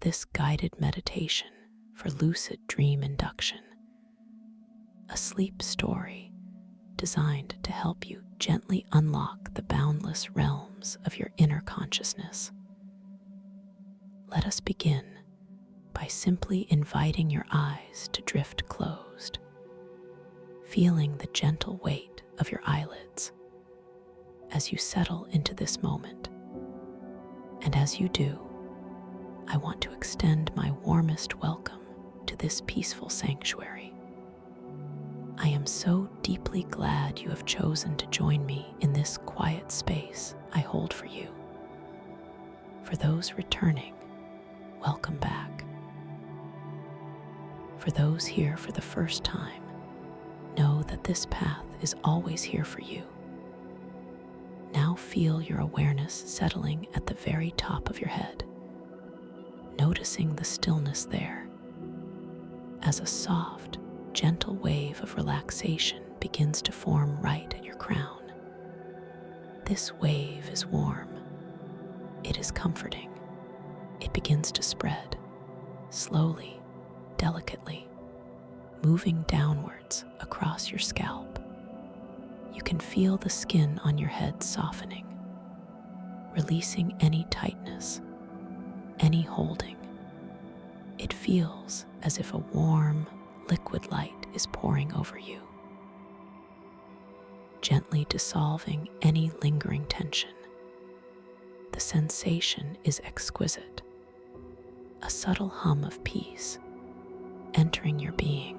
this guided meditation for lucid dream induction, a sleep story designed to help you gently unlock the boundless realms of your inner consciousness. Let us begin by simply inviting your eyes to drift closed, feeling the gentle weight of your eyelids as you settle into this moment. And as you do, I want to extend my warmest welcome to this peaceful sanctuary. I am so deeply glad you have chosen to join me in this quiet space I hold for you. For those returning, welcome back. For those here for the first time, know that this path is always here for you. Now feel your awareness settling at the very top of your head, noticing the stillness there as a soft, gentle wave of relaxation begins to form right at your crown. This wave is warm. It is comforting. It begins to spread, slowly, delicately, moving downwards across your scalp. You can feel the skin on your head softening, releasing any tightness, any holding. It feels as if a warm, liquid light is pouring over you, gently dissolving any lingering tension. The sensation is exquisite, a subtle hum of peace entering your being.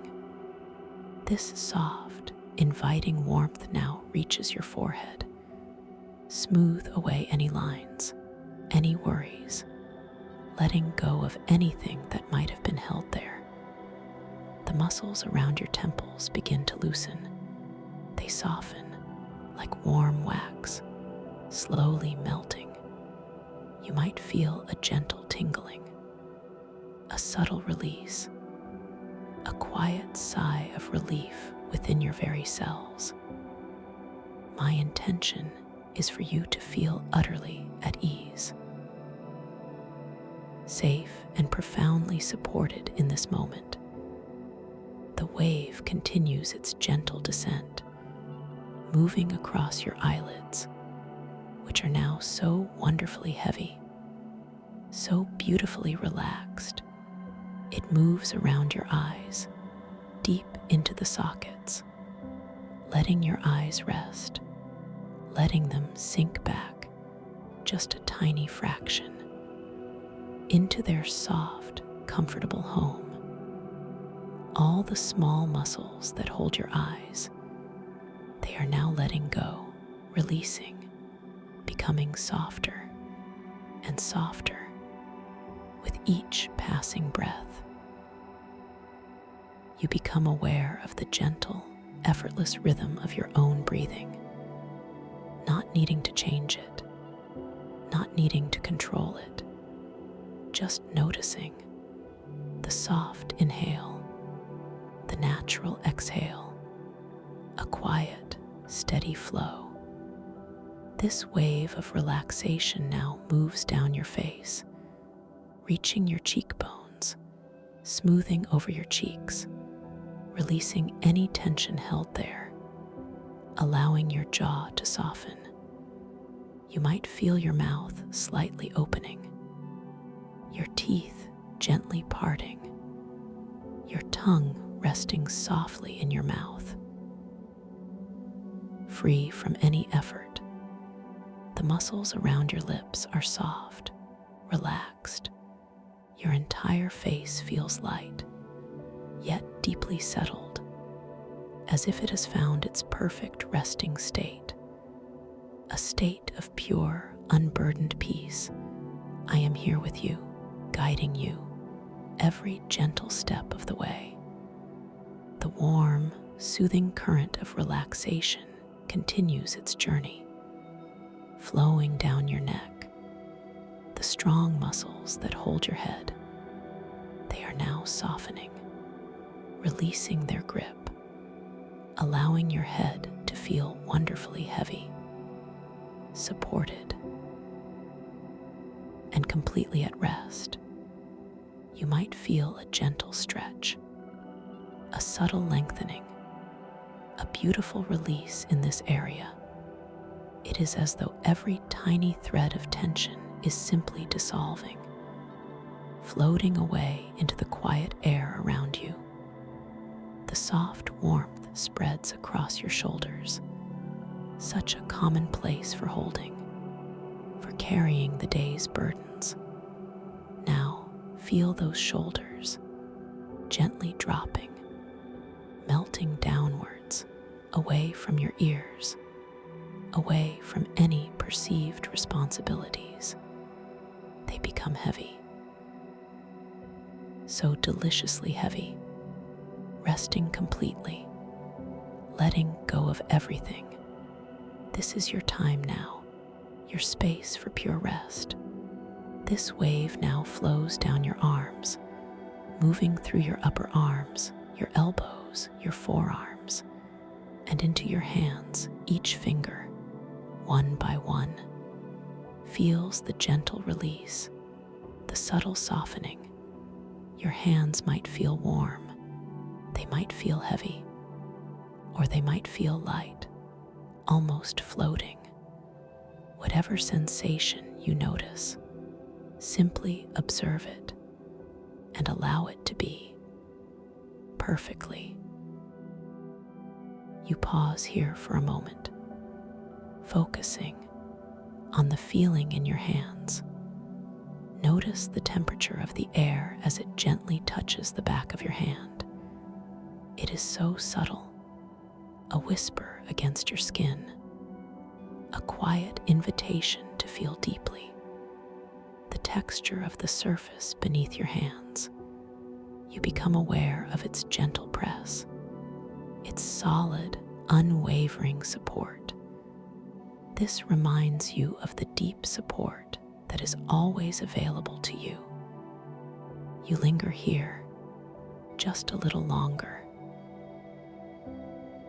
This soft, inviting warmth now reaches your forehead. Smooth away any lines, any worries, letting go of anything that might have been held there. The muscles around your temples begin to loosen. They soften like warm wax, slowly melting. You might feel a gentle tingling, a subtle release, a quiet sigh of relief within your very cells. My intention is for you to feel utterly at ease, safe and profoundly supported in this moment. The wave continues its gentle descent, moving across your eyelids, which are now so wonderfully heavy, so beautifully relaxed. It moves around your eyes, deep into the sockets, letting your eyes rest, letting them sink back just a tiny fraction into their soft, comfortable home. All the small muscles that hold your eyes, they are now letting go, releasing, becoming softer and softer with each passing breath. You become aware of the gentle, effortless rhythm of your own breathing, not needing to change it, not needing to control it, just noticing the soft inhale, the natural exhale, a quiet, steady flow. This wave of relaxation now moves down your face, reaching your cheekbones, smoothing over your cheeks, releasing any tension held there, allowing your jaw to soften. You might feel your mouth slightly opening, your teeth gently parting, your tongue resting softly in your mouth. Free from any effort, the muscles around your lips are soft, relaxed. Your entire face feels light, yet deeply settled, as if it has found its perfect resting state, a state of pure, unburdened peace. I am here with you, guiding you every gentle step of the way. The warm, soothing current of relaxation continues its journey, flowing down your neck. The strong muscles that hold your head, they are now softening, releasing their grip, allowing your head to feel wonderfully heavy, supported, and completely at rest. You might feel a gentle stretch, a subtle lengthening, a beautiful release in this area. It is as though every tiny thread of tension is simply dissolving, floating away into the quiet air around you. The soft warmth spreads across your shoulders, such a common place for holding, for carrying the day's burdens. Now feel those shoulders gently dropping, melting downwards, away from your ears, away from any perceived responsibilities. They become heavy, so deliciously heavy, resting completely, letting go of everything. This is your time now, your space for pure rest. This wave now flows down your arms, moving through your upper arms, your elbows, your forearms, and into your hands. Each finger, one by one, feels the gentle release, the subtle softening. Your hands might feel warm, they might feel heavy, or they might feel light, almost floating. Whatever sensation you notice, simply observe it and allow it to be perfectly. You pause here for a moment, focusing on the feeling in your hands. Notice the temperature of the air as it gently touches the back of your hand. It is so subtle, a whisper against your skin, a quiet invitation to feel deeply. The texture of the surface beneath your hands. You become aware of its gentle press, its solid, unwavering support. This reminds you of the deep support that is always available to you. You linger here just a little longer,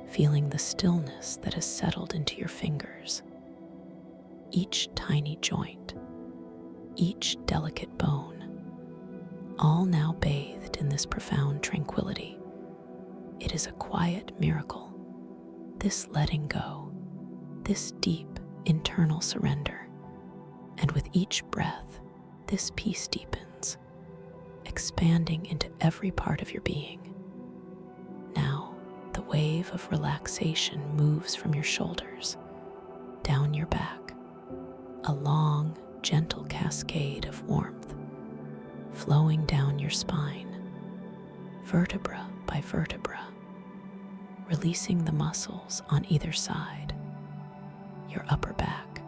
feeling the stillness that has settled into your fingers. Each tiny joint, each delicate bone, all now bathed in this profound tranquility. It is a quiet miracle, this letting go, this deep internal surrender. And with each breath, this peace deepens, expanding into every part of your being. Now, the wave of relaxation moves from your shoulders, down your back, a long, gentle cascade of warmth, flowing down your spine, vertebra by vertebra, releasing the muscles on either side, your upper back,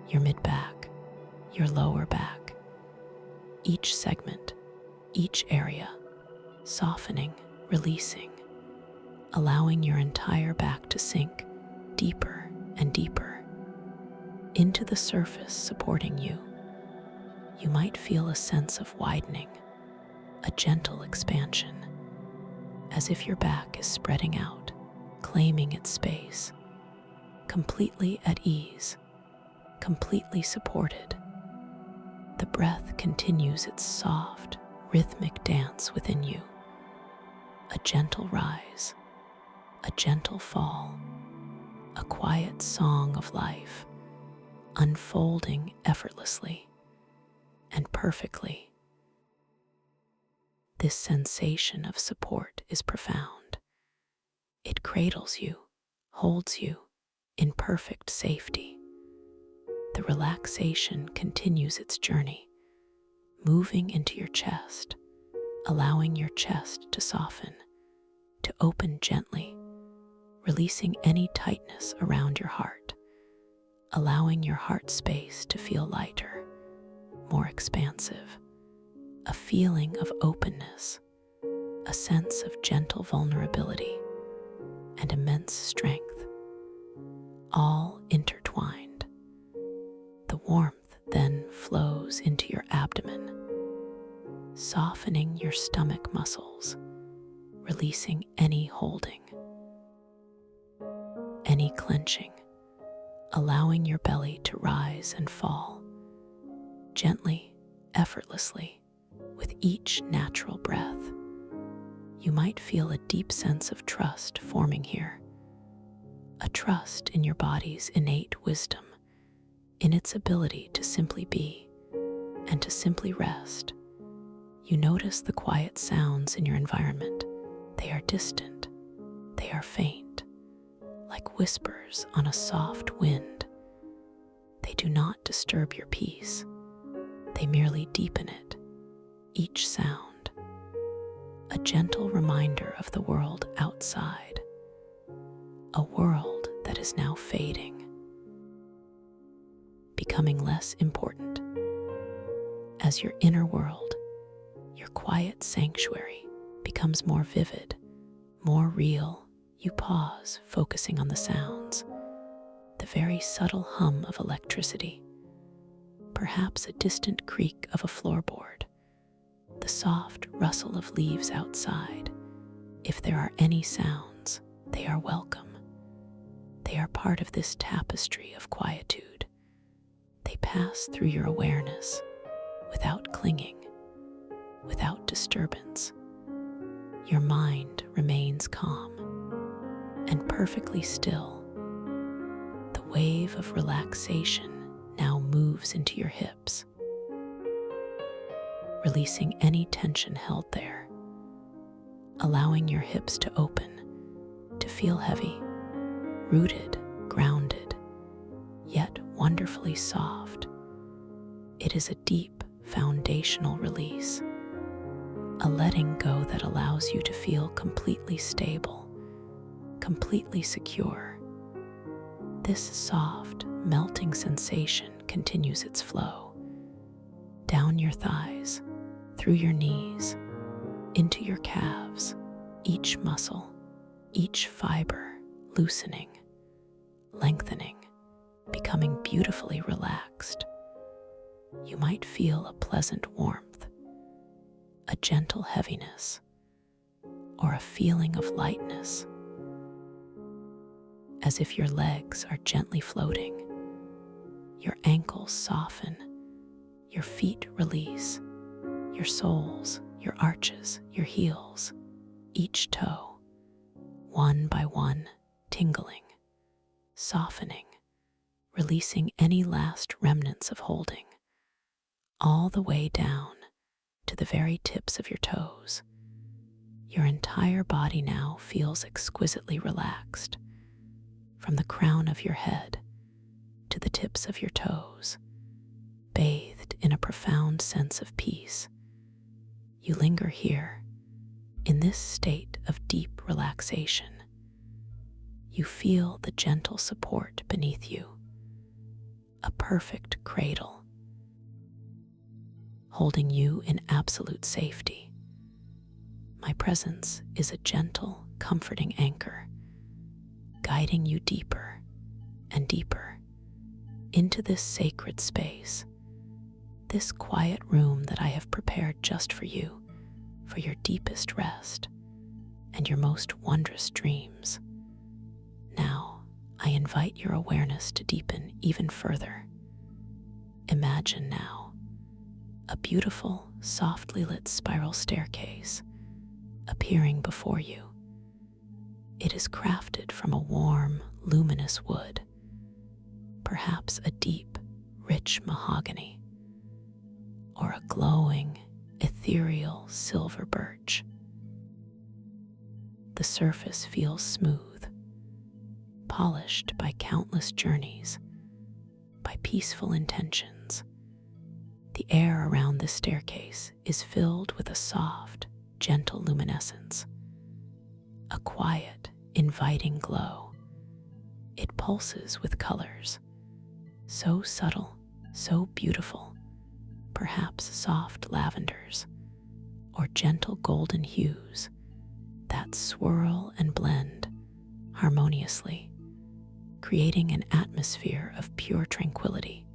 your mid-back, your lower back, each segment, each area, softening, releasing, allowing your entire back to sink deeper and deeper into the surface supporting you. You might feel a sense of widening, a gentle expansion, as if your back is spreading out, claiming its space, completely at ease, completely supported. The breath continues its soft, rhythmic dance within you. A gentle rise, a gentle fall, a quiet song of life, unfolding effortlessly and perfectly. This sensation of support is profound. It cradles you, holds you in perfect safety. The relaxation continues its journey, moving into your chest, allowing your chest to soften, to open gently, releasing any tightness around your heart, allowing your heart space to feel lighter, more expansive, a feeling of openness, a sense of gentle vulnerability, and immense strength, all intertwined. The warmth then flows into your abdomen, softening your stomach muscles, releasing any holding, any clenching, allowing your belly to rise and fall, gently effortlessly with each natural breath. You might feel a deep sense of trust forming here, a trust in your body's innate wisdom, in its ability to simply be and to simply rest. You notice the quiet sounds in your environment. They are distant, they are faint, like whispers on a soft wind. They do not disturb your peace, they merely deepen it. Each sound, a gentle reminder of the world outside, a world that is now fading, becoming less important. As your inner world, your quiet sanctuary, becomes more vivid, more real, you pause, focusing on the sounds, the very subtle hum of electricity, perhaps a distant creak of a floorboard, the soft rustle of leaves outside. If there are any sounds, they are welcome. They are part of this tapestry of quietude. They pass through your awareness without clinging, without disturbance. Your mind remains calm and perfectly still. The wave of relaxation now moves into your hips, releasing any tension held there, allowing your hips to open, to feel heavy, rooted, grounded, yet wonderfully soft. It is a deep, foundational release, a letting go that allows you to feel completely stable, completely secure. This soft, melting sensation continues its flow, down your thighs, through your knees, into your calves, each muscle, each fiber loosening, lengthening, becoming beautifully relaxed. You might feel a pleasant warmth, a gentle heaviness, or a feeling of lightness, as if your legs are gently floating. Your ankles soften, your feet release, your soles, your arches, your heels, each toe, one by one, tingling, softening, releasing any last remnants of holding, all the way down to the very tips of your toes. Your entire body now feels exquisitely relaxed, from the crown of your head to the tips of your toes, bathed in a profound sense of peace. You linger here, in this state of deep relaxation. You feel the gentle support beneath you, a perfect cradle, holding you in absolute safety. My presence is a gentle, comforting anchor, guiding you deeper and deeper into this sacred space, this quiet room that I have prepared just for you, for your deepest rest and your most wondrous dreams. Now, I invite your awareness to deepen even further. Imagine now a beautiful, softly lit spiral staircase appearing before you. It is crafted from a warm, luminous wood, perhaps a deep, rich mahogany, or a glowing, ethereal silver birch. The surface feels smooth, polished by countless journeys, by peaceful intentions. The air around this staircase is filled with a soft, gentle luminescence, a quiet, inviting glow. It pulses with colors, so subtle, so beautiful, perhaps soft lavenders or gentle golden hues that swirl and blend harmoniously, creating an atmosphere of pure tranquility.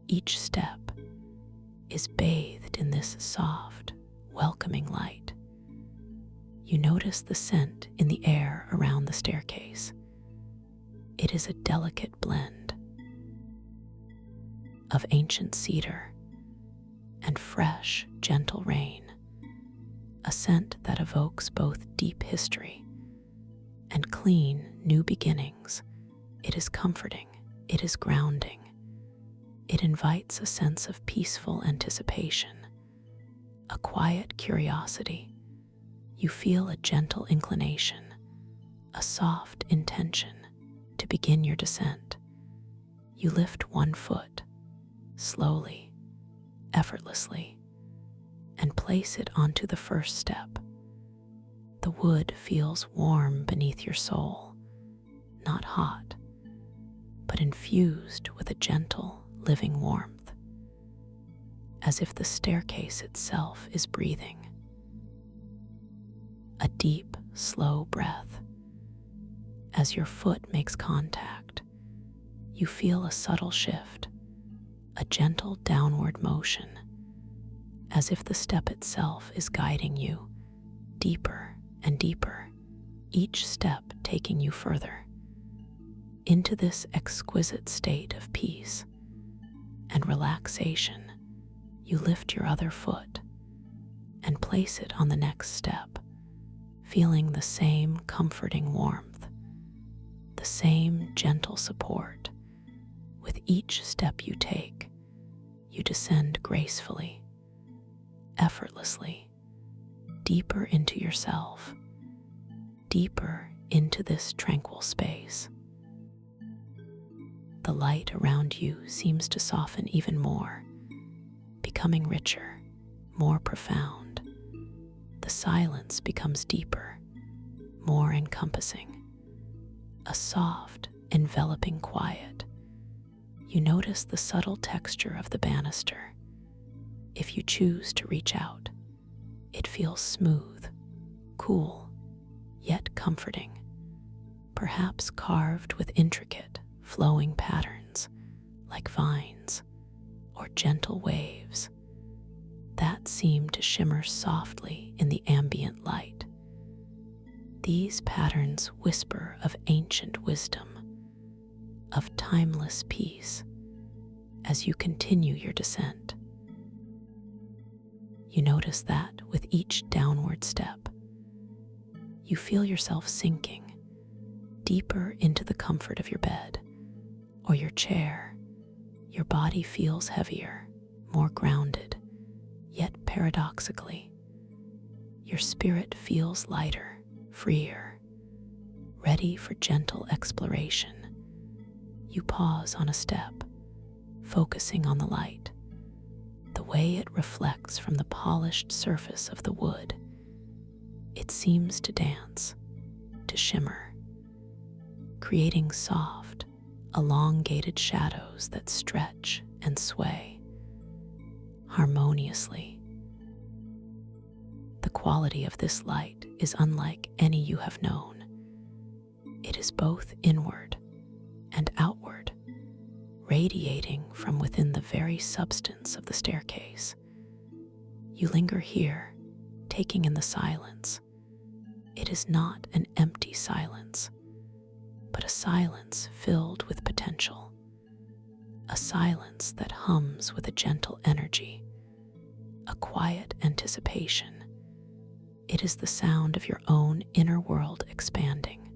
Each step is bathed in this soft, welcoming light. You notice the scent in the air around the staircase. It is a delicate blend of ancient cedar, and fresh, gentle rain, a scent that evokes both deep history and clean, new beginnings. It is comforting, it is grounding, it invites a sense of peaceful anticipation, a quiet curiosity. You feel a gentle inclination, a soft intention to begin your descent. You lift one foot, slowly, effortlessly, and place it onto the first step. The wood feels warm beneath your sole, not hot, but infused with a gentle, living warmth, as if the staircase itself is breathing. A deep, slow breath. As your foot makes contact, you feel a subtle shift, a gentle downward motion, as if the step itself is guiding you deeper and deeper, each step taking you further into this exquisite state of peace and relaxation. You lift your other foot and place it on the next step, feeling the same comforting warmth, the same gentle support. With each step you take, you descend gracefully, effortlessly, deeper into yourself, deeper into this tranquil space. The light around you seems to soften even more, becoming richer, more profound. The silence becomes deeper, more encompassing, a soft, enveloping quiet. You notice the subtle texture of the banister. If you choose to reach out, it feels smooth, cool, yet comforting, perhaps carved with intricate, flowing patterns like vines or gentle waves that seem to shimmer softly in the ambient light. These patterns whisper of ancient wisdom, of timeless peace. As you continue your descent, you notice that with each downward step, you feel yourself sinking deeper into the comfort of your bed or your chair. Your body feels heavier, more grounded, yet paradoxically, your spirit feels lighter, freer, ready for gentle exploration. You pause on a step, focusing on the light, the way it reflects from the polished surface of the wood. It seems to dance, to shimmer, creating soft, elongated shadows that stretch and sway harmoniously. The quality of this light is unlike any you have known. It is both inward and outward, radiating from within the very substance of the staircase. You linger here, taking in the silence. It is not an empty silence, but a silence filled with potential, a silence that hums with a gentle energy, a quiet anticipation. It is the sound of your own inner world expanding,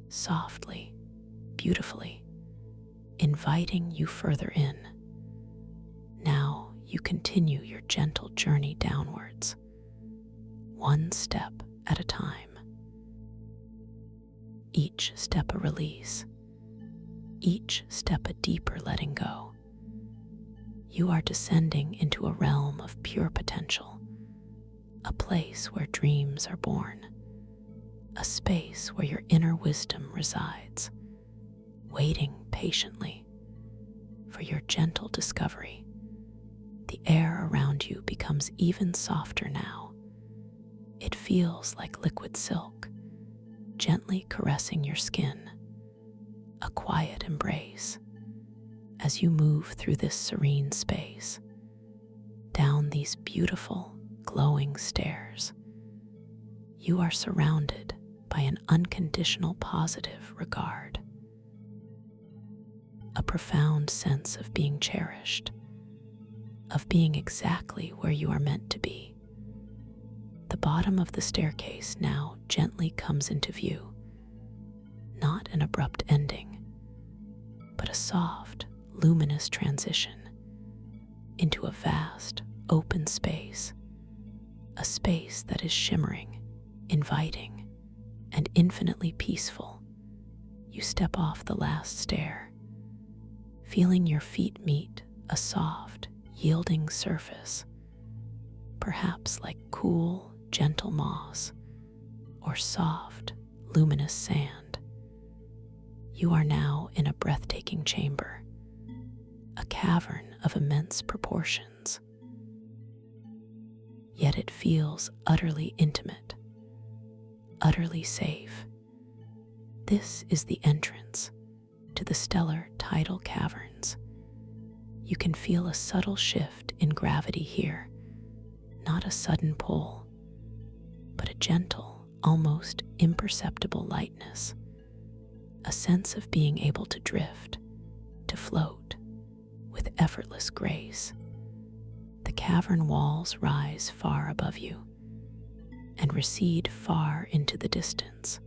softly, beautifully, inviting you further in. Now you continue your gentle journey downwards, one step at a time. Each step a release, each step a deeper letting go. You are descending into a realm of pure potential, a place where dreams are born, a space where your inner wisdom resides, waiting patiently for your gentle discovery. The air around you becomes even softer now. It feels like liquid silk, gently caressing your skin, a quiet embrace. As you move through this serene space, down these beautiful, glowing stairs, you are surrounded by an unconditional positive regard, a profound sense of being cherished, of being exactly where you are meant to be. The bottom of the staircase now gently comes into view, not an abrupt ending, but a soft, luminous transition into a vast, open space, a space that is shimmering, inviting, and infinitely peaceful. You step off the last stair, feeling your feet meet a soft, yielding surface, perhaps like cool, gentle moss or soft, luminous sand. You are now in a breathtaking chamber, a cavern of immense proportions. Yet it feels utterly intimate, utterly safe. This is the entrance to the stellar tidal caverns. You can feel a subtle shift in gravity here, not a sudden pull, but a gentle, almost imperceptible lightness, a sense of being able to drift, to float, with effortless grace. The cavern walls rise far above you and recede far into the distance.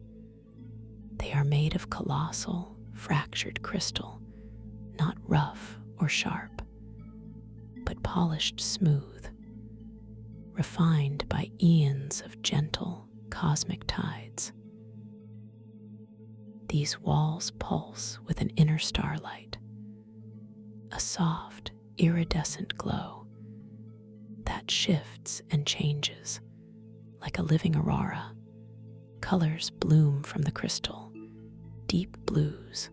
They are made of colossal, fractured crystal, not rough or sharp, but polished smooth, refined by eons of gentle, cosmic tides. These walls pulse with an inner starlight, a soft, iridescent glow that shifts and changes like a living aurora. Colors bloom from the crystal, deep blues,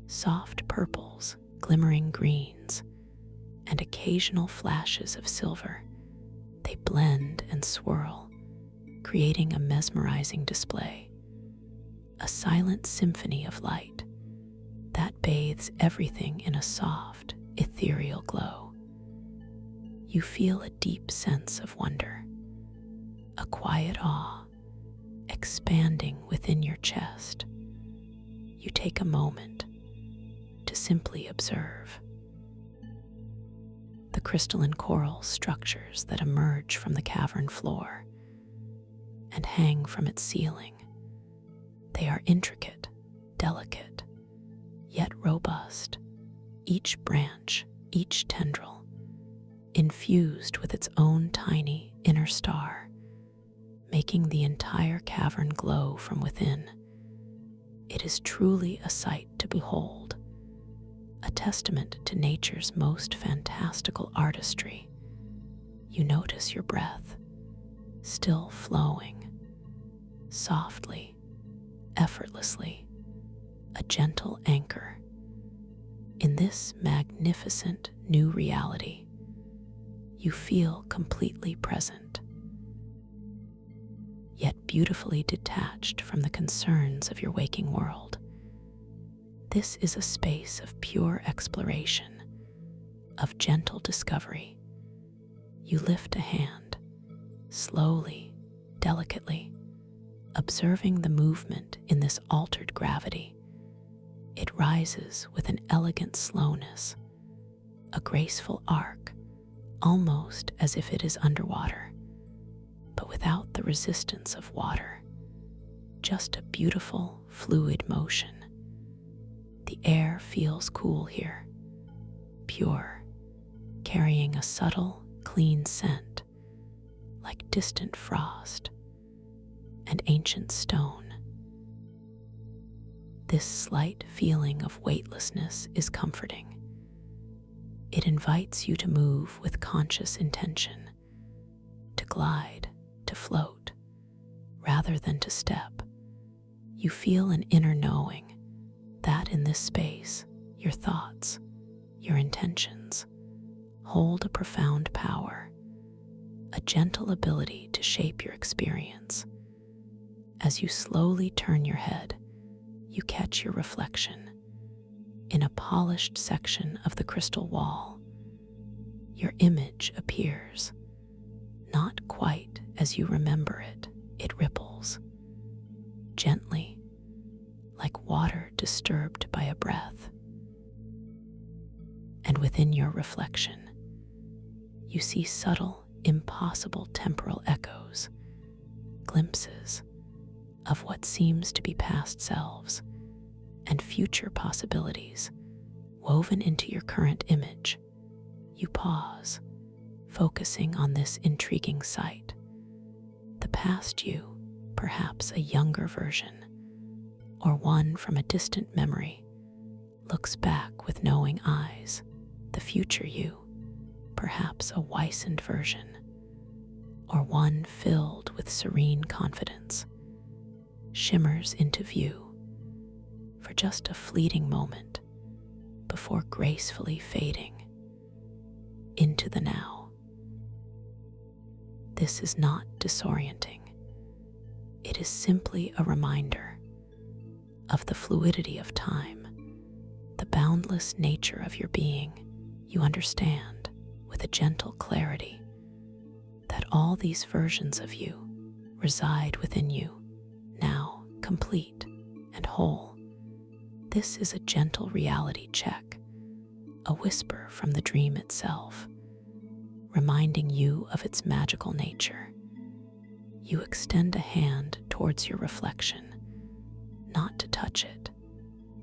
soft purples, glimmering greens, and occasional flashes of silver. They blend and swirl, creating a mesmerizing display, a silent symphony of light that bathes everything in a soft, ethereal glow. You feel a deep sense of wonder, a quiet awe expanding within your chest. You take a moment to simply observe the crystalline coral structures that emerge from the cavern floor and hang from its ceiling. They are intricate, delicate, yet robust, each branch, each tendril, infused with its own tiny inner star, making the entire cavern glow from within. It is truly a sight to behold, a testament to nature's most fantastical artistry. You notice your breath, still flowing, softly, effortlessly, a gentle anchor. In this magnificent new reality, you feel completely present, yet beautifully detached from the concerns of your waking world. This is a space of pure exploration, of gentle discovery. You lift a hand, slowly, delicately, observing the movement in this altered gravity. It rises with an elegant slowness, a graceful arc, almost as if it is underwater, but without the resistance of water, just a beautiful, fluid motion. The air feels cool here, pure, carrying a subtle, clean scent, like distant frost and ancient stone. This slight feeling of weightlessness is comforting. It invites you to move with conscious intention, to glide, to float, rather than to step. You feel an inner knowing that in this space, your thoughts, your intentions, hold a profound power, a gentle ability to shape your experience. As you slowly turn your head, you catch your reflection in a polished section of the crystal wall. Your image appears, not quite as you remember it. It ripples, gently, like water disturbed by a breath. And within your reflection, you see subtle, impossible temporal echoes, glimpses of what seems to be past selves and future possibilities woven into your current image. You pause, focusing on this intriguing sight. The past you, perhaps a younger version, or one from a distant memory, looks back with knowing eyes. The future you, perhaps a wizened version, or one filled with serene confidence, shimmers into view for just a fleeting moment before gracefully fading into the now. This is not disorienting. It is simply a reminder of the fluidity of time, the boundless nature of your being. You understand with a gentle clarity that all these versions of you reside within you, now complete and whole. This is a gentle reality check, a whisper from the dream itself, reminding you of its magical nature. You extend a hand towards your reflection, not to touch it,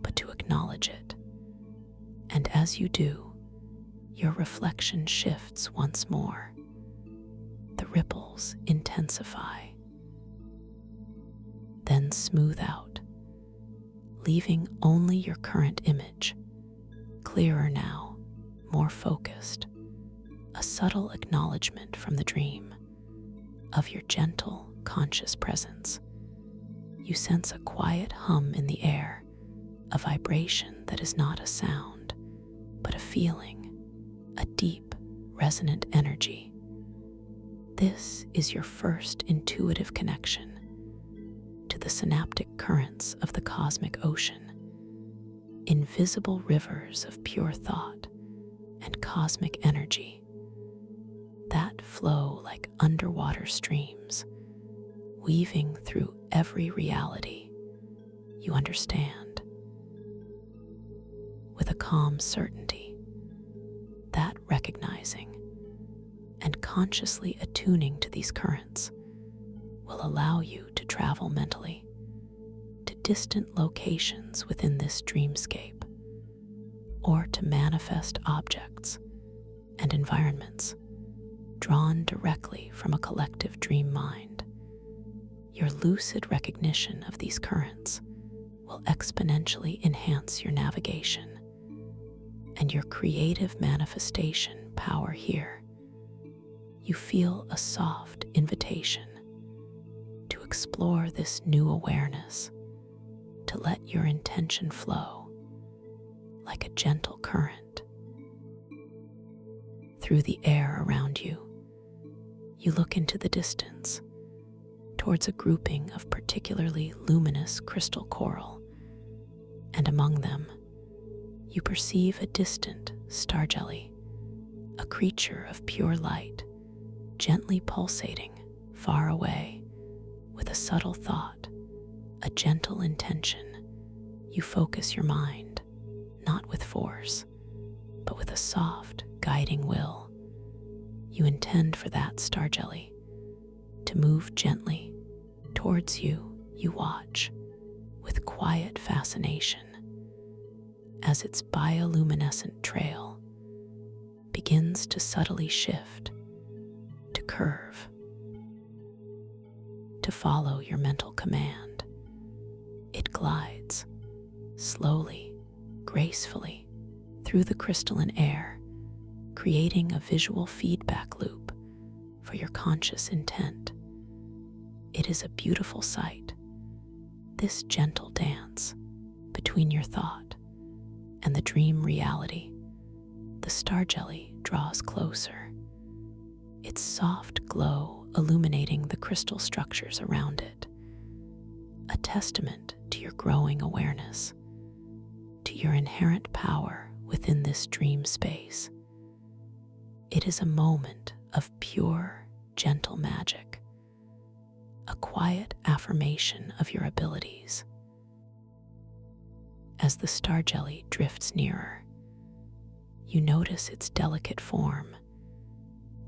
but to acknowledge it. And as you do, your reflection shifts once more. The ripples intensify, then smooth out, leaving only your current image, clearer now, more focused, a subtle acknowledgement from the dream of your gentle, conscious presence. You sense a quiet hum in the air, a vibration that is not a sound, but a feeling, a deep, resonant energy. This is your first intuitive connection to the synaptic currents of the cosmic ocean, invisible rivers of pure thought and cosmic energy that flow like underwater streams, weaving through every reality. You understand with a calm certainty that recognizing and consciously attuning to these currents will allow you to travel mentally to distant locations within this dreamscape, or to manifest objects and environments drawn directly from a collective dream mind. Your lucid recognition of these currents will exponentially enhance your navigation and your creative manifestation power here. You feel a soft invitation to explore this new awareness, to let your intention flow like a gentle current through the air around you. You look into the distance towards a grouping of particularly luminous crystal coral, and among them you perceive a distant star jelly, a creature of pure light, gently pulsating far away with a subtle thought, a gentle intention. You focus your mind, not with force, but with a soft, guiding will. You intend for that star jelly to move gently towards you. You watch with quiet fascination as its bioluminescent trail begins to subtly shift, to curve, to follow your mental command. It glides slowly, gracefully through the crystalline air, creating a visual feedback loop for your conscious intent. It is a beautiful sight, this gentle dance between your thought and the dream reality. The star jelly draws closer, its soft glow illuminating the crystal structures around it, a testament to your growing awareness, to your inherent power within this dream space. It is a moment of pure, gentle magic, a quiet affirmation of your abilities. As the star jelly drifts nearer, you notice its delicate form,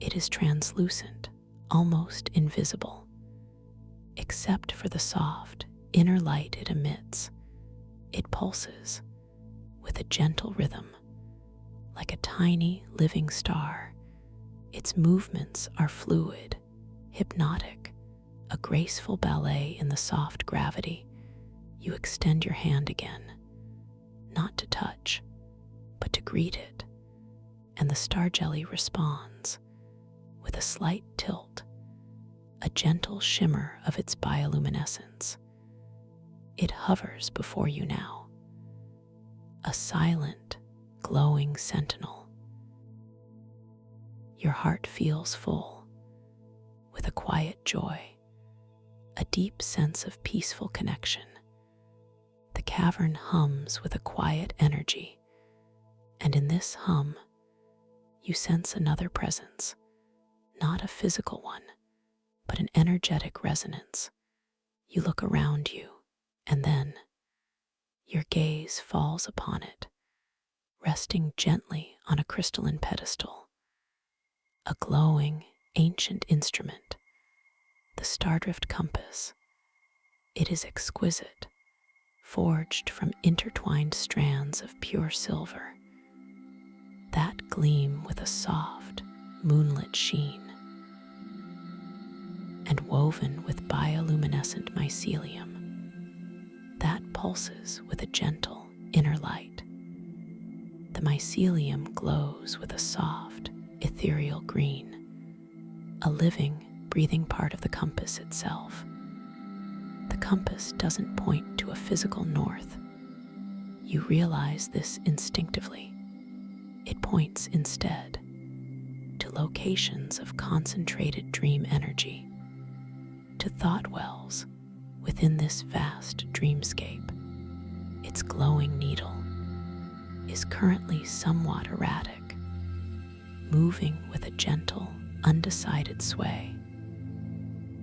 It is translucent, almost invisible, except for the soft, inner light it emits. It pulses with a gentle rhythm, like a tiny living star. Its movements are fluid, hypnotic, a graceful ballet in the soft gravity. You extend your hand again, not to touch, but to greet it, and the star jelly responds with a slight tilt, a gentle shimmer of its bioluminescence. It hovers before you now, a silent, glowing sentinel. Your heart feels full with a quiet joy, a deep sense of peaceful connection. The cavern hums with a quiet energy, and in this hum, you sense another presence, not a physical one, but an energetic resonance. You look around you, and then your gaze falls upon it, resting gently on a crystalline pedestal. A glowing, ancient instrument, the Stardrift compass. It is exquisite, forged from intertwined strands of pure silver that gleam with a soft, moonlit sheen, and woven with bioluminescent mycelium that pulses with a gentle inner light. The mycelium glows with a soft, ethereal green, a living, breathing part of the compass itself. The compass doesn't point to a physical north. You realize this instinctively. It points instead to locations of concentrated dream energy, to thought wells within this vast dreamscape. Its glowing needle is currently somewhat erratic, moving with a gentle, undecided sway,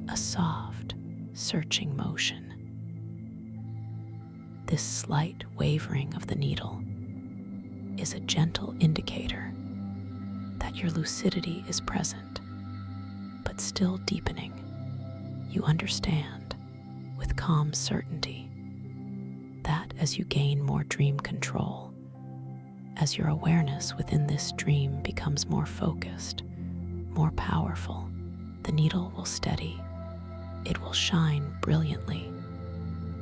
a soft, searching motion. This slight wavering of the needle is a gentle indicator that your lucidity is present, but still deepening. You understand with calm certainty that as you gain more dream control, as your awareness within this dream becomes more focused, more powerful, the needle will steady. It will shine brilliantly,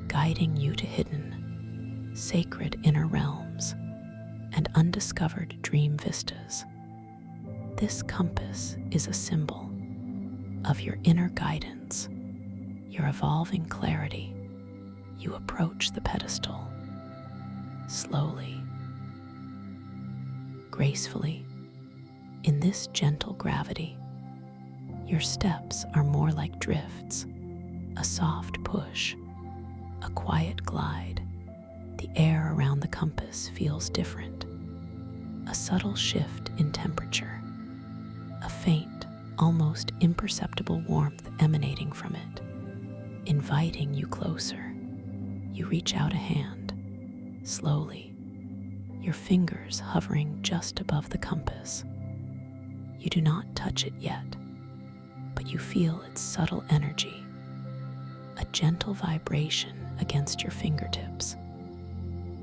guiding you to hidden, sacred inner realms and undiscovered dream vistas. This compass is a symbol of your inner guidance, your evolving clarity. You approach the pedestal, slowly, gracefully, in this gentle gravity. Your steps are more like drifts, a soft push, a quiet glide. The air around the compass feels different, a subtle shift in temperature, a faint, almost imperceptible warmth emanating from it, inviting you closer. You reach out a hand, slowly, your fingers hovering just above the compass. You do not touch it yet, but you feel its subtle energy, a gentle vibration against your fingertips.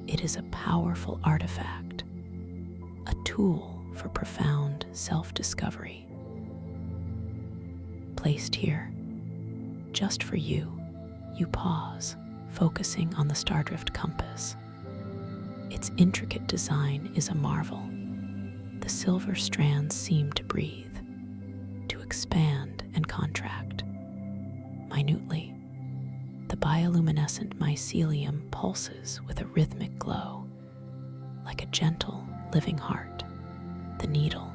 It is a powerful artifact, a tool for profound self-discovery. Placed here, just for you, you pause, focusing on the Stardrift compass. Its intricate design is a marvel. The silver strands seem to breathe, to expand and contract. Minutely, the bioluminescent mycelium pulses with a rhythmic glow, like a gentle, living heart. The needle,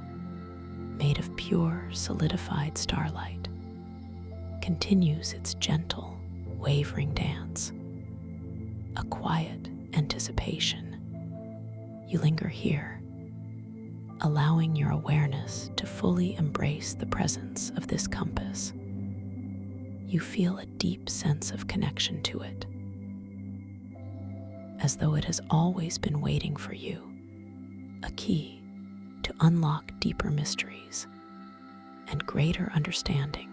made of pure, solidified starlight, continues its gentle, wavering dance, a quiet anticipation. You linger here, allowing your awareness to fully embrace the presence of this compass. You feel a deep sense of connection to it, as though it has always been waiting for you, a key to unlock deeper mysteries. and greater understanding.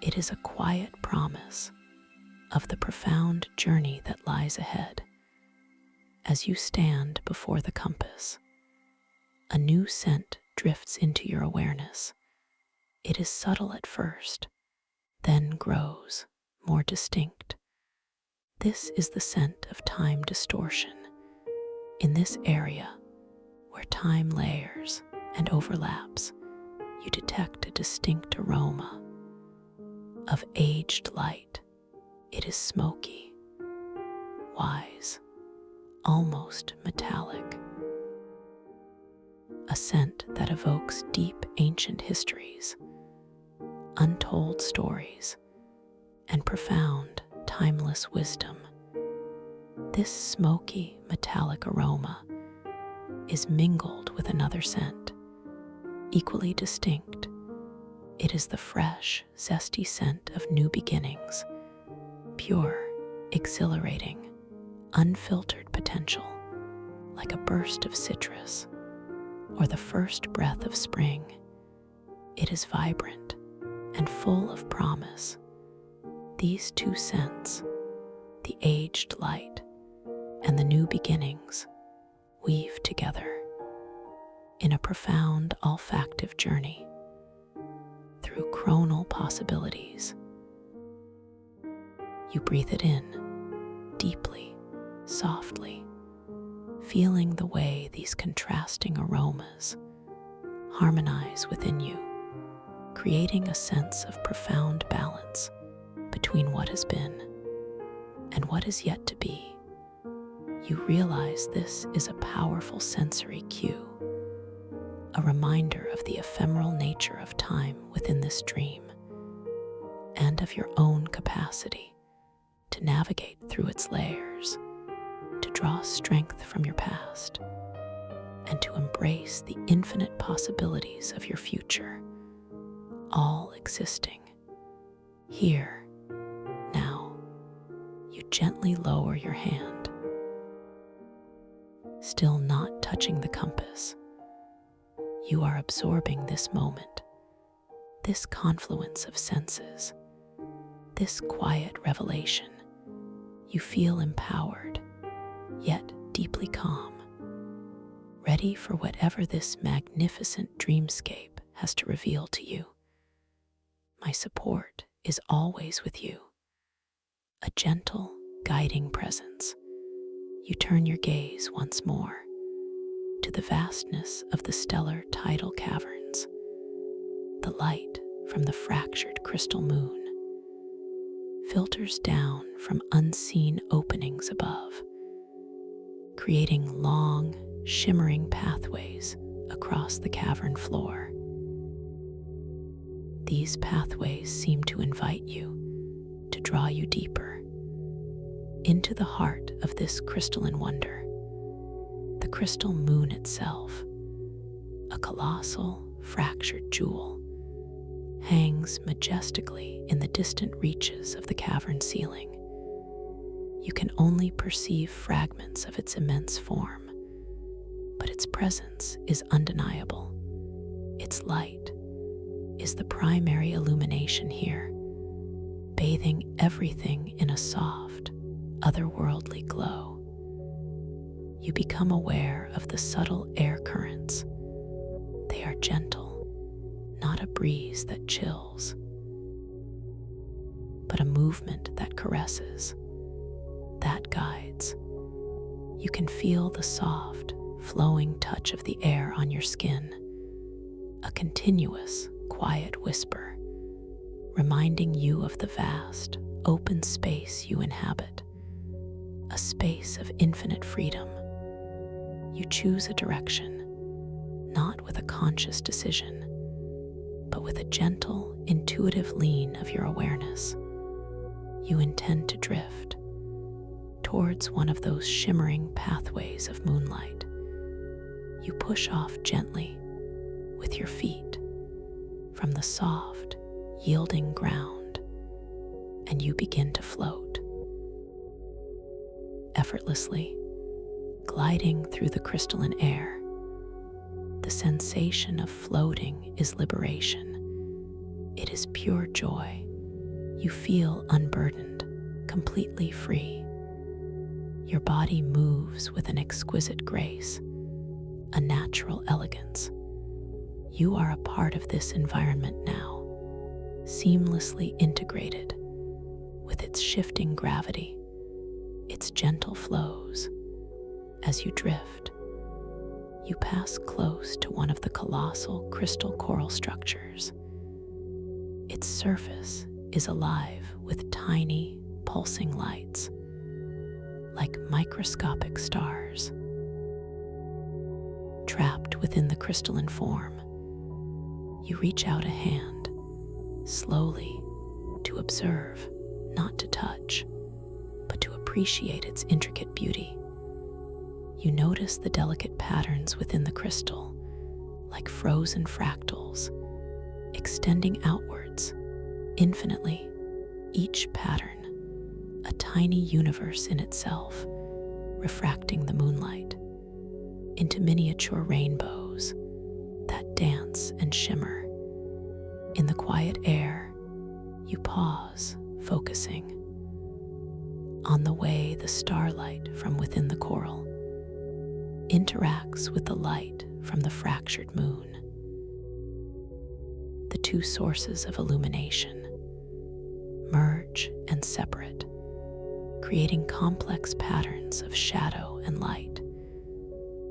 It is a quiet promise of the profound journey that lies ahead. As you stand before the compass, a new scent drifts into your awareness. It is subtle at first, then grows more distinct. This is the scent of time distortion. In this area, where time layers and overlaps, you detect a distinct aroma of aged light. It is smoky, wise, almost metallic. A scent that evokes deep ancient histories, untold stories, and profound, timeless wisdom. This smoky, metallic aroma is mingled with another scent, equally distinct. It is the fresh, zesty scent of new beginnings, pure, exhilarating, unfiltered potential, like a burst of citrus or the first breath of spring. It is vibrant and full of promise. These two scents, the aged light and the new beginnings, weave together in a profound olfactive journey through chronal possibilities. You breathe it in deeply, softly, feeling the way these contrasting aromas harmonize within you, creating a sense of profound balance between what has been and what is yet to be. You realize this is a powerful sensory cue, a reminder of the ephemeral nature of time within this dream, and of your own capacity to navigate through its layers, to draw strength from your past, and to embrace the infinite possibilities of your future, all existing here, now. You gently lower your hand, still not touching the compass. You are absorbing this moment, this confluence of senses, this quiet revelation. You feel empowered, yet deeply calm, ready for whatever this magnificent dreamscape has to reveal to you. My support is always with you, a gentle, guiding presence. You turn your gaze once more to the vastness of the stellar tidal caverns. The light from the fractured crystal moon filters down from unseen openings above, creating long, shimmering pathways across the cavern floor. These pathways seem to invite you, to draw you deeper into the heart of this crystalline wonder. The crystal moon itself, a colossal, fractured jewel, hangs majestically in the distant reaches of the cavern ceiling. You can only perceive fragments of its immense form, but its presence is undeniable. Its light is the primary illumination here, bathing everything in a soft, otherworldly glow. You become aware of the subtle air currents. They are gentle, not a breeze that chills, but a movement that caresses, that guides. You can feel the soft, flowing touch of the air on your skin, a continuous, quiet whisper, reminding you of the vast, open space you inhabit, a space of infinite freedom. You choose a direction, not with a conscious decision, but with a gentle, intuitive lean of your awareness. You intend to drift towards one of those shimmering pathways of moonlight. You push off gently with your feet from the soft, yielding ground, and you begin to float effortlessly, gliding through the crystalline air. The sensation of floating is liberation. It is pure joy. You feel unburdened, completely free. Your body moves with an exquisite grace, a natural elegance. You are a part of this environment now, seamlessly integrated with its shifting gravity, its gentle flows. As you drift, you pass close to one of the colossal crystal coral structures. Its surface is alive with tiny, pulsing lights, like microscopic stars. Trapped within the crystalline form, you reach out a hand, slowly, to observe, not to touch, but to appreciate its intricate beauty. You notice the delicate patterns within the crystal, like frozen fractals, extending outwards, infinitely, each pattern, a tiny universe in itself, refracting the moonlight into miniature rainbows that dance and shimmer. In the quiet air, you pause, focusing on the way the starlight from within the coral interacts with the light from the fractured moon. The two sources of illumination merge and separate, creating complex patterns of shadow and light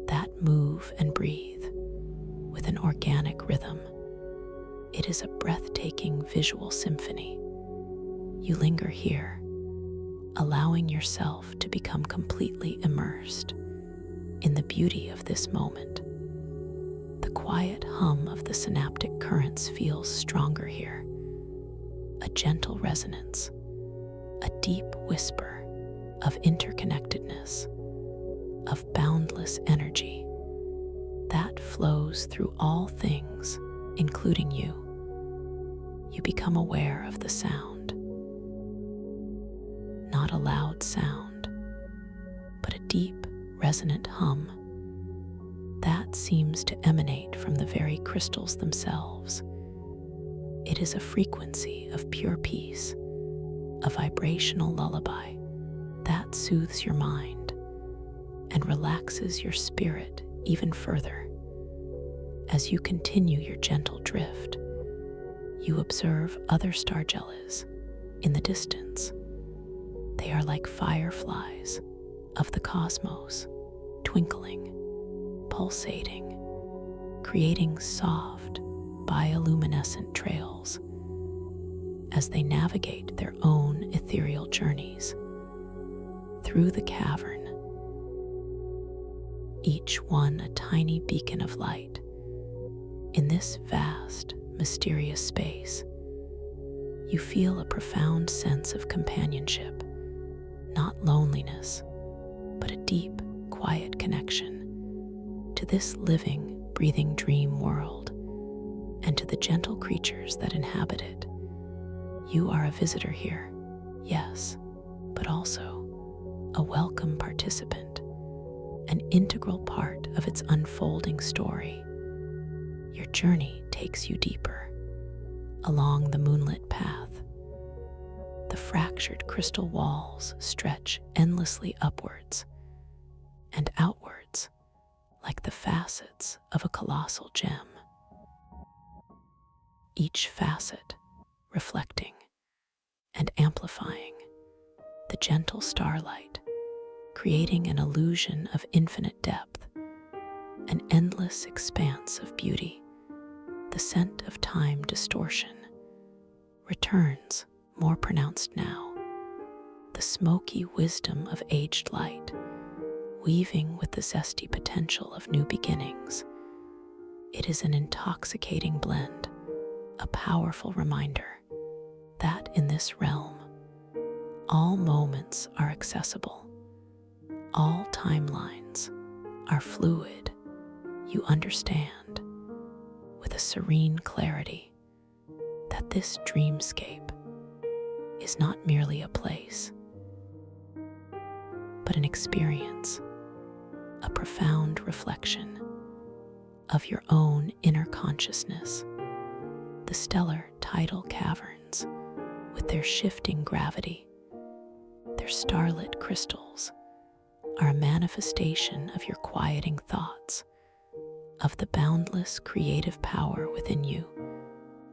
that move and breathe with an organic rhythm. It is a breathtaking visual symphony. You linger here, allowing yourself to become completely immersed in the beauty of this moment. The quiet hum of the synaptic currents feels stronger here, a gentle resonance, a deep whisper of interconnectedness, of boundless energy that flows through all things, including you. You become aware of the sound, not a loud sound, but a deep, resonant hum that seems to emanate from the very crystals themselves. It is a frequency of pure peace, a vibrational lullaby that soothes your mind and relaxes your spirit even further. As you continue your gentle drift, you observe other star jellies in the distance. They are like fireflies of the cosmos, twinkling, pulsating, creating soft, bioluminescent trails as they navigate their own ethereal journeys through the cavern, each one a tiny beacon of light. In this vast, mysterious space, you feel a profound sense of companionship, not loneliness, but a deep, quiet connection to this living, breathing dream world and to the gentle creatures that inhabit it. You are a visitor here, yes, but also a welcome participant, an integral part of its unfolding story. Your journey takes you deeper, along the moonlit path. The fractured crystal walls stretch endlessly upwards and outwards like the facets of a colossal gem. Each facet reflecting and amplifying the gentle starlight, creating an illusion of infinite depth, an endless expanse of beauty. The scent of time distortion returns, more pronounced now, the smoky wisdom of aged light, weaving with the zesty potential of new beginnings. It is an intoxicating blend, a powerful reminder that in this realm, all moments are accessible, all timelines are fluid. You understand with a serene clarity that this dreamscape is not merely a place, but an experience, a profound reflection of your own inner consciousness. The The stellar tidal caverns, with their shifting gravity, their starlit crystals, are a manifestation of your quieting thoughts, of the boundless creative power within you.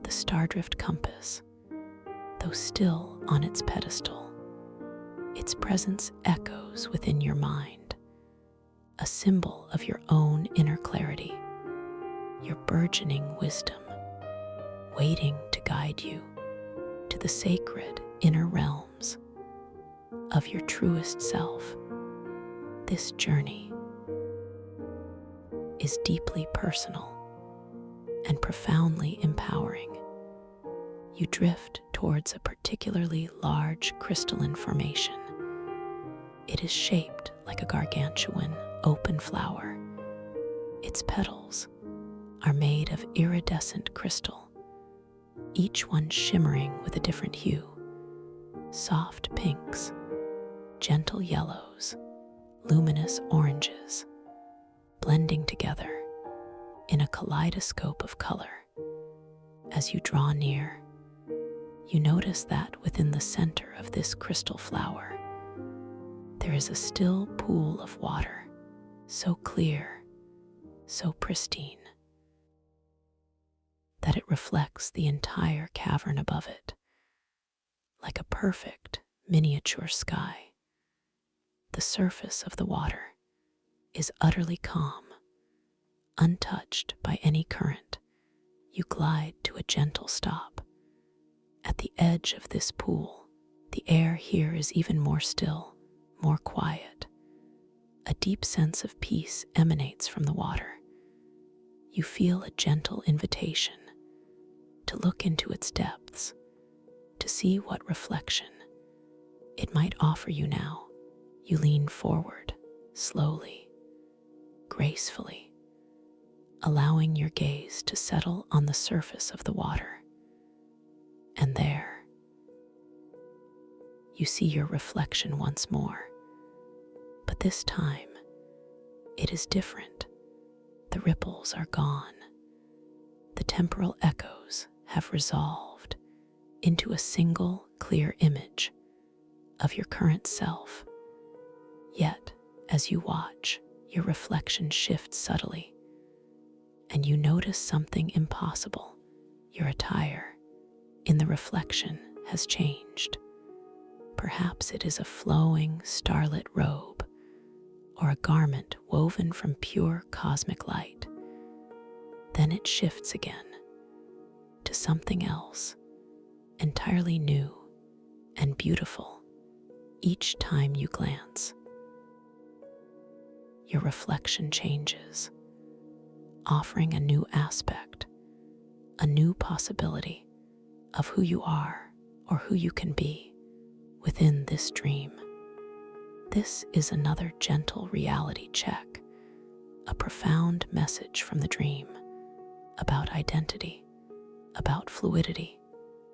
The stardrift compass, though still on its pedestal, its presence echoes within your mind, a symbol of your own inner clarity, your burgeoning wisdom, waiting to guide you to the sacred inner realms of your truest self. This journey is deeply personal and profoundly empowering. You drift towards a particularly large crystalline formation. It is shaped like a gargantuan open flower. Its petals are made of iridescent crystal, each one shimmering with a different hue: soft pinks, gentle yellows, luminous oranges, blending together in a kaleidoscope of color. As you draw near, you notice that within the center of this crystal flower, there is a still pool of water, so clear, so pristine, that it reflects the entire cavern above it, like a perfect miniature sky. The surface of the water is utterly calm, untouched by any current. You glide to a gentle stop. At the edge of this pool, the air here is even more still, more quiet. A deep sense of peace emanates from the water. You feel a gentle invitation to look into its depths, to see what reflection it might offer you now. You lean forward, slowly, gracefully, allowing your gaze to settle on the surface of the water. And there, you see your reflection once more. But this time, it is different. The ripples are gone. The temporal echoes have resolved into a single clear image of your current self. Yet, as you watch, your reflection shifts subtly, and you notice something impossible. Your attire in the reflection has changed. Perhaps it is a flowing starlit robe or a garment woven from pure cosmic light. Then it shifts again to something else, entirely new and beautiful. Each time you glance, your reflection changes, offering a new aspect, a new possibility of who you are or who you can be within this dream. This is another gentle reality check, a profound message from the dream about identity, about fluidity.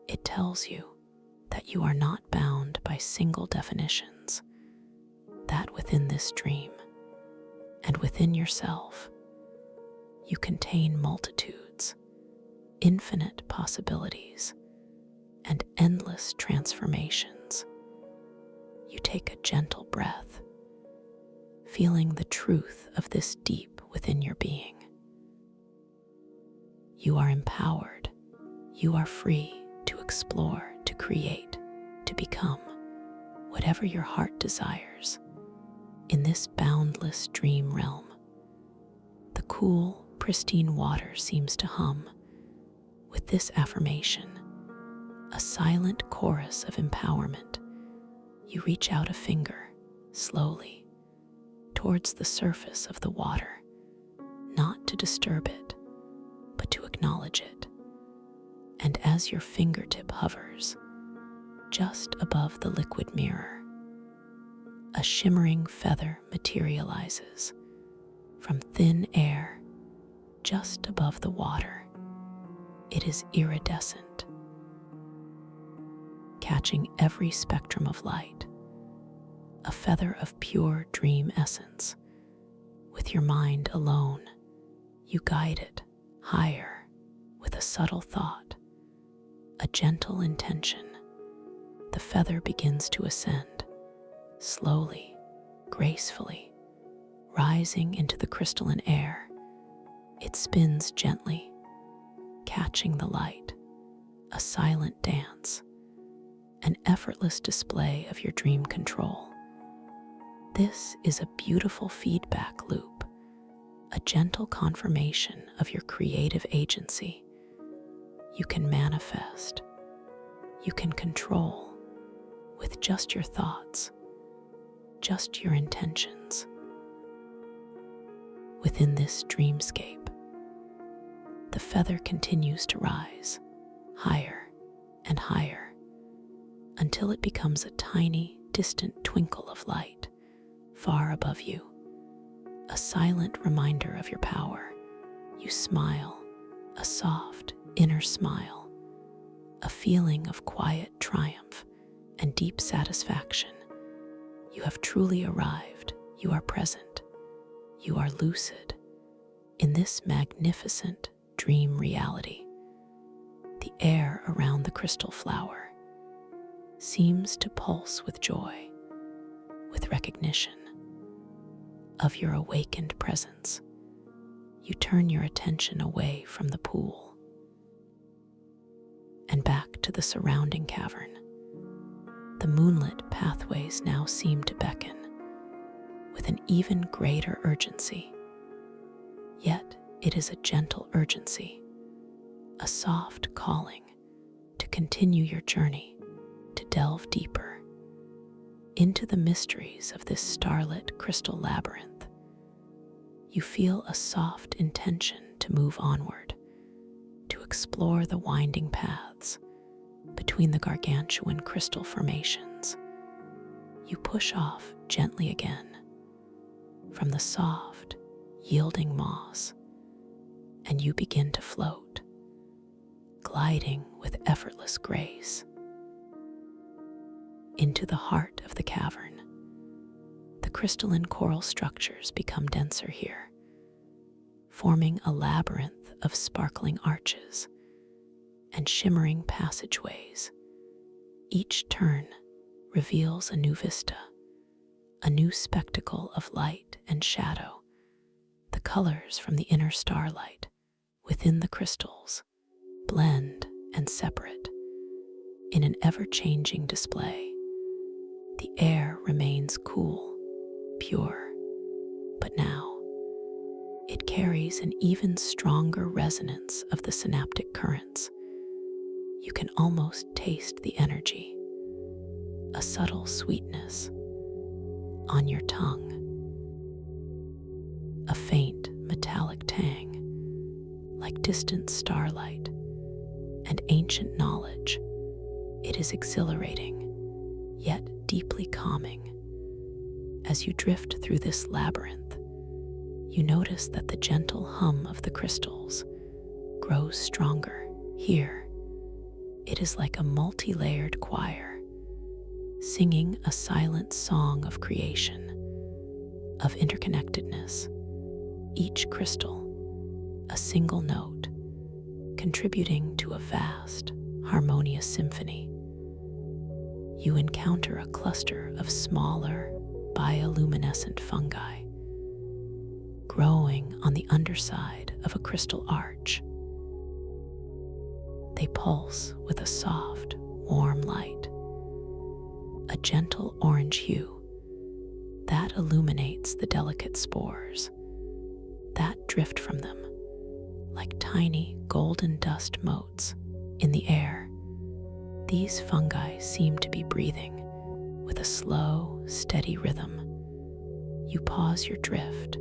It tells you that you are not bound by single definitions, that within this dream and within yourself, you contain multitudes, infinite possibilities, and endless transformations. You take a gentle breath, feeling the truth of this deep within your being. You are empowered. You are free to explore, to create, to become whatever your heart desires. In this boundless dream realm, the cool, pristine water seems to hum with this affirmation, a silent chorus of empowerment. You reach out a finger, slowly, towards the surface of the water, not to disturb it, but to acknowledge it. And as your fingertip hovers just above the liquid mirror, a shimmering feather materializes from thin air just above the water. It is iridescent, catching every spectrum of light, a feather of pure dream essence. With your mind alone, you guide it higher with a subtle thought. gentle intention, the feather begins to ascend, slowly, gracefully, rising into the crystalline air. It spins gently, catching the light, a silent dance, an effortless display of your dream control. This is a beautiful feedback loop, a gentle confirmation of your creative agency. You can manifest, you can control with just your thoughts, just your intentions. Within this dreamscape, the feather continues to rise higher and higher until it becomes a tiny, distant twinkle of light far above you, a silent reminder of your power. You smile, a soft inner smile, a feeling of quiet triumph and deep satisfaction. You have truly arrived. You are present. You are lucid in this magnificent dream reality. The air around the crystal flower seems to pulse with joy, with recognition of your awakened presence. You turn your attention away from the pool and back to the surrounding cavern. The moonlit pathways now seem to beckon with an even greater urgency. Yet it is a gentle urgency, a soft calling to continue your journey, to delve deeper into the mysteries of this starlit crystal labyrinth. You feel a soft intention to move onward, to explore the winding paths between the gargantuan crystal formations. You push off gently again from the soft, yielding moss, and you begin to float, gliding with effortless grace into the heart of the cavern. The crystalline coral structures become denser here, forming a labyrinth of sparkling arches and shimmering passageways. Each turn reveals a new vista, a new spectacle of light and shadow. The colors from the inner starlight within the crystals blend and separate in an ever-changing display. The air remains cool, pure, but now it carries an even stronger resonance of the synaptic currents. You can almost taste the energy, a subtle sweetness on your tongue, a faint metallic tang, like distant starlight and ancient knowledge. It is exhilarating, yet deeply calming. As you drift through this labyrinth, you notice that the gentle hum of the crystals grows stronger. Here, it is like a multi-layered choir, singing a silent song of creation, of interconnectedness. Each crystal, a single note, contributing to a vast, harmonious symphony. You encounter a cluster of smaller, bioluminescent fungi growing on the underside of a crystal arch. They pulse with a soft, warm light, a gentle orange hue that illuminates the delicate spores that drift from them like tiny golden dust motes in the air. These fungi seem to be breathing with a slow, steady rhythm. You pause your drift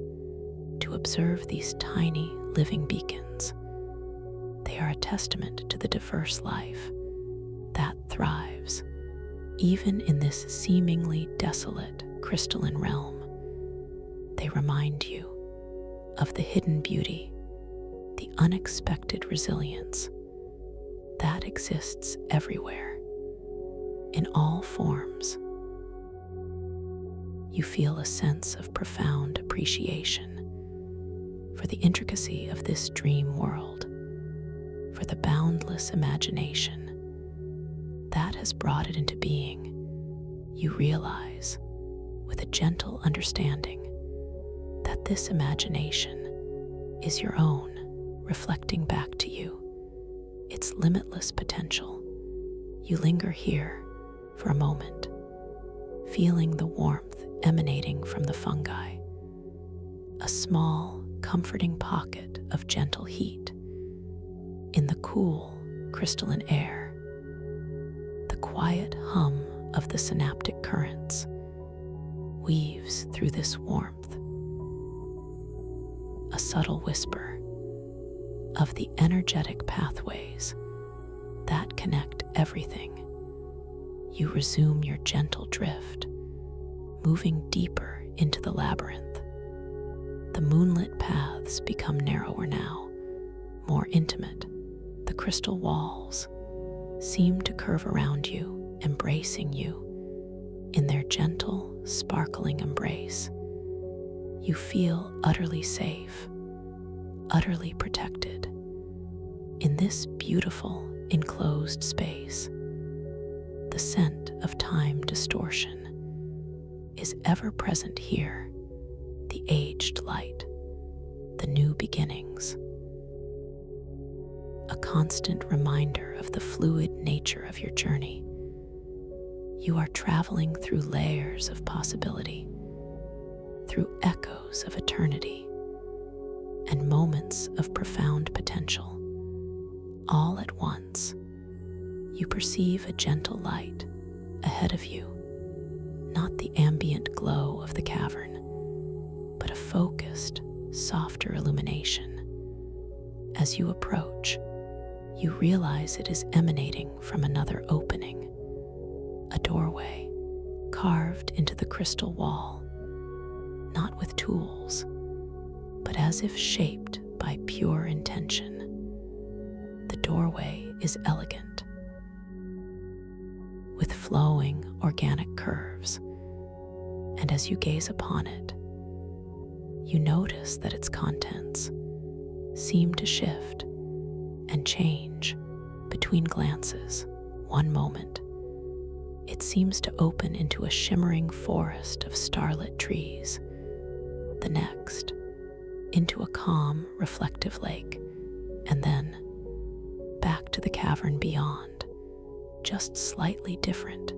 to observe these tiny living beacons. They are a testament to the diverse life that thrives even in this seemingly desolate crystalline realm. They remind you of the hidden beauty, the unexpected resilience that exists everywhere, in all forms. You feel a sense of profound appreciation for the intricacy of this dream world, for the boundless imagination that has brought it into being, you realize, with a gentle understanding, that this imagination is your own, reflecting back to you its limitless potential. You linger here for a moment, feeling the warmth emanating from the fungi, a small, comforting pocket of gentle heat in the cool, crystalline air. The quiet hum of the synaptic currents weaves through this warmth, a subtle whisper of the energetic pathways that connect everything. You resume your gentle drift, moving deeper into the labyrinth. The moonlit paths become narrower now, more intimate. The crystal walls seem to curve around you, embracing you in their gentle, sparkling embrace. You feel utterly safe, utterly protected in this beautiful, enclosed space. The scent of time distortion is ever present here, the aged light, the new beginnings, a constant reminder of the fluid nature of your journey. You are traveling through layers of possibility, through echoes of eternity, and moments of profound potential. All at once, you perceive a gentle light ahead of you, not the ambient glow of the cavern, but a focused, softer illumination. As you approach, you realize it is emanating from another opening, a doorway carved into the crystal wall, not with tools, but as if shaped by pure intention. The doorway is elegant, with flowing organic curves, and as you gaze upon it, you notice that its contents seem to shift and change between glances. One moment, it seems to open into a shimmering forest of starlit trees. The next, into a calm, reflective lake, and then back to the cavern beyond, just slightly different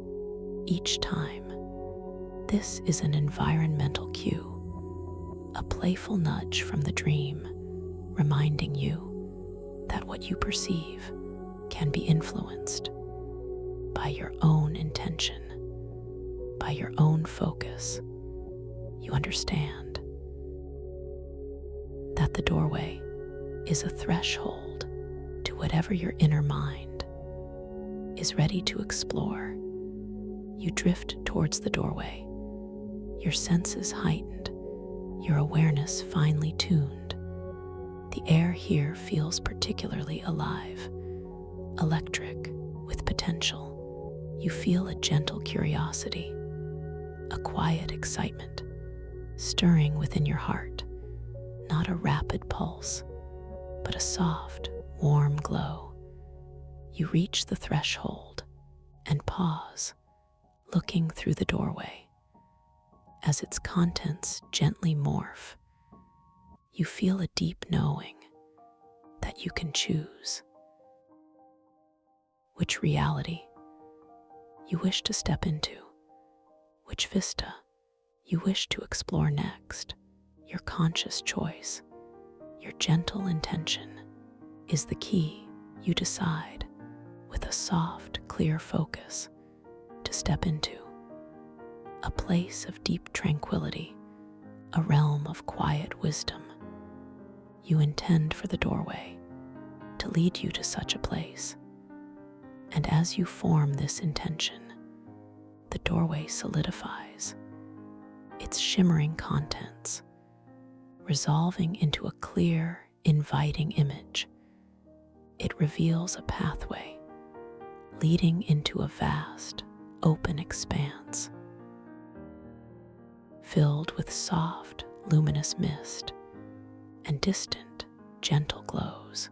each time. This is an environmental cue, a playful nudge from the dream, reminding you that what you perceive can be influenced by your own intention, by your own focus. You understand that the doorway is a threshold to whatever your inner mind is ready to explore. You drift towards the doorway, your senses heightened, your awareness finely tuned. The air here feels particularly alive, electric, with potential. You feel a gentle curiosity, a quiet excitement stirring within your heart, not a rapid pulse, but a soft, warm glow. You reach the threshold and pause, looking through the doorway. As its contents gently morph, you feel a deep knowing that you can choose which reality you wish to step into, which vista you wish to explore next. Your conscious choice, your gentle intention is the key. You decide, with a soft, clear focus, to step into a place of deep tranquility, a realm of quiet wisdom. You intend for the doorway to lead you to such a place, and as you form this intention, the doorway solidifies, its shimmering contents resolving into a clear, inviting image. It reveals a pathway leading into a vast, open expanse, filled with soft, luminous mist and distant, gentle glows.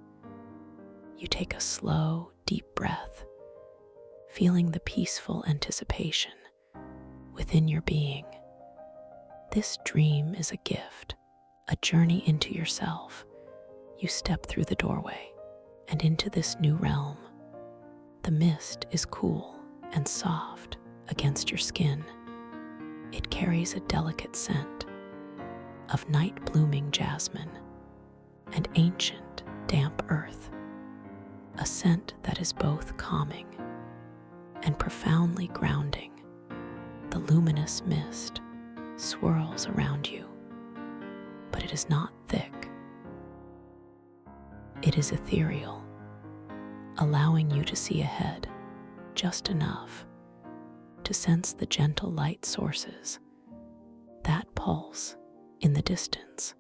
You take a slow, deep breath, feeling the peaceful anticipation within your being. This dream is a gift, a journey into yourself. You step through the doorway and into this new realm. The mist is cool and soft against your skin. It carries a delicate scent of night-blooming jasmine and ancient, damp earth, a scent that is both calming and profoundly grounding. The luminous mist swirls around you, but it is not thick. It is ethereal, allowing you to see ahead just enough to sense the gentle light sources that pulse in the distance.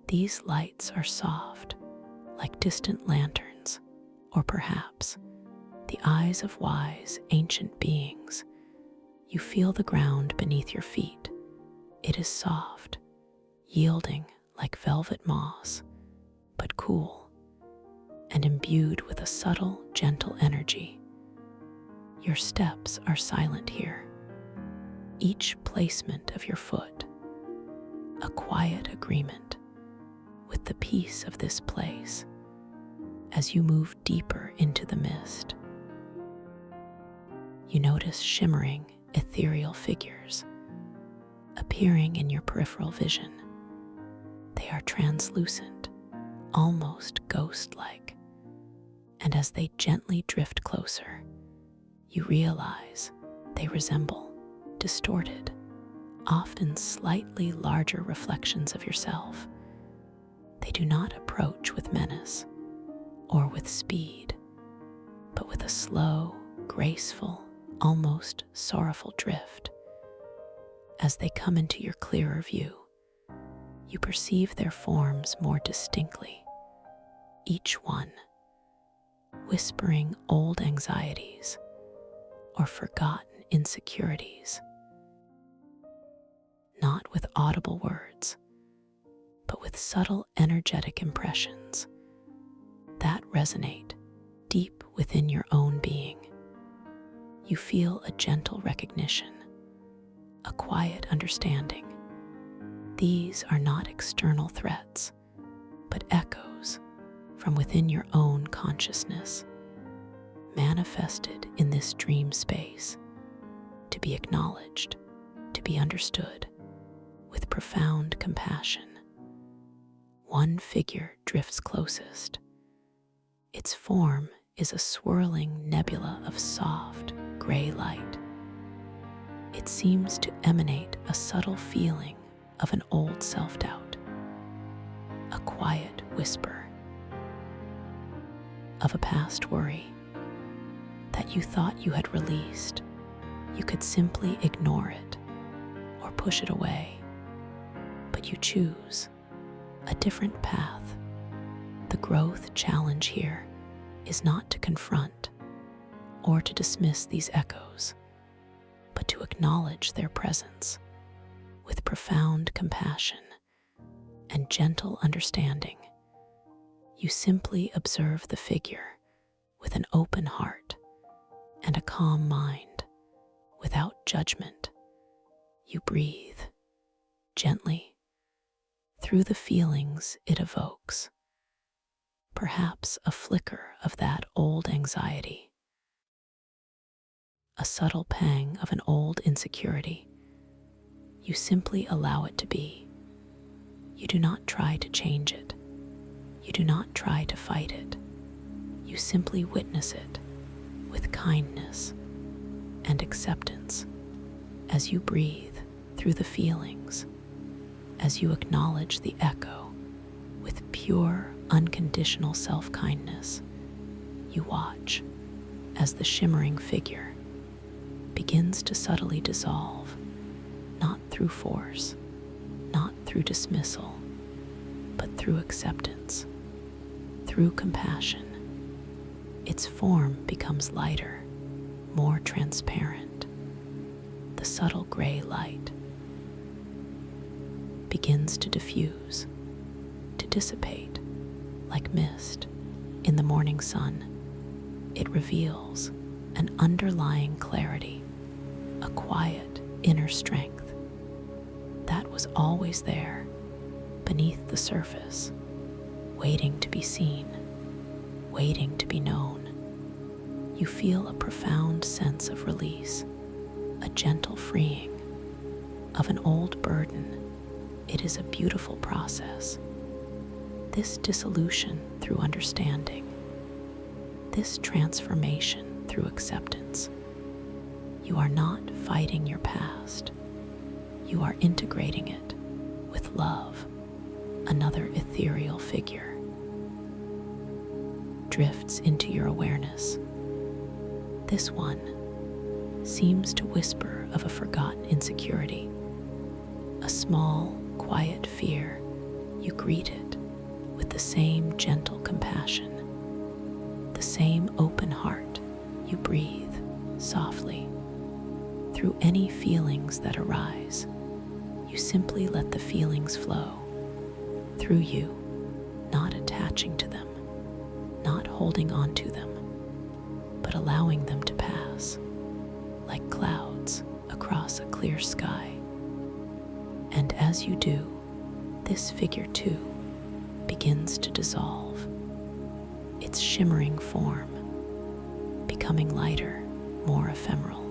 These lights are soft, like distant lanterns, or perhaps the eyes of wise, ancient beings. You feel the ground beneath your feet. It is soft, yielding like velvet moss, but cool and imbued with a subtle, gentle energy. Your steps are silent here, each placement of your foot a quiet agreement with the peace of this place. As you move deeper into the mist, you notice shimmering, ethereal figures appearing in your peripheral vision. They are translucent, almost ghost-like, and as they gently drift closer, you realize they resemble distorted, often slightly larger reflections of yourself. They do not approach with menace or with speed, but with a slow, graceful, almost sorrowful drift. As they come into your clearer view, you perceive their forms more distinctly, each one whispering old anxieties or forgotten insecurities, not with audible words, but with subtle energetic impressions that resonate deep within your own being. You feel a gentle recognition, a quiet understanding. These are not external threats, but echoes from within your own consciousness, manifested in this dream space, to be acknowledged, to be understood with profound compassion. One figure drifts closest. Its form is a swirling nebula of soft, gray light. It seems to emanate a subtle feeling of an old self-doubt, a quiet whisper of a past worry that you thought you had released. You could simply ignore it or push it away, but you choose a different path. The growth challenge here is not to confront or to dismiss these echoes, but to acknowledge their presence with profound compassion and gentle understanding. You simply observe the figure with an open heart and a calm mind, without judgment. You breathe gently through the feelings it evokes, perhaps a flicker of that old anxiety, a subtle pang of an old insecurity. You simply allow it to be. You do not try to change it. You do not try to fight it. You simply witness it with kindness and acceptance. As you breathe through the feelings, as you acknowledge the echo with pure, unconditional self-kindness, you watch as the shimmering figure begins to subtly dissolve, not through force, not through dismissal, but through acceptance, through compassion. Its form becomes lighter, more transparent. The subtle gray light begins to diffuse, to dissipate like mist in the morning sun. It reveals an underlying clarity, a quiet inner strength that was always there beneath the surface, waiting to be seen, waiting to be known. You feel a profound sense of release, a gentle freeing of an old burden. It is a beautiful process. This dissolution through understanding, this transformation through acceptance. You are not fighting your past. You are integrating it with love. Another ethereal figure drifts into your awareness. This one seems to whisper of a forgotten insecurity, a small, quiet fear. You greet it with the same gentle compassion, the same open heart. You breathe softly through any feelings that arise. You simply let the feelings flow through you, not attaching to them, not holding on to them, but allowing them to pass like clouds across a clear sky. And as you do, this figure too begins to dissolve, its shimmering form becoming lighter, more ephemeral.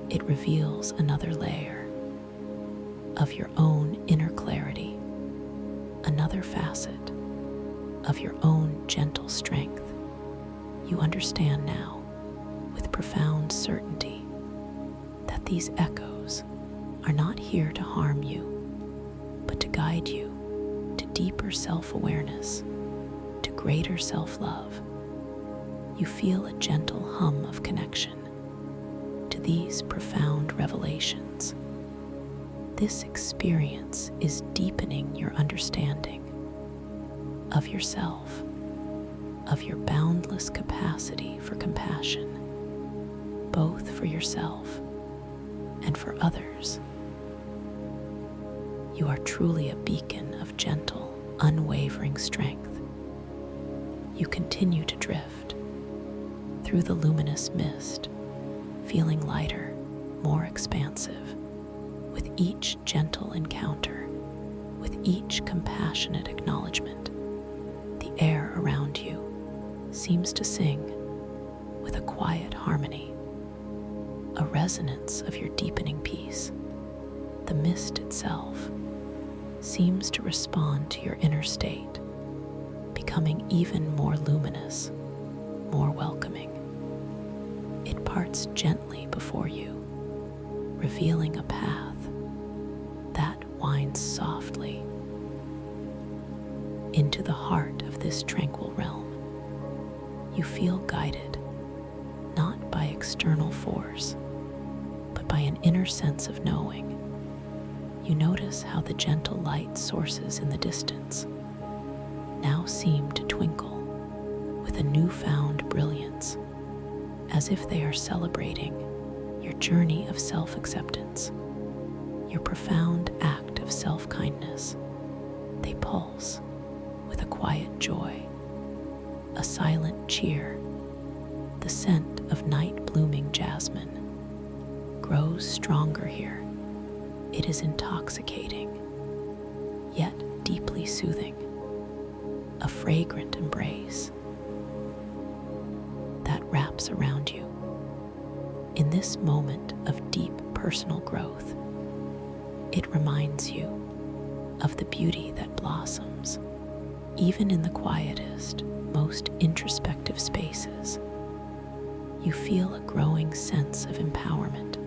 It reveals another layer of your own inner clarity, another facet of your own gentle strength. You understand now with profound certainty that these echoes are not here to harm you, but to guide you to deeper self-awareness, to greater self-love. You feel a gentle hum of connection to these profound revelations. This experience is deepening your understanding of yourself, of your boundless capacity for compassion, both for yourself and for others. You are truly a beacon of gentle, unwavering strength. You continue to drift through the luminous mist, feeling lighter, more expansive, with each gentle encounter, with each compassionate acknowledgement. The air around you seems to sing with a quiet harmony, a resonance of your deepening peace. The mist itself seems to respond to your inner state, becoming even more luminous, more welcoming. It parts gently before you, revealing a path that winds softly into the heart of this tranquil realm. You feel guided, not by external force, but by an inner sense of knowing. You notice how the gentle light sources in the distance now seem to twinkle with a newfound brilliance, as if they are celebrating your journey of self-acceptance, your profound act of self-kindness. They pulse with a quiet joy, a silent cheer. The scent of night-blooming jasmine grows stronger here. It is intoxicating, yet deeply soothing, a fragrant embrace that wraps around you. In this moment of deep personal growth, it reminds you of the beauty that blossoms even in the quietest, most introspective spaces. You feel a growing sense of empowerment,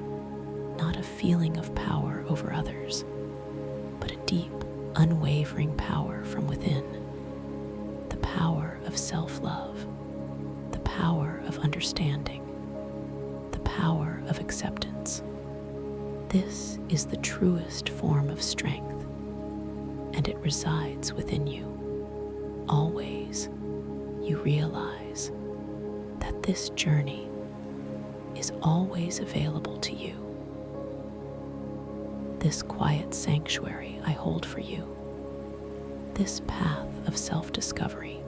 not a feeling of power over others, but a deep, unwavering power from within. The power of self-love, the power of understanding, the power of acceptance. This is the truest form of strength, and it resides within you. Always, you realize that this journey is always available to you. This quiet sanctuary I hold for you, this path of self-discovery,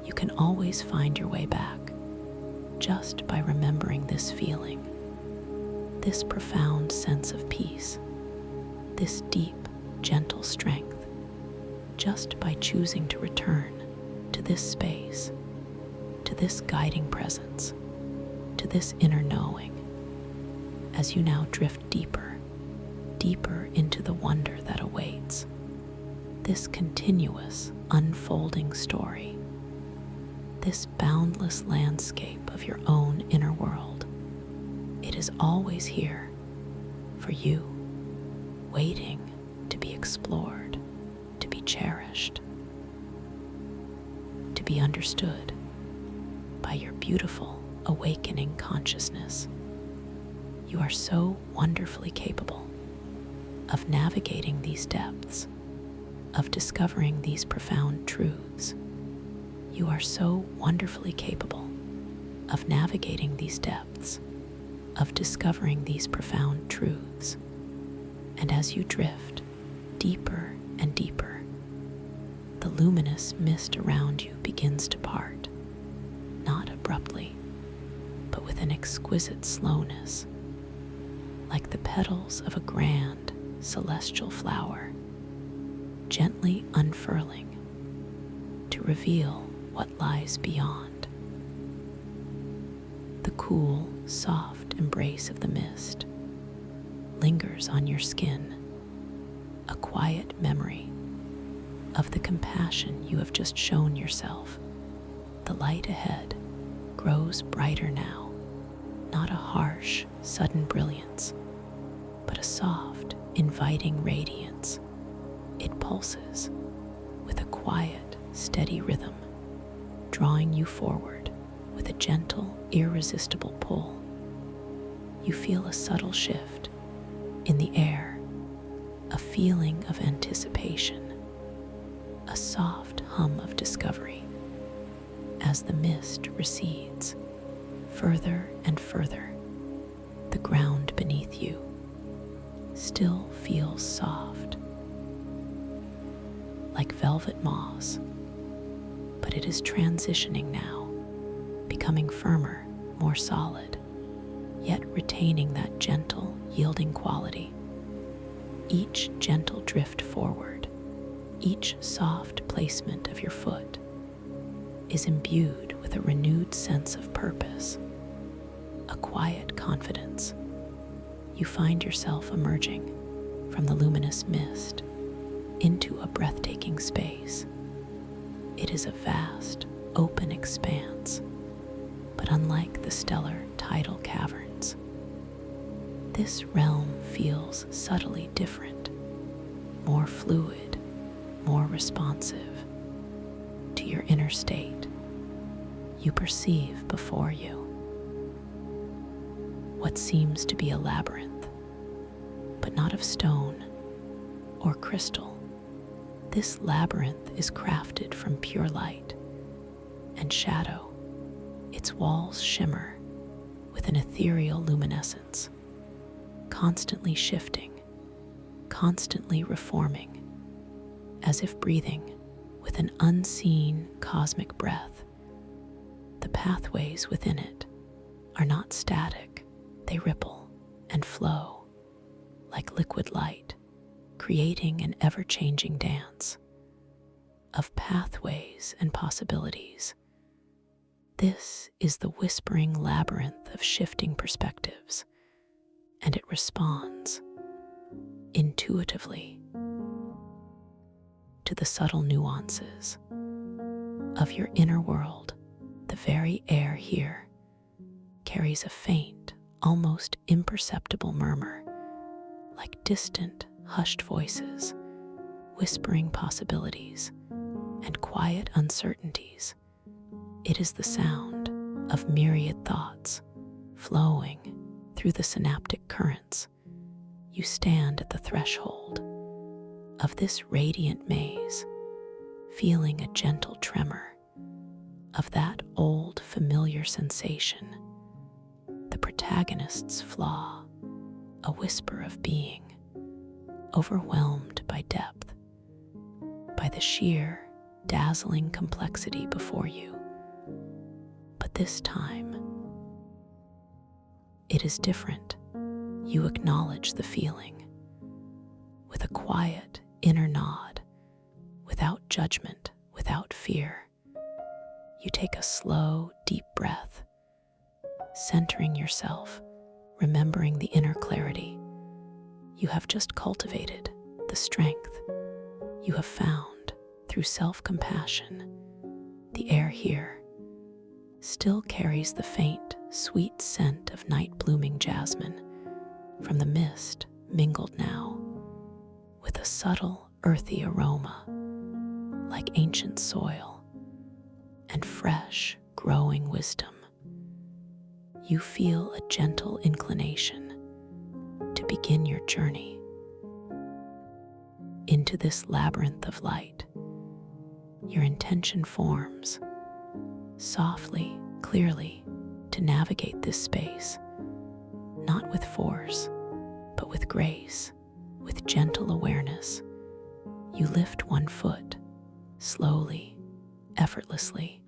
you can always find your way back just by remembering this feeling, this profound sense of peace, this deep, gentle strength, just by choosing to return to this space, to this guiding presence, to this inner knowing, as you now drift deeper, deeper into the wonder that awaits, this continuous, unfolding story, this boundless landscape of your own inner world. It is always here for you, waiting to be explored, to be cherished, to be understood by your beautiful, awakening consciousness. You are so wonderfully capable of navigating these depths, of discovering these profound truths. You are so wonderfully capable of navigating these depths, of discovering these profound truths. And as you drift deeper and deeper, the luminous mist around you begins to part, not abruptly, but with an exquisite slowness, like the petals of a grand celestial flower, gently unfurling to reveal what lies beyond. The cool, soft embrace of the mist lingers on your skin, a quiet memory of the compassion you have just shown yourself. The light ahead grows brighter now, not a harsh, sudden brilliance, but a soft, inviting radiance. It pulses with a quiet, steady rhythm, drawing you forward with a gentle, irresistible pull. You feel a subtle shift in the air, a feeling of anticipation, a soft hum of discovery. As the mist recedes further and further, the ground beneath you still feels soft, like velvet moss, but it is transitioning now, becoming firmer, more solid, yet retaining that gentle, yielding quality. Each gentle drift forward, each soft placement of your foot is imbued with a renewed sense of purpose, a quiet confidence. You find yourself emerging from the luminous mist into a breathtaking space. It is a vast, open expanse, but unlike the stellar tidal caverns, this realm feels subtly different, more fluid, more responsive to your inner state. You perceive before you what seems to be a labyrinth, but not of stone or crystal. This labyrinth is crafted from pure light and shadow. Its walls shimmer with an ethereal luminescence, constantly shifting, constantly reforming, as if breathing with an unseen cosmic breath. The pathways within it are not static. They ripple and flow like liquid light, creating an ever-changing dance of pathways and possibilities. This is the whispering labyrinth of shifting perspectives, and it responds intuitively to the subtle nuances of your inner world. The very air here carries a faint, almost imperceptible murmur, like distant, hushed voices, whispering possibilities and quiet uncertainties. It is the sound of myriad thoughts flowing through the synaptic currents. You stand at the threshold of this radiant maze, feeling a gentle tremor of that old familiar sensation, the protagonist's flaw, a whisper of being, overwhelmed by depth, by the sheer, dazzling complexity before you. But this time, it is different. You acknowledge the feeling with a quiet inner nod, without judgment, without fear. You take a slow, deep breath, centering yourself, remembering the inner clarity you have just cultivated, the strength you have found through self-compassion. The air here still carries the faint, sweet scent of night-blooming jasmine from the mist, mingled now with a subtle, earthy aroma like ancient soil and fresh, growing wisdom. You feel a gentle inclination to begin your journey into this labyrinth of light. Your intention forms softly, clearly, to navigate this space, not with force, but with grace, with gentle awareness. You lift one foot, slowly, effortlessly,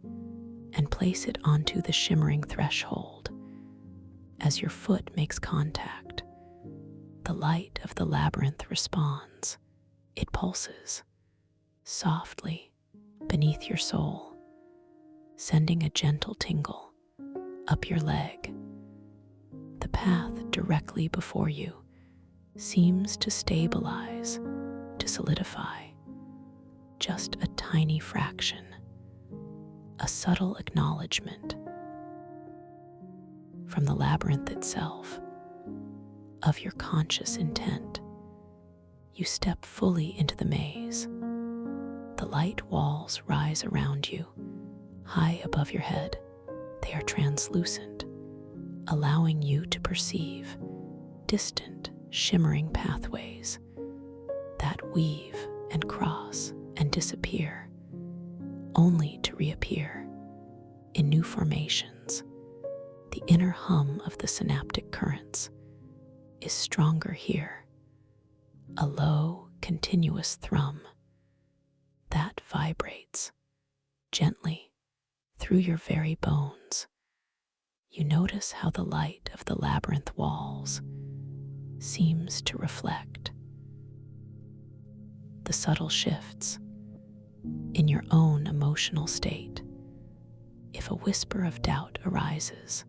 and place it onto the shimmering threshold. As your foot makes contact, the light of the labyrinth responds. It pulses softly beneath your soul, sending a gentle tingle up your leg. The path directly before you seems to stabilize, to solidify, just a tiny fraction, a subtle acknowledgement from the labyrinth itself of your conscious intent. You step fully into the maze. The light walls rise around you, high above your head. They are translucent, allowing you to perceive distant, shimmering pathways that weave and cross and disappear, only to reappear in new formations. The inner hum of the synaptic currents is stronger here, a low, continuous thrum that vibrates gently through your very bones. You notice how the light of the labyrinth walls seems to reflect the subtle shifts in your own emotional state. If a whisper of doubt arises,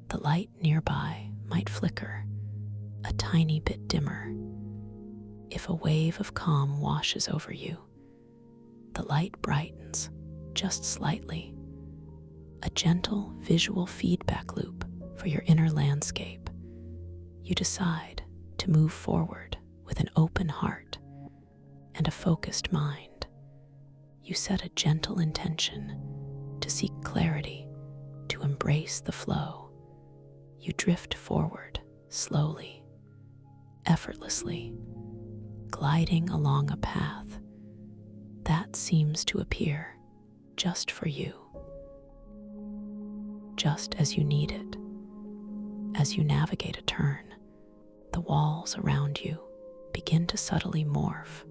the light nearby might flicker a tiny bit dimmer. If a wave of calm washes over you, the light brightens just slightly, a gentle visual feedback loop for your inner landscape. You decide to move forward with an open heart and a focused mind. You set a gentle intention to seek clarity, to embrace the flow. You drift forward slowly, effortlessly, gliding along a path that seems to appear just for you, just as you need it. As you navigate a turn, the walls around you begin to subtly morph.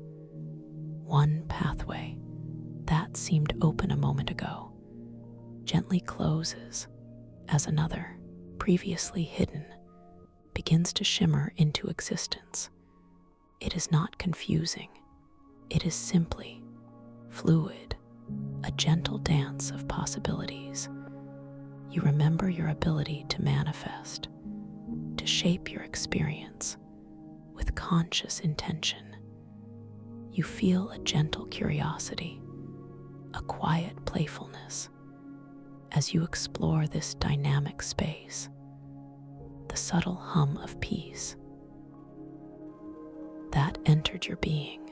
One pathway that seemed open a moment ago gently closes as another, previously hidden, begins to shimmer into existence. It is not confusing. It is simply fluid, a gentle dance of possibilities. You remember your ability to manifest, to shape your experience with conscious intention. You feel a gentle curiosity, a quiet playfulness as you explore this dynamic space, the subtle hum of peace that entered your being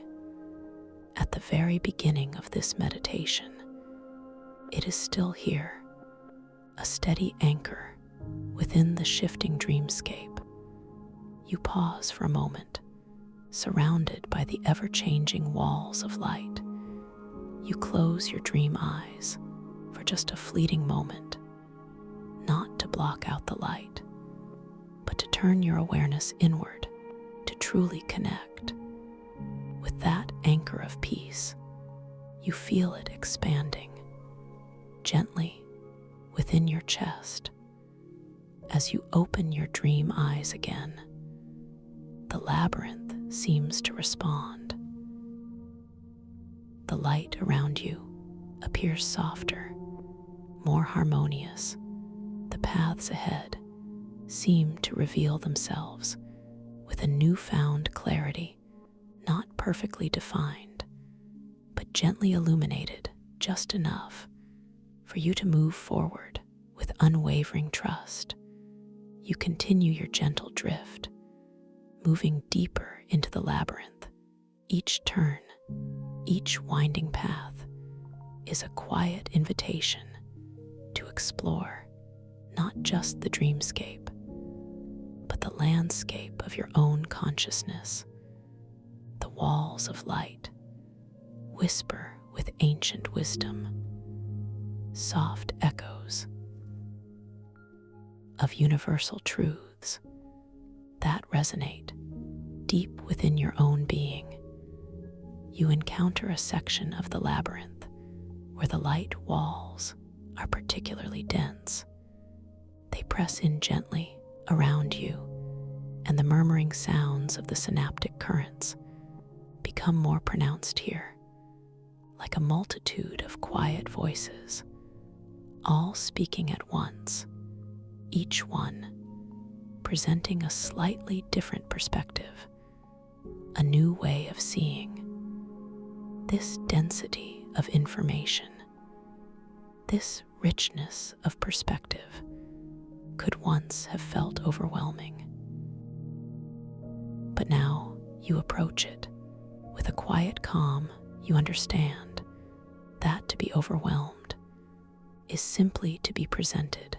at the very beginning of this meditation. It is still here, a steady anchor within the shifting dreamscape. You pause for a moment, surrounded by the ever-changing walls of light. You close your dream eyes for just a fleeting moment, not to block out the light, but to turn your awareness inward, to truly connect with that anchor of peace. You feel it expanding gently within your chest as you open your dream eyes again, the labyrinth seems to respond. The light around you appears softer, more harmonious. The paths ahead seem to reveal themselves with a newfound clarity, not perfectly defined, but gently illuminated just enough for you to move forward with unwavering trust. You continue your gentle drift, moving deeper into the labyrinth. Each turn, each winding path is a quiet invitation to explore not just the dreamscape, but the landscape of your own consciousness. The walls of light whisper with ancient wisdom, soft echoes of universal truths that resonate deep within your own being. You encounter a section of the labyrinth where the light walls are particularly dense. They press in gently around you, and the murmuring sounds of the synaptic currents become more pronounced here, like a multitude of quiet voices, all speaking at once, each one presenting a slightly different perspective, a new way of seeing. This density of information, this richness of perspective could once have felt overwhelming. But now you approach it with a quiet calm. You understand that to be overwhelmed is simply to be presented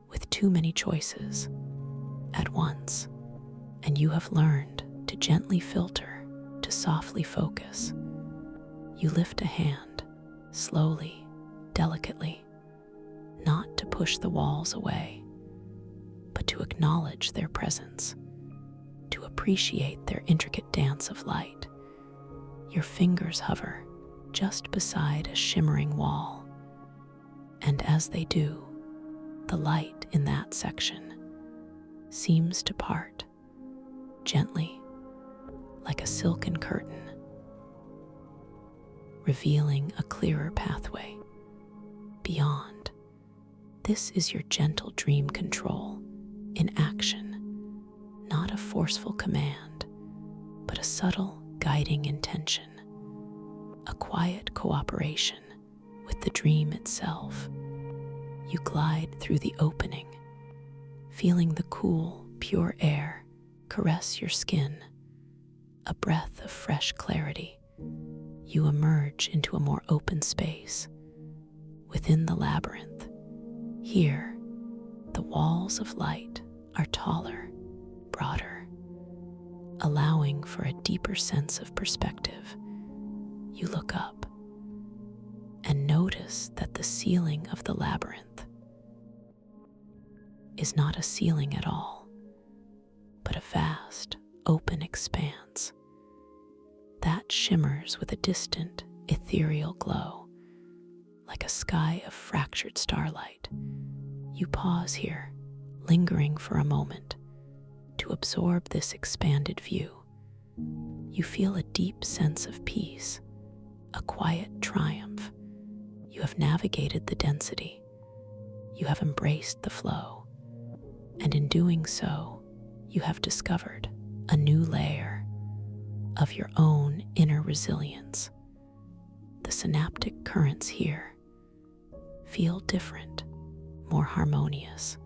with too many choices at once, and you have learned to gently filter, to softly focus. You lift a hand, slowly, delicately, not to push the walls away, but to acknowledge their presence, to appreciate their intricate dance of light. Your fingers hover just beside a shimmering wall, and as they do, the light in that section seems to part gently, like a silken curtain, revealing a clearer pathway beyond. This is your gentle dream control in action, not a forceful command, but a subtle guiding intention, a quiet cooperation with the dream itself. You glide through the opening, feeling the cool, pure air caress your skin, a breath of fresh clarity. You emerge into a more open space within the labyrinth. Here, the walls of light are taller, broader, allowing for a deeper sense of perspective. You look up and notice that the ceiling of the labyrinth is not a ceiling at all, but a vast, open expanse that shimmers with a distant, ethereal glow, like a sky of fractured starlight. You pause here, lingering for a moment to absorb this expanded view. You feel a deep sense of peace, a quiet triumph. You have navigated the density. You have embraced the flow. And in doing so, you have discovered a new layer of your own inner resilience. The synaptic currents here feel different, more harmonious,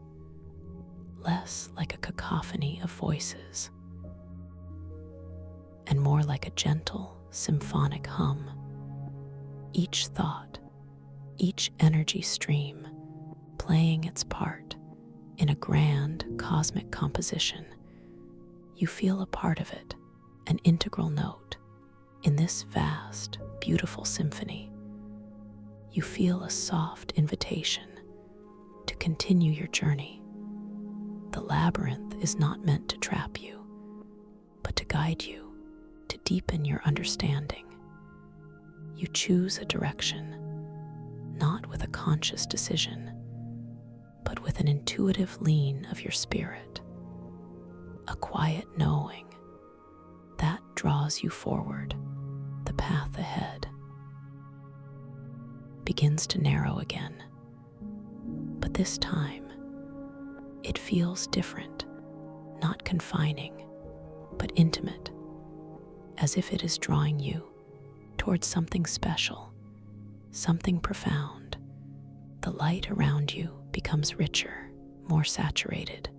less like a cacophony of voices, and more like a gentle, symphonic hum. Each thought, each energy stream playing its part in a grand cosmic composition. You feel a part of it, an integral note in this vast, beautiful symphony. You feel a soft invitation to continue your journey. The labyrinth is not meant to trap you, but to guide you, to deepen your understanding. You choose a direction, not with a conscious decision, but with an intuitive lean of your spirit, a quiet knowing that draws you forward. The path ahead begins to narrow again, but this time it feels different, not confining, but intimate, as if it is drawing you towards something special, something profound. The light around you becomes richer, more saturated,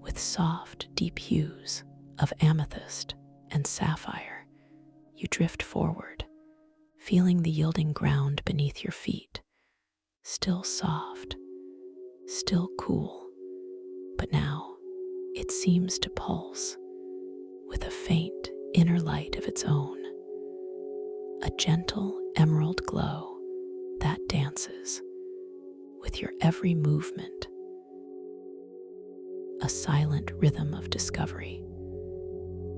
with soft, deep hues of amethyst and sapphire. You drift forward, feeling the yielding ground beneath your feet, still soft, still cool, but now it seems to pulse with a faint inner light of its own, a gentle emerald glow that dances with your every movement, a silent rhythm of discovery.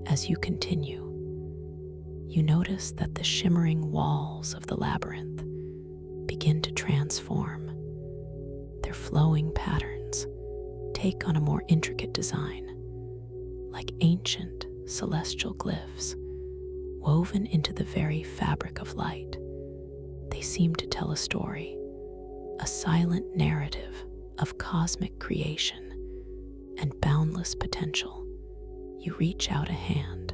As you continue, you notice that the shimmering walls of the labyrinth begin to transform. Their flowing patterns take on a more intricate design, like ancient celestial glyphs woven into the very fabric of light. They seem to tell a story, a silent narrative of cosmic creation and boundless potential. You reach out a hand,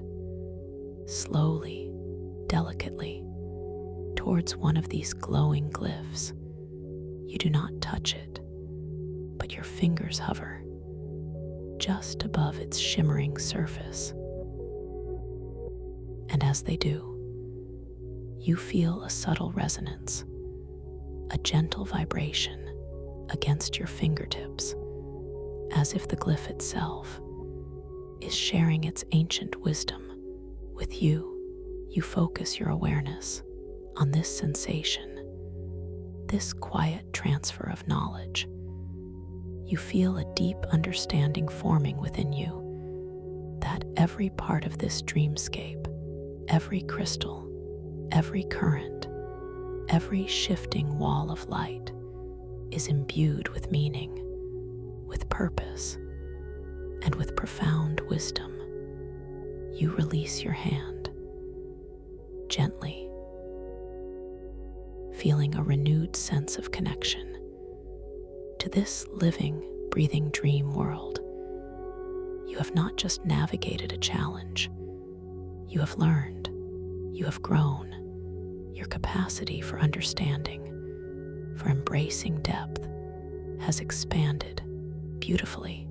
slowly, delicately, towards one of these glowing glyphs. You do not touch it, but your fingers hover just above its shimmering surface. And as they do, you feel a subtle resonance, a gentle vibration against your fingertips, as if the glyph itself is sharing its ancient wisdom with you. You focus your awareness on this sensation, this quiet transfer of knowledge. You feel a deep understanding forming within you that every part of this dreamscape, every crystal, every current, every shifting wall of light is imbued with meaning, with purpose, and with profound wisdom. You release your hand gently, feeling a renewed sense of connection to this living, breathing dream world. You have not just navigated a challenge, you have learned, you have grown. Your capacity for understanding, for embracing depth, has expanded beautifully.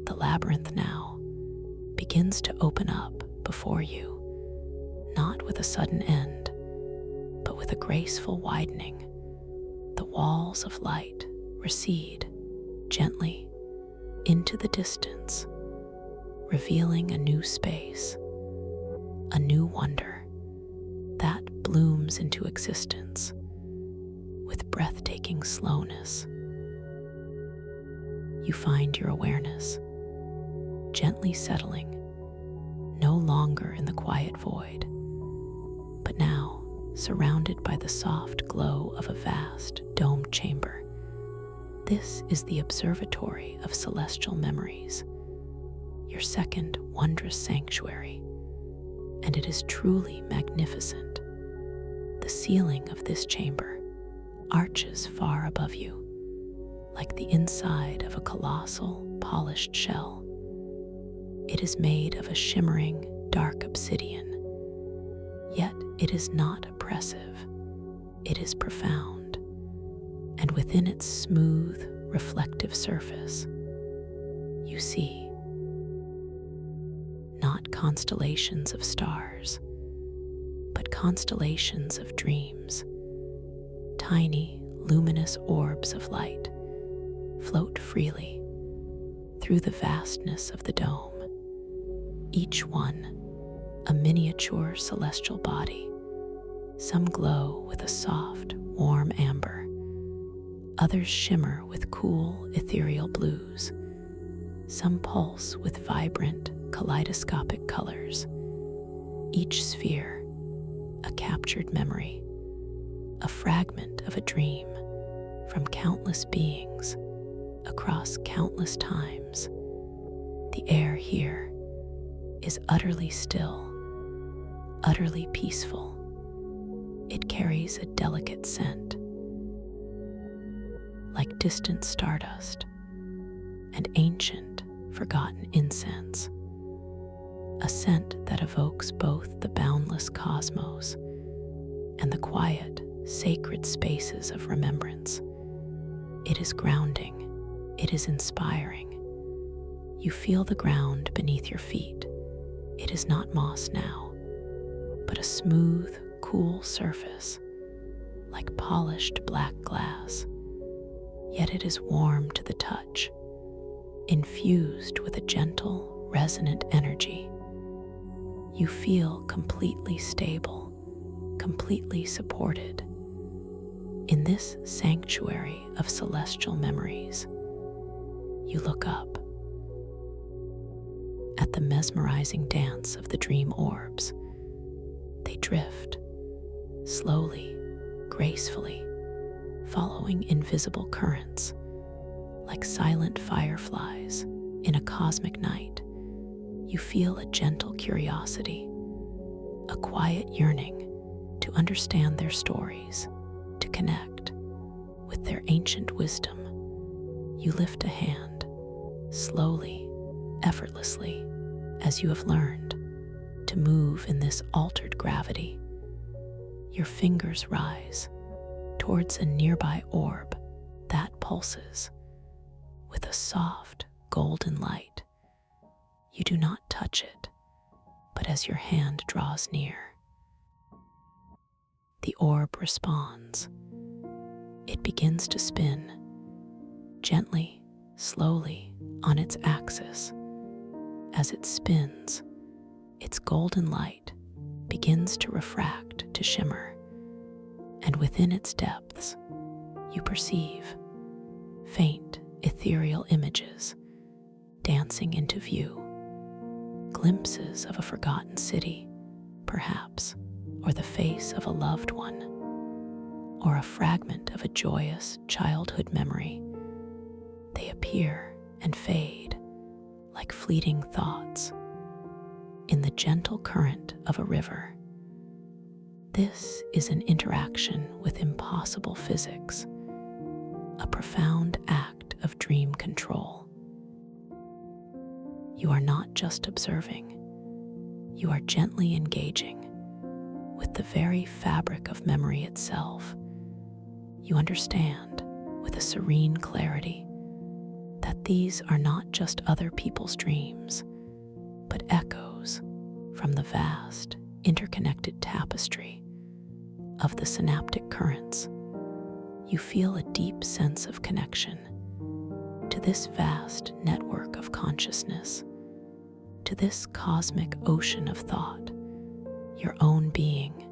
The labyrinth now begins to open up before you, not with a sudden end, but with a graceful widening. The walls of light recede gently into the distance, revealing a new space, a new wonder that blooms into existence with breathtaking slowness. You find your awareness gently settling, no longer in the quiet void, but now surrounded by the soft glow of a vast domed chamber. This is the observatory of celestial memories, your second wondrous sanctuary, and it is truly magnificent. The ceiling of this chamber arches far above you, like the inside of a colossal, polished shell. It is made of a shimmering, dark obsidian, yet it is not oppressive. It is profound, and within its smooth, reflective surface, you see not constellations of stars, but constellations of dreams. Tiny, luminous orbs of light float freely through the vastness of the dome, each one a miniature celestial body. Some glow with a soft, warm amber. Others shimmer with cool, ethereal blues. Some pulse with vibrant, kaleidoscopic colors. Each sphere a captured memory, a fragment of a dream from countless beings across countless times. The air here is utterly still, utterly peaceful. It carries a delicate scent, like distant stardust and ancient, forgotten incense. A scent that evokes both the boundless cosmos and the quiet, sacred spaces of remembrance. It is grounding. It is inspiring. You feel the ground beneath your feet. It is not moss now, but a smooth, cool surface, like polished black glass. Yet it is warm to the touch, infused with a gentle, resonant energy. You feel completely stable, completely supported. In this sanctuary of celestial memories, you look up at the mesmerizing dance of the dream orbs. They drift, slowly, gracefully, following invisible currents, like silent fireflies in a cosmic night. You feel a gentle curiosity, a quiet yearning to understand their stories, to connect with their ancient wisdom. You lift a hand, slowly, effortlessly, as you have learned to move in this altered gravity. Your fingers rise towards a nearby orb that pulses with a soft, golden light. You do not touch it, but as your hand draws near, the orb responds. It begins to spin, gently, slowly, on its axis. As it spins, its golden light begins to refract, to shimmer, and within its depths, you perceive faint, ethereal images dancing into view. Glimpses of a forgotten city, perhaps, or the face of a loved one, or a fragment of a joyous childhood memory. They appear and fade like fleeting thoughts in the gentle current of a river. This is an interaction with impossible physics, a profound act of dream control. You are not just observing, you are gently engaging with the very fabric of memory itself. You understand with a serene clarity that these are not just other people's dreams, but echoes from the vast, interconnected tapestry of the synaptic currents. You feel a deep sense of connection to this vast network of consciousness, to this cosmic ocean of thought. Your own being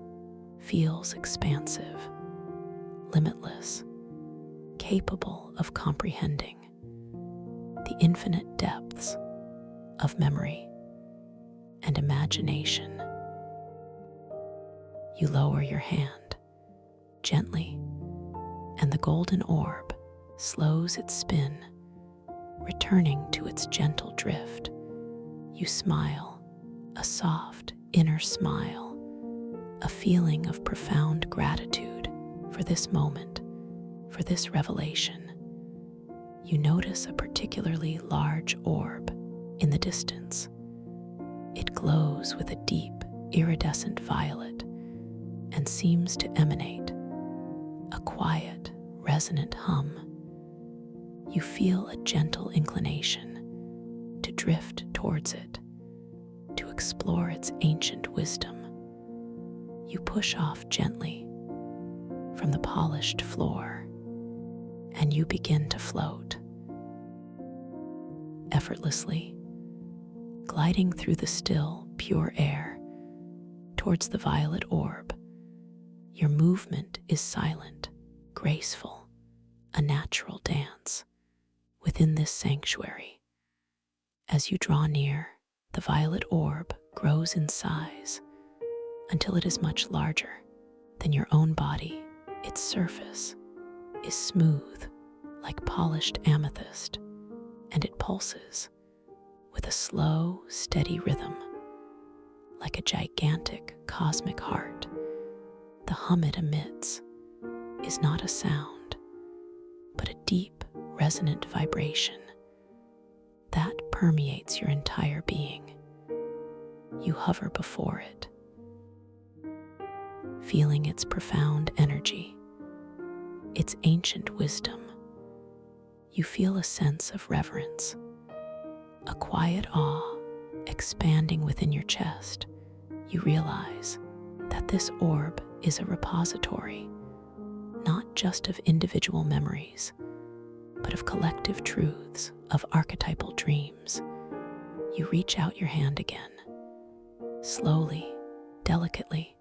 feels expansive, limitless, capable of comprehending the infinite depths of memory and imagination. You lower your hand gently, and the golden orb slows its spin, returning to its gentle drift. You smile, a soft inner smile, a feeling of profound gratitude for this moment, for this revelation. You notice a particularly large orb in the distance. It glows with a deep, iridescent violet and seems to emanate a quiet, resonant hum. You feel a gentle inclination to drift towards it, to explore its ancient wisdom. You push off gently from the polished floor, and you begin to float effortlessly, gliding through the still, pure air towards the violet orb. Your movement is silent, graceful, a natural dance within this sanctuary. As you draw near, the violet orb grows in size until it is much larger than your own body. Its surface is smooth, like polished amethyst, and it pulses with a slow, steady rhythm, like a gigantic cosmic heart. The hum it emits is not a sound, but a deep, resonant vibration that permeates your entire being. You hover before it, feeling its profound energy, its ancient wisdom. You feel a sense of reverence, a quiet awe expanding within your chest. You realize that this orb is a repository, not just of individual memories, but of collective truths, of archetypal dreams. You reach out your hand again, slowly, delicately,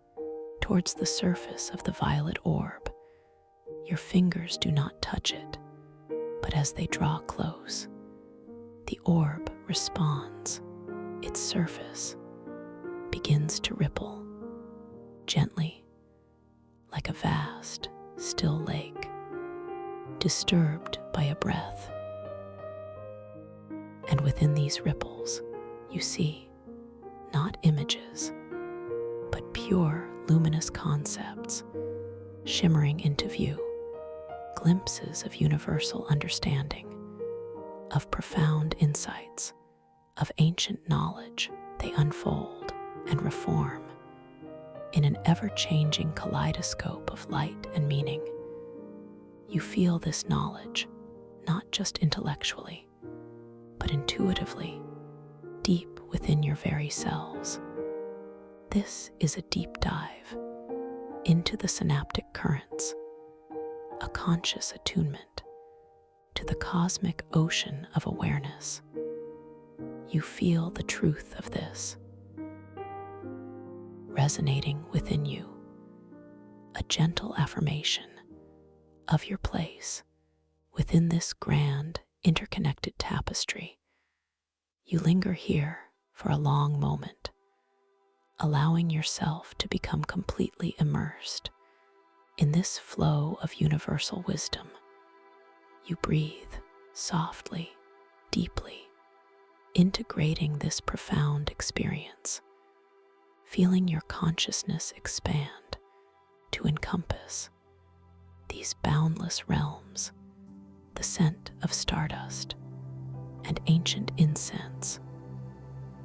towards the surface of the violet orb. Your fingers do not touch it, but as they draw close, the orb responds. Its surface begins to ripple, gently, like a vast, still lake, disturbed by a breath. And within these ripples, you see not images, but pure, luminous concepts shimmering into view, glimpses of universal understanding, of profound insights, of ancient knowledge. They unfold and reform in an ever-changing kaleidoscope of light and meaning. You feel this knowledge, not just intellectually, but intuitively, deep within your very cells. This is a deep dive into the synaptic currents, a conscious attunement to the cosmic ocean of awareness. You feel the truth of this resonating within you, a gentle affirmation of your place within this grand, interconnected tapestry. You linger here for a long moment, allowing yourself to become completely immersed in this flow of universal wisdom. You breathe softly, deeply, integrating this profound experience, feeling your consciousness expand to encompass these boundless realms. The scent of stardust and ancient incense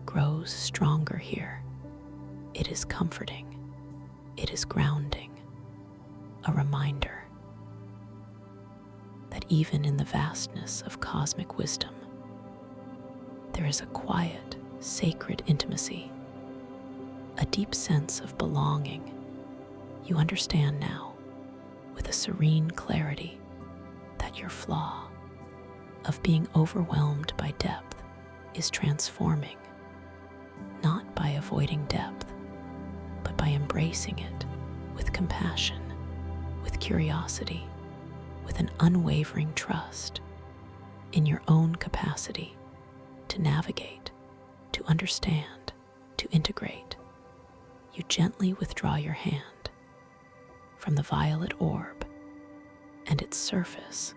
grows stronger here. It is comforting, it is grounding, a reminder that even in the vastness of cosmic wisdom, there is a quiet, sacred intimacy, a deep sense of belonging. You understand now, with a serene clarity, that your flaw of being overwhelmed by depth is transforming, not by avoiding depth, but by embracing it with compassion, with curiosity, with an unwavering trust in your own capacity to navigate, to understand, to integrate. You gently withdraw your hand from the violet orb, and its surface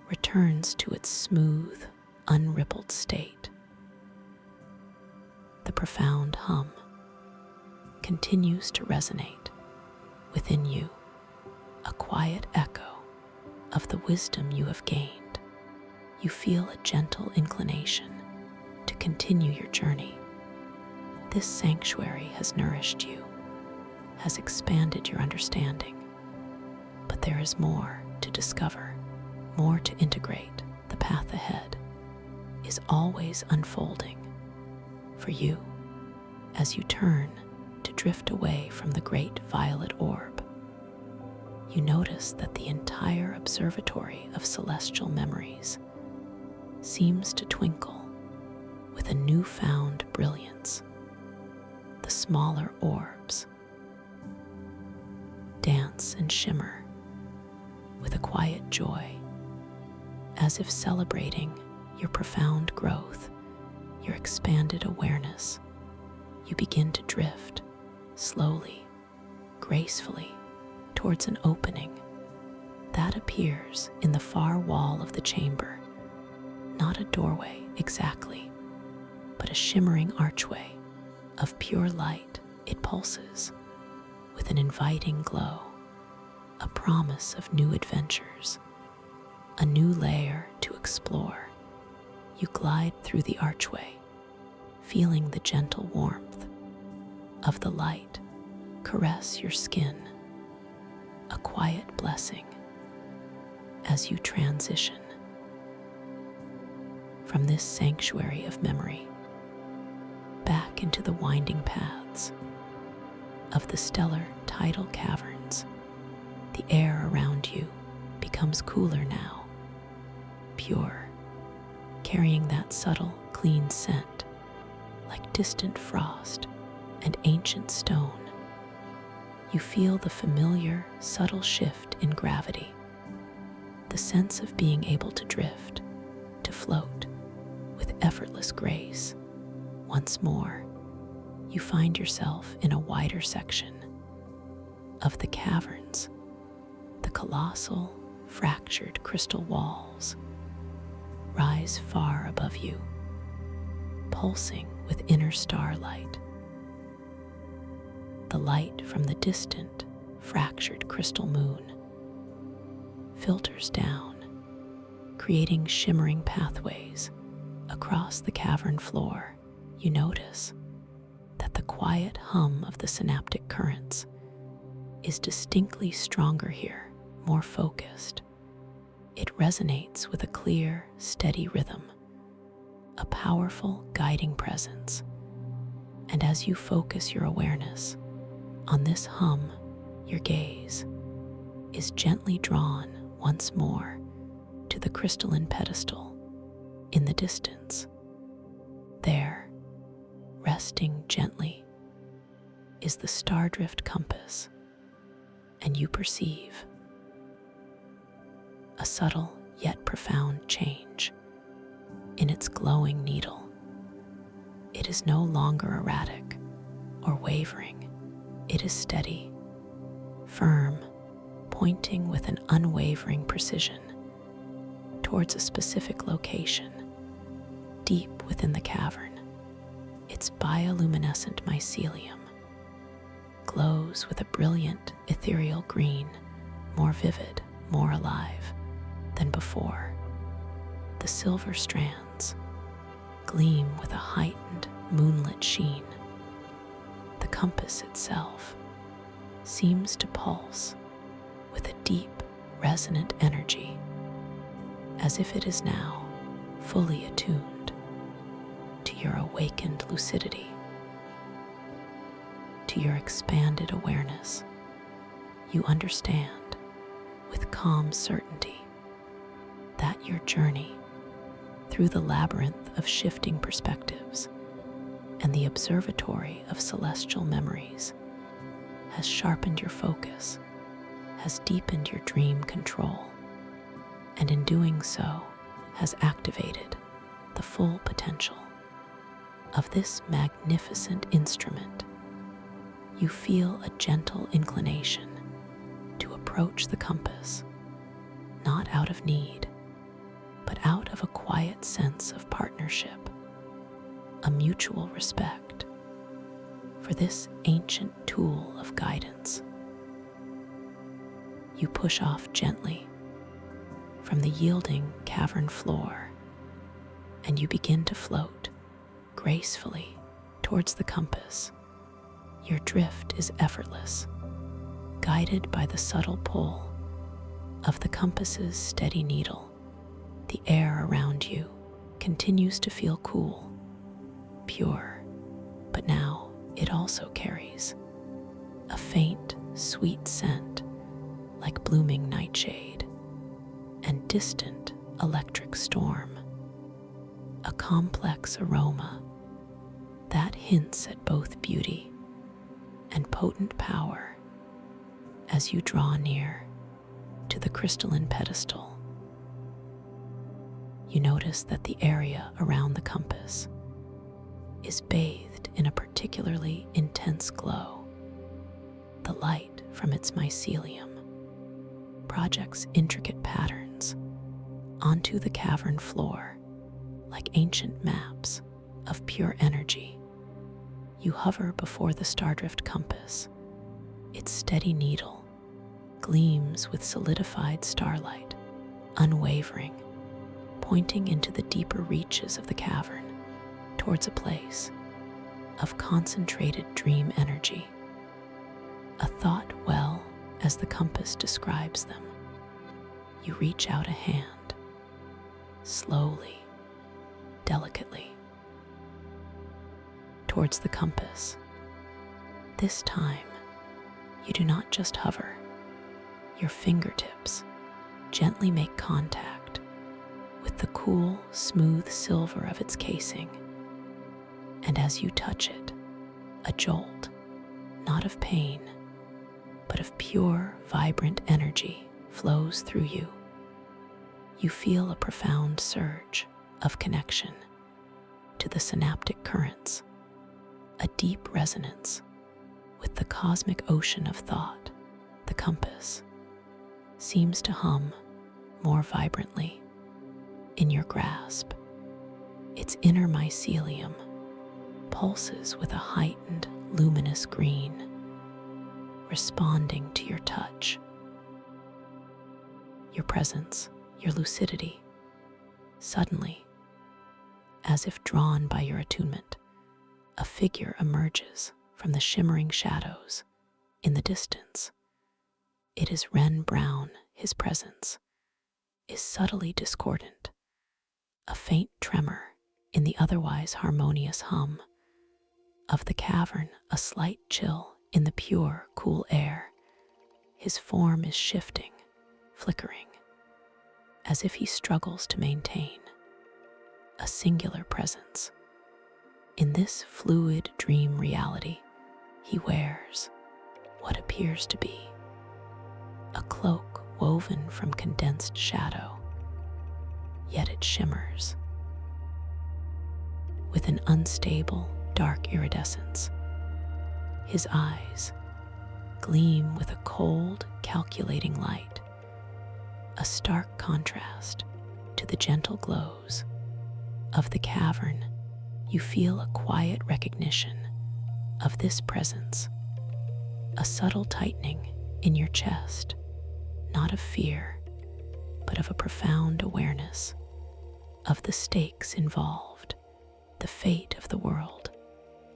returns to its smooth, unrippled state. The profound hum continues to resonate within you, a quiet echo of the wisdom you have gained. You feel a gentle inclination to continue your journey. This sanctuary has nourished you, has expanded your understanding, but there is more to discover, more to integrate. The path ahead is always unfolding for you as you turn to drift away from the great violet orb. You notice that the entire observatory of celestial memories seems to twinkle with a newfound brilliance. The smaller orbs dance and shimmer with a quiet joy, as if celebrating your profound growth, your expanded awareness. You begin to drift slowly, gracefully, towards an opening that appears in the far wall of the chamber, not a doorway exactly, but a shimmering archway of pure light. It pulses with an inviting glow, a promise of new adventures, a new layer to explore. You glide through the archway, feeling the gentle warmth of the light caress your skin, a quiet blessing as you transition from this sanctuary of memory back into the winding paths of the stellar tidal caverns. The air around you becomes cooler now, pure, carrying that subtle, clean scent like distant frost and ancient stone. You feel the familiar, subtle shift in gravity, the sense of being able to drift, to float with effortless grace. Once more, you find yourself in a wider section of the caverns. The colossal, fractured crystal walls rise far above you, pulsing with inner starlight. The light from the distant, fractured crystal moon filters down, creating shimmering pathways across the cavern floor. You notice that the quiet hum of the synaptic currents is distinctly stronger here, more focused. It resonates with a clear, steady rhythm, a powerful guiding presence. And as you focus your awareness on this hum, your gaze is gently drawn once more to the crystalline pedestal in the distance. There, resting gently, is the Stardrift compass, and you perceive a subtle yet profound change in its glowing needle. It is no longer erratic or wavering. It is steady, firm, pointing with an unwavering precision towards a specific location deep within the cavern. Its bioluminescent mycelium glows with a brilliant ethereal green, more vivid, more alive than before. The silver strands gleam with a heightened moonlit sheen. The compass itself seems to pulse with a deep, resonant energy, as if it is now fully attuned to your awakened lucidity, to your expanded awareness. You understand with calm certainty that your journey through the labyrinth of shifting perspectives and the observatory of celestial memories has sharpened your focus, has deepened your dream control, and in doing so has activated the full potential of this magnificent instrument. You feel a gentle inclination to approach the compass, not out of need, but out of a quiet sense of partnership, a mutual respect for this ancient tool of guidance. You push off gently from the yielding cavern floor, and you begin to float gracefully towards the compass. Your drift is effortless, guided by the subtle pull of the compass's steady needle. The air around you continues to feel cool, pure, but now it also carries a faint, sweet scent like blooming nightshade and distant electric storm, a complex aroma that hints at both beauty and potent power as you draw near to the crystalline pedestal. You notice that the area around the compass is bathed in a particularly intense glow. The light from its mycelium projects intricate patterns onto the cavern floor like ancient maps of pure energy. You hover before the stardrift compass. Its steady needle gleams with solidified starlight, unwavering, pointing into the deeper reaches of the cavern towards a place of concentrated dream energy. A thought well as the compass describes them. You reach out a hand, slowly, delicately, towards the compass. This time, you do not just hover. Your fingertips gently make contact with the cool, smooth silver of its casing. And as you touch it, a jolt, not of pain, but of pure, vibrant energy flows through you. You feel a profound surge of connection to the synaptic currents, a deep resonance with the cosmic ocean of thought. The compass seems to hum more vibrantly in your grasp. Its inner mycelium pulses with a heightened, luminous green, responding to your touch, your presence, your lucidity. Suddenly, as if drawn by your attunement, a figure emerges from the shimmering shadows in the distance. It is Wren Brown. His presence is subtly discordant, a faint tremor in the otherwise harmonious hum of the cavern, a slight chill in the pure, cool air. His form is shifting, flickering, as if he struggles to maintain a singular presence. In this fluid dream reality, he wears what appears to be a cloak woven from condensed shadow, yet it shimmers with an unstable, dark iridescence. His eyes gleam with a cold, calculating light, a stark contrast to the gentle glows of the cavern. You feel a quiet recognition of this presence, a subtle tightening in your chest, not of fear, but of a profound awareness of the stakes involved, the fate of the world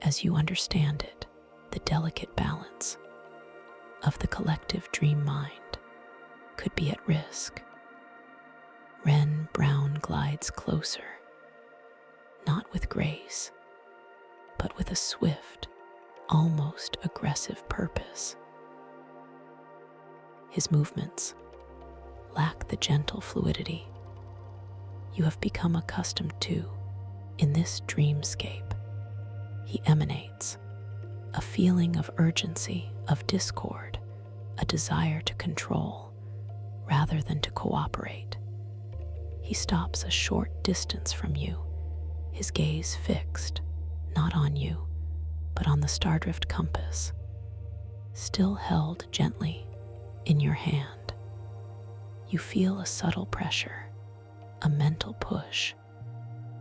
as you understand it, the delicate balance of the collective dream mind could be at risk. Wren Brown glides closer, not with grace, but with a swift, almost aggressive purpose. His movements lack the gentle fluidity you have become accustomed to in this dreamscape. He emanates a feeling of urgency, of discord, a desire to control rather than to cooperate. He stops a short distance from you, his gaze fixed, not on you, but on the stardrift compass, still held gently in your hand. You feel a subtle pressure, a mental push,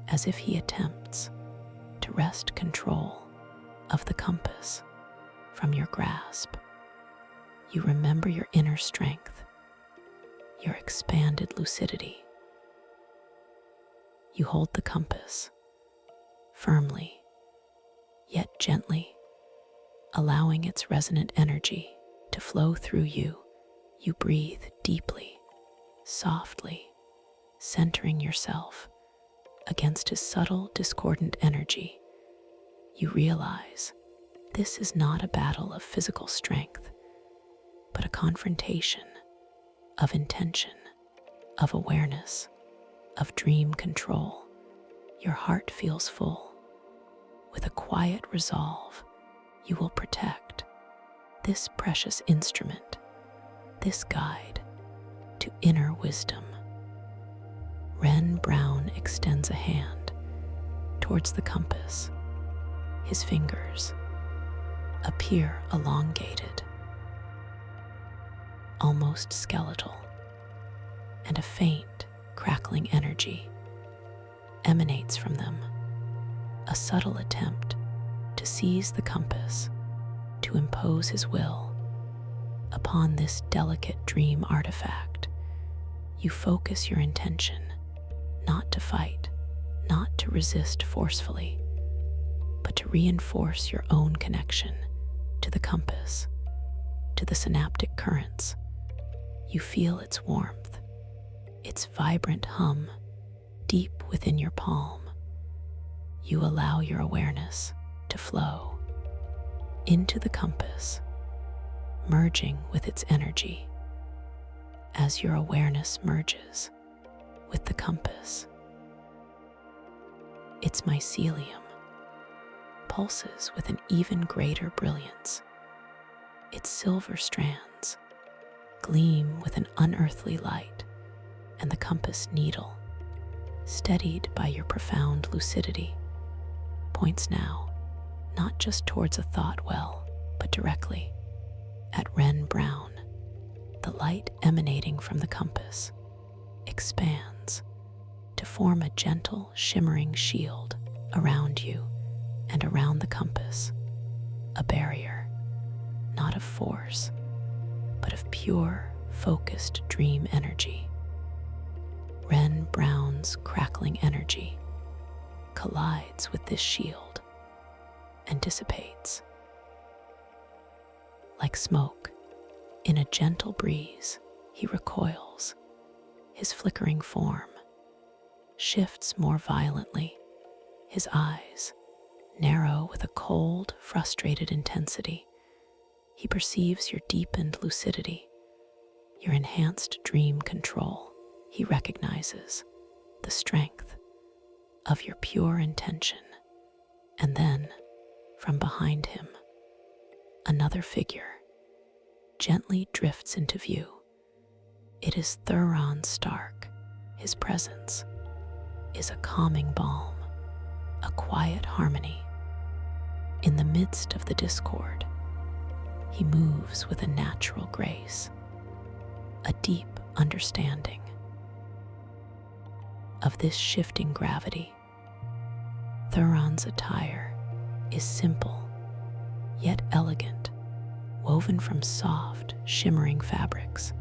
as if he attempts to wrest control of the compass from your grasp. You remember your inner strength, your expanded lucidity. You hold the compass firmly, yet gently, allowing its resonant energy to flow through you. You breathe deeply, softly, centering yourself against his subtle, discordant energy. You realize this is not a battle of physical strength, but a confrontation of intention, of awareness, of dream control. Your heart feels full with a quiet resolve. You will protect this precious instrument, this guide to inner wisdom. Wren Brown extends a hand towards the compass. His fingers appear elongated, almost skeletal, and a faint, crackling energy emanates from them, a subtle attempt to seize the compass, to impose his will upon this delicate dream artifact. You focus your intention not to fight, not to resist forcefully, but to reinforce your own connection to the compass, to the synaptic currents. You feel its warmth, its vibrant hum deep within your palm. You allow your awareness to flow into the compass, merging with its energy. As your awareness merges with the compass, its mycelium pulses with an even greater brilliance. Its silver strands gleam with an unearthly light, and the compass needle, steadied by your profound lucidity, points now not just towards a thought well, but directly at Wren Brown. The light emanating from the compass expands to form a gentle, shimmering shield around you and around the compass, a barrier, not of force, but of pure, focused dream energy. Wren Brown's crackling energy collides with this shield and dissipates. Like smoke, in a gentle breeze, he recoils. His flickering form shifts more violently. His eyes narrow with a cold, frustrated intensity. He perceives your deepened lucidity, your enhanced dream control. He recognizes the strength of your pure intention. And then, from behind him, another figure gently drifts into view. It is Thuron Stark. His presence is a calming balm, a quiet harmony. In the midst of the discord, he moves with a natural grace, a deep understanding of this shifting gravity. Thuron's attire is simple yet elegant, woven from soft, shimmering fabrics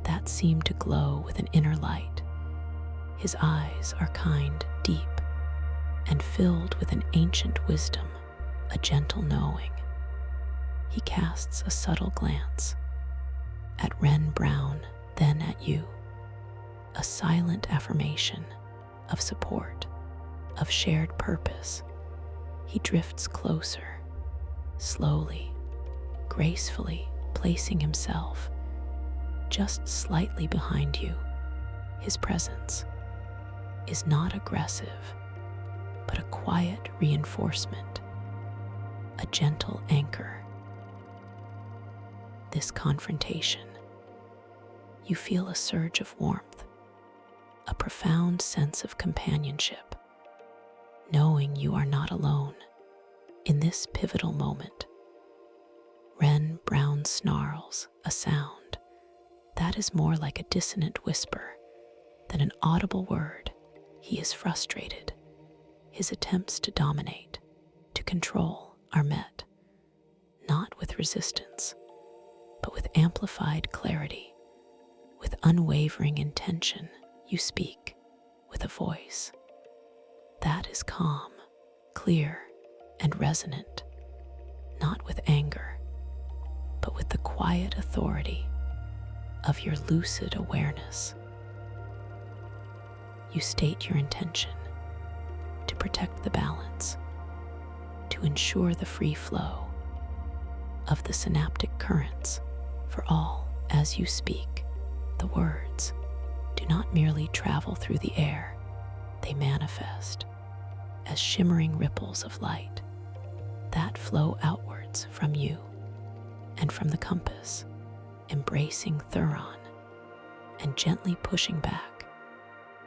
that seem to glow with an inner light. His eyes are kind, deep, and filled with an ancient wisdom, a gentle knowing. He casts a subtle glance at Wren Brown, then at you, a silent affirmation of support, of shared purpose. He drifts closer, slowly, gracefully, placing himself just slightly behind you. His presence is not aggressive, but a quiet reinforcement, a gentle anchor. This confrontation, you feel a surge of warmth, a profound sense of companionship, knowing you are not alone in this pivotal moment. Wren Brown snarls, a sound that is more like a dissonant whisper than an audible word. He is frustrated. His attempts to dominate, to control, are met, not with resistance, but with amplified clarity. With unwavering intention, you speak with a voice that is calm, clear, and resonant, not with anger, but with the quiet authority of your lucid awareness. You state your intention to protect the balance, to ensure the free flow of the synaptic currents for all. As you speak, the words do not merely travel through the air, they manifest as shimmering ripples of light that flow outwards from you and from the compass, embracing Thuron and gently pushing back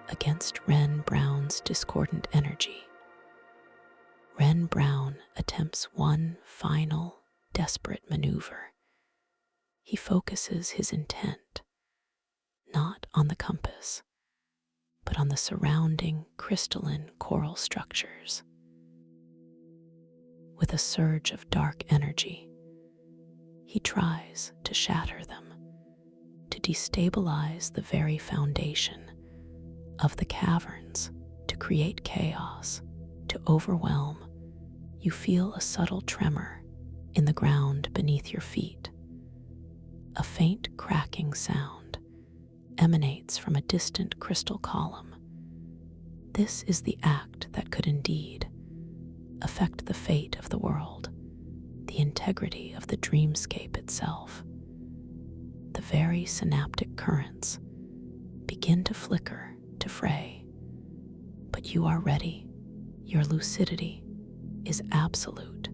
against Wren Brown's discordant energy. Wren Brown attempts one final, desperate maneuver. He focuses his intent not on the compass, but on the surrounding crystalline coral structures. With a surge of dark energy, he tries to shatter them, to destabilize the very foundation of the caverns, to create chaos, to overwhelm. You feel a subtle tremor in the ground beneath your feet. A faint cracking sound emanates from a distant crystal column. This is the act that could indeed affect the fate of the world, the integrity of the dreamscape itself. The very synaptic currents begin to flicker, to fray. But you are ready. Your lucidity is absolute.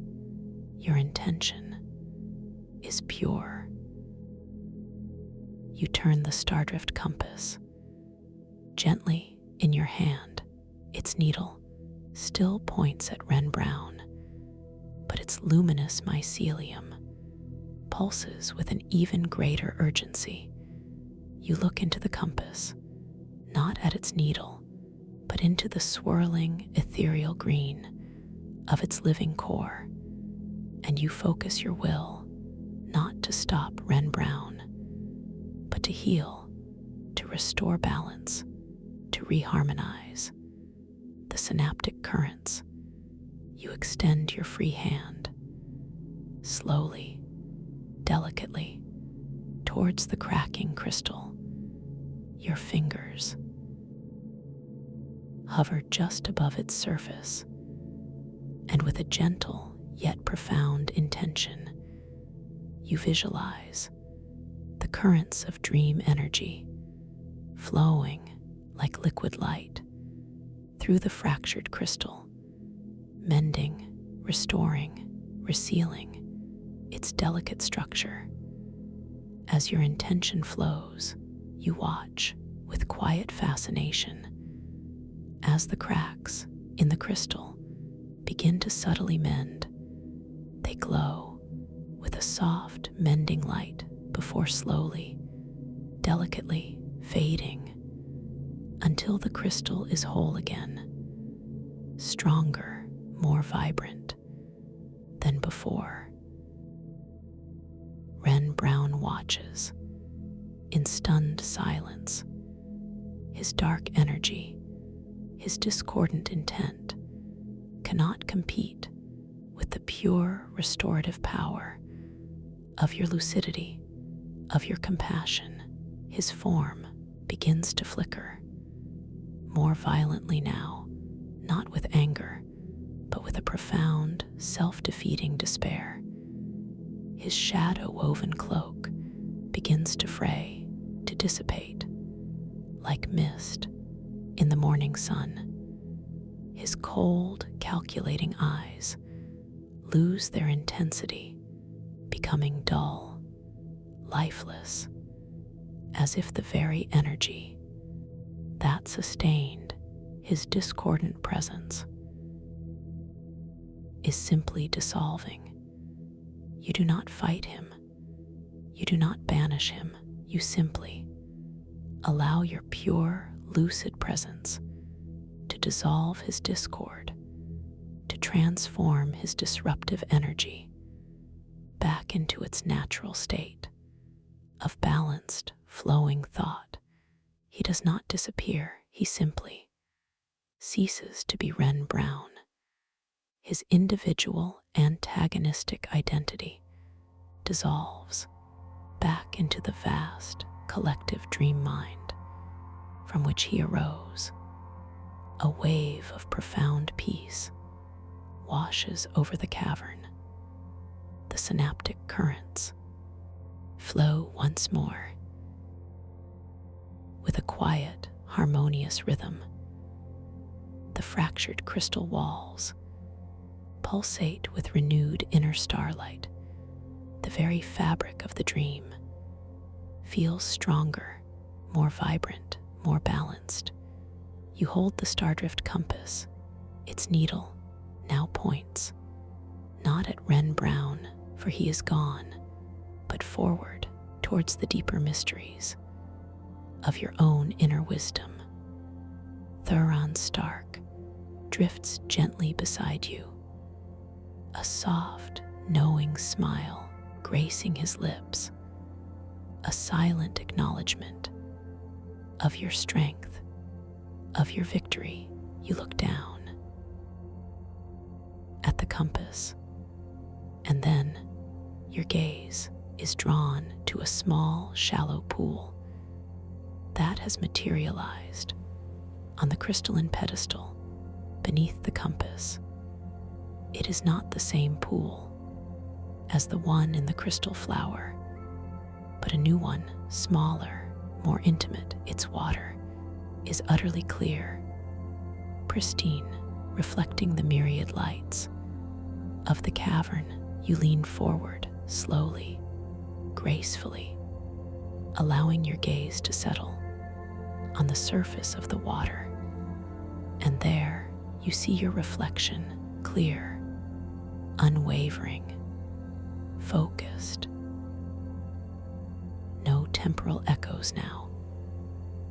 Your intention is pure. You turn the stardrift compass gently in your hand. Its needle still points at Wren Brown, but its luminous mycelium pulses with an even greater urgency. You look into the compass, not at its needle, but into the swirling ethereal green of its living core, and you focus your will not to stop Wren Brown, but to heal, to restore balance, to reharmonize the synaptic currents. You extend your free hand, slowly, delicately, towards the cracking crystal. Your fingers hover just above its surface, and with a gentle yet profound intention, you visualize the currents of dream energy flowing like liquid light through the fractured crystal, mending, restoring, resealing its delicate structure. As your intention flows, you watch with quiet fascination as the cracks in the crystal begin to subtly mend. They glow with a soft, mending light before slowly, delicately fading until the crystal is whole again, stronger, more vibrant than before. Wren Brown watches in stunned silence. His dark energy, his discordant intent, cannot compete with the pure restorative power of your lucidity, of your compassion. His form begins to flicker, more violently now, not with anger, but with a profound, self-defeating despair. His shadow-woven cloak begins to fray, to dissipate, like mist in the morning sun. His cold, calculating eyes lose their intensity, becoming dull, lifeless, as if the very energy that sustained his discordant presence is simply dissolving. You do not fight him. You do not banish him. You simply allow your pure, lucid presence to dissolve his discord, to transform his disruptive energy back into its natural state of balanced, flowing thought. He does not disappear. He simply ceases to be Wren Brown. His individual antagonistic identity dissolves back into the vast collective dream mind from which he arose. A wave of profound peace washes over the cavern. The synaptic currents flow once more with a quiet, harmonious rhythm. The fractured crystal walls pulsate with renewed inner starlight. The very fabric of the dream feels stronger, more vibrant, more balanced. You hold the stardrift compass. Its needle now points not at Wren Brown, for he is gone, but forward towards the deeper mysteries of your own inner wisdom. Thuron Stark drifts gently beside you, a soft, knowing smile gracing his lips, a silent acknowledgement of your strength, of your victory. You look down at the compass, and then your gaze is drawn to a small, shallow pool that has materialized on the crystalline pedestal beneath the compass. It is not the same pool as the one in the crystal flower, but a new one, smaller, more intimate. Its water is utterly clear, pristine, reflecting the myriad lights of the cavern. You lean forward slowly, gracefully, allowing your gaze to settle on the surface of the water. And there you see your reflection, clear, unwavering, focused. No temporal echoes now,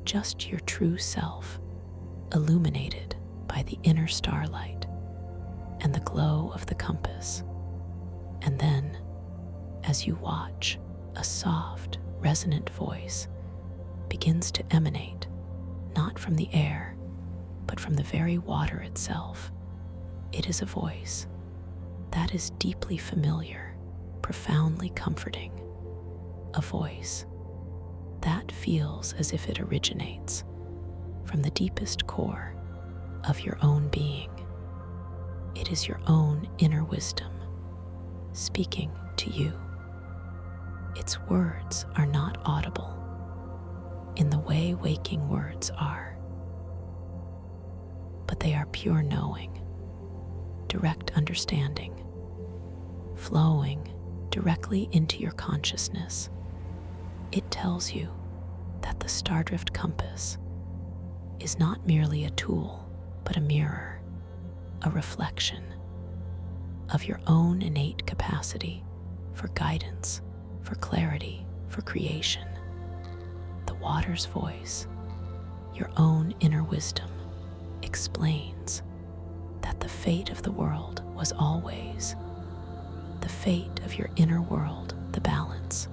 just your true self, illuminated by the inner starlight and the glow of the compass. And then, as you watch, a soft, resonant voice begins to emanate, not from the air, but from the very water itself. It is a voice that is deeply familiar, profoundly comforting, a voice that feels as if it originates from the deepest core of your own being. It is your own inner wisdom speaking to you. Its words are not audible in the way waking words are, but they are pure knowing, direct understanding, flowing directly into your consciousness. It tells you that the Stardrift compass is not merely a tool, but a mirror, a reflection of your own innate capacity for guidance, for clarity, for creation. The water's voice, your own inner wisdom, explains that the fate of the world was always the fate of your inner world, the balance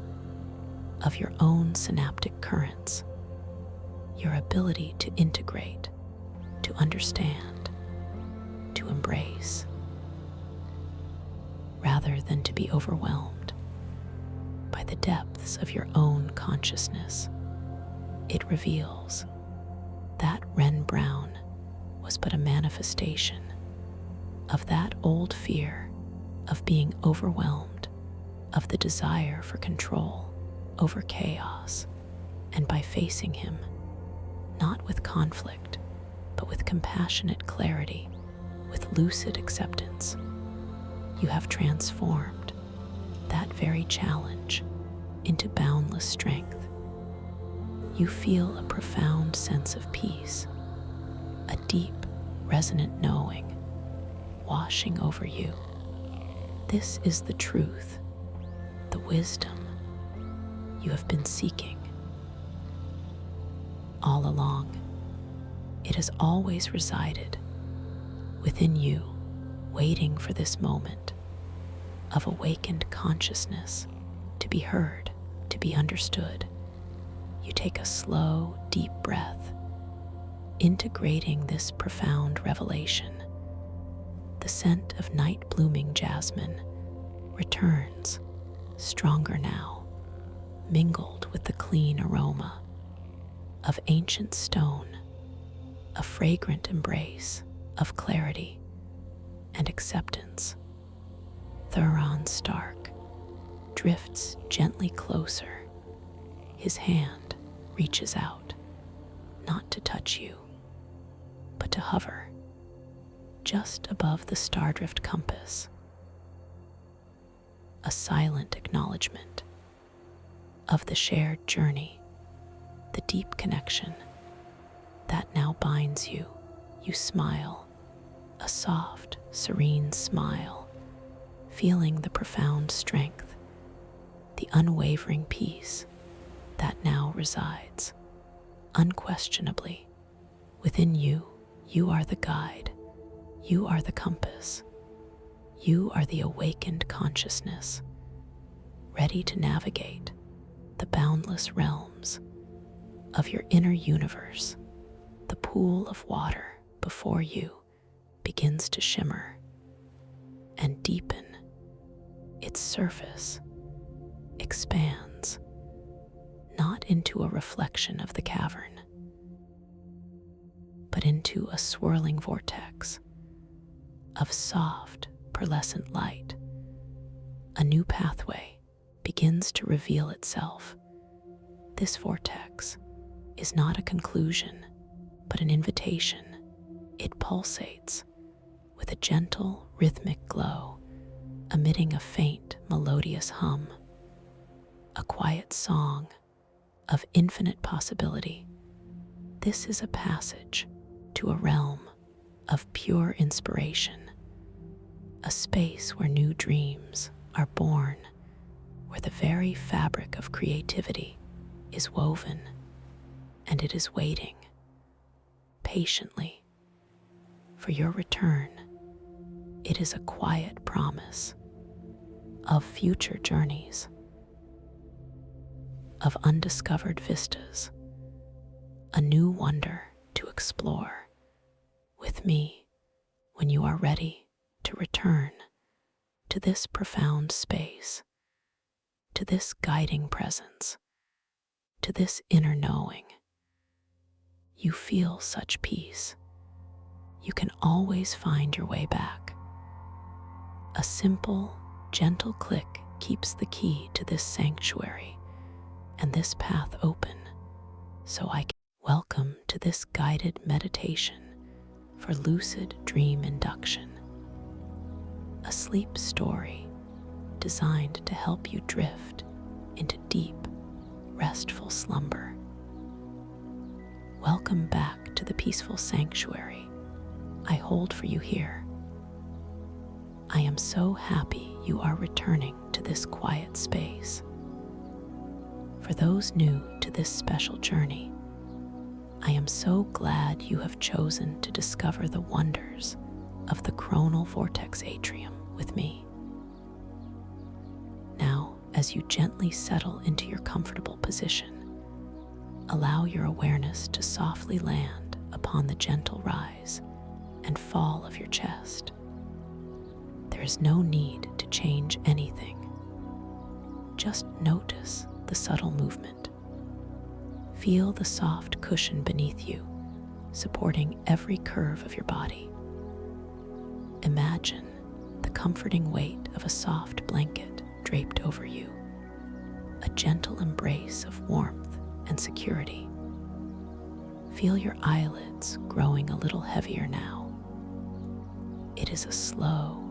of your own synaptic currents, your ability to integrate, to understand, to embrace, rather than to be overwhelmed by the depths of your own consciousness. It reveals that Wren Brown was but a manifestation of that old fear of being overwhelmed, of the desire for control over chaos. And by facing him, not with conflict, but with compassionate clarity, with lucid acceptance, you have transformed that very challenge into boundless strength. You feel a profound sense of peace, a deep, resonant knowing washing over you. This is the truth, the wisdom you have been seeking all along. It has always resided within you, waiting for this moment of awakened consciousness to be heard, to be understood. You take a slow, deep breath, integrating this profound revelation. The scent of night-blooming jasmine returns, stronger now, mingled with the clean aroma of ancient stone, a fragrant embrace of clarity and acceptance. Thuron Stark drifts gently closer. His hand reaches out, not to touch you, but to hover just above the Stardrift compass. A silent acknowledgement of the shared journey, the deep connection that now binds you. You smile, a soft, serene smile, feeling the profound strength, the unwavering peace that now resides. Unquestionably, within you, you are the guide, you are the compass, you are the awakened consciousness, ready to navigate the boundless realms of your inner universe. The pool of water before you begins to shimmer and deepen. Its surface expands, not into a reflection of the cavern, but into a swirling vortex of soft, pearlescent light. A new pathway begins to reveal itself. This vortex is not a conclusion, but an invitation. It pulsates with a gentle, rhythmic glow, emitting a faint, melodious hum, a quiet song of infinite possibility. This is a passage to a realm of pure inspiration, a space where new dreams are born, where the very fabric of creativity is woven, and it is waiting patiently for your return. It is a quiet promise of future journeys, of undiscovered vistas, a new wonder to explore with me when you are ready to return to this profound space, to this guiding presence, to this inner knowing. You feel such peace. You can always find your way back. A simple, gentle click keeps the key to this sanctuary and this path open, so I can welcome to this guided meditation for lucid dream induction, a sleep story designed to help you drift into deep, restful slumber. Welcome back to the peaceful sanctuary I hold for you here. I am so happy you are returning to this quiet space. For those new to this special journey, I am so glad you have chosen to discover the wonders of the coronal vortex atrium with me. Now, as you gently settle into your comfortable position, allow your awareness to softly land upon the gentle rise and fall of your chest. There is no need to change anything. Just notice the subtle movement. Feel the soft cushion beneath you, supporting every curve of your body. Imagine the comforting weight of a soft blanket draped over you, a gentle embrace of warmth and security. Feel your eyelids growing a little heavier now. It is a slow,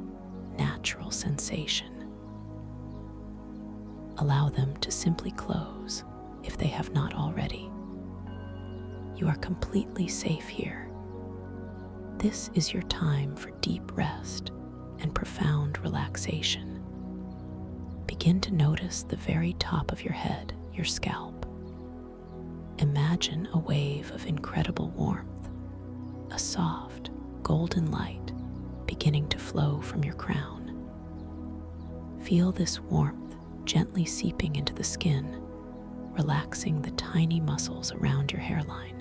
natural sensation. Allow them to simply close if they have not already. You are completely safe here. This is your time for deep rest and profound relaxation. Begin to notice the very top of your head, your scalp. Imagine a wave of incredible warmth, a soft, golden light beginning to flow from your crown. Feel this warmth gently seeping into the skin, relaxing the tiny muscles around your hairline.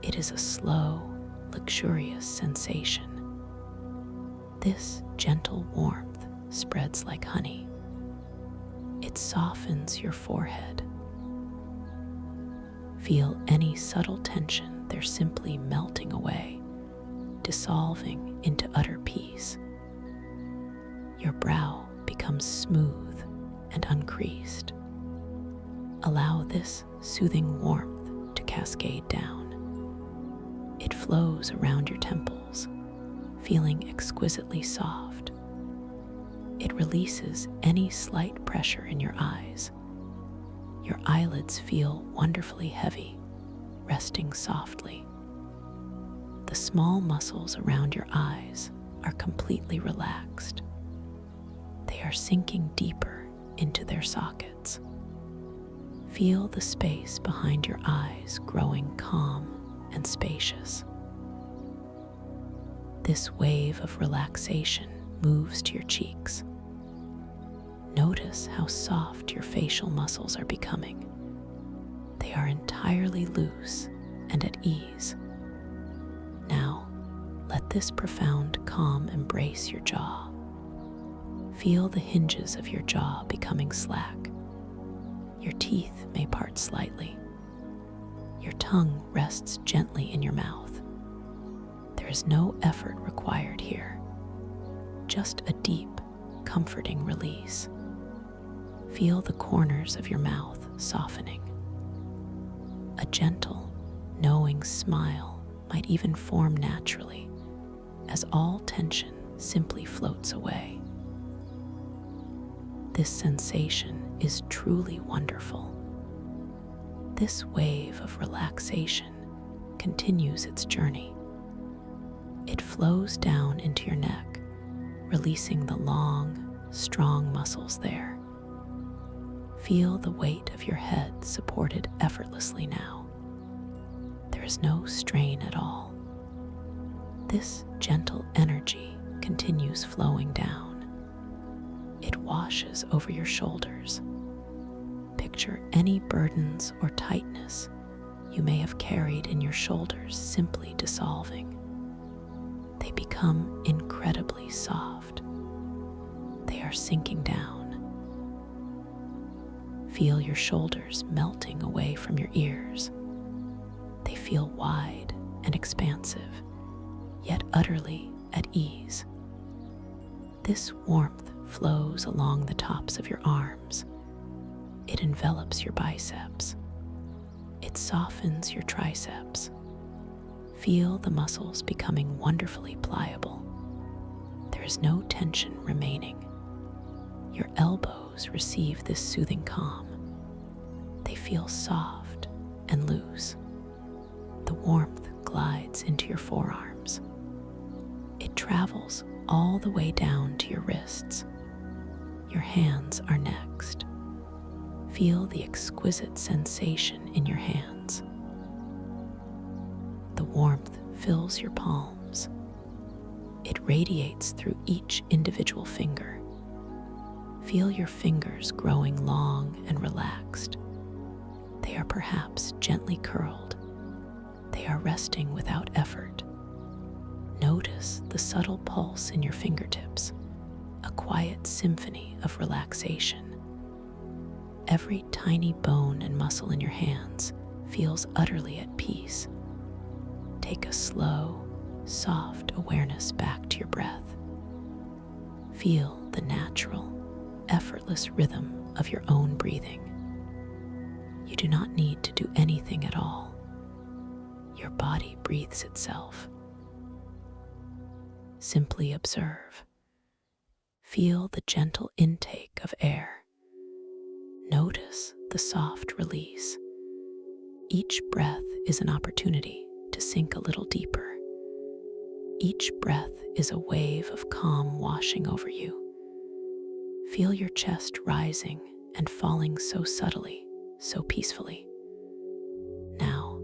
It is a slow, luxurious sensation. This gentle warmth spreads like honey. It softens your forehead. Feel any subtle tension there simply melting away, dissolving into utter peace. Your brow becomes smooth and uncreased. Allow this soothing warmth to cascade down. It flows around your temples, feeling exquisitely soft. It releases any slight pressure in your eyes. Your eyelids feel wonderfully heavy, resting softly. The small muscles around your eyes are completely relaxed. They are sinking deeper into their sockets. Feel the space behind your eyes growing calm and spacious. This wave of relaxation moves to your cheeks. Notice how soft your facial muscles are becoming. They are entirely loose and at ease. Now, let this profound calm embrace your jaw. Feel the hinges of your jaw becoming slack. Your teeth may part slightly. Your tongue rests gently in your mouth. There is no effort required here, just a deep, comforting release. Feel the corners of your mouth softening. A gentle, knowing smile might even form naturally as all tension simply floats away. This sensation is truly wonderful. This wave of relaxation continues its journey. It flows down into your neck, releasing the long, strong muscles there. Feel the weight of your head supported effortlessly now. There is no strain at all. This gentle energy continues flowing down. It washes over your shoulders. Picture any burdens or tightness you may have carried in your shoulders simply dissolving. They become incredibly soft. They are sinking down. Feel your shoulders melting away from your ears. They feel wide and expansive, yet utterly at ease. This warmth flows along the tops of your arms. It envelops your biceps. It softens your triceps. Feel the muscles becoming wonderfully pliable. There is no tension remaining. Your elbows receive this soothing calm. They feel soft and loose. The warmth glides into your forearms. It travels all the way down to your wrists. Your hands are next. Feel the exquisite sensation in your hands. The warmth fills your palms. It radiates through each individual finger. Feel your fingers growing long and relaxed. They are perhaps gently curled. They are resting without effort. Notice the subtle pulse in your fingertips, a quiet symphony of relaxation. Every tiny bone and muscle in your hands feels utterly at peace. Take a slow, soft awareness back to your breath. Feel the natural, effortless rhythm of your own breathing. You do not need to do anything at all. Your body breathes itself. Simply observe. Feel the gentle intake of air. Notice the soft release. Each breath is an opportunity to sink a little deeper. Each breath is a wave of calm washing over you. Feel your chest rising and falling so subtly, so peacefully. Now,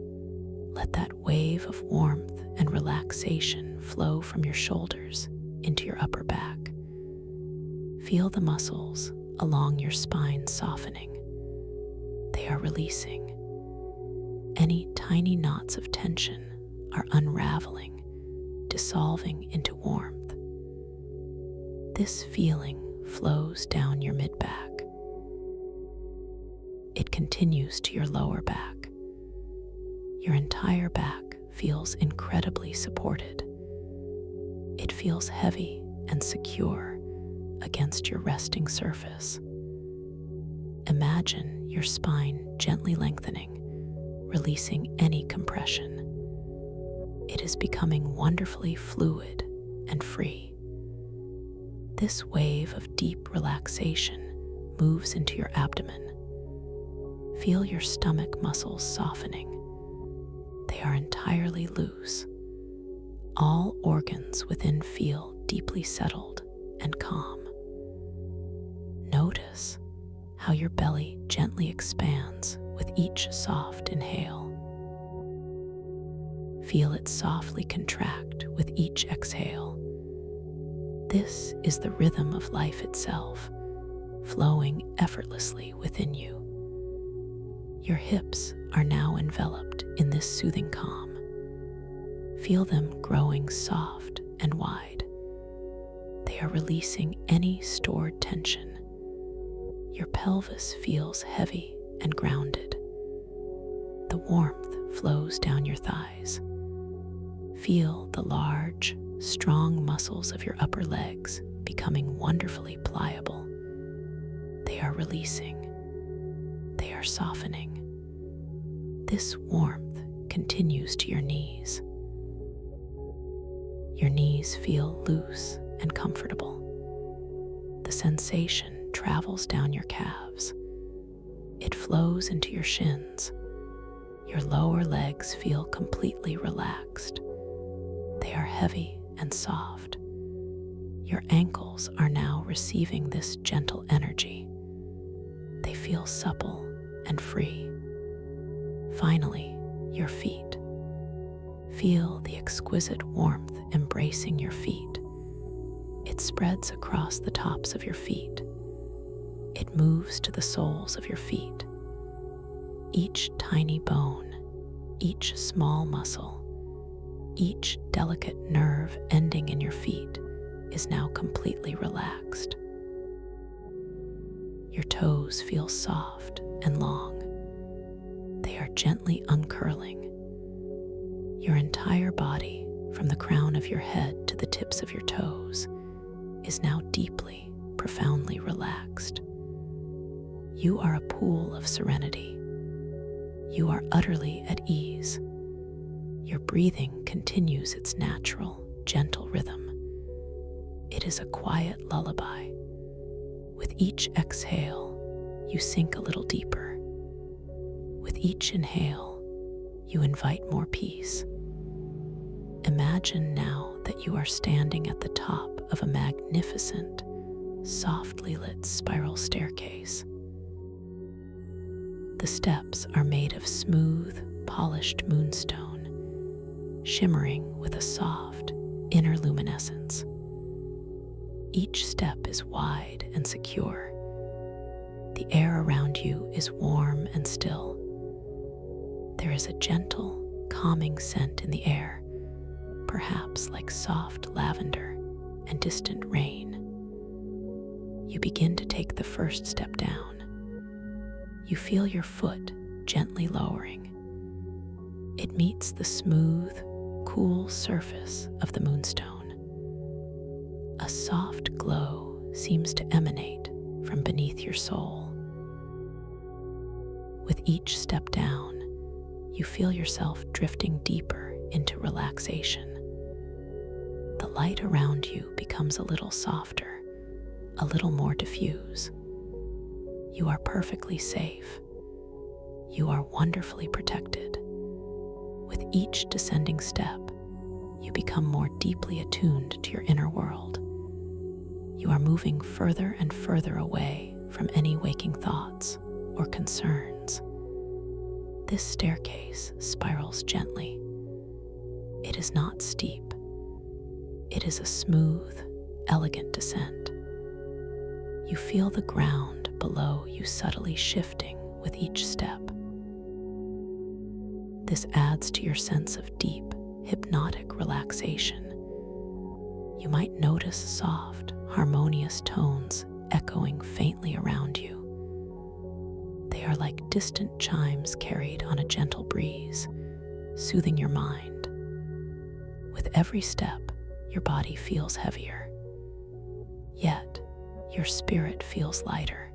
let that wave of warmth and relaxation flow from your shoulders into your upper back. Feel the muscles along your spine softening. They are releasing. Any tiny knots of tension are unraveling, dissolving into warmth. This feeling flows down your mid-back. It continues to your lower back. Your entire back feels incredibly supported. It feels heavy and secure against your resting surface. Imagine your spine gently lengthening, releasing any compression. It is becoming wonderfully fluid and free. This wave of deep relaxation moves into your abdomen. Feel your stomach muscles softening. They are entirely loose. All organs within feel deeply settled and calm. Notice how your belly gently expands with each soft inhale. Feel it softly contract with each exhale. This is the rhythm of life itself, flowing effortlessly within you. Your hips are now enveloped in this soothing calm. Feel them growing soft and wide. They are releasing any stored tension. Your pelvis feels heavy and grounded. The warmth flows down your thighs. Feel the large, strong muscles of your upper legs becoming wonderfully pliable. They are releasing. They are softening. This warmth continues to your knees. Your knees feel loose and comfortable. The sensation travels down your calves. It flows into your shins. Your lower legs feel completely relaxed. They are heavy and soft. Your ankles are now receiving this gentle energy. They feel supple and free. Finally, your feet. Feel the exquisite warmth embracing your feet. It spreads across the tops of your feet. It moves to the soles of your feet. Each tiny bone, each small muscle, each delicate nerve ending in your feet is now completely relaxed. Your toes feel soft and long. They are gently uncurling. Your entire body, from the crown of your head to the tips of your toes, is now deeply, profoundly relaxed. You are a pool of serenity. You are utterly at ease. Your breathing continues its natural, gentle rhythm. It is a quiet lullaby. With each exhale, you sink a little deeper. With each inhale, you invite more peace. Imagine now that you are standing at the top of a magnificent, softly lit spiral staircase. The steps are made of smooth, polished moonstone, shimmering with a soft, inner luminescence. Each step is wide and secure. The air around you is warm and still. There is a gentle, calming scent in the air, perhaps like soft lavender and distant rain. You begin to take the first step down. You feel your foot gently lowering. It meets the smooth, cool surface of the moonstone. A soft glow seems to emanate from beneath your sole. With each step down, you feel yourself drifting deeper into relaxation. The light around you becomes a little softer, a little more diffuse. You are perfectly safe. You are wonderfully protected. With each descending step, you become more deeply attuned to your inner world. You are moving further and further away from any waking thoughts or concerns. This staircase spirals gently. It is not steep. It is a smooth, elegant descent. You feel the ground below you subtly shifting with each step. This adds to your sense of deep, hypnotic relaxation. You might notice soft, harmonious tones echoing faintly around you. They are like distant chimes carried on a gentle breeze, soothing your mind. With every step, your body feels heavier. Yet, your spirit feels lighter.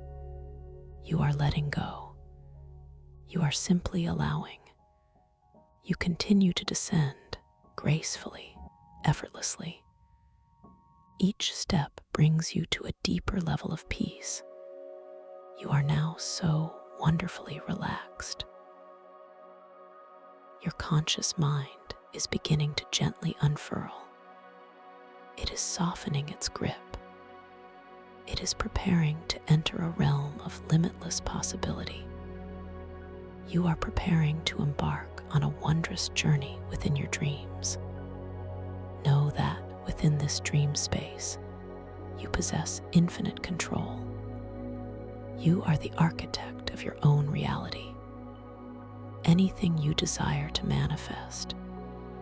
You are letting go. You are simply allowing. You continue to descend gracefully, effortlessly. Each step brings you to a deeper level of peace. You are now so wonderfully relaxed. Your conscious mind is beginning to gently unfurl. It is softening its grip. It is preparing to enter a realm of limitless possibility. You are preparing to embark on a wondrous journey within your dreams. Know that within this dream space, you possess infinite control. You are the architect of your own reality. Anything you desire to manifest,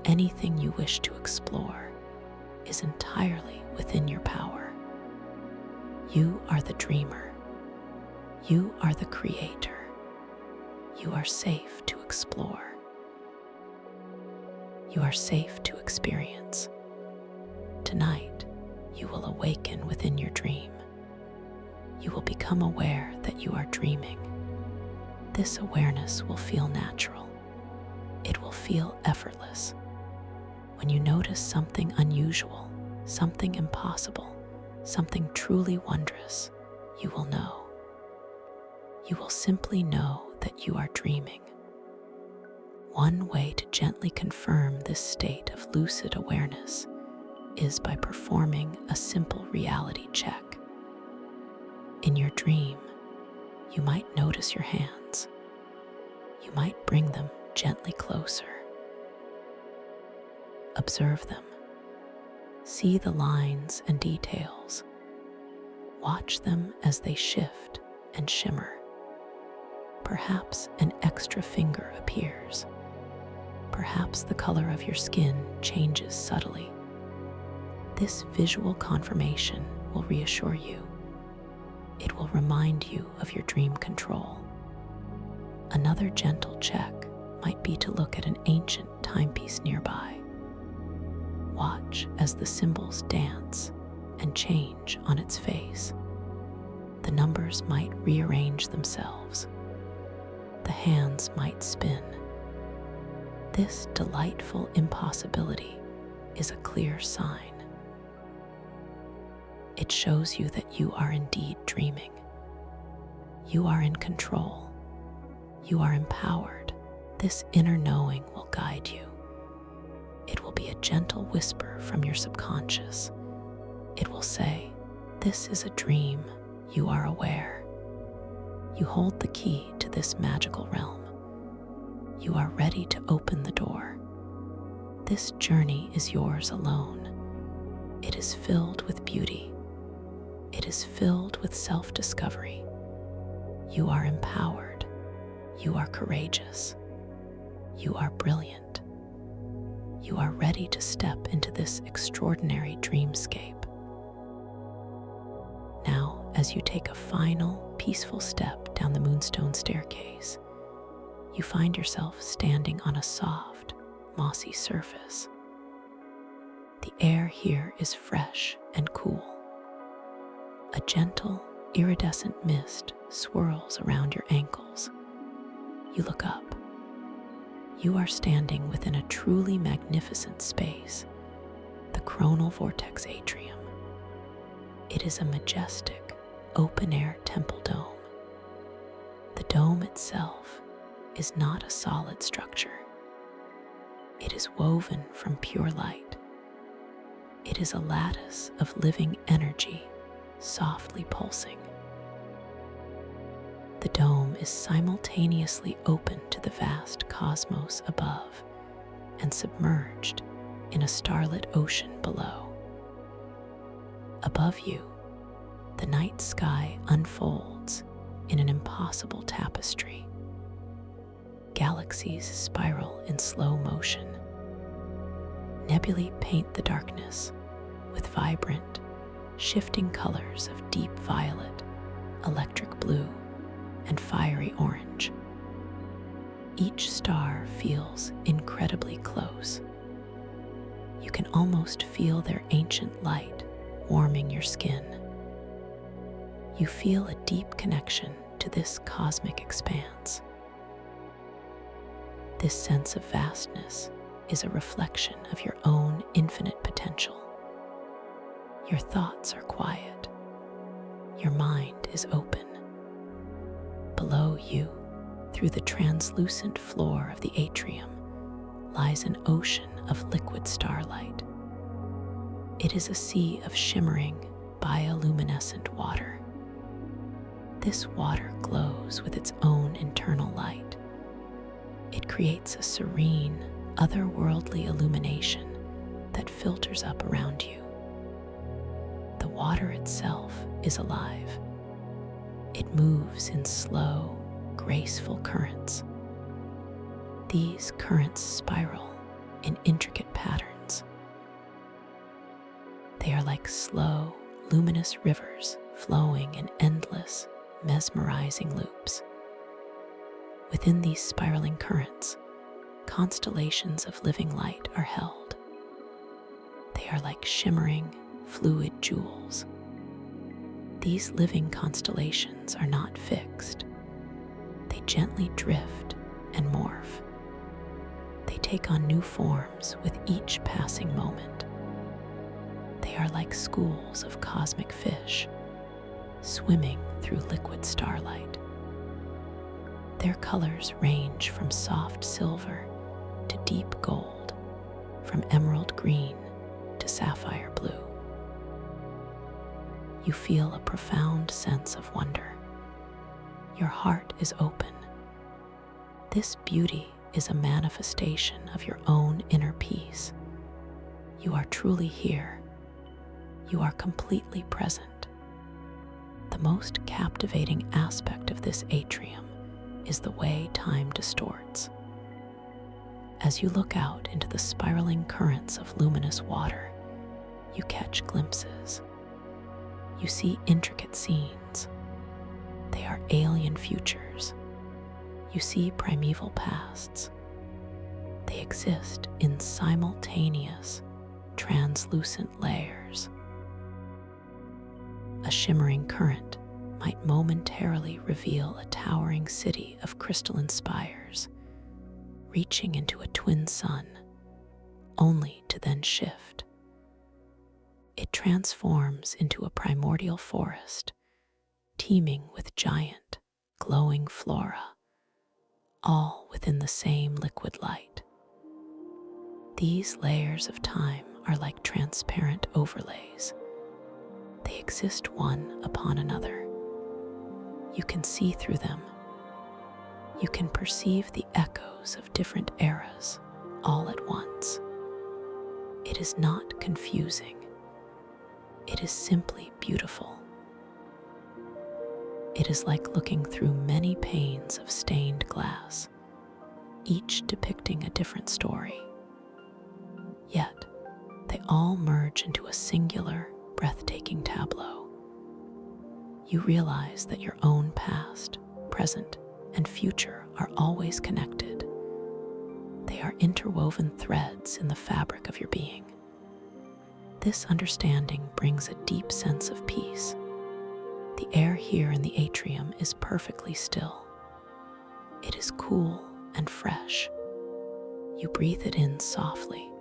anything you wish to explore, is entirely within your power. You are the dreamer. You are the creator. You are safe to explore. You are safe to experience. Tonight, you will awaken within your dream. You will become aware that you are dreaming. This awareness will feel natural. It will feel effortless. When you notice something unusual, something impossible, something truly wondrous, you will know. You will simply know that you are dreaming. One way to gently confirm this state of lucid awareness is by performing a simple reality check. In your dream, you might notice your hands. You might bring them gently closer. Observe them. See the lines and details. Watch them as they shift and shimmer. Perhaps an extra finger appears. Perhaps the color of your skin changes subtly. This visual confirmation will reassure you. It will remind you of your dream control. Another gentle check might be to look at an ancient timepiece nearby. Watch as the symbols dance and change on its face. The numbers might rearrange themselves. The hands might spin. This delightful impossibility is a clear sign. It shows you that you are indeed dreaming. You are in control. You are empowered. This inner knowing will guide you. It will be a gentle whisper from your subconscious. It will say, "This is a dream. You are aware." You hold the key to this magical realm. You are ready to open the door. This journey is yours alone. It is filled with beauty. It is filled with self-discovery. You are empowered. You are courageous. You are brilliant. You are ready to step into this extraordinary dreamscape. Now, as you take a final, peaceful step down the moonstone staircase, you find yourself standing on a soft, mossy surface. The air here is fresh and cool. A gentle, iridescent mist swirls around your ankles. You look up. You are standing within a truly magnificent space, the Chronal Vortex Atrium. It is a majestic, open-air temple dome. The dome itself is not a solid structure. It is woven from pure light. It is a lattice of living energy, softly pulsing. The dome is simultaneously open to the vast cosmos above and submerged in a starlit ocean below. Above you, the night sky unfolds in an impossible tapestry. Galaxies spiral in slow motion. Nebulae paint the darkness with vibrant, shifting colors of deep violet, electric blue, and fiery orange. Each star feels incredibly close. You can almost feel their ancient light warming your skin. You feel a deep connection to this cosmic expanse. This sense of vastness is a reflection of your own infinite potential. Your thoughts are quiet. Your mind is open. Below you, through the translucent floor of the atrium, lies an ocean of liquid starlight. It is a sea of shimmering, bioluminescent water. This water glows with its own internal light. It creates a serene, otherworldly illumination that filters up around you. The water itself is alive. It moves in slow, graceful currents. These currents spiral in intricate patterns. They are like slow, luminous rivers flowing in endless, mesmerizing loops. Within these spiraling currents, constellations of living light are held. They are like shimmering, fluid jewels. These living constellations are not fixed. They gently drift and morph. They take on new forms with each passing moment. They are like schools of cosmic fish, swimming through liquid starlight. Their colors range from soft silver to deep gold, from emerald green to sapphire blue. You feel a profound sense of wonder. Your heart is open. This beauty is a manifestation of your own inner peace. You are truly here. You are completely present. The most captivating aspect of this atrium is the way time distorts. As you look out into the spiraling currents of luminous water, you catch glimpses. You see intricate scenes. They are alien futures. You see primeval pasts. They exist in simultaneous, translucent layers. A shimmering current might momentarily reveal a towering city of crystalline spires, reaching into a twin sun, only to then shift. It transforms into a primordial forest, teeming with giant, glowing flora, all within the same liquid light. These layers of time are like transparent overlays. They exist one upon another. You can see through them. You can perceive the echoes of different eras all at once. It is not confusing. It is simply beautiful. It is like looking through many panes of stained glass, each depicting a different story. Yet, they all merge into a singular, breathtaking tableau. You realize that your own past, present, and future are always connected. They are interwoven threads in the fabric of your being. This understanding brings a deep sense of peace. The air here in the atrium is perfectly still. It is cool and fresh. You breathe it in softly.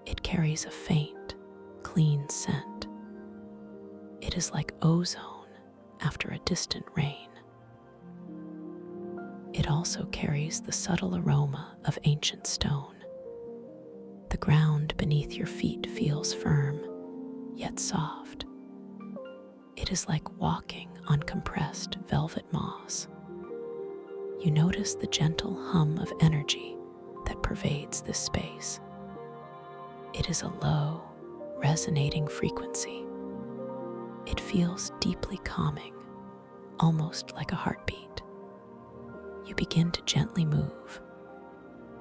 It carries a faint, clean scent. It is like ozone after a distant rain. It also carries the subtle aroma of ancient stone. The ground beneath your feet feels firm, yet soft. It is like walking on compressed velvet moss. You notice the gentle hum of energy that pervades this space. It is a low, resonating frequency. It feels deeply calming, almost like a heartbeat. You begin to gently move.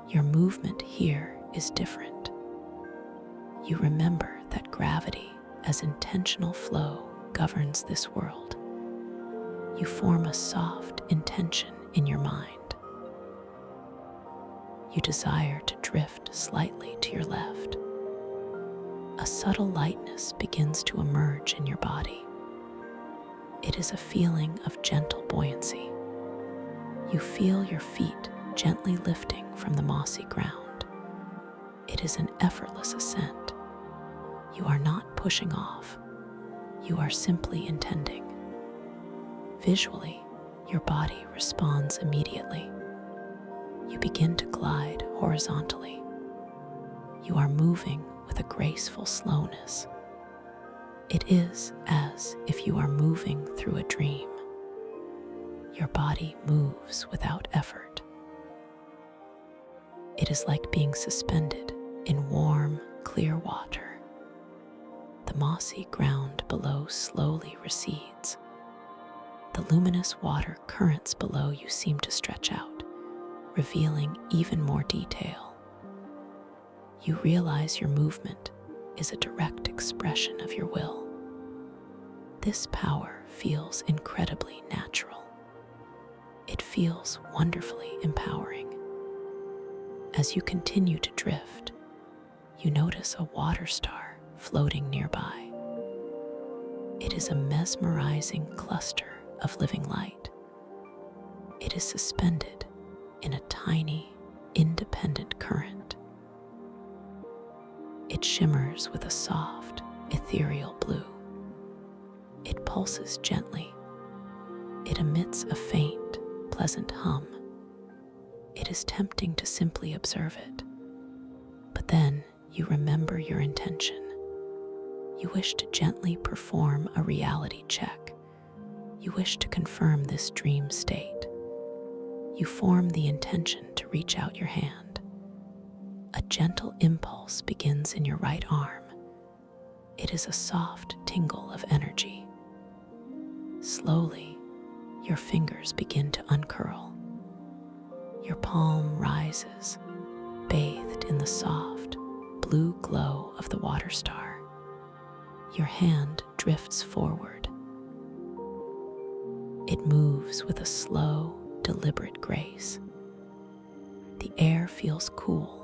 Your movement here is different. You remember that gravity as intentional flow governs this world. You form a soft intention in your mind. You desire to drift slightly to your left. A subtle lightness begins to emerge in your body. It is a feeling of gentle buoyancy. You feel your feet gently lifting from the mossy ground. It is an effortless ascent. You are not pushing off. You are simply intending. Visually, your body responds immediately. You begin to glide horizontally. You are moving with a graceful slowness. It is as if you are moving through a dream. Your body moves without effort. It is like being suspended in warm, clear water. The mossy ground below slowly recedes. The luminous water currents below you seem to stretch out, revealing even more detail. You realize your movement is a direct expression of your will. This power feels incredibly natural. It feels wonderfully empowering. As you continue to drift, you notice a water star floating nearby. It is a mesmerizing cluster of living light. It is suspended in a tiny, independent current. It shimmers with a soft, ethereal blue. It pulses gently. It emits a faint, pleasant hum. It is tempting to simply observe it. But then you remember your intention. You wish to gently perform a reality check. You wish to confirm this dream state. You form the intention to reach out your hand. A gentle impulse begins in your right arm. It is a soft tingle of energy. Slowly, your fingers begin to uncurl. Your palm rises, bathed in the soft, blue glow of the water star. Your hand drifts forward. It moves with a slow, deliberate grace. The air feels cool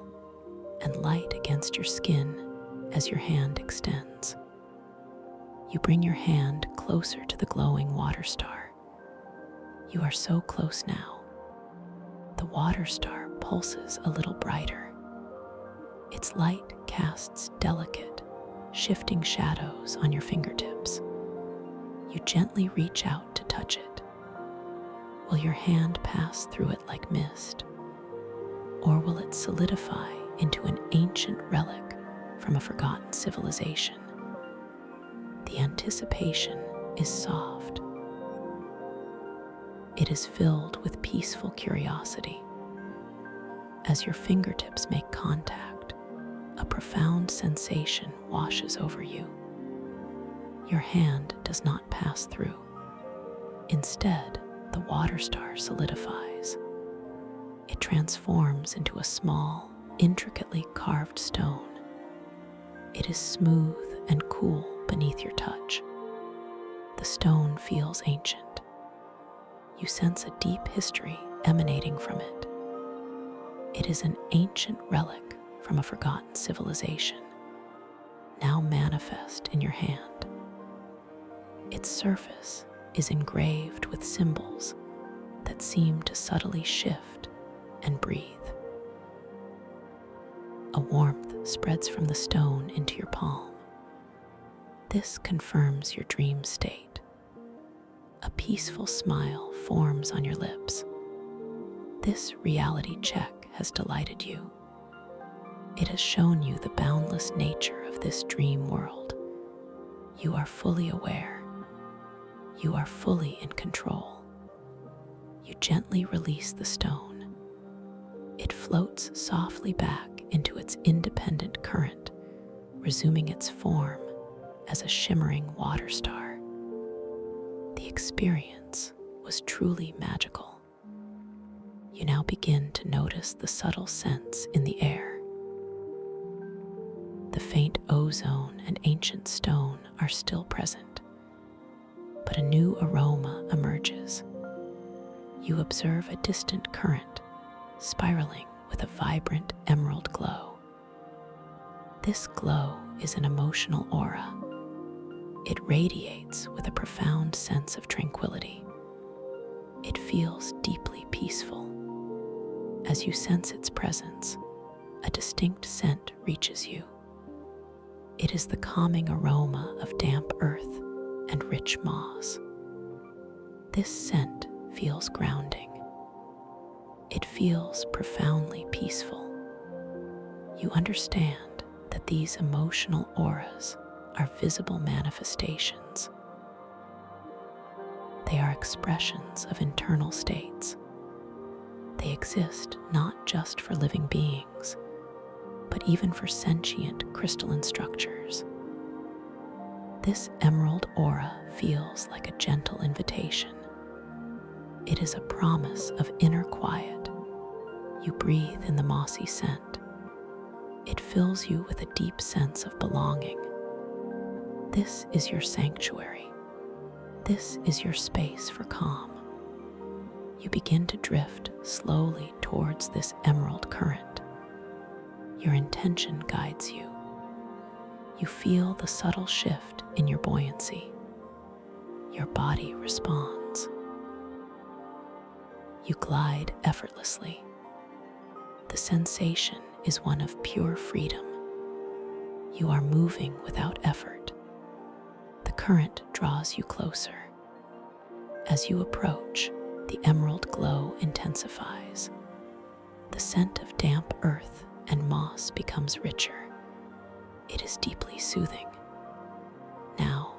and light against your skin as your hand extends. You bring your hand closer to the glowing water star. You are so close now. The water star pulses a little brighter. Its light casts delicate, shifting shadows on your fingertips. You gently reach out to touch it. Will your hand pass through it like mist? Or will it solidify into an ancient relic from a forgotten civilization? The anticipation is soft. It is filled with peaceful curiosity. As your fingertips make contact, a profound sensation washes over you. Your hand does not pass through. Instead, the water star solidifies. It transforms into a small, intricately carved stone. It is smooth and cool beneath your touch. The stone feels ancient. You sense a deep history emanating from it. It is an ancient relic from a forgotten civilization, now manifest in your hand. Its surface is engraved with symbols that seem to subtly shift and breathe. A warmth spreads from the stone into your palm. This confirms your dream state. A peaceful smile forms on your lips. This reality check has delighted you. It has shown you the boundless nature of this dream world. You are fully aware. You are fully in control. You gently release the stone. It floats softly back into its independent current, resuming its form as a shimmering water star. The experience was truly magical. You now begin to notice the subtle scents in the air. The faint ozone and ancient stone are still present, but a new aroma emerges. You observe a distant current spiraling with a vibrant emerald glow. This glow is an emotional aura. It radiates with a profound sense of tranquility. It feels deeply peaceful. As you sense its presence, a distinct scent reaches you. It is the calming aroma of damp earth and rich moss. This scent feels grounding. It feels profoundly peaceful. You understand that these emotional auras are visible manifestations. They are expressions of internal states. They exist not just for living beings, but even for sentient crystalline structures. This emerald aura feels like a gentle invitation. It is a promise of inner quiet. You breathe in the mossy scent. It fills you with a deep sense of belonging. This is your sanctuary. This is your space for calm. You begin to drift slowly towards this emerald current. Your intention guides you. You feel the subtle shift in your buoyancy. Your body responds. You glide effortlessly. The sensation is one of pure freedom. You are moving without effort. The current draws you closer. As you approach, the emerald glow intensifies. The scent of damp earth and moss becomes richer. It is deeply soothing. Now,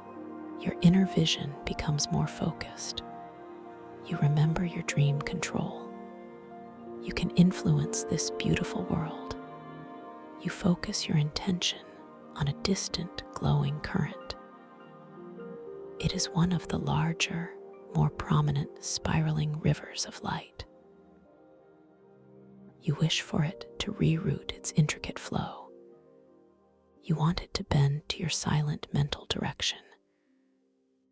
your inner vision becomes more focused. You remember your dream control. You can influence this beautiful world. You focus your intention on a distant, glowing current. It is one of the larger, more prominent spiraling rivers of light. You wish for it to reroute its intricate flow. You want it to bend to your silent mental direction.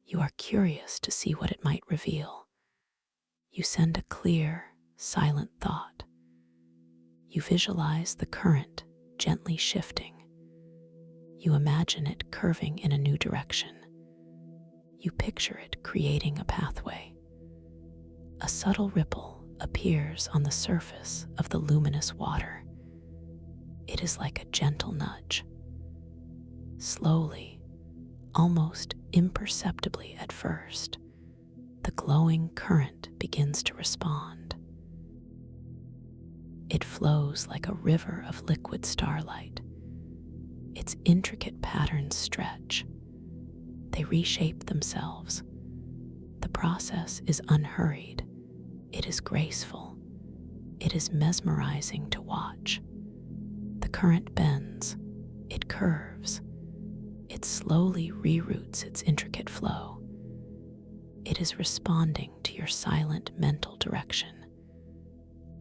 You are curious to see what it might reveal. You send a clear, silent thought. You visualize the current gently shifting. You imagine it curving in a new direction. You picture it creating a pathway. A subtle ripple appears on the surface of the luminous water. It is like a gentle nudge. Slowly, almost imperceptibly at first, the glowing current begins to respond. It flows like a river of liquid starlight. Its intricate patterns stretch. They reshape themselves. The process is unhurried. It is graceful. It is mesmerizing to watch. The current bends. It curves. It slowly reroutes its intricate flow. It is responding to your silent mental direction.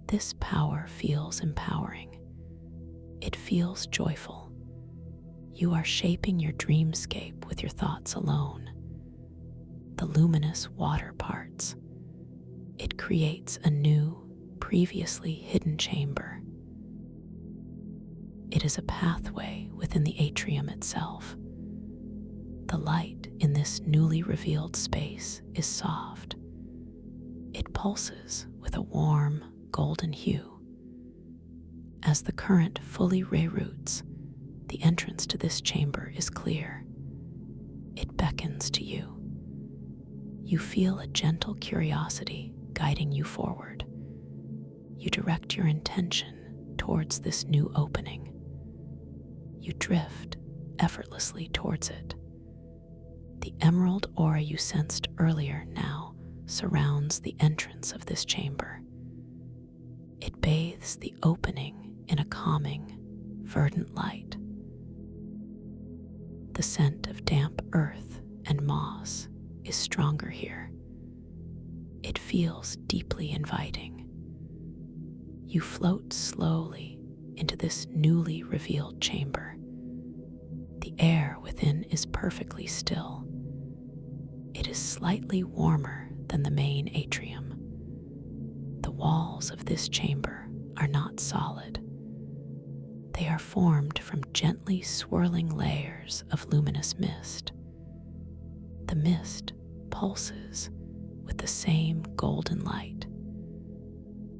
This power feels empowering. It feels joyful. You are shaping your dreamscape with your thoughts alone. The luminous water parts. It creates a new, previously hidden chamber. It is a pathway within the atrium itself. The light in this newly revealed space is soft. It pulses with a warm, golden hue. As the current fully reroutes, the entrance to this chamber is clear. It beckons to you. You feel a gentle curiosity guiding you forward. You direct your intention towards this new opening. You drift effortlessly towards it. The emerald aura you sensed earlier now surrounds the entrance of this chamber. It bathes the opening in a calming, verdant light. The scent of damp earth and moss is stronger here. It feels deeply inviting. You float slowly into this newly revealed chamber. The air within is perfectly still. It is slightly warmer than the main atrium. The walls of this chamber are not solid. They are formed from gently swirling layers of luminous mist. The mist pulses with the same golden light.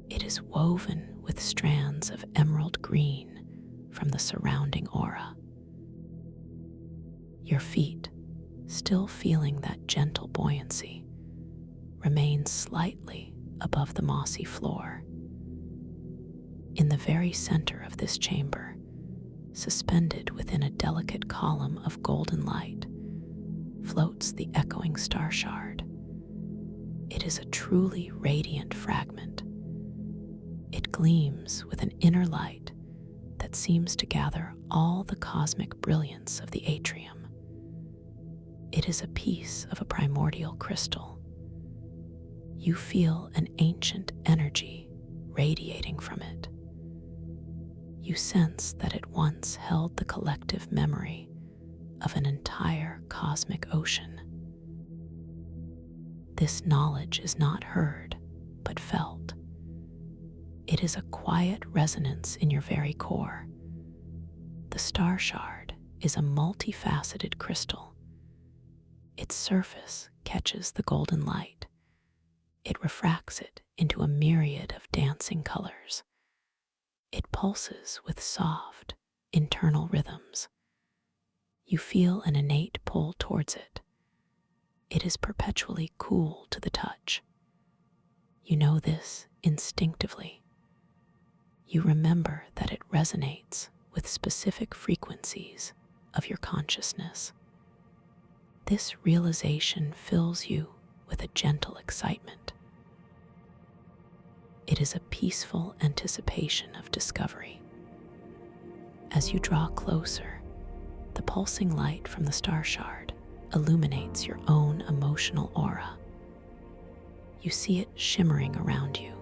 It is woven with strands of emerald green from the surrounding aura. Your feet, still feeling that gentle buoyancy, remain slightly above the mossy floor. In the very center of this chamber, Suspended within a delicate column of golden light floats the echoing star shard. It is a truly radiant fragment. It gleams with an inner light that seems to gather all the cosmic brilliance of the atrium. It is a piece of a primordial crystal. You feel an ancient energy radiating from it. You sense that it once held the collective memory of an entire cosmic ocean. This knowledge is not heard, but felt. It is a quiet resonance in your very core. The star shard is a multifaceted crystal. Its surface catches the golden light. It refracts it into a myriad of dancing colors. It pulses with soft, internal rhythms. You feel an innate pull towards it. It is perpetually cool to the touch. You know this instinctively. You remember that it resonates with specific frequencies of your consciousness. This realization fills you with a gentle excitement. It is a peaceful anticipation of discovery. As you draw closer, the pulsing light from the star shard illuminates your own emotional aura. You see it shimmering around you.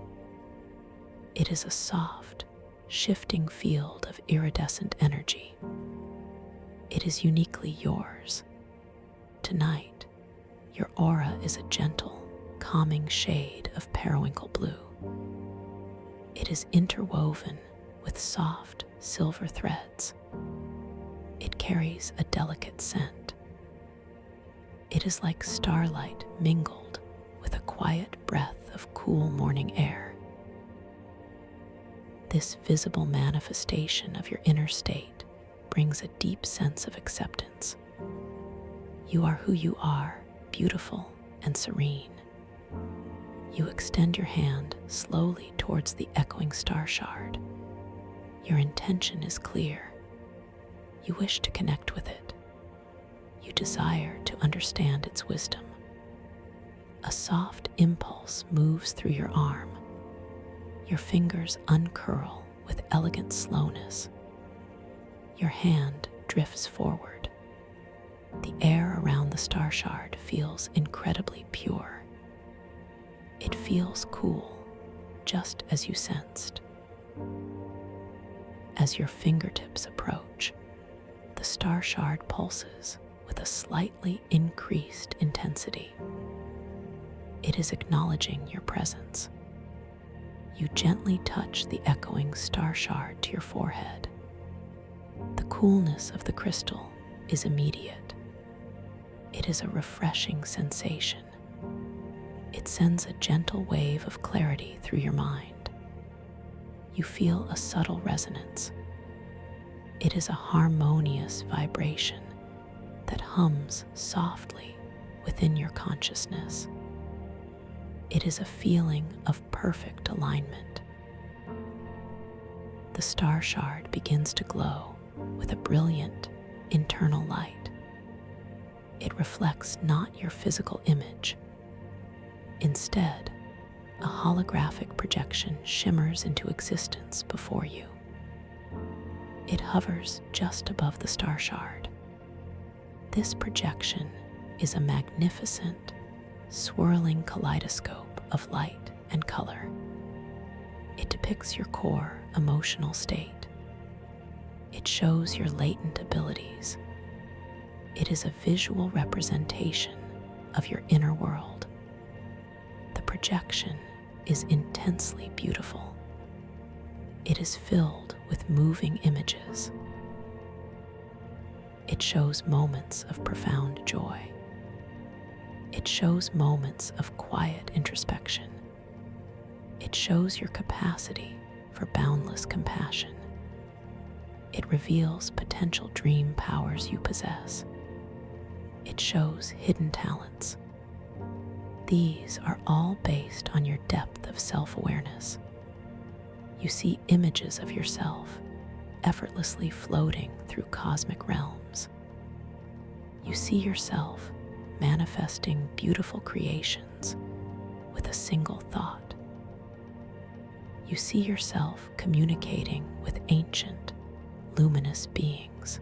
It is a soft, shifting field of iridescent energy. It is uniquely yours. Tonight, your aura is a gentle, calming shade of periwinkle blue. It is interwoven with soft silver threads. It carries a delicate scent. It is like starlight mingled with a quiet breath of cool morning air. This visible manifestation of your inner state brings a deep sense of acceptance. You are who you are, beautiful and serene. You extend your hand slowly towards the echoing star shard. Your intention is clear. You wish to connect with it. You desire to understand its wisdom. A soft impulse moves through your arm. Your fingers uncurl with elegant slowness. Your hand drifts forward. The air around the star shard feels incredibly pure. It feels cool, just as you sensed. As your fingertips approach, the star shard pulses with a slightly increased intensity. It is acknowledging your presence. You gently touch the echoing star shard to your forehead. The coolness of the crystal is immediate. It is a refreshing sensation. It sends a gentle wave of clarity through your mind. You feel a subtle resonance. It is a harmonious vibration that hums softly within your consciousness. It is a feeling of perfect alignment. The star shard begins to glow with a brilliant internal light. It reflects not your physical image. Instead, a holographic projection shimmers into existence before you. It hovers just above the star shard. This projection is a magnificent, swirling kaleidoscope of light and color. It depicts your core emotional state. It shows your latent abilities. It is a visual representation of your inner world. The projection is intensely beautiful. It is filled with moving images. It shows moments of profound joy. It shows moments of quiet introspection. It shows your capacity for boundless compassion. It reveals potential dream powers you possess. It shows hidden talents. These are all based on your depth of self-awareness. You see images of yourself effortlessly floating through cosmic realms. You see yourself manifesting beautiful creations with a single thought. You see yourself communicating with ancient, luminous beings.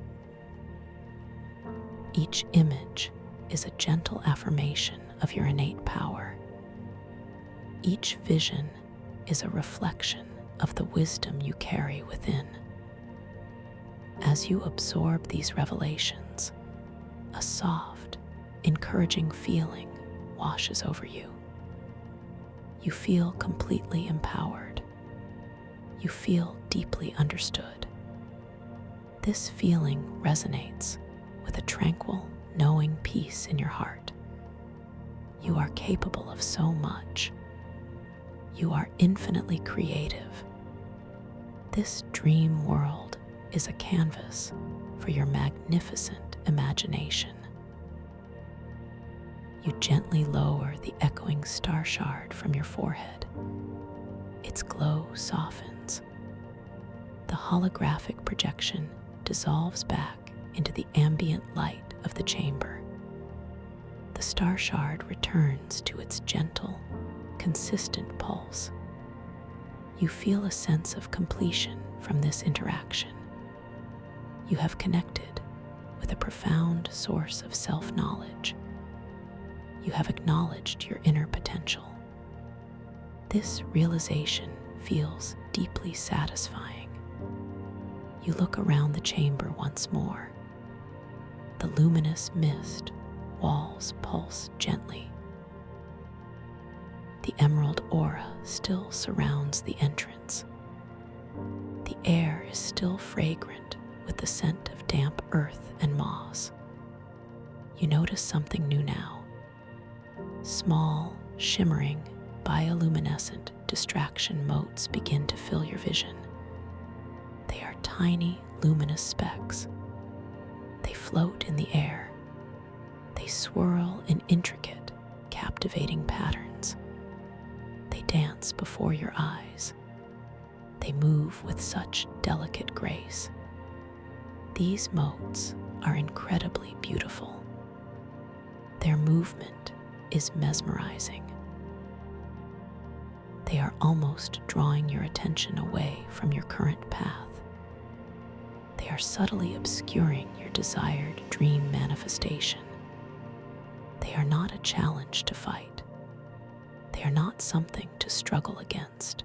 Each image is a gentle affirmation of your innate power. Each vision is a reflection of the wisdom you carry within. As you absorb these revelations, a soft, encouraging feeling washes over you. You feel completely empowered. You feel deeply understood. This feeling resonates with a tranquil, knowing peace in your heart. You are capable of so much. You are infinitely creative. This dream world is a canvas for your magnificent imagination. You gently lower the echoing star shard from your forehead. Its glow softens. The holographic projection dissolves back into the ambient light of the chamber. The star shard returns to its gentle, consistent pulse. You feel a sense of completion from this interaction. You have connected with a profound source of self-knowledge. You have acknowledged your inner potential. This realization feels deeply satisfying. You look around the chamber once more. The luminous mist walls pulse gently. The emerald aura still surrounds the entrance. The air is still fragrant with the scent of damp earth and moss. You notice something new now. Small, shimmering, bioluminescent distraction motes begin to fill your vision. They are tiny, luminous specks. They float in the air. They swirl in intricate, captivating patterns. They dance before your eyes. They move with such delicate grace. These motes are incredibly beautiful. Their movement is mesmerizing. They are almost drawing your attention away from your current path. They are subtly obscuring your desired dream manifestation. They are not a challenge to fight. They are not something to struggle against.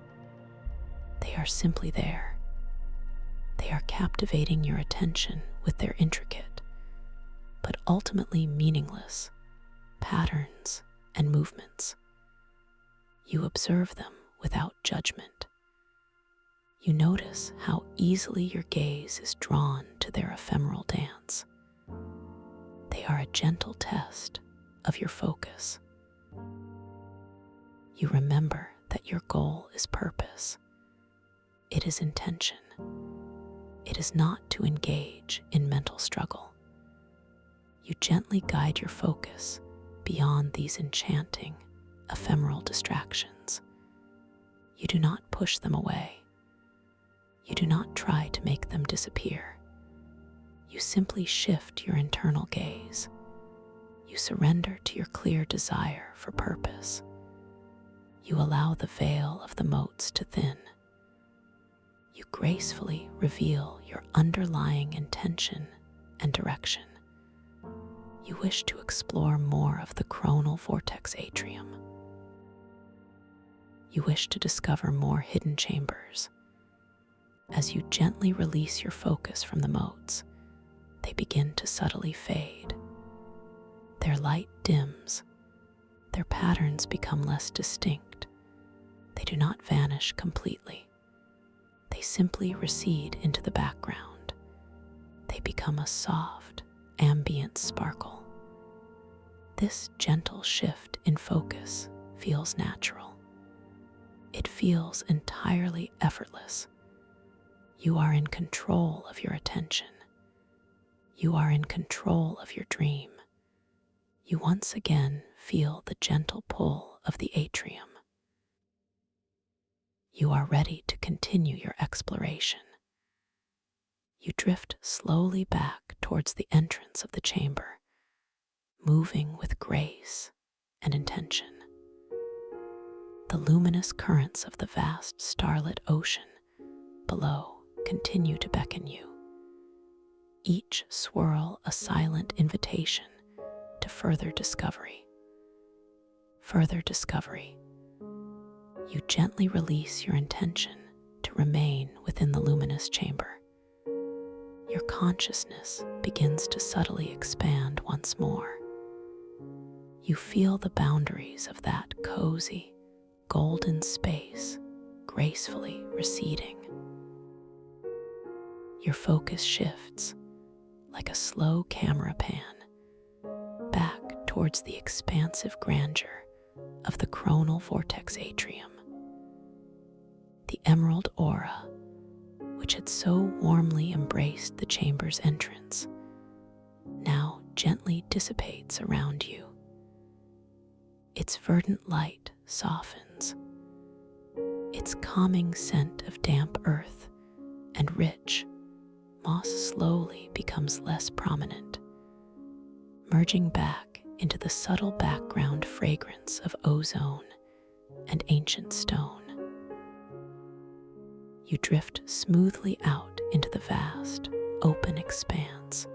They are simply there. They are captivating your attention with their intricate, but ultimately meaningless, patterns and movements. You observe them without judgment. You notice how easily your gaze is drawn to their ephemeral dance. They are a gentle test of your focus. You remember that your goal is purpose. It is intention. It is not to engage in mental struggle. You gently guide your focus beyond these enchanting, ephemeral distractions. You do not push them away. You do not try to make them disappear. You simply shift your internal gaze. You surrender to your clear desire for purpose. You allow the veil of the motes to thin. You gracefully reveal your underlying intention and direction. You wish to explore more of the coronal vortex atrium. You wish to discover more hidden chambers. As you gently release your focus from the motes, they begin to subtly fade. Their light dims. Their patterns become less distinct. They do not vanish completely. They simply recede into the background. They become a soft, ambient sparkle. This gentle shift in focus feels natural. It feels entirely effortless. You are in control of your attention. You are in control of your dream. You once again feel the gentle pull of the atrium. You are ready to continue your exploration. You drift slowly back towards the entrance of the chamber, moving with grace and intention. The luminous currents of the vast starlit ocean below continue to beckon you, each swirl a silent invitation to further discovery. Further discovery. You gently release your intention to remain within the luminous chamber. Your consciousness begins to subtly expand once more. You feel the boundaries of that cozy, golden space gracefully receding. Your focus shifts like a slow camera pan back towards the expansive grandeur of the coronal vortex atrium. The emerald aura, which had so warmly embraced the chamber's entrance, now gently dissipates around you. Its verdant light softens. Its calming scent of damp earth and rich moss slowly becomes less prominent, merging back into the subtle background fragrance of ozone and ancient stone. You drift smoothly out into the vast, open expanse,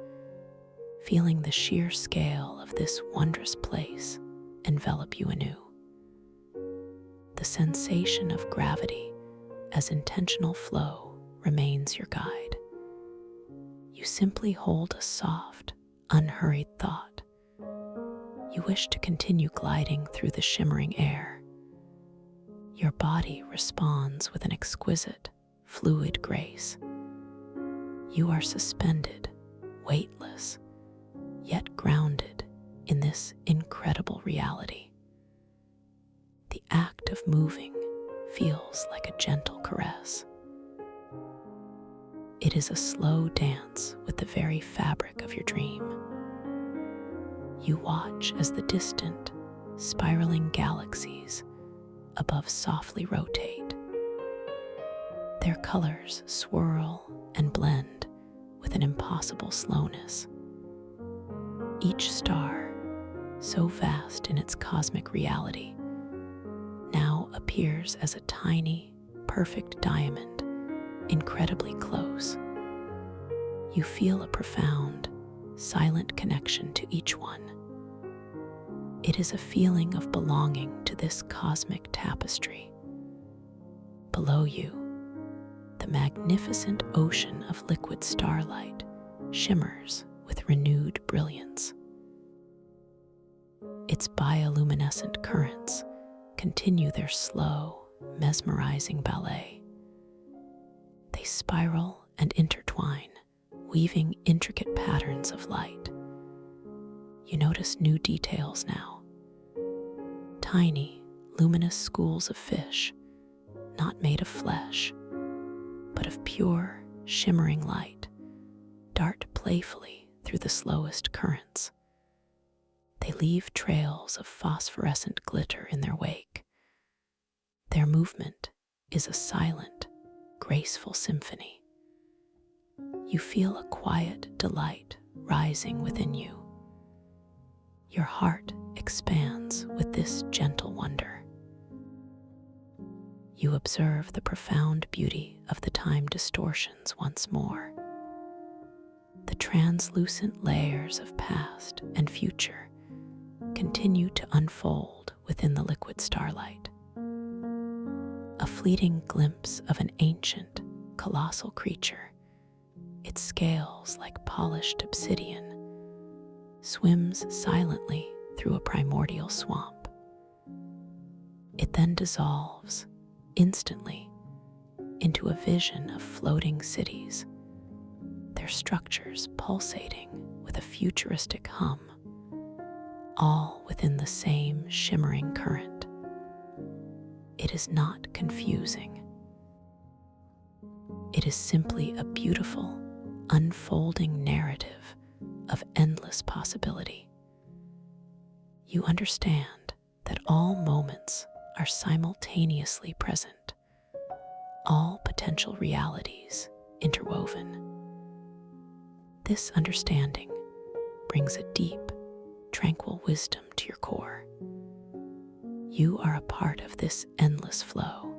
feeling the sheer scale of this wondrous place envelop you anew. The sensation of gravity as intentional flow remains your guide. You simply hold a soft, unhurried thought. You wish to continue gliding through the shimmering air. Your body responds with an exquisite, fluid grace. You are suspended, weightless, yet grounded in this incredible reality. The act of moving feels like a gentle caress. It is a slow dance with the very fabric of your dream. You watch as the distant, spiraling galaxies above softly rotate. Their colors swirl and blend with an impossible slowness. Each star, so vast in its cosmic reality, now appears as a tiny, perfect diamond, incredibly close. You feel a profound, silent connection to each one. It is a feeling of belonging to this cosmic tapestry. Below you, the magnificent ocean of liquid starlight shimmers with renewed brilliance. Its bioluminescent currents continue their slow, mesmerizing ballet. They spiral and intertwine, weaving intricate patterns of light. You notice new details now. Tiny, luminous schools of fish, not made of flesh, but of pure, shimmering light, dart playfully through the slowest currents. They leave trails of phosphorescent glitter in their wake. Their movement is a silent, graceful symphony. You feel a quiet delight rising within you. Your heart expands with this gentle wonder. You observe the profound beauty of the time distortions once more. The translucent layers of past and future continue to unfold within the liquid starlight. A fleeting glimpse of an ancient, colossal creature, its scales like polished obsidian, swims silently through a primordial swamp. It then dissolves, instantly, into a vision of floating cities, their structures pulsating with a futuristic hum, all within the same shimmering current. It is not confusing. It is simply a beautiful, unfolding narrative of endless possibility. You understand that all moments are simultaneously present, all potential realities interwoven. This understanding brings a deep, tranquil wisdom to your core. You are a part of this endless flow.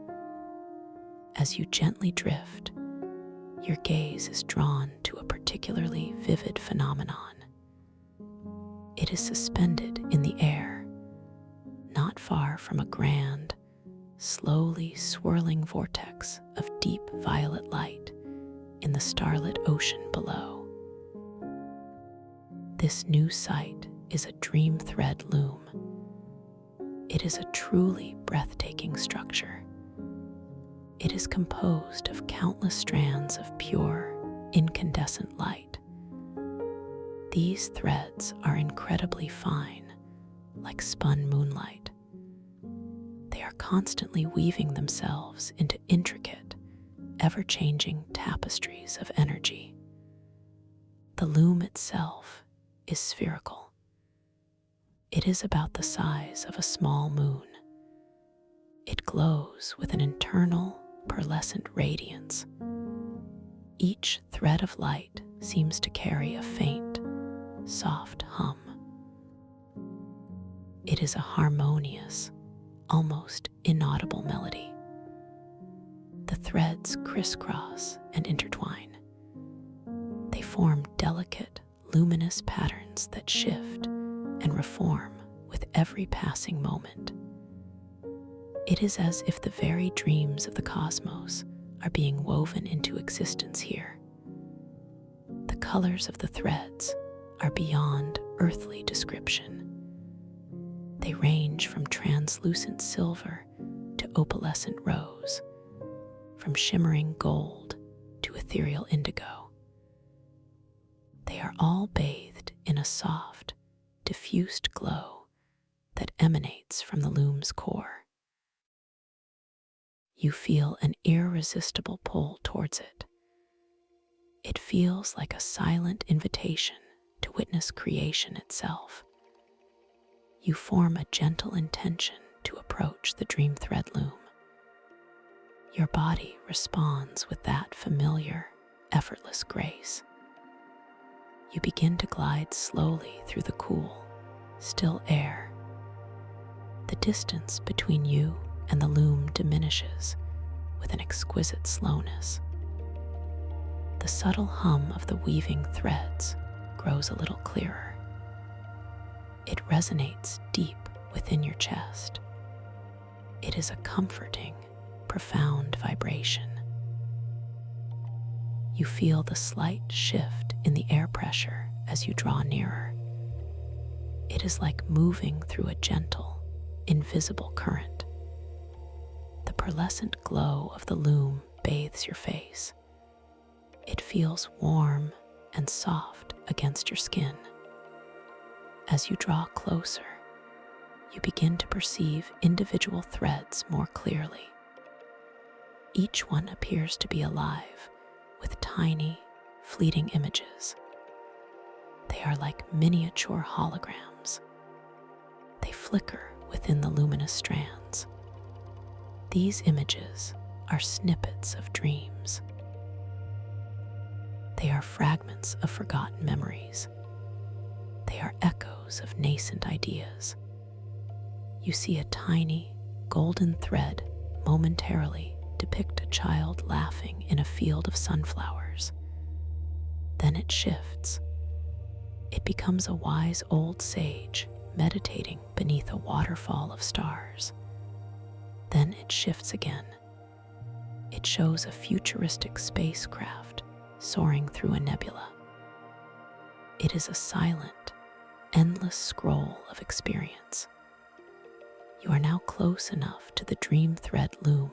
As you gently drift, your gaze is drawn to a particularly vivid phenomenon. It is suspended in the air, not far from a grand, slowly swirling vortex of deep violet light in the starlit ocean below. This new sight is a dream thread loom. It is a truly breathtaking structure. It is composed of countless strands of pure, incandescent light. These threads are incredibly fine, like spun moonlight. They are constantly weaving themselves into intricate, ever-changing tapestries of energy. The loom itself is spherical. It is about the size of a small moon. It glows with an internal, pearlescent radiance. Each thread of light seems to carry a faint, soft hum. It is a harmonious, almost inaudible melody. The threads crisscross and intertwine. They form delicate, luminous patterns that shift and reform with every passing moment. It is as if the very dreams of the cosmos are being woven into existence here. The colors of the threads are beyond earthly description. They range from translucent silver to opalescent rose, from shimmering gold to ethereal indigo. They are all bathed in a soft, diffused glow that emanates from the loom's core. You feel an irresistible pull towards it. It feels like a silent invitation to witness creation itself. You form a gentle intention to approach the dream thread loom. Your body responds with that familiar, effortless grace. You begin to glide slowly through the cool, still air. The distance between you and the loom diminishes with an exquisite slowness. The subtle hum of the weaving threads grows a little clearer. It resonates deep within your chest. It is a comforting, profound vibration. You feel the slight shift in the air pressure as you draw nearer. It is like moving through a gentle, invisible current. The pearlescent glow of the loom bathes your face. It feels warm and soft against your skin. As you draw closer, you begin to perceive individual threads more clearly. Each one appears to be alive with tiny, fleeting images. They are like miniature holograms. They flicker within the luminous strands. These images are snippets of dreams. They are fragments of forgotten memories. They are echoes of nascent ideas. You see a tiny, golden thread momentarily depict a child laughing in a field of sunflowers. Then it shifts. It becomes a wise old sage meditating beneath a waterfall of stars. Then it shifts again. It shows a futuristic spacecraft soaring through a nebula. It is a silent, endless scroll of experience. You are now close enough to the dream thread loom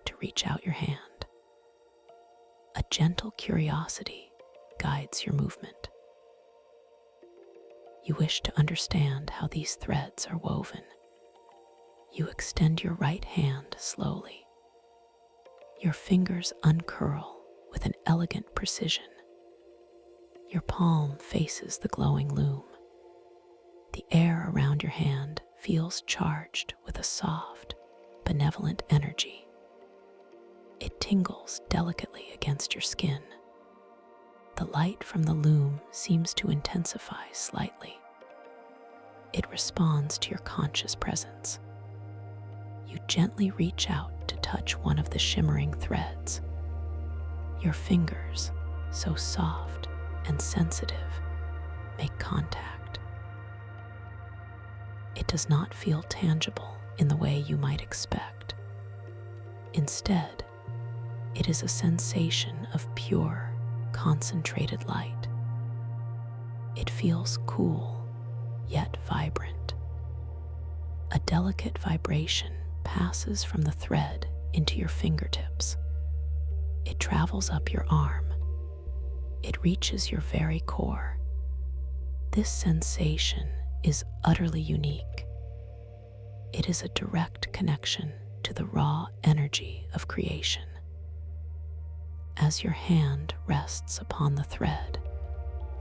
to reach out your hand. A gentle curiosity guides your movement. You wish to understand how these threads are woven. You extend your right hand slowly. Your fingers uncurl with an elegant precision. Your palm faces the glowing loom. The air around your hand feels charged with a soft, benevolent energy. It tingles delicately against your skin. The light from the loom seems to intensify slightly. It responds to your conscious presence. You gently reach out to touch one of the shimmering threads. Your fingers, so soft and sensitive, make contact. It does not feel tangible in the way you might expect. Instead, it is a sensation of pure, concentrated light. It feels cool, yet vibrant. A delicate vibration passes from the thread into your fingertips. It travels up your arm. It reaches your very core. This sensation is utterly unique. It is a direct connection to the raw energy of creation. As your hand rests upon the thread,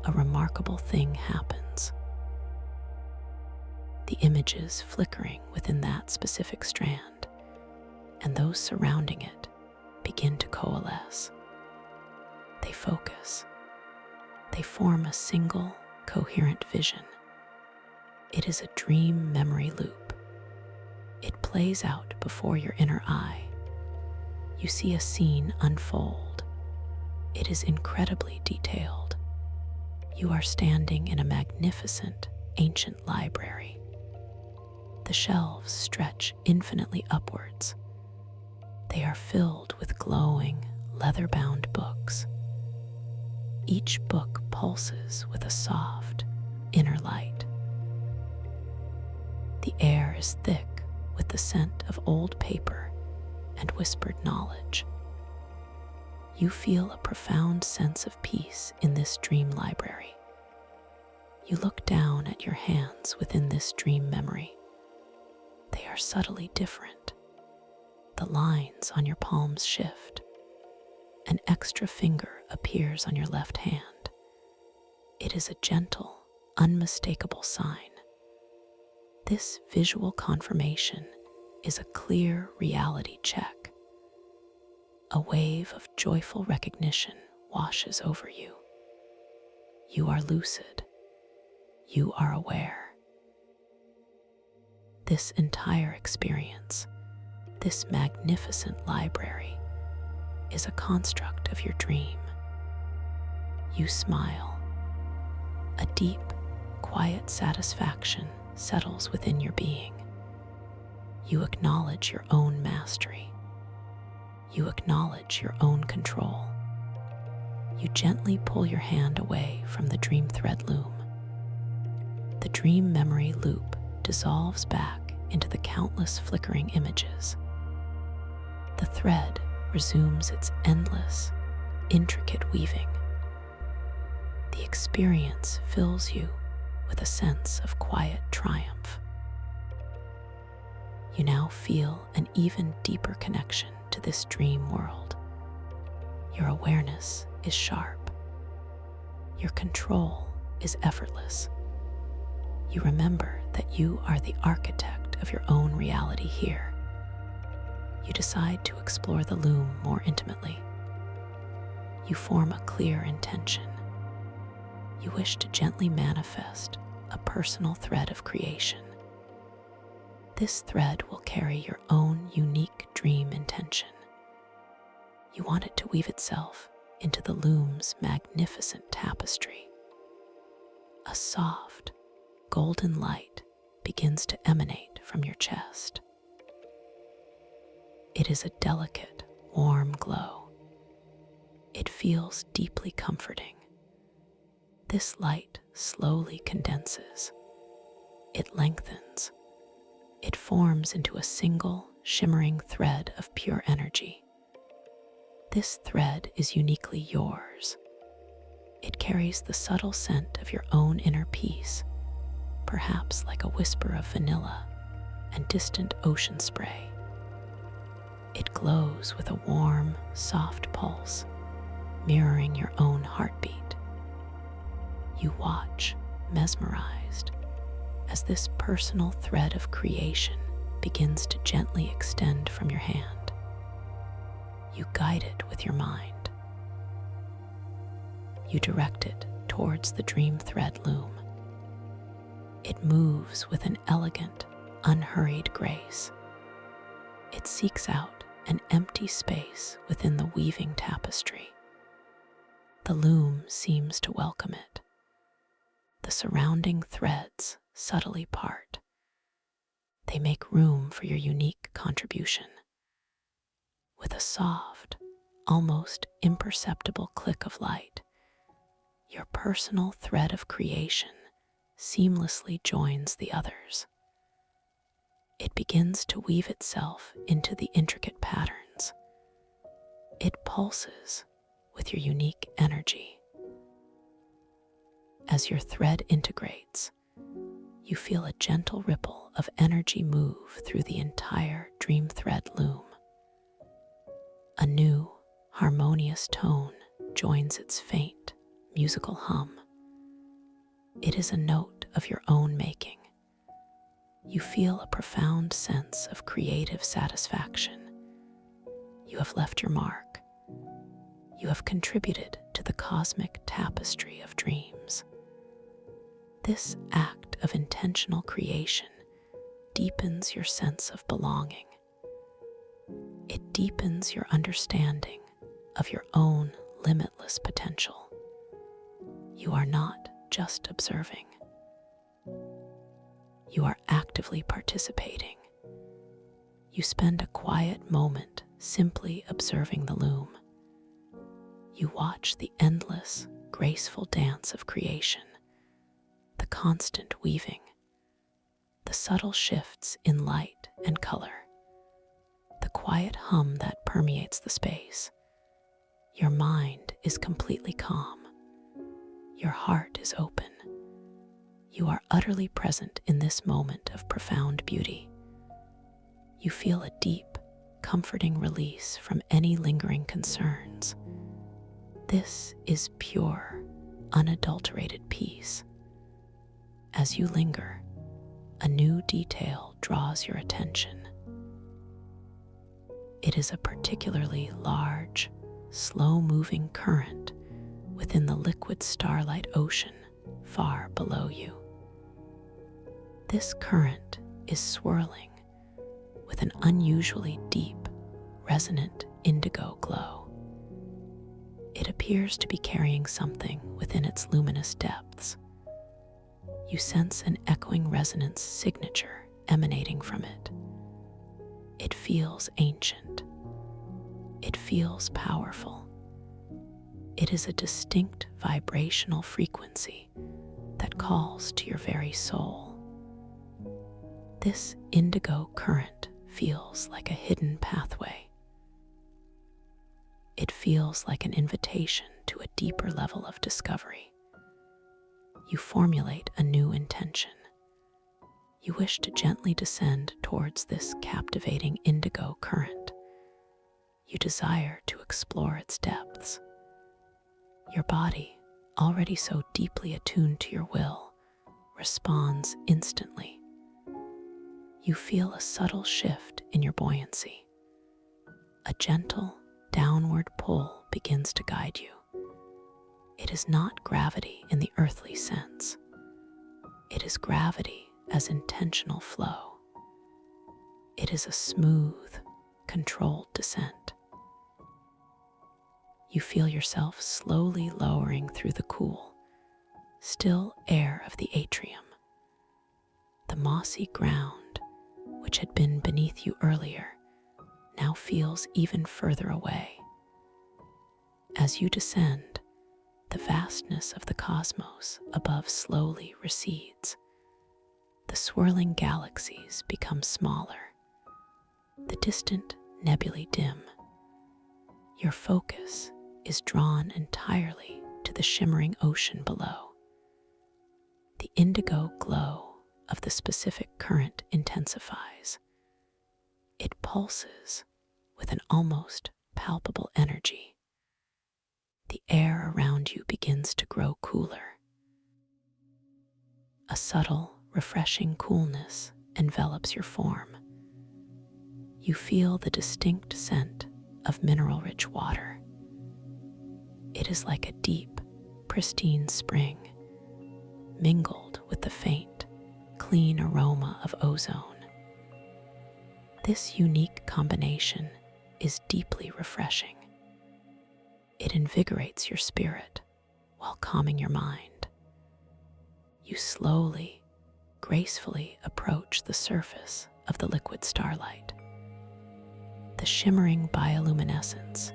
a remarkable thing happens. The images flickering within that specific strand and those surrounding it begin to coalesce. They focus. They form a single, coherent vision. It is a dream memory loop. It plays out before your inner eye. You see a scene unfold. It is incredibly detailed. You are standing in a magnificent, ancient library. The shelves stretch infinitely upwards. They are filled with glowing, leather-bound books. Each book pulses with a soft, inner light. The air is thick with the scent of old paper and whispered knowledge. You feel a profound sense of peace in this dream library. You look down at your hands within this dream memory. They are subtly different. The lines on your palms shift. An extra finger appears on your left hand. It is a gentle, unmistakable sign. This visual confirmation is a clear reality check. A wave of joyful recognition washes over you. You are lucid. You are aware. This entire experience, this magnificent library, is a construct of your dream. You smile. A deep, quiet satisfaction settles within your being. You acknowledge your own mastery. You acknowledge your own control. You gently pull your hand away from the dream thread loom. The dream memory loop dissolves back into the countless flickering images. The thread resumes its endless, intricate weaving. The experience fills you with a sense of quiet triumph. You now feel an even deeper connection to this dream world. Your awareness is sharp. Your control is effortless. You remember that you are the architect of your own reality here. You decide to explore the loom more intimately. You form a clear intention. You wish to gently manifest a personal thread of creation. This thread will carry your own unique dream intention. You want it to weave itself into the loom's magnificent tapestry. A soft, golden light begins to emanate from your chest. It is a delicate, warm glow. It feels deeply comforting. This light slowly condenses. It lengthens. It forms into a single, shimmering thread of pure energy. This thread is uniquely yours. It carries the subtle scent of your own inner peace, perhaps like a whisper of vanilla and distant ocean spray. It glows with a warm, soft pulse, mirroring your own heartbeat. You watch, mesmerized, as this personal thread of creation begins to gently extend from your hand. You guide it with your mind. you direct it towards the dream thread loom. It moves with an elegant, unhurried grace. It seeks out an empty space within the weaving tapestry. The loom seems to welcome it. The surrounding threads subtly part. They make room for your unique contribution. With a soft, almost imperceptible click of light, your personal thread of creation seamlessly joins the others. It begins to weave itself into the intricate patterns. It pulses with your unique energy. As your thread integrates, you feel a gentle ripple of energy move through the entire dream thread loom. A new, harmonious tone joins its faint, musical hum. It is a note of your own making. You feel a profound sense of creative satisfaction. You have left your mark. You have contributed to the cosmic tapestry of dreams. This act of intentional creation deepens your sense of belonging. It deepens your understanding of your own limitless potential. You are not just observing. You are actively participating. You spend a quiet moment simply observing the loom. You watch the endless, graceful dance of creation, the constant weaving, the subtle shifts in light and color, the quiet hum that permeates the space. Your mind is completely calm. Your heart is open. You are utterly present in this moment of profound beauty. You feel a deep, comforting release from any lingering concerns. This is pure, unadulterated peace. As you linger, a new detail draws your attention. It is a particularly large, slow-moving current within the liquid starlight ocean far below you. This current is swirling with an unusually deep, resonant indigo glow. It appears to be carrying something within its luminous depths. You sense an echoing resonance signature emanating from it. It feels ancient. It feels powerful. It is a distinct vibrational frequency that calls to your very soul. This indigo current feels like a hidden pathway. It feels like an invitation to a deeper level of discovery. You formulate a new intention. You wish to gently descend towards this captivating indigo current. You desire to explore its depths. Your body, already so deeply attuned to your will, responds instantly. You feel a subtle shift in your buoyancy. A gentle, downward pull begins to guide you. It is not gravity in the earthly sense. It is gravity as intentional flow. It is a smooth, controlled descent. You feel yourself slowly lowering through the cool, still air of the atrium. The mossy ground, which had been beneath you earlier, now feels even further away. As you descend, the vastness of the cosmos above slowly recedes. The swirling galaxies become smaller. The distant nebulae dim. Your focus is drawn entirely to the shimmering ocean below. The indigo glow of the specific current intensifies. It pulses with an almost palpable energy. The air around you begins to grow cooler. A subtle, refreshing coolness envelops your form. You feel the distinct scent of mineral-rich water. It is like a deep, pristine spring, mingled with the faint, clean aroma of ozone. This unique combination is deeply refreshing. It invigorates your spirit while calming your mind. You slowly, gracefully approach the surface of the liquid starlight. The shimmering bioluminescence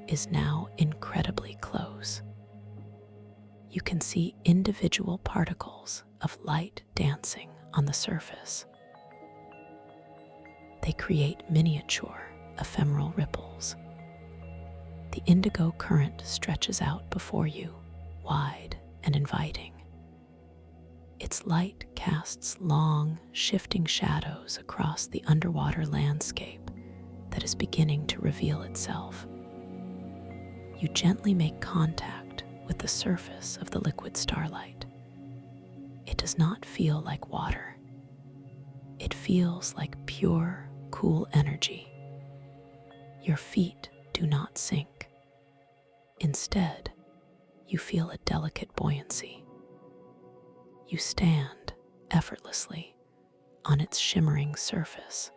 is now incredibly close. You can see individual particles of light dancing on the surface. They create miniature, ephemeral ripples. The indigo current stretches out before you, wide and inviting. Its light casts long, shifting shadows across the underwater landscape that is beginning to reveal itself. You gently make contact with the surface of the liquid starlight. It does not feel like water. It feels like pure, cool energy. Your feet do not sink. Instead, you feel a delicate buoyancy. You stand effortlessly on its shimmering surface.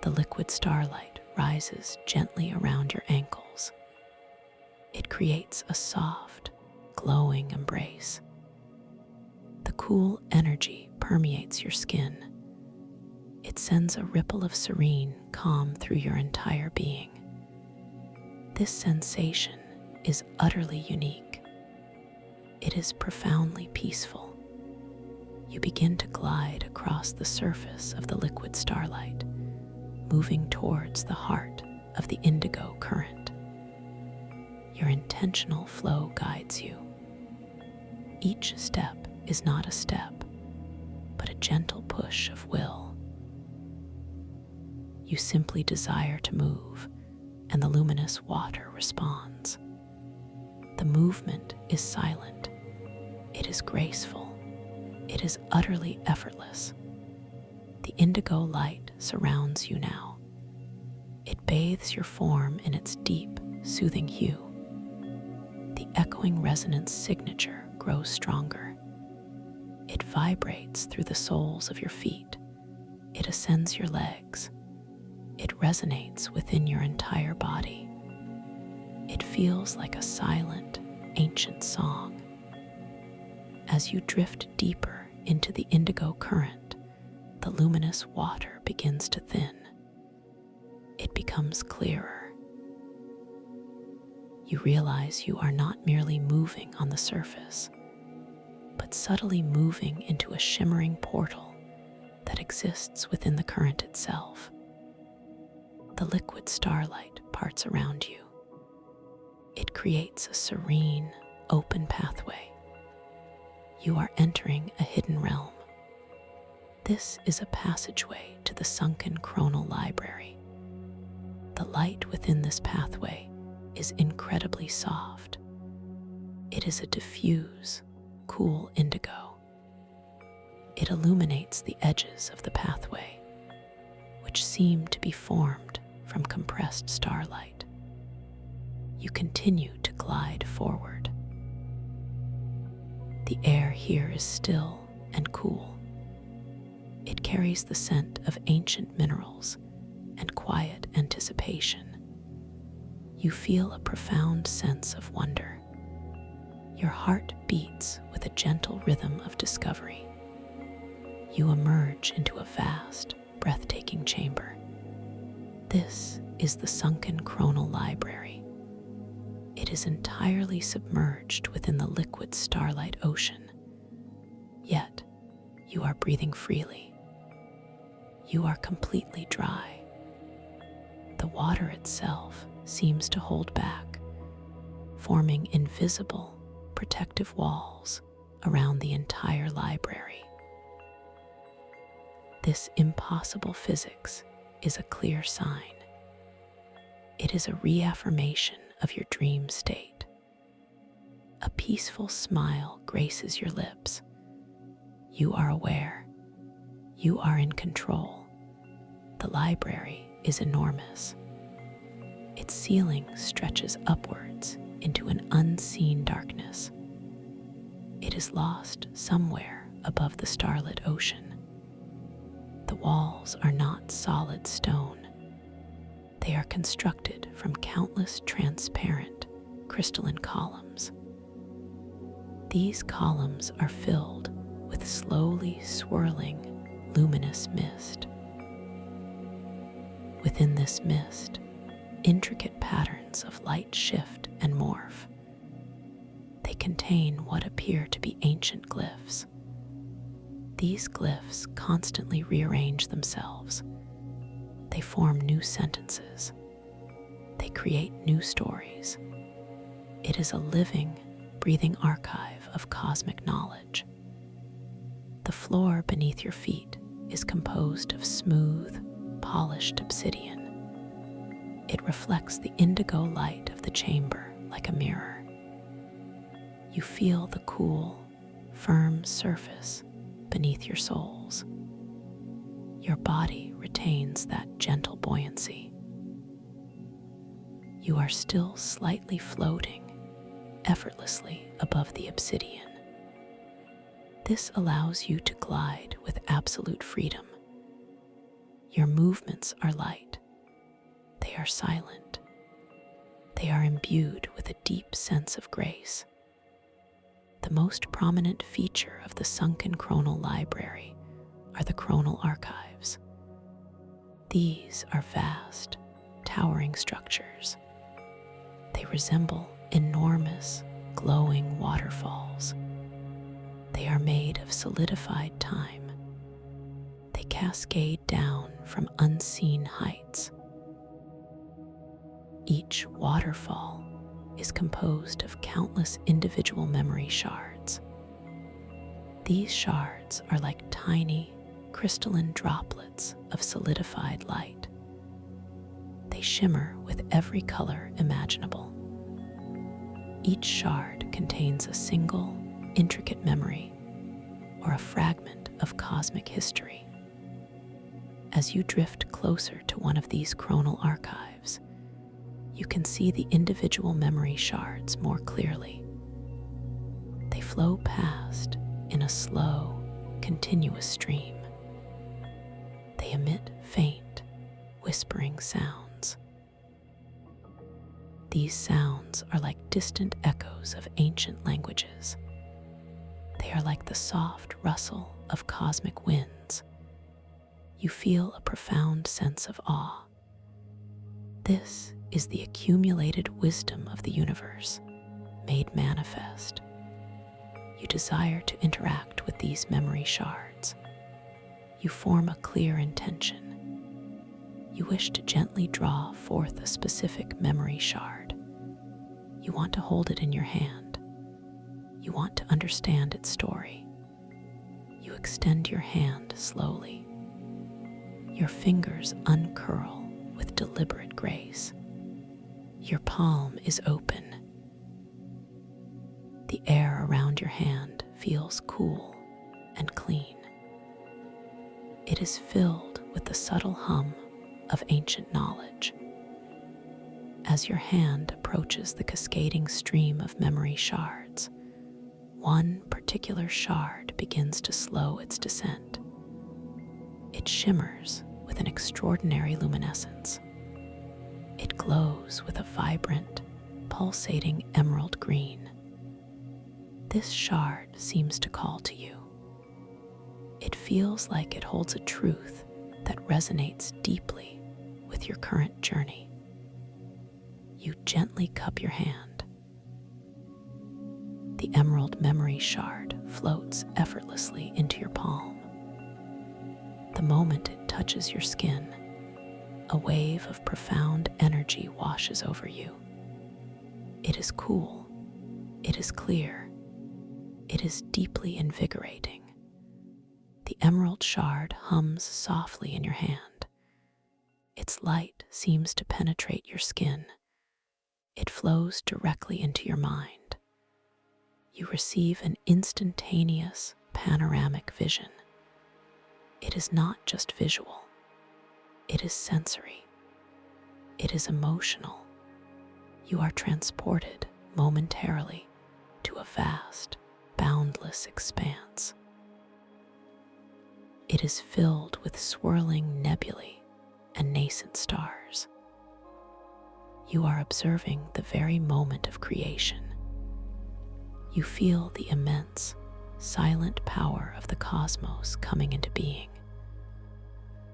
The liquid starlight rises gently around your ankles. It creates a soft, glowing embrace. The cool energy permeates your skin. It sends a ripple of serene calm through your entire being. This sensation is utterly unique. It is profoundly peaceful. You begin to glide across the surface of the liquid starlight, moving towards the heart of the indigo current. Your intentional flow guides you. Each step is not a step, but a gentle push of will. You simply desire to move, and the luminous water responds. The movement is silent. It is graceful. It is utterly effortless. The indigo light surrounds you now. It bathes your form in its deep, soothing hue. The echoing resonance signature grows stronger. It vibrates through the soles of your feet. It ascends your legs. It resonates within your entire body. It feels like a silent, ancient song. As you drift deeper into the indigo current, the luminous water begins to thin. It becomes clearer. You realize you are not merely moving on the surface, but subtly moving into a shimmering portal that exists within the current itself. The liquid starlight parts around you. It creates a serene, open pathway. You are entering a hidden realm. This is a passageway to the sunken chronal library. The light within this pathway is incredibly soft. It is a diffuse, cool indigo. It illuminates the edges of the pathway, which seem to be formed from compressed starlight. You continue to glide forward. The air here is still and cool. It carries the scent of ancient minerals and quiet anticipation. You feel a profound sense of wonder. Your heart beats with a gentle rhythm of discovery. You emerge into a vast, breathtaking chamber. This is the sunken chronal library. It is entirely submerged within the liquid starlight ocean. Yet, you are breathing freely. You are completely dry. The water itself seems to hold back, forming invisible, protective walls around the entire library. This impossible physics is a clear sign. It is a reaffirmation of your dream state. A peaceful smile graces your lips. You are aware. You are in control. The library is enormous. Its ceiling stretches upwards into an unseen darkness. It is lost somewhere above the starlit ocean. The walls are not solid stone. They are constructed from countless transparent crystalline columns. These columns are filled with slowly swirling, luminous mist. Within this mist, intricate patterns of light shift and morph. They contain what appear to be ancient glyphs. These glyphs constantly rearrange themselves. They form new sentences. They create new stories. It is a living, breathing archive of cosmic knowledge. The floor beneath your feet is composed of smooth, polished obsidian. It reflects the indigo light of the chamber like a mirror. You feel the cool, firm surface beneath your soles. Your body retains that gentle buoyancy. You are still slightly floating, effortlessly above the obsidian. This allows you to glide with absolute freedom. Your movements are light. They are silent. They are imbued with a deep sense of grace. The most prominent feature of the sunken chronal library are the chronal archives. These are vast, towering structures. They resemble enormous, glowing waterfalls. They are made of solidified time. They cascade down from unseen heights. Each waterfall is composed of countless individual memory shards. These shards are like tiny, crystalline droplets of solidified light. They shimmer with every color imaginable. Each shard contains a single, intricate memory or a fragment of cosmic history. As you drift closer to one of these chronal archives, you can see the individual memory shards more clearly. They flow past in a slow, continuous stream. They emit faint, whispering sounds. These sounds are like distant echoes of ancient languages. They are like the soft rustle of cosmic winds. You feel a profound sense of awe. This is the accumulated wisdom of the universe, made manifest. You desire to interact with these memory shards. You form a clear intention. You wish to gently draw forth a specific memory shard. You want to hold it in your hand. You want to understand its story. You extend your hand slowly. Your fingers uncurl with deliberate grace. Your palm is open. The air around your hand feels cool and clean. It is filled with the subtle hum of ancient knowledge. As your hand approaches the cascading stream of memory shards, one particular shard begins to slow its descent. It shimmers with an extraordinary luminescence. It glows with a vibrant, pulsating emerald green. This shard seems to call to you. It feels like it holds a truth that resonates deeply with your current journey. You gently cup your hand. The emerald memory shard floats effortlessly into your palm. The moment it touches your skin, a wave of profound energy washes over you. It is cool. It is clear. It is deeply invigorating. The emerald shard hums softly in your hand. Its light seems to penetrate your skin. It flows directly into your mind. You receive an instantaneous, panoramic vision. It is not just visual. It is sensory. It is emotional. You are transported momentarily to a vast, boundless expanse. It is filled with swirling nebulae and nascent stars. You are observing the very moment of creation. You feel the immense, silent power of the cosmos coming into being.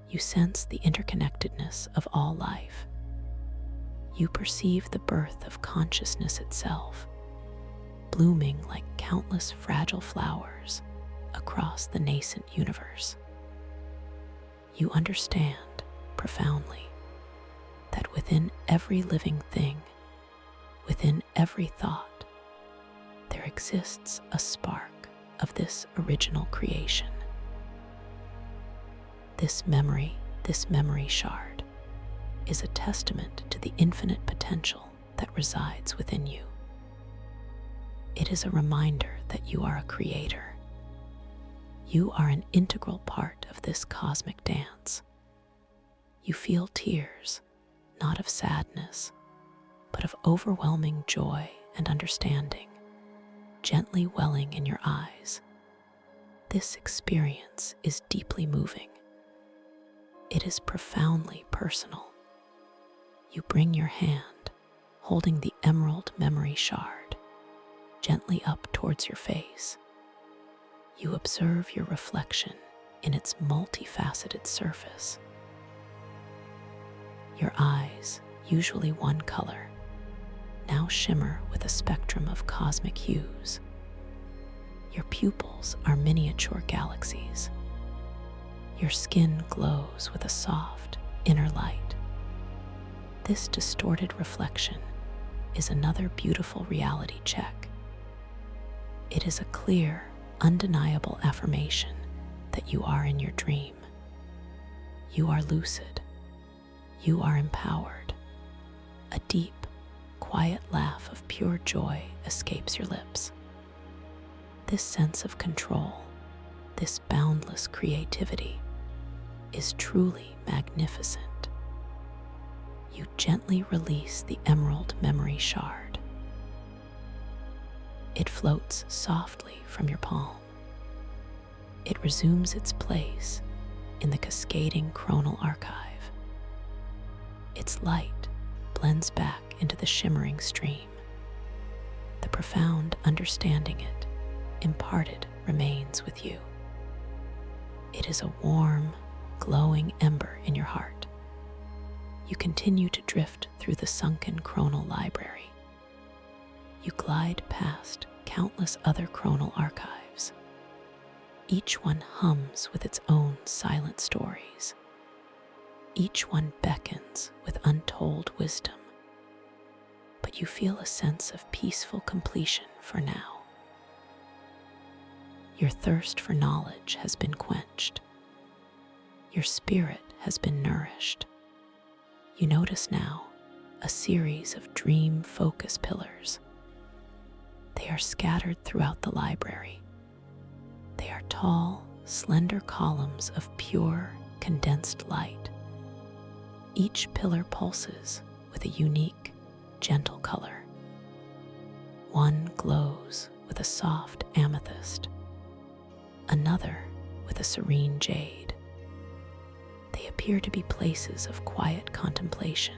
You sense the interconnectedness of all life. You perceive the birth of consciousness itself, blooming like countless fragile flowers across the nascent universe. You understand profoundly that within every living thing, within every thought, there exists a spark of this original creation. This memory shard, is a testament to the infinite potential that resides within you. It is a reminder that you are a creator. You are an integral part of this cosmic dance. You feel tears, not of sadness, but of overwhelming joy and understanding, gently welling in your eyes. This experience is deeply moving. It is profoundly personal. You bring your hand, holding the emerald memory shard, gently up towards your face. You observe your reflection in its multifaceted surface. Your eyes, usually one color, now shimmer with a spectrum of cosmic hues. Your pupils are miniature galaxies. Your skin glows with a soft, inner light. This distorted reflection is another beautiful reality check. It is a clear, undeniable affirmation that you are in your dream. You are lucid. You are empowered. A deep, quiet laugh of pure joy escapes your lips. This sense of control, this boundless creativity, is truly magnificent. You gently release the emerald memory shard. It floats softly from your palm. It resumes its place in the cascading chronal archive. Its light blends back into the shimmering stream. The profound understanding it imparted remains with you. It is a warm, glowing ember in your heart. You continue to drift through the sunken chronal library. You glide past countless other chronal archives. Each one hums with its own silent stories. Each one beckons with untold wisdom. But you feel a sense of peaceful completion for now. Your thirst for knowledge has been quenched. Your spirit has been nourished. You notice now a series of dream focus pillars. They are scattered throughout the library. They are tall, slender columns of pure, condensed light. Each pillar pulses with a unique, gentle color. One glows with a soft amethyst, another with a serene jade. They appear to be places of quiet contemplation,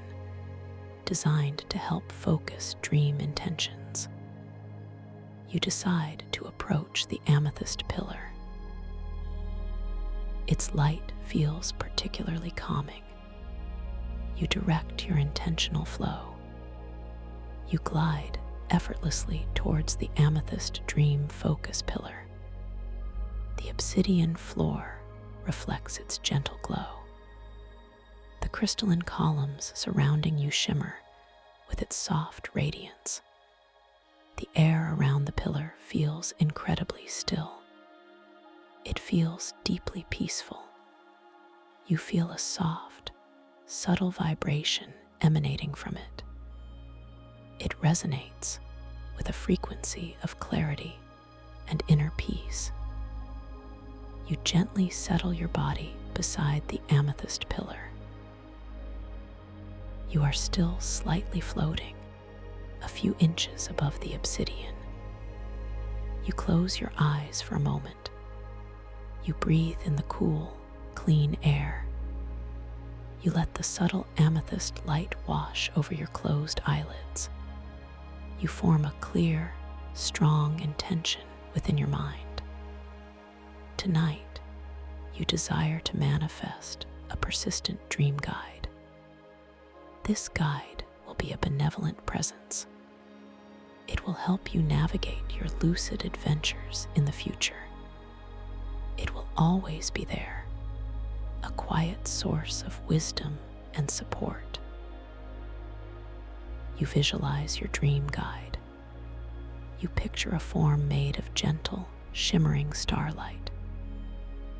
designed to help focus dream intentions. You decide to approach the amethyst pillar. Its light feels particularly calming. You direct your intentional flow. You glide effortlessly towards the amethyst dream focus pillar. The obsidian floor reflects its gentle glow. The crystalline columns surrounding you shimmer with its soft radiance. The air around the pillar feels incredibly still. It feels deeply peaceful. You feel a soft, subtle vibration emanating from it. It resonates with a frequency of clarity and inner peace. You gently settle your body beside the amethyst pillar. You are still slightly floating, a few inches above the obsidian. You close your eyes for a moment. You breathe in the cool, clean air. You let the subtle amethyst light wash over your closed eyelids. You form a clear, strong intention within your mind. Tonight, you desire to manifest a persistent dream guide. This guide will be a benevolent presence. It will help you navigate your lucid adventures in the future. It will always be there, a quiet source of wisdom and support. You visualize your dream guide. You picture a form made of gentle, shimmering starlight.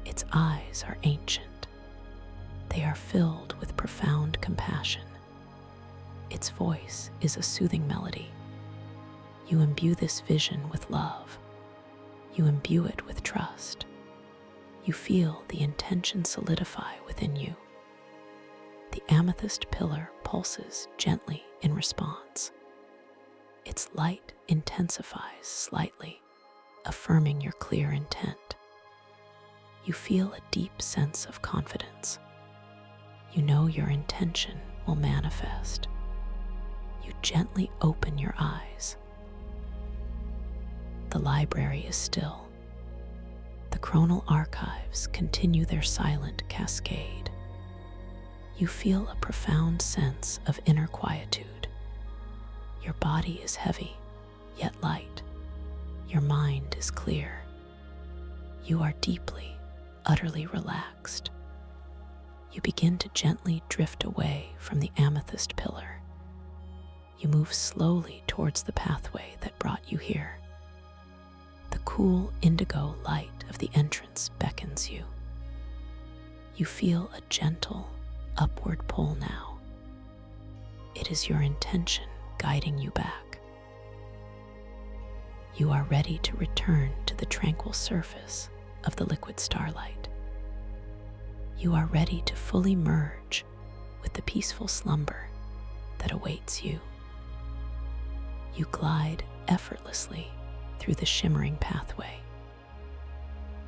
Its eyes are ancient. They are filled with profound compassion. Its voice is a soothing melody. You imbue this vision with love. You imbue it with trust. You feel the intention solidify within you. The amethyst pillar pulses gently in response. Its light intensifies slightly, affirming your clear intent. You feel a deep sense of confidence. You know your intention will manifest. You gently open your eyes. The library is still. The chronal archives continue their silent cascade. You feel a profound sense of inner quietude. Your body is heavy, yet light. Your mind is clear. You are deeply, utterly relaxed. You begin to gently drift away from the amethyst pillar. You move slowly towards the pathway that brought you here. The cool indigo light of the entrance beckons you. You feel a gentle, upward pull now. It is your intention guiding you back. You are ready to return to the tranquil surface of the liquid starlight. You are ready to fully merge with the peaceful slumber that awaits you. You glide effortlessly through the shimmering pathway.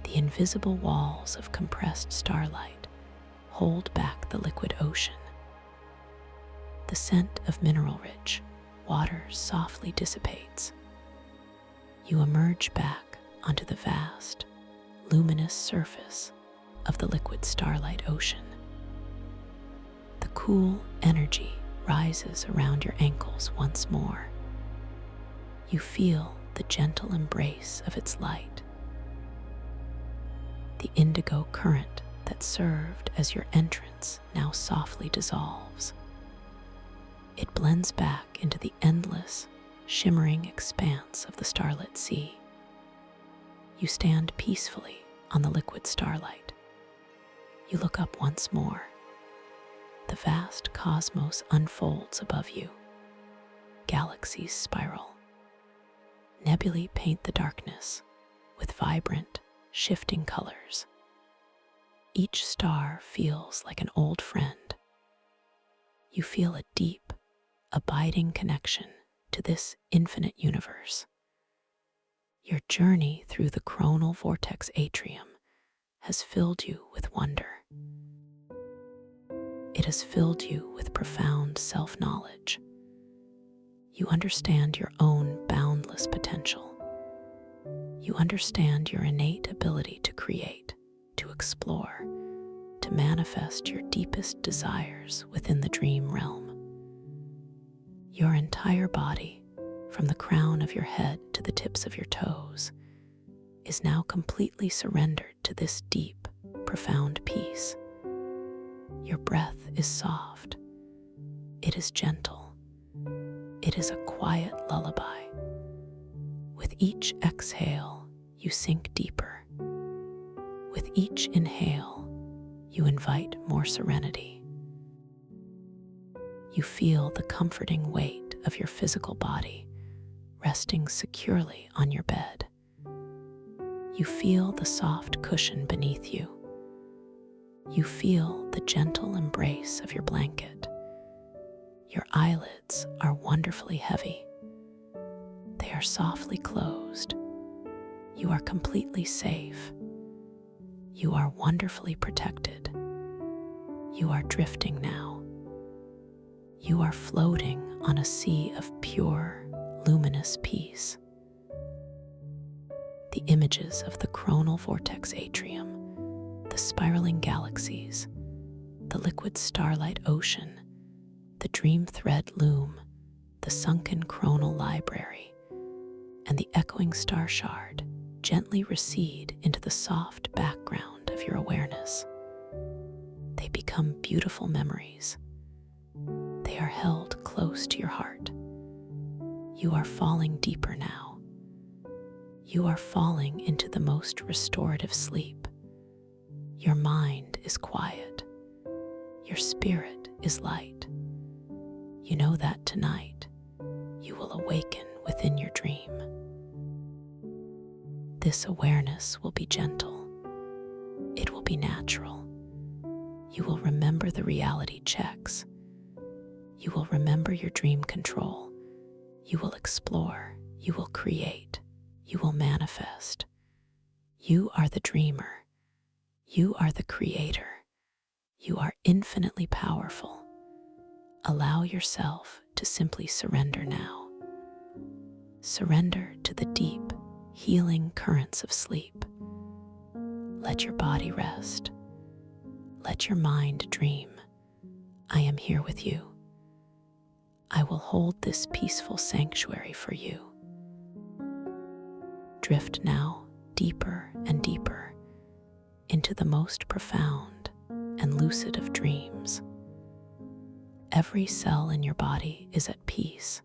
The invisible walls of compressed starlight hold back the liquid ocean. The scent of mineral-rich water softly dissipates. You emerge back onto the vast, luminous surface of the liquid starlight ocean. The cool energy rises around your ankles once more. You feel the gentle embrace of its light. The indigo current that served as your entrance now softly dissolves. It blends back into the endless, shimmering expanse of the starlit sea. You stand peacefully on the liquid starlight. You look up once more. The vast cosmos unfolds above you. Galaxies spiral. Nebulae paint the darkness with vibrant, shifting colors. Each star feels like an old friend. You feel a deep, abiding connection to this infinite universe. Your journey through the chronal vortex atrium has filled you with wonder. It has filled you with profound self-knowledge. You understand your own boundless potential. You understand your innate ability to create, to explore, to manifest your deepest desires within the dream realm. Your entire body, from the crown of your head to the tips of your toes, is now completely surrendered to this deep, profound peace. Your breath is soft. It is gentle. It is a quiet lullaby. With each exhale, you sink deeper. With each inhale, you invite more serenity. You feel the comforting weight of your physical body resting securely on your bed. You feel the soft cushion beneath you. You feel the gentle embrace of your blanket. Your eyelids are wonderfully heavy. They are softly closed. You are completely safe. You are wonderfully protected. You are drifting now. You are floating on a sea of pure, luminous peace. The images of the coronal vortex atrium, the spiraling galaxies, the liquid starlight ocean, the dream thread loom, the sunken coronal library, and the echoing star shard gently recede into the soft background of your awareness. They become beautiful memories. They are held close to your heart. You are falling deeper now. You are falling into the most restorative sleep. Your mind is quiet. Your spirit is light. You know that tonight you will awaken within your dream. This awareness will be gentle. It will be natural. You will remember the reality checks. You will remember your dream control. You will explore. You will create. You will manifest. You are the dreamer. You are the creator. You are infinitely powerful. Allow yourself to simply surrender now. Surrender to the deep, healing currents of sleep. Let your body rest. Let your mind dream. I am here with you. I will hold this peaceful sanctuary for you. Drift now deeper and deeper into the most profound and lucid of dreams. Every cell in your body is at peace.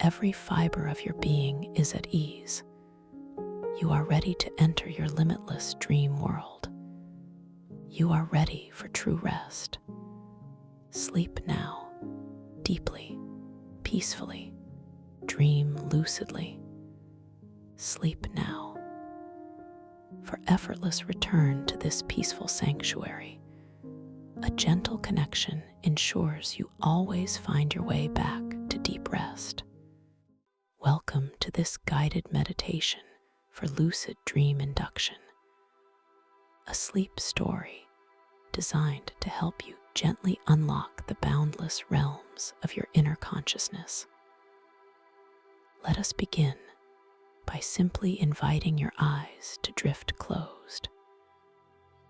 Every fiber of your being is at ease. You are ready to enter your limitless dream world. You are ready for true rest. Sleep now, deeply, peacefully. Dream lucidly. Sleep now. For effortless return to this peaceful sanctuary, a gentle connection ensures you always find your way back to deep rest. Welcome to this guided meditation for lucid dream induction, a sleep story designed to help you gently unlock the boundless realms of your inner consciousness. Let us begin by simply inviting your eyes to drift closed,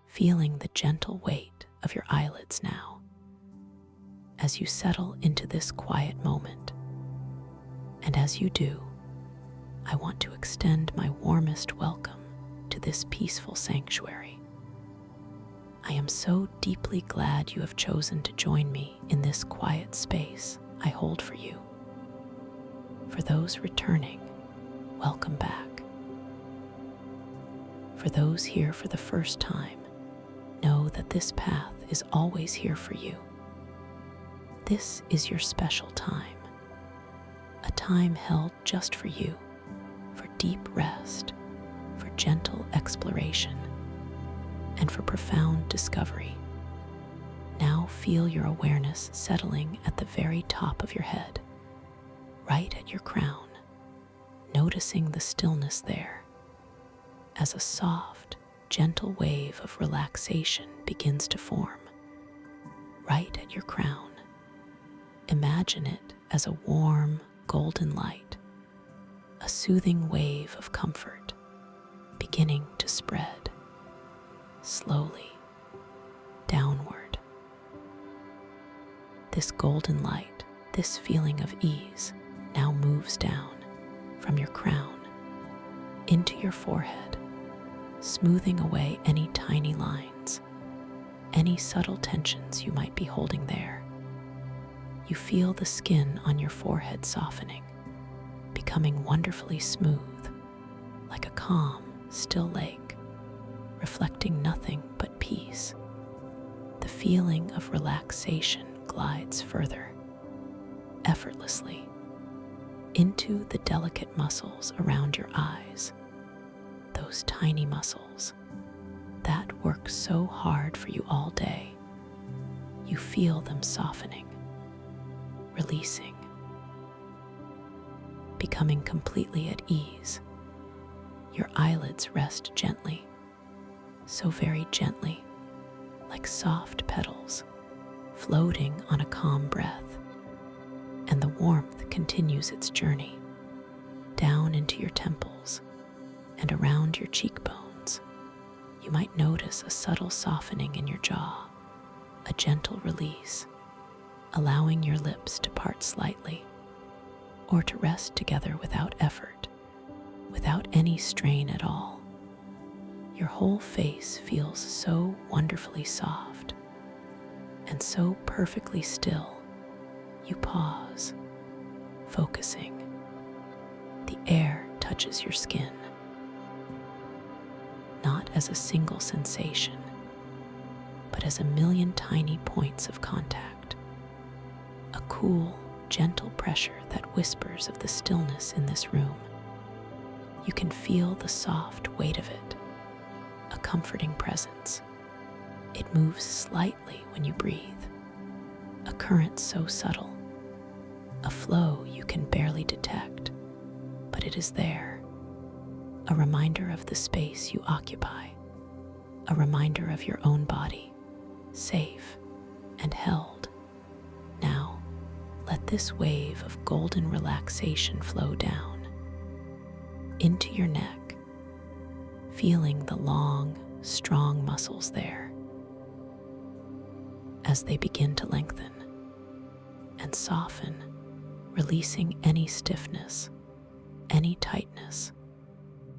feeling the gentle weight of your eyelids now as you settle into this quiet moment. And as you do, I want to extend my warmest welcome to this peaceful sanctuary. I am so deeply glad you have chosen to join me in this quiet space I hold for you. For those returning, welcome back. For those here for the first time, know that this path is always here for you. This is your special time, a time held just for you, for deep rest, for gentle exploration, and for profound discovery. Now feel your awareness settling at the very top of your head, right at your crown, noticing the stillness there as a soft, gentle wave of relaxation begins to form. Right at your crown, imagine it as a warm, golden light, a soothing wave of comfort beginning to spread slowly downward. This golden light, this feeling of ease, now moves down from your crown into your forehead, smoothing away any tiny lines, any subtle tensions you might be holding there. You feel the skin on your forehead softening, becoming wonderfully smooth, like a calm, still lake, reflecting nothing but peace. The feeling of relaxation glides further, effortlessly, into the delicate muscles around your eyes, those tiny muscles that work so hard for you all day. You feel them softening, releasing. becoming completely at ease. Your eyelids rest gently, so very gently, like soft petals floating on a calm breath, and the warmth continues its journey down into your temples and around your cheekbones. You might notice a subtle softening in your jaw, a gentle release, allowing your lips to part slightly or to rest together without effort, without any strain at all. Your whole face feels so wonderfully soft and so perfectly still. You pause, focusing. The air touches your skin, not as a single sensation, but as a million tiny points of contact. A cool, gentle pressure that whispers of the stillness in this room. You can feel the soft weight of it, a comforting presence. It moves slightly when you breathe, a current so subtle, a flow you can barely detect, but it is there, a reminder of the space you occupy, a reminder of your own body, safe and held. Now, let this wave of golden relaxation flow down into your neck, feeling the long, strong muscles there as they begin to lengthen and soften, releasing any stiffness, any tightness.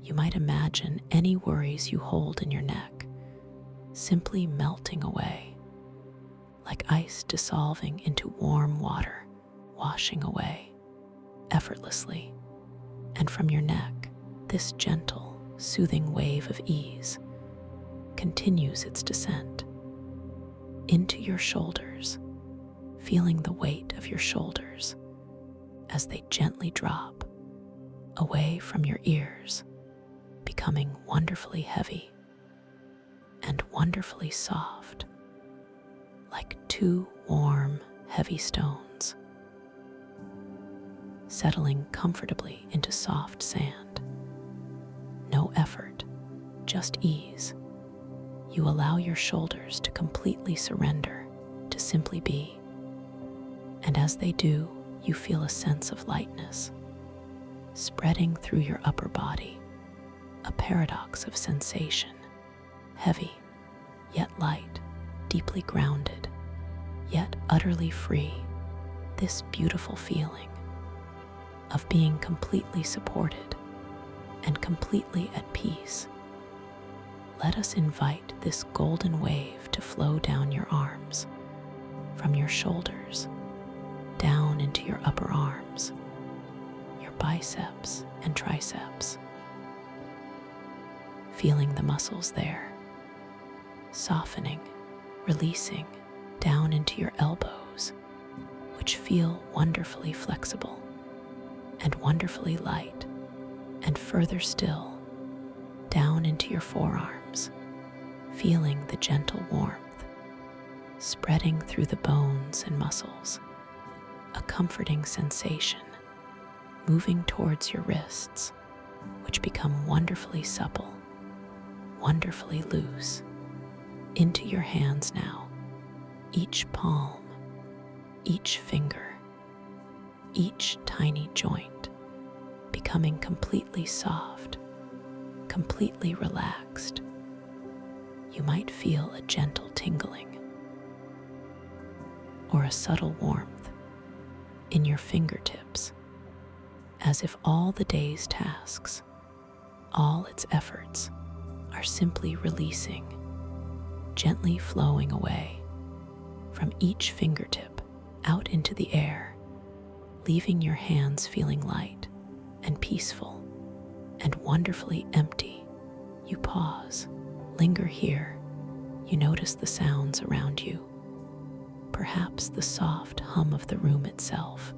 You might imagine any worries you hold in your neck simply melting away, like ice dissolving into warm water, washing away effortlessly. And from your neck, this gentle, soothing wave of ease continues its descent into your shoulders, feeling the weight of your shoulders as they gently drop away from your ears, becoming wonderfully heavy and wonderfully soft, like two warm, heavy stones, settling comfortably into soft sand. No effort, just ease. You allow your shoulders to completely surrender, to simply be. And as they do, you feel a sense of lightness spreading through your upper body, a paradox of sensation, heavy, yet light, deeply grounded, yet utterly free. This beautiful feeling of being completely supported and completely at peace. Let us invite this golden wave to flow down your arms, from your shoulders, down into your upper arms, your biceps and triceps. Feeling the muscles there, softening, releasing down into your elbows, which feel wonderfully flexible and wonderfully light, and further still, down into your forearms, feeling the gentle warmth spreading through the bones and muscles, a comforting sensation moving towards your wrists, which become wonderfully supple, wonderfully loose, into your hands now, each palm, each finger, each tiny joint becoming completely soft, completely relaxed. You might feel a gentle tingling or a subtle warmth in your fingertips, as if all the day's tasks, all its efforts, are simply releasing, gently flowing away from each fingertip out into the air, leaving your hands feeling light and peaceful and wonderfully empty. You pause, linger here. You notice the sounds around you, perhaps the soft hum of the room itself,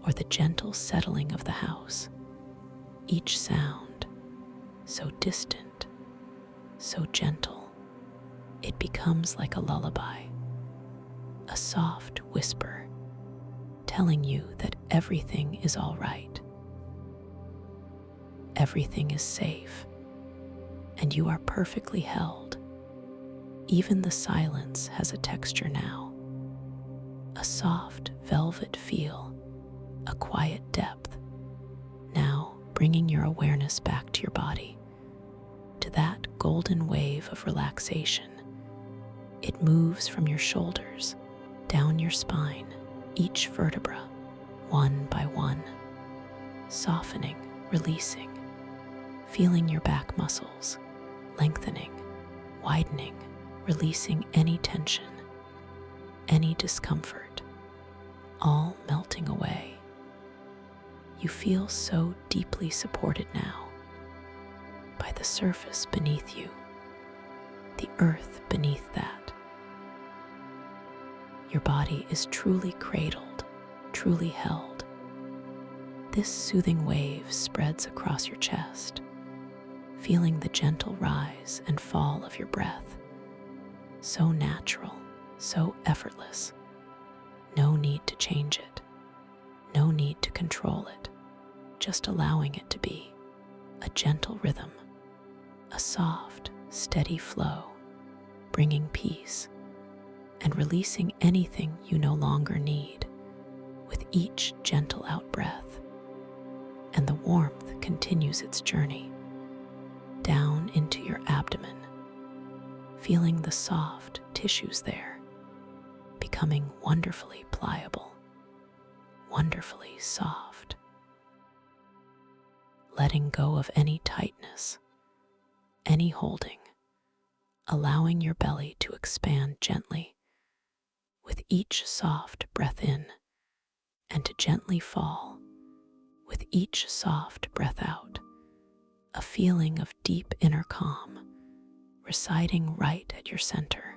or the gentle settling of the house. Each sound, so distant, so gentle, it becomes like a lullaby, a soft whisper telling you that everything is all right. Everything is safe, and you are perfectly held. Even the silence has a texture now, a soft velvet feel, a quiet depth. Now, bringing your awareness back to your body, to that golden wave of relaxation. It moves from your shoulders, down your spine, each vertebra, one by one, softening, releasing, feeling your back muscles, lengthening, widening, releasing any tension, any discomfort, all melting away. You feel so deeply supported now by the surface beneath you, the earth beneath that. Your body is truly cradled, truly held. This soothing wave spreads across your chest, feeling the gentle rise and fall of your breath. So natural, so effortless. No need to change it, no need to control it, just allowing it to be a gentle rhythm, a soft, steady flow, bringing peace and releasing anything you no longer need with each gentle out-breath. And the warmth continues its journey down into your abdomen, feeling the soft tissues there, becoming wonderfully pliable, wonderfully soft, letting go of any tightness, any holding, allowing your belly to expand gently with each soft breath in, and to gently fall with each soft breath out, a feeling of deep inner calm residing right at your center.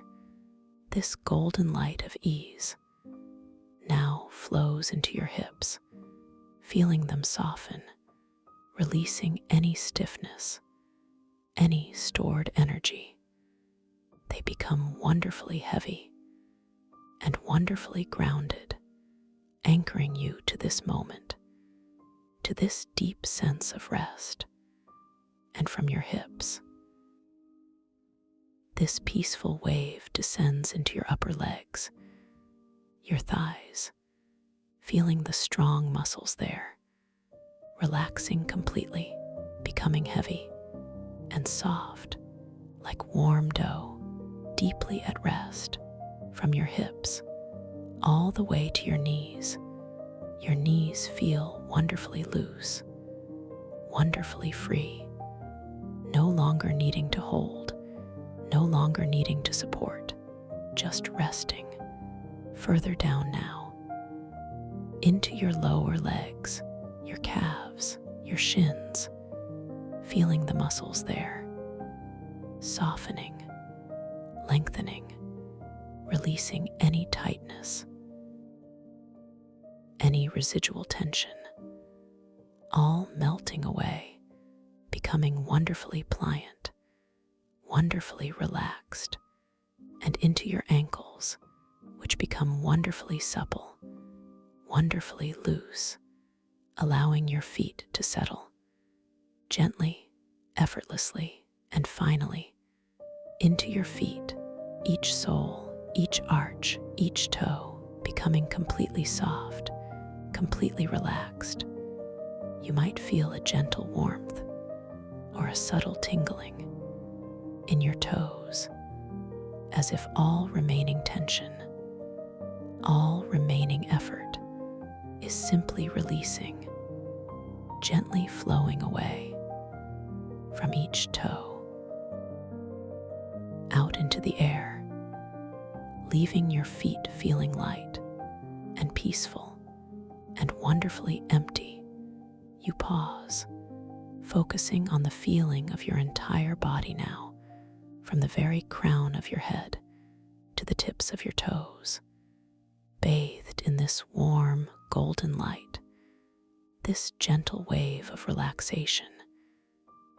This golden light of ease now flows into your hips, feeling them soften, releasing any stiffness, any stored energy. They become wonderfully heavy and wonderfully grounded, anchoring you to this moment, to this deep sense of rest. And from your hips, this peaceful wave descends into your upper legs, your thighs, feeling the strong muscles there, relaxing completely, becoming heavy and soft, like warm dough, deeply at rest. From your hips all the way to your knees feel wonderfully loose, wonderfully free, no longer needing to hold, no longer needing to support, just resting. Further down now, into your lower legs, your calves, your shins, feeling the muscles there, softening, lengthening, releasing any tightness, any residual tension, all melting away, becoming wonderfully pliant, wonderfully relaxed, and into your ankles, which become wonderfully supple, wonderfully loose, allowing your feet to settle gently, effortlessly, and finally into your feet, each sole, each arch, each toe, becoming completely soft, completely relaxed. You might feel a gentle warmth or a subtle tingling in your toes, as if all remaining tension, all remaining effort is simply releasing, gently flowing away from each toe, out into the air, leaving your feet feeling light and peaceful and wonderfully empty. You pause, focusing on the feeling of your entire body now, from the very crown of your head to the tips of your toes, bathed in this warm, golden light, this gentle wave of relaxation.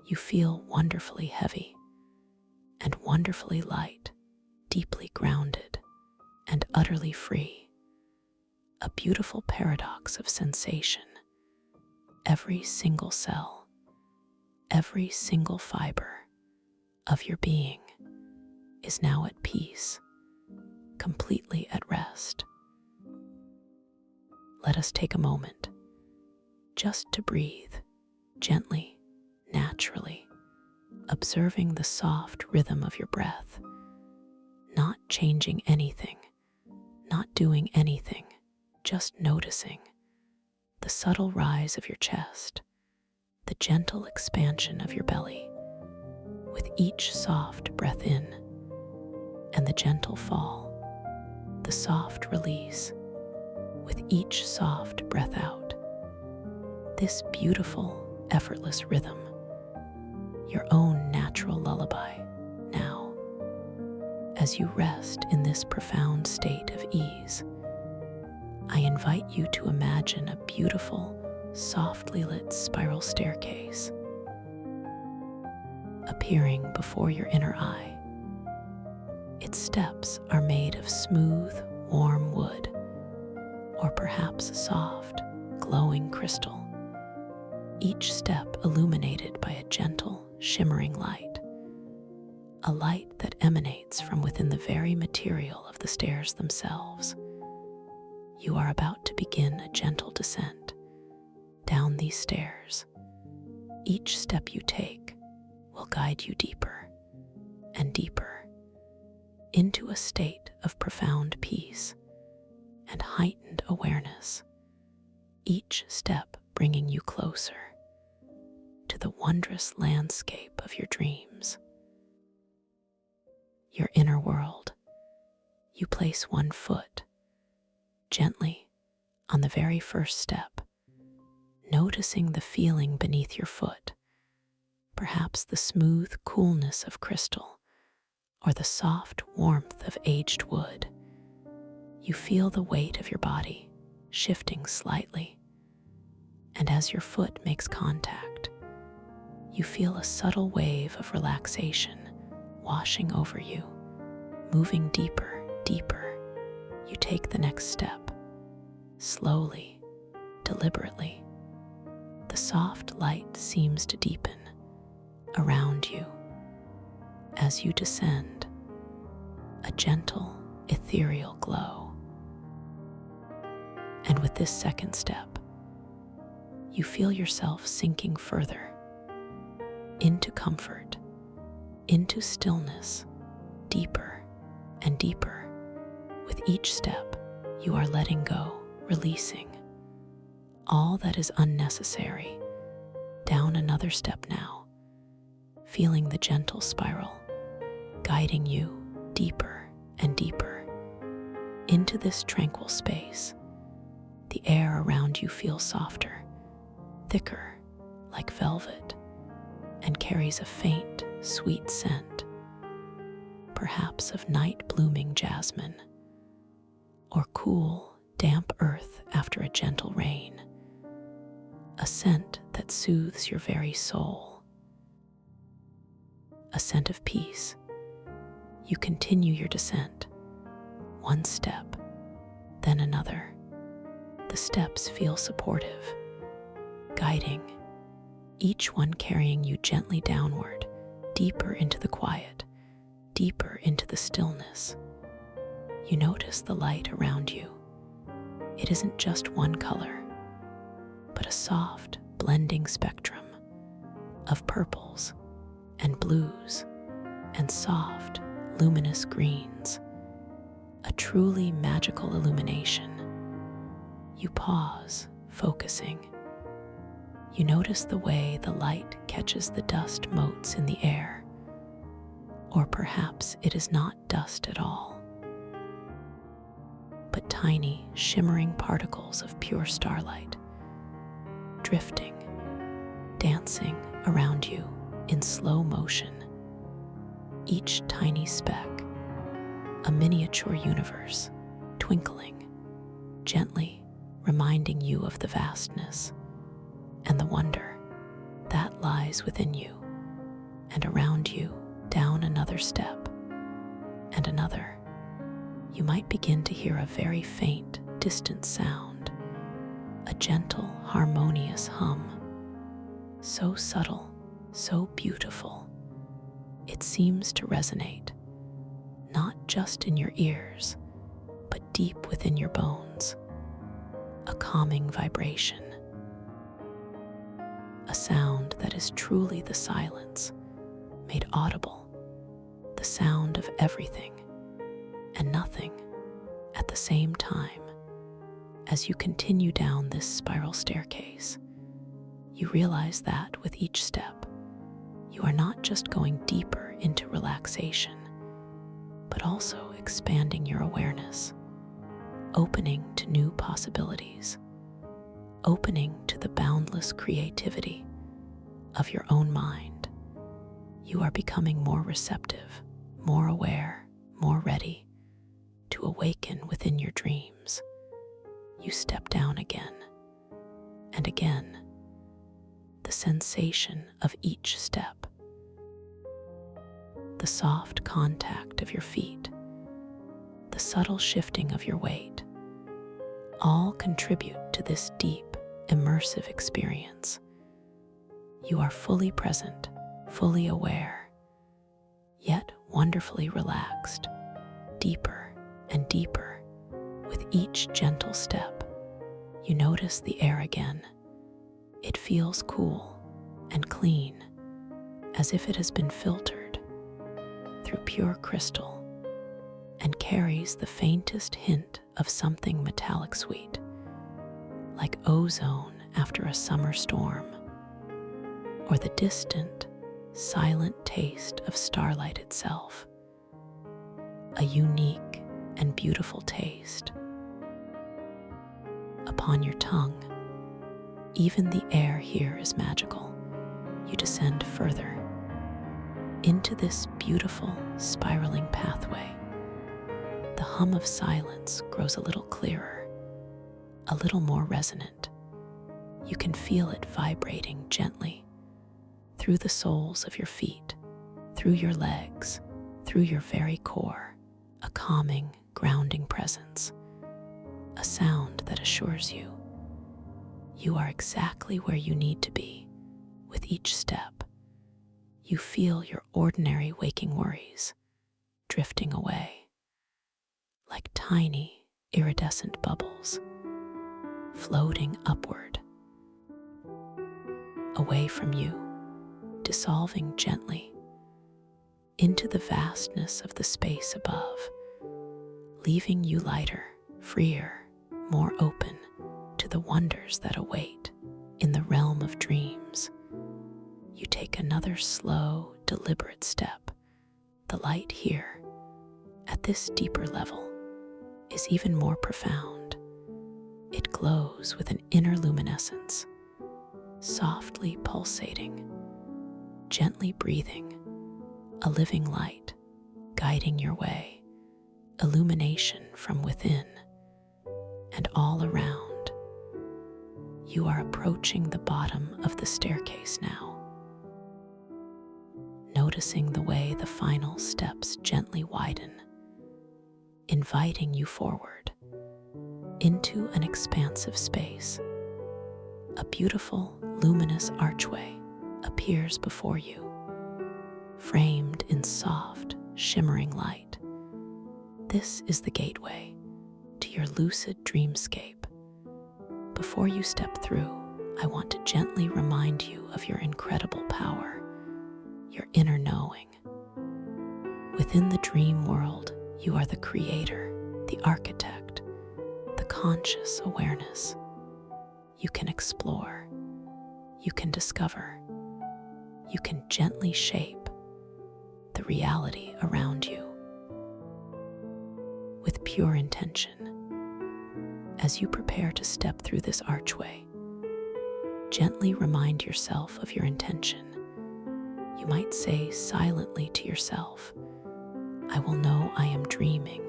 You feel wonderfully heavy and wonderfully light, deeply grounded and utterly free. a beautiful paradox of sensation. Every single cell, every single fiber of your being is now at peace, completely at rest. Let us take a moment just to breathe gently, naturally, observing the soft rhythm of your breath, not changing anything, not doing anything, just noticing the subtle rise of your chest, the gentle expansion of your belly with each soft breath in, and the gentle fall, the soft release with each soft breath out. This beautiful, effortless rhythm, your own natural lullaby now. As you rest in this profound state of ease, I invite you to imagine a beautiful, softly lit spiral staircase appearing before your inner eye. Its steps are made of smooth, warm wood, or perhaps soft, glowing crystal, each step illuminated by a gentle, shimmering light, a light that emanates from within the very material of the stairs themselves. You are about to begin a gentle descent down these stairs. Each step you take will guide you deeper and deeper into a state of profound peace and heightened awareness, each step bringing you closer to the wondrous landscape of your dreams. Your inner world. You place one foot gently on the very first step, noticing the feeling beneath your foot, perhaps the smooth coolness of crystal or the soft warmth of aged wood. You feel the weight of your body shifting slightly, and as your foot makes contact, you feel a subtle wave of relaxation washing over you, moving deeper, deeper. You take the next step, slowly, deliberately. The soft light seems to deepen around you. As you descend, a gentle, ethereal glow. And with this second step, you feel yourself sinking further into comfort, into stillness, deeper and deeper. With each step, you are letting go, releasing all that is unnecessary. Down another step now, feeling the gentle spiral, guiding you deeper and deeper into this tranquil space. The air around you feels softer, thicker, like velvet, and carries a faint, sweet scent, perhaps of night-blooming jasmine, or cool, damp earth after a gentle rain, a scent that soothes your very soul, a scent of peace. You continue your descent, one step, then another. The steps feel supportive, guiding, each one carrying you gently downward, deeper into the quiet, deeper into the stillness. You notice the light around you. It isn't just one color, but a soft, blending spectrum of purples and blues and soft, luminous greens, a truly magical illumination. You pause, focusing. You notice the way the light catches the dust motes in the air, or perhaps it is not dust at all, but tiny, shimmering particles of pure starlight, drifting, dancing around you in slow motion. Each tiny speck, a miniature universe, twinkling, gently reminding you of the vastness and the wonder that lies within you and around you. Down another step and another, you might begin to hear a very faint, distant sound, a gentle, harmonious hum, so subtle, so beautiful, it seems to resonate, not just in your ears, but deep within your bones, a calming vibration, a sound that is truly the silence, made audible, the sound of everything and nothing at the same time. As you continue down this spiral staircase, you realize that with each step, you are not just going deeper into relaxation, but also expanding your awareness, opening to new possibilities, opening to the boundless creativity of your own mind. You are becoming more receptive, more aware, more ready to awaken within your dreams. You step down again and again, the sensation of each step, the soft contact of your feet, the subtle shifting of your weight, all contribute to this deep, immersive experience. You are fully present, fully aware, yet wonderfully relaxed, deeper and deeper. With each gentle step, you notice the air again. It feels cool and clean, as if it has been filtered through pure crystal and carries the faintest hint of something metallic sweet, like ozone after a summer storm, or the distant, silent taste of starlight itself, a unique and beautiful taste. Upon your tongue, even the air here is magical. You descend further into this beautiful, spiraling pathway. The hum of silence grows a little clearer, a little more resonant. You can feel it vibrating gently through the soles of your feet, through your legs, through your very core, a calming, grounding presence, a sound that assures you you are exactly where you need to be. With each step, you feel your ordinary waking worries drifting away, like tiny, iridescent bubbles floating upward, away from you, dissolving gently into the vastness of the space above, leaving you lighter, freer, more open to the wonders that await in the realm of dreams. You take another slow, deliberate step. The light here, at this deeper level, is even more profound. It glows with an inner luminescence, softly pulsating, gently breathing, a living light guiding your way, illumination from within and all around. You are approaching the bottom of the staircase now, noticing the way the final steps gently widen, inviting you forward into an expansive space. A beautiful, luminous archway appears before you, framed in soft, shimmering light. This is the gateway to your lucid dreamscape. Before you step through, I want to gently remind you of your incredible power, your inner knowing. Within the dream world, you are the creator, the architect, the conscious awareness. You can explore, you can discover, you can gently shape the reality around you with pure intention. As you prepare to step through this archway, gently remind yourself of your intention. You might say silently to yourself, I will know I am dreaming.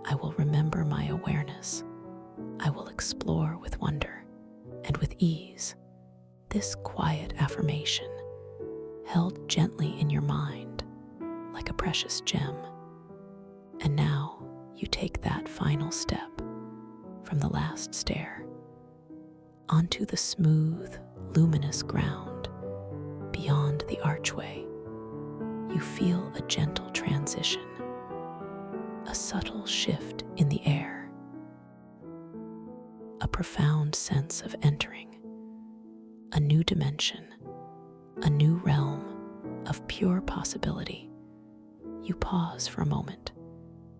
I will remember my awareness. I will explore with wonder and with ease. This quiet affirmation, held gently in your mind like a precious gem. And now you take that final step, from the last stair onto the smooth, luminous ground beyond the archway. You feel a gentle transition, a subtle shift in the air, a profound sense of entering a new dimension, a new realm of pure possibility. You pause for a moment,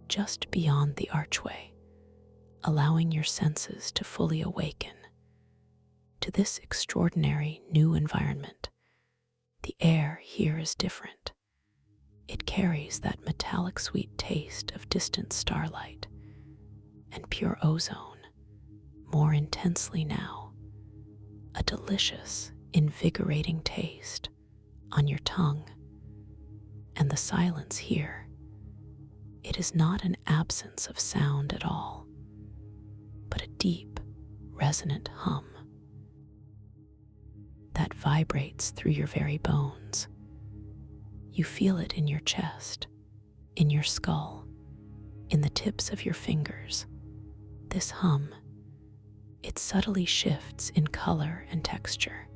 just beyond the archway, allowing your senses to fully awaken to this extraordinary new environment. The air here is different. It carries that metallic sweet taste of distant starlight and pure ozone more intensely now, a delicious, invigorating taste on your tongue. And the silence here, it is not an absence of sound at all, but a deep, resonant hum that vibrates through your very bones. You feel it in your chest, in your skull, in the tips of your fingers. This hum, it subtly shifts in color and texture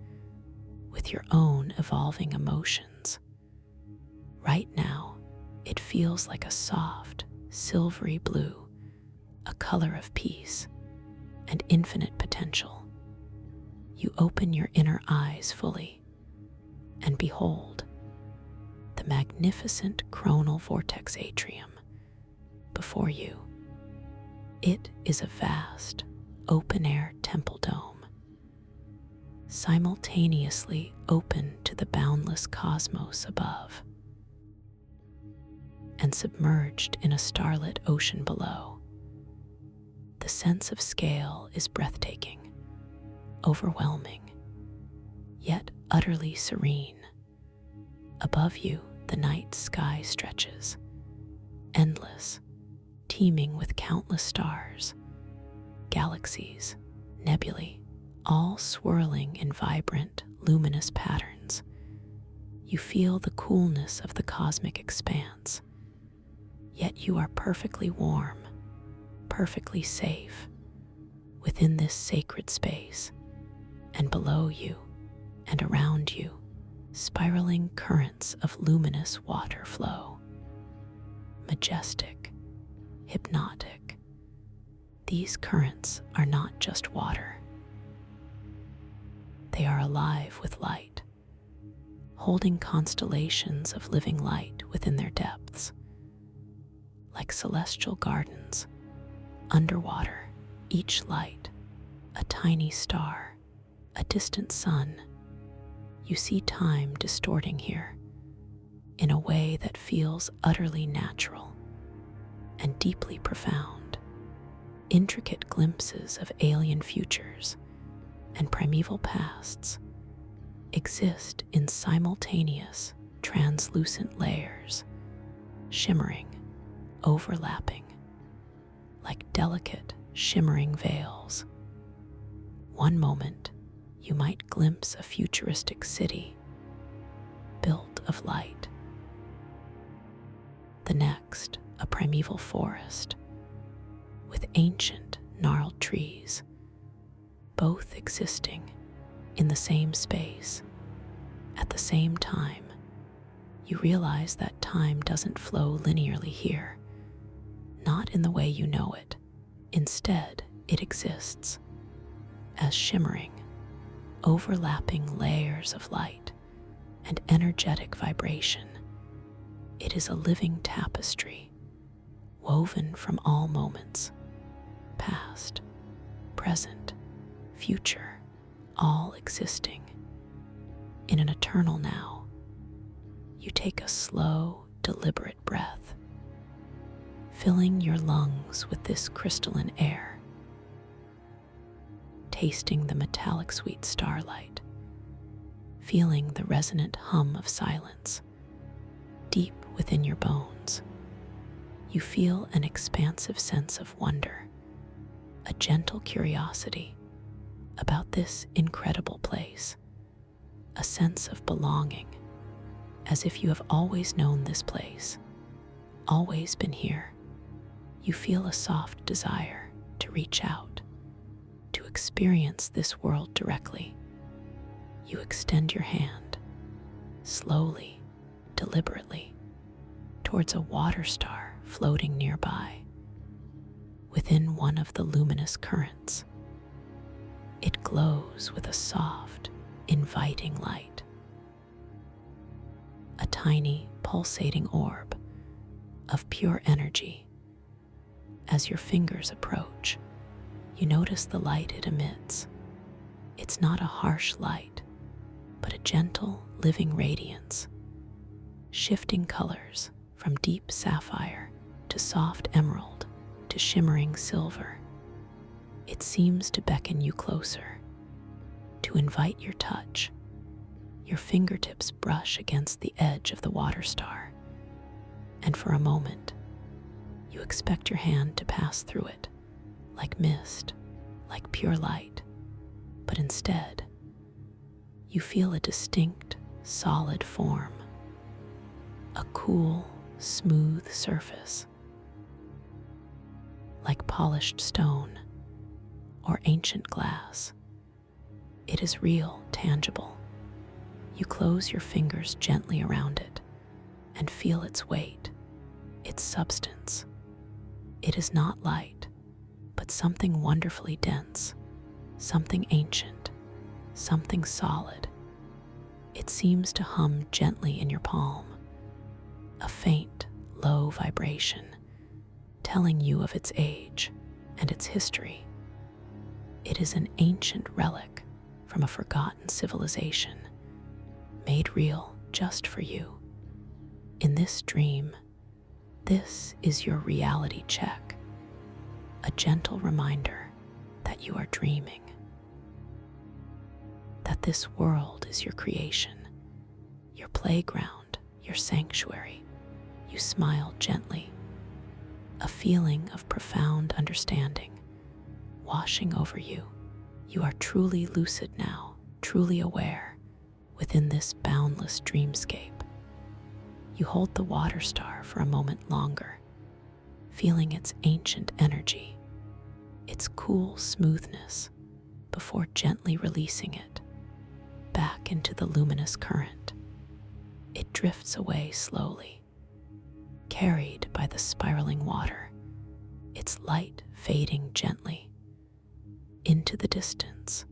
with your own evolving emotions. Right now, it feels like a soft, silvery blue, a color of peace and infinite potential. You open your inner eyes fully and behold the magnificent coronal vortex atrium before you. It is a vast, open-air temple dome, simultaneously open to the boundless cosmos above and submerged in a starlit ocean below. The sense of scale is breathtaking, overwhelming, yet utterly serene. Above you, the night sky stretches, endless, teeming with countless stars, galaxies, nebulae, all swirling in vibrant, luminous patterns. You feel the coolness of the cosmic expanse, yet you are perfectly warm, perfectly safe within this sacred space. And below you and around you, spiraling currents of luminous water flow. Majestic, hypnotic. These currents are not just water. They are alive with light, holding constellations of living light within their depths. Like celestial gardens, underwater, each light, a tiny star, a distant sun. You see time distorting here in a way that feels utterly natural and deeply profound. Intricate glimpses of alien futures and primeval pasts exist in simultaneous, translucent layers, shimmering, overlapping, like delicate, shimmering veils. One moment, you might glimpse a futuristic city built of light. The next, a primeval forest with ancient, gnarled trees, both existing in the same space. At the same time, you realize that time doesn't flow linearly here, not in the way you know it. Instead, it exists as shimmering, overlapping layers of light and energetic vibration. It is a living tapestry, woven from all moments, past, present, future, all existing in an eternal now. You take a slow, deliberate breath, filling your lungs with this crystalline air, tasting the metallic sweet starlight, feeling the resonant hum of silence deep within your bones. You feel an expansive sense of wonder, a gentle curiosity about this incredible place, a sense of belonging, as if you have always known this place, always been here. You feel a soft desire to reach out, to experience this world directly. You extend your hand, slowly, deliberately, towards a water star floating nearby, within one of the luminous currents. It glows with a soft, inviting light. A tiny, pulsating orb of pure energy. As your fingers approach, you notice the light it emits. It's not a harsh light, but a gentle, living radiance, shifting colors from deep sapphire to soft emerald to shimmering silver. It seems to beckon you closer, to invite your touch. Your fingertips brush against the edge of the water star, and for a moment, you expect your hand to pass through it, like mist, like pure light, but instead, you feel a distinct, solid form, a cool, smooth surface, like polished stone or ancient glass. It is real, tangible. You close your fingers gently around it and feel its weight, its substance. It is not light, but something wonderfully dense, something ancient, something solid. It seems to hum gently in your palm, a faint, low vibration, telling you of its age and its history. It is an ancient relic from a forgotten civilization, made real just for you. In this dream, this is your reality check, a gentle reminder that you are dreaming, that this world is your creation, your playground, your sanctuary. You smile gently, a feeling of profound understanding washing over you. You are truly lucid now, truly aware, within this boundless dreamscape. You hold the water star for a moment longer, feeling its ancient energy, its cool smoothness, before gently releasing it back into the luminous current. It drifts away slowly, carried by the spiraling water, its light fading gently into the distance.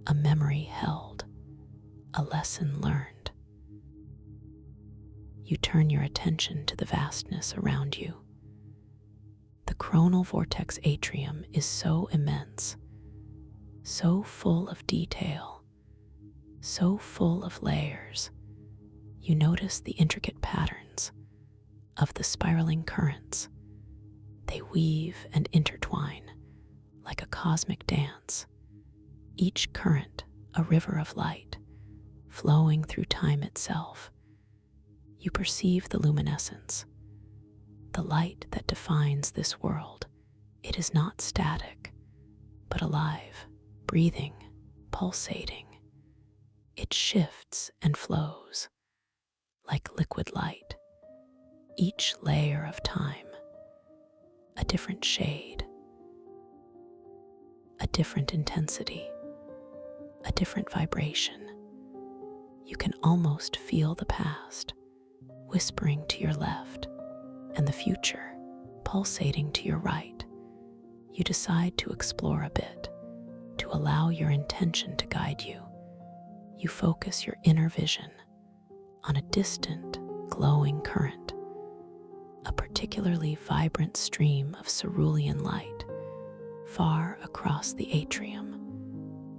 A memory held, a lesson learned. You turn your attention to the vastness around you. The coronal vortex atrium is so immense, so full of detail, so full of layers. You notice the intricate patterns of the spiraling currents. They weave and intertwine like a cosmic dance, each current a river of light flowing through time itself. You perceive the luminescence, the light that defines this world. It is not static, but alive, breathing, pulsating. It shifts and flows like liquid light, each layer of time, a different shade, a different intensity, a different vibration. You can almost feel the past whispering to your left and the future pulsating to your right. You decide to explore a bit, to allow your intention to guide you. You focus your inner vision on a distant, glowing current, a particularly vibrant stream of cerulean light far across the atrium.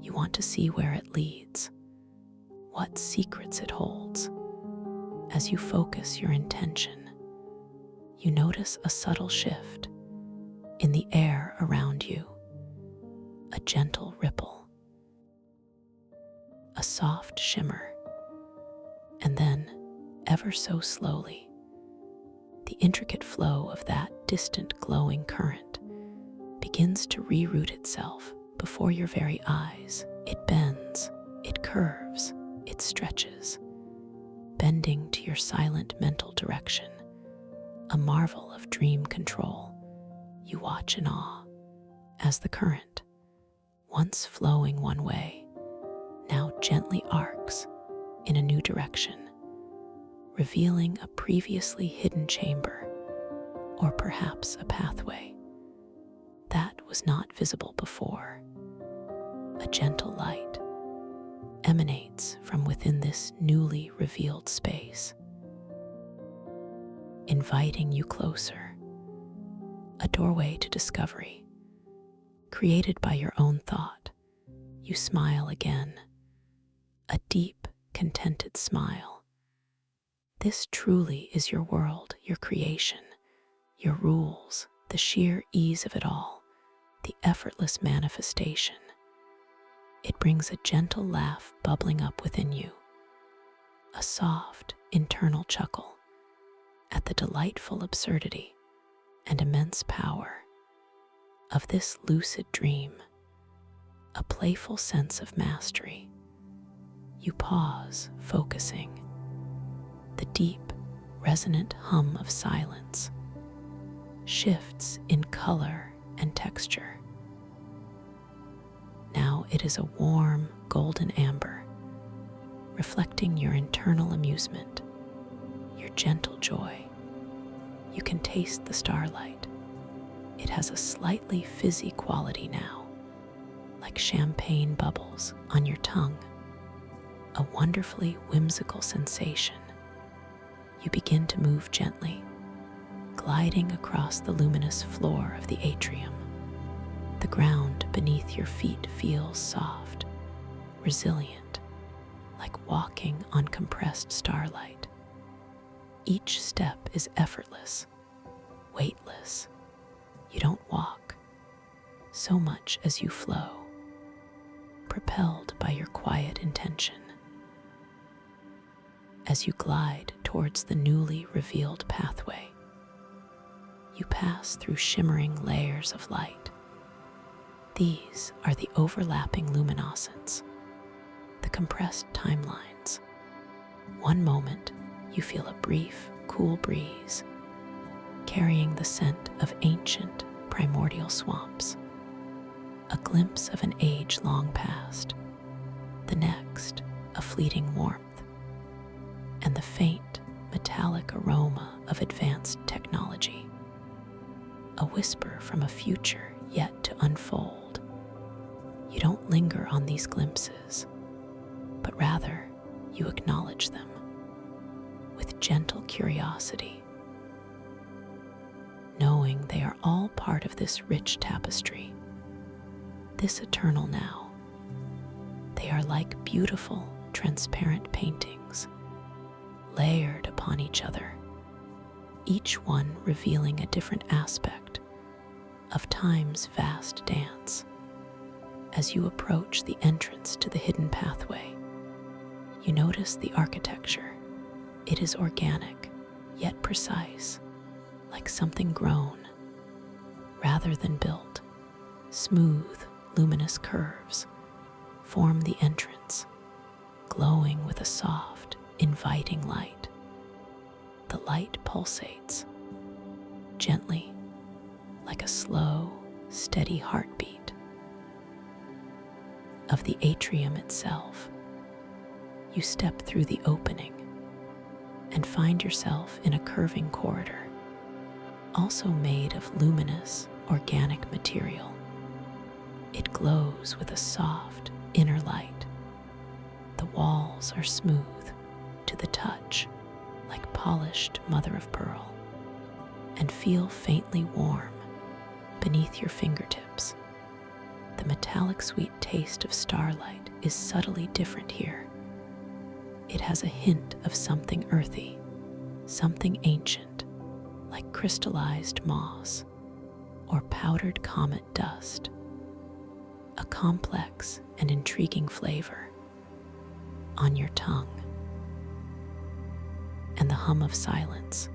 You want to see where it leads, what secrets it holds. As you focus your intention, you notice a subtle shift in the air around you, a gentle ripple, a soft shimmer, and then, ever so slowly, the intricate flow of that distant glowing current begins to reroute itself before your very eyes. It bends, it curves, it stretches, bending to your silent mental direction, a marvel of dream control. You watch in awe as the current, once flowing one way, now gently arcs in a new direction, revealing a previously hidden chamber, or perhaps a pathway that was not visible before. A gentle light emanates from within this newly revealed space, inviting you closer, a doorway to discovery. Created by your own thought, you smile again, a deep, contented smile. This truly is your world, your creation, your rules, the sheer ease of it all, the effortless manifestation. It brings a gentle laugh bubbling up within you, a soft, internal chuckle at the delightful absurdity and immense power of this lucid dream, a playful sense of mastery. You pause, focusing. The deep, resonant hum of silence shifts in color and texture. Now it is a warm, golden amber, reflecting your internal amusement, your gentle joy. You can taste the starlight. It has a slightly fizzy quality now, like champagne bubbles on your tongue, a wonderfully whimsical sensation. You begin to move gently, gliding across the luminous floor of the atrium. The ground beneath your feet feels soft, resilient, like walking on compressed starlight. Each step is effortless, weightless. You don't walk so much as you flow, propelled by your quiet intention. As you glide towards the newly revealed pathway, you pass through shimmering layers of light. These are the overlapping luminescence, the compressed timelines. One moment, you feel a brief, cool breeze, carrying the scent of ancient, primordial swamps, a glimpse of an age long past. The next, a fleeting warmth, and the faint, metallic aroma of advanced technology, a whisper from a future yet to unfold. You don't linger on these glimpses, but rather you acknowledge them with gentle curiosity, knowing they are all part of this rich tapestry, this eternal now. They are like beautiful, transparent paintings, layered upon each other, each one revealing a different aspect of time's vast dance. As you approach the entrance to the hidden pathway, you notice the architecture. It is organic, yet precise, like something grown rather than built. Smooth, luminous curves form the entrance, glowing with a soft, inviting light. The light pulsates gently, like a slow, steady heartbeat of the atrium itself. You step through the opening and find yourself in a curving corridor, also made of luminous, organic material. It glows with a soft, inner light. The walls are smooth to the touch, like polished mother of pearl, and feel faintly warm beneath your fingertips. The metallic sweet taste of starlight is subtly different here. It has a hint of something earthy, something ancient, like crystallized moss or powdered comet dust. A complex and intriguing flavor on your tongue. And the hum of silence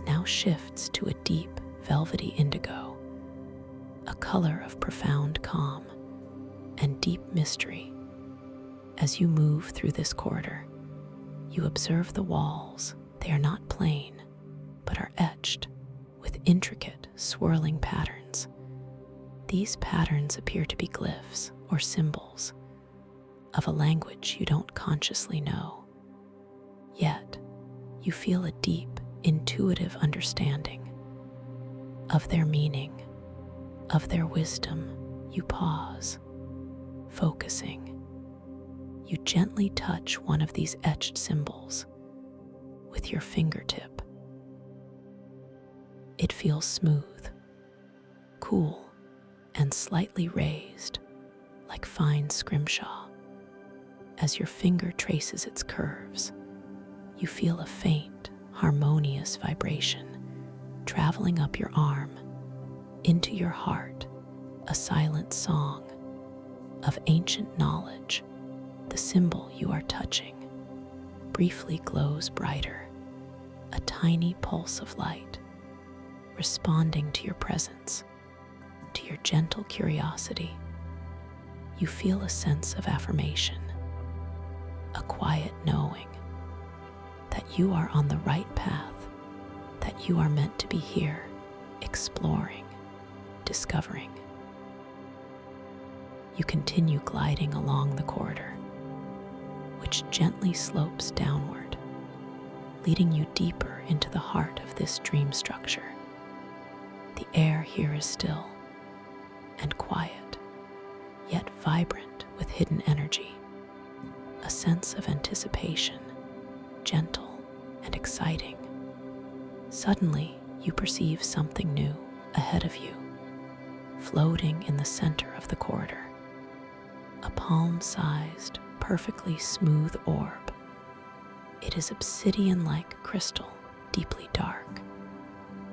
now shifts to a deep, velvety indigo, a color of profound calm and deep mystery. As you move through this corridor, you observe the walls. They are not plain, but are etched with intricate, swirling patterns. These patterns appear to be glyphs or symbols of a language you don't consciously know, yet you feel a deep, intuitive understanding of their meaning, of their wisdom. You pause, focusing. You gently touch one of these etched symbols with your fingertip. It feels smooth, cool, and slightly raised, like fine scrimshaw. As your finger traces its curves, you feel a faint, harmonious vibration traveling up your arm, into your heart, a silent song of ancient knowledge. The symbol you are touching briefly glows brighter, a tiny pulse of light, responding to your presence, to your gentle curiosity. You feel a sense of affirmation, a quiet knowing that you are on the right path, that you are meant to be here, exploring, discovering. You continue gliding along the corridor, which gently slopes downward, leading you deeper into the heart of this dream structure. The air here is still and quiet, yet vibrant with hidden energy, a sense of anticipation, gentle and exciting. Suddenly, you perceive something new ahead of you, floating in the center of the corridor. A palm-sized, perfectly smooth orb. It is obsidian-like crystal, deeply dark,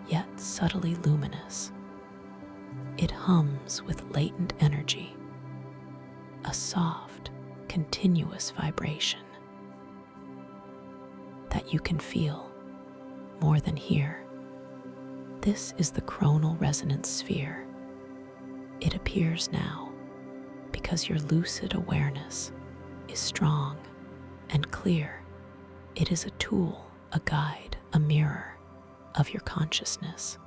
yet subtly luminous. It hums with latent energy, a soft, continuous vibration that you can feel more than hear. This is the chronal resonance sphere. It appears now because your lucid awareness is strong and clear. It is a tool, a guide, a mirror of your consciousness.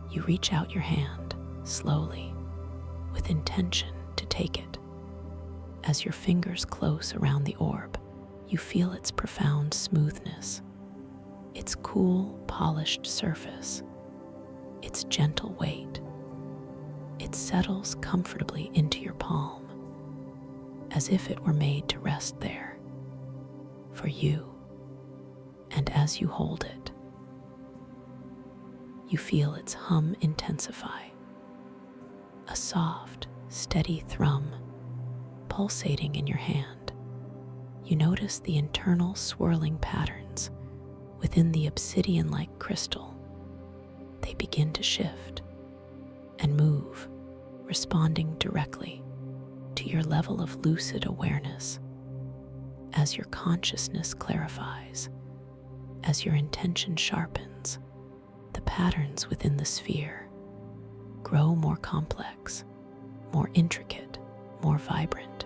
You reach out your hand slowly, with intention to take it. As your fingers close around the orb, you feel its profound smoothness, its cool, polished surface, its gentle weight. It settles comfortably into your palm, as if it were made to rest there for you. And as you hold it, you feel its hum intensify, a soft, steady thrum pulsating in your hand. You notice the internal swirling patterns within the obsidian-like crystal. They begin to shift and move, responding directly to your level of lucid awareness. As your consciousness clarifies, as your intention sharpens, the patterns within the sphere grow more complex, more intricate, more vibrant.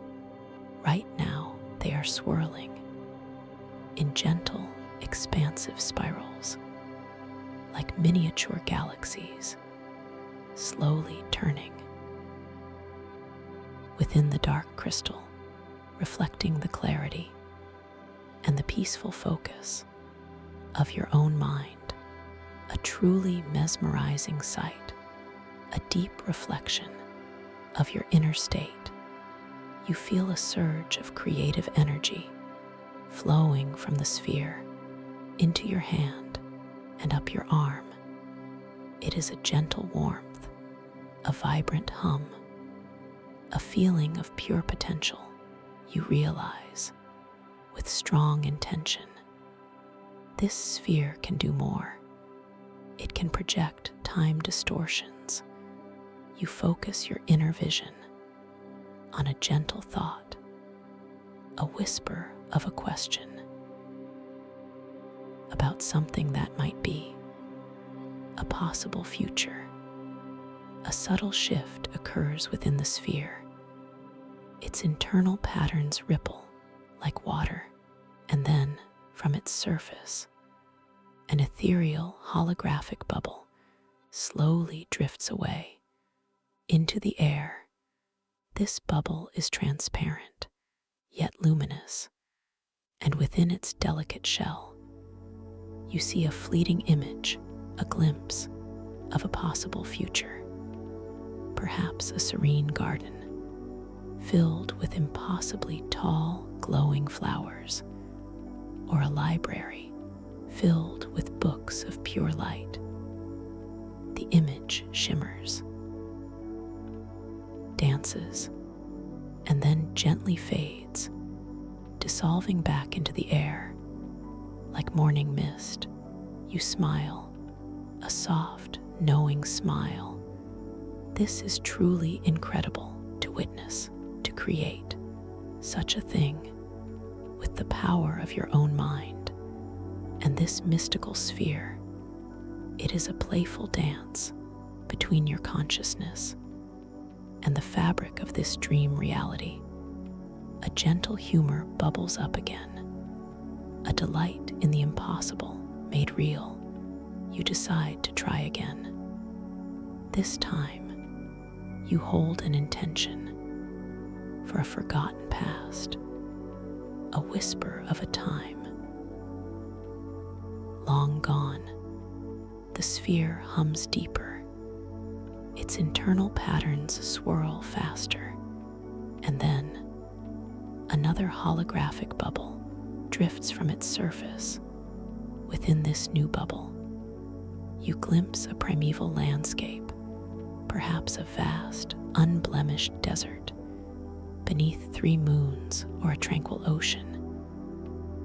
Right now, they are swirling in gentle, expansive spirals, like miniature galaxies, slowly turning within the dark crystal, reflecting the clarity and the peaceful focus of your own mind. A truly mesmerizing sight, a deep reflection of your inner state. You feel a surge of creative energy flowing from the sphere into your hand and up your arm. It is a gentle warmth, a vibrant hum, a feeling of pure potential. You realize, with strong intention, this sphere can do more. It can project time distortions. You focus your inner vision on a gentle thought, a whisper of a question about something that might be, a possible future. A subtle shift occurs within the sphere. Its internal patterns ripple like water, and then, from its surface, an ethereal holographic bubble slowly drifts away, into the air. This bubble is transparent, yet luminous, and within its delicate shell, you see a fleeting image, a glimpse of a possible future. Perhaps a serene garden filled with impossibly tall, glowing flowers, or a library filled with books of pure light. The image shimmers, dances, and then gently fades, dissolving back into the air. Like morning mist, you smile, a soft, knowing smile. This is truly incredible to witness, to create such a thing with the power of your own mind and this mystical sphere. It is a playful dance between your consciousness and the fabric of this dream reality. A gentle humor bubbles up again, a delight in the impossible made real. You decide to try again. This time, you hold an intention for a forgotten past, a whisper of a time long gone. The sphere hums deeper, its internal patterns swirl faster, and then another holographic bubble drifts from its surface. Within this new bubble, you glimpse a primeval landscape, perhaps a vast, unblemished desert, beneath 3 moons, or a tranquil ocean,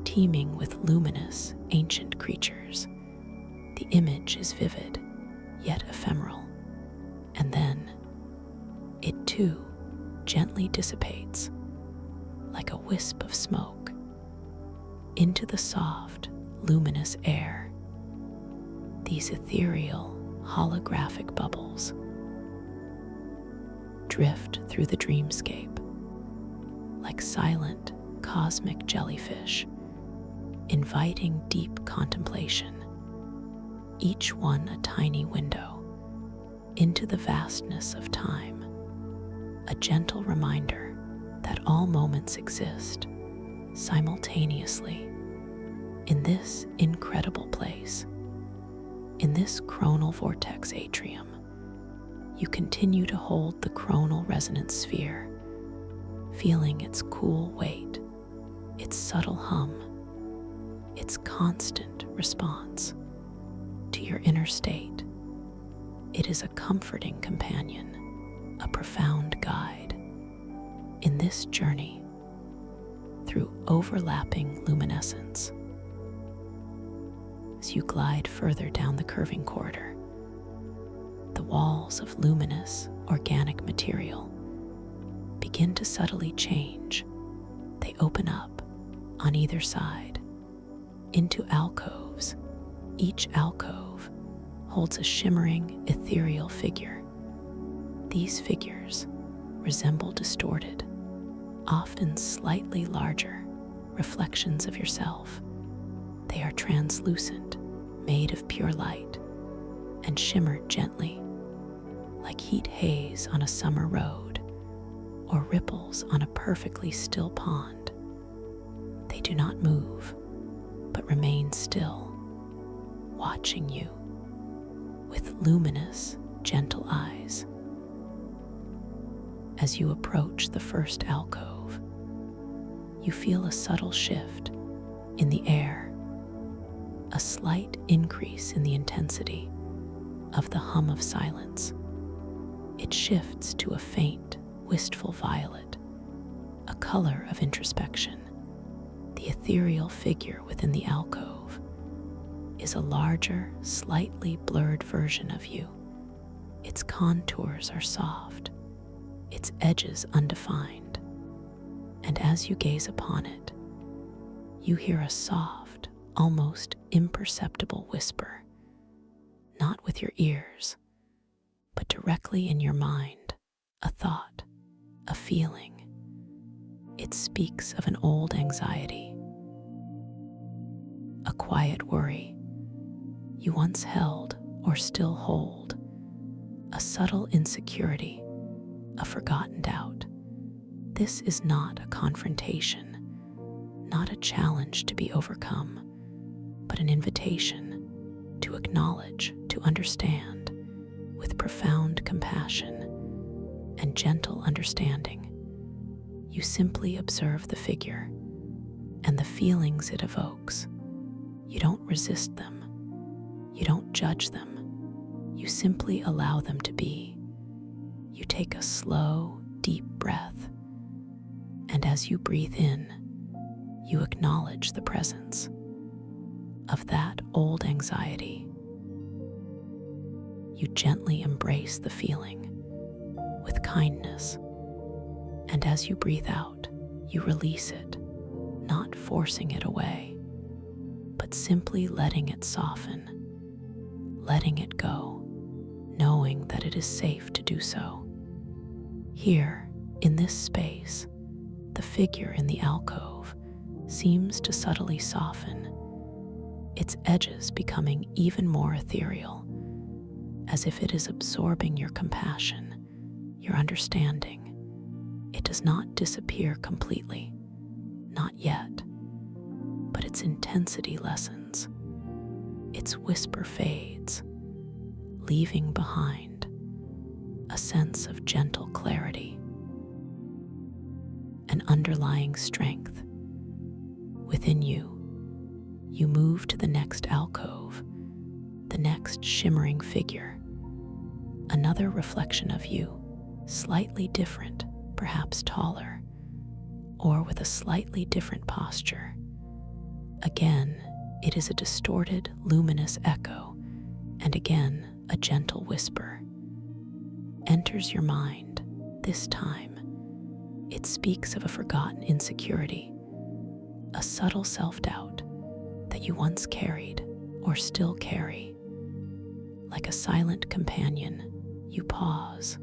teeming with luminous, ancient creatures. The image is vivid, yet ephemeral, and then it too gently dissipates, like a wisp of smoke, into the soft, luminous air. These ethereal, holographic bubbles drift through the dreamscape like silent, cosmic jellyfish, inviting deep contemplation, each one a tiny window into the vastness of time, a gentle reminder that all moments exist simultaneously in this incredible place. In this chronal vortex atrium, you continue to hold the chronal resonance sphere, feeling its cool weight, its subtle hum, its constant response to your inner state. It is a comforting companion, a profound guide in this journey through overlapping luminescence. As you glide further down the curving corridor, the walls of luminous, organic material begin to subtly change. They open up on either side into alcoves. Each alcove holds a shimmering, ethereal figure. These figures resemble distorted, often slightly larger, reflections of yourself. They are translucent, made of pure light, and shimmer gently, like heat haze on a summer road or ripples on a perfectly still pond. They do not move, but remain still, watching you with luminous, gentle eyes. As you approach the first alcove, you feel a subtle shift in the air, a slight increase in the intensity of the hum of silence. It shifts to a faint, wistful violet, a color of introspection. The ethereal figure within the alcove is a larger, slightly blurred version of you. Its contours are soft, its edges undefined, and as you gaze upon it, you hear a soft, almost imperceptible whisper, not with your ears, but directly in your mind, a thought, a feeling. It speaks of an old anxiety, a quiet worry you once held or still hold, a subtle insecurity a forgotten doubt. This is not a confrontation, not a challenge to be overcome, but an invitation to acknowledge, to understand, with profound compassion and gentle understanding. You simply observe the figure and the feelings it evokes. You don't resist them. You don't judge them. You simply allow them to be. You take a slow, deep breath, and as you breathe in, you acknowledge the presence of that old anxiety. You gently embrace the feeling with kindness, and as you breathe out, you release it, not forcing it away, but simply letting it soften, letting it go, knowing that it is safe to do so. Here, in this space, the figure in the alcove seems to subtly soften, its edges becoming even more ethereal, as if it is absorbing your compassion, your understanding. It does not disappear completely, not yet, but its intensity lessens. Its whisper fades, leaving behind a sense of gentle clarity, an underlying strength. Within you, you move to the next alcove, the next shimmering figure, another reflection of you, slightly different, perhaps taller, or with a slightly different posture. Again, it is a distorted, luminous echo, and again, a gentle whisper enters your mind. This time, it speaks of a forgotten insecurity, a subtle self-doubt that you once carried or still carry. Like a silent companion, you pause,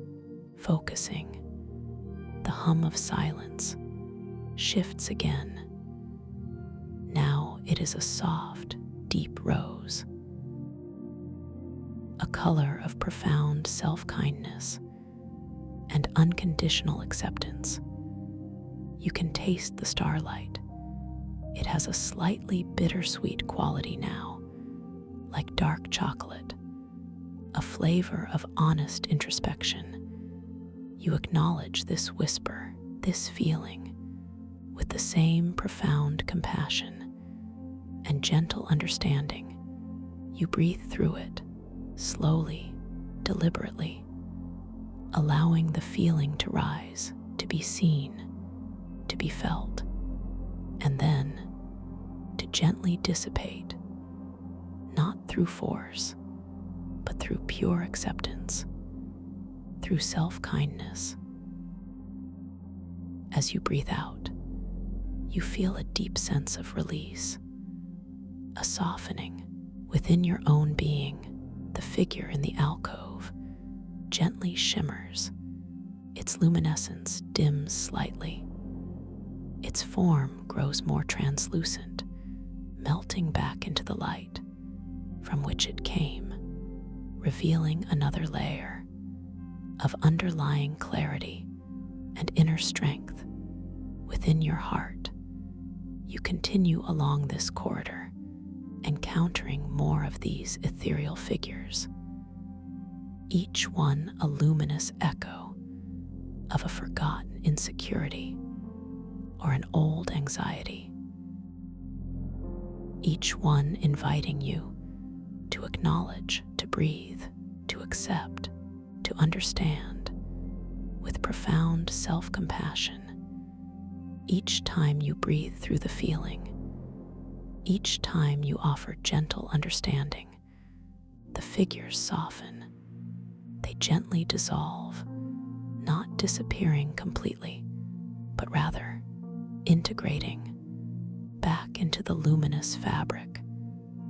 focusing. The hum of silence shifts again. Now it is a soft, deep rose, a color of profound self-kindness and unconditional acceptance. You can taste the starlight. It has a slightly bittersweet quality now, like dark chocolate, a flavor of honest introspection. You acknowledge this whisper, this feeling, with the same profound compassion and gentle understanding. You breathe through it, slowly, deliberately, allowing the feeling to rise, to be seen, to be felt, and then to gently dissipate, not through force, but through pure acceptance, through self-kindness. As you breathe out, you feel a deep sense of release, a softening within your own being. The figure in the alcove gently shimmers, its luminescence dims slightly. Its form grows more translucent, melting back into the light from which it came, revealing another layer of underlying clarity and inner strength within your heart. You continue along this corridor, encountering more of these ethereal figures, each one a luminous echo of a forgotten insecurity or an old anxiety, each one inviting you to acknowledge, to breathe, to accept, to understand with profound self-compassion. Each time you breathe through the feeling, each time you offer gentle understanding, the figures soften. They gently dissolve, not disappearing completely, but rather integrating back into the luminous fabric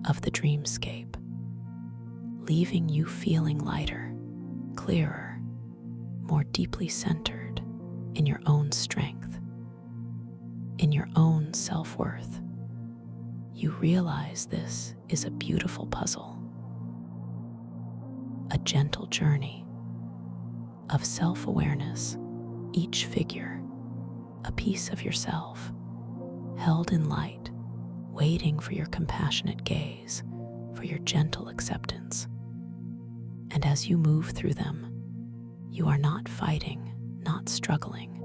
of the dreamscape, leaving you feeling lighter, clearer, more deeply centered in your own strength, in your own self-worth. You realize this is a beautiful puzzle, a gentle journey, of self-awareness, each figure a piece of yourself, held in light, waiting for your compassionate gaze, for your gentle acceptance. And as you move through them, you are not fighting, not struggling,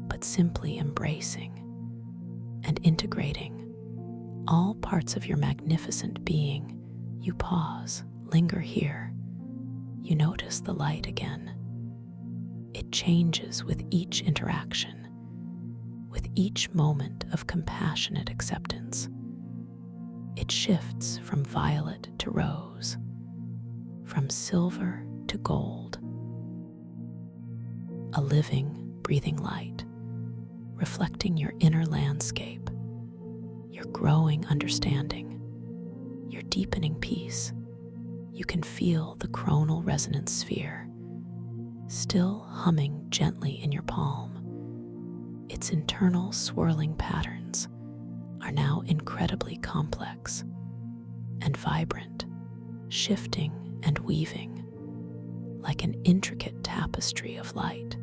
but simply embracing and integrating all parts of your magnificent being. You pause, linger here. You notice the light again. It changes with each interaction, with each moment of compassionate acceptance. It shifts from violet to rose, from silver to gold. A living, breathing light, reflecting your inner landscape, your growing understanding, your deepening peace. You can feel the coronal resonance sphere still humming gently in your palm. Its internal swirling patterns are now incredibly complex and vibrant, shifting and weaving like an intricate tapestry of light,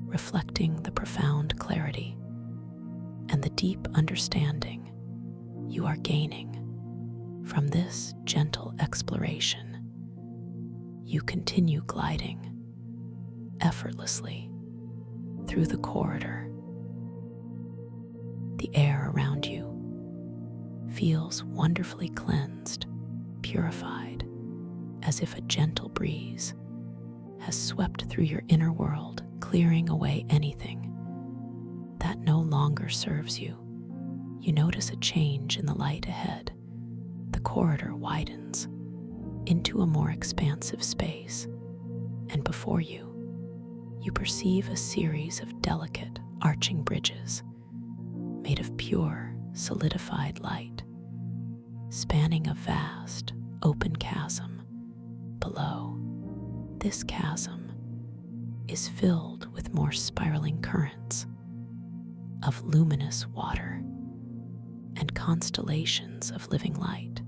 reflecting the profound clarity and the deep understanding you are gaining from this gentle exploration. You continue gliding effortlessly through the corridor. The air around you feels wonderfully cleansed, purified, as if a gentle breeze has swept through your inner world, clearing away anything that no longer serves you. You notice a change in the light ahead. The corridor widens into a more expansive space, and before you, you perceive a series of delicate, arching bridges made of pure, solidified light, spanning a vast, open chasm below. This chasm is filled with more spiraling currents of luminous water and constellations of living light.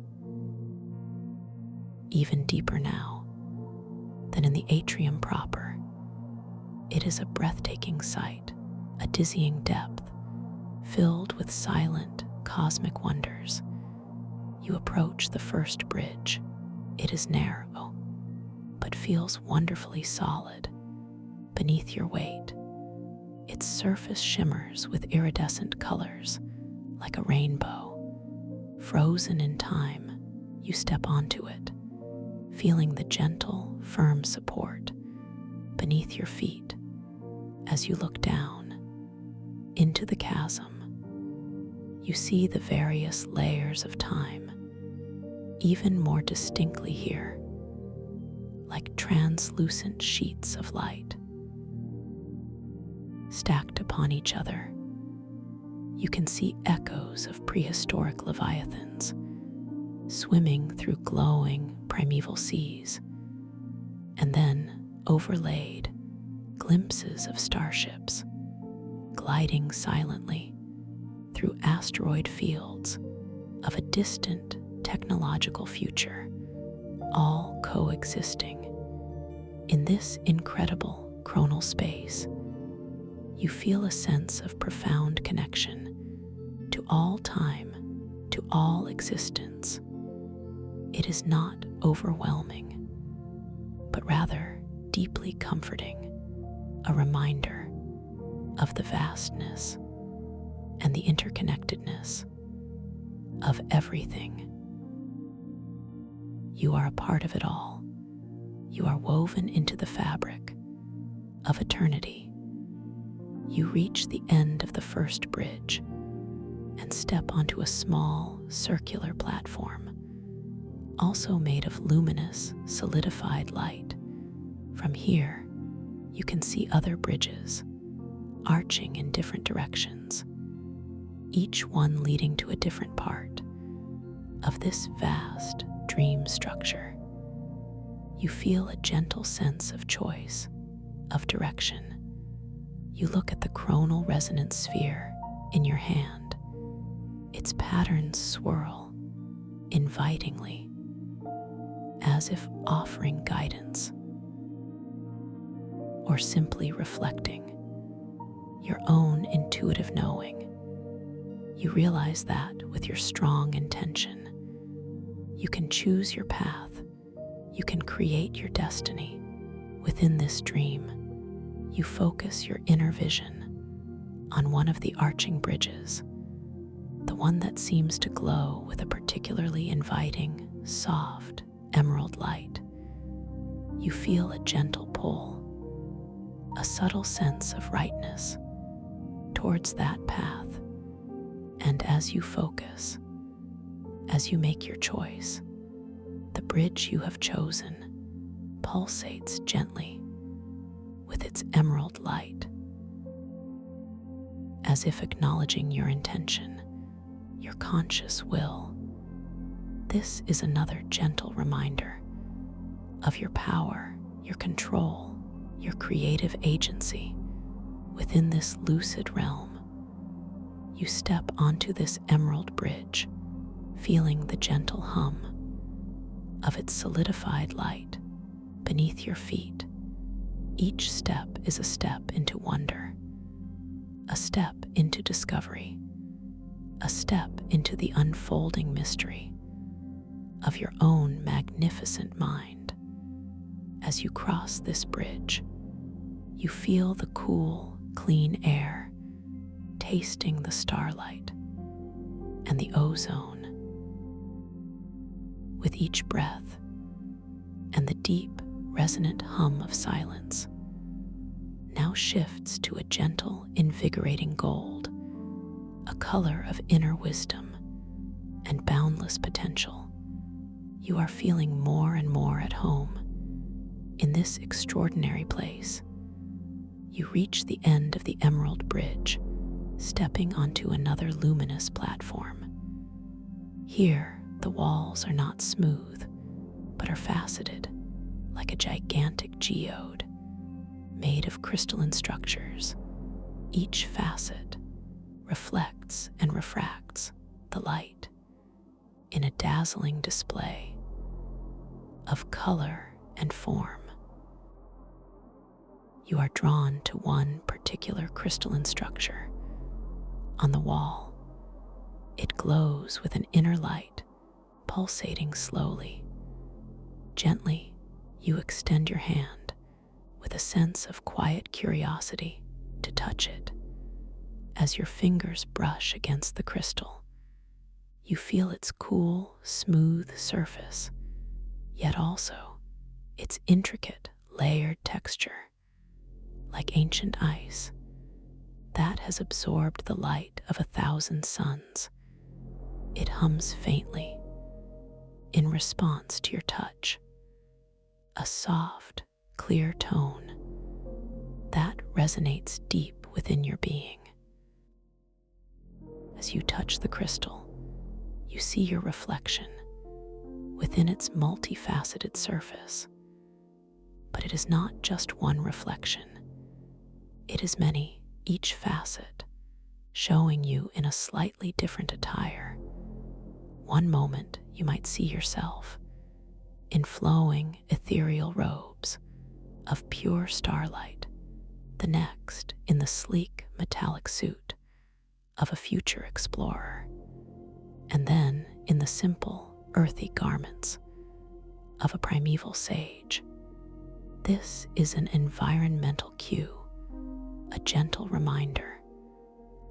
Even deeper now than in the atrium proper, it is a breathtaking sight, a dizzying depth, filled with silent, cosmic wonders. You approach the first bridge. It is narrow, but feels wonderfully solid beneath your weight. Its surface shimmers with iridescent colors, like a rainbow. Frozen in time, you step onto it, feeling the gentle, firm support beneath your feet. As you look down into the chasm, you see the various layers of time even more distinctly here, like translucent sheets of light stacked upon each other. You can see echoes of prehistoric leviathans swimming through glowing primeval seas, and then overlaid glimpses of starships gliding silently through asteroid fields of a distant technological future, all coexisting in this incredible chronal space. You feel a sense of profound connection to all time, to all existence. It is not overwhelming, but rather deeply comforting, a reminder of the vastness and the interconnectedness of everything. You are a part of it all. You are woven into the fabric of eternity. You reach the end of the first bridge and step onto a small, circular platform, also made of luminous, solidified light. From here, you can see other bridges, arching in different directions, each one leading to a different part of this vast dream structure. You feel a gentle sense of choice, of direction. You look at the chronal resonance sphere in your hand. Its patterns swirl invitingly, as if offering guidance. or simply reflecting, your own intuitive knowing, you realize that with your strong intention, you can choose your path, you can create your destiny. Within this dream, you focus your inner vision on one of the arching bridges, the one that seems to glow with a particularly inviting, soft, emerald light. You feel a gentle pull, a subtle sense of rightness towards that path. And as you focus, as you make your choice, the bridge you have chosen pulsates gently with its emerald light, as if acknowledging your intention, your conscious will. This is another gentle reminder of your power, your control, your creative agency. Within this lucid realm, you step onto this emerald bridge, feeling the gentle hum of its solidified light beneath your feet. Each step is a step into wonder, a step into discovery, a step into the unfolding mystery of your own magnificent mind. As you cross this bridge, you feel the cool, clean air, tasting the starlight and the ozone. With each breath and the deep, resonant hum of silence now shifts to a gentle, invigorating gold, a color of inner wisdom and boundless potential. You are feeling more and more at home in this extraordinary place. You reach the end of the emerald bridge, stepping onto another luminous platform. Here, the walls are not smooth, but are faceted like a gigantic geode made of crystalline structures. Each facet reflects and refracts the light in a dazzling display of color and form. You are drawn to one particular crystalline structure on the wall. It glows with an inner light, pulsating slowly. Gently, you extend your hand with a sense of quiet curiosity to touch it. As your fingers brush against the crystal, you feel its cool, smooth surface, yet also its intricate, layered texture, like ancient ice that has absorbed the light of 1,000 suns. It hums faintly in response to your touch, a soft, clear tone that resonates deep within your being. As you touch the crystal, you see your reflection within its multifaceted surface. But it is not just one reflection. It is many, each facet showing you in a slightly different attire. One moment you might see yourself in flowing ethereal robes of pure starlight, the next in the sleek metallic suit of a future explorer, and then in the simple, earthy garments of a primeval sage. This is an environmental cue, a gentle reminder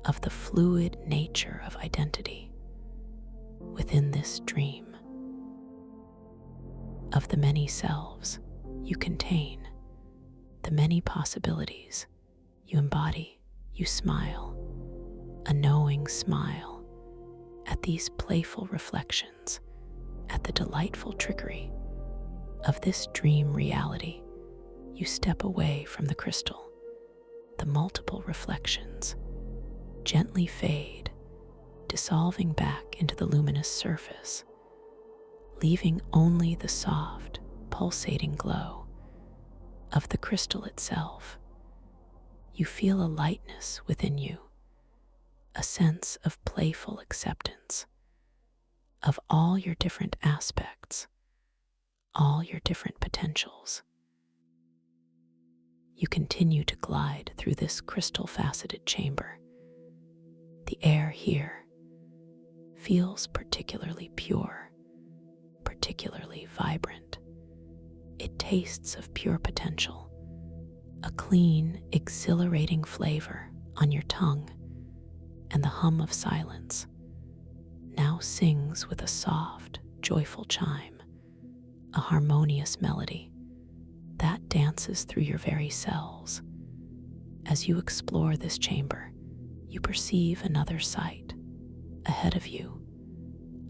of the fluid nature of identity within this dream, of the many selves you contain, the many possibilities you embody. You smile, a knowing smile, at these playful reflections, at the delightful trickery of this dream reality. You step away from the crystal. The multiple reflections gently fade, dissolving back into the luminous surface, leaving only the soft, pulsating glow of the crystal itself. You feel a lightness within you, a sense of playful acceptance of all your different aspects, all your different potentials. you continue to glide through this crystal-faceted chamber. The air here feels particularly pure, particularly vibrant. It tastes of pure potential, a clean, exhilarating flavor on your tongue, and the hum of silence now sings with a soft, joyful chime, a harmonious melody that dances through your very cells. As you explore this chamber, you perceive another sight. Ahead of you,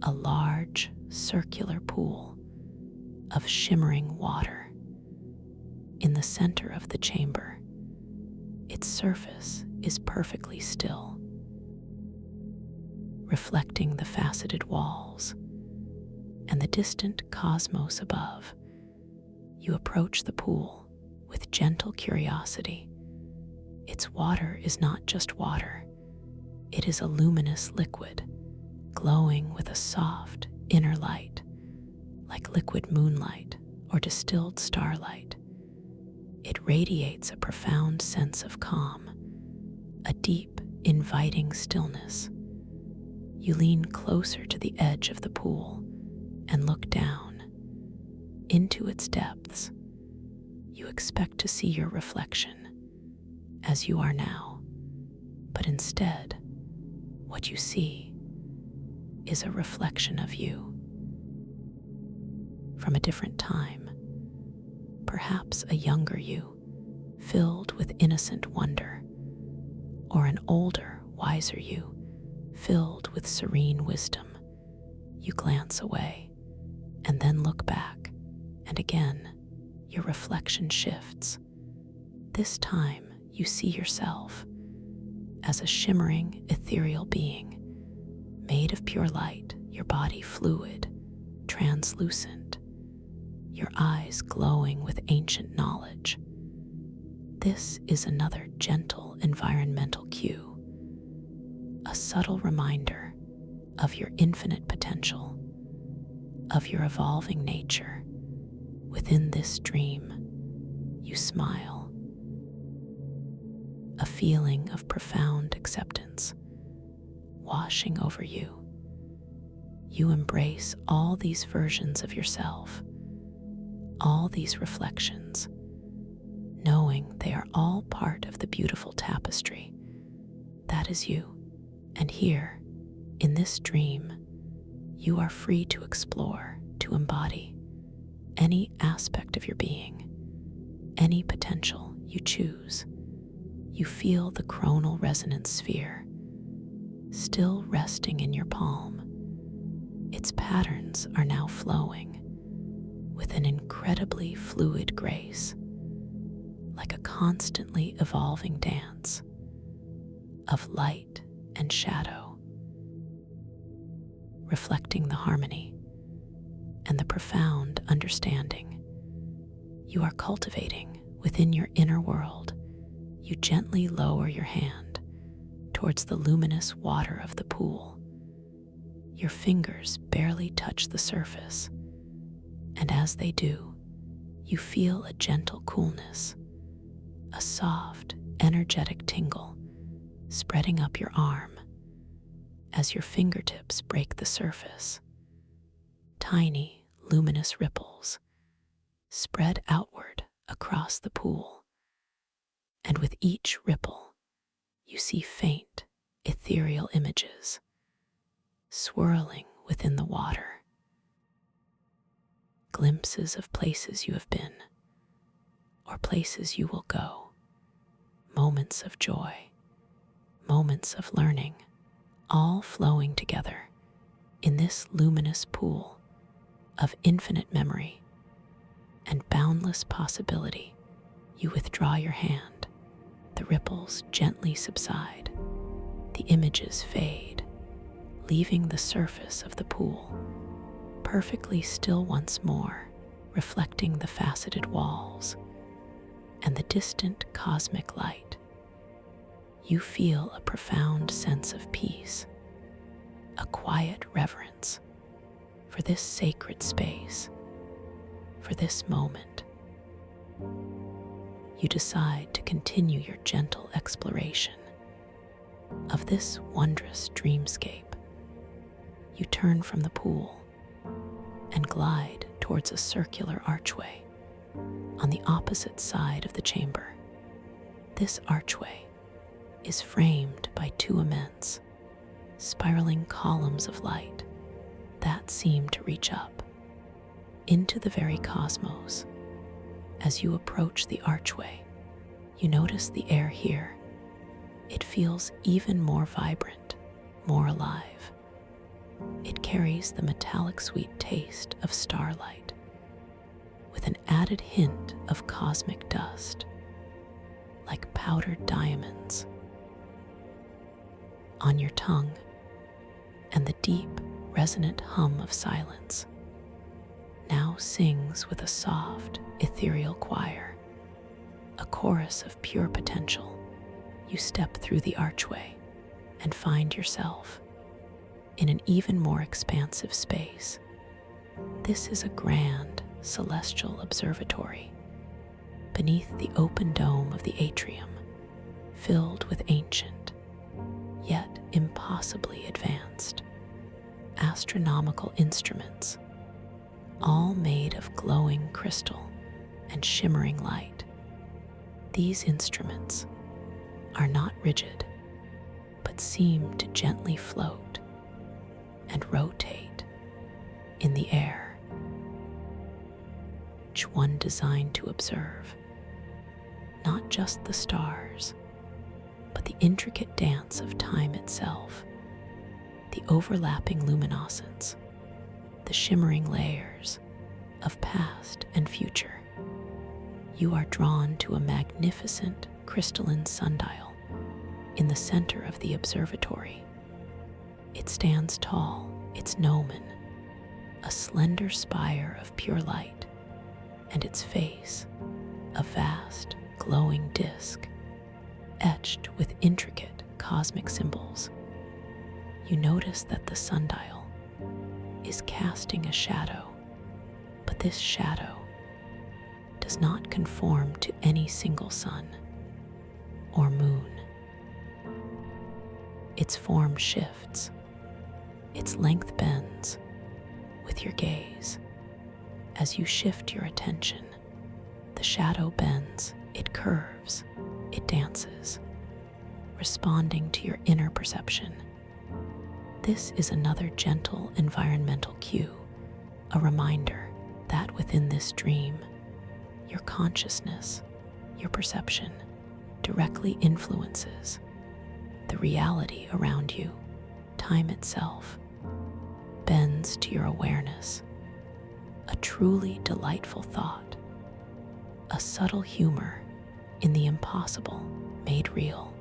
a large, circular pool of shimmering water. In the center of the chamber, its surface is perfectly still, reflecting the faceted walls and the distant cosmos above. You approach the pool with gentle curiosity. Its water is not just water. It is a luminous liquid, glowing with a soft inner light, like liquid moonlight or distilled starlight. It radiates a profound sense of calm, a deep, inviting stillness. You lean closer to the edge of the pool and look down into its depths. You expect to see your reflection as you are now, but instead, what you see is a reflection of you from a different time, perhaps a younger you, filled with innocent wonder, or an older, wiser you, filled with serene wisdom. You glance away and then look back, and again, your reflection shifts. This time, you see yourself as a shimmering, ethereal being, made of pure light, your body fluid, translucent, your eyes glowing with ancient knowledge. This is another gentle environmental cue, a subtle reminder of your infinite potential, of your evolving nature. Within this dream, you smile, a feeling of profound acceptance washing over you. You embrace all these versions of yourself, all these reflections, knowing they are all part of the beautiful tapestry that is you. And here, in this dream, you are free to explore, to embody any aspect of your being, any potential you choose. You feel the chronal resonance sphere still resting in your palm. Its patterns are now flowing with an incredibly fluid grace, like a constantly evolving dance of light and shadow, reflecting the harmony and the profound understanding you are cultivating within your inner world. You gently lower your hand towards the luminous water of the pool. Your fingers barely touch the surface, and as they do, you feel a gentle coolness, a soft, energetic tingle spreading up your arm as your fingertips break the surface. Tiny, luminous ripples spread outward across the pool, and with each ripple, you see faint, ethereal images swirling within the water. Glimpses of places you have been, or places you will go. Moments of joy, moments of learning, all flowing together in this luminous pool of infinite memory and boundless possibility. You withdraw your hand, the ripples gently subside, the images fade, leaving the surface of the pool perfectly still once more, reflecting the faceted walls and the distant cosmic light. You feel a profound sense of peace, a quiet reverence for this sacred space, for this moment. you decide to continue your gentle exploration of this wondrous dreamscape. You turn from the pool and glide towards a circular archway on the opposite side of the chamber. This archway is framed by two immense, spiraling columns of light that seem to reach up into the very cosmos. As you approach the archway, you notice the air here. It feels even more vibrant, more alive. It carries the metallic sweet taste of starlight, with an added hint of cosmic dust, like powdered diamonds on your tongue, and the deep, resonant hum of silence now sings with a soft, ethereal choir, a chorus of pure potential. You step through the archway and find yourself in an even more expansive space. This is a grand, celestial observatory beneath the open dome of the atrium, filled with ancient, yet impossibly advanced, astronomical instruments, all made of glowing crystal and shimmering light. These instruments are not rigid, but seem to gently float and rotate in the air, each one designed to observe not just the stars, but the intricate dance of time itself, the overlapping luminescence, the shimmering layers of past and future. You are drawn to a magnificent crystalline sundial in the center of the observatory. It stands tall, its gnomon, a slender spire of pure light, and its face, a vast, glowing disk, etched with intricate cosmic symbols. You notice that the sundial is casting a shadow, but this shadow does not conform to any single sun or moon. Its form shifts, its length bends with your gaze. As you shift your attention, the shadow bends, it curves, it dances, responding to your inner perception. This is another gentle environmental cue, a reminder that within this dream, your consciousness, your perception, directly influences the reality around you. Time itself bends to your awareness, a truly delightful thought, a subtle humor in the impossible made real.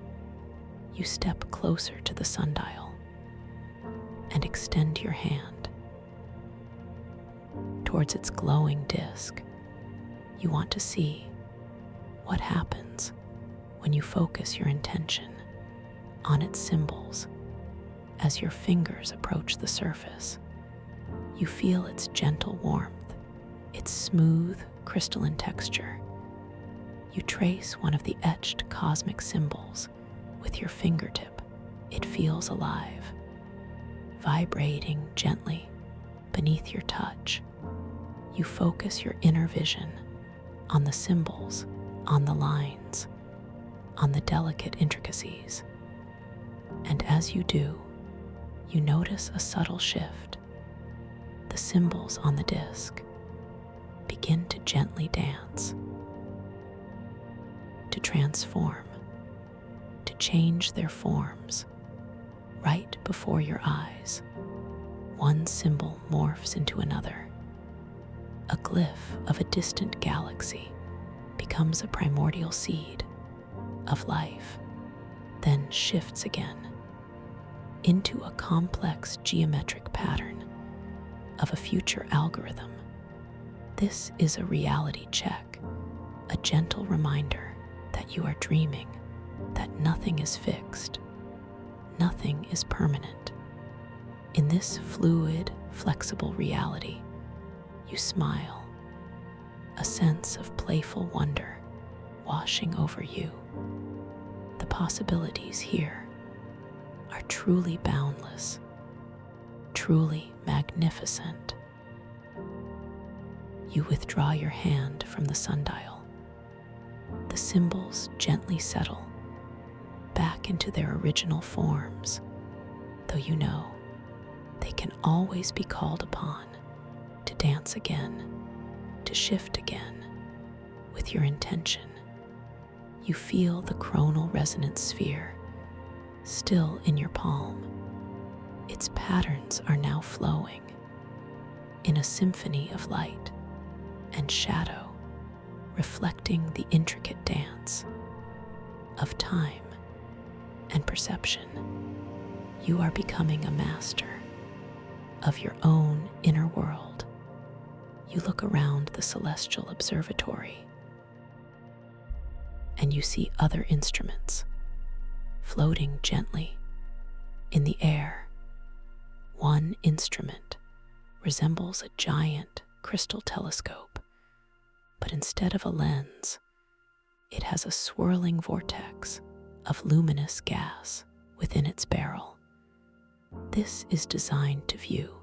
You step closer to the sundial and extend your hand towards its glowing disk. You want to see what happens when you focus your intention on its symbols. As your fingers approach the surface, you feel its gentle warmth, its smooth, crystalline texture. You trace one of the etched cosmic symbols with your fingertip. It feels alive, vibrating gently beneath your touch. You focus your inner vision on the symbols, on the lines, on the delicate intricacies. And as you do, you notice a subtle shift. The symbols on the disc begin to gently dance, to transform, to change their forms right before your eyes. One symbol morphs into another. A glyph of a distant galaxy becomes a primordial seed of life, then shifts again into a complex geometric pattern of a future algorithm. This is a reality check, a gentle reminder that you are dreaming, that nothing is fixed, nothing is permanent. In this fluid, flexible reality, you smile, a sense of playful wonder washing over you. The possibilities here are truly boundless, truly magnificent. You withdraw your hand from the sundial. The symbols gently settle back into their original forms, though you know they can always be called upon to dance again, to shift again with your intention. You feel the chronal resonance sphere still in your palm. Its patterns are now flowing in a symphony of light and shadow, reflecting the intricate dance of time and perception. You are becoming a master of your own inner world. You look around the celestial observatory and you see other instruments floating gently in the air. One instrument resembles a giant crystal telescope, but instead of a lens, it has a swirling vortex of luminous gas within its barrel. This is designed to view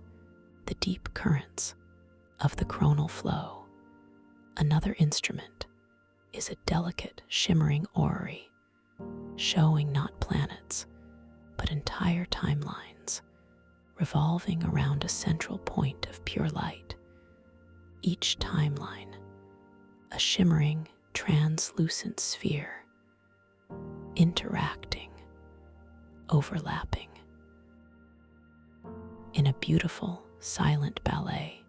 the deep currents of the chronal flow. Another instrument is a delicate, shimmering orrery, showing not planets, but entire timelines, revolving around a central point of pure light. Each timeline, a shimmering, translucent sphere, interacting, overlapping. In a beautiful, silent ballet,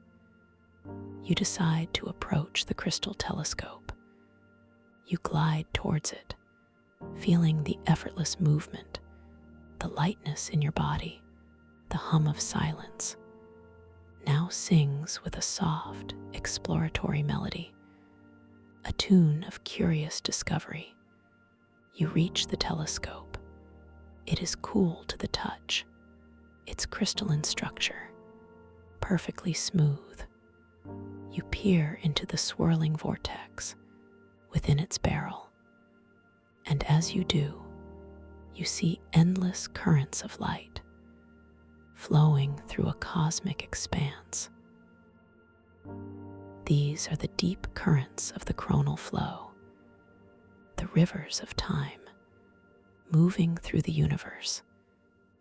you decide to approach the crystal telescope. You glide towards it, feeling the effortless movement, the lightness in your body. The hum of silence now sings with a soft, exploratory melody, a tune of curious discovery. You reach the telescope. It is cool to the touch, its crystalline structure perfectly smooth. You peer into the swirling vortex within its barrel, and as you do, you see endless currents of light flowing through a cosmic expanse. These are the deep currents of the chronal flow, the rivers of time moving through the universe.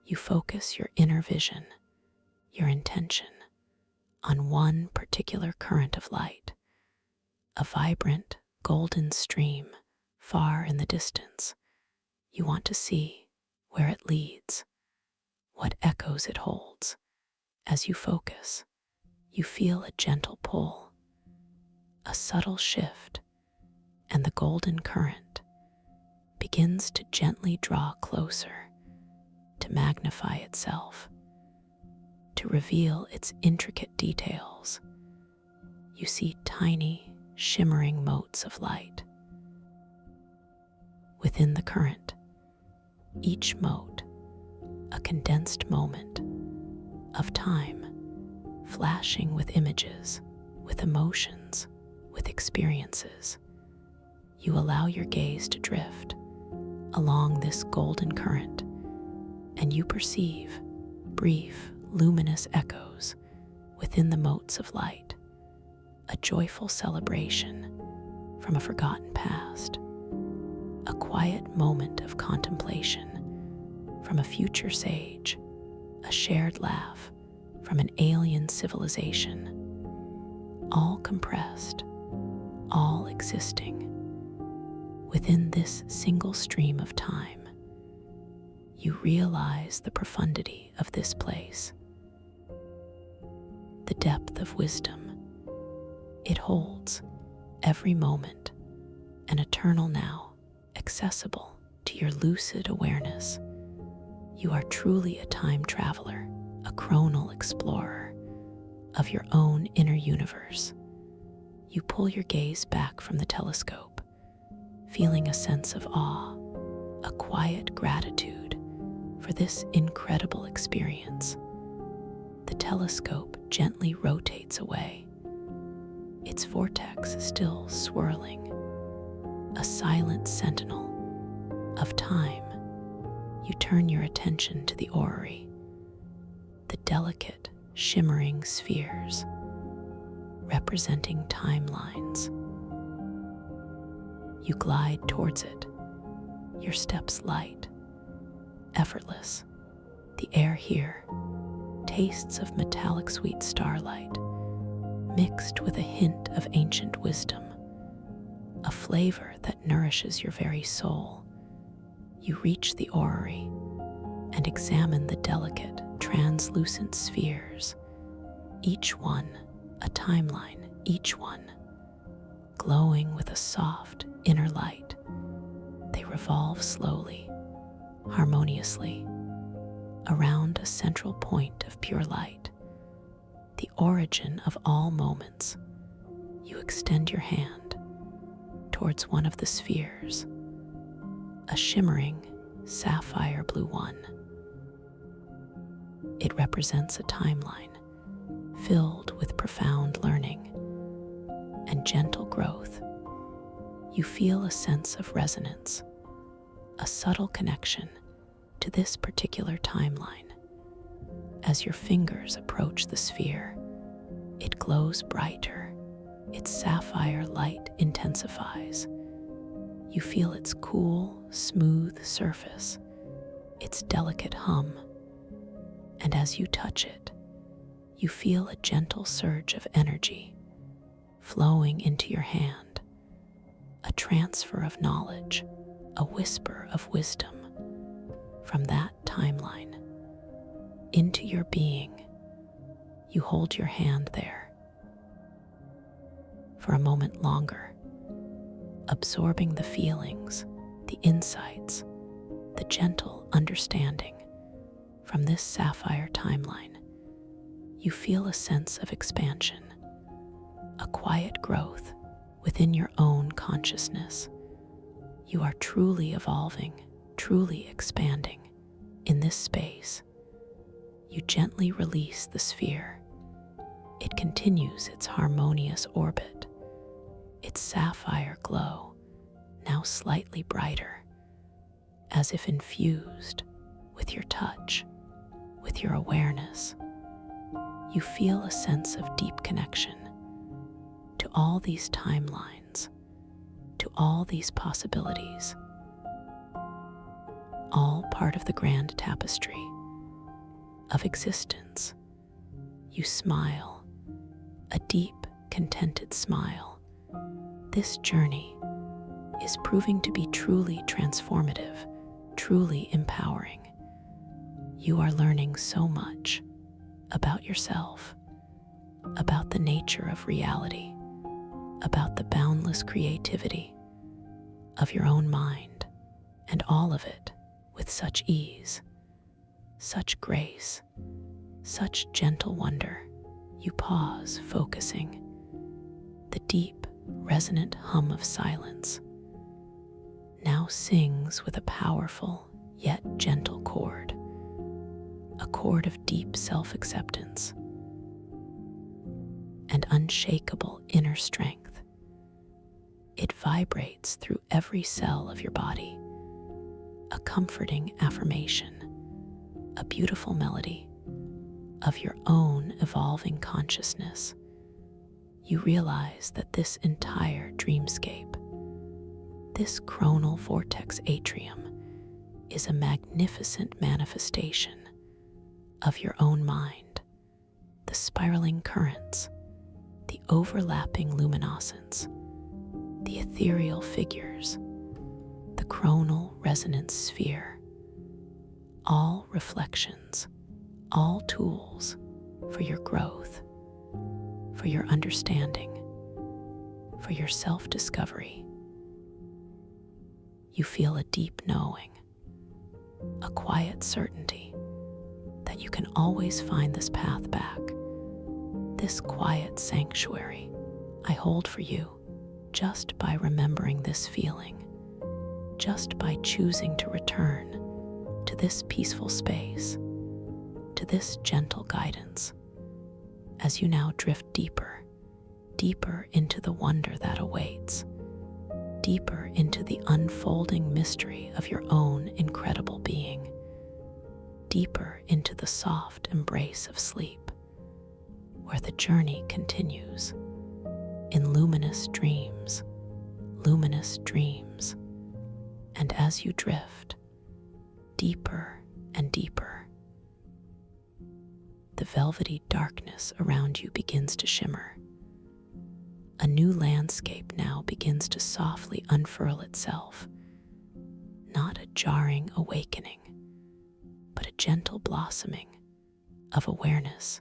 You focus your inner vision, your intention, on one particular current of light, a vibrant golden stream far in the distance. You want to see where it leads, what echoes it holds. As you focus, you feel a gentle pull, a subtle shift, and the golden current begins to gently draw closer, to magnify itself, to reveal its intricate details. You see tiny, shimmering motes of light within the current, each mote a condensed moment of time, flashing with images, with emotions, with experiences. You allow your gaze to drift along this golden current, and you perceive brief, luminous echoes within the motes of light, a joyful celebration from a forgotten past, a quiet moment of contemplation from a future sage, a shared laugh from an alien civilization, all compressed, all existing within this single stream of time. You realize the profundity of this place, the depth of wisdom it holds, every moment an eternal now, accessible to your lucid awareness. You are truly a time traveler, a chronal explorer of your own inner universe. You pull your gaze back from the telescope, feeling a sense of awe, a quiet gratitude for this incredible experience. The telescope gently rotates away, its vortex still swirling, a silent sentinel of time, you turn your attention to the orrery, the delicate, shimmering spheres representing timelines. You glide towards it, your steps light, effortless. The air here tastes of metallic sweet starlight, mixed with a hint of ancient wisdom, a flavor that nourishes your very soul. You reach the orrery and examine the delicate, translucent spheres, each one a timeline, each one glowing with a soft inner light. They revolve slowly, harmoniously, around a central point of pure light, the origin of all moments. You extend your hand towards one of the spheres, a shimmering sapphire blue one. It represents a timeline filled with profound learning and gentle growth. You feel a sense of resonance, a subtle connection to this particular timeline. As your fingers approach the sphere, it glows brighter, its sapphire light intensifies. You feel its cool, smooth surface, its delicate hum, and as you touch it, you feel a gentle surge of energy flowing into your hand, a transfer of knowledge, a whisper of wisdom from that timeline into your being. You hold your hand there for a moment longer, absorbing the feelings, the insights, the gentle understanding from this sapphire timeline. You feel a sense of expansion, a quiet growth within your own consciousness. You are truly evolving, truly expanding in this space. You gently release the sphere. It continues its harmonious orbit, its sapphire glow now slightly brighter, as if infused with your touch, with your awareness. You feel a sense of deep connection to all these timelines, to all these possibilities, all part of the grand tapestry of existence. You smile, a deep, contented smile. This journey is proving to be truly transformative, truly empowering. You are learning so much about yourself, about the nature of reality, about the boundless creativity of your own mind, and all of it with such ease, such grace, such gentle wonder. You pause, focusing. The deep, resonant hum of silence now sings with a powerful yet gentle chord, a chord of deep self-acceptance and unshakable inner strength. It vibrates through every cell of your body, a comforting affirmation, a beautiful melody of your own evolving consciousness. You realize that this entire dreamscape, this chronal vortex atrium, is a magnificent manifestation of your own mind. The spiraling currents, the overlapping luminescence, the ethereal figures, the chronal resonance sphere, all reflections, all tools for your growth, for your understanding, for your self-discovery. You feel a deep knowing, a quiet certainty that you can always find this path back, this quiet sanctuary I hold for you just by remembering this feeling, just by choosing to return to this peaceful space, to this gentle guidance, as you now drift deeper, deeper into the wonder that awaits, deeper into the unfolding mystery of your own incredible being, deeper into the soft embrace of sleep, where the journey continues in luminous dreams, and as you drift deeper and deeper, the velvety darkness around you begins to shimmer. A new landscape now begins to softly unfurl itself, not a jarring awakening, but a gentle blossoming of awareness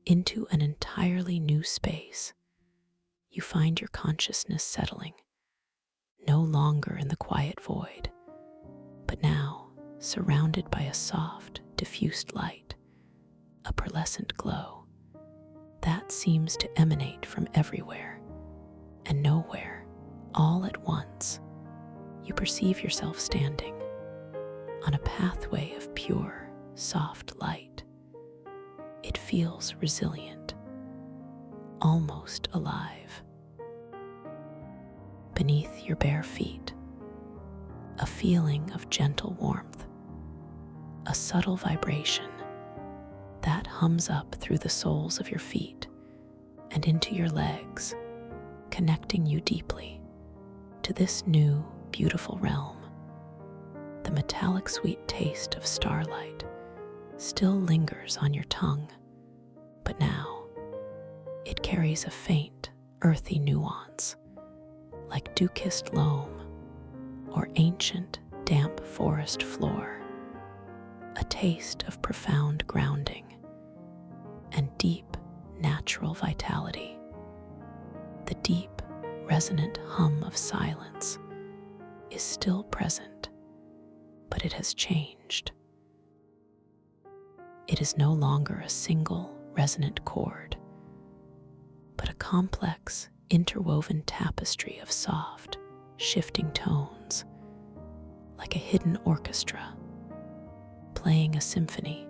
into an entirely new space. You find your consciousness settling, no longer in the quiet void, but now surrounded by a soft, diffused light, a pearlescent glow that seems to emanate from everywhere and nowhere all at once. You perceive yourself standing on a pathway of pure, soft light. It feels resilient, almost alive. Beneath your bare feet, a feeling of gentle warmth, a subtle vibration that hums up through the soles of your feet and into your legs, connecting you deeply to this new, beautiful realm. The metallic sweet taste of starlight still lingers on your tongue, but now it carries a faint, earthy nuance, like dew-kissed loam or ancient, damp forest floor, a taste of profound grounding and deep, natural vitality. The deep, resonant hum of silence is still present, but it has changed. It is no longer a single, resonant chord, but a complex, interwoven tapestry of soft, shifting tones, like a hidden orchestra, playing a symphony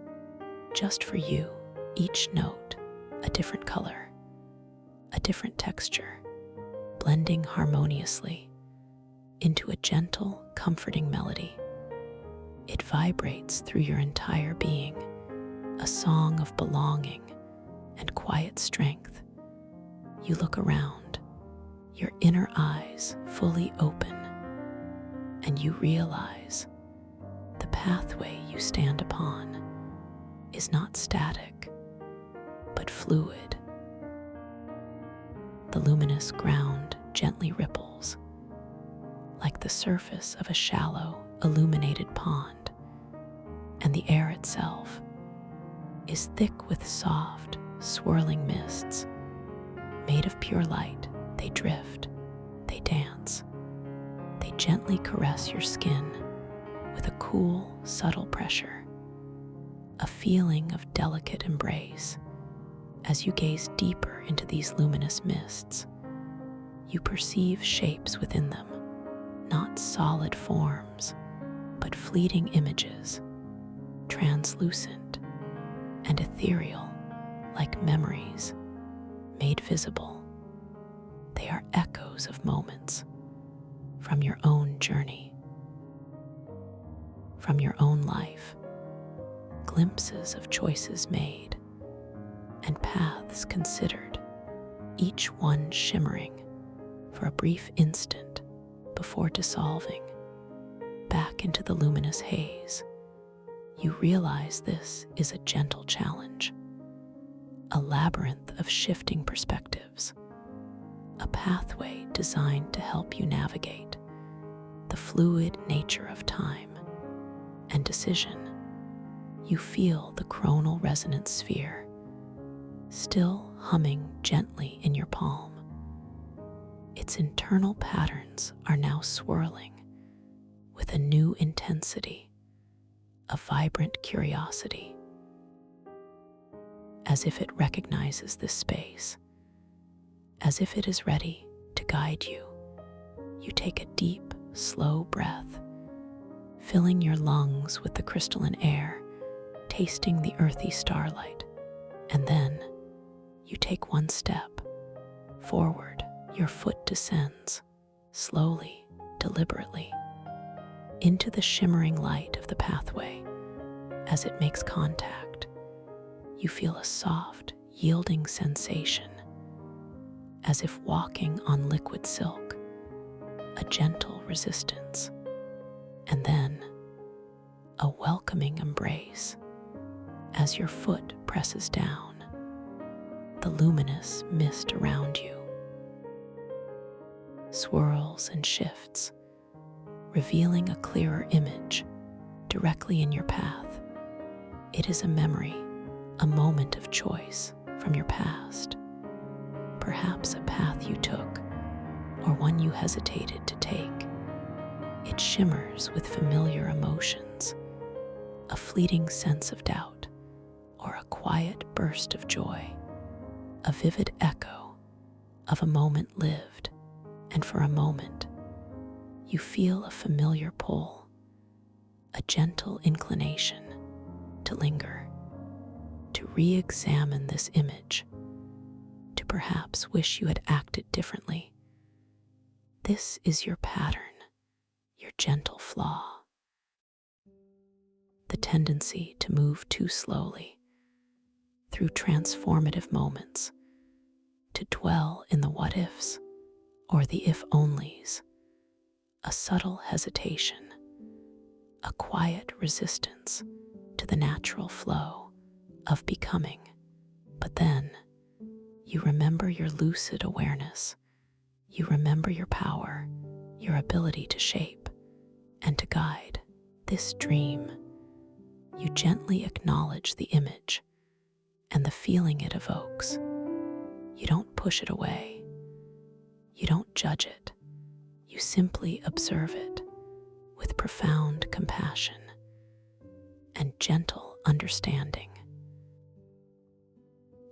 just for you, each note a different color, a different texture, blending harmoniously into a gentle, comforting melody. It vibrates through your entire being, a song of belonging and quiet strength. You look around, your inner eyes fully open, and you realize the pathway you stand upon is not static, but fluid. The luminous ground gently ripples, like the surface of a shallow, illuminated pond, and the air itself is thick with soft, swirling mists. Made of pure light, they drift, they dance, they gently caress your skin with a cool, subtle pressure, a feeling of delicate embrace. As you gaze deeper into these luminous mists, you perceive shapes within them, not solid forms, but fleeting images, translucent and ethereal, like memories made visible. They are echoes of moments from your own journey, from your own life, glimpses of choices made and paths considered, each one shimmering for a brief instant before dissolving back into the luminous haze. You realize this is a gentle challenge, a labyrinth of shifting perspectives, a pathway designed to help you navigate the fluid nature of time and decision. You feel the chronal resonance sphere still humming gently in your palm. Its internal patterns are now swirling with a new intensity, a vibrant curiosity. As if it recognizes this space, as if it is ready to guide you, you take a deep, slow breath, filling your lungs with the crystalline air, tasting the earthy starlight, and then you take one step forward. Your foot descends, slowly, deliberately, into the shimmering light of the pathway. As it makes contact, you feel a soft, yielding sensation, as if walking on liquid silk, a gentle resistance, and then a welcoming embrace as your foot presses down, the luminous mist around you swirls and shifts, revealing a clearer image directly in your path. It is a memory, a moment of choice from your past, perhaps a path you took or one you hesitated to take. It shimmers with familiar emotions, a fleeting sense of doubt, or a quiet burst of joy, a vivid echo of a moment lived, and for a moment, you feel a familiar pull, a gentle inclination to linger, to re-examine this image, to perhaps wish you had acted differently. This is your pattern, your gentle flaw, the tendency to move too slowly through transformative moments, to dwell in the what-ifs or the if-onlys, a subtle hesitation, a quiet resistance to the natural flow of becoming. But then, you remember your lucid awareness, you remember your power, your ability to shape and to guide this dream. You gently acknowledge the image and the feeling it evokes. You don't push it away. You don't judge it. You simply observe it with profound compassion and gentle understanding.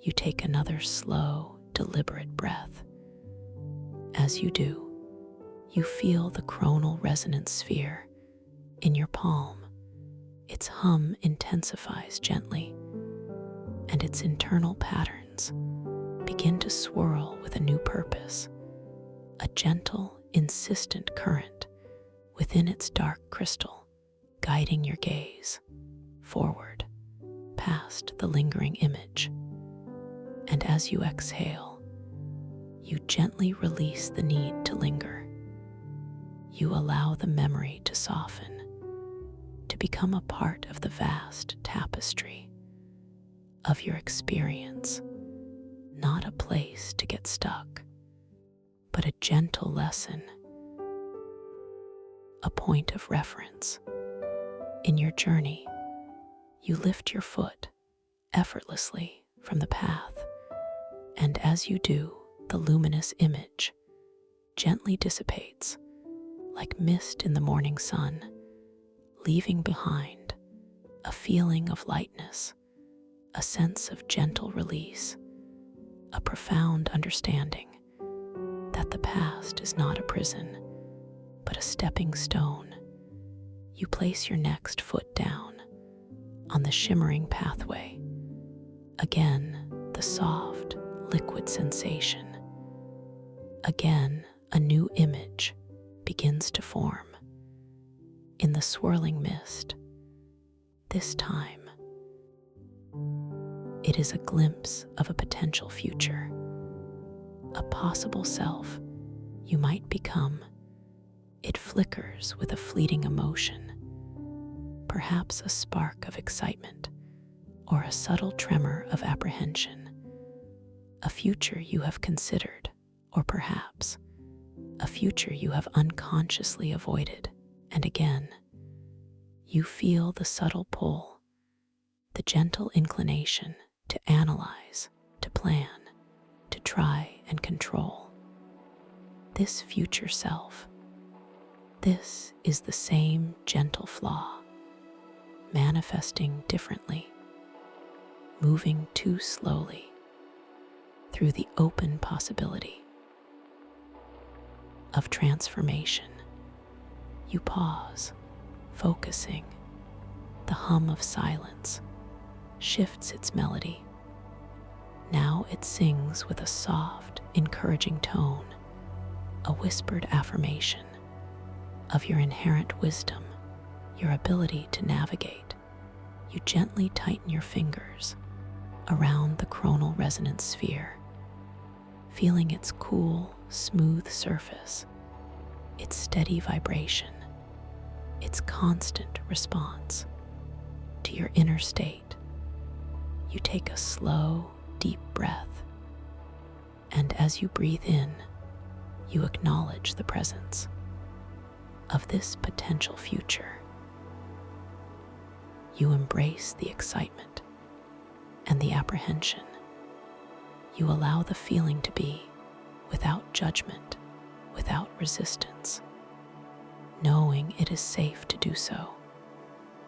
You take another slow, deliberate breath. As you do, you feel the chronal resonance sphere in your palm. Its hum intensifies gently, and its internal patterns begin to swirl with a new purpose, a gentle, insistent current within its dark crystal, guiding your gaze forward, past the lingering image. And as you exhale, you gently release the need to linger. You allow the memory to soften, to become a part of the vast tapestry of your experience, not a place to get stuck, but a gentle lesson, a point of reference. In your journey, you lift your foot effortlessly from the path, and as you do, the luminous image gently dissipates like mist in the morning sun, leaving behind a feeling of lightness, a sense of gentle release, a profound understanding that the past is not a prison, but a stepping stone. You place your next foot down on the shimmering pathway. Again, the soft, liquid sensation. Again, a new image begins to form in the swirling mist. This time, it is a glimpse of a potential future, a possible self you might become. It flickers with a fleeting emotion, perhaps a spark of excitement or a subtle tremor of apprehension, a future you have considered, or perhaps a future you have unconsciously avoided. And again, you feel the subtle pull, the gentle inclination to analyze, to plan, to try and control. This future self, this is the same gentle flaw, manifesting differently, moving too slowly through the open possibility of transformation. You pause, focusing. The hum of silence shifts its melody. Now it sings with a soft, encouraging tone, a whispered affirmation of your inherent wisdom, your ability to navigate. You gently tighten your fingers around the coronal resonance sphere, feeling its cool, smooth surface, its steady vibration, its constant response to your inner state. You take a slow, deep breath, and as you breathe in, you acknowledge the presence of this potential future. You embrace the excitement and the apprehension. You allow the feeling to be without judgment, without resistance, knowing it is safe to do so.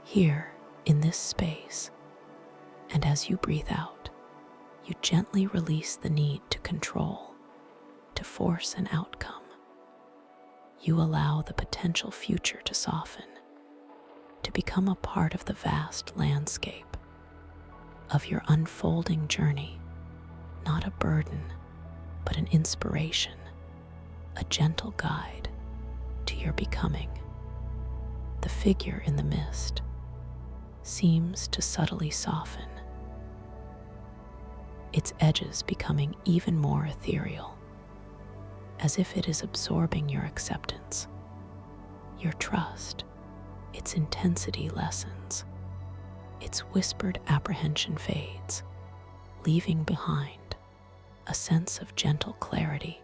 Here, in this space, and as you breathe out, you gently release the need to control, to force an outcome. You allow the potential future to soften, to become a part of the vast landscape of your unfolding journey, not a burden, but an inspiration, a gentle guide to your becoming. The figure in the mist seems to subtly soften, its edges becoming even more ethereal, as if it is absorbing your acceptance, your trust. Its intensity lessens, its whispered apprehension fades, leaving behind a sense of gentle clarity,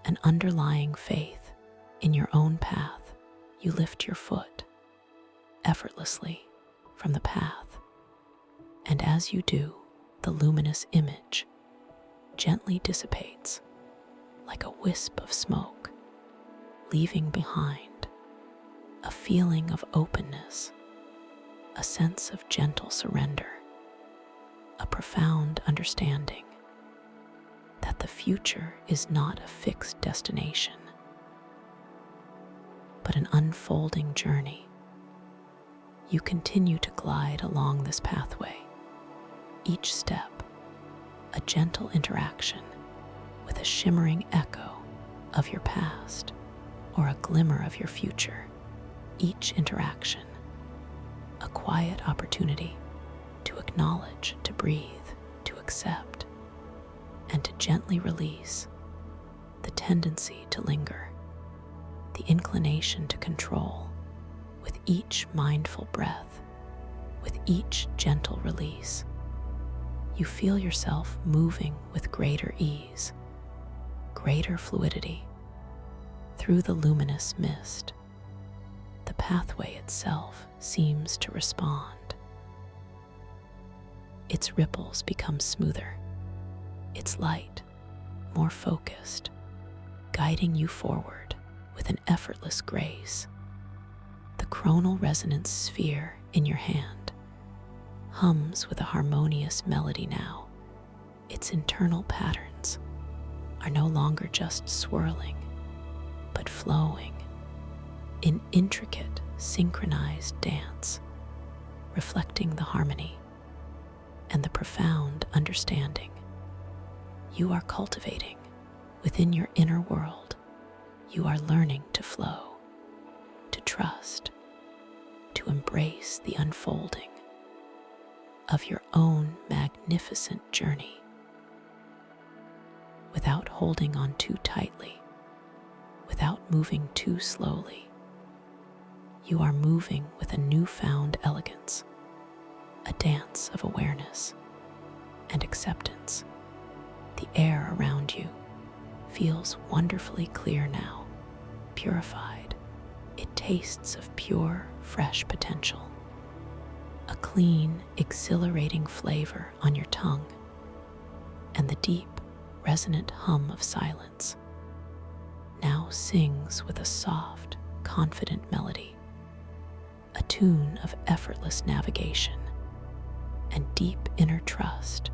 an underlying faith in your own path. You lift your foot effortlessly from the path, and as you do, the luminous image gently dissipates like a wisp of smoke, leaving behind a feeling of openness, a sense of gentle surrender, a profound understanding that the future is not a fixed destination, but an unfolding journey. You continue to glide along this pathway, each step a gentle interaction with a shimmering echo of your past or a glimmer of your future. Each interaction a quiet opportunity to acknowledge, to breathe, to accept, and to gently release the tendency to linger, the inclination to control. With each mindful breath, with each gentle release, you feel yourself moving with greater ease, greater fluidity through the luminous mist. The pathway itself seems to respond. Its ripples become smoother, its light more focused, guiding you forward with an effortless grace. The coronal resonance sphere in your hand hums with a harmonious melody now. Its internal patterns are no longer just swirling, but flowing in intricate, synchronized dance, reflecting the harmony and the profound understanding you are cultivating within your inner world. You are learning to flow, to trust, to embrace the unfolding of your own magnificent journey without holding on too tightly, without moving too slowly. You are moving with a newfound elegance, a dance of awareness and acceptance. The air around you feels wonderfully clear now, purified. It tastes of pure, fresh potential, a clean, exhilarating flavor on your tongue, and the deep, resonant hum of silence now sings with a soft, confident melody, a tune of effortless navigation and deep inner trust.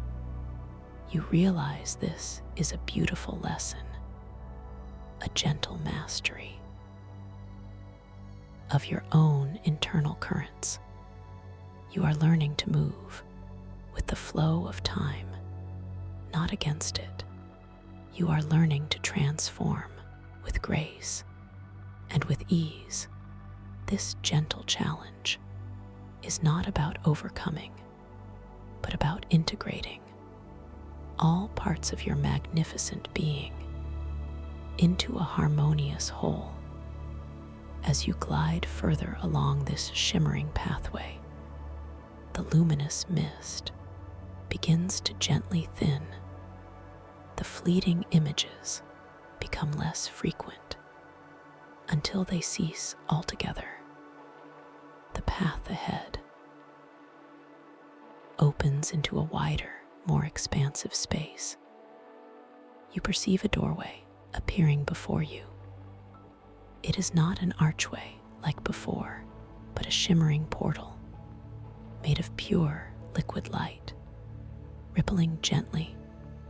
You realize this is a beautiful lesson, a gentle mastery of your own internal currents. You are learning to move with the flow of time, not against it. You are learning to transform with grace and with ease. This gentle challenge is not about overcoming, but about integrating all parts of your magnificent being into a harmonious whole. As you glide further along this shimmering pathway, the luminous mist begins to gently thin. The fleeting images become less frequent until they cease altogether. The path ahead opens into a wider, more expansive space. You perceive a doorway appearing before you. It is not an archway like before, but a shimmering portal made of pure liquid light, rippling gently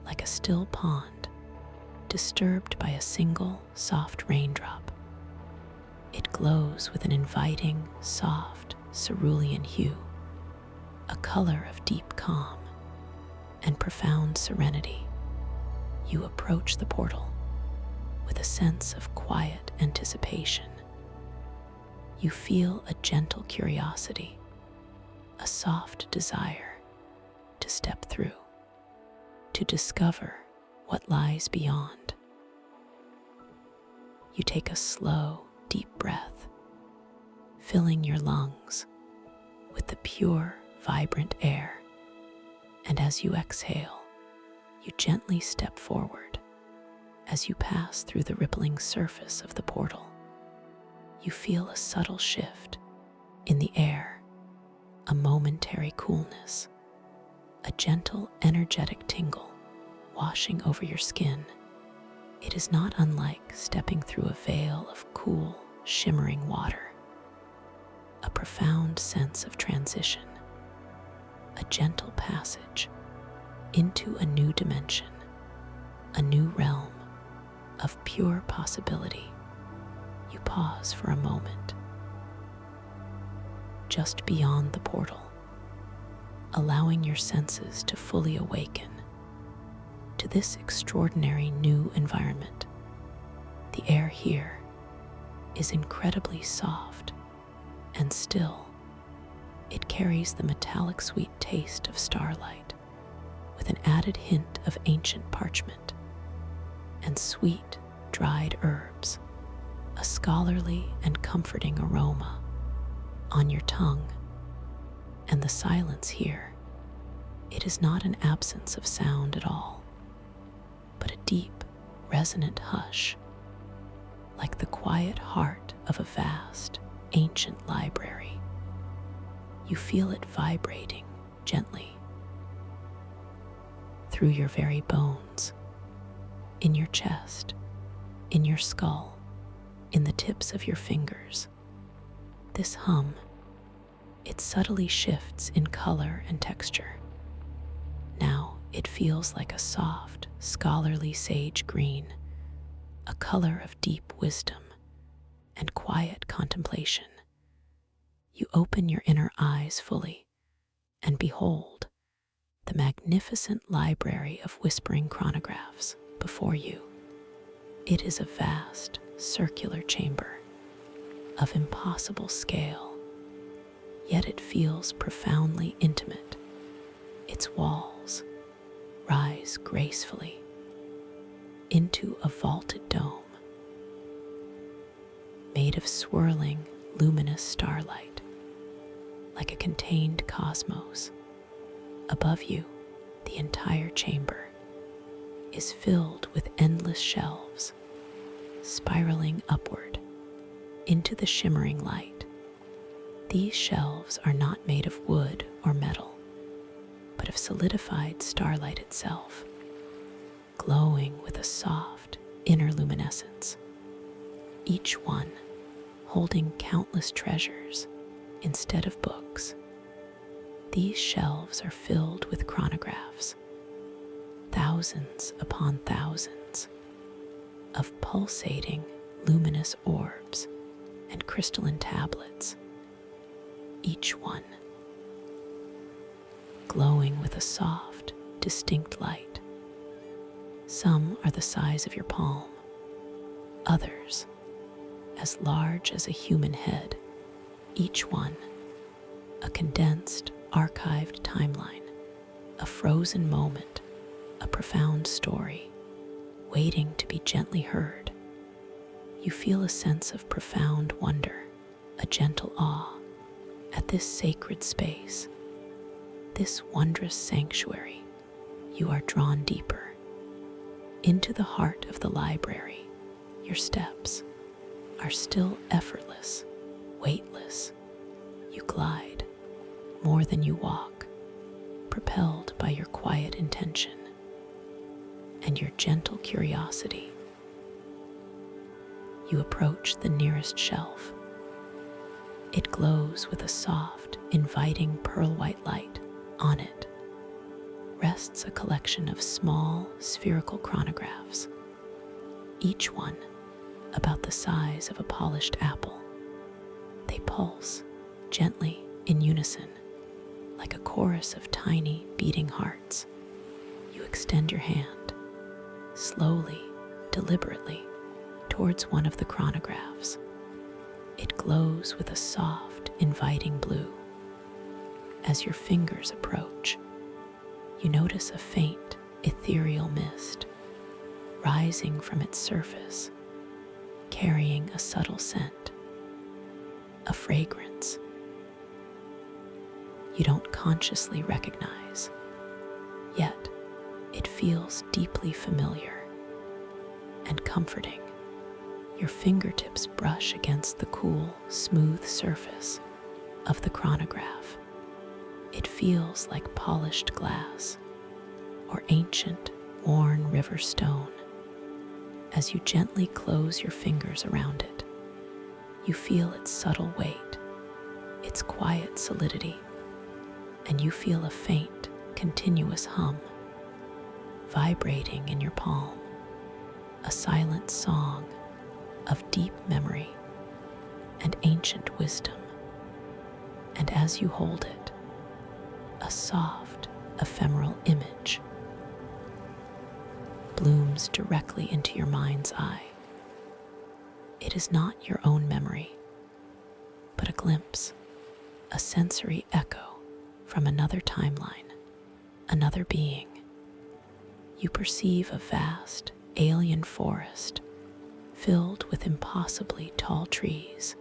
like a still pond, disturbed by a single soft raindrop. It glows with an inviting, soft, cerulean hue, a color of deep calm and profound serenity. You approach the portal with a sense of quiet anticipation. You feel a gentle curiosity, a soft desire to step through, to discover what lies beyond. You take a slow, deep breath, filling your lungs with the pure, vibrant air, and as you exhale, you gently step forward. As you pass through the rippling surface of the portal, you feel a subtle shift in the air, a momentary coolness, a gentle, energetic tingle washing over your skin. It is not unlike stepping through a veil of cool, shimmering water. A profound sense of transition, a gentle passage into a new dimension, a new realm of pure possibility. You pause for a moment, just beyond the portal, allowing your senses to fully awaken to this extraordinary new environment. The air here is incredibly soft and still. It carries the metallic sweet taste of starlight with an added hint of ancient parchment and sweet, dried herbs, a scholarly and comforting aroma on your tongue. And the silence here, it is not an absence of sound at all, but a deep, resonant hush, like the quiet heart of a vast, ancient library. You feel it vibrating gently through your very bones, in your chest, in your skull, in the tips of your fingers. This hum, it subtly shifts in color and texture. Now it feels like a soft, scholarly sage green, a color of deep wisdom and quiet contemplation. You open your inner eyes fully and behold the magnificent library of whispering chronographs before you. It is a vast, circular chamber of impossible scale, yet it feels profoundly intimate. Its walls rise gracefully into a vaulted dome made of swirling, luminous starlight, like a contained cosmos. Above you, the entire chamber is filled with endless shelves, spiraling upward into the shimmering light. These shelves are not made of wood or metal, but of solidified starlight itself, glowing with a soft inner luminescence, each one holding countless treasures instead of books. These shelves are filled with chronographs, thousands upon thousands of pulsating, luminous orbs and crystalline tablets, each one glowing with a soft, distinct light. Some are the size of your palm, others as large as a human head, each one a condensed, archived timeline, a frozen moment, a profound story, waiting to be gently heard. You feel a sense of profound wonder, a gentle awe at this sacred space, this wondrous sanctuary. You are drawn deeper into the heart of the library. Your steps are still effortless, weightless. You glide more than you walk, propelled by your quiet intention and your gentle curiosity. You approach the nearest shelf. It glows with a soft, inviting pearl-white light. On it rests a collection of small, spherical chronographs, each one about the size of a polished apple. They pulse gently in unison, like a chorus of tiny, beating hearts. You extend your hand, slowly, deliberately, towards one of the chronographs. It glows with a soft, inviting blue. As your fingers approach, you notice a faint, ethereal mist rising from its surface, carrying a subtle scent, a fragrance you don't consciously recognize, yet it feels deeply familiar and comforting. Your fingertips brush against the cool, smooth surface of the chronograph. It feels like polished glass or ancient, worn river stone. As you gently close your fingers around it, you feel its subtle weight, its quiet solidity, and you feel a faint, continuous hum vibrating in your palm, a silent song of deep memory and ancient wisdom. And as you hold it, a soft, ephemeral image blooms directly into your mind's eye. It is not your own memory, but a glimpse, a sensory echo from another timeline, another being. You perceive a vast, alien forest filled with impossibly tall trees,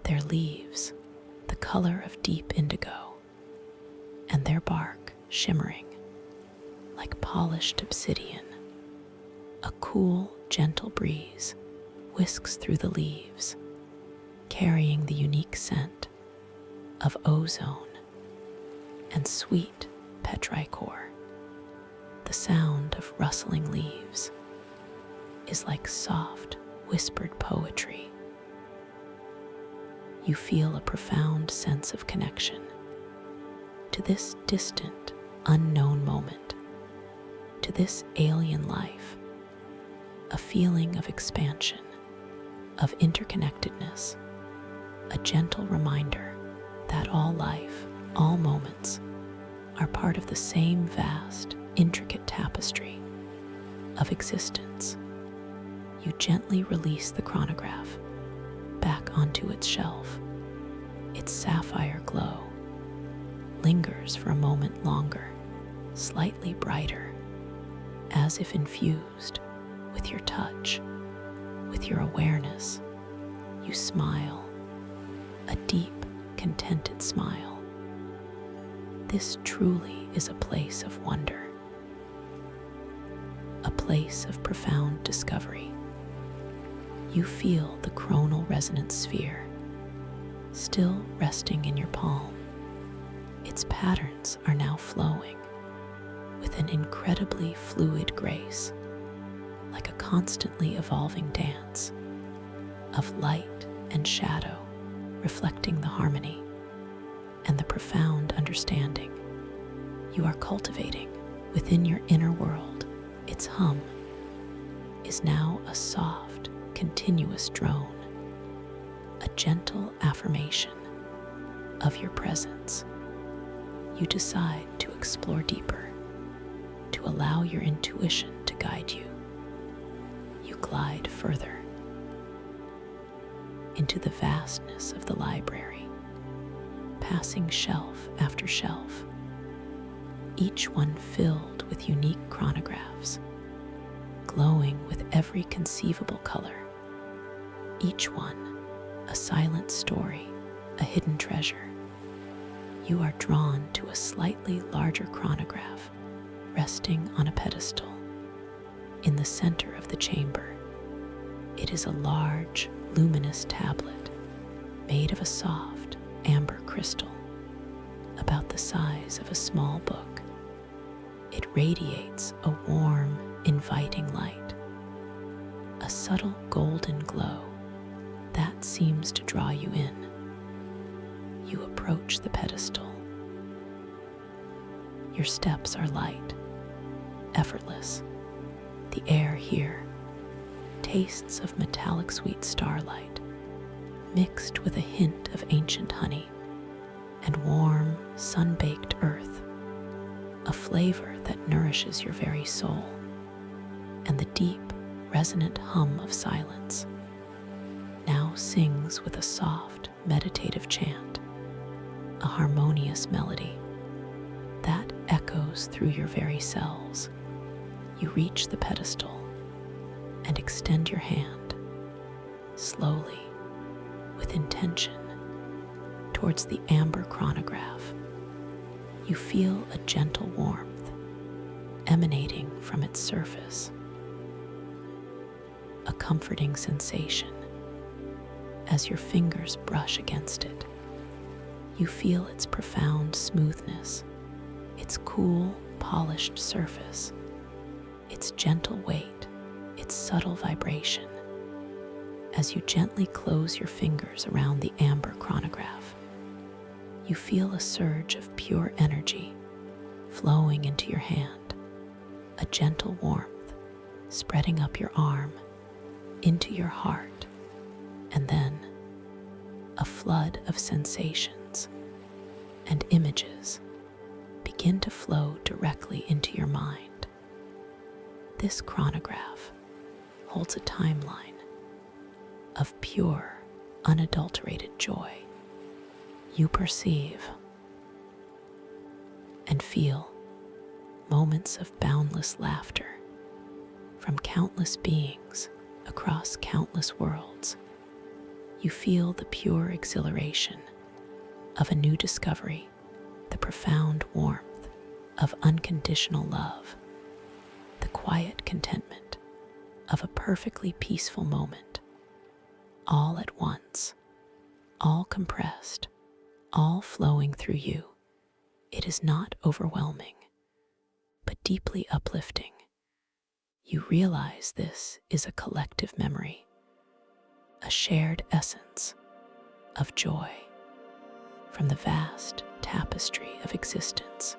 their leaves the color of deep indigo, and their bark shimmering like polished obsidian. A cool, gentle breeze whisks through the leaves, carrying the unique scent of ozone and sweet petrichor. The sound of rustling leaves is like soft, whispered poetry. You feel a profound sense of connection to this distant, unknown moment, to this alien life, a feeling of expansion, of interconnectedness, a gentle reminder that all life, all moments, are part of the same vast, intricate tapestry of existence. You gently release the chronograph back onto its shelf. Its sapphire glow lingers for a moment longer, slightly brighter, as if infused with your touch, with your awareness. You smile, a deep, contented smile. This truly is a place of wonder, a place of profound discovery. You feel the chronal resonance sphere still resting in your palm. Its patterns are now flowing with an incredibly fluid grace, like a constantly evolving dance of light and shadow, reflecting the harmony and the profound understanding you are cultivating within your inner world. Its hum is now a soft, continuous drone, a gentle affirmation of your presence. You decide to explore deeper, to allow your intuition to guide you. You glide further into the vastness of the library, passing shelf after shelf, each one filled with unique chronographs, glowing with every conceivable color, each one a silent story, a hidden treasure. You are drawn to a slightly larger chronograph resting on a pedestal. In the center of the chamber, it is a large, luminous tablet made of a soft, amber crystal, about the size of a small book. It radiates a warm, inviting light, a subtle golden glow that seems to draw you in. You approach the pedestal. Your steps are light, effortless. The air here tastes of metallic sweet starlight, mixed with a hint of ancient honey and warm, sun-baked earth, a flavor that nourishes your very soul, and the deep, resonant hum of silence now sings with a soft, meditative chant, a harmonious melody that echoes through your very cells. You reach the pedestal and extend your hand, slowly, with intention, towards the amber chronograph. You feel a gentle warmth emanating from its surface, a comforting sensation. As your fingers brush against it, you feel its profound smoothness, its cool, polished surface, its gentle weight, its subtle vibration. As you gently close your fingers around the amber chronograph, you feel a surge of pure energy flowing into your hand, a gentle warmth spreading up your arm, into your heart, and then a flood of sensations and images begin to flow directly into your mind. This chronograph holds a timeline of pure, unadulterated joy. You perceive and feel moments of boundless laughter from countless beings across countless worlds. You feel the pure exhilaration of a new discovery, the profound warmth of unconditional love, the quiet contentment of a perfectly peaceful moment, all at once, all compressed, all flowing through you. It is not overwhelming, but deeply uplifting. You realize this is a collective memory, a shared essence of joy from the vast tapestry of existence.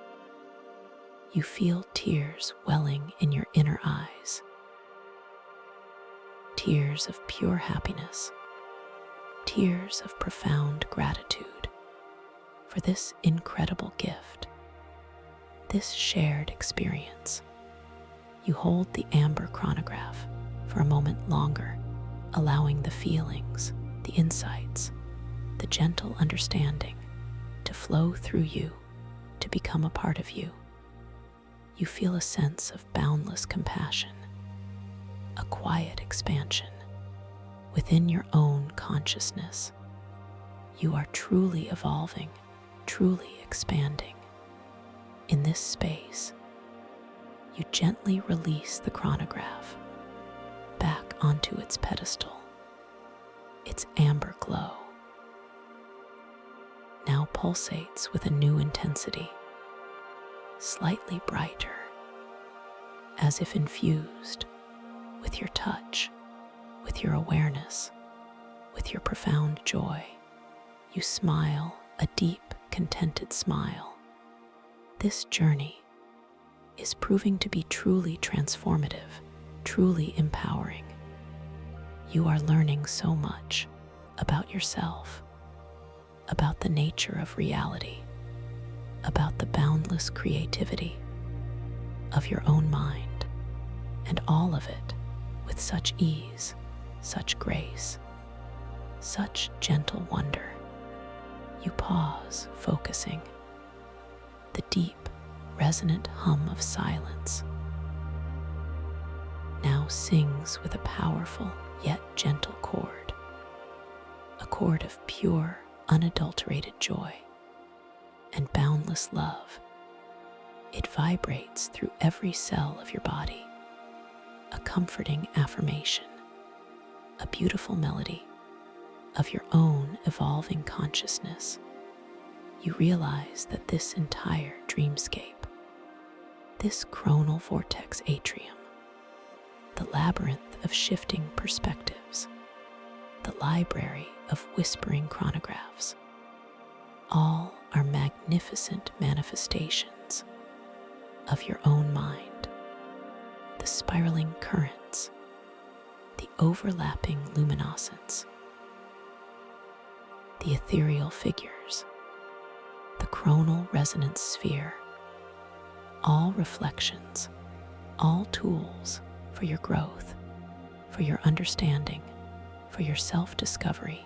You feel tears welling in your inner eyes, tears of pure happiness, tears of profound gratitude for this incredible gift, this shared experience. You hold the amber chronograph for a moment longer, allowing the feelings, the insights, the gentle understanding to flow through you, to become a part of you. You feel a sense of boundless compassion, a quiet expansion within your own consciousness. You are truly evolving, truly expanding. In this space, you gently release the chronograph back onto its pedestal. Its amber glow now pulsates with a new intensity, slightly brighter, as if infused with your touch, with your awareness, with your profound joy. You smile, a deep, contented smile. This journey is proving to be truly transformative, truly empowering. You are learning so much about yourself, about the nature of reality, about the boundless creativity of your own mind, and all of it with such ease, such grace, such gentle wonder. You pause, focusing. The deep, resonant hum of silence now sings with a powerful yet gentle chord, a chord of pure, unadulterated joy and boundless love. It vibrates through every cell of your body, a comforting affirmation, a beautiful melody of your own evolving consciousness. You realize that this entire dreamscape, this chronal vortex atrium, the labyrinth of shifting perspectives, the library of whispering chronographs, all are magnificent manifestations of your own mind. The spiraling currents, the overlapping luminescence, the ethereal figures, the chronal resonance sphere, all reflections, all tools for your growth, for your understanding, for your self-discovery.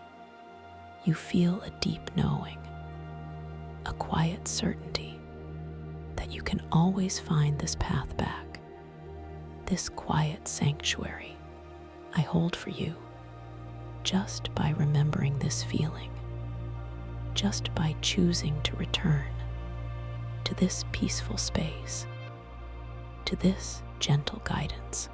You feel a deep knowing, a quiet certainty that you can always find this path back, this quiet sanctuary I hold for you, just by remembering this feeling, just by choosing to return to this peaceful space, to this gentle guidance.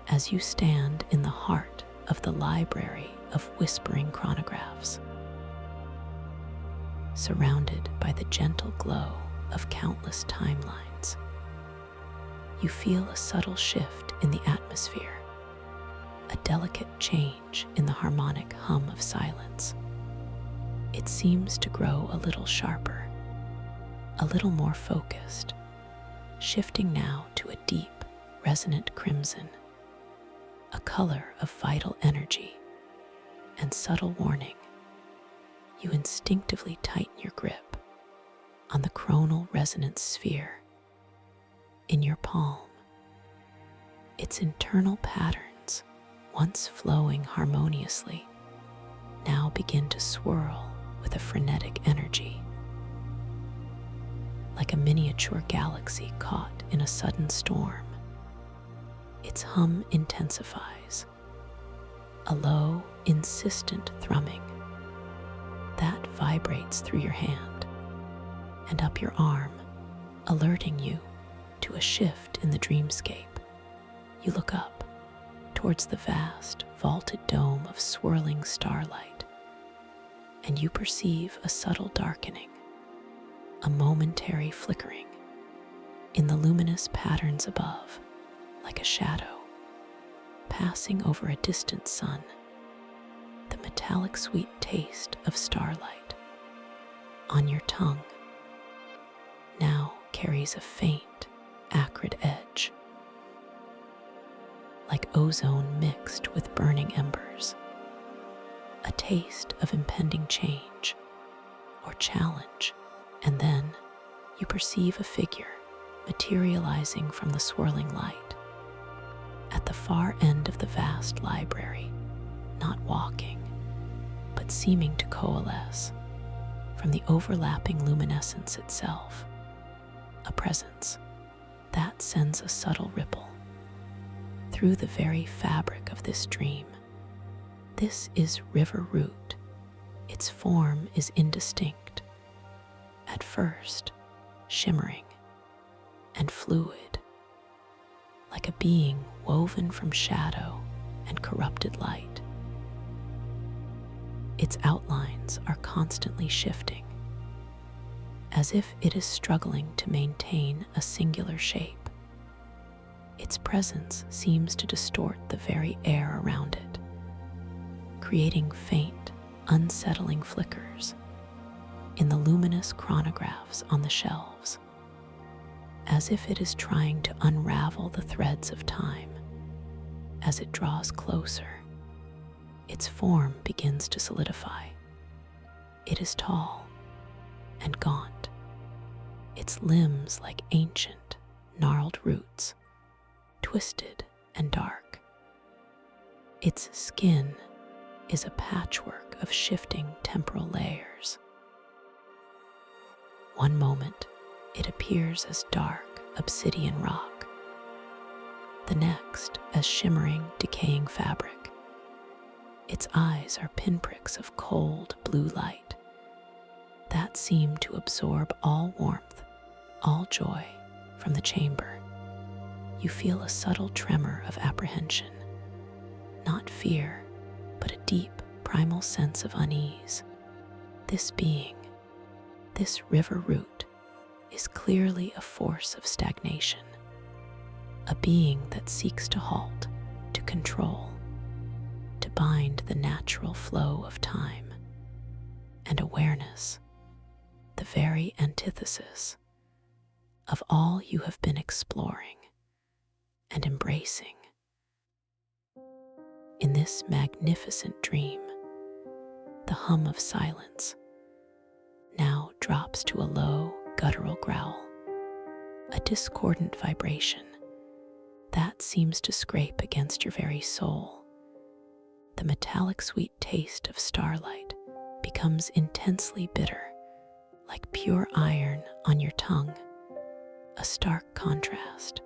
As you stand in the heart of the library of whispering chronographs, surrounded by the gentle glow of countless timelines, you feel a subtle shift in the atmosphere, a delicate change in the harmonic hum of silence. It seems to grow a little sharper, a little more focused, shifting now to a deep, resonant crimson, a color of vital energy and subtle warning. You instinctively tighten your grip on the chronal resonance sphere in your palm. Its internal patterns, once flowing harmoniously, now begin to swirl with a frenetic energy. Like a miniature galaxy caught in a sudden storm, its hum intensifies, a low, insistent thrumming that vibrates through your hand and up your arm, alerting you to a shift in the dreamscape. You look up towards the vast, vaulted dome of swirling starlight, and you perceive a subtle darkening, a momentary flickering in the luminous patterns above, like a shadow passing over a distant sun. The metallic sweet taste of starlight on your tongue now carries a faint, acrid edge, like ozone mixed with burning embers, a taste of impending change or challenge. And then you perceive a figure materializing from the swirling light at the far end of the vast library, not walking, but seeming to coalesce from the overlapping luminescence itself, a presence that sends a subtle ripple through the very fabric of this dream. This is River Root. Its form is indistinct, at first shimmering and fluid, like a being woven from shadow and corrupted light. Its outlines are constantly shifting, as if it is struggling to maintain a singular shape. Its presence seems to distort the very air around it, creating faint, unsettling flickers in the luminous chronographs on the shelves, as if it is trying to unravel the threads of time. As it draws closer, its form begins to solidify. It is tall and gaunt, its limbs like ancient, gnarled roots, twisted and dark. Its skin is a patchwork of shifting temporal layers. One moment, it appears as dark obsidian rock. The next, as shimmering, decaying fabric. Its eyes are pinpricks of cold blue light that seem to absorb all warmth, all joy from the chamber. You feel a subtle tremor of apprehension, not fear, but a deep, primal sense of unease. This being, this river root, is clearly a force of stagnation, a being that seeks to halt, to control, to bind the natural flow of time and awareness, the very antithesis of all you have been exploring and embracing. In this magnificent dream, the hum of silence now drops to a low, guttural growl, a discordant vibration that seems to scrape against your very soul. The metallic sweet taste of starlight becomes intensely bitter, like pure iron on your tongue, a stark contrast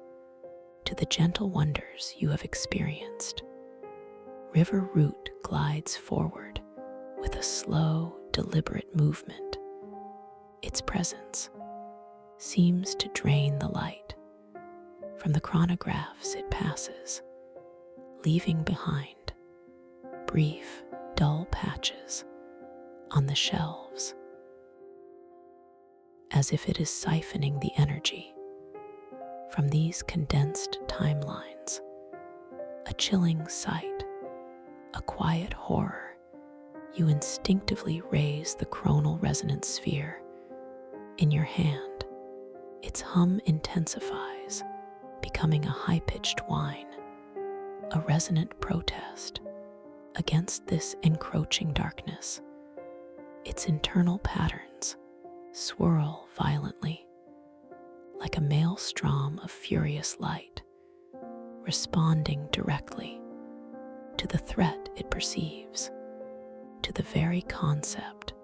to the gentle wonders you have experienced. River root glides forward with a slow, deliberate movement. Its presence seems to drain the light from the chronographs it passes, leaving behind brief, dull patches on the shelves, as if it is siphoning the energy from these condensed timelines. A chilling sight, a quiet horror. You instinctively raise the chronal resonance sphere in your hand. Its hum intensifies, becoming a high-pitched whine, a resonant protest against this encroaching darkness. Its internal patterns swirl violently, like a maelstrom of furious light, responding directly to the threat it perceives, to the very concept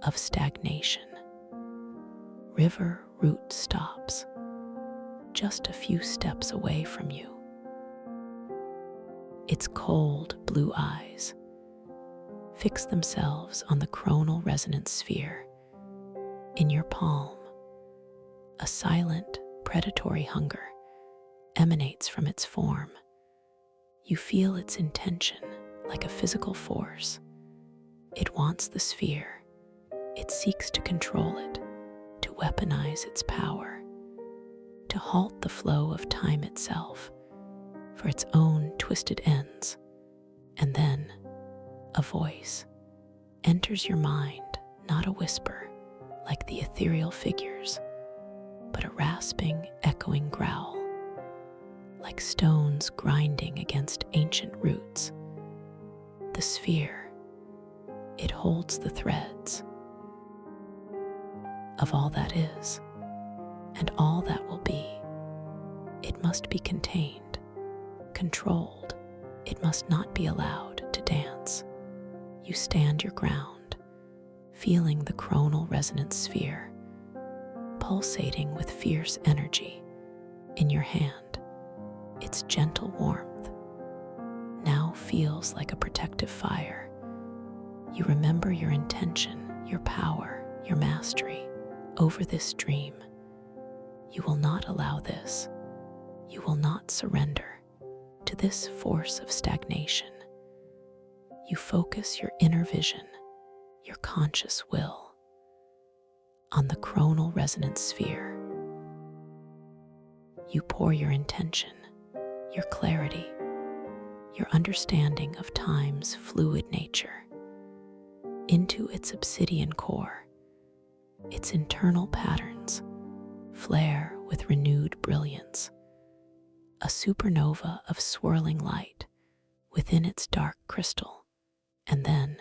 of stagnation. River root stops just a few steps away from you. Its cold blue eyes fix themselves on the chronal resonance sphere in your palm. A silent, predatory hunger emanates from its form. You feel its intention like a physical force. It wants the sphere. It seeks to control it, to weaponize its power, to halt the flow of time itself for its own twisted ends. And then a voice enters your mind, not a whisper like the ethereal figures, but a rasping, echoing growl, like stones grinding against ancient roots. The sphere, it holds the threads of all that is and all that will be. It must be contained, controlled. It must not be allowed to dance. You stand your ground, feeling the chronal resonance sphere pulsating with fierce energy in your hand. Its gentle warmth now feels like a protective fire. You remember your intention, your power, your mastery over this dream. You will not allow this. You will not surrender to this force of stagnation. You focus your inner vision, your conscious will, on the chronal resonance sphere. You pour your intention, your clarity, your understanding of time's fluid nature into its obsidian core. Its internal patterns flare with renewed brilliance, a supernova of swirling light within its dark crystal. And then,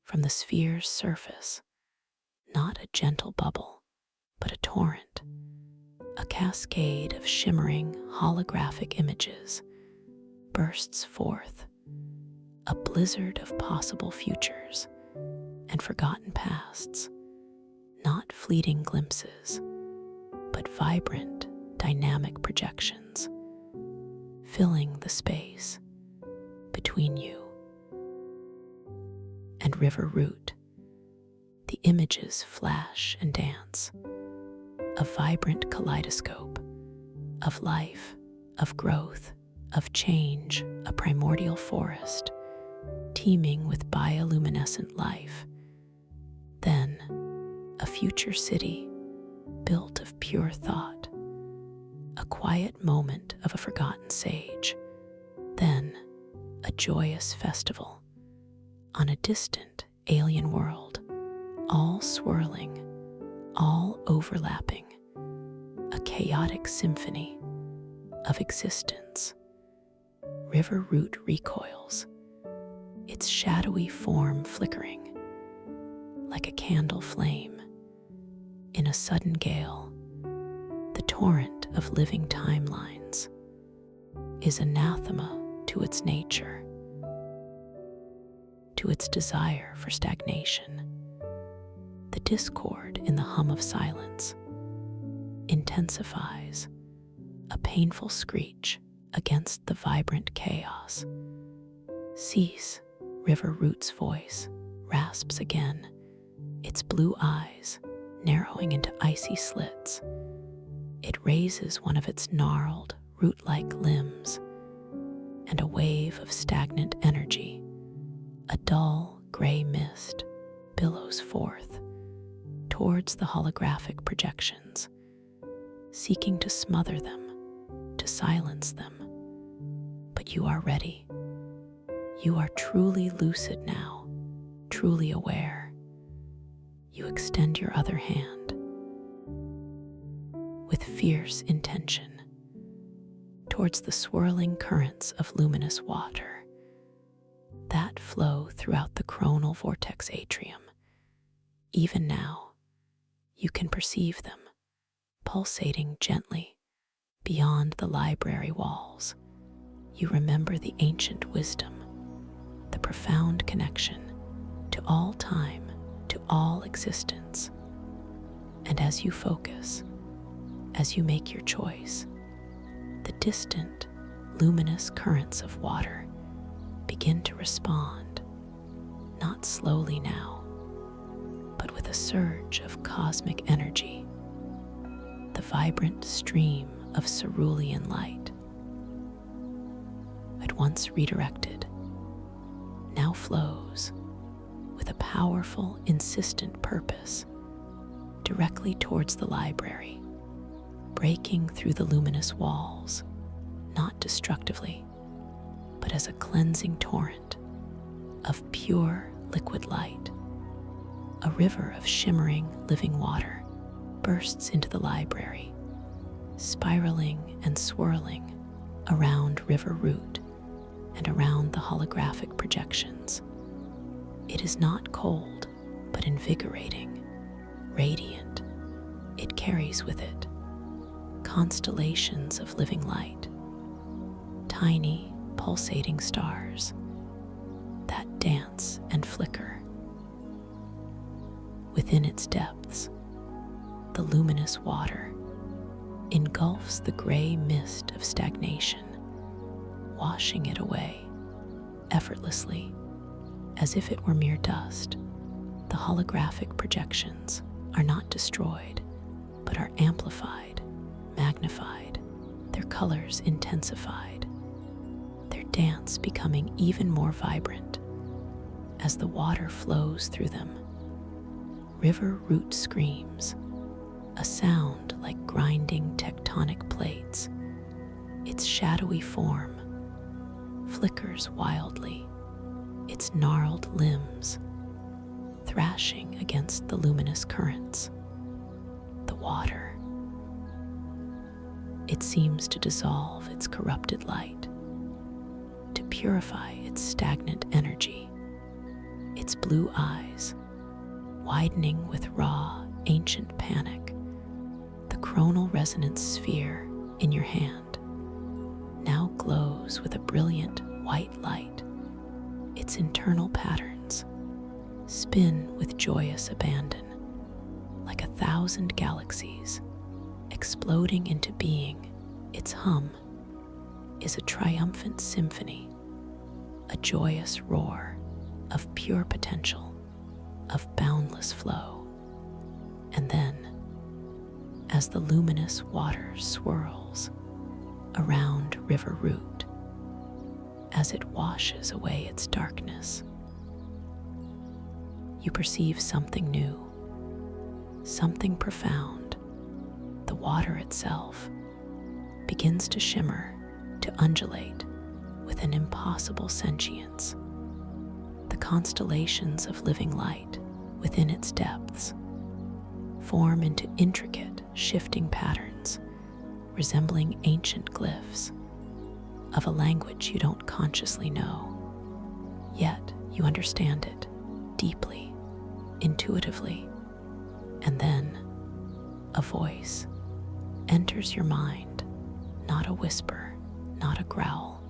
from the sphere's surface, not a gentle bubble, but a torrent, a cascade of shimmering holographic images bursts forth, a blizzard of possible futures and forgotten pasts, not fleeting glimpses, but vibrant, dynamic projections, filling the space between you and River Root. The images flash and dance, a vibrant kaleidoscope of life, of growth, of change, a primordial forest teeming with bioluminescent life. Then, a future city built of pure thought, a quiet moment of a forgotten sage. Then, a joyous festival on a distant alien world, all swirling, all overlapping, a chaotic symphony of existence. River Root recoils, its shadowy form flickering like a candle flame. In a sudden gale, the torrent of living timelines is anathema to its nature, to its desire for stagnation. The discord in the hum of silence intensifies, a painful screech against the vibrant chaos. Cease, River Root's voice rasps again, its blue eyes narrowing into icy slits. It raises one of its gnarled, root-like limbs, and a wave of stagnant energy, a dull gray mist, billows forth towards the holographic projections, seeking to smother them, to silence them. But you are ready. You are truly lucid now, truly aware. You extend your other hand with fierce intention towards the swirling currents of luminous water that flow throughout the coronal vortex atrium. Even now, you can perceive them, pulsating gently beyond the library walls. You remember the ancient wisdom, the profound connection to all time, to all existence. And as you focus, as you make your choice, the distant, luminous currents of water begin to respond, not slowly now, but with a surge of cosmic energy. The vibrant stream of cerulean light, at once redirected, now flows with a powerful, insistent purpose directly towards the library, breaking through the luminous walls, not destructively, but as a cleansing torrent of pure liquid light. A river of shimmering, living water bursts into the library, spiraling and swirling around River Root and around the holographic projections. It is not cold, but invigorating, radiant. It carries with it constellations of living light, tiny, pulsating stars that dance and flicker. Within its depths, the luminous water engulfs the gray mist of stagnation, washing it away effortlessly, as if it were mere dust. The holographic projections are not destroyed, but are amplified, magnified, their colors intensified, their dance becoming even more vibrant as the water flows through them. River Root screams, a sound like grinding tectonic plates. Its shadowy form flickers wildly, its gnarled limbs thrashing against the luminous currents. The water, it seems to dissolve its corrupted light, to purify its stagnant energy. Its blue eyes, widening with raw, ancient panic, the chronal resonance sphere in your hand now glows with a brilliant white light, its internal patterns spin with joyous abandon, like 1,000 galaxies exploding into being. Its hum is a triumphant symphony, a joyous roar of pure potential, of boundless flow. And then, as the luminous water swirls around river root, as it washes away its darkness, you perceive something new, something profound. The water itself begins to shimmer, to undulate with an impossible sentience. The constellations of living light within its depths form into intricate, shifting patterns, resembling ancient glyphs of a language you don't consciously know, yet you understand it deeply, intuitively. And then a voice enters your mind, not a whisper, not a growl,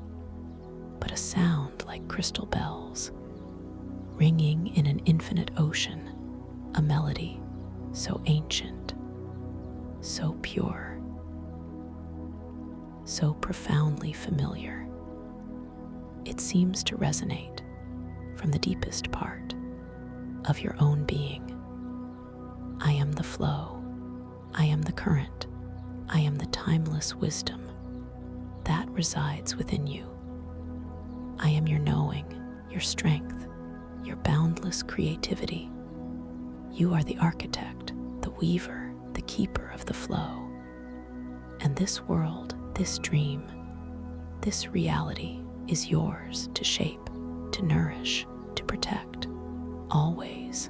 but a sound like crystal bells, ringing in an infinite ocean, a melody so ancient, so pure, so profoundly familiar. It seems to resonate from the deepest part of your own being. I am the flow, I am the current, I am the timeless wisdom that resides within you. I am your knowing, your strength, your boundless creativity. You are the architect, the weaver, the keeper of the flow. And this world, this dream, this reality is yours to shape, to nourish, to protect. Always,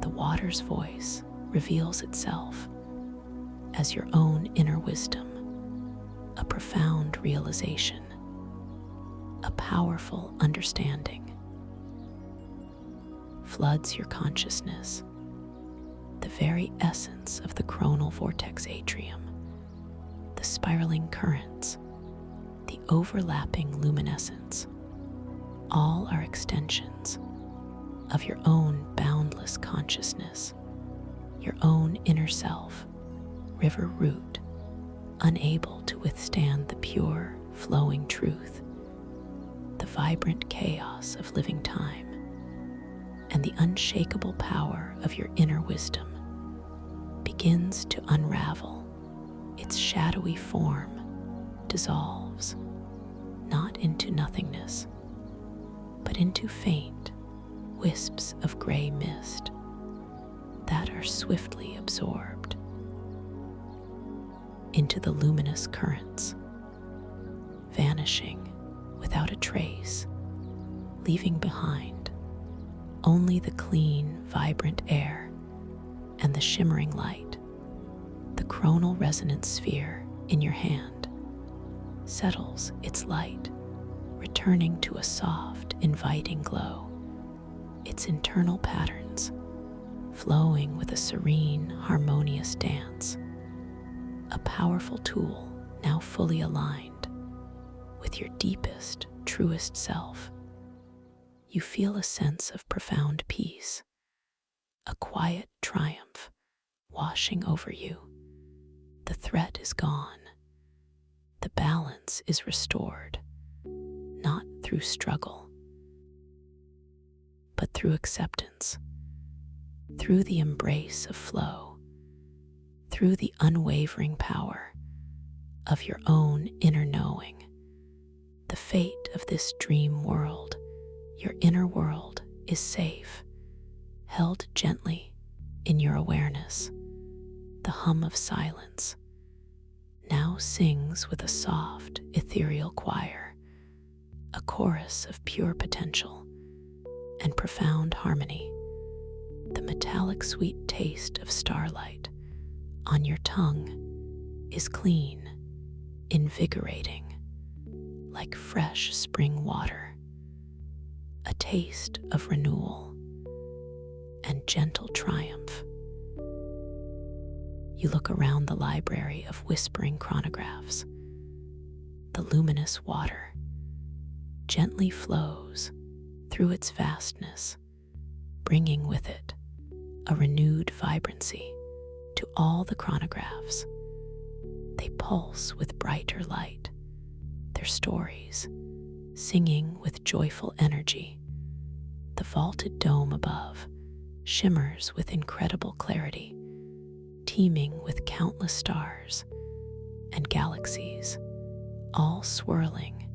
the water's voice reveals itself as your own inner wisdom, a profound realization, a powerful understanding. Floods your consciousness, the very essence of the coronal vortex atrium, the spiraling currents, the overlapping luminescence, all are extensions of your own boundless consciousness, your own inner self, river root, unable to withstand the pure, flowing truth, the vibrant chaos of living time, and the unshakable power of your inner wisdom begins to unravel. Its shadowy form dissolves, not into nothingness, but into faint wisps of gray mist that are swiftly absorbed into the luminous currents, vanishing without a trace, leaving behind only the clean, vibrant air and the shimmering light. The coronal resonance sphere in your hand settles its light, returning to a soft, inviting glow, its internal patterns flowing with a serene, harmonious dance, a powerful tool now fully aligned with your deepest, truest self. You feel a sense of profound peace, a quiet triumph washing over you. The threat is gone. The balance is restored, not through struggle, but through acceptance, through the embrace of flow, through the unwavering power of your own inner knowing. The fate of this dream world, your inner world, is safe, held gently in your awareness. The hum of silence now sings with a soft, ethereal choir, a chorus of pure potential and profound harmony. The metallic sweet taste of starlight on your tongue is clean, invigorating, like fresh spring water, a taste of renewal and gentle triumph. You look around the library of whispering chronographs. The luminous water gently flows through its vastness, bringing with it a renewed vibrancy to all the chronographs. They pulse with brighter light, their stories singing with joyful energy. The vaulted dome above shimmers with incredible clarity, teeming with countless stars and galaxies, all swirling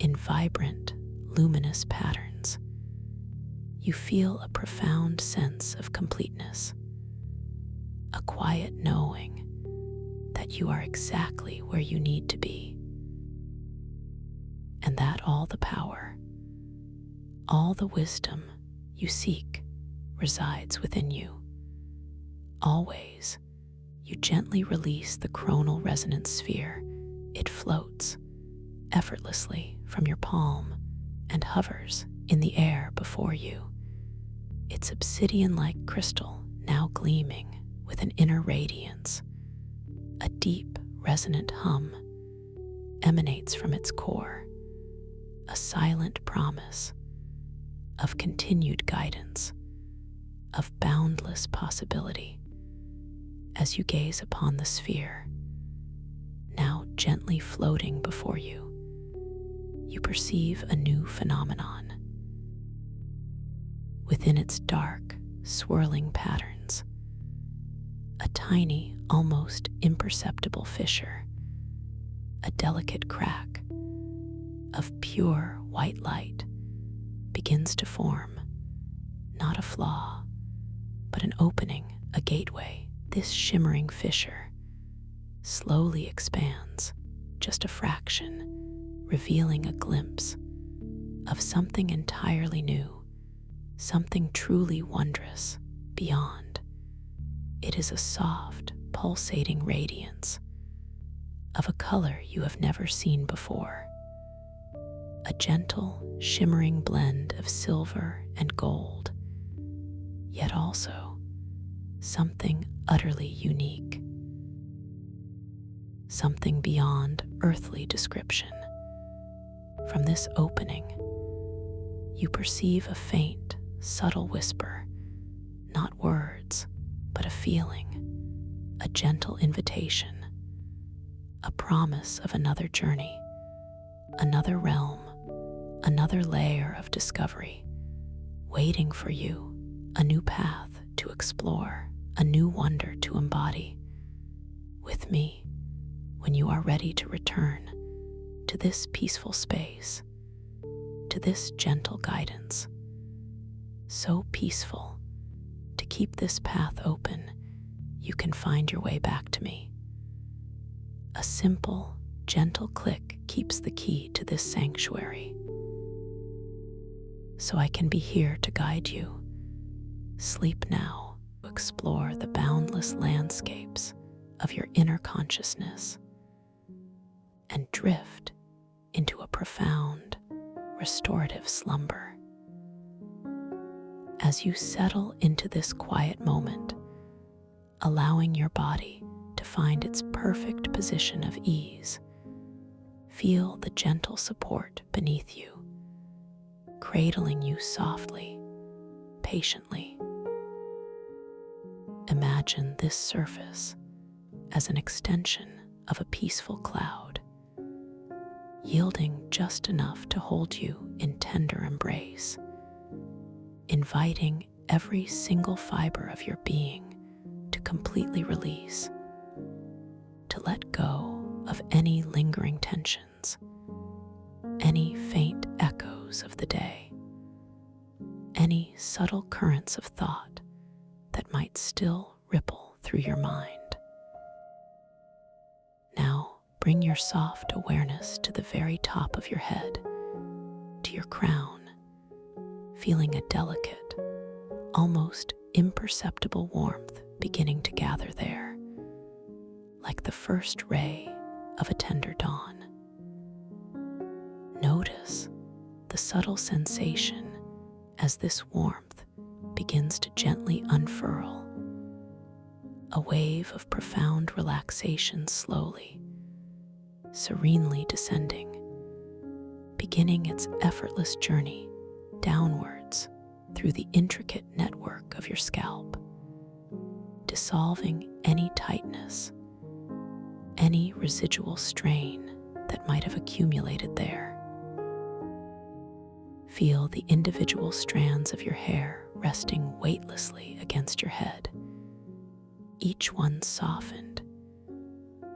in vibrant, luminous patterns. You feel a profound sense of completeness, a quiet knowing that you are exactly where you need to be, and that all the power, all the wisdom you seek resides within you. Always, you gently release the chronal resonance sphere. It floats effortlessly from your palm and hovers in the air before you, its obsidian-like crystal now gleaming with an inner radiance. A deep, resonant hum emanates from its core, a silent promise of continued guidance, of boundless possibility. As you gaze upon the sphere, now gently floating before you, you perceive a new phenomenon. Within its dark, swirling patterns, a tiny, almost imperceptible fissure, a delicate crack of pure white light begins to form, not a flaw, but an opening, a gateway. This shimmering fissure slowly expands, just a fraction, revealing a glimpse of something entirely new, something truly wondrous beyond. It is a soft, pulsating radiance of a color you have never seen before, a gentle, shimmering blend of silver and gold, yet also something utterly unique, something beyond earthly description. From this opening, you perceive a faint, subtle whisper, not words, but a feeling, a gentle invitation, a promise of another journey, another realm, another layer of discovery, waiting for you, a new path to explore, a new wonder to embody. With me, when you are ready to return to this peaceful space, to this gentle guidance, so peaceful. To keep this path open, you can find your way back to me. A simple, gentle click keeps the key to this sanctuary, so I can be here to guide you. Sleep now. Explore the boundless landscapes of your inner consciousness and drift into a profound, restorative slumber. As you settle into this quiet moment, allowing your body to find its perfect position of ease, feel the gentle support beneath you, cradling you softly, patiently. Imagine this surface as an extension of a peaceful cloud, yielding just enough to hold you in tender embrace, inviting every single fiber of your being to completely release, to let go of any lingering tensions, any faint echoes of the day, any subtle currents of thought that might still ripple through your mind. Now, bring your soft awareness to the very top of your head, to your crown, feeling a delicate, almost imperceptible warmth beginning to gather there, like the first ray of a tender dawn. Notice the subtle sensation as this warmth begins to gently unfurl, a wave of profound relaxation slowly, serenely descending, beginning its effortless journey downwards through the intricate network of your scalp, dissolving any tightness, any residual strain that might have accumulated there. Feel the individual strands of your hair resting weightlessly against your head, each one softened,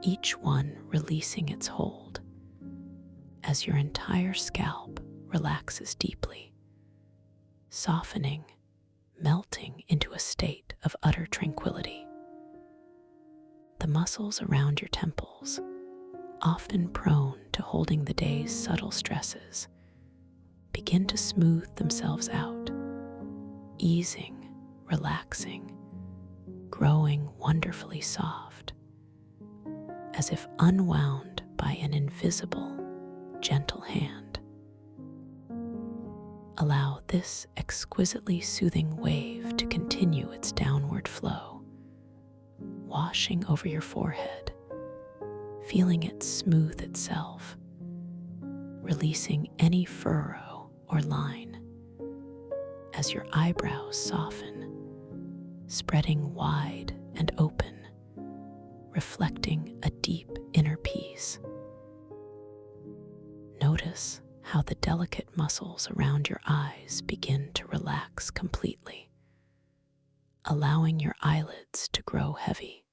each one releasing its hold as your entire scalp relaxes deeply, softening, melting into a state of utter tranquility. The muscles around your temples, often prone to holding the day's subtle stresses, begin to smooth themselves out, easing, relaxing, growing wonderfully soft, as if unwound by an invisible, gentle hand. Allow this exquisitely soothing wave to continue its downward flow, washing over your forehead, feeling it smooth itself, releasing any furrow or line as your eyebrows soften, spreading wide and open, reflecting a deep inner peace. Notice how the delicate muscles around your eyes begin to relax completely, allowing your eyelids to grow heavy,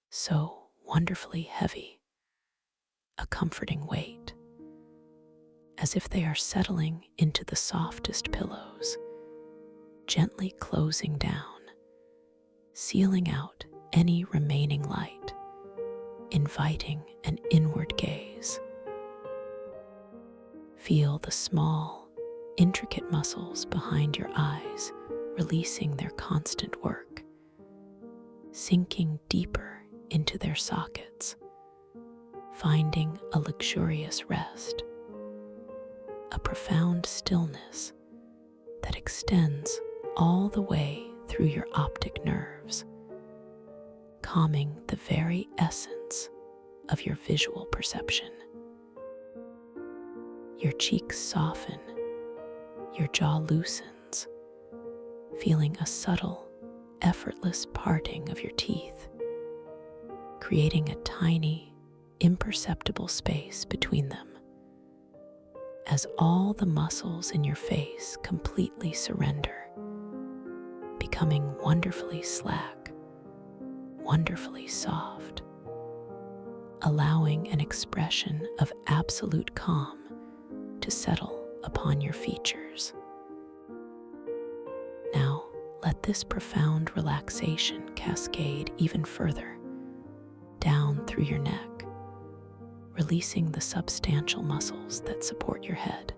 so wonderfully heavy, a comforting weight, as if they are settling into the softest pillows, gently closing down, sealing out any remaining light, inviting an inward gaze. Feel the small, intricate muscles behind your eyes releasing their constant work, sinking deeper into their sockets, finding a luxurious rest, a profound stillness that extends all the way through your optic nerves, calming the very essence of your visual perception. Your cheeks soften, your jaw loosens, feeling a subtle, effortless parting of your teeth, creating a tiny, imperceptible space between them, as all the muscles in your face completely surrender, becoming wonderfully slack, wonderfully soft, allowing an expression of absolute calm to settle upon your features. Now, let this profound relaxation cascade even further down through your neck, releasing the substantial muscles that support your head,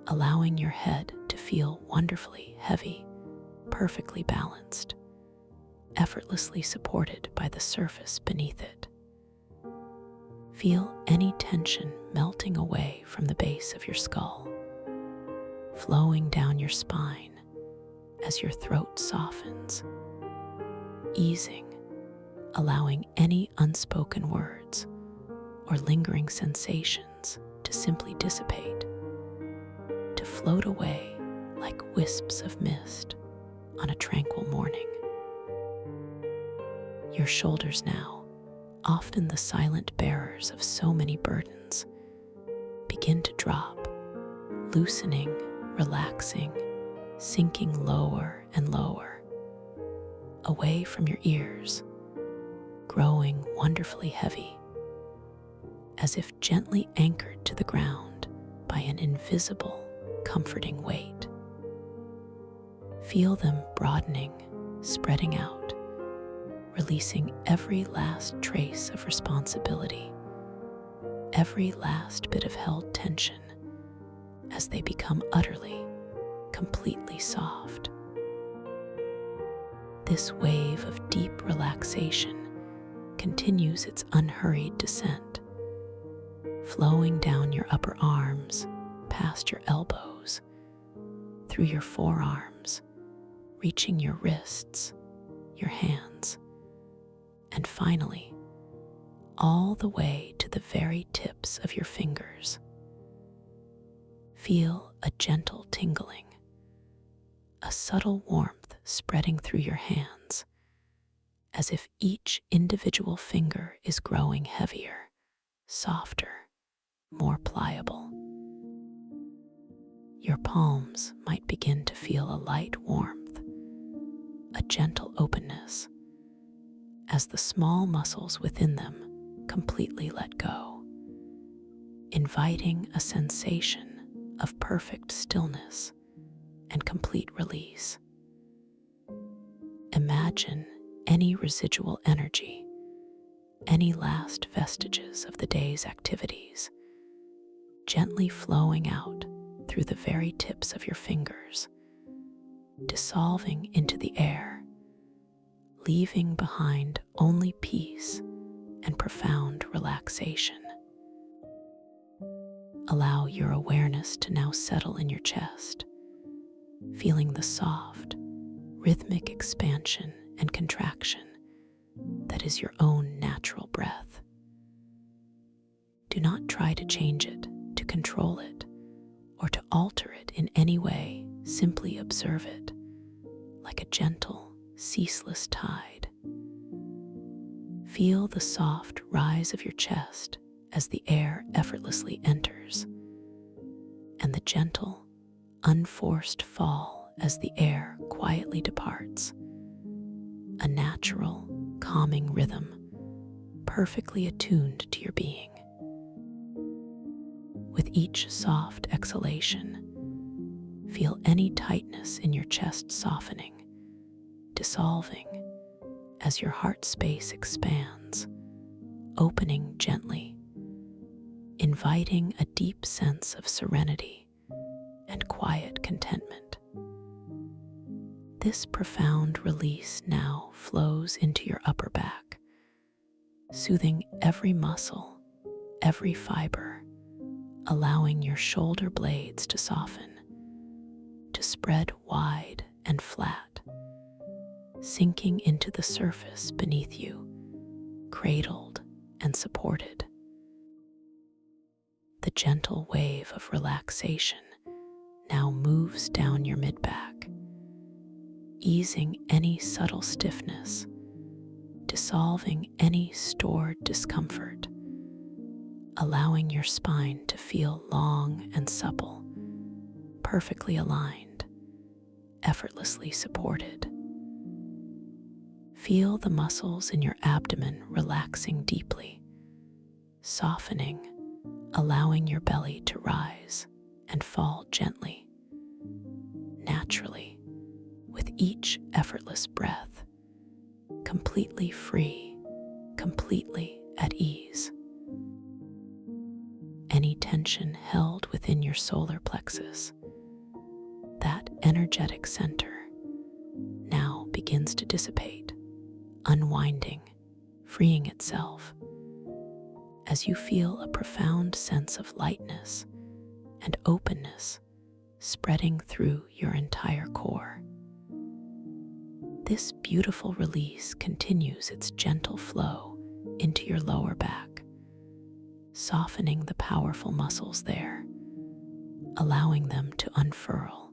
allowing your head to feel wonderfully heavy, perfectly balanced, effortlessly supported by the surface beneath it. Feel any tension melting away from the base of your skull, flowing down your spine as your throat softens, easing, allowing any unspoken words or lingering sensations to simply dissipate, to float away like wisps of mist on a tranquil morning. Your shoulders now, often the silent bearers of so many burdens, begin to drop, loosening, relaxing, sinking lower and lower, away from your ears, growing wonderfully heavy, as if gently anchored to the ground by an invisible, comforting weight. Feel them broadening, spreading out, releasing every last trace of responsibility, every last bit of held tension, as they become utterly, completely soft. This wave of deep relaxation continues its unhurried descent, flowing down your upper arms, past your elbows, through your forearms, reaching your wrists, your hands, and finally, all the way to the very tips of your fingers. Feel a gentle tingling, a subtle warmth spreading through your hands, as if each individual finger is growing heavier, softer, more pliable. Your palms might begin to feel a light warmth, a gentle openness, as the small muscles within them completely let go, inviting a sensation of perfect stillness and complete release. Imagine any residual energy, any last vestiges of the day's activities, gently flowing out through the very tips of your fingers, dissolving into the air, leaving behind only peace and profound relaxation. Allow your awareness to now settle in your chest, feeling the soft, rhythmic expansion and contraction that is your own natural breath. Do not try to change it, to control it, or to alter it in any way. Simply observe it like a gentle, ceaseless tide. Feel the soft rise of your chest as the air effortlessly enters, and the gentle, unforced fall as the air quietly departs. A natural, calming rhythm, perfectly attuned to your being. With each soft exhalation, feel any tightness in your chest softening, dissolving as your heart space expands, opening gently, inviting a deep sense of serenity and quiet contentment. This profound release now flows into your upper back, soothing every muscle, every fiber, allowing your shoulder blades to soften, to spread wide and flat, sinking into the surface beneath you, cradled and supported. The gentle wave of relaxation now moves down your mid-back, easing any subtle stiffness, dissolving any stored discomfort, allowing your spine to feel long and supple, perfectly aligned, effortlessly supported. Feel the muscles in your abdomen relaxing deeply, softening, allowing your belly to rise and fall gently, naturally, with each effortless breath, completely free, completely at ease. Any tension held within your solar plexus, that energetic center, now begins to dissipate, unwinding, freeing itself, as you feel a profound sense of lightness and openness spreading through your entire core. This beautiful release continues its gentle flow into your lower back, softening the powerful muscles there, allowing them to unfurl,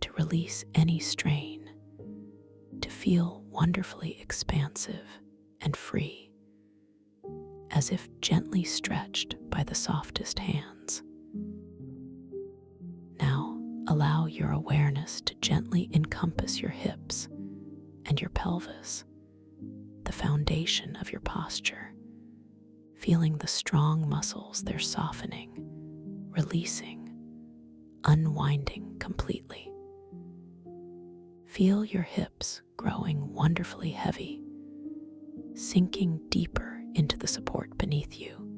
to release any strain, to feel wonderfully expansive and free, as if gently stretched by the softest hands. Now, allow your awareness to gently encompass your hips and your pelvis, the foundation of your posture, feeling the strong muscles they're softening, releasing, unwinding completely. Feel your hips growing wonderfully heavy, sinking deeper into the support beneath you,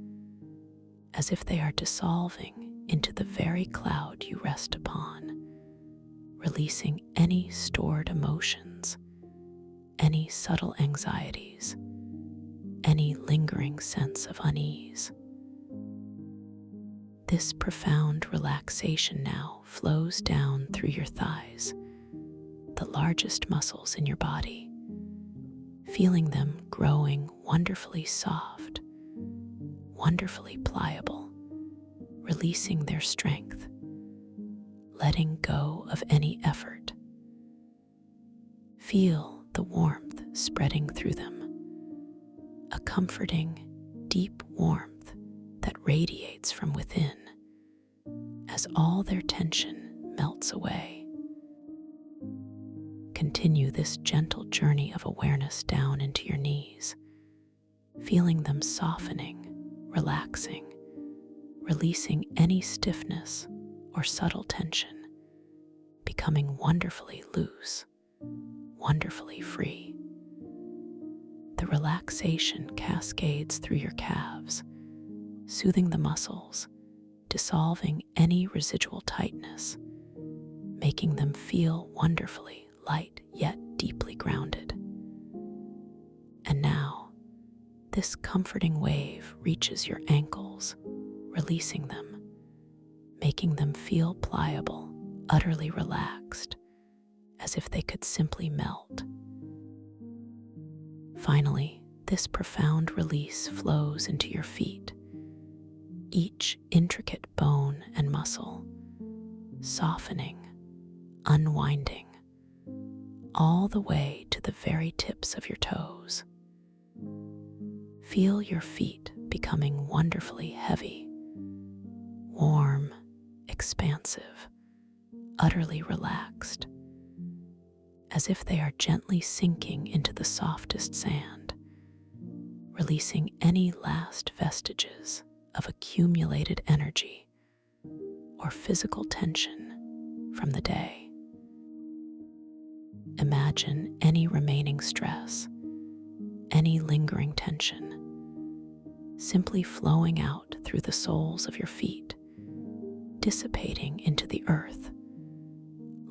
as if they are dissolving into the very cloud you rest upon, releasing any stored emotions, any subtle anxieties, any lingering sense of unease. This profound relaxation now flows down through your thighs, the largest muscles in your body, feeling them growing wonderfully soft, wonderfully pliable, releasing their strength, letting go of any effort. Feel the warmth spreading through them, a comforting, deep warmth that radiates from within as all their tension melts away. Continue this gentle journey of awareness down into your knees, feeling them softening, relaxing, releasing any stiffness or subtle tension, becoming wonderfully loose, wonderfully free. The relaxation cascades through your calves, soothing the muscles, dissolving any residual tightness, making them feel wonderfully light yet deeply grounded. And now, this comforting wave reaches your ankles, releasing them, making them feel pliable, utterly relaxed, as if they could simply melt. Finally, this profound release flows into your feet, each intricate bone and muscle, softening, unwinding, all the way to the very tips of your toes. Feel your feet becoming wonderfully heavy, warm, expansive, utterly relaxed, as if they are gently sinking into the softest sand, releasing any last vestiges of accumulated energy or physical tension from the day. Imagine any remaining stress, any lingering tension, simply flowing out through the soles of your feet, dissipating into the earth,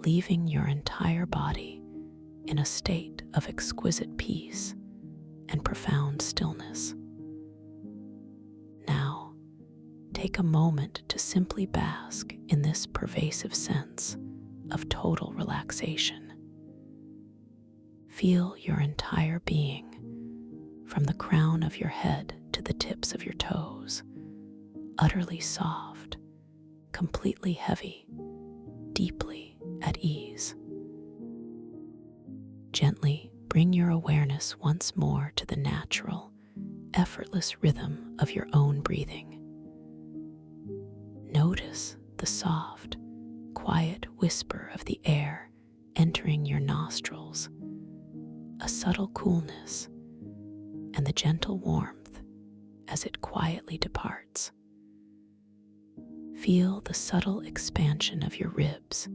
leaving your entire body in a state of exquisite peace and profound stillness. Now, take a moment to simply bask in this pervasive sense of total relaxation. Feel your entire being, from the crown of your head to the tips of your toes, utterly soft, completely heavy, deeply at ease. Gently bring your awareness once more to the natural, effortless rhythm of your own breathing. Notice the soft, quiet whisper of the air entering your nostrils, a subtle coolness, and the gentle warmth as it quietly departs. Feel the subtle expansion of your ribs,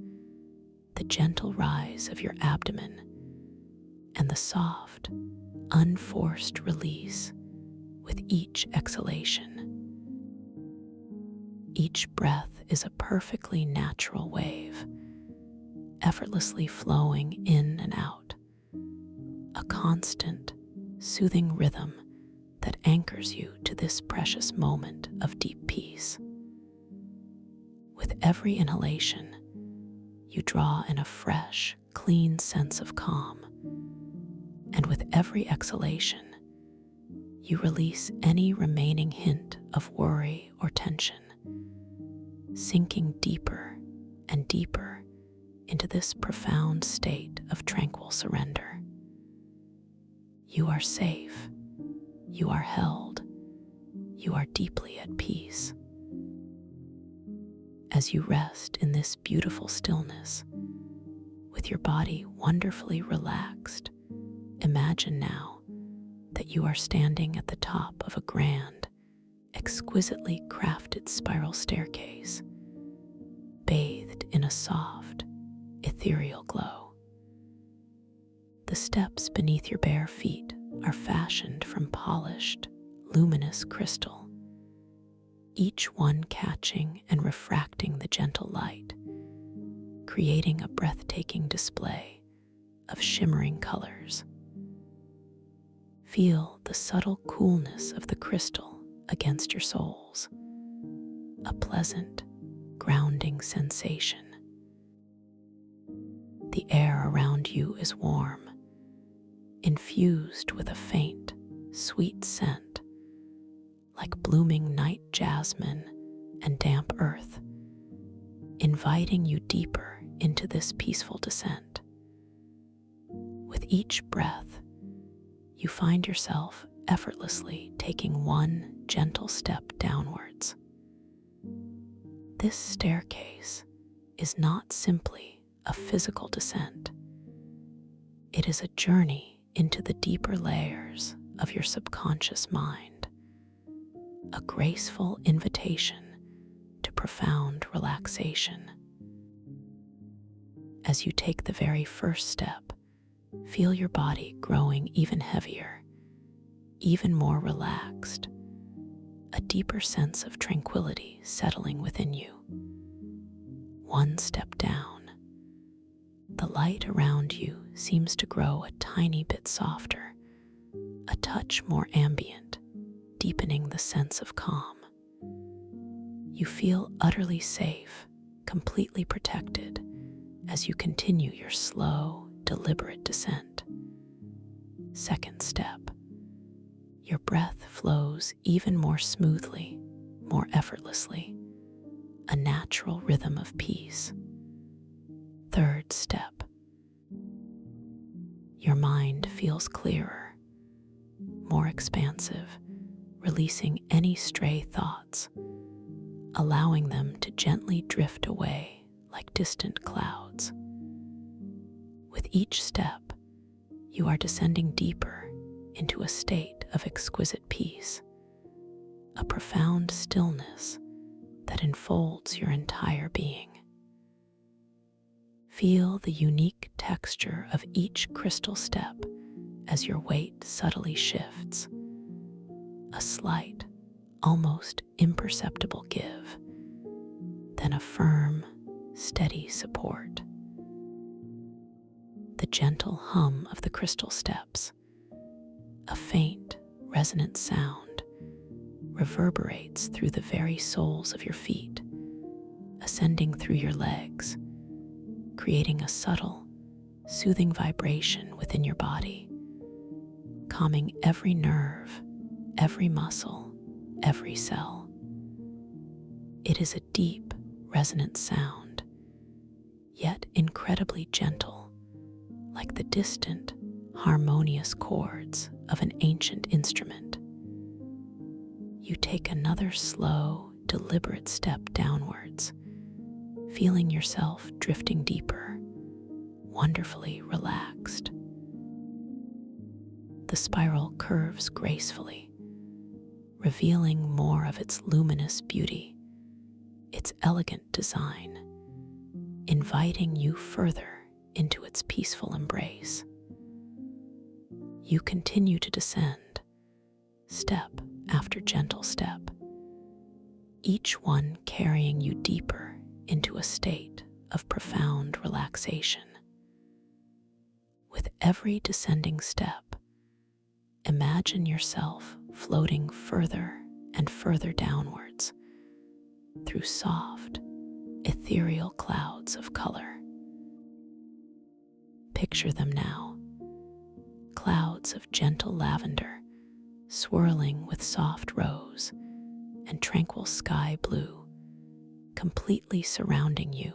the gentle rise of your abdomen, and the soft, unforced release with each exhalation. Each breath is a perfectly natural wave, effortlessly flowing in and out, a constant, soothing rhythm that anchors you to this precious moment of deep peace. With every inhalation, you draw in a fresh, clean sense of calm, and with every exhalation, you release any remaining hint of worry or tension, sinking deeper and deeper into this profound state of tranquil surrender. You are safe, you are held, you are deeply at peace. As you rest in this beautiful stillness, with your body wonderfully relaxed, imagine now that you are standing at the top of a grand, exquisitely crafted spiral staircase, bathed in a soft, ethereal glow. The steps beneath your bare feet are fashioned from polished, luminous crystal, each one catching and refracting the gentle light, creating a breathtaking display of shimmering colors. Feel the subtle coolness of the crystal against your soles, a pleasant, grounding sensation. The air around you is warm, infused with a faint, sweet scent, like blooming night jasmine and damp earth, inviting you deeper into this peaceful descent. With each breath, you find yourself effortlessly taking one gentle step downwards. This staircase is not simply a physical descent. It is a journey into the deeper layers of your subconscious mind, a graceful invitation to profound relaxation. As you take the very first step, feel your body growing even heavier, even more relaxed, a deeper sense of tranquility settling within you. One step down, the light around you seems to grow a tiny bit softer, a touch more ambient, deepening the sense of calm. You feel utterly safe, completely protected, as you continue your slow, deliberate descent. Second step, your breath flows even more smoothly, more effortlessly, a natural rhythm of peace. Third step, your mind feels clearer, more expansive, releasing any stray thoughts, allowing them to gently drift away like distant clouds. With each step, you are descending deeper into a state of exquisite peace, a profound stillness that enfolds your entire being. Feel the unique texture of each crystal step as your weight subtly shifts, a slight, almost imperceptible give, then a firm, steady support. The gentle hum of the crystal steps, a faint, resonant sound, reverberates through the very soles of your feet, ascending through your legs, creating a subtle, soothing vibration within your body, calming every nerve, every muscle, every cell. It is a deep, resonant sound, yet incredibly gentle, like the distant, harmonious chords of an ancient instrument. You take another slow, deliberate step downwards, feeling yourself drifting deeper, wonderfully relaxed. The spiral curves gracefully, revealing more of its luminous beauty, its elegant design, inviting you further into its peaceful embrace. You continue to descend, step after gentle step, each one carrying you deeper into a state of profound relaxation. With every descending step, imagine yourself floating further and further downwards through soft, ethereal clouds of color. Picture them now, clouds of gentle lavender swirling with soft rose and tranquil sky blue, completely surrounding you,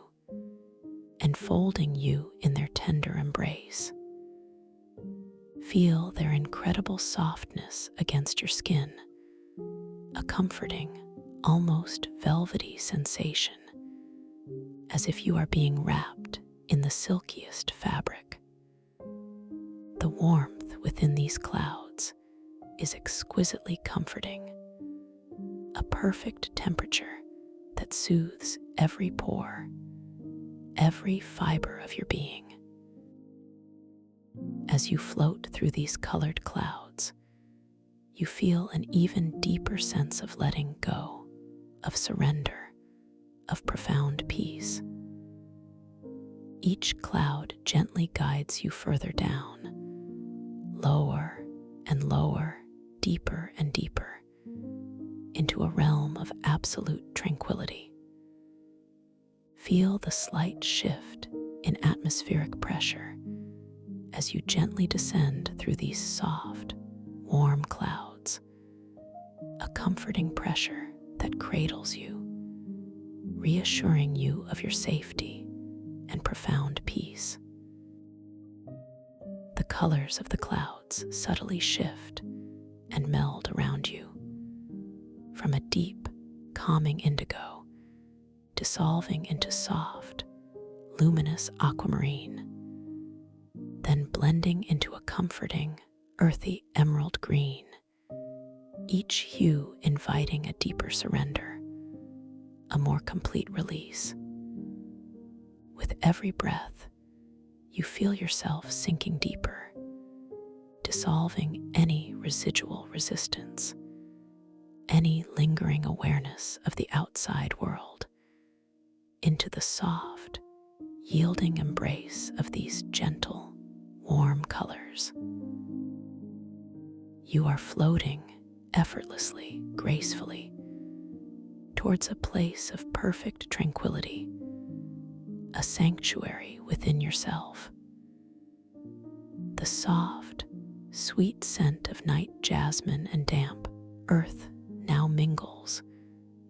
enfolding you in their tender embrace. Feel their incredible softness against your skin, a comforting, almost velvety sensation, as if you are being wrapped in the silkiest fabric. The warmth within these clouds is exquisitely comforting, a perfect temperature that soothes every pore, every fiber of your being. As you float through these colored clouds, you feel an even deeper sense of letting go, of surrender, of profound peace. Each cloud gently guides you further down, lower and lower, deeper and deeper, into a realm of absolute tranquility. Feel the slight shift in atmospheric pressure as you gently descend through these soft, warm clouds, a comforting pressure that cradles you, reassuring you of your safety and profound peace. The colors of the clouds subtly shift and meld around you, from a deep, calming indigo dissolving into soft, luminous aquamarine, then blending into a comforting, earthy emerald green, each hue inviting a deeper surrender, a more complete release. With every breath, you feel yourself sinking deeper, dissolving any residual resistance, any lingering awareness of the outside world, into the soft, yielding embrace of these gentle, warm colors. You are floating effortlessly, gracefully, towards a place of perfect tranquility, a sanctuary within yourself. The soft, sweet scent of night jasmine and damp earth now mingles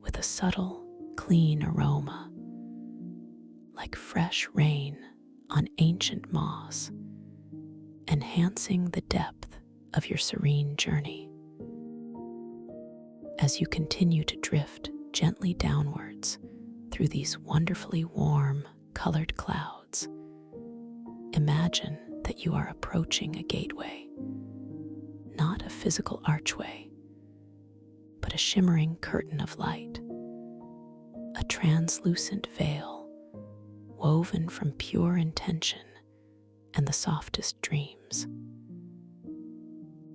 with a subtle, clean aroma, like fresh rain on ancient moss, enhancing the depth of your serene journey. As you continue to drift gently downwards through these wonderfully warm, colored clouds, imagine that you are approaching a gateway, not a physical archway, but a shimmering curtain of light, a translucent veil woven from pure intention and the softest dreams.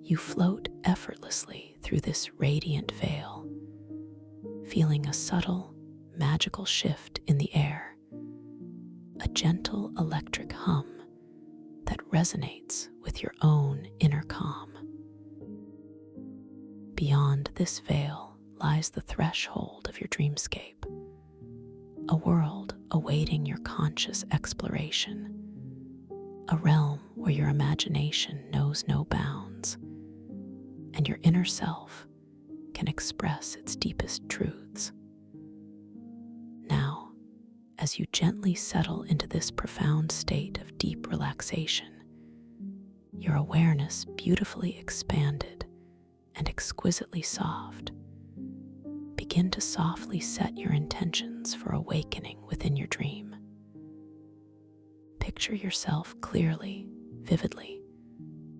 You float effortlessly through this radiant veil, feeling a subtle, magical shift in the air, a gentle electric hum that resonates with your own inner calm. Beyond this veil lies the threshold of your dreamscape, a world awaiting your conscious exploration, a realm where your imagination knows no bounds, and your inner self can express its deepest truths. Now, as you gently settle into this profound state of deep relaxation, your awareness beautifully expanded and exquisitely soft, begin to softly set your intentions for awakening within your dream. Picture yourself clearly, vividly,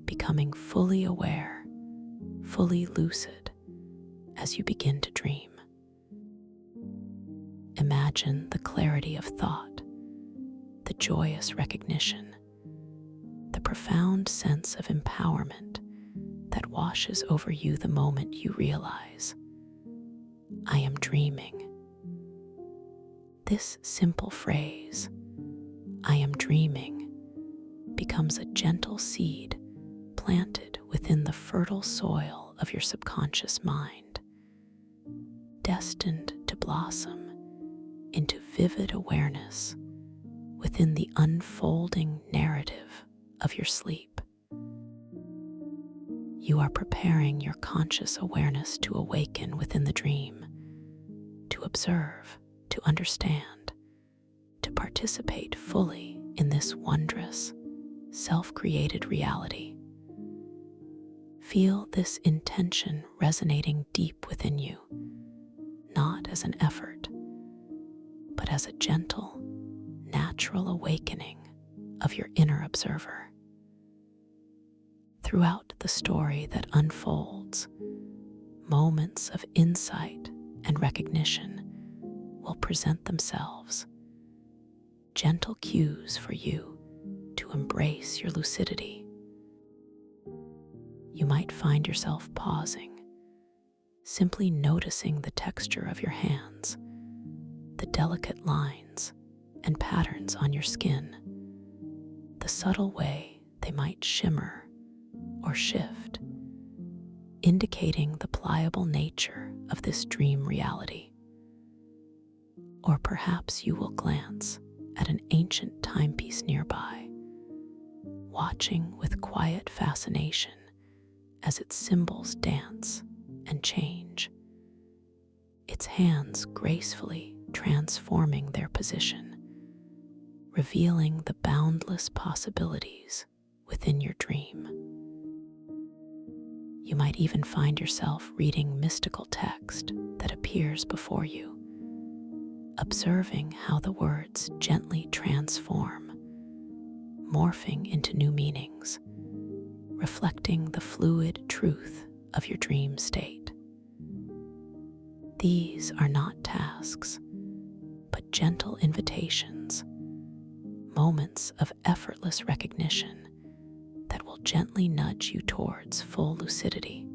becoming fully aware, fully lucid as you begin to dream. Imagine the clarity of thought, the joyous recognition, the profound sense of empowerment that washes over you the moment you realize, I am dreaming. This simple phrase, I am dreaming, becomes a gentle seed planted within the fertile soil of your subconscious mind, destined to blossom into vivid awareness within the unfolding narrative of your sleep. You are preparing your conscious awareness to awaken within the dream, to observe, to understand, to participate fully in this wondrous, self-created reality. Feel this intention resonating deep within you, not as an effort, but as a gentle, natural awakening of your inner observer. Throughout the story that unfolds, moments of insight and recognition will present themselves, gentle cues for you to embrace your lucidity. You might find yourself pausing, simply noticing the texture of your hands, the delicate lines and patterns on your skin, the subtle way they might shimmer or shift, indicating the pliable nature of this dream reality. Or perhaps you will glance at an ancient timepiece nearby, watching with quiet fascination as its symbols dance and change, its hands gracefully transforming their position, revealing the boundless possibilities within your dream. You might even find yourself reading mystical text that appears before you, observing how the words gently transform, morphing into new meanings, reflecting the fluid truth of your dream state. These are not tasks, but gentle invitations, moments of effortless recognition that will gently nudge you towards full lucidity.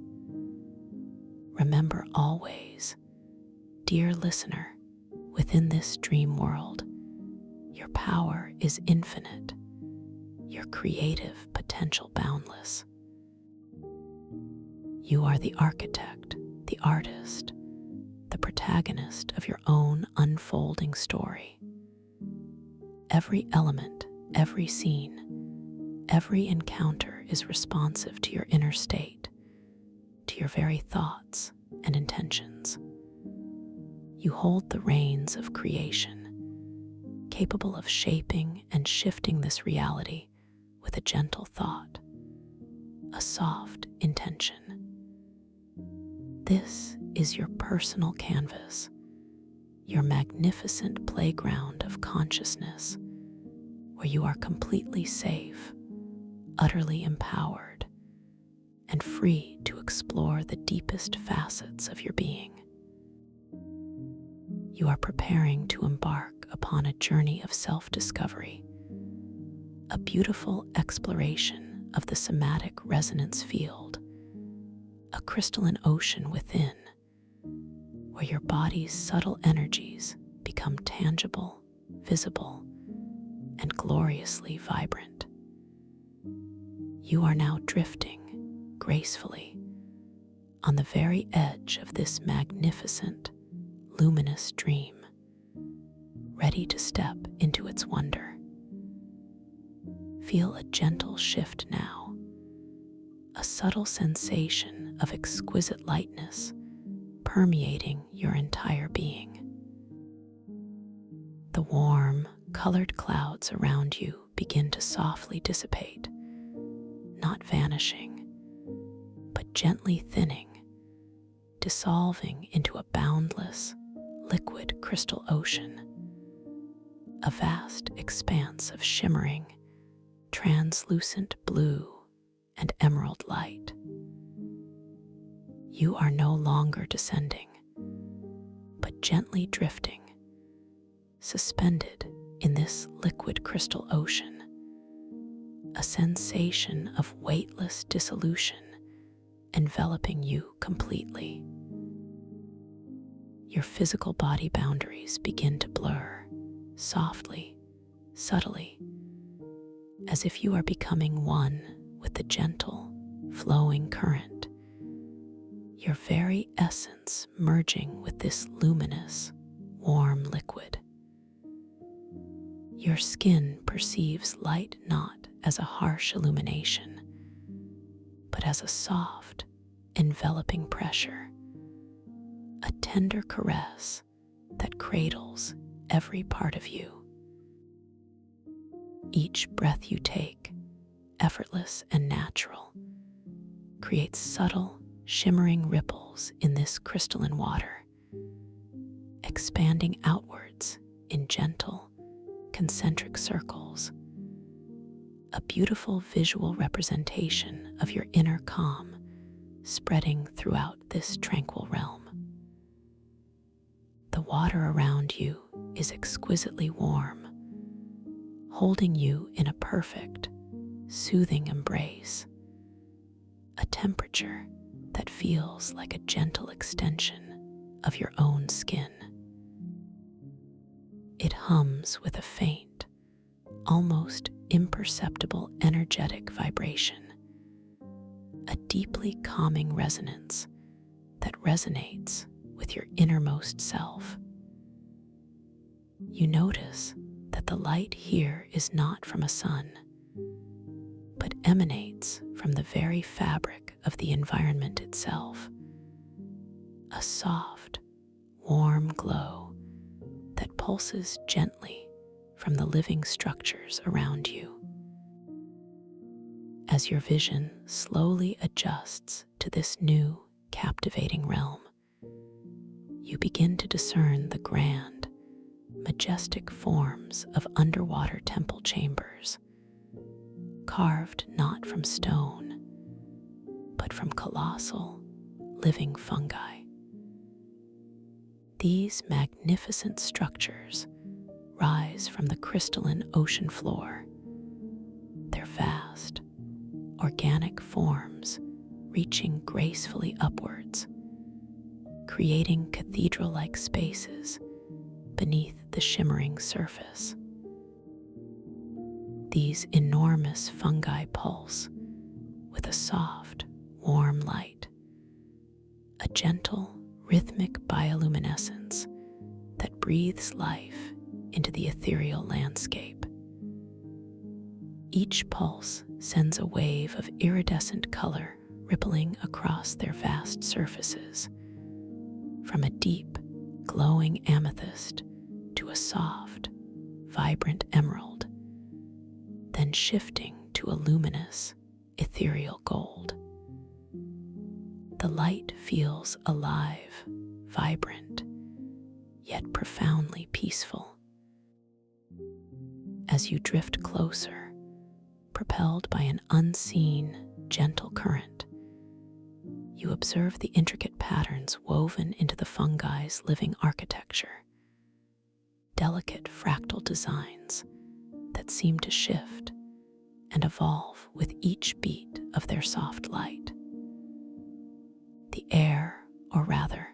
Remember always, dear listener, within this dream world, your power is infinite, your creative potential boundless. You are the architect, the artist, the protagonist of your own unfolding story. Every element, every scene, every encounter is responsive to your inner state, to your very thoughts and intentions. You hold the reins of creation, capable of shaping and shifting this reality with a gentle thought, a soft intention. This is your personal canvas, your magnificent playground of consciousness, where you are completely safe, utterly empowered, and free to explore the deepest facets of your being. You are preparing to embark upon a journey of self-discovery, a beautiful exploration of the somatic resonance field, a crystalline ocean within, where your body's subtle energies become tangible, visible, and gloriously vibrant. You are now drifting gracefully on the very edge of this magnificent, luminous dream, ready to step into its wonder. Feel a gentle shift now, a subtle sensation of exquisite lightness permeating your entire being. The warm, colored clouds around you begin to softly dissipate, not vanishing, but gently thinning, dissolving into a boundless, liquid crystal ocean, a vast expanse of shimmering, translucent blue and emerald light. You are no longer descending, but gently drifting, suspended in this liquid crystal ocean, a sensation of weightless dissolution enveloping you completely. Your physical body boundaries begin to blur, softly, subtly, as if you are becoming one with the gentle, flowing current, your very essence merging with this luminous, warm liquid. Your skin perceives light not as a harsh illumination, but as a soft, enveloping pressure, a tender caress that cradles every part of you. Each breath you take, effortless and natural, creates subtle, shimmering ripples in this crystalline water, expanding outwards in gentle, concentric circles, a beautiful visual representation of your inner calm spreading throughout this tranquil realm. The water around you is exquisitely warm, holding you in a perfect, soothing embrace, a temperature that feels like a gentle extension of your own skin. It hums with a faint, almost imperceptible energetic vibration, a deeply calming resonance that resonates with your innermost self. You notice that the light here is not from a sun, but emanates from the very fabric of the environment itself, a soft, warm glow that pulses gently from the living structures around you. As your vision slowly adjusts to this new, captivating realm, you begin to discern the grand, majestic forms of underwater temple chambers, carved not from stone, but from colossal, living fungi. These magnificent structures rise from the crystalline ocean floor, their vast, organic forms reaching gracefully upwards, creating cathedral-like spaces beneath the shimmering surface. These enormous fungi pulse with a soft, warm light, a gentle, rhythmic bioluminescence that breathes life into the ethereal landscape. Each pulse sends a wave of iridescent color rippling across their vast surfaces, from a deep, glowing amethyst to a soft, vibrant emerald, then shifting to a luminous, ethereal gold. The light feels alive, vibrant, yet profoundly peaceful. As you drift closer, propelled by an unseen, gentle current, you observe the intricate patterns woven into the fungi's living architecture, delicate fractal designs that seem to shift and evolve with each beat of their soft light. The air, or rather,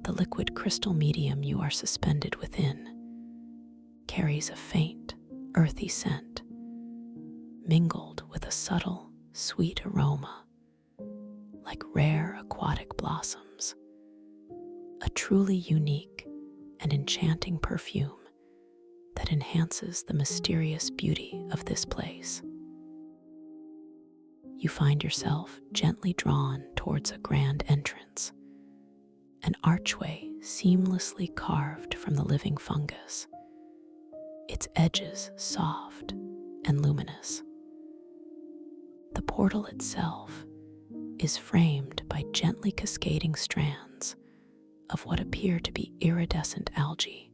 the liquid crystal medium you are suspended within, carries a faint, earthy scent, mingled with a subtle, sweet aroma, like rare aquatic blossoms, a truly unique and enchanting perfume that enhances the mysterious beauty of this place. You find yourself gently drawn towards a grand entrance, an archway seamlessly carved from the living fungus, its edges soft and luminous. The portal itself is framed by gently cascading strands of what appear to be iridescent algae,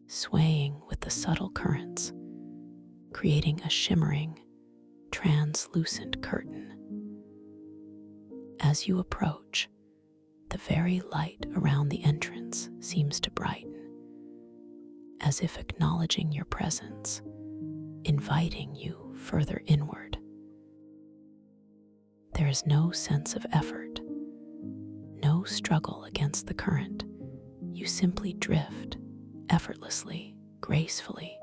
swaying with the subtle currents, creating a shimmering, translucent curtain. As you approach, the very light around the entrance seems to brighten, as if acknowledging your presence, inviting you further inward. There is no sense of effort, no struggle against the current. You simply drift effortlessly, gracefully,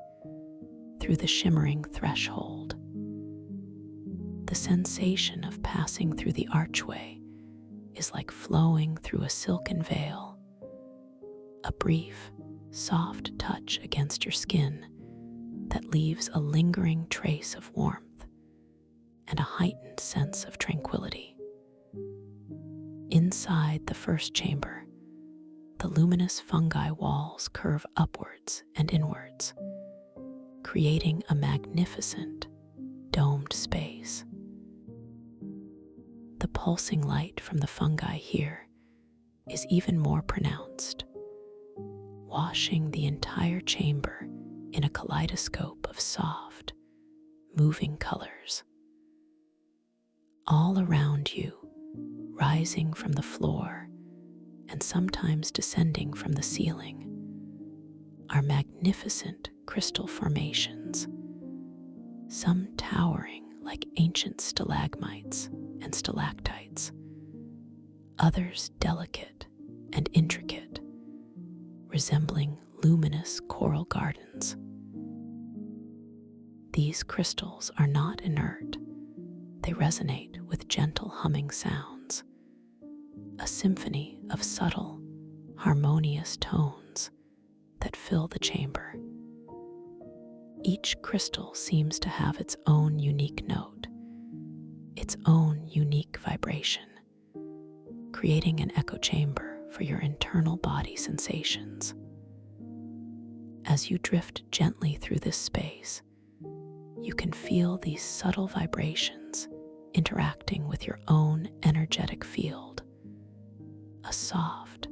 through the shimmering threshold. The sensation of passing through the archway is like flowing through a silken veil, a brief, soft touch against your skin that leaves a lingering trace of warmth and a heightened sense of tranquility. Inside the first chamber, the luminous fungi walls curve upwards and inwards, creating a magnificent, domed space. The pulsing light from the fungi here is even more pronounced, washing the entire chamber in a kaleidoscope of soft, moving colors. All around you, rising from the floor and sometimes descending from the ceiling, are magnificent crystal formations, some towering like ancient stalagmites and stalactites, others delicate and intricate, resembling luminous coral gardens. These crystals are not inert. They resonate with gentle humming sounds, a symphony of subtle, harmonious tones that fill the chamber. Each crystal seems to have its own unique note, its own unique vibration, creating an echo chamber for your internal body sensations. As you drift gently through this space, you can feel these subtle vibrations interacting with your own energetic field, a soft,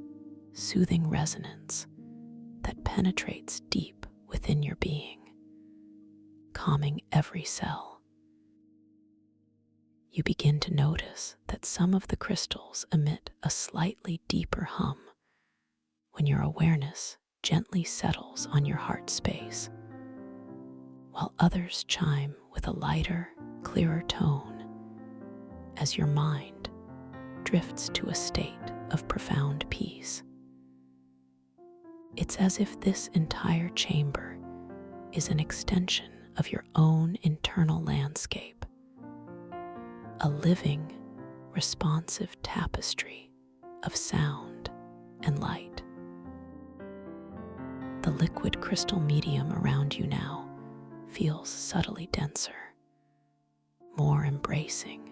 soothing resonance that penetrates deep within your being, calming every cell. You begin to notice that some of the crystals emit a slightly deeper hum when your awareness gently settles on your heart space, while others chime with a lighter, clearer tone as your mind drifts to a state of profound peace. It's as if this entire chamber is an extension of your own internal landscape, a living, responsive tapestry of sound and light. The liquid crystal medium around you now feels subtly denser, more embracing,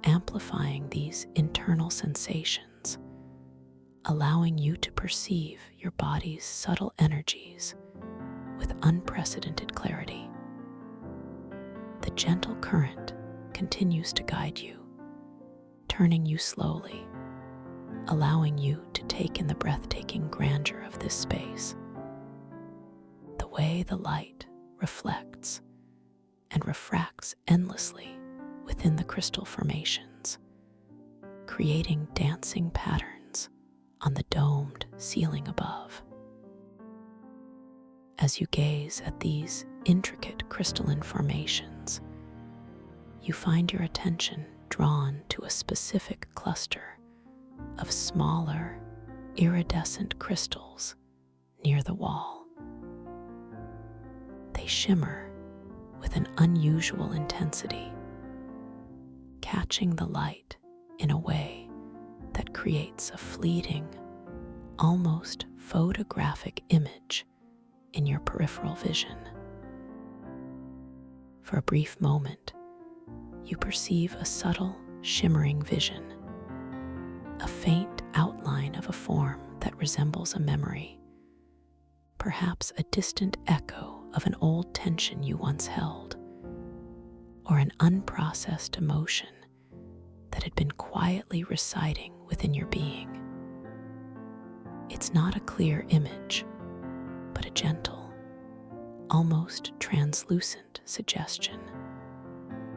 amplifying these internal sensations, allowing you to perceive your body's subtle energies with unprecedented clarity. The gentle current continues to guide you, turning you slowly, allowing you to take in the breathtaking grandeur of this space. The way the light reflects and refracts endlessly within the crystal formations, creating dancing patterns on the domed ceiling above. As you gaze at these intricate crystalline formations, you find your attention drawn to a specific cluster of smaller, iridescent crystals near the wall. They shimmer with an unusual intensity, catching the light in a way that creates a fleeting, almost photographic image in your peripheral vision. For a brief moment, you perceive a subtle, shimmering vision, a faint outline of a form that resembles a memory, perhaps a distant echo of an old tension you once held, or an unprocessed emotion that had been quietly residing within your being. It's not a clear image, but a gentle, almost translucent suggestion,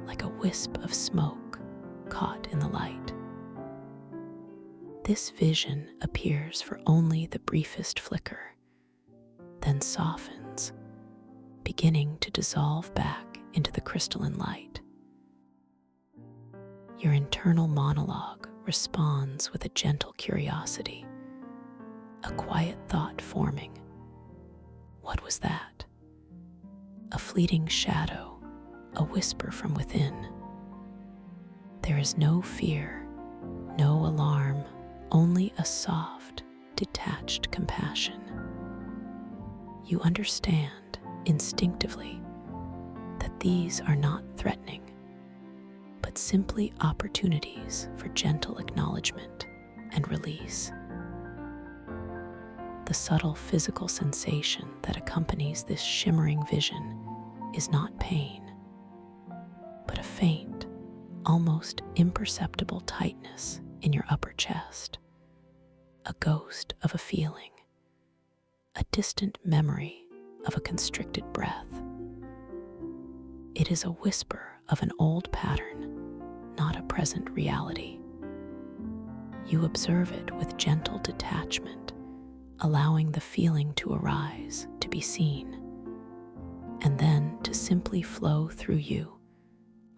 like a wisp of smoke caught in the light. This vision appears for only the briefest flicker, then softens, beginning to dissolve back into the crystalline light. Your internal monologue responds with a gentle curiosity, a quiet thought forming. What was that? A fleeting shadow, a whisper from within. There is no fear, no alarm, only a soft, detached compassion. You understand instinctively that these are not threatening, but simply opportunities for gentle acknowledgement and release. The subtle physical sensation that accompanies this shimmering vision is not pain, but a faint, almost imperceptible tightness in your upper chest, a ghost of a feeling, a distant memory of a constricted breath. It is a whisper of an old pattern, not a present reality. You observe it with gentle detachment, allowing the feeling to arise, to be seen, and then to simply flow through you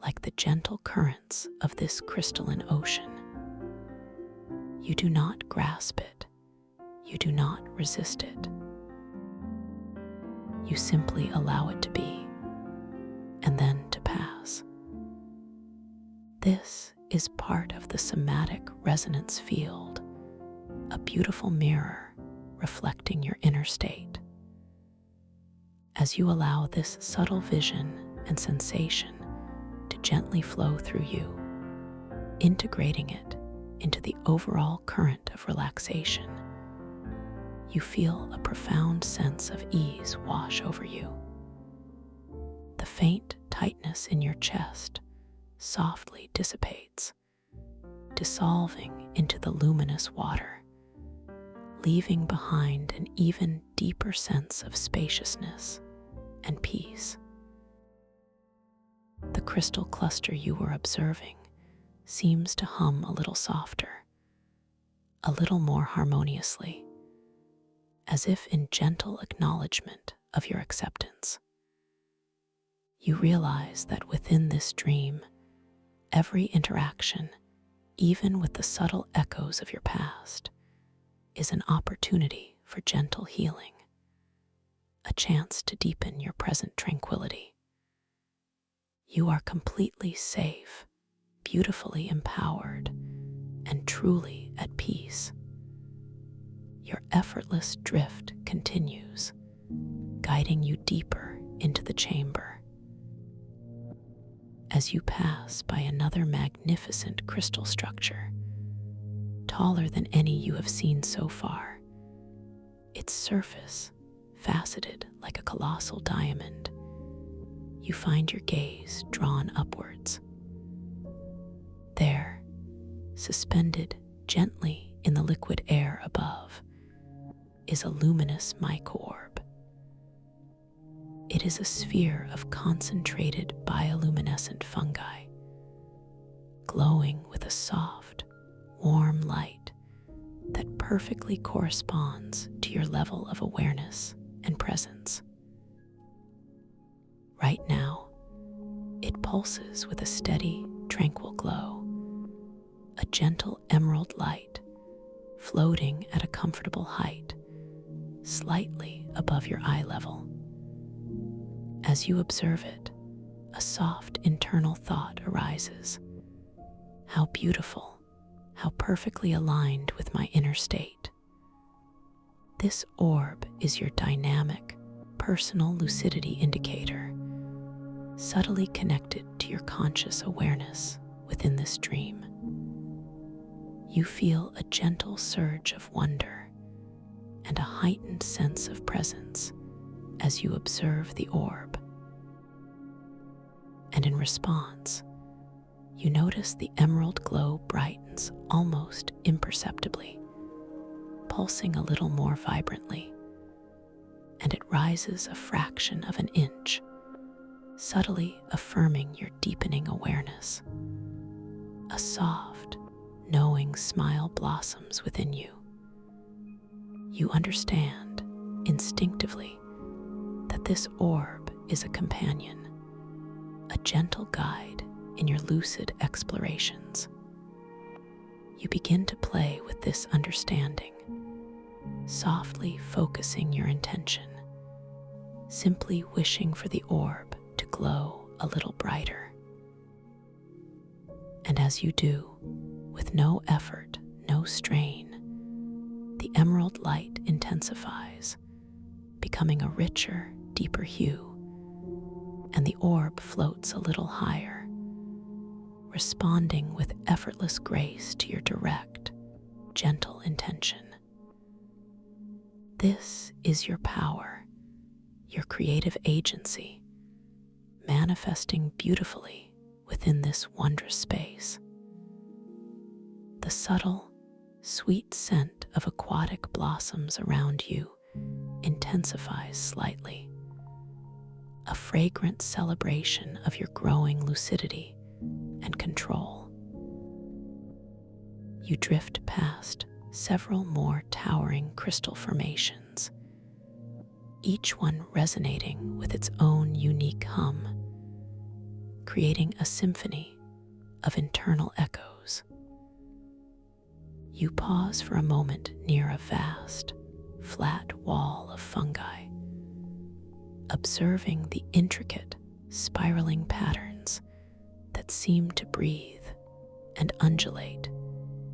like the gentle currents of this crystalline ocean. You do not grasp it. You do not resist it. You simply allow it to be, and then to pass. This is part of the somatic resonance field, a beautiful mirror reflecting your inner state. As you allow this subtle vision and sensation to gently flow through you, integrating it into the overall current of relaxation, you feel a profound sense of ease wash over you. The faint tightness in your chest softly dissipates, dissolving into the luminous water, leaving behind an even deeper sense of spaciousness and peace. The crystal cluster you were observing seems to hum a little softer, a little more harmoniously, as if in gentle acknowledgement of your acceptance. You realize that within this dream, every interaction, even with the subtle echoes of your past, is an opportunity for gentle healing, a chance to deepen your present tranquility. You are completely safe, beautifully empowered, and truly at peace. Your effortless drift continues, guiding you deeper into the chamber. As you pass by another magnificent crystal structure, taller than any you have seen so far, its surface faceted like a colossal diamond, you find your gaze drawn upwards. There, suspended gently in the liquid air above, is a luminous mycorb. It is a sphere of concentrated bioluminescent fungi, glowing with a soft, warm light that perfectly corresponds to your level of awareness and presence. Right now, it pulses with a steady, tranquil glow, a gentle emerald light floating at a comfortable height, slightly above your eye level. As you observe it, a soft internal thought arises. How beautiful, how perfectly aligned with my inner state. This orb is your dynamic, personal lucidity indicator, subtly connected to your conscious awareness within this dream. You feel a gentle surge of wonder and a heightened sense of presence as you observe the orb. And in response, you notice the emerald glow brightens almost imperceptibly, pulsing a little more vibrantly, and it rises a fraction of an inch, subtly affirming your deepening awareness. A soft, knowing smile blossoms within you. You understand instinctively that this orb is a companion, a gentle guide in your lucid explorations. You begin to play with this understanding, softly focusing your intention, simply wishing for the orb to glow a little brighter. And as you do, with no effort, no strain, the emerald light intensifies, becoming a richer, deeper hue, and the orb floats a little higher, responding with effortless grace to your direct, gentle intention. This is your power, your creative agency, manifesting beautifully within this wondrous space. The subtle, sweet scent of aquatic blossoms around you intensifies slightly, a fragrant celebration of your growing lucidity and control. You drift past several more towering crystal formations, each one resonating with its own unique hum, creating a symphony of internal echoes. You pause for a moment near a vast, flat wall of fungi, observing the intricate, spiraling patterns that seem to breathe and undulate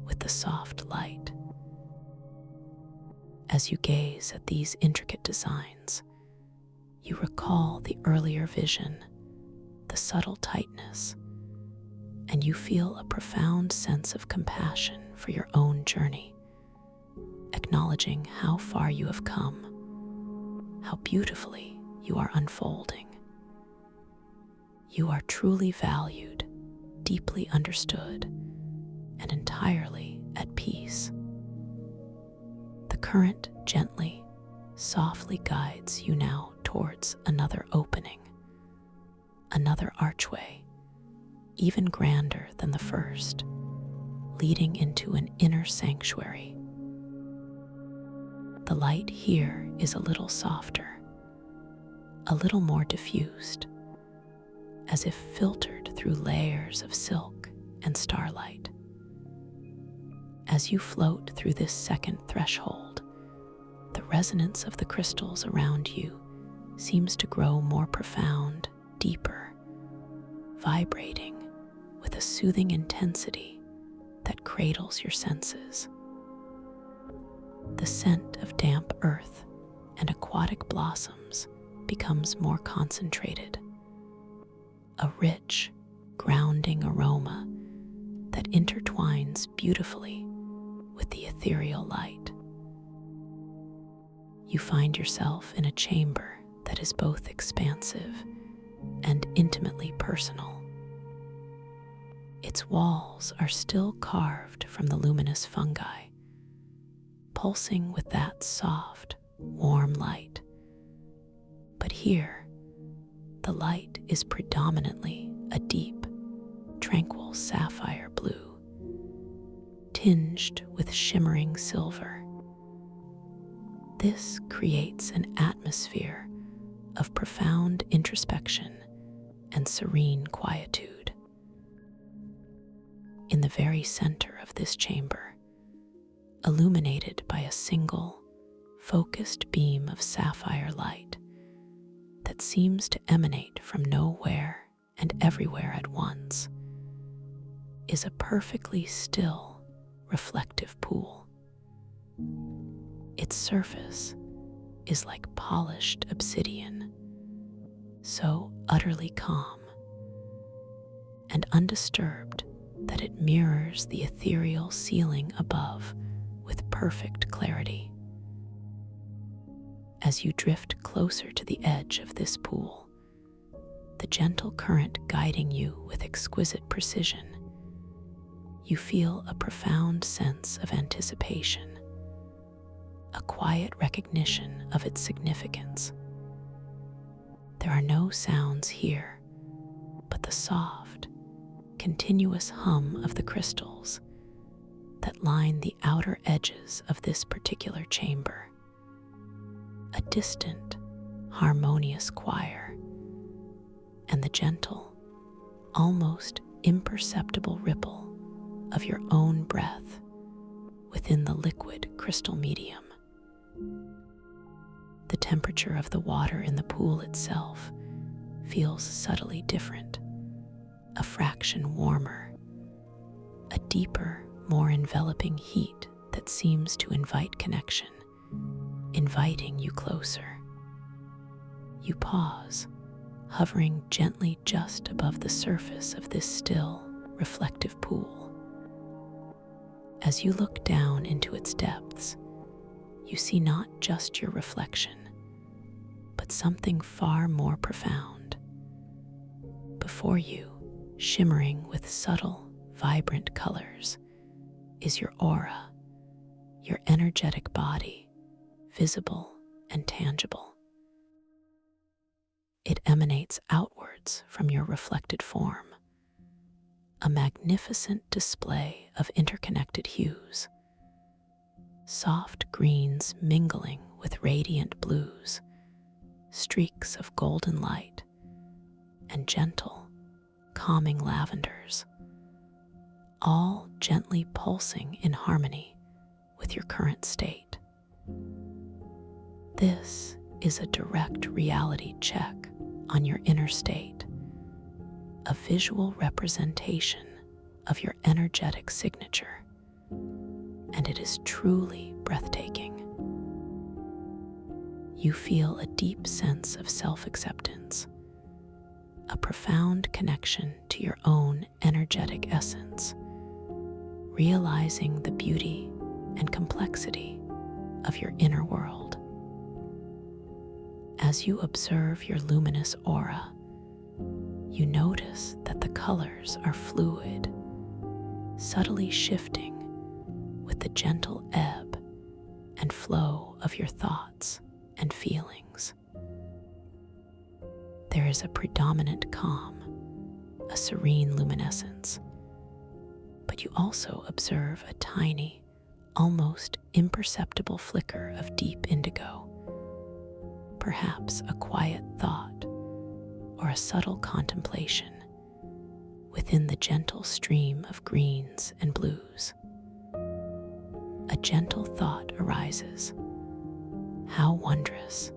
with the soft light. As you gaze at these intricate designs, you recall the earlier vision, the subtle tightness, and you feel a profound sense of compassion for your own journey, acknowledging how far you have come, how beautifully you are unfolding. You are truly valued, deeply understood, and entirely at peace. The current gently, softly guides you now towards another opening, another archway, even grander than the first, leading into an inner sanctuary. The light here is a little softer, a little more diffused, as if filtered through layers of silk and starlight. As you float through this second threshold, the resonance of the crystals around you seems to grow more profound, deeper, vibrating with a soothing intensity that cradles your senses. The scent of damp earth and aquatic blossoms becomes more concentrated, a rich, grounding aroma that intertwines beautifully with the ethereal light. You find yourself in a chamber that is both expansive and intimately personal. Its walls are still carved from the luminous fungi, pulsing with that soft, warm light. But here, the light is predominantly a deep, tranquil sapphire blue, tinged with shimmering silver. This creates an atmosphere of profound introspection and serene quietude. In the very center of this chamber, illuminated by a single, focused beam of sapphire light that seems to emanate from nowhere and everywhere at once, is a perfectly still, reflective pool. Its surface is like polished obsidian, so utterly calm and undisturbed that it mirrors the ethereal ceiling above with perfect clarity. As you drift closer to the edge of this pool, the gentle current guiding you with exquisite precision, you feel a profound sense of anticipation, a quiet recognition of its significance. There are no sounds here, but the soft, continuous hum of the crystals that line the outer edges of this particular chamber. A distant, harmonious choir, and the gentle, almost imperceptible ripple of your own breath within the liquid crystal medium. The temperature of the water in the pool itself feels subtly different, a fraction warmer, a deeper, more enveloping heat that seems to invite connection, inviting you closer. You pause, hovering gently just above the surface of this still, reflective pool. As you look down into its depths, you see not just your reflection, but something far more profound. Before you, shimmering with subtle, vibrant colors, is your aura, your energetic body, visible and tangible. It emanates outwards from your reflected form, a magnificent display of interconnected hues, soft greens mingling with radiant blues, streaks of golden light, and gentle, calming lavenders, all gently pulsing in harmony with your current state. This is a direct reality check on your inner state, a visual representation of your energetic signature, and it is truly breathtaking. You feel a deep sense of self-acceptance, a profound connection to your own energetic essence, realizing the beauty and complexity of your inner world. As you observe your luminous aura, you notice that the colors are fluid, subtly shifting with the gentle ebb and flow of your thoughts and feelings. There is a predominant calm, a serene luminescence, but you also observe a tiny, almost imperceptible flicker of deep indigo, perhaps a quiet thought or a subtle contemplation within the gentle stream of greens and blues. A gentle thought arises. How wondrous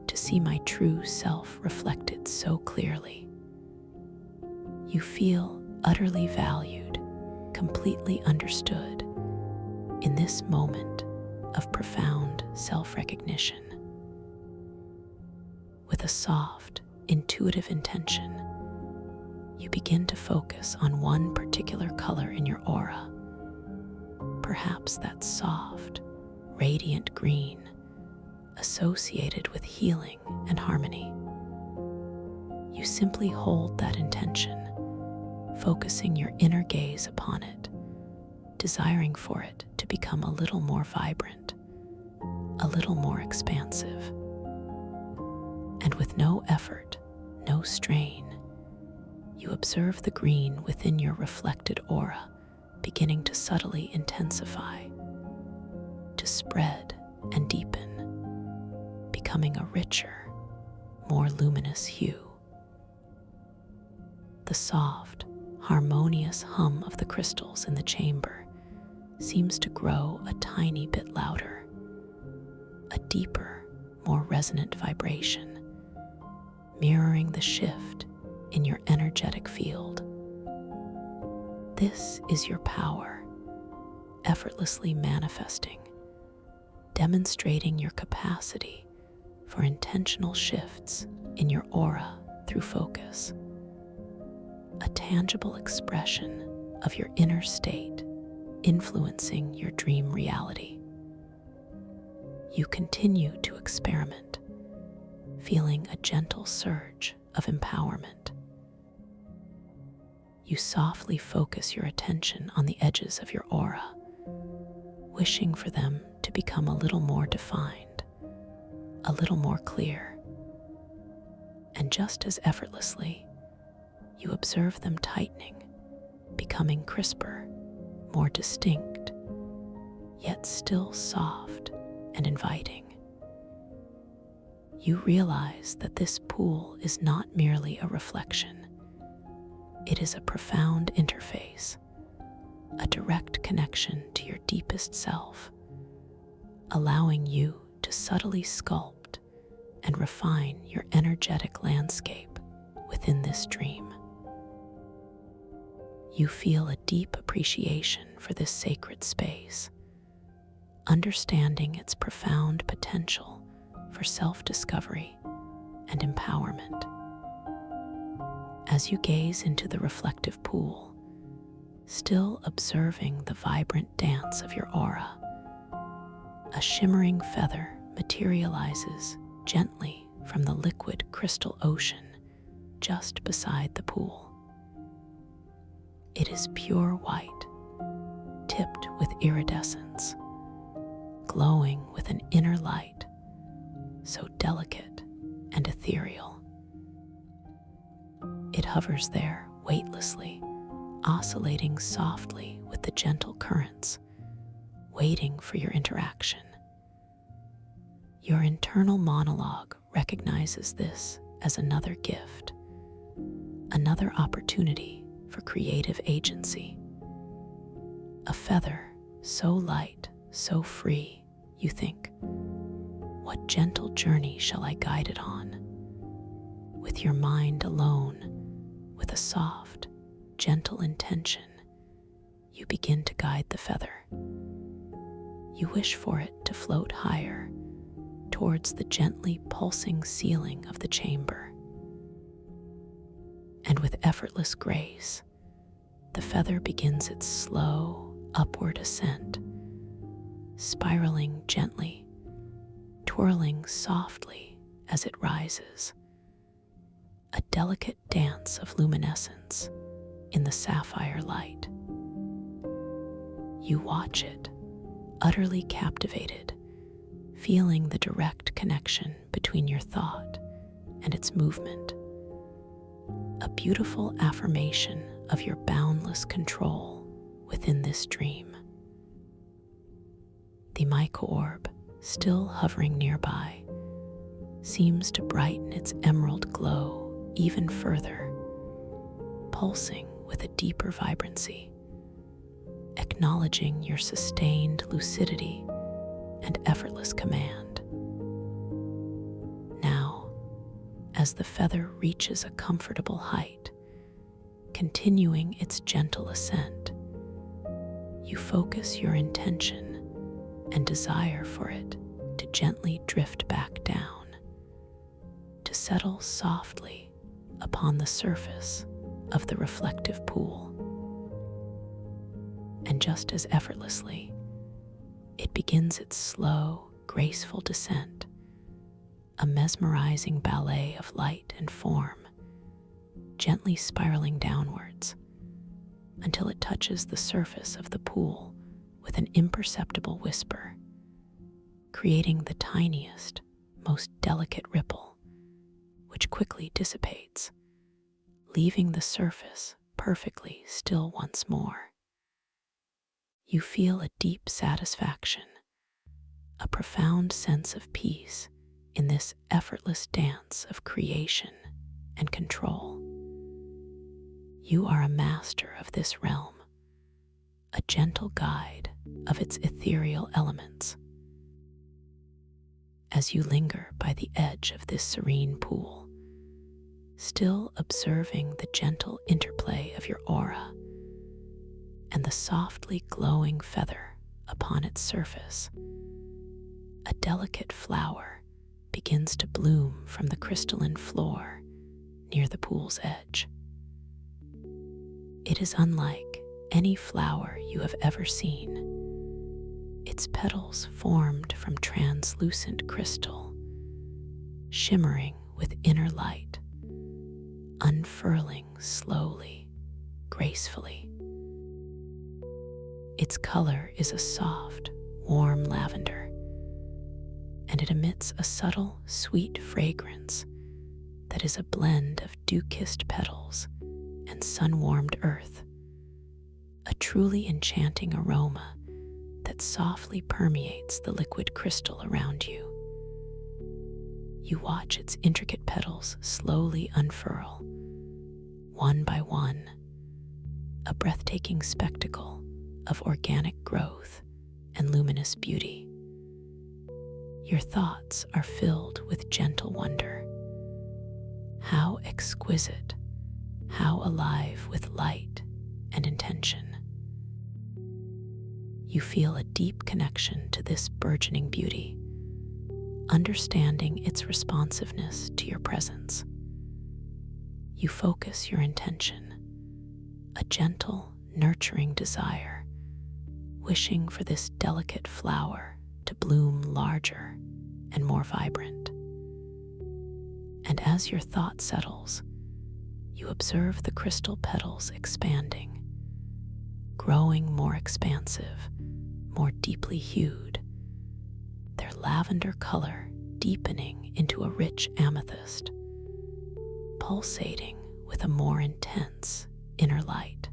to see my true self reflected so clearly. You feel utterly valued, completely understood in this moment of profound self-recognition. With a soft, intuitive intention, you begin to focus on one particular color in your aura, perhaps that soft, radiant green associated with healing and harmony. You simply hold that intention, focusing your inner gaze upon it, desiring for it to become a little more vibrant, a little more expansive. And with no effort, no strain, you observe the green within your reflected aura beginning to subtly intensify, to spread and deepen, becoming a richer, more luminous hue. The soft, harmonious hum of the crystals in the chamber seems to grow a tiny bit louder, a deeper, more resonant vibration, mirroring the shift in your energetic field. This is your power, effortlessly manifesting, demonstrating your capacity for intentional shifts in your aura through focus, a tangible expression of your inner state influencing your dream reality. You continue to experiment, feeling a gentle surge of empowerment. You softly focus your attention on the edges of your aura, wishing for them to become a little more defined, a little more clear. And just as effortlessly, you observe them tightening, becoming crisper, more distinct, yet still soft and inviting. You realize that this pool is not merely a reflection. It is a profound interface, a direct connection to your deepest self, allowing you to subtly sculpt and refine your energetic landscape within this dream. You feel a deep appreciation for this sacred space, understanding its profound potential for self-discovery and empowerment. As you gaze into the reflective pool, still observing the vibrant dance of your aura, a shimmering feather materializes gently from the liquid crystal ocean just beside the pool. It is pure white, tipped with iridescence, glowing with an inner light so delicate and ethereal. It hovers there weightlessly, oscillating softly with the gentle currents, waiting for your interaction. Your internal monologue recognizes this as another gift, another opportunity for creative agency. A feather so light, so free, you think, what gentle journey shall I guide it on? With your mind alone, with a soft, gentle intention, you begin to guide the feather. You wish for it to float higher towards the gently pulsing ceiling of the chamber. And with effortless grace, the feather begins its slow, upward ascent, spiraling gently, twirling softly as it rises, a delicate dance of luminescence in the sapphire light. You watch it, utterly captivated, feeling the direct connection between your thought and its movement, a beautiful affirmation of your boundless control within this dream. The mica orb, still hovering nearby, seems to brighten its emerald glow even further, pulsing with a deeper vibrancy, acknowledging your sustained lucidity and effortless command. Now, as the feather reaches a comfortable height, continuing its gentle ascent, you focus your intention and desire for it to gently drift back down, to settle softly upon the surface of the reflective pool. And just as effortlessly, it begins its slow, graceful descent, a mesmerizing ballet of light and form, gently spiraling downwards until it touches the surface of the pool with an imperceptible whisper, creating the tiniest, most delicate ripple, which quickly dissipates, leaving the surface perfectly still once more. You feel a deep satisfaction, a profound sense of peace in this effortless dance of creation and control. You are a master of this realm, a gentle guide of its ethereal elements. As you linger by the edge of this serene pool, still observing the gentle interplay of your aura and the softly glowing feather upon its surface, a delicate flower begins to bloom from the crystalline floor near the pool's edge. It is unlike any flower you have ever seen. Its petals formed from translucent crystal, shimmering with inner light, unfurling slowly, gracefully. Its color is a soft, warm lavender, and it emits a subtle, sweet fragrance that is a blend of dew-kissed petals and sun-warmed earth, a truly enchanting aroma that softly permeates the liquid crystal around you. You watch its intricate petals slowly unfurl, one by one, a breathtaking spectacle of organic growth and luminous beauty. Your thoughts are filled with gentle wonder. How exquisite, how alive with light and intention. You feel a deep connection to this burgeoning beauty, understanding its responsiveness to your presence. You focus your intention, a gentle, nurturing desire, wishing for this delicate flower to bloom larger and more vibrant. And as your thought settles, you observe the crystal petals expanding, growing more expansive, more deeply hued, their lavender color deepening into a rich amethyst, pulsating with a more intense inner light.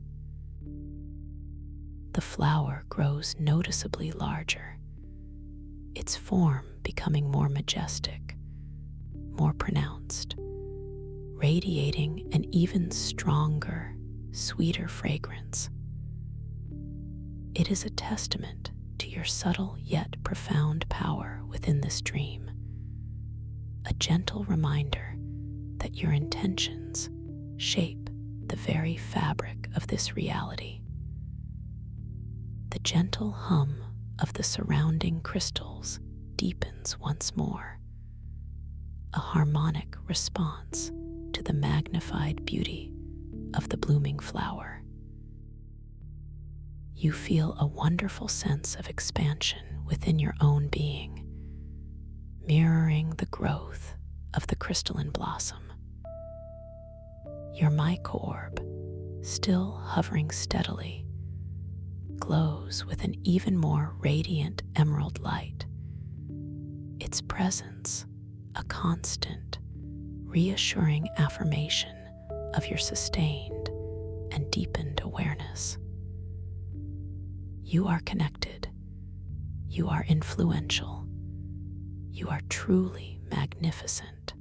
The flower grows noticeably larger, its form becoming more majestic, more pronounced, radiating an even stronger, sweeter fragrance. It is a testament to your subtle yet profound power within this dream, a gentle reminder that your intentions shape the very fabric of this reality. The gentle hum of the surrounding crystals deepens once more, a harmonic response to the magnified beauty of the blooming flower. you feel a wonderful sense of expansion within your own being, mirroring the growth of the crystalline blossom. Your microorb, still hovering steadily, glows with an even more radiant emerald light, its presence a constant, reassuring affirmation of your sustained and deepened awareness. You are connected. You are influential. You are truly magnificent.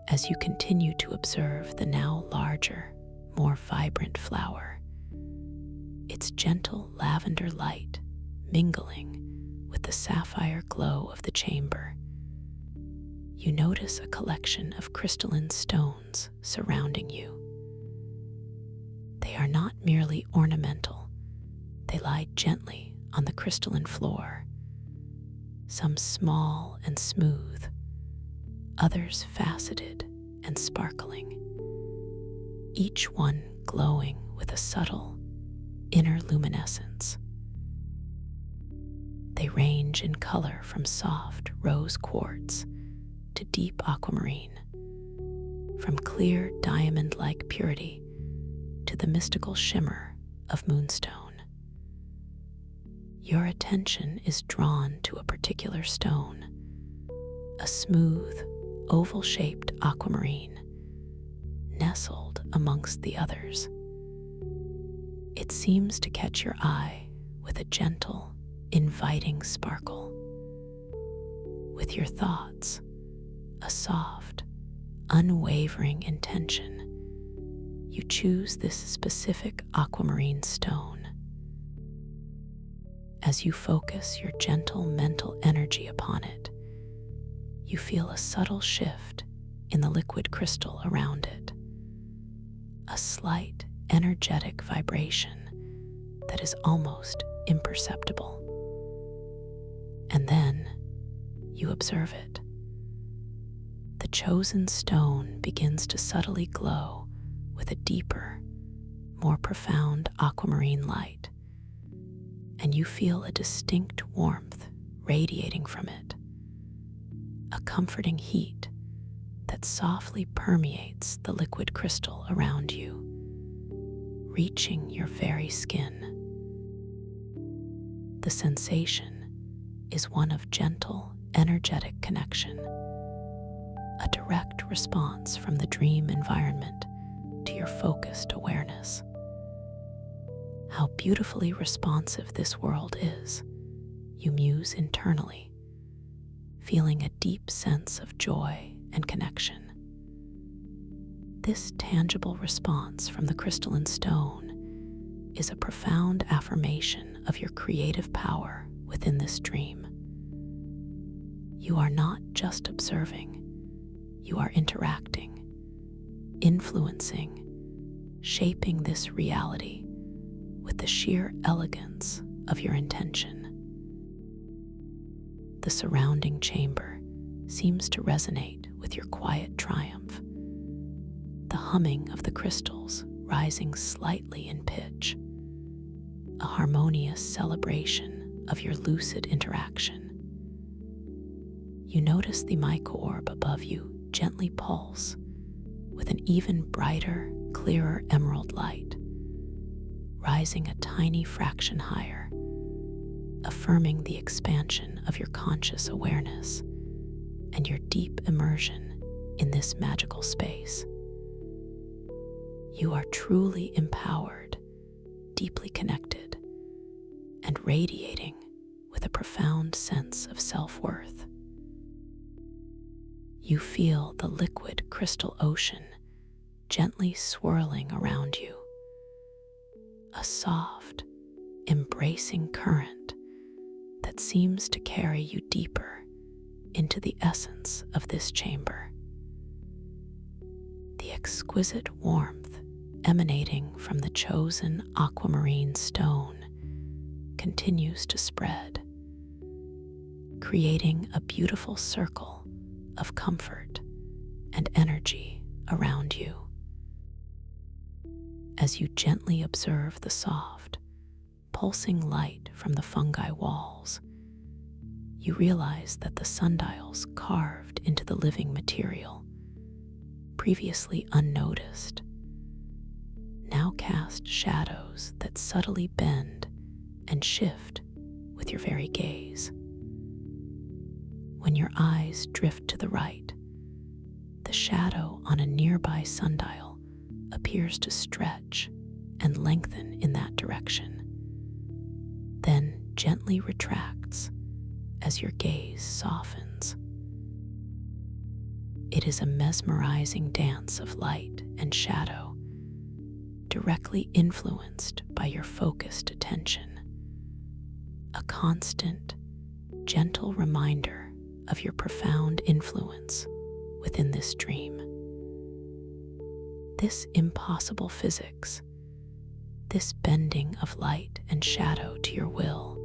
As you continue to observe the now larger, more vibrant flower, its gentle lavender light mingling with the sapphire glow of the chamber, you notice a collection of crystalline stones surrounding you. They are not merely ornamental. They lie gently on the crystalline floor, some small and smooth, others faceted and sparkling, each one glowing with a subtle inner luminescence. They range in color from soft rose quartz to deep aquamarine, from clear diamond-like purity to the mystical shimmer of moonstone. Your attention is drawn to a particular stone, a smooth, oval-shaped aquamarine, nestled amongst the others. It seems to catch your eye with a gentle, inviting sparkle. With your thoughts, a soft, unwavering intention, you choose this specific aquamarine stone. As you focus your gentle mental energy upon it, you feel a subtle shift in the liquid crystal around it, a slight energetic vibration that is almost imperceptible. And then you observe it. The chosen stone begins to subtly glow with a deeper, more profound aquamarine light, and you feel a distinct warmth radiating from it, a comforting heat that softly permeates the liquid crystal around you, reaching your very skin. The sensation is one of gentle, energetic connection, a direct response from the dream environment to your focused awareness. How beautifully responsive this world is, you muse internally, feeling a deep sense of joy and connection. This tangible response from the crystalline stone is a profound affirmation of your creative power within this dream. You are not just observing, you are interacting, influencing, shaping this reality with the sheer elegance of your intention. The surrounding chamber seems to resonate with your quiet triumph, the humming of the crystals rising slightly in pitch, a harmonious celebration of your lucid interaction. You notice the microorb above you gently pulse with an even brighter, clearer emerald light, rising a tiny fraction higher, affirming the expansion of your conscious awareness and your deep immersion in this magical space. You are truly empowered, deeply connected, and radiating with a profound sense of self-worth. You feel the liquid crystal ocean gently swirling around you, a soft, embracing current that seems to carry you deeper into the essence of this chamber. The exquisite warmth emanating from the chosen aquamarine stone continues to spread, creating a beautiful circle of comfort and energy around you. As you gently observe the soft, pulsing light from the fungi walls, you realize that the sundials carved into the living material, previously unnoticed, now cast shadows that subtly bend and shift with your very gaze. When your eyes drift to the right, the shadow on a nearby sundial appears to stretch and lengthen in that direction, then gently retracts as your gaze softens. It is a mesmerizing dance of light and shadow, directly influenced by your focused attention, a constant, gentle reminder of your profound influence within this dream. This impossible physics, this bending of light and shadow to your will,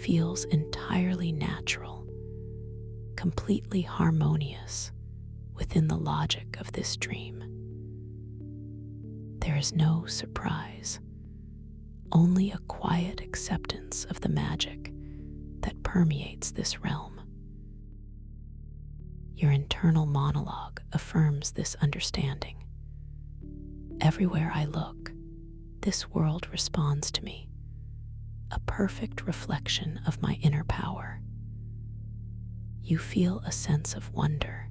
feels entirely natural, completely harmonious within the logic of this dream. There is no surprise, only a quiet acceptance of the magic that permeates this realm. Your internal monologue affirms this understanding. Everywhere I look, this world responds to me, a perfect reflection of my inner power. You feel a sense of wonder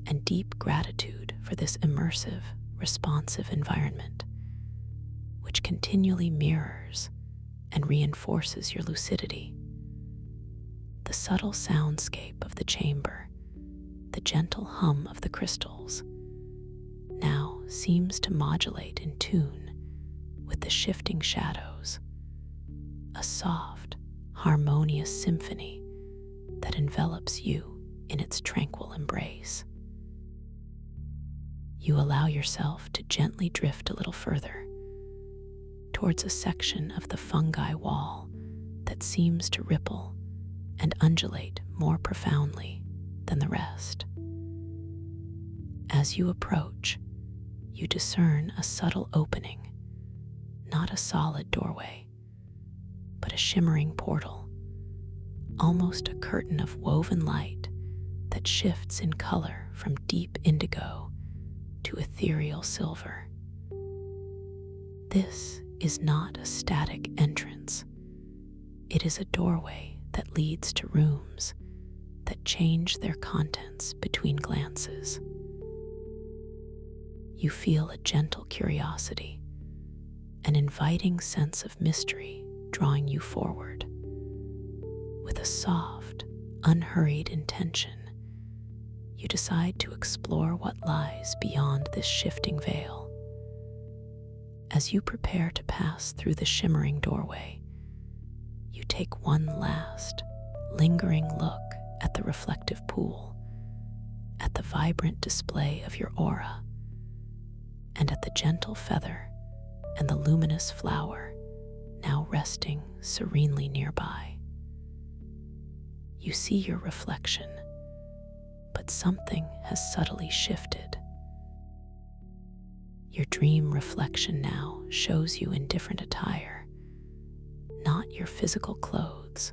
and deep gratitude for this immersive, responsive environment, which continually mirrors and reinforces your lucidity. The subtle soundscape of the chamber, the gentle hum of the crystals, now seems to modulate in tune with the shifting shadows, a soft, harmonious symphony that envelops you in its tranquil embrace. You allow yourself to gently drift a little further towards a section of the fungi wall that seems to ripple and undulate more profoundly than the rest. As you approach, you discern a subtle opening, not a solid doorway, but a shimmering portal, almost a curtain of woven light that shifts in color from deep indigo to ethereal silver. This is not a static entrance. It is a doorway that leads to rooms that change their contents between glances. You feel a gentle curiosity, an inviting sense of mystery drawing you forward. With a soft, unhurried intention, you decide to explore what lies beyond this shifting veil. As you prepare to pass through the shimmering doorway, you take one last, lingering look at the reflective pool, at the vibrant display of your aura, and at the gentle feather and the luminous flower now resting serenely nearby. You see your reflection, but something has subtly shifted. Your dream reflection now shows you in different attire, not your physical clothes,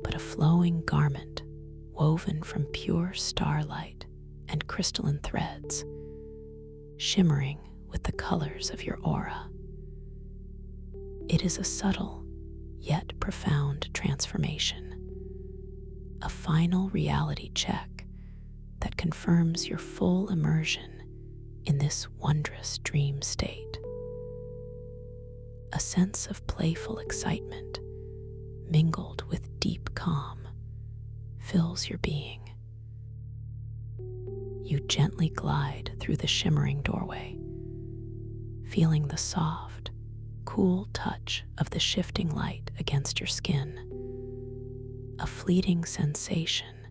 but a flowing garment woven from pure starlight and crystalline threads, shimmering with the colors of your aura. It is a subtle, yet profound transformation, a final reality check that confirms your full immersion in this wondrous dream state. A sense of playful excitement, mingled with deep calm, fills your being. You gently glide through the shimmering doorway, feeling the soft, cool touch of the shifting light against your skin, a fleeting sensation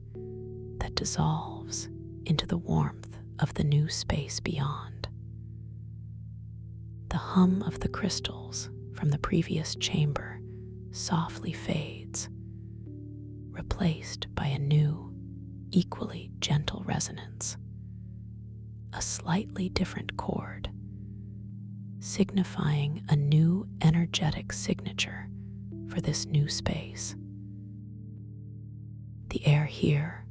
that dissolves into the warmth of the new space beyond. The hum of the crystals from the previous chamber softly fades, replaced by a new, equally gentle resonance, a slightly different chord, signifying a new energetic signature for this new space. The air here,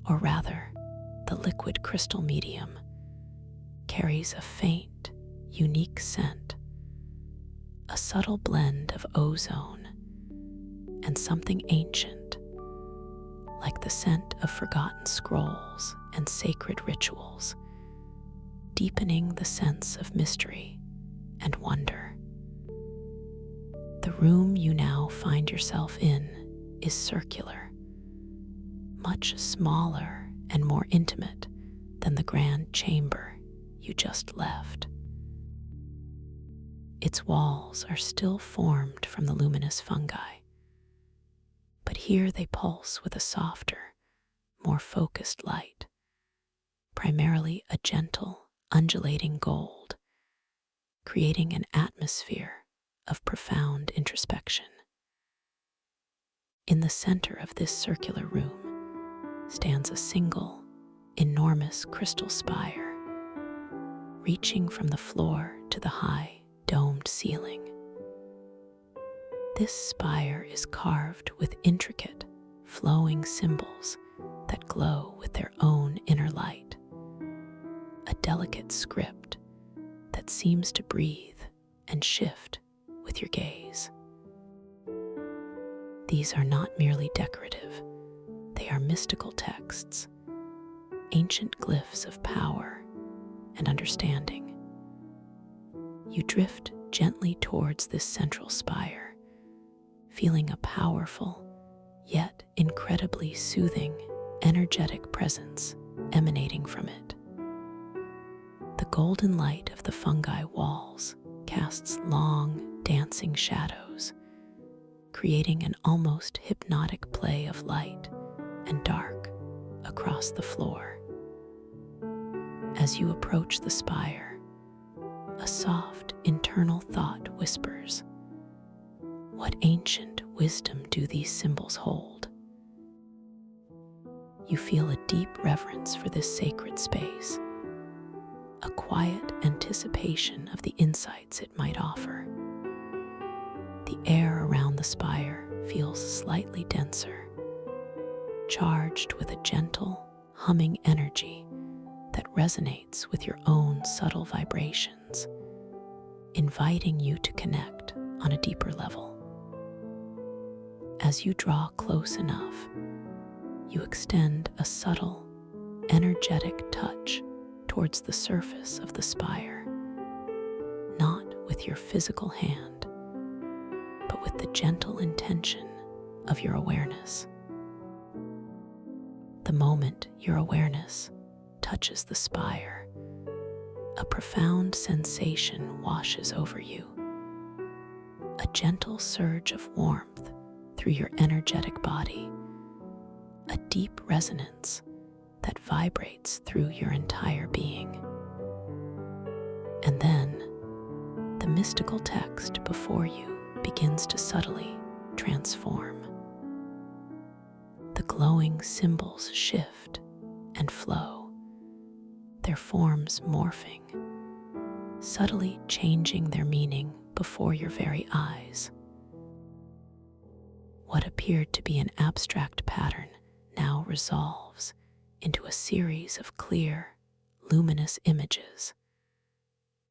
or rather, the liquid crystal medium, carries a faint, unique scent, a subtle blend of ozone and something ancient, like the scent of forgotten scrolls and sacred rituals, deepening the sense of mystery and wonder. The room you now find yourself in is circular, much smaller and more intimate than the grand chamber you just left. Its walls are still formed from the luminous fungi, but here they pulse with a softer, more focused light, primarily a gentle, undulating gold, creating an atmosphere of profound introspection. In the center of this circular room stands a single, enormous crystal spire, reaching from the floor to the high, domed ceiling. This spire is carved with intricate, flowing symbols that glow with their own inner light, a delicate script that seems to breathe and shift with your gaze. These are not merely decorative, they are mystical texts, ancient glyphs of power and understanding. You drift gently towards this central spire, feeling a powerful, yet incredibly soothing, energetic presence emanating from it. The golden light of the fungi walls casts long, dancing shadows, creating an almost hypnotic play of light and dark across the floor. As you approach the spire, a soft internal thought whispers, "What ancient wisdom do these symbols hold?" You feel a deep reverence for this sacred space, a quiet anticipation of the insights it might offer. The air around the spire feels slightly denser, charged with a gentle, humming energy that resonates with your own subtle vibrations, inviting you to connect on a deeper level. As you draw close enough, you extend a subtle, energetic touch towards the surface of the spire, not with your physical hand, but with the gentle intention of your awareness. The moment your awareness touches the spire, a profound sensation washes over you, a gentle surge of warmth through your energetic body, a deep resonance that vibrates through your entire being. And then, the mystical text before you begins to subtly transform. The glowing symbols shift and flow, their forms morphing, subtly changing their meaning before your very eyes. What appeared to be an abstract pattern now resolves into a series of clear, luminous images,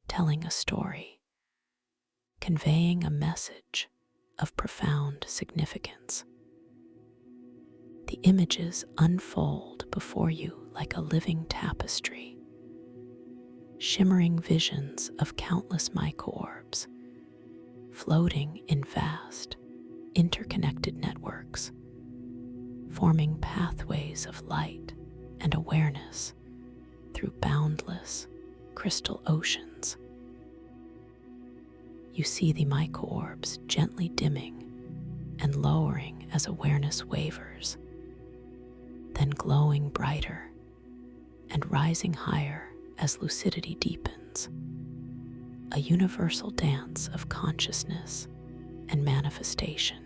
telling a story, conveying a message of profound significance. The images unfold before you like a living tapestry, shimmering visions of countless microorbs, floating in vast, interconnected networks, forming pathways of light and awareness through boundless crystal oceans. You see the microorbs gently dimming and lowering as awareness wavers, then glowing brighter and rising higher as lucidity deepens, a universal dance of consciousness and manifestation.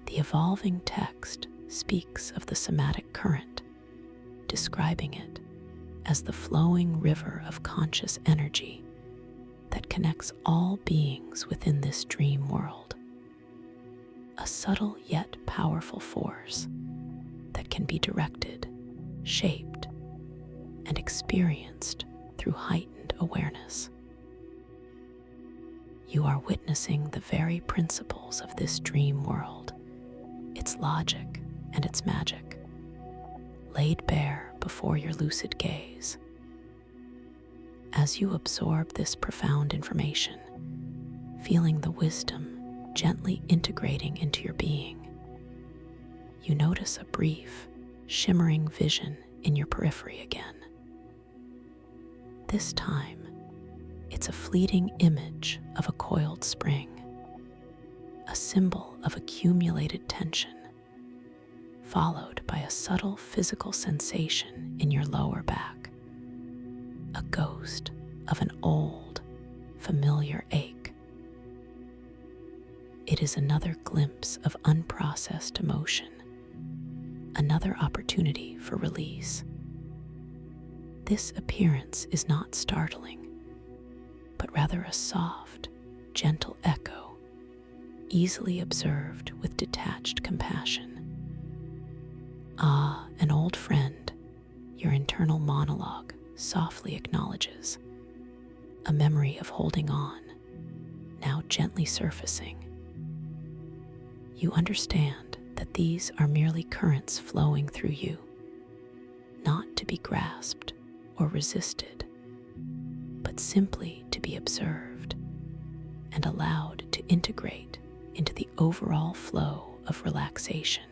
The evolving text speaks of the somatic current, describing it as the flowing river of conscious energy that connects all beings within this dream world. A subtle yet powerful force that can be directed, shaped, and experienced through heightened awareness. You are witnessing the very principles of this dream world, its logic and its magic, laid bare before your lucid gaze. As you absorb this profound information, feeling the wisdom gently integrating into your being, you notice a brief, shimmering vision in your periphery again. This time, it's a fleeting image of a coiled spring, a symbol of accumulated tension, followed by a subtle physical sensation in your lower back, a ghost of an old, familiar ache. It is another glimpse of unprocessed emotion, another opportunity for release. This appearance is not startling, but rather a soft, gentle echo, easily observed with detached compassion. Ah, an old friend, your internal monologue softly acknowledges, a memory of holding on, now gently surfacing. You understand that these are merely currents flowing through you, not to be grasped or resisted, but simply to be observed and allowed to integrate into the overall flow of relaxation.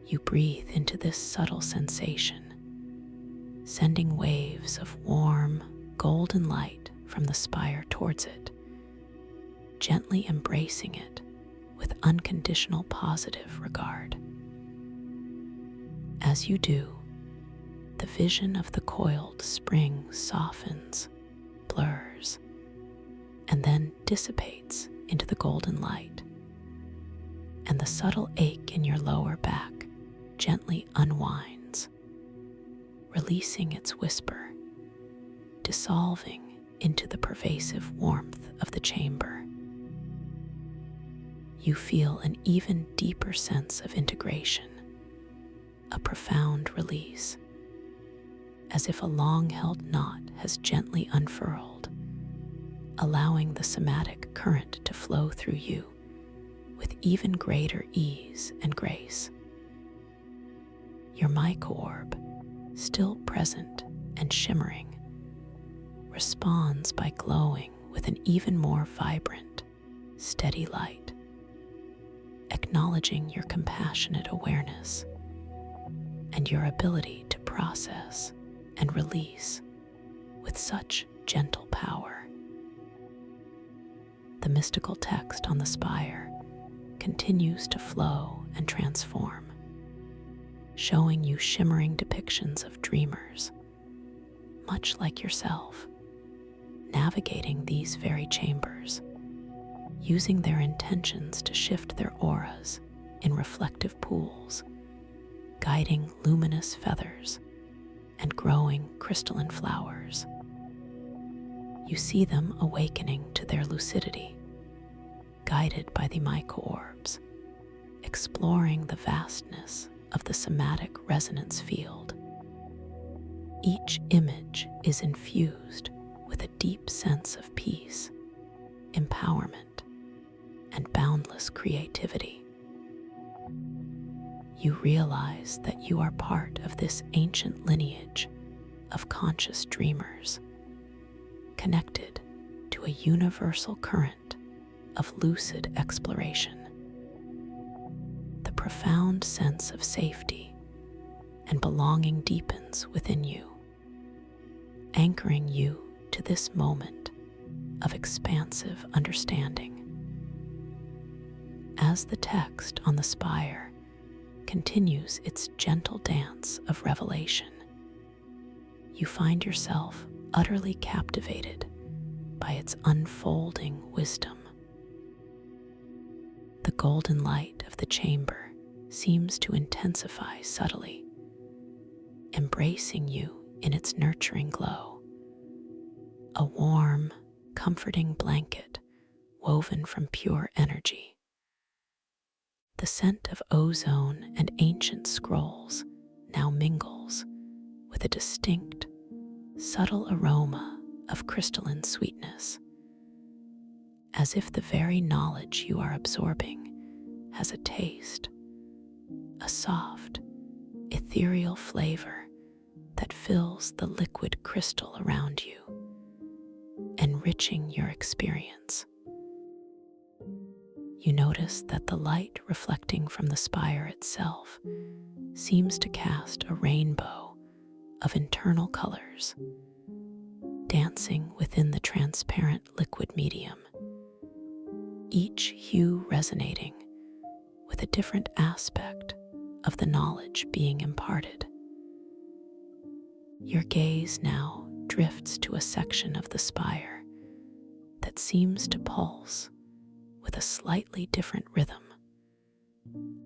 You breathe into this subtle sensation, sending waves of warm, golden light from the spire towards it, gently embracing it with unconditional positive regard. As you do, the vision of the coiled spring softens, blurs, and then dissipates into the golden light, and the subtle ache in your lower back gently unwinds, releasing its whisper, dissolving into the pervasive warmth of the chamber. You feel an even deeper sense of integration, a profound release, as if a long-held knot has gently unfurled, allowing the somatic current to flow through you with even greater ease and grace. Your micro-orb, still present and shimmering, responds by glowing with an even more vibrant, steady light, acknowledging your compassionate awareness and your ability to process and release with such gentle power. The mystical text on the spire continues to flow and transform, showing you shimmering depictions of dreamers, much like yourself, navigating these very chambers, using their intentions to shift their auras in reflective pools, guiding luminous feathers and growing crystalline flowers. You see them awakening to their lucidity, guided by the micro-orbs, exploring the vastness of the somatic resonance field. Each image is infused with a deep sense of peace, empowerment, and boundless creativity. You realize that you are part of this ancient lineage of conscious dreamers, connected to a universal current of lucid exploration. The profound sense of safety and belonging deepens within you, anchoring you to this moment of expansive understanding. As the text on the spire continues its gentle dance of revelation, you find yourself utterly captivated by its unfolding wisdom. The golden light of the chamber seems to intensify subtly, embracing you in its nurturing glow, a warm, comforting blanket woven from pure energy. The scent of ozone and ancient scrolls now mingles with a distinct, subtle aroma of crystalline sweetness, as if the very knowledge you are absorbing has a taste, a soft, ethereal flavor that fills the liquid crystal around you, enriching your experience. You notice that the light reflecting from the spire itself seems to cast a rainbow of internal colors, dancing within the transparent liquid medium, each hue resonating with a different aspect of the knowledge being imparted. Your gaze now drifts to a section of the spire that seems to pulse with a slightly different rhythm,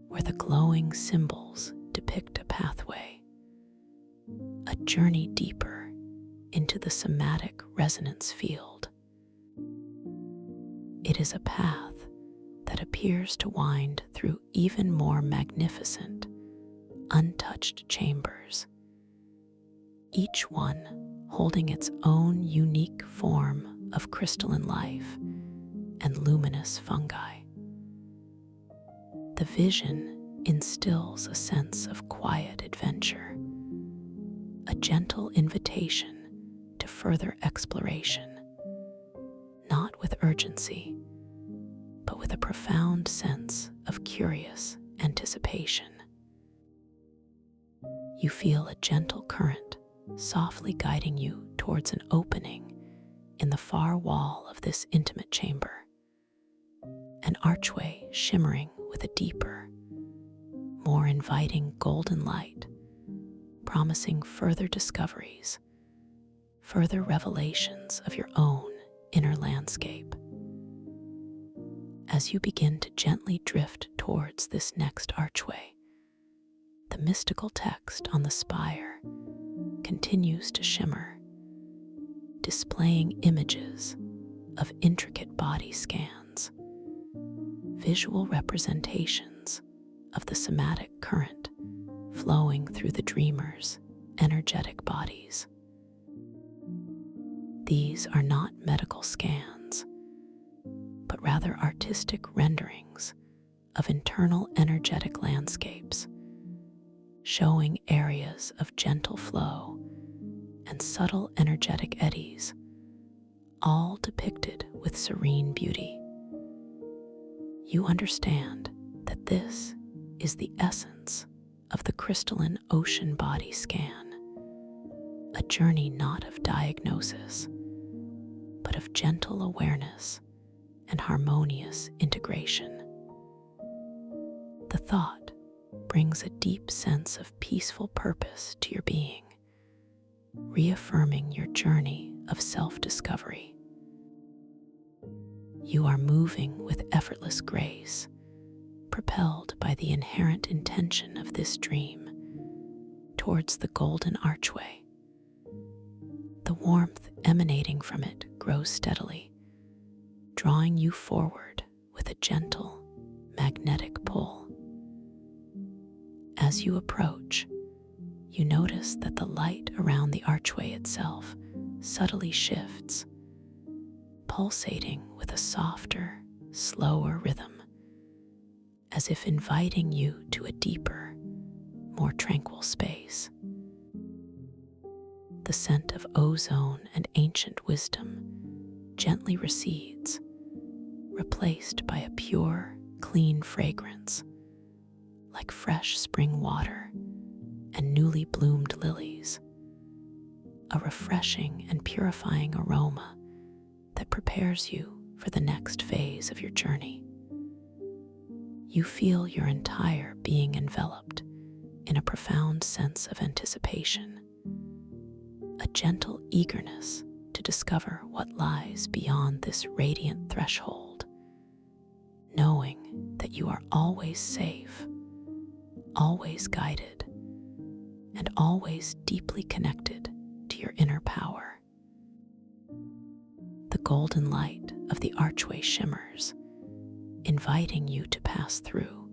where the glowing symbols depict a pathway, a journey deeper into the somatic resonance field. It is a path that appears to wind through even more magnificent, untouched chambers, each one holding its own unique form of crystalline life and luminous fungi. The vision instills a sense of quiet adventure, a gentle invitation to further exploration, not with urgency, but with a profound sense of curious anticipation. You feel a gentle current softly guiding you towards an opening in the far wall of this intimate chamber, an archway shimmering with a deeper, more inviting golden light, promising further discoveries, further revelations of your own inner landscape. As you begin to gently drift towards this next archway, the mystical text on the spire continues to shimmer, displaying images of intricate body scans, visual representations of the somatic current flowing through the dreamer's energetic bodies. These are not medical scans, but rather artistic renderings of internal energetic landscapes, showing areas of gentle flow and subtle energetic eddies, all depicted with serene beauty. You understand that this is the essence of the crystalline ocean body scan, a journey not of diagnosis, but of gentle awareness and harmonious integration. The thought brings a deep sense of peaceful purpose to your being, reaffirming your journey of self-discovery. You are moving with effortless grace, propelled by the inherent intention of this dream towards the golden archway. The warmth emanating from it grows steadily, drawing you forward with a gentle, magnetic pull. As you approach, you notice that the light around the archway itself subtly shifts, pulsating with a softer, slower rhythm, as if inviting you to a deeper, more tranquil space. The scent of ozone and ancient wisdom gently recedes, replaced by a pure, clean fragrance, like fresh spring water and newly bloomed lilies, a refreshing and purifying aroma that prepares you for the next phase of your journey. You feel your entire being enveloped in a profound sense of anticipation, a gentle eagerness to discover what lies beyond this radiant threshold, knowing that you are always safe, always guided, and always deeply connected to your inner power. golden light of the archway shimmers, inviting you to pass through,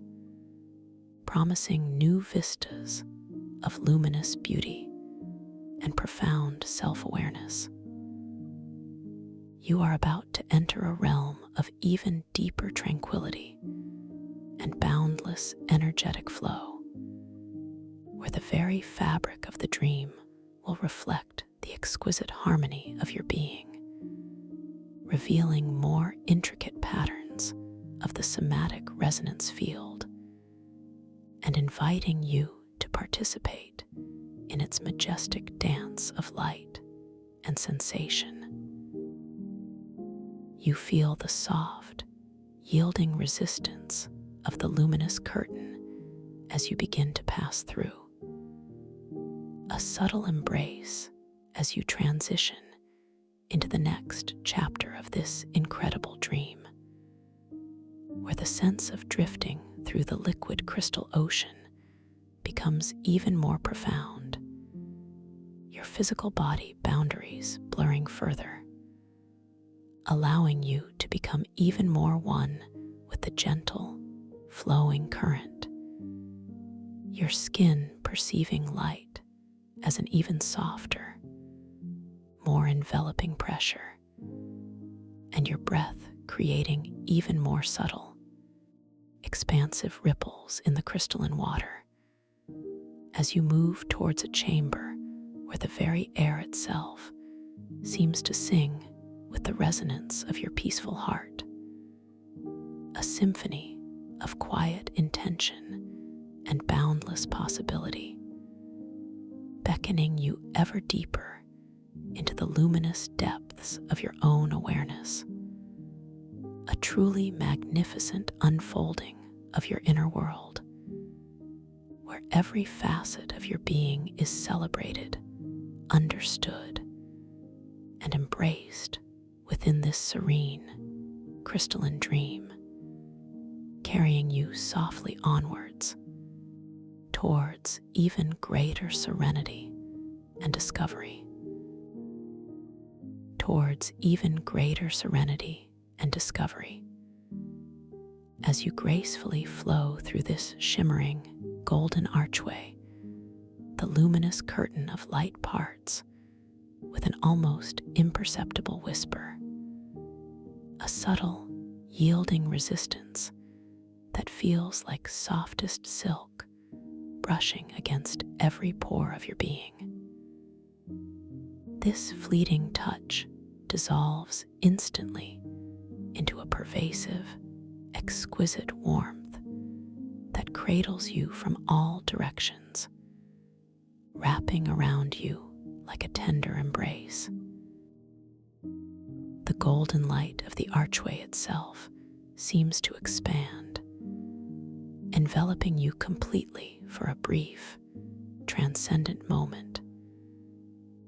promising new vistas of luminous beauty and profound self-awareness. You are about to enter a realm of even deeper tranquility and boundless energetic flow, where the very fabric of the dream will reflect the exquisite harmony of your being, revealing more intricate patterns of the somatic resonance field and inviting you to participate in its majestic dance of light and sensation. You feel the soft, yielding resistance of the luminous curtain as you begin to pass through. A subtle embrace as you transition into the next chapter of this incredible dream, where the sense of drifting through the liquid crystal ocean becomes even more profound, your physical body boundaries blurring further, allowing you to become even more one with the gentle, flowing current, your skin perceiving light as an even softer, more enveloping pressure, and your breath creating even more subtle, expansive ripples in the crystalline water as you move towards a chamber where the very air itself seems to sing with the resonance of your peaceful heart, a symphony of quiet intention and boundless possibility, beckoning you ever deeper into the luminous depths of your own awareness, a truly magnificent unfolding of your inner world, where every facet of your being is celebrated, understood, and embraced within this serene, crystalline dream, carrying you softly onwards towards even greater serenity and discovery, towards even greater serenity and discovery. As you gracefully flow through this shimmering golden archway, the luminous curtain of light parts with an almost imperceptible whisper, a subtle, yielding resistance that feels like softest silk brushing against every pore of your being. This fleeting touch dissolves instantly into a pervasive, exquisite warmth that cradles you from all directions, wrapping around you like a tender embrace. The golden light of the archway itself seems to expand, enveloping you completely for a brief, transcendent moment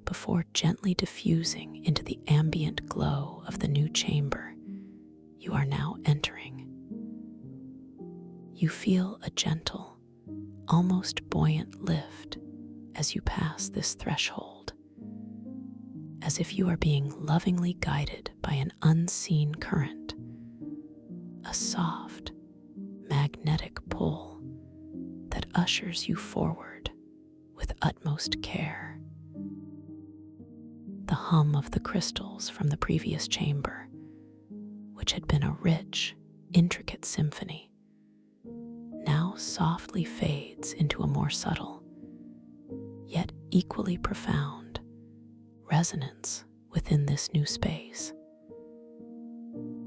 before gently diffusing into the ambient glow of the new chamber you are now entering. You feel a gentle, almost buoyant lift as you pass this threshold, as if you are being lovingly guided by an unseen current, a soft, magnetic pull that ushers you forward with utmost care. The hum of the crystals from the previous chamber, which had been a rich, intricate symphony, now softly fades into a more subtle, yet equally profound, resonance within this new space.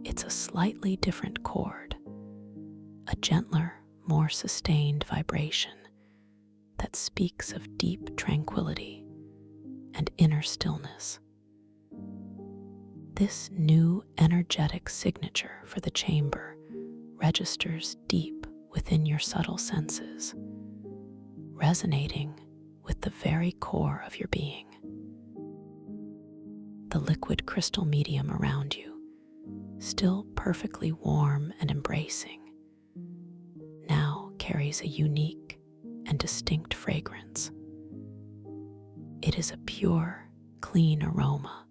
It's a slightly different chord, a gentler, more sustained vibration that speaks of deep tranquility and inner stillness. This new energetic signature for the chamber registers deep within your subtle senses, resonating with the very core of your being. The liquid crystal medium around you, still perfectly warm and embracing, now carries a unique and distinct fragrance. It is a pure, clean aroma,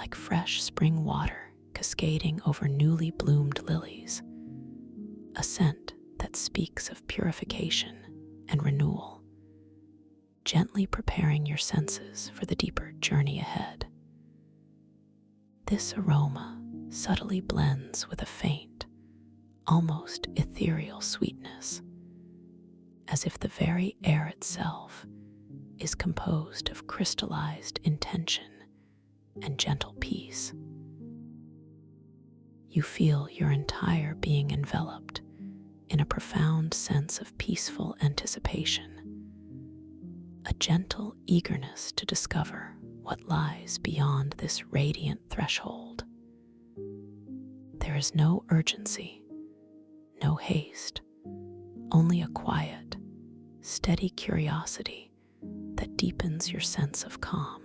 like fresh spring water cascading over newly bloomed lilies, a scent that speaks of purification and renewal, gently preparing your senses for the deeper journey ahead. This aroma subtly blends with a faint, almost ethereal sweetness, as if the very air itself is composed of crystallized intention and gentle peace. You feel your entire being enveloped in a profound sense of peaceful anticipation, a gentle eagerness to discover what lies beyond this radiant threshold. There is no urgency, no haste, only a quiet, steady curiosity that deepens your sense of calm.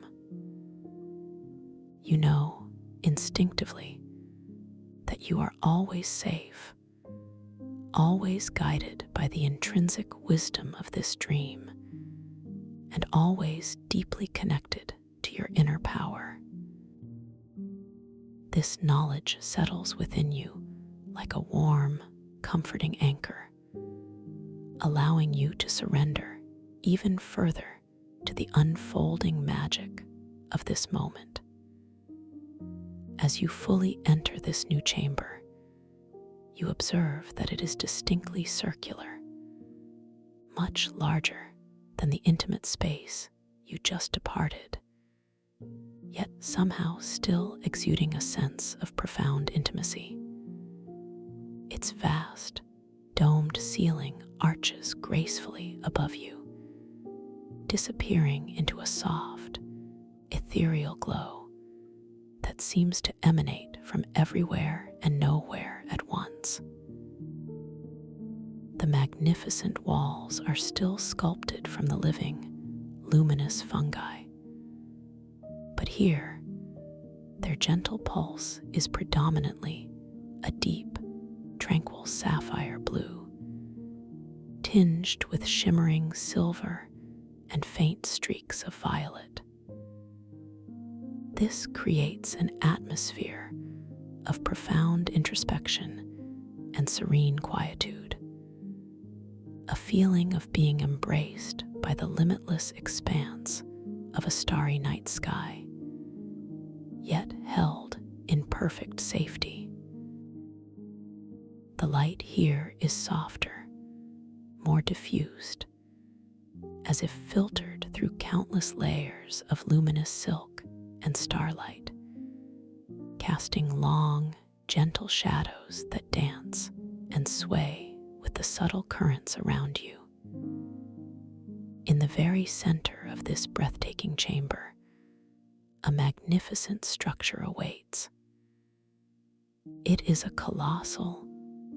You know instinctively that you are always safe, always guided by the intrinsic wisdom of this dream, and always deeply connected to your inner power. This knowledge settles within you like a warm, comforting anchor, allowing you to surrender even further to the unfolding magic of this moment. As you fully enter this new chamber, you observe that it is distinctly circular, much larger than the intimate space you just departed, yet somehow still exuding a sense of profound intimacy. Its vast, domed ceiling arches gracefully above you, disappearing into a soft, ethereal glow that seems to emanate from everywhere and nowhere at once. The magnificent walls are still sculpted from the living, luminous fungi, but here, their gentle pulse is predominantly a deep, tranquil sapphire blue, tinged with shimmering silver and faint streaks of violet. This creates an atmosphere of profound introspection and serene quietude, a feeling of being embraced by the limitless expanse of a starry night sky, yet held in perfect safety. The light here is softer, more diffused, as if filtered through countless layers of luminous silk and starlight, casting long, gentle shadows that dance and sway with the subtle currents around you. In the very center of this breathtaking chamber, a magnificent structure awaits. It is a colossal,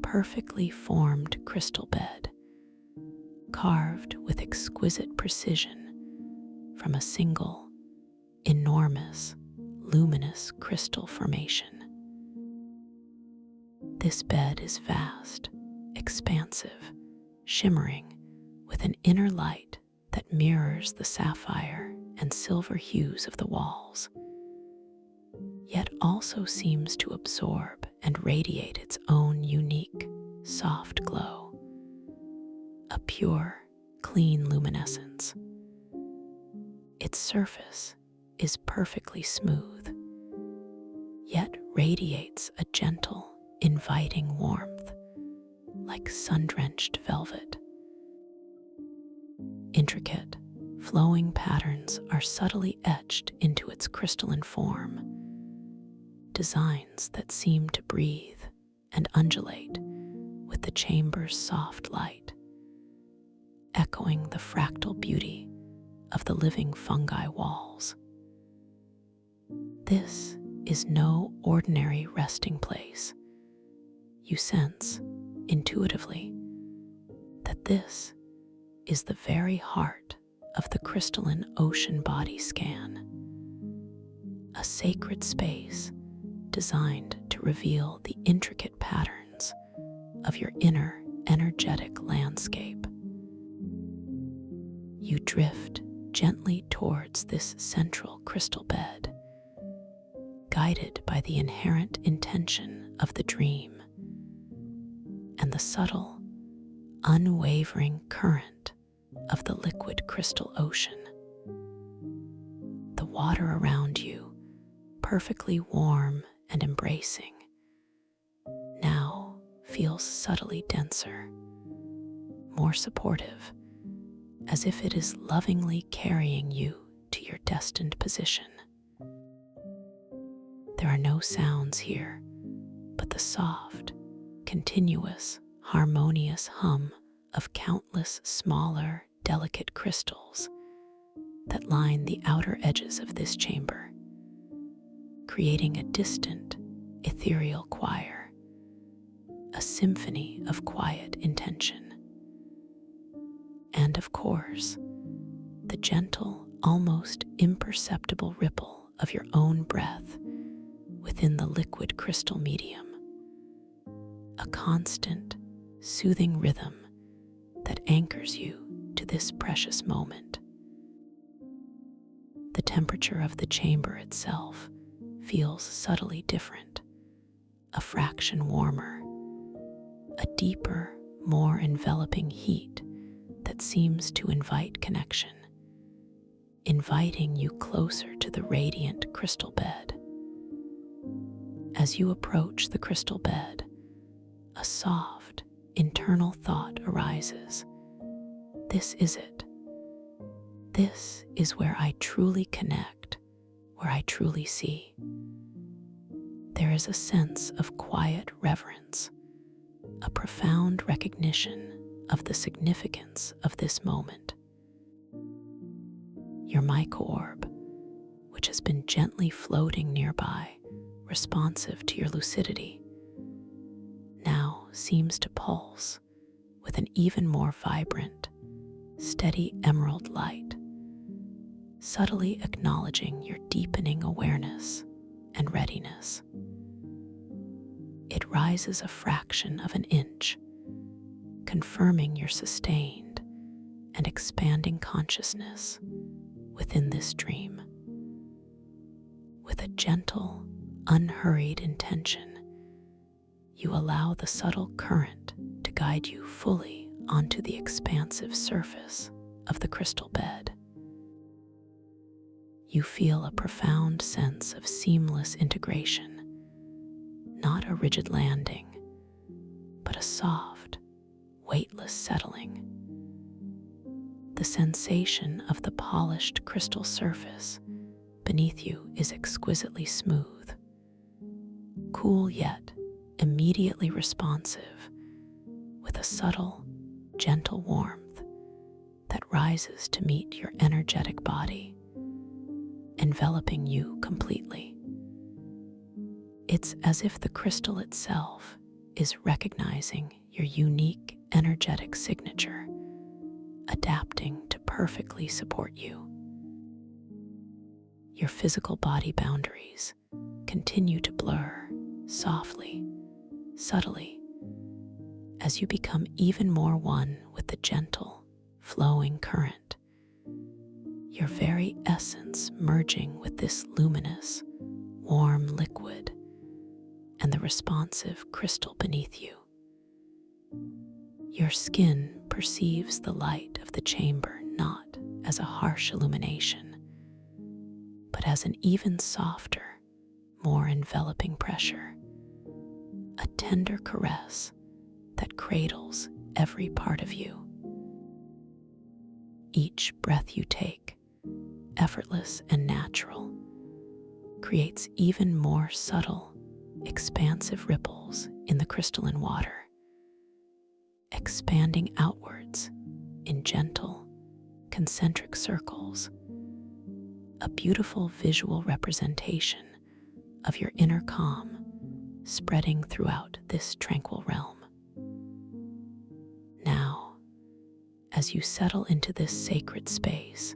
perfectly formed crystal bed, carved with exquisite precision from a single, enormous, luminous crystal formation. This bed is vast, expansive, shimmering with an inner light that mirrors the sapphire and silver hues of the walls, yet also seems to absorb and radiate its own unique, soft glow, a pure, clean luminescence. Its surface is perfectly smooth, yet radiates a gentle, inviting warmth, like sun-drenched velvet. Intricate, flowing patterns are subtly etched into its crystalline form, designs that seem to breathe and undulate with the chamber's soft light, echoing the fractal beauty of the living fungi walls. This is no ordinary resting place. You sense, intuitively, that this is the very heart of the crystalline ocean body scan, a sacred space designed to reveal the intricate patterns of your inner energetic landscape. You drift gently towards this central crystal bed, guided by the inherent intention of the dream and the subtle, unwavering current of the liquid crystal ocean. The water around you, perfectly warm and embracing, now feels subtly denser, more supportive, as if it is lovingly carrying you to your destined position. There are no sounds here, but the soft, continuous, harmonious hum of countless smaller, delicate crystals that line the outer edges of this chamber, creating a distant, ethereal choir, a symphony of quiet intention. And of course, the gentle, almost imperceptible ripple of your own breath within the liquid crystal medium, a constant, soothing rhythm that anchors you to this precious moment. The temperature of the chamber itself feels subtly different, a fraction warmer, a deeper, more enveloping heat that seems to invite connection, inviting you closer to the radiant crystal bed. As you approach the crystal bed, a soft, internal thought arises. This is it. This is where I truly connect, where I truly see. There is a sense of quiet reverence, a profound recognition of the significance of this moment. Your micro-orb, which has been gently floating nearby, responsive to your lucidity, now seems to pulse with an even more vibrant, steady emerald light, subtly acknowledging your deepening awareness and readiness. It rises a fraction of an inch, confirming your sustained and expanding consciousness within this dream. With a gentle, unhurried intention, you allow the subtle current to guide you fully onto the expansive surface of the crystal bed. You feel a profound sense of seamless integration, not a rigid landing, but a soft, weightless settling. The sensation of the polished crystal surface beneath you is exquisitely smooth, cool yet immediately responsive, with a subtle, gentle warmth that rises to meet your energetic body, enveloping you completely. It's as if the crystal itself is recognizing your unique energetic signature, adapting to perfectly support you. Your physical body boundaries continue to blur softly, subtly, as you become even more one with the gentle, flowing current, your very essence merging with this luminous, warm liquid and the responsive crystal beneath you. Your skin perceives the light of the chamber not as a harsh illumination, but as an even softer, more enveloping pressure, a tender caress that cradles every part of you. Each breath you take, effortless and natural, creates even more subtle, expansive ripples in the crystalline water, expanding outwards in gentle, concentric circles, a beautiful visual representation of your inner calm spreading throughout this tranquil realm. Now, as you settle into this sacred space,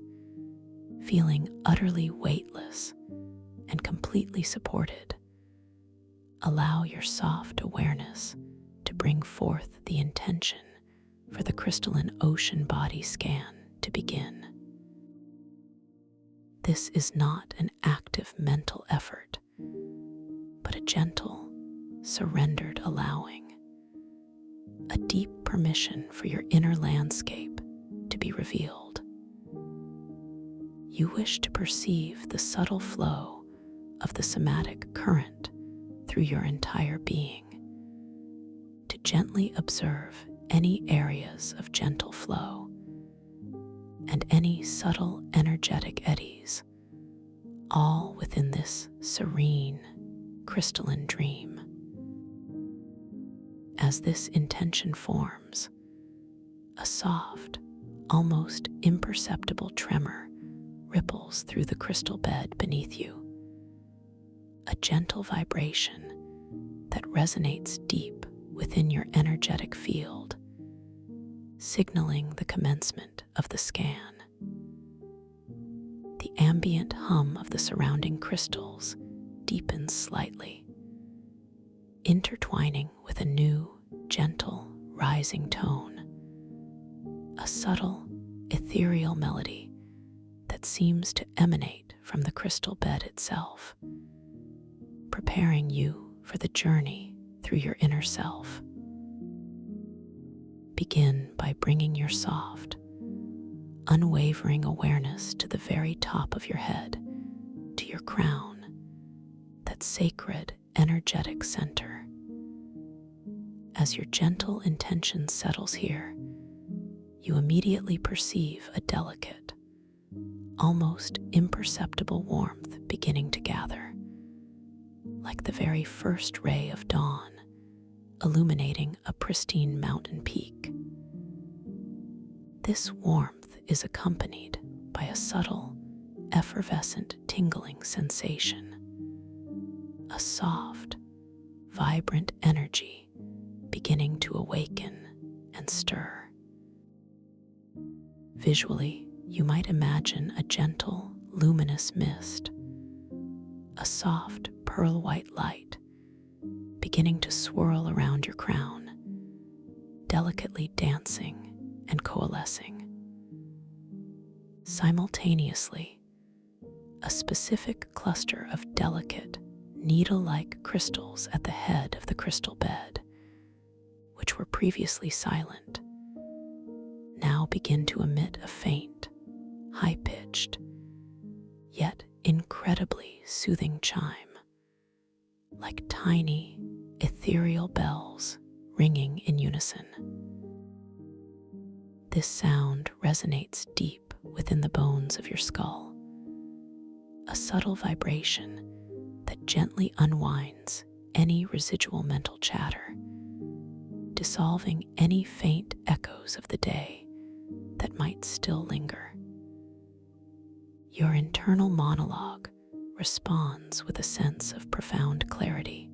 feeling utterly weightless and completely supported, allow your soft awareness to bring forth the intention for the crystalline ocean body scan to begin. This is not an active mental effort, but a gentle, surrendered allowing, a deep permission for your inner landscape to be revealed. You wish to perceive the subtle flow of the somatic current through your entire being, to gently observe any areas of gentle flow and any subtle energetic eddies, all within this serene, crystalline dream. As this intention forms, a soft, almost imperceptible tremor ripples through the crystal bed beneath you, a gentle vibration that resonates deep within your energetic field, signaling the commencement of the scan. The ambient hum of the surrounding crystals deepens slightly, intertwining with a new, gentle, rising tone, a subtle, ethereal melody that seems to emanate from the crystal bed itself, preparing you for the journey through your inner self. Begin by bringing your soft, unwavering awareness to the very top of your head, to your crown, that sacred, energetic center. As your gentle intention settles here, you immediately perceive a delicate, almost imperceptible warmth beginning to gather, like the very first ray of dawn, illuminating a pristine mountain peak. This warmth is accompanied by a subtle, effervescent tingling sensation, a soft, vibrant energy beginning to awaken and stir. Visually, you might imagine a gentle, luminous mist, a soft, pearl-white light beginning to swirl around your crown, delicately dancing and coalescing. Simultaneously, a specific cluster of delicate, needle-like crystals at the head of the crystal bed, which were previously silent, now begin to emit a faint, high-pitched, yet incredibly soothing chime, like tiny, ethereal bells ringing in unison. This sound resonates deep within the bones of your skull, a subtle vibration that gently unwinds any residual mental chatter, dissolving any faint echoes of the day that might still linger. Your internal monologue responds with a sense of profound clarity,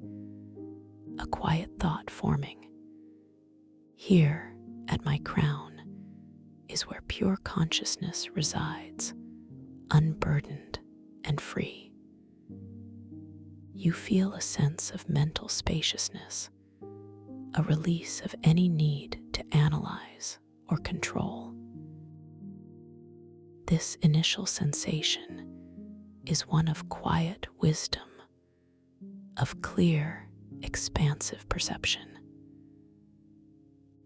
a quiet thought forming. Here, at my crown, is where pure consciousness resides, unburdened and free. You feel a sense of mental spaciousness, a release of any need to analyze or control. This initial sensation is one of quiet wisdom, of clear, expansive perception.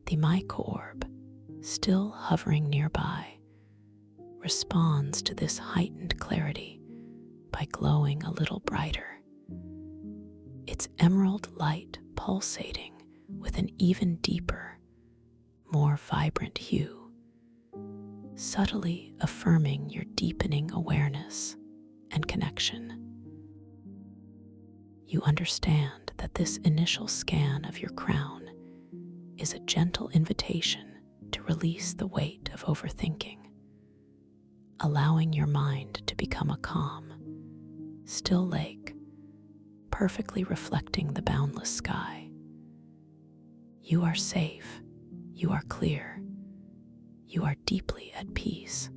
The mycorb, still hovering nearby, responds to this heightened clarity by glowing a little brighter, its emerald light pulsating with an even deeper, more vibrant hue, subtly affirming your deepening awareness and connection. You understand that this initial scan of your crown is a gentle invitation to release the weight of overthinking, allowing your mind to become a calm, still lake, perfectly reflecting the boundless sky. You are safe, you are clear, you are deeply at peace.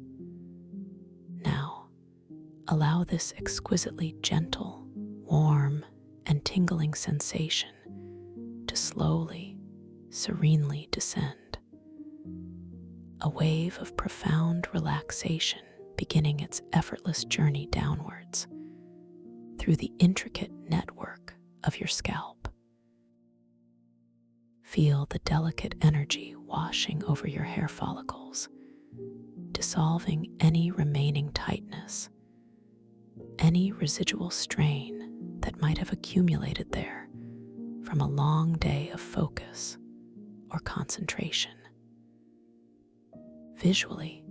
Now, allow this exquisitely gentle, warm, and tingling sensation to slowly, serenely descend. A wave of profound relaxation beginning its effortless journey downwards through the intricate network of your scalp. Feel the delicate energy washing over your hair follicles, dissolving any remaining tightness, any residual strain that might have accumulated there from a long day of focus or concentration. Visually,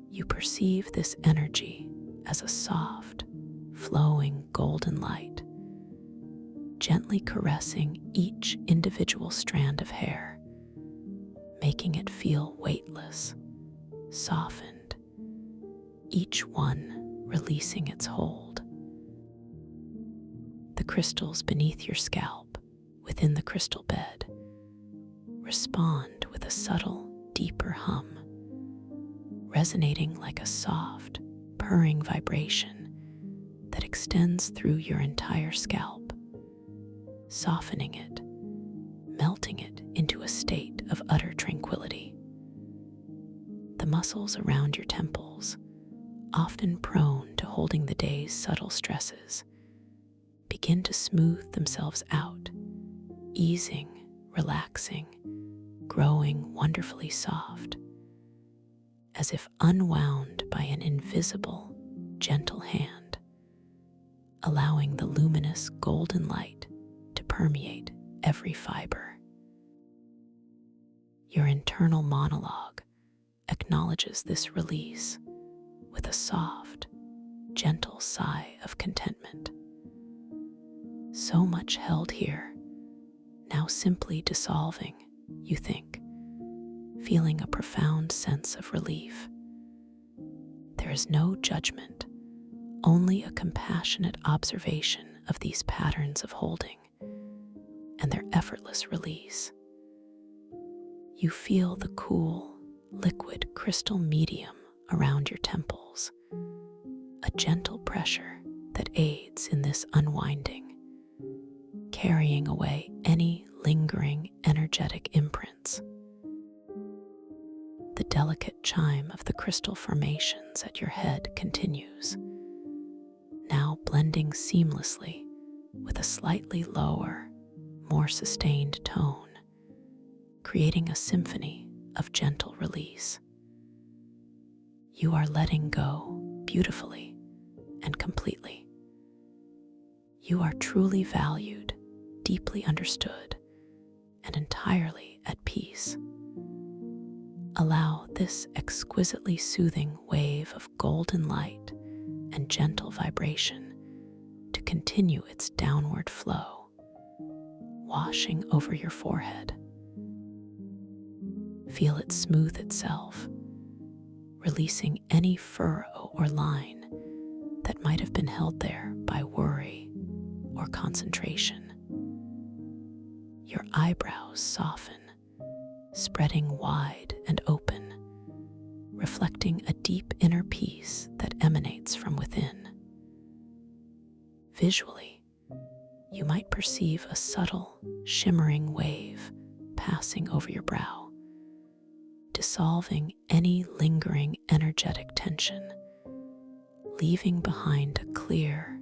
you perceive this energy as a soft, flowing golden light, gently caressing each individual strand of hair, making it feel weightless, softened, each one releasing its hold. The crystals beneath your scalp, within the crystal bed, respond with a subtle, deeper hum, resonating like a soft, purring vibration that extends through your entire scalp, softening it, melting it into a state of utter tranquility. The muscles around your temples, often prone to holding the day's subtle stresses, begin to smooth themselves out, easing, relaxing, growing wonderfully soft, as if unwound by an invisible, gentle hand, allowing the luminous golden light to permeate every fiber. Your internal monologue acknowledges this release with a soft, gentle sigh of contentment. So much held here, now simply dissolving, you think, feeling a profound sense of relief. There is no judgment, only a compassionate observation of these patterns of holding and their effortless release. You feel the cool, liquid crystal medium around your temples, a gentle pressure that aids in this unwinding, carrying away any lingering energetic imprints. The delicate chime of the crystal formations at your head continues, now blending seamlessly with a slightly lower, more sustained tone, creating a symphony of gentle release. You are letting go beautifully and completely. You are truly valued, deeply understood, and entirely at peace. Allow this exquisitely soothing wave of golden light and gentle vibration to continue its downward flow, washing over your forehead. Feel it smooth itself, releasing any furrow or line that might have been held there by worry or concentration. Your eyebrows soften, spreading wide and open, reflecting a deep inner peace that emanates from within. Visually, you might perceive a subtle, shimmering wave passing over your brow, dissolving any lingering energetic tension, leaving behind a clear,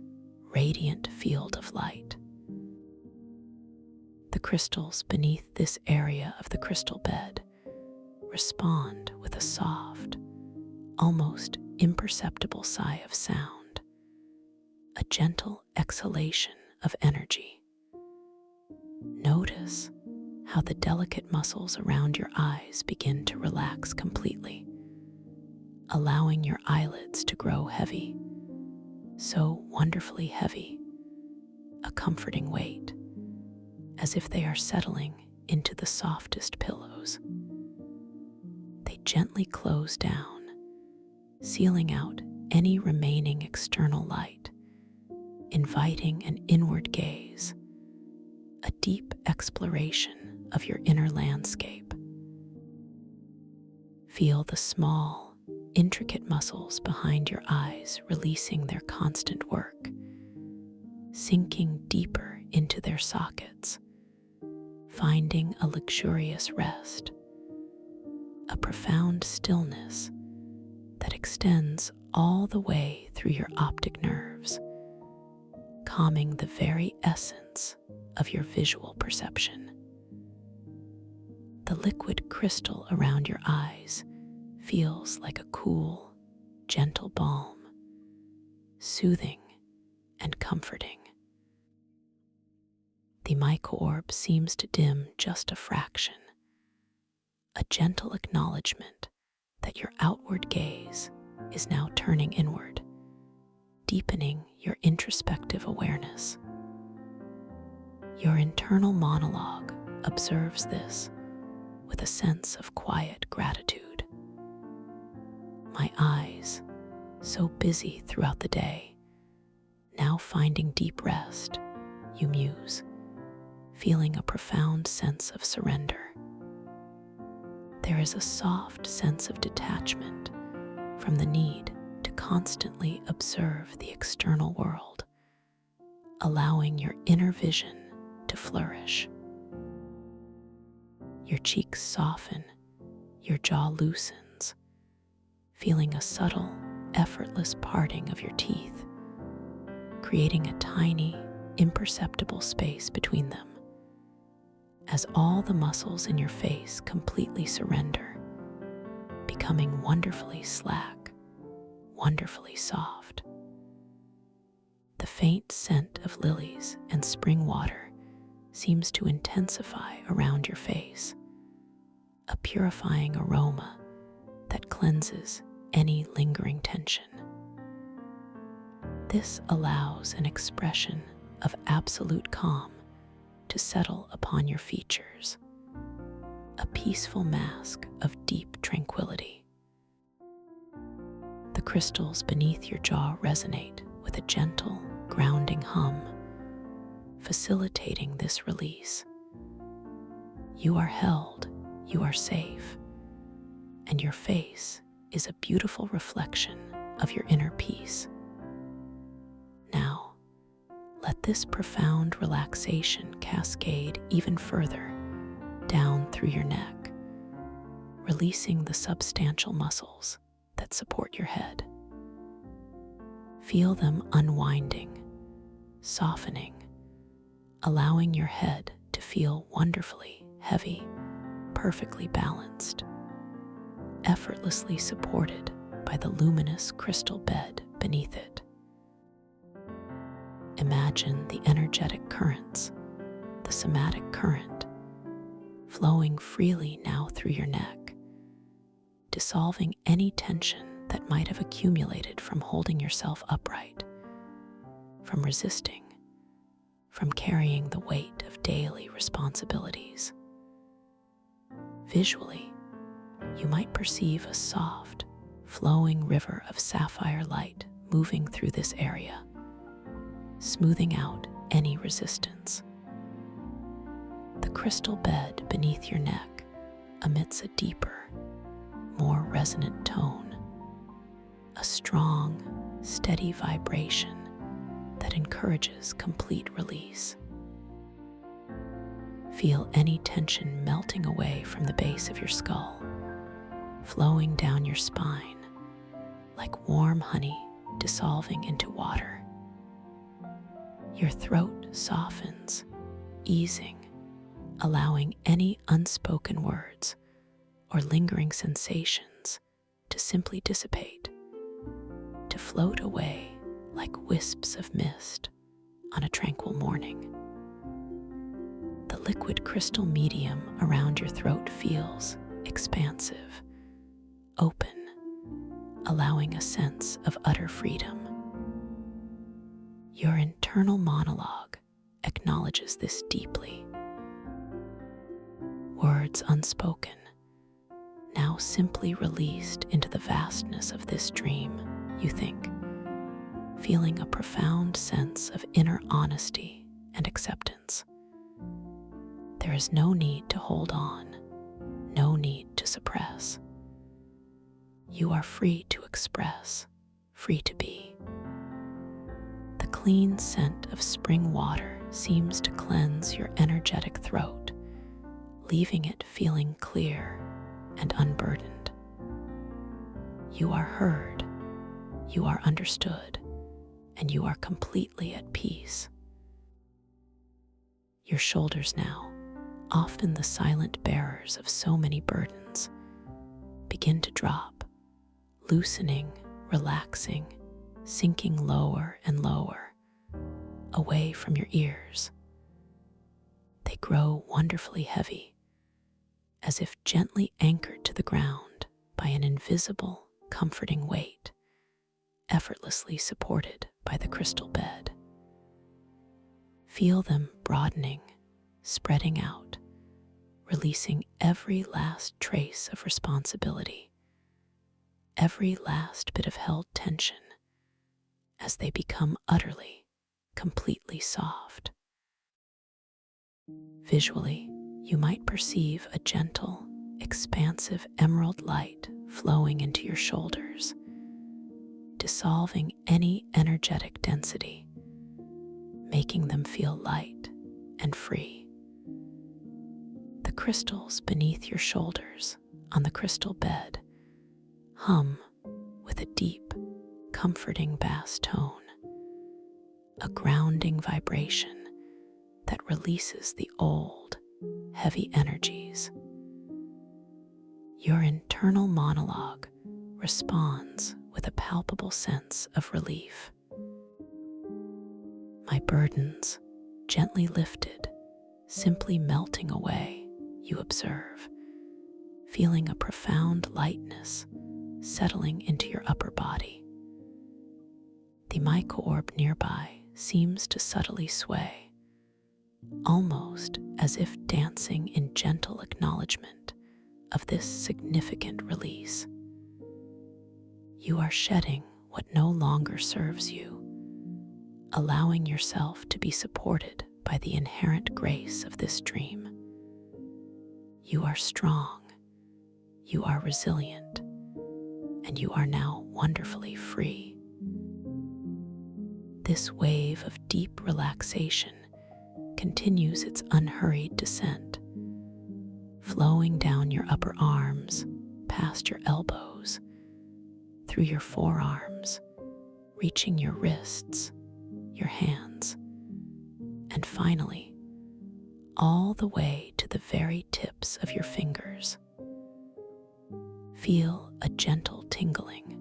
radiant field of light. The crystals beneath this area of the crystal bed respond with a soft, almost imperceptible sigh of sound, a gentle exhalation of energy. Notice how the delicate muscles around your eyes begin to relax completely, allowing your eyelids to grow heavy, so wonderfully heavy, a comforting weight, as if they are settling into the softest pillows. They gently close down, sealing out any remaining external light, inviting an inward gaze, a deep exploration of your inner landscape. Feel the small, intricate muscles behind your eyes releasing their constant work, sinking deeper into their sockets, finding a luxurious rest, a profound stillness that extends all the way through your optic nerves, calming the very essence of your visual perception. The liquid crystal around your eyes feels like a cool, gentle balm, soothing and comforting. The mica orb seems to dim just a fraction, a gentle acknowledgement that your outward gaze is now turning inward, deepening your introspective awareness. Your internal monologue observes this with a sense of quiet gratitude. My eyes, so busy throughout the day, now finding deep rest, you muse, feeling a profound sense of surrender. There is a soft sense of detachment from the need to constantly observe the external world, allowing your inner vision to flourish. Your cheeks soften, your jaw loosens, feeling a subtle, effortless parting of your teeth, creating a tiny, imperceptible space between them. As all the muscles in your face completely surrender, becoming wonderfully slack, wonderfully soft. The faint scent of lilies and spring water seems to intensify around your face, a purifying aroma that cleanses any lingering tension. This allows an expression of absolute calm to settle upon your features, a peaceful mask of deep tranquility. The crystals beneath your jaw resonate with a gentle, grounding hum, facilitating this release. You are held, you are safe, and your face is a beautiful reflection of your inner peace. Now, let this profound relaxation cascade even further down through your neck, releasing the substantial muscles that support your head. Feel them unwinding, softening, allowing your head to feel wonderfully heavy, perfectly balanced, effortlessly supported by the luminous crystal bed beneath it. Imagine the energetic currents, the somatic current, flowing freely now through your neck, dissolving any tension that might have accumulated from holding yourself upright, from resisting, from carrying the weight of daily responsibilities. Visually, you might perceive a soft, flowing river of sapphire light moving through this area, smoothing out any resistance. The crystal bed beneath your neck emits a deeper, more resonant tone, a strong, steady vibration that encourages complete release. Feel any tension melting away from the base of your skull, flowing down your spine like warm honey dissolving into water. Your throat softens, easing, allowing any unspoken words or lingering sensations to simply dissipate, to float away like wisps of mist on a tranquil morning. The liquid crystal medium around your throat feels expansive, open, allowing a sense of utter freedom. Your internal monologue acknowledges this deeply. Words unspoken, now simply released into the vastness of this dream, you think, feeling a profound sense of inner honesty and acceptance. There is no need to hold on, no need to suppress. You are free to express, free to be. The clean scent of spring water seems to cleanse your energetic throat, leaving it feeling clear and unburdened. You are heard, you are understood, and you are completely at peace. Your shoulders now, often the silent bearers of so many burdens, begin to drop, loosening, relaxing, sinking lower and lower, away from your ears. They grow wonderfully heavy, as if gently anchored to the ground by an invisible, comforting weight, effortlessly supported by the crystal bed. Feel them broadening, spreading out, releasing every last trace of responsibility, every last bit of held tension, as they become utterly, completely soft. Visually, you might perceive a gentle, expansive emerald light flowing into your shoulders, dissolving any energetic density, making them feel light and free. The crystals beneath your shoulders on the crystal bed hum with a deep, comforting bass tone, a grounding vibration that releases the old, heavy energies. Your internal monologue responds with a palpable sense of relief. My burdens, gently lifted, simply melting away, you observe, feeling a profound lightness settling into your upper body. The mica orb nearby seems to subtly sway, almost as if dancing in gentle acknowledgement of this significant release. You are shedding what no longer serves you, allowing yourself to be supported by the inherent grace of this dream. You are strong, you are resilient, and you are now wonderfully free. This wave of deep relaxation continues its unhurried descent, flowing down your upper arms, past your elbows, through your forearms, reaching your wrists, your hands, and finally, all the way to the very tips of your fingers. Feel a gentle tingling,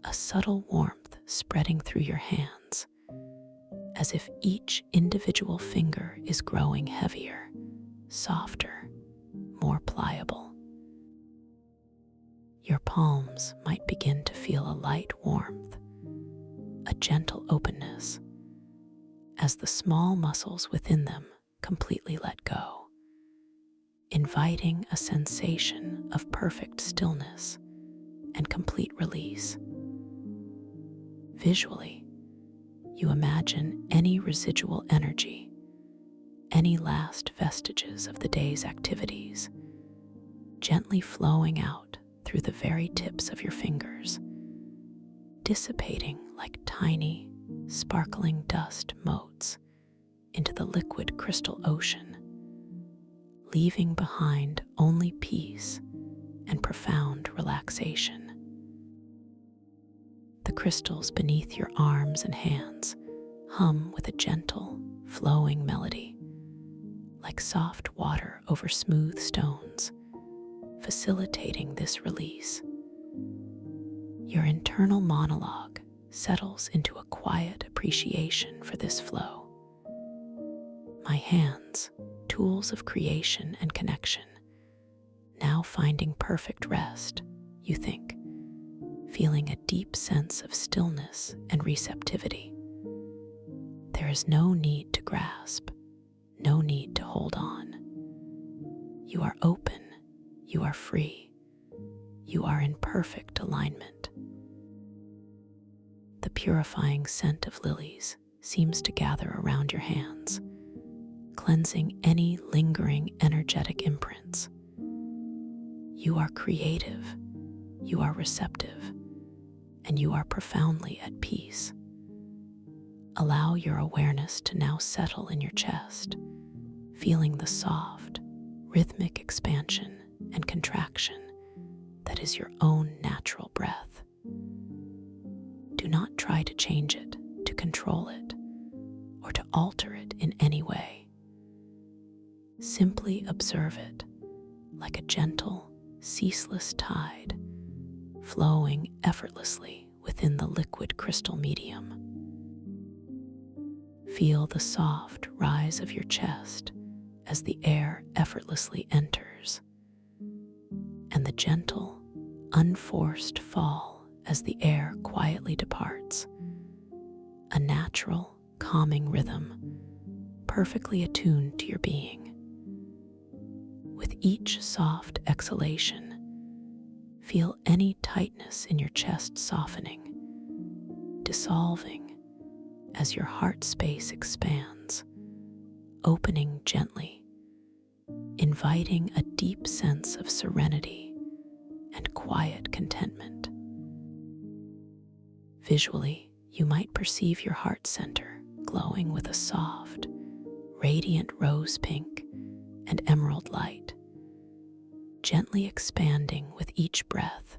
a subtle warmth spreading through your hands, as if each individual finger is growing heavier, softer, more pliable. Your palms might begin to feel a light warmth, a gentle openness, as the small muscles within them completely let go, inviting a sensation of perfect stillness and complete release. Visually, you imagine any residual energy, any last vestiges of the day's activities, gently flowing out through the very tips of your fingers, dissipating like tiny, sparkling dust motes into the liquid crystal ocean, leaving behind only peace and profound relaxation. The crystals beneath your arms and hands hum with a gentle, flowing melody, like soft water over smooth stones, facilitating this release. Your internal monologue settles into a quiet appreciation for this flow. My hands, tools of creation and connection, now finding perfect rest, you think, feeling a deep sense of stillness and receptivity. There is no need to grasp, no need to hold on. You are open, you are free, you are in perfect alignment. The purifying scent of lilies seems to gather around your hands, cleansing any lingering energetic imprints. You are creative, you are receptive, and you are profoundly at peace. Allow your awareness to now settle in your chest, feeling the soft, rhythmic expansion and contraction that is your own natural breath. Do not try to change it, to control it, or to alter it in any way. Simply observe it like a gentle, ceaseless tide flowing effortlessly within the liquid crystal medium. Feel the soft rise of your chest as the air effortlessly enters, and the gentle, unforced fall as the air quietly departs. A natural, calming rhythm, perfectly attuned to your being. With each soft exhalation, feel any tightness in your chest softening, dissolving as your heart space expands, opening gently, inviting a deep sense of serenity and quiet contentment. Visually, you might perceive your heart center glowing with a soft, radiant rose pink and emerald light, gently expanding with each breath,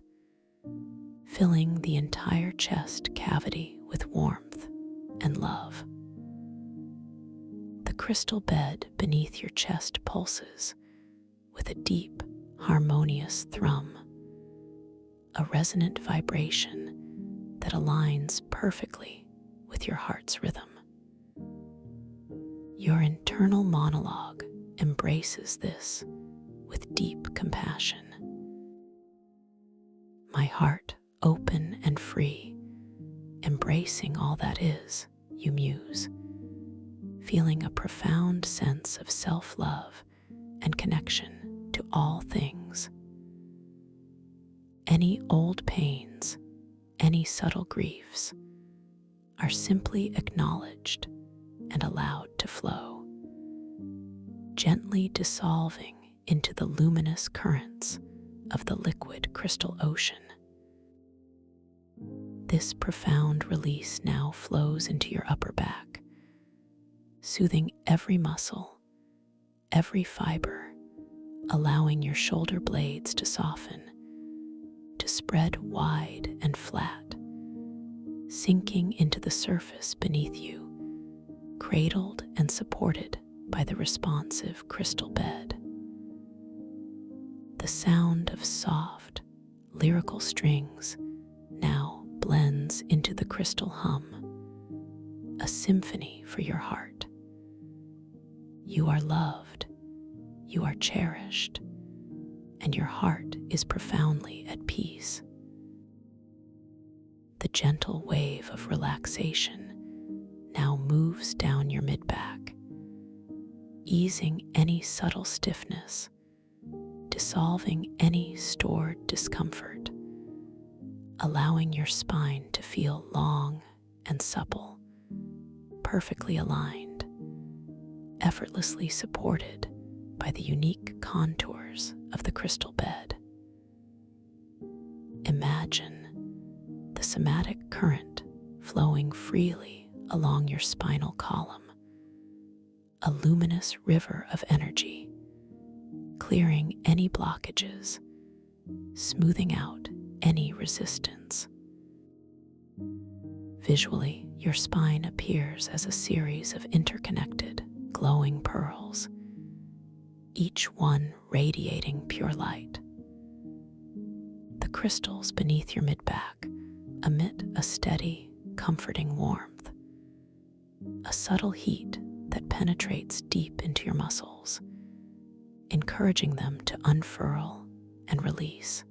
filling the entire chest cavity with warmth and love. The crystal bed beneath your chest pulses with a deep, harmonious thrum, a resonant vibration that aligns perfectly with your heart's rhythm. Your internal monologue embraces this with deep compassion. My heart open and free, embracing all that is, you muse, feeling a profound sense of self-love and connection to all things. Any old pains, any subtle griefs are simply acknowledged and allowed to flow, gently dissolving into the luminous currents of the liquid crystal ocean. This profound release now flows into your upper back, soothing every muscle, every fiber, allowing your shoulder blades to soften, to spread wide and flat, sinking into the surface beneath you, cradled and supported by the responsive crystal bed. The sound of soft, lyrical strings now blends into the crystal hum, a symphony for your heart. You are loved, you are cherished, and your heart is profoundly at peace. The gentle wave of relaxation now moves down your mid-back, easing any subtle stiffness, dissolving any stored discomfort, allowing your spine to feel long and supple, perfectly aligned, effortlessly supported by the unique contours of the crystal bed. Imagine the somatic current flowing freely along your spinal column, a luminous river of energy, clearing any blockages, smoothing out any resistance. Visually, your spine appears as a series of interconnected, glowing pearls, each one radiating pure light. The crystals beneath your mid-back emit a steady, comforting warmth, a subtle heat that penetrates deep into your muscles, encouraging them to unfurl and release.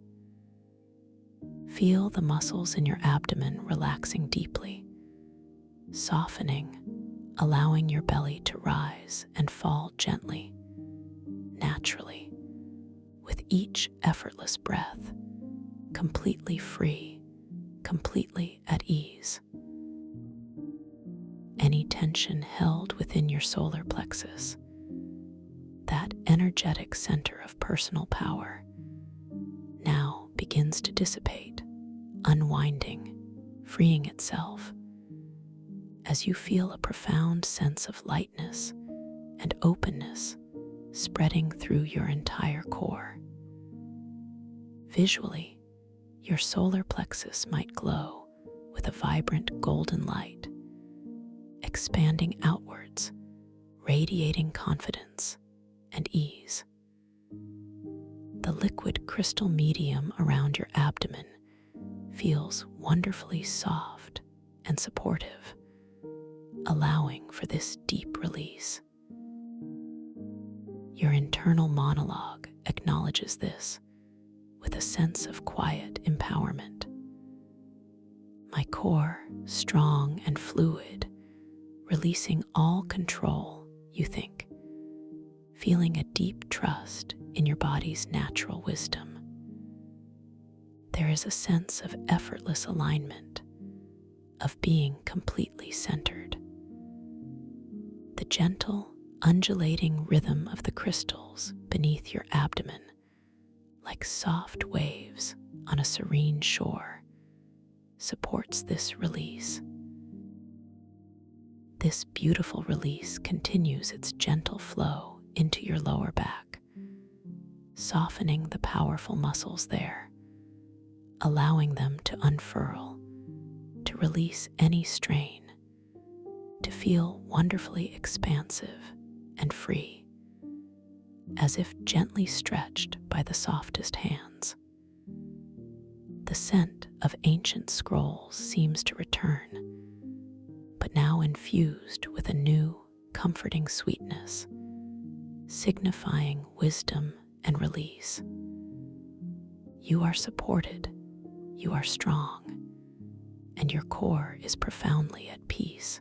Feel the muscles in your abdomen relaxing deeply, softening, allowing your belly to rise and fall gently, naturally, with each effortless breath, completely free, completely at ease. Any tension held within your solar plexus, that energetic center of personal power, now begins to dissipate, unwinding, freeing itself, as you feel a profound sense of lightness and openness spreading through your entire core. Visually, your solar plexus might glow with with a vibrant golden light, expanding outwards, radiating confidence and ease. The liquid crystal medium around your abdomen feels wonderfully soft and supportive, allowing for this deep release. Your internal monologue acknowledges this with a sense of quiet empowerment. My core, strong and fluid, releasing all control, you think, feeling a deep trust in your body's natural wisdom. There is a sense of effortless alignment, of being completely centered. The gentle, undulating rhythm of the crystals beneath your abdomen, like soft waves on a serene shore, supports this release. This beautiful release continues its gentle flow into your lower back, softening the powerful muscles there, allowing them to unfurl, to release any strain, to feel wonderfully expansive and free, as if gently stretched by the softest hands. The scent of ancient scrolls seems to return, but now infused with a new, comforting sweetness, signifying wisdom and release. You are supported, you are strong, and your core is profoundly at peace.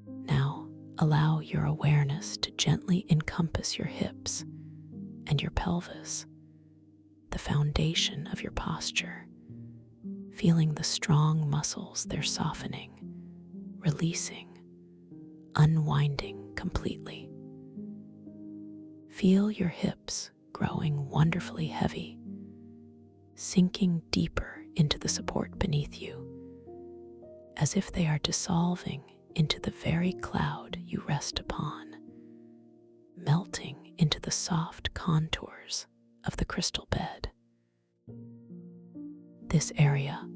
Now, allow your awareness to gently encompass your hips and your pelvis, the foundation of your posture, feeling the strong muscles they're softening, releasing, unwinding completely. Feel your hips growing wonderfully heavy, sinking deeper into the support beneath you, as if they are dissolving into the very cloud you rest upon, melting into the soft contours of the crystal bed. This area,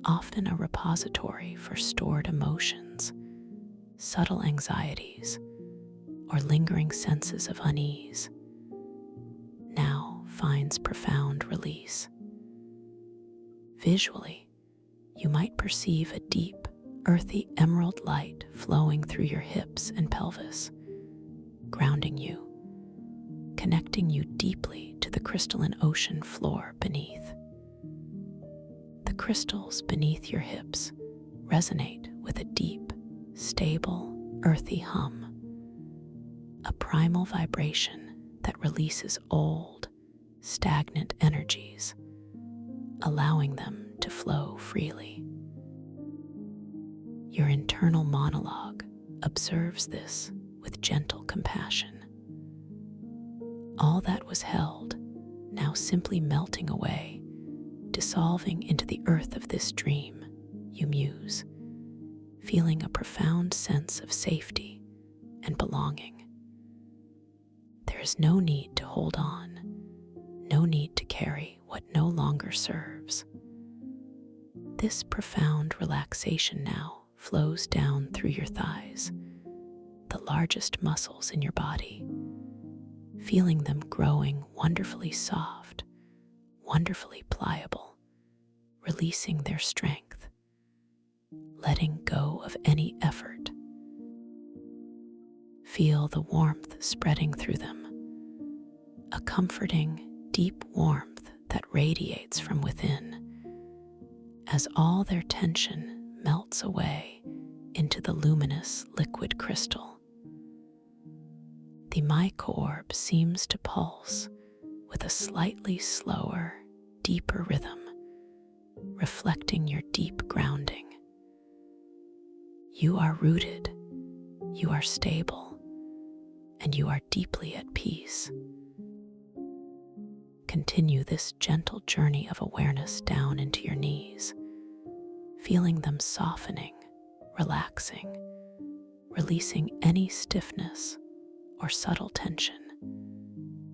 often a repository for stored emotions, subtle anxieties, or lingering senses of unease, now finds profound release. Visually, you might perceive a deep, earthy emerald light flowing through your hips and pelvis, grounding you, connecting you deeply to the crystalline ocean floor beneath. The crystals beneath your hips resonate with a deep, stable, earthy hum, a primal vibration that releases old, stagnant energies, allowing them to flow freely. Your internal monologue observes this with gentle compassion. All that was held, now simply melting away, dissolving into the earth of this dream, you muse, feeling a profound sense of safety and belonging. There is no need to hold on, no need to carry what no longer serves. This profound relaxation now flows down through your thighs, the largest muscles in your body, feeling them growing wonderfully soft, wonderfully pliable, releasing their strength, letting go of any effort. Feel the warmth spreading through them, a comforting, deep warmth that radiates from within, as all their tension melts away into the luminous liquid crystal. The mycorb seems to pulse with a slightly slower, deeper rhythm, reflecting your deep grounding. You are rooted, you are stable, and you are deeply at peace. Continue this gentle journey of awareness down into your knees, feeling them softening, relaxing, releasing any stiffness or subtle tension,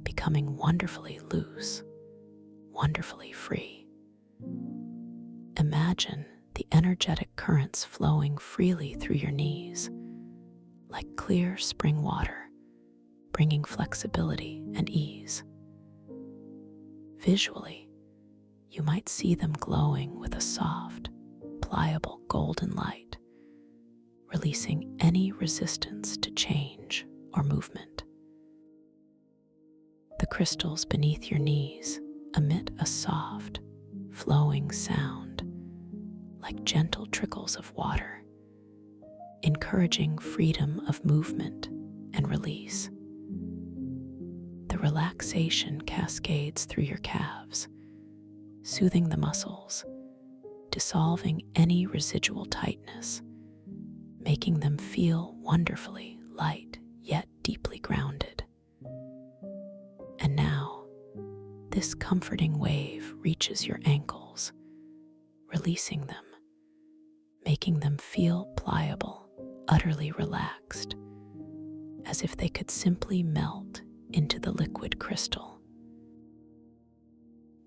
becoming wonderfully loose, wonderfully free. Imagine the energetic currents flowing freely through your knees, like clear spring water, bringing flexibility and ease. Visually, you might see them glowing with a soft, pliable golden light, releasing any resistance to change or movement. The crystals beneath your knees emit a soft, flowing sound, like gentle trickles of water, encouraging freedom of movement and release. The relaxation cascades through your calves, soothing the muscles, dissolving any residual tightness, making them feel wonderfully light yet deeply grounded. And now, this comforting wave reaches your ankles, releasing them, making them feel pliable, utterly relaxed, as if they could simply melt into the liquid crystal.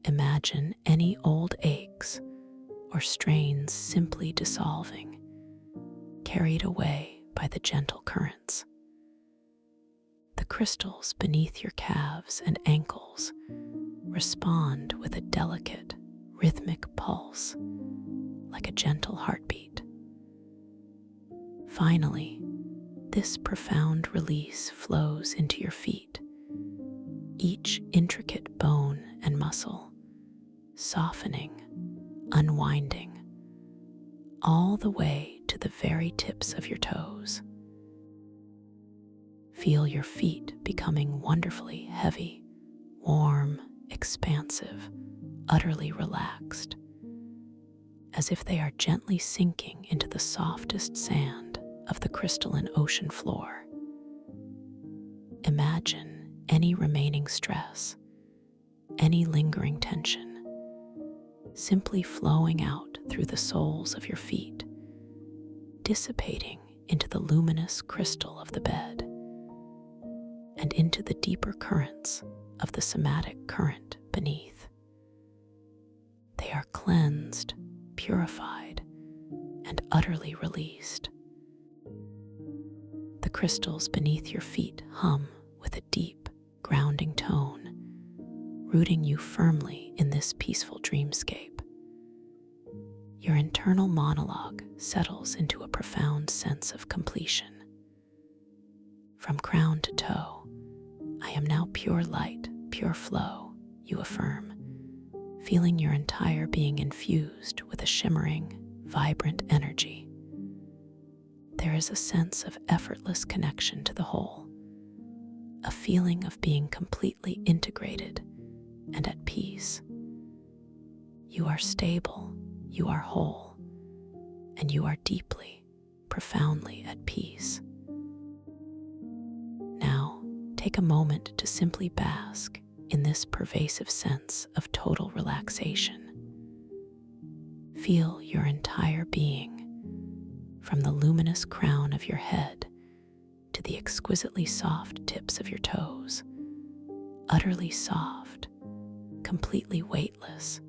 Imagine any old aches or strains simply dissolving, carried away by the gentle currents. The crystals beneath your calves and ankles respond with a delicate, rhythmic pulse, like a gentle heartbeat. Finally, this profound release flows into your feet, each intricate bone and muscle softening, unwinding, all the way to the very tips of your toes. Feel your feet becoming wonderfully heavy, warm, expansive, utterly relaxed, as if they are gently sinking into the softest sand of the crystalline ocean floor. Imagine any remaining stress, any lingering tension, simply flowing out through the soles of your feet, dissipating into the luminous crystal of the bed and into the deeper currents of the somatic current beneath. They are cleansed, purified, and utterly released. The crystals beneath your feet hum with a deep, grounding tone, rooting you firmly in this peaceful dreamscape. Your internal monologue settles into a profound sense of completion. From crown to toe, I am now pure light, pure flow, you affirm, feeling your entire being infused with a shimmering, vibrant energy. There is a sense of effortless connection to the whole, a feeling of being completely integrated and at peace. You are stable, you are whole, and you are deeply, profoundly at peace. Now, take a moment to simply bask in this pervasive sense of total relaxation. Feel your entire being, from the luminous crown of your head to the exquisitely soft tips of your toes, utterly soft, completely weightless,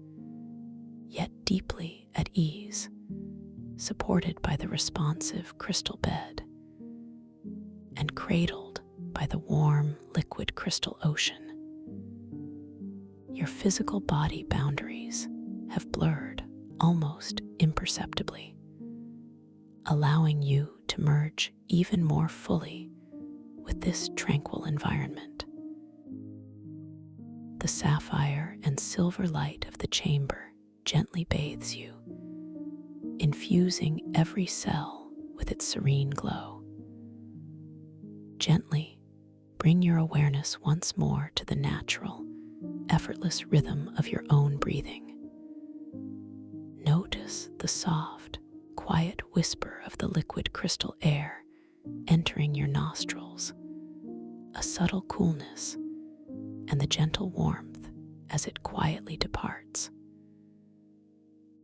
yet deeply at ease, supported by the responsive crystal bed and cradled by the warm, liquid crystal ocean. Your physical body boundaries have blurred almost imperceptibly, allowing you to merge even more fully with this tranquil environment. The sapphire and silver light of the chamber gently bathes you, infusing every cell with its serene glow. Gently bring your awareness once more to the natural, effortless rhythm of your own breathing. Notice the soft, quiet whisper of the liquid crystal air entering your nostrils, a subtle coolness, and the gentle warmth as it quietly departs.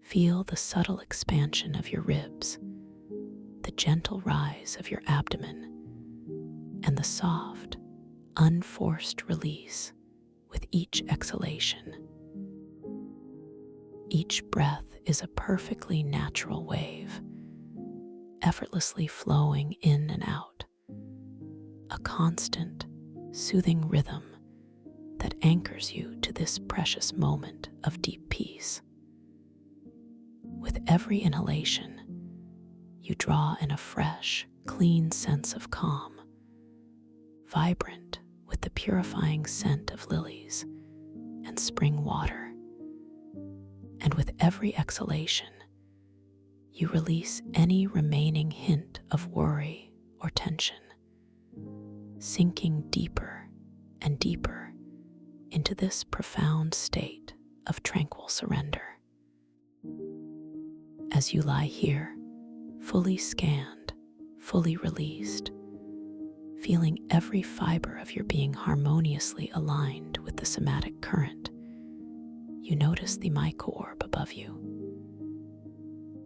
Feel the subtle expansion of your ribs, the gentle rise of your abdomen, and the soft, unforced release with each exhalation. Each breath is a perfectly natural wave, effortlessly flowing in and out, a constant, soothing rhythm that anchors you to this precious moment of deep peace. With every inhalation, you draw in a fresh, clean sense of calm, vibrant with the purifying scent of lilies and spring water. And with every exhalation, you release any remaining hint of worry or tension, sinking deeper and deeper into this profound state of tranquil surrender. As you lie here, fully scanned, fully released, feeling every fiber of your being harmoniously aligned with the somatic current, you notice the micro-orb above you.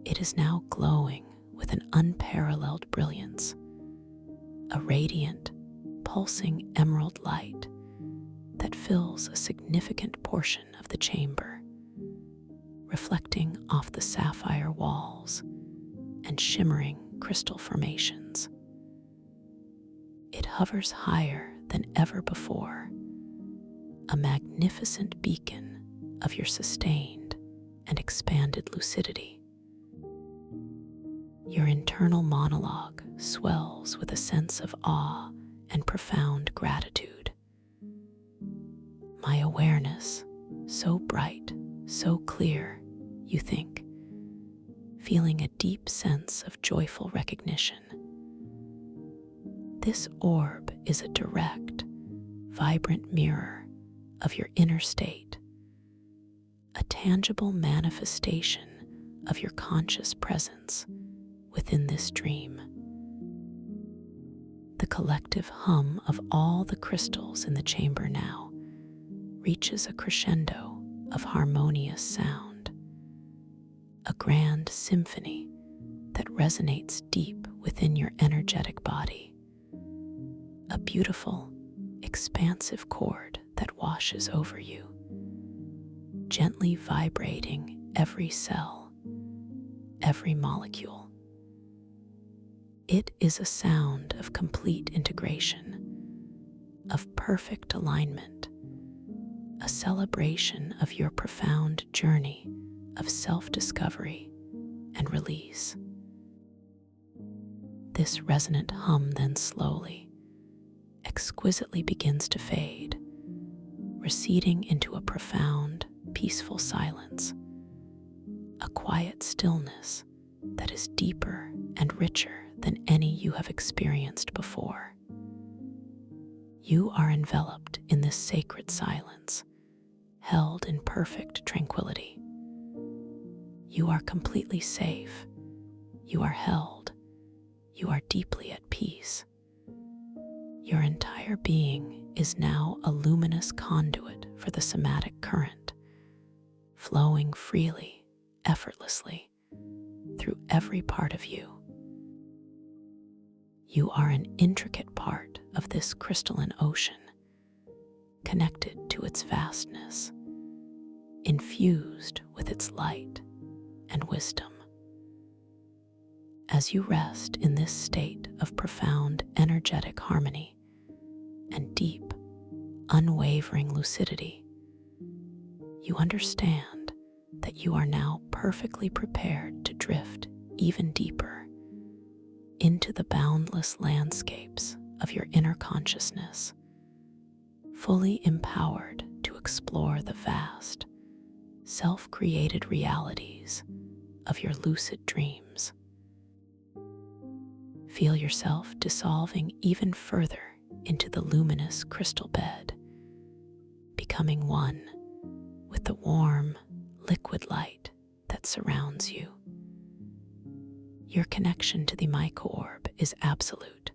It is now glowing with an unparalleled brilliance, a radiant, pulsing emerald light that fills a significant portion of the chamber, reflecting off the sapphire walls and shimmering crystal formations. It hovers higher than ever before, a magnificent beacon of your sustained and expanded lucidity. Your internal monologue swells with a sense of awe and profound gratitude. My awareness, so bright, so clear, you think, feeling a deep sense of joyful recognition. This orb is a direct, vibrant mirror of your inner state, a tangible manifestation of your conscious presence within this dream. The collective hum of all the crystals in the chamber now reaches a crescendo of harmonious sound, a grand symphony that resonates deep within your energetic body, a beautiful, expansive chord that washes over you, gently vibrating every cell, every molecule. It is a sound of complete integration, of perfect alignment, a celebration of your profound journey of self-discovery and release. This resonant hum then slowly, exquisitely begins to fade, receding into a profound, peaceful silence, a quiet stillness that is deeper and richer than any you have experienced before. You are enveloped in this sacred silence, held in perfect tranquility. You are completely safe. You are held. You are deeply at peace. Your entire being is now a luminous conduit for the somatic current, flowing freely, effortlessly, through every part of you. You are an intricate part of this crystalline ocean, connected to its vastness, infused with its light and wisdom. As you rest in this state of profound energetic harmony and deep, unwavering lucidity, you understand that you are now perfectly prepared to drift even deeper into the boundless landscapes of your inner consciousness, fully empowered to explore the vast, self-created realities of your lucid dreams. Feel yourself dissolving even further into the luminous crystal bed, becoming one with the warm, liquid light that surrounds you. Your connection to the micro-orb is absolute,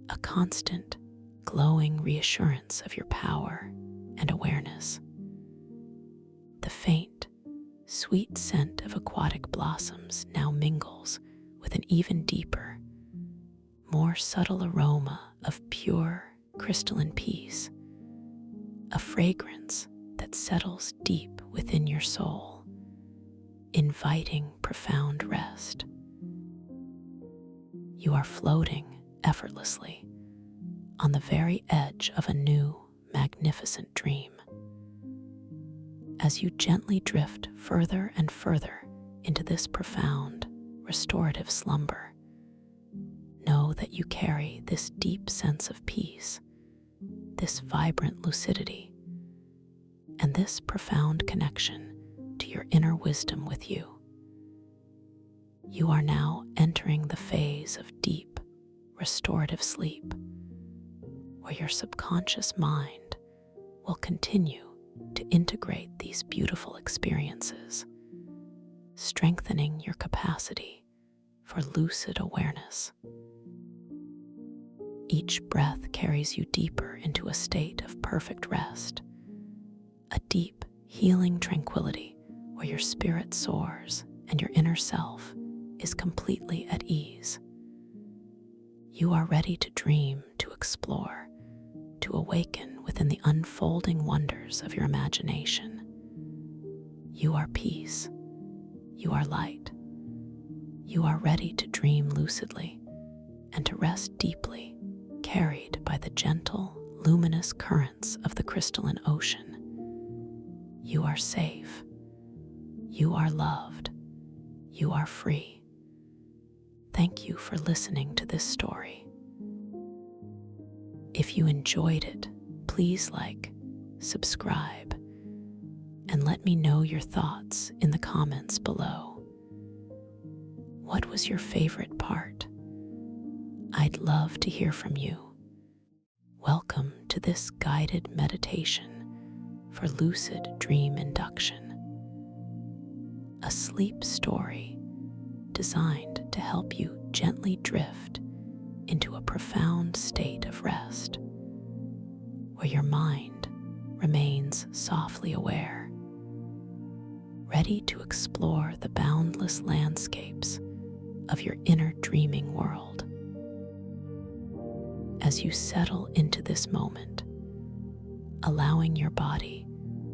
a constant, glowing reassurance of your power and awareness. The faint, sweet scent of aquatic blossoms now mingles with an even deeper, more subtle aroma of pure, crystalline peace, a fragrance that settles deep within your soul, inviting profound rest. You are floating effortlessly on the very edge of a new, magnificent dream. As you gently drift further and further into this profound, restorative slumber, know that you carry this deep sense of peace, this vibrant lucidity, and this profound connection to your inner wisdom with you. You are now entering the phase of deep, restorative sleep, where your subconscious mind will continue to integrate these beautiful experiences, strengthening your capacity for lucid awareness. Each breath carries you deeper into a state of perfect rest, a deep, healing tranquility where your spirit soars and your inner self is completely at ease. You are ready to dream, to explore, to awaken within the unfolding wonders of your imagination. You are peace. You are light. You are ready to dream lucidly and to rest deeply, carried by the gentle, luminous currents of the crystalline ocean. You are safe. You are loved. You are free. Thank you for listening to this story. If you enjoyed it, please like, subscribe, and let me know your thoughts in the comments below. What was your favorite part? I'd love to hear from you. Welcome to this guided meditation for lucid dream induction, a sleep story designed to help you gently drift into a profound state of rest, where your mind remains softly aware, ready to explore the boundless landscapes of your inner dreaming world. As you settle into this moment, allowing your body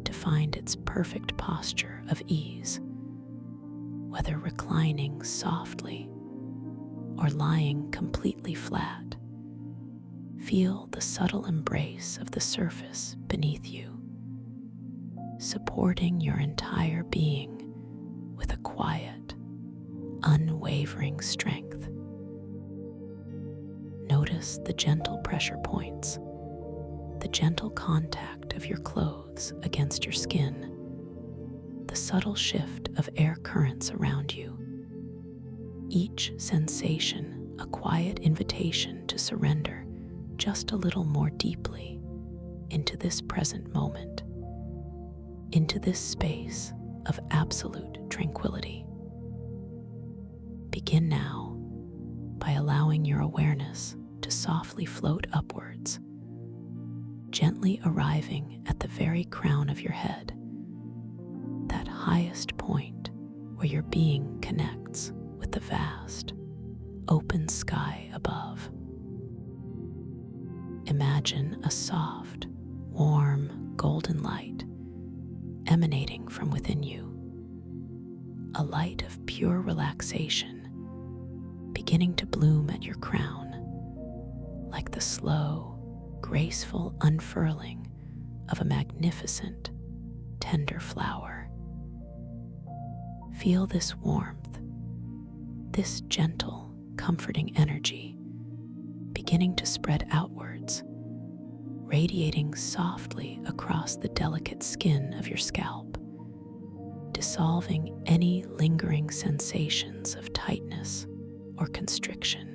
to find its perfect posture of ease, whether reclining softly or lying completely flat, feel the subtle embrace of the surface beneath you, supporting your entire being with a quiet, unwavering strength. Notice the gentle pressure points, the gentle contact of your clothes against your skin, the subtle shift of air currents around you. Each sensation a quiet invitation to surrender just a little more deeply into this present moment, into this space of absolute tranquility. Begin now by allowing your awareness to softly float upwards, gently arriving at the very crown of your head, that highest point where your being connects with the vast, open sky above. Imagine a soft, warm, golden light emanating from within you, a light of pure relaxation beginning to bloom at your crown, like the slow, graceful unfurling of a magnificent, tender flower. Feel this warmth, this gentle, comforting energy beginning to spread outwards, radiating softly across the delicate skin of your scalp, dissolving any lingering sensations of tightness or constriction.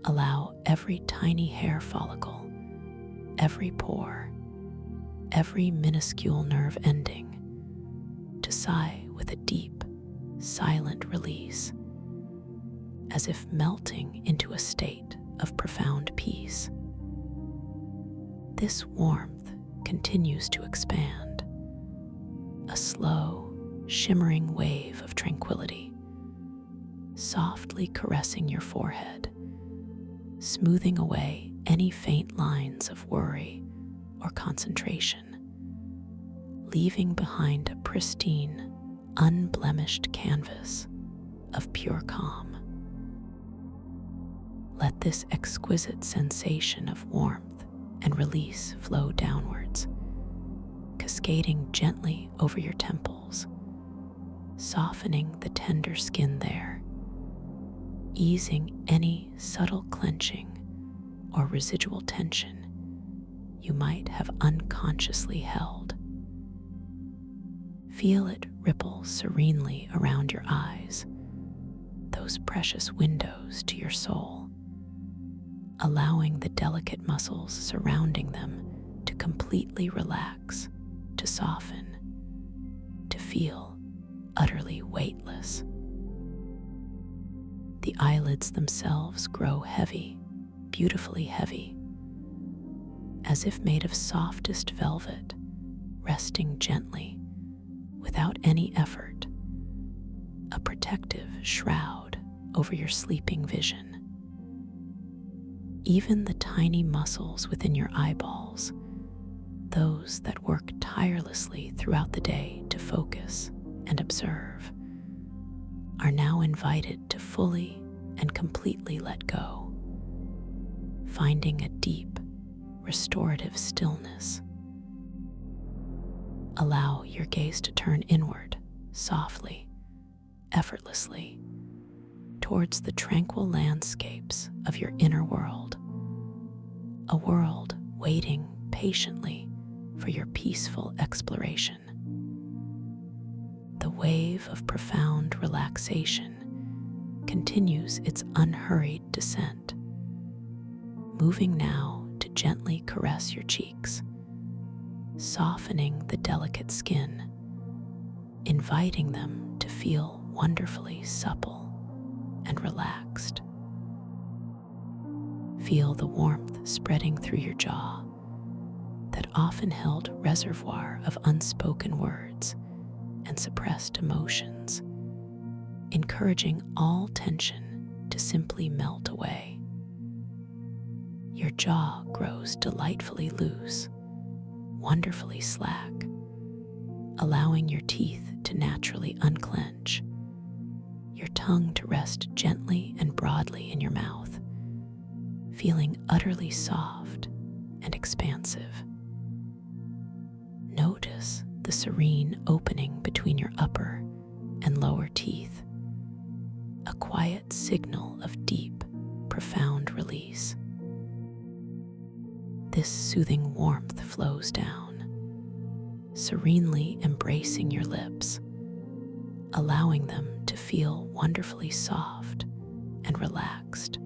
Allow every tiny hair follicle, every pore, every minuscule nerve ending to sigh with a deep, silent release, as if melting into a state of profound peace. This warmth continues to expand, a slow, shimmering wave of tranquility, softly caressing your forehead, smoothing away any faint lines of worry or concentration, leaving behind a pristine, unblemished canvas of pure calm. Let this exquisite sensation of warmth and release flow downwards, cascading gently over your temples, softening the tender skin there, easing any subtle clenching or residual tension you might have unconsciously held. Feel it ripple serenely around your eyes, those precious windows to your soul, allowing the delicate muscles surrounding them to completely relax, to soften, to feel utterly weightless. The eyelids themselves grow heavy, beautifully heavy, as if made of softest velvet, resting gently, without any effort, a protective shroud over your sleeping vision. Even the tiny muscles within your eyeballs, those that work tirelessly throughout the day to focus and observe, are now invited to fully and completely let go, finding a deep, restorative stillness. Allow your gaze to turn inward, softly, effortlessly, towards the tranquil landscapes of your inner world, a world waiting patiently for your peaceful exploration. The wave of profound relaxation continues its unhurried descent, moving now to gently caress your cheeks, softening the delicate skin, inviting them to feel wonderfully supple and relaxed. Feel the warmth spreading through your jaw, that often held reservoir of unspoken words and suppressed emotions, encouraging all tension to simply melt away. Your jaw grows delightfully loose, wonderfully slack, allowing your teeth to naturally unclench, your tongue to rest gently and broadly in your mouth, feeling utterly soft and expansive. Notice the serene opening between your upper and lower teeth, a quiet signal of deep, profound release. This soothing warmth flows down, serenely embracing your lips, allowing them to feel wonderfully soft and relaxed,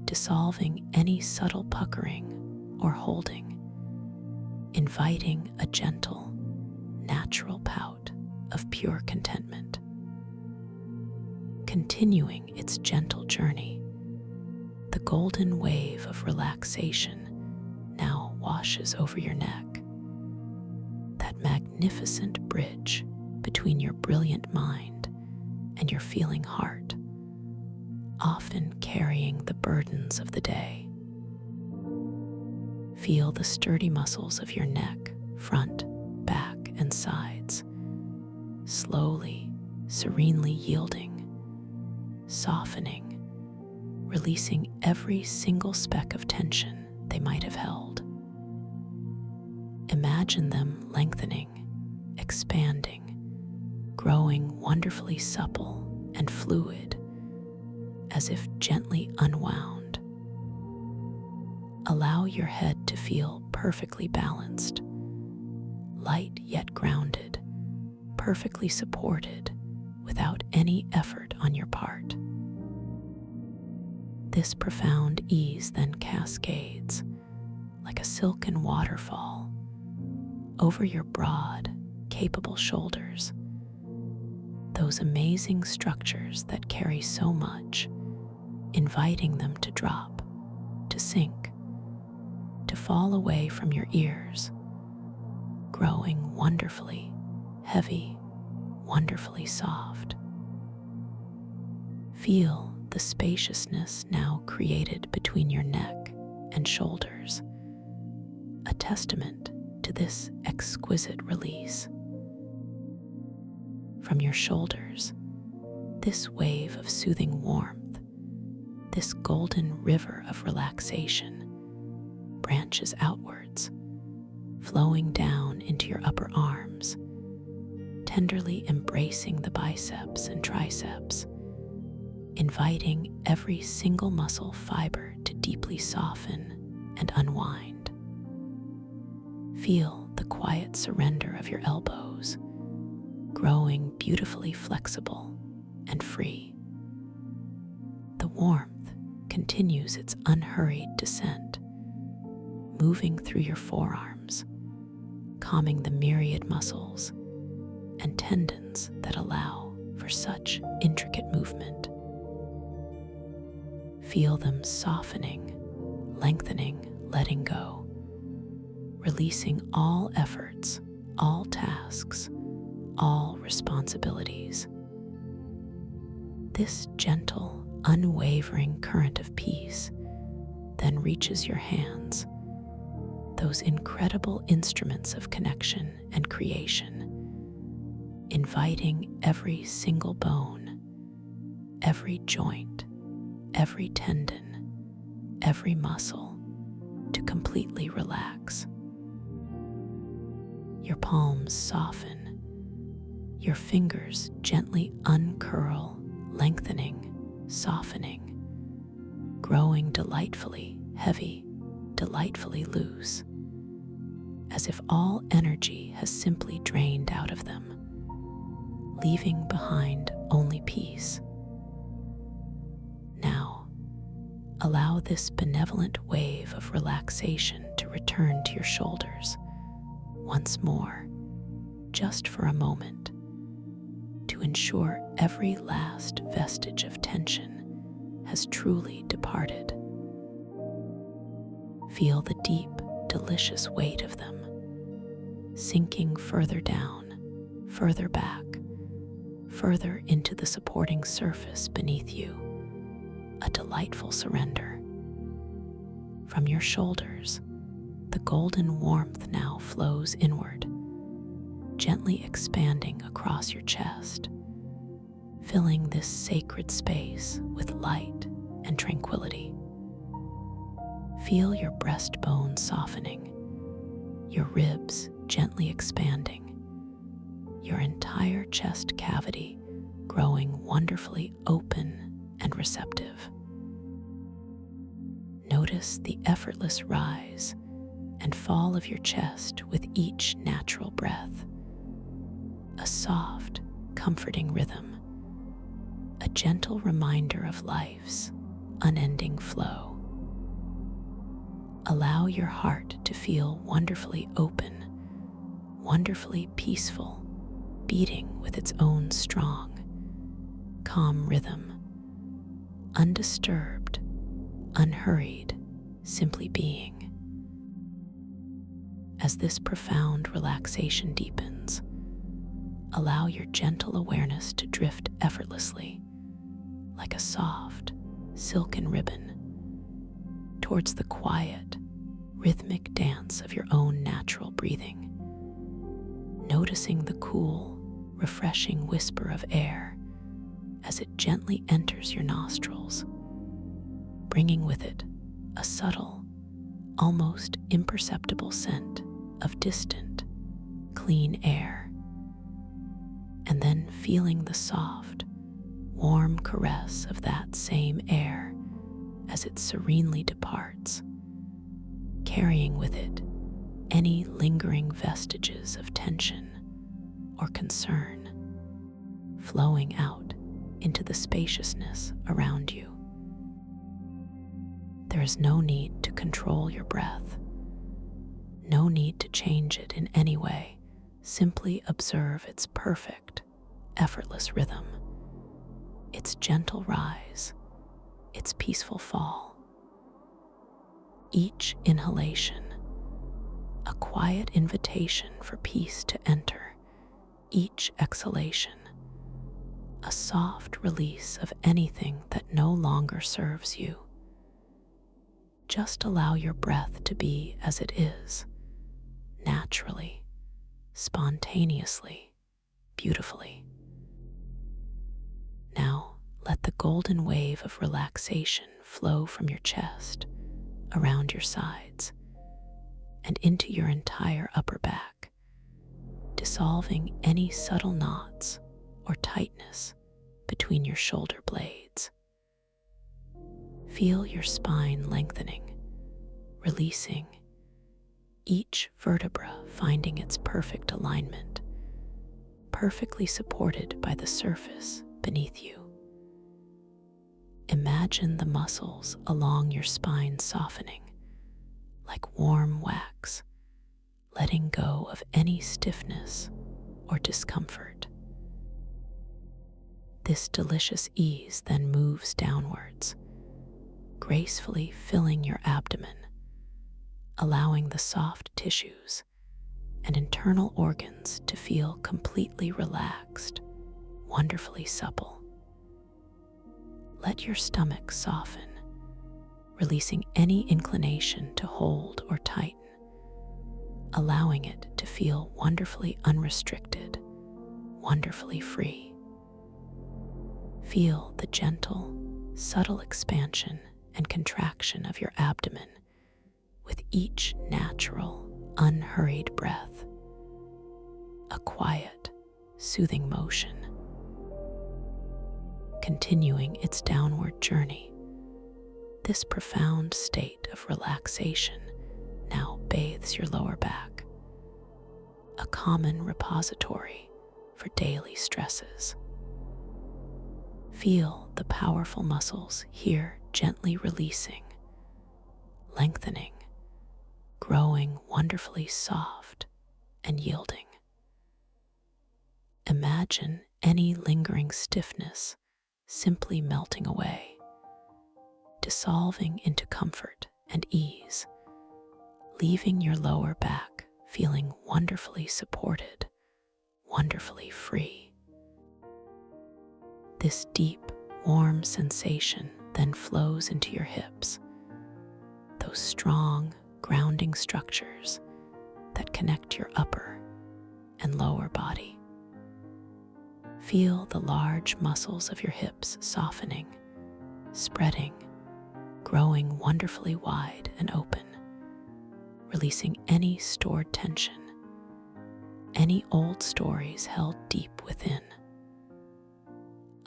dissolving any subtle puckering or holding, inviting a gentle, natural pout of pure contentment. Continuing its gentle journey, the golden wave of relaxation now washes over your neck, that magnificent bridge between your brilliant mind and your feeling heart, often carrying the burdens of the day. Feel the sturdy muscles of your neck, front, back, and sides, slowly, serenely yielding, softening, releasing every single speck of tension they might have held. Imagine them lengthening, expanding, growing wonderfully supple and fluid, as if gently unwound. Allow your head to feel perfectly balanced, light yet grounded, perfectly supported without any effort on your part. This profound ease then cascades like a silken waterfall over your broad, capable shoulders, those amazing structures that carry so much, inviting them to drop, to sink, to fall away from your ears, growing wonderfully heavy, wonderfully soft. Feel the spaciousness now created between your neck and shoulders, a testament to this exquisite release. From your shoulders, this wave of soothing warmth, this golden river of relaxation, branches outwards, flowing down into your upper arms, tenderly embracing the biceps and triceps, inviting every single muscle fiber to deeply soften and unwind. Feel the quiet surrender of your elbows, growing beautifully flexible and free. The warmth continues its unhurried descent, moving through your forearms, calming the myriad muscles and tendons that allow for such intricate movement. Feel them softening, lengthening, letting go, releasing all efforts, all tasks, all responsibilities. This gentle, unwavering current of peace then reaches your hands, those incredible instruments of connection and creation, inviting every single bone, every joint, every tendon, every muscle to completely relax. Your palms soften, your fingers gently uncurl, lengthening, softening, growing delightfully heavy, delightfully loose, as if all energy has simply drained out of them, leaving behind only peace. Now, allow this benevolent wave of relaxation to return to your shoulders once more, just for a moment, to ensure every last vestige of tension has truly departed. Feel the deep, delicious weight of them, sinking further down, further back, further into the supporting surface beneath you, a delightful surrender. From your shoulders, the golden warmth now flows inward, gently expanding across your chest, filling this sacred space with light and tranquility. Feel your breastbone softening, your ribs gently expanding, your entire chest cavity growing wonderfully open and receptive. Notice the effortless rise and fall of your chest with each natural breath, a soft, comforting rhythm, a gentle reminder of life's unending flow. Allow your heart to feel wonderfully open, wonderfully peaceful, beating with its own strong, calm rhythm, undisturbed, unhurried, simply being. As this profound relaxation deepens, allow your gentle awareness to drift effortlessly, like a soft, silken ribbon, towards the quiet, rhythmic dance of your own natural breathing, noticing the cool, refreshing whisper of air as it gently enters your nostrils, bringing with it a subtle, almost imperceptible scent of distant, clean air, and then feeling the soft, warm caress of that same air as it serenely departs, carrying with it any lingering vestiges of tension or concern, flowing out into the spaciousness around you. There is no need to control your breath, no need to change it in any way. Simply observe its perfect, effortless rhythm, its gentle rise, its peaceful fall. Each inhalation, a quiet invitation for peace to enter. Each exhalation, a soft release of anything that no longer serves you. Just allow your breath to be as it is, naturally, spontaneously, beautifully. Let the golden wave of relaxation flow from your chest, around your sides, and into your entire upper back, dissolving any subtle knots or tightness between your shoulder blades. Feel your spine lengthening, releasing, each vertebra finding its perfect alignment, perfectly supported by the surface beneath you. Imagine the muscles along your spine softening, like warm wax, letting go of any stiffness or discomfort. This delicious ease then moves downwards, gracefully filling your abdomen, allowing the soft tissues and internal organs to feel completely relaxed, wonderfully supple. Let your stomach soften, releasing any inclination to hold or tighten, allowing it to feel wonderfully unrestricted, wonderfully free. Feel the gentle, subtle expansion and contraction of your abdomen with each natural, unhurried breath, a quiet, soothing motion. Continuing its downward journey, this profound state of relaxation now bathes your lower back, a common repository for daily stresses. Feel the powerful muscles here gently releasing, lengthening, growing wonderfully soft and yielding. Imagine any lingering stiffness simply melting away, dissolving into comfort and ease, leaving your lower back feeling wonderfully supported, wonderfully free. This deep, warm sensation then flows into your hips, those strong, grounding structures that connect your upper and lower body. Feel the large muscles of your hips softening, spreading, growing wonderfully wide and open, releasing any stored tension, any old stories held deep within.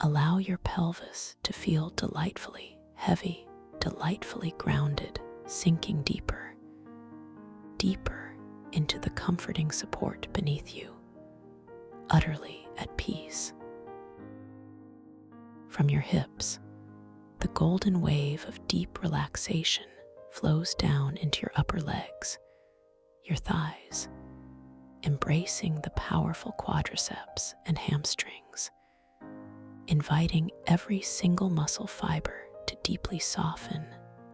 Allow your pelvis to feel delightfully heavy, delightfully grounded, sinking deeper, deeper into the comforting support beneath you, utterly at peace. From your hips, the golden wave of deep relaxation flows down into your upper legs, your thighs, embracing the powerful quadriceps and hamstrings, inviting every single muscle fiber to deeply soften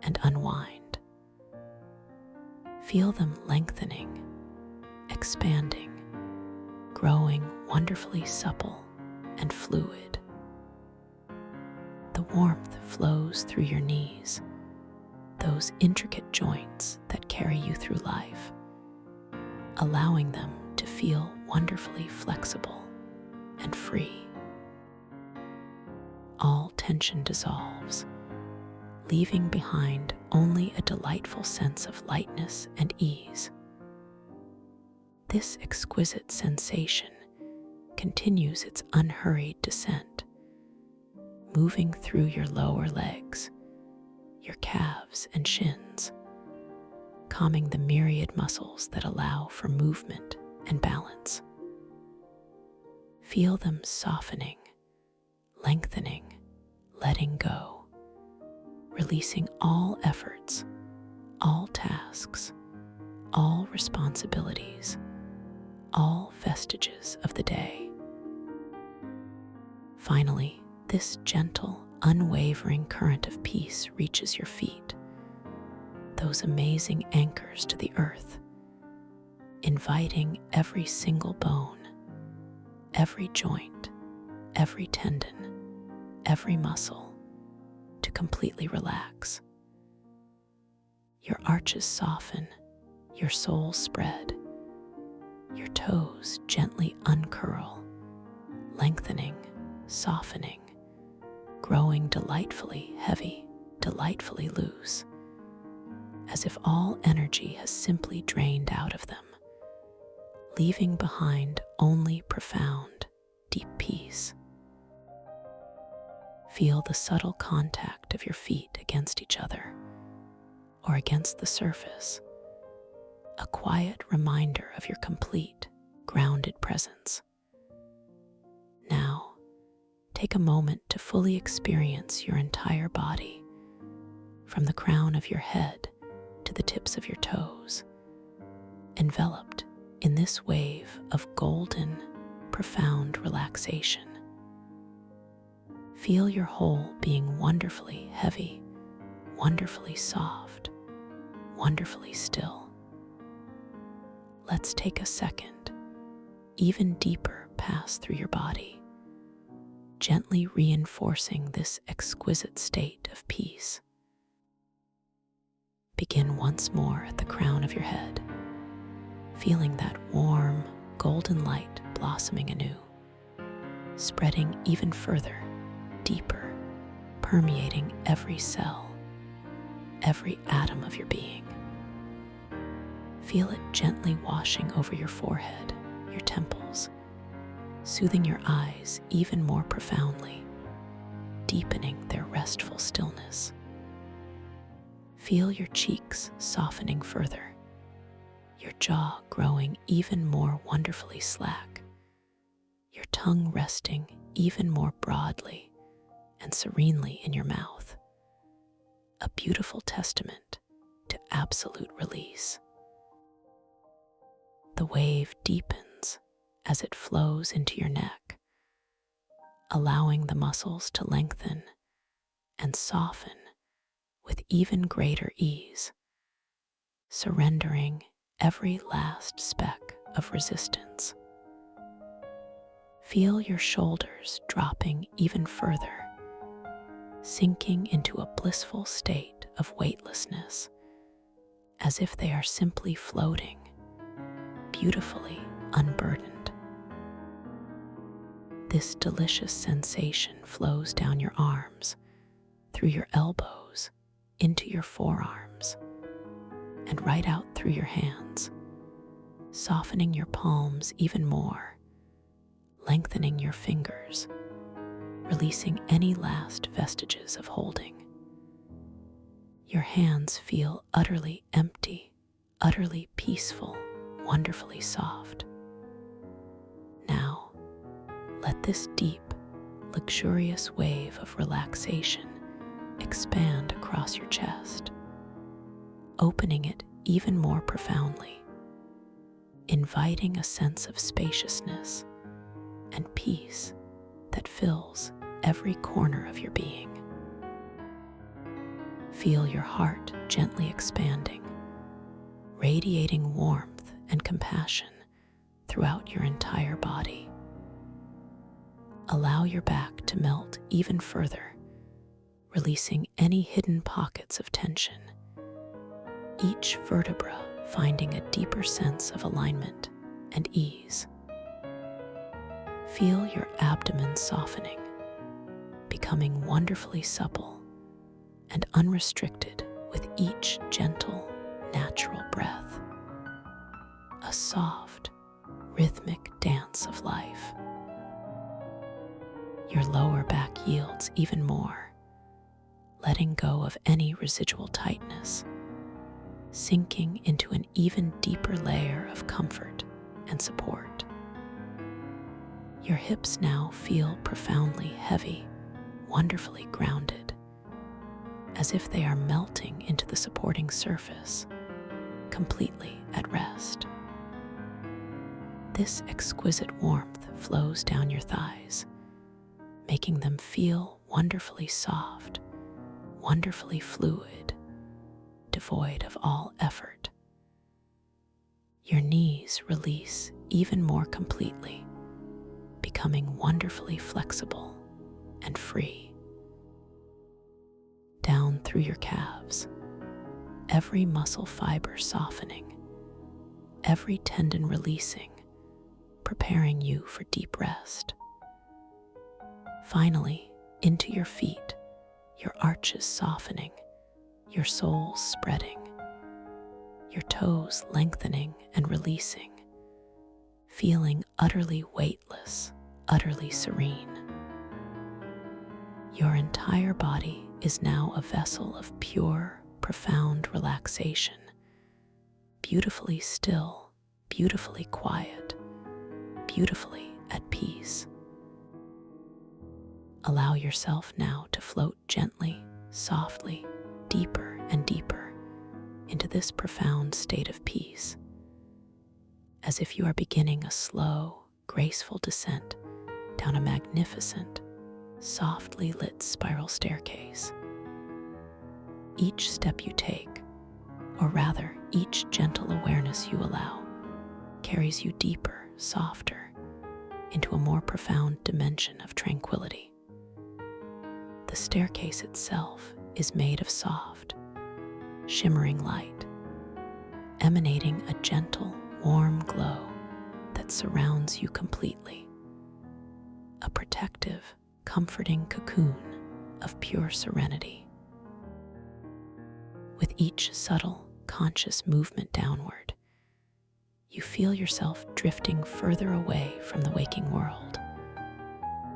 and unwind. Feel them lengthening, expanding, growing wonderfully supple and fluid. The warmth flows through your knees, those intricate joints that carry you through life, allowing them to feel wonderfully flexible and free. All tension dissolves, leaving behind only a delightful sense of lightness and ease. This exquisite sensation continues its unhurried descent, moving through your lower legs, your calves and shins, calming the myriad muscles that allow for movement and balance. Feel them softening, lengthening, letting go, releasing all efforts, all tasks, all responsibilities, all vestiges of the day. Finally, this gentle, unwavering current of peace reaches your feet, those amazing anchors to the earth, inviting every single bone, every joint, every tendon, every muscle to completely relax. Your arches soften, your soles spread, your toes gently uncurl, lengthening, softening, growing delightfully heavy, delightfully loose, as if all energy has simply drained out of them, leaving behind only profound, deep peace. Feel the subtle contact of your feet against each other or against the surface, a quiet reminder of your complete, grounded presence. Now, take a moment to fully experience your entire body, from the crown of your head to the tips of your toes, enveloped in this wave of golden, profound relaxation. Feel your whole being wonderfully heavy, wonderfully soft, wonderfully still. Let's take a second, even deeper pass through your body, gently reinforcing this exquisite state of peace. Begin once more at the crown of your head, feeling that warm, golden light blossoming anew, spreading even further, deeper, permeating every cell, every atom of your being. Feel it gently washing over your forehead, your temples, soothing your eyes even more profoundly, deepening their restful stillness. Feel your cheeks softening further, your jaw growing even more wonderfully slack, your tongue resting even more broadly and serenely in your mouth, a beautiful testament to absolute release. The wave deepens as it flows into your neck, allowing the muscles to lengthen and soften with even greater ease, surrendering every last speck of resistance. Feel your shoulders dropping even further, sinking into a blissful state of weightlessness, as if they are simply floating, beautifully unburdened. This delicious sensation flows down your arms, through your elbows, into your forearms, and right out through your hands, softening your palms even more, lengthening your fingers, releasing any last vestiges of holding. Your hands feel utterly empty, utterly peaceful, wonderfully soft. Now, let this deep, luxurious wave of relaxation expand across your chest, opening it even more profoundly, inviting a sense of spaciousness and peace that fills every corner of your being. Feel your heart gently expanding, radiating warmth and compassion throughout your entire body. Allow your back to melt even further, releasing any hidden pockets of tension, each vertebra finding a deeper sense of alignment and ease. Feel your abdomen softening, becoming wonderfully supple and unrestricted with each gentle, natural breath. A soft, rhythmic dance of life. Your lower back yields even more, letting go of any residual tightness, sinking into an even deeper layer of comfort and support. Your hips now feel profoundly heavy, wonderfully grounded, as if they are melting into the supporting surface, completely at rest. This exquisite warmth flows down your thighs, making them feel wonderfully soft, wonderfully fluid, devoid of all effort. Your knees release even more completely, becoming wonderfully flexible and free. Down through your calves, every muscle fiber softening, every tendon releasing, preparing you for deep rest. Finally, into your feet, your arches softening, your soles spreading, your toes lengthening and releasing, feeling utterly weightless, utterly serene. Your entire body is now a vessel of pure, profound relaxation, beautifully still, beautifully quiet, beautifully at peace. Allow yourself now to float gently, softly, deeper and deeper into this profound state of peace, as if you are beginning a slow, graceful descent down a magnificent, softly lit spiral staircase. Each step you take, or rather each gentle awareness you allow, carries you deeper, softer, into a more profound dimension of tranquility. The staircase itself is made of soft, shimmering light, emanating a gentle, warm glow that surrounds you completely. A protective, comforting cocoon of pure serenity. With each subtle, conscious movement downward, you feel yourself drifting further away from the waking world,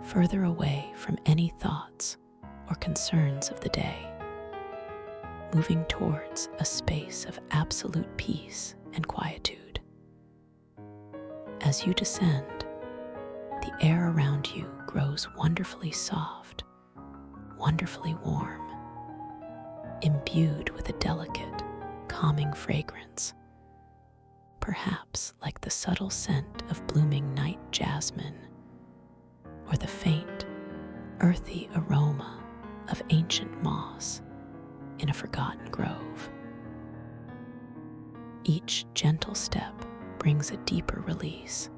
further away from any thoughts or concerns of the day, moving towards a space of absolute peace and quietude. As you descend, the air around you grows wonderfully soft, wonderfully warm, imbued with a delicate, calming fragrance, perhaps like the subtle scent of blooming night jasmine, or the faint, earthy aroma of ancient moss in a forgotten grove. Each gentle step brings a deeper release,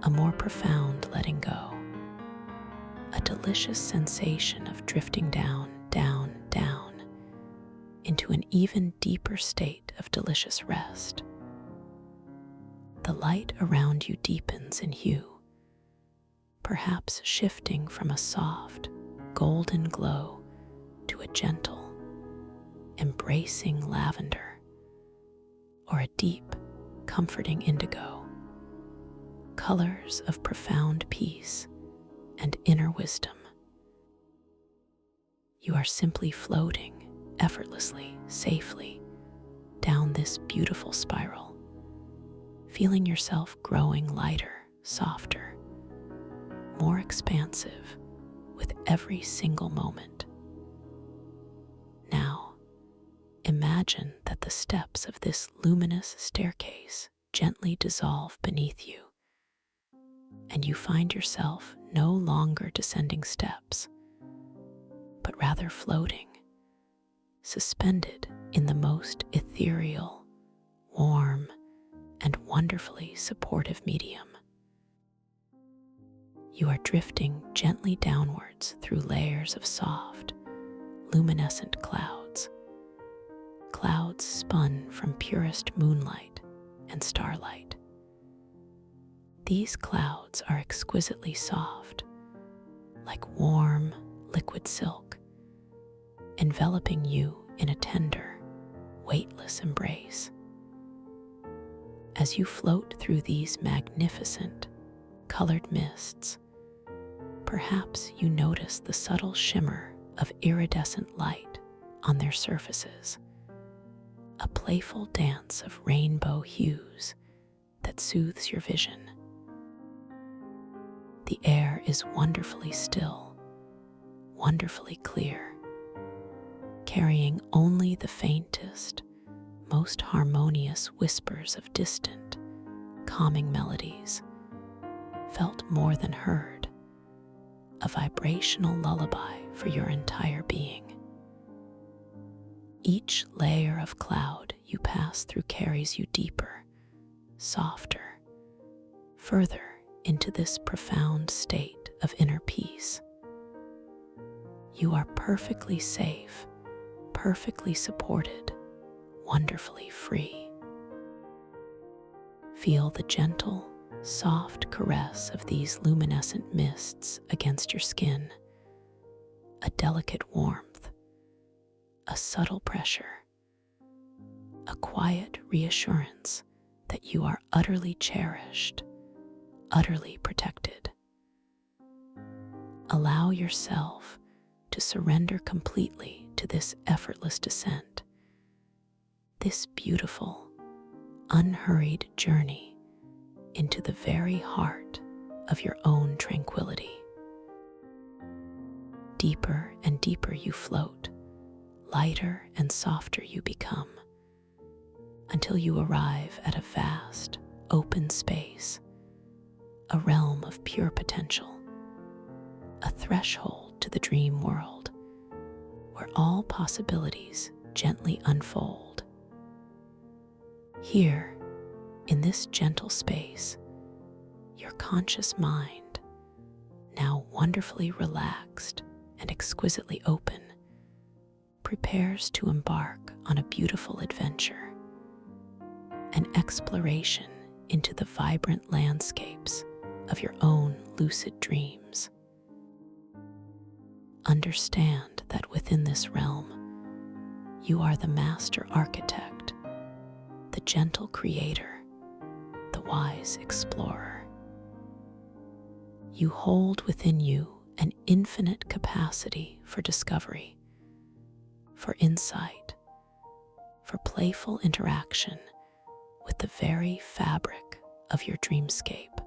a more profound letting go, a delicious sensation of drifting down, down, down, into an even deeper state of delicious rest. The light around you deepens in hue, perhaps shifting from a soft, golden glow to a gentle, embracing lavender, or a deep, comforting indigo. Colors of profound peace and inner wisdom. You are simply floating effortlessly, safely down this beautiful spiral, feeling yourself growing lighter, softer, more expansive with every single moment. Now, imagine that the steps of this luminous staircase gently dissolve beneath you, and you find yourself no longer descending steps, but rather floating, suspended in the most ethereal, warm, and wonderfully supportive medium. You are drifting gently downwards through layers of soft, luminescent clouds, clouds spun from purest moonlight and starlight. These clouds are exquisitely soft, like warm, liquid silk, enveloping you in a tender, weightless embrace. As you float through these magnificent, colored mists, perhaps you notice the subtle shimmer of iridescent light on their surfaces, a playful dance of rainbow hues that soothes your vision. The air is wonderfully still, wonderfully clear, carrying only the faintest, most harmonious whispers of distant, calming melodies, felt more than heard, a vibrational lullaby for your entire being. Each layer of cloud you pass through carries you deeper, softer, further into this profound state of inner peace. You are perfectly safe, perfectly supported, wonderfully free. Feel the gentle, soft caress of these luminescent mists against your skin, a delicate warmth, a subtle pressure, a quiet reassurance that you are utterly cherished, utterly protected. Allow yourself to surrender completely to this effortless descent, this beautiful, unhurried journey into the very heart of your own tranquility. Deeper and deeper you float, lighter and softer you become, until you arrive at a vast, open space, a realm of pure potential, a threshold to the dream world, where all possibilities gently unfold. Here, in this gentle space, your conscious mind, now wonderfully relaxed and exquisitely open, prepares to embark on a beautiful adventure, an exploration into the vibrant landscapes of your own lucid dreams. Understand that within this realm, you are the master architect, the gentle creator, the wise explorer. You hold within you an infinite capacity for discovery, for insight, for playful interaction with the very fabric of your dreamscape.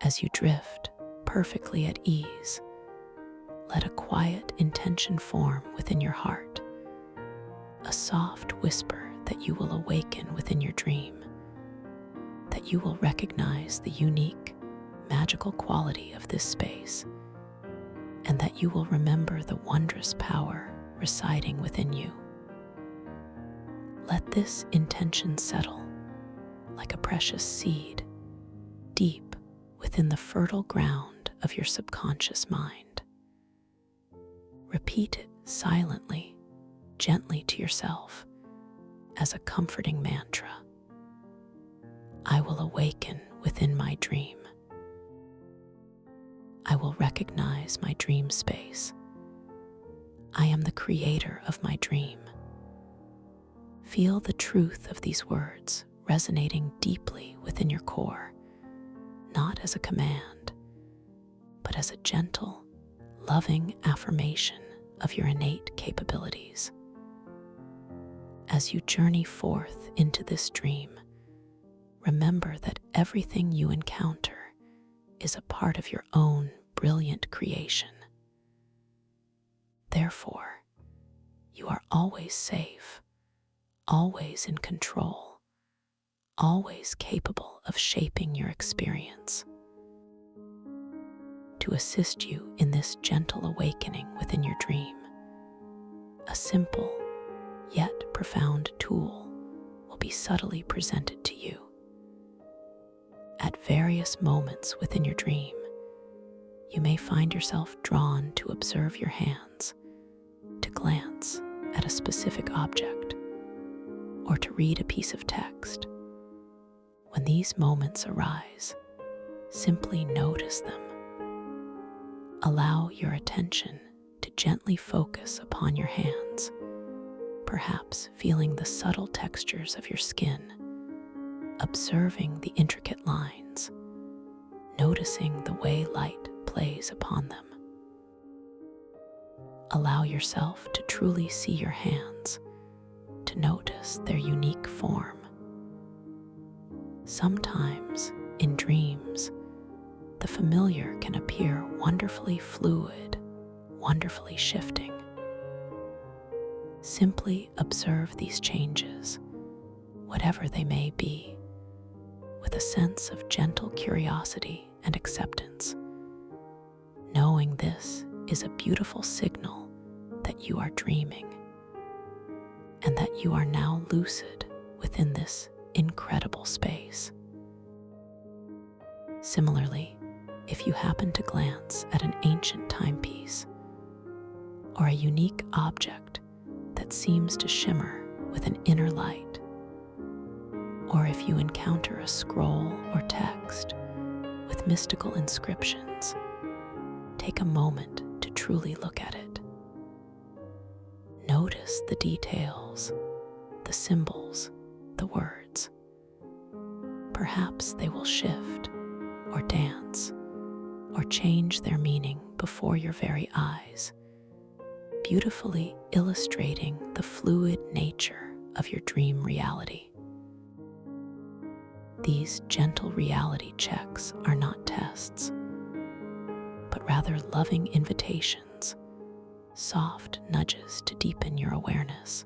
As you drift perfectly at ease, let a quiet intention form within your heart, a soft whisper that you will awaken within your dream, that you will recognize the unique, magical quality of this space, and that you will remember the wondrous power residing within you. Let this intention settle like a precious seed deep within the fertile ground of your subconscious mind. Repeat it silently, gently to yourself as a comforting mantra. I will awaken within my dream. I will recognize my dream space. I am the creator of my dream. Feel the truth of these words resonating deeply within your core, not as a command, but as a gentle, loving affirmation of your innate capabilities. As you journey forth into this dream, remember that everything you encounter is a part of your own brilliant creation. Therefore, you are always safe, always in control, always capable of shaping your experience. To assist you in this gentle awakening within your dream, a simple yet profound tool will be subtly presented to you. At various moments within your dream, you may find yourself drawn to observe your hands, to glance at a specific object, or to read a piece of text. When these moments arise, simply notice them. Allow your attention to gently focus upon your hands, perhaps feeling the subtle textures of your skin, observing the intricate lines, noticing the way light plays upon them. Allow yourself to truly see your hands, to notice their unique form. Sometimes, in dreams, the familiar can appear wonderfully fluid, wonderfully shifting. Simply observe these changes, whatever they may be, with a sense of gentle curiosity and acceptance, knowing this is a beautiful signal that you are dreaming and that you are now lucid within this incredible space. Similarly, if you happen to glance at an ancient timepiece or a unique object that seems to shimmer with an inner light, or if you encounter a scroll or text with mystical inscriptions, take a moment to truly look at it. Notice the details, the symbols, the words. Perhaps they will shift or dance or change their meaning before your very eyes, beautifully illustrating the fluid nature of your dream reality. These gentle reality checks are not tests, but rather loving invitations, soft nudges to deepen your awareness,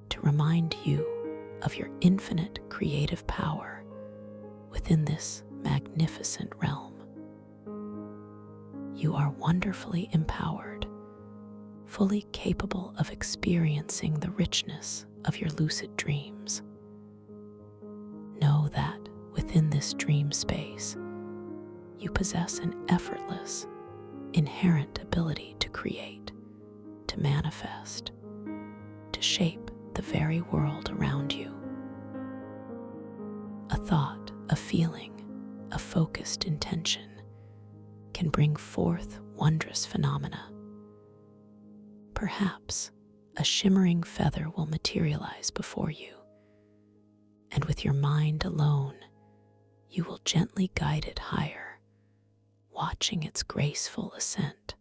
to remind you of your infinite creative power within this magnificent realm. You are wonderfully empowered, fully capable of experiencing the richness of your lucid dreams. Know that within this dream space, you possess an effortless, inherent ability to create, to manifest, to shape the very world around you. A thought, a feeling, a focused intention can bring forth wondrous phenomena. Perhaps a shimmering feather will materialize before you, and with your mind alone, you will gently guide it higher, watching its graceful ascent.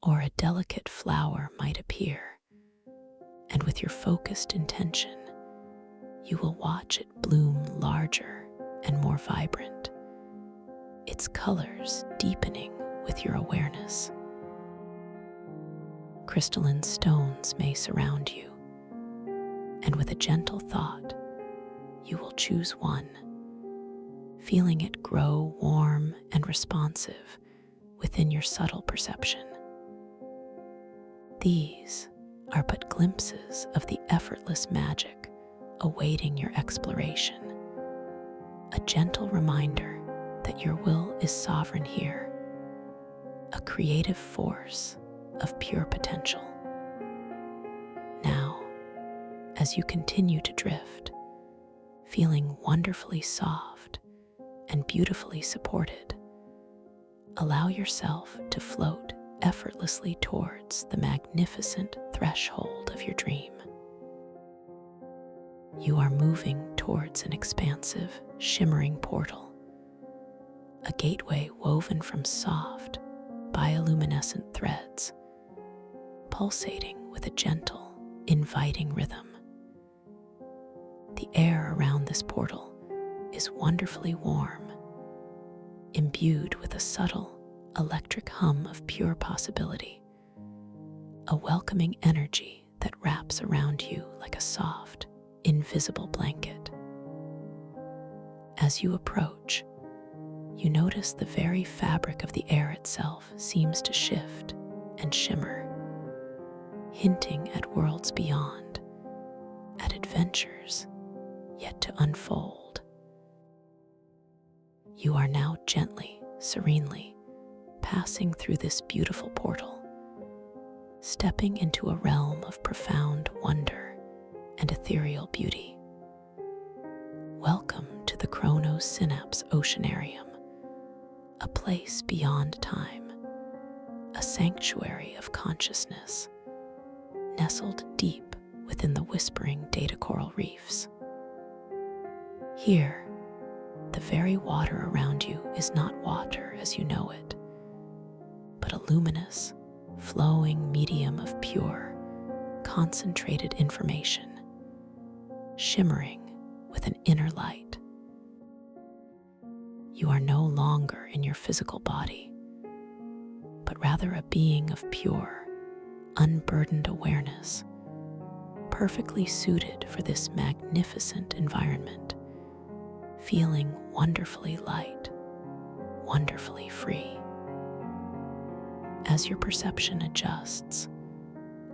Or a delicate flower might appear, and with your focused intention, you will watch it bloom larger and more vibrant, its colors deepening with your awareness. Crystalline stones may surround you, and with a gentle thought, you will choose one, feeling it grow warm and responsive within your subtle perception. These are but glimpses of the effortless magic awaiting your exploration, a gentle reminder that your will is sovereign here, a creative force of pure potential. Now, as you continue to drift, feeling wonderfully soft and beautifully supported, allow yourself to float effortlessly towards the magnificent threshold of your dream. You are moving towards an expansive, shimmering portal, a gateway woven from soft, bioluminescent threads, pulsating with a gentle, inviting rhythm. The air around this portal is wonderfully warm, imbued with a subtle, electric hum of pure possibility, a welcoming energy that wraps around you like a soft, invisible blanket. As you approach, you notice the very fabric of the air itself seems to shift and shimmer, hinting at worlds beyond, at adventures yet to unfold. You are now gently, serenely passing through this beautiful portal, stepping into a realm of profound wonder and ethereal beauty. Welcome to the Chronos Synapse Oceanarium, a place beyond time, a sanctuary of consciousness, nestled deep within the whispering data coral reefs. Here, the very water around you is not water as you know it, but a luminous, flowing medium of pure, concentrated information, shimmering with an inner light. You are no longer in your physical body, but rather a being of pure, unburdened awareness, perfectly suited for this magnificent environment, feeling wonderfully light, wonderfully free. As your perception adjusts,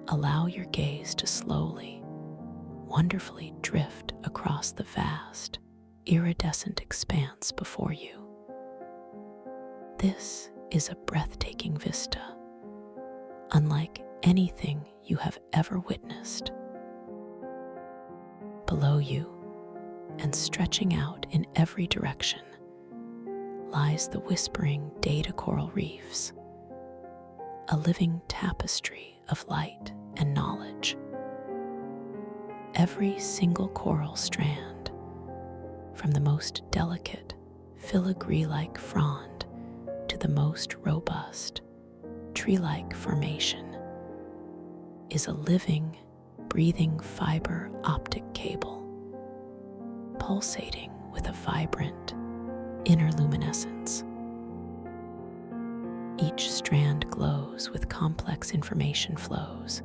allow your gaze to slowly, wonderfully drift across the vast, iridescent expanse before you. This is a breathtaking vista, unlike anything you have ever witnessed. Below you, and stretching out in every direction, lies the whispering data coral reefs, a living tapestry of light and knowledge. Every single coral strand, from the most delicate filigree-like frond to the most robust tree-like formation, is a living, breathing fiber optic cable, pulsating with a vibrant inner luminescence. Each strand glows with complex information flows,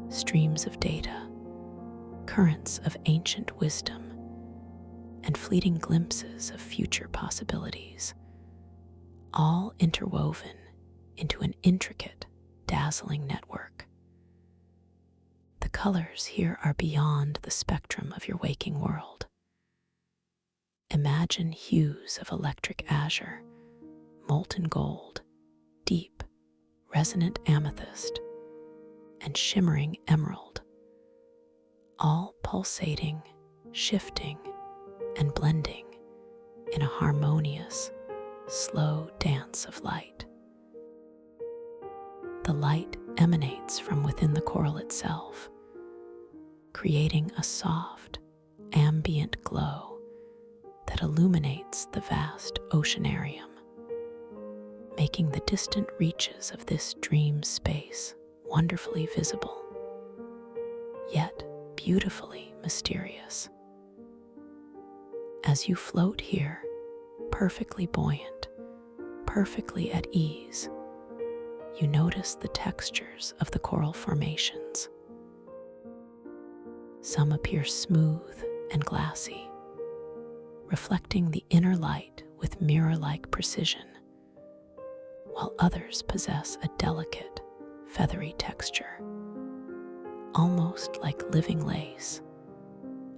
streams of data, currents of ancient wisdom, and fleeting glimpses of future possibilities, all interwoven into an intricate, dazzling network. The colors here are beyond the spectrum of your waking world. Imagine hues of electric azure, molten gold, deep, resonant amethyst, and shimmering emerald, all pulsating, shifting, and blending in a harmonious, slow dance of light. The light emanates from within the coral itself, creating a soft, ambient glow that illuminates the vast oceanarium, making the distant reaches of this dream space wonderfully visible, yet beautifully mysterious. As you float here, perfectly buoyant, perfectly at ease, you notice the textures of the coral formations. Some appear smooth and glassy, reflecting the inner light with mirror-like precision, while others possess a delicate, feathery texture, almost like living lace,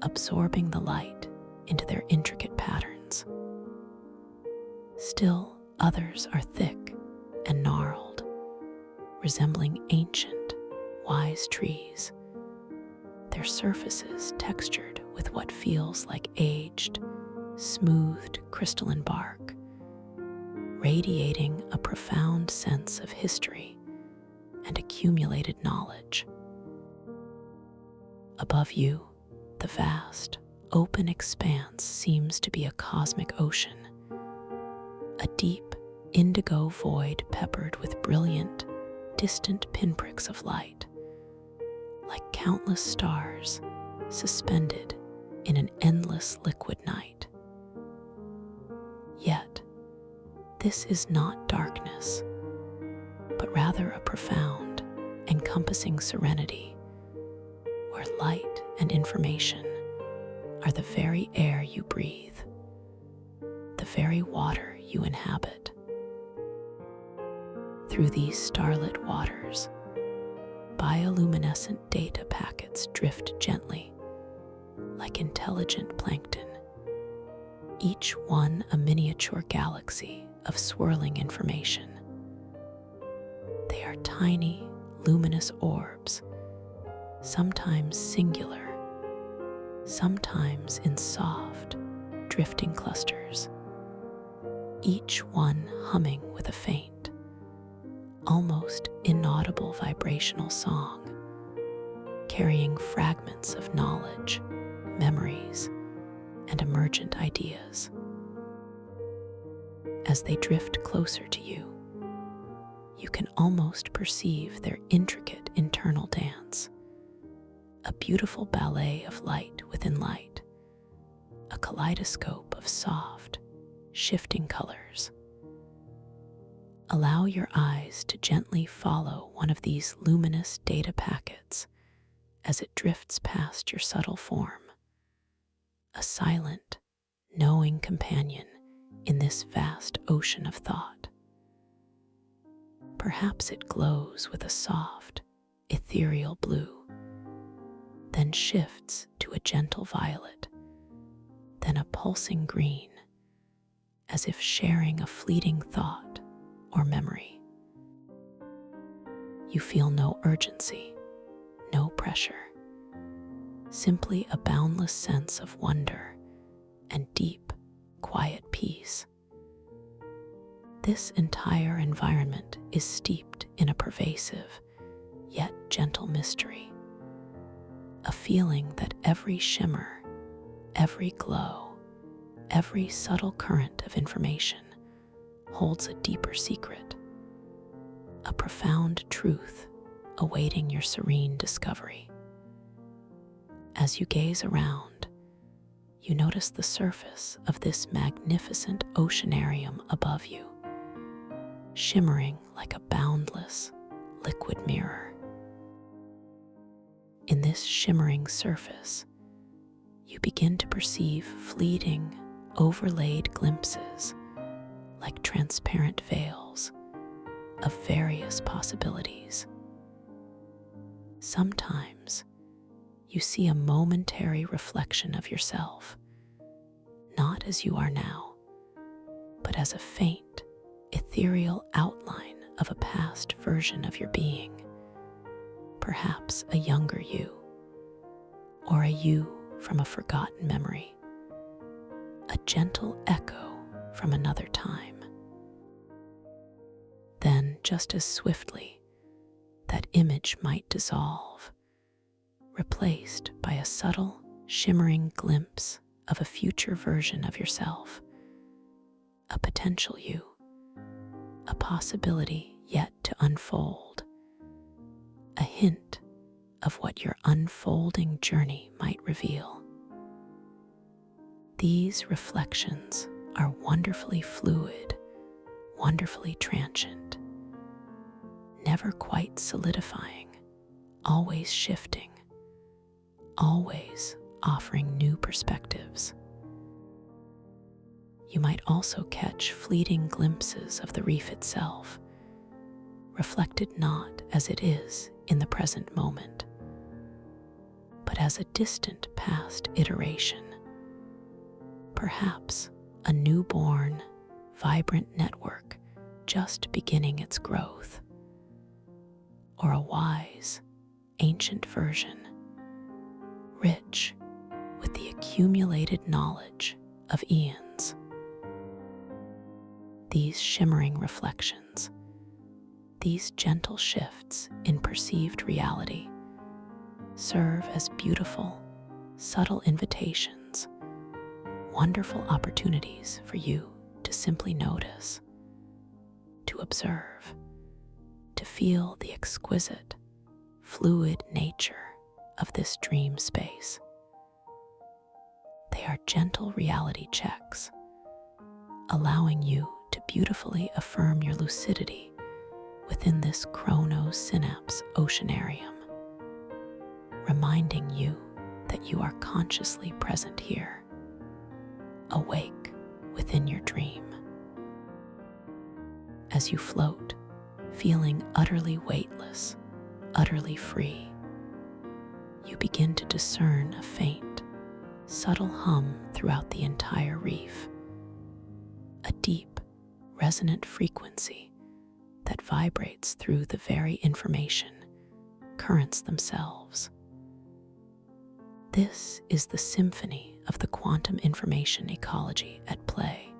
absorbing the light into their intricate patterns. Still, others are thick and gnarled, resembling ancient, wise trees, their surfaces textured with what feels like aged, smoothed crystalline bark, radiating a profound sense of history and accumulated knowledge. Above you, the vast, open expanse seems to be a cosmic ocean, a deep, indigo void peppered with brilliant, distant pinpricks of light, like countless stars suspended in an endless liquid night. Yet, this is not darkness, but rather a profound, encompassing serenity, where light and information are the very air you breathe, the very water you inhabit. Through these starlit waters, bioluminescent data packets drift gently, like intelligent plankton, each one a miniature galaxy of swirling information. They are tiny, luminous orbs, sometimes singular, sometimes in soft, drifting clusters, each one humming with a faint, almost inaudible vibrational song, carrying fragments of knowledge, memories, and emergent ideas. As they drift closer to you, you can almost perceive their intricate internal dance, a beautiful ballet of light within light, a kaleidoscope of soft, shifting colors. Allow your eyes to gently follow one of these luminous data packets as it drifts past your subtle form, a silent, knowing companion in this vast ocean of thought. Perhaps it glows with a soft, ethereal blue, then shifts to a gentle violet, then a pulsing green, as if sharing a fleeting thought or memory. You feel no urgency, no pressure, simply a boundless sense of wonder and deep, quiet peace. This entire environment is steeped in a pervasive, yet gentle mystery. A feeling that every shimmer, every glow, every subtle current of information holds a deeper secret, a profound truth awaiting your serene discovery. As you gaze around, you notice the surface of this magnificent oceanarium above you, shimmering like a boundless, liquid mirror. In this shimmering surface, you begin to perceive fleeting, overlaid glimpses, like transparent veils, of various possibilities. Sometimes, you see a momentary reflection of yourself, not as you are now, but as a faint, ethereal outline of a past version of your being, perhaps a younger you, or a you from a forgotten memory, a gentle echo from another time. Then, just as swiftly, that image might dissolve, replaced by a subtle, shimmering glimpse of a future version of yourself, a potential you, a possibility yet to unfold, a hint of what your unfolding journey might reveal. These reflections are wonderfully fluid, wonderfully transient, never quite solidifying, always shifting, always offering new perspectives. You might also catch fleeting glimpses of the reef itself, reflected not as it is in the present moment, but as a distant past iteration, perhaps a newborn, vibrant network just beginning its growth, or a wise, ancient version, rich with the accumulated knowledge of eons. These shimmering reflections, these gentle shifts in perceived reality, serve as beautiful, subtle invitations, wonderful opportunities for you to simply notice, to observe, to feel the exquisite, fluid nature of this dream space. They are gentle reality checks, allowing you to beautifully affirm your lucidity within this chrono-synapse oceanarium, reminding you that you are consciously present here, awake within your dream. As you float, feeling utterly weightless, utterly free, you begin to discern a faint, subtle hum throughout the entire reef, a deep, resonant frequency that vibrates through the very information currents themselves. This is the symphony of the quantum information ecology at play,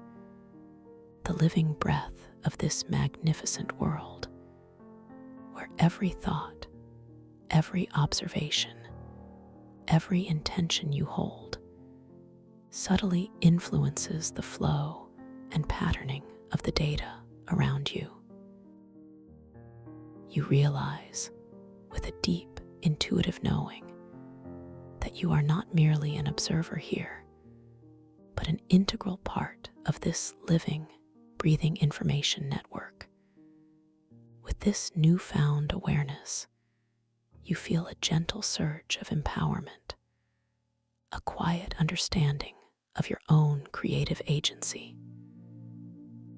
the living breath of this magnificent world, where every thought, every observation, every intention you hold subtly influences the flow and patterning of the data around you. You realize, with a deep, intuitive knowing, that you are not merely an observer here, but an integral part of this living, breathing information network. With this newfound awareness, you feel a gentle surge of empowerment, a quiet understanding of your own creative agency.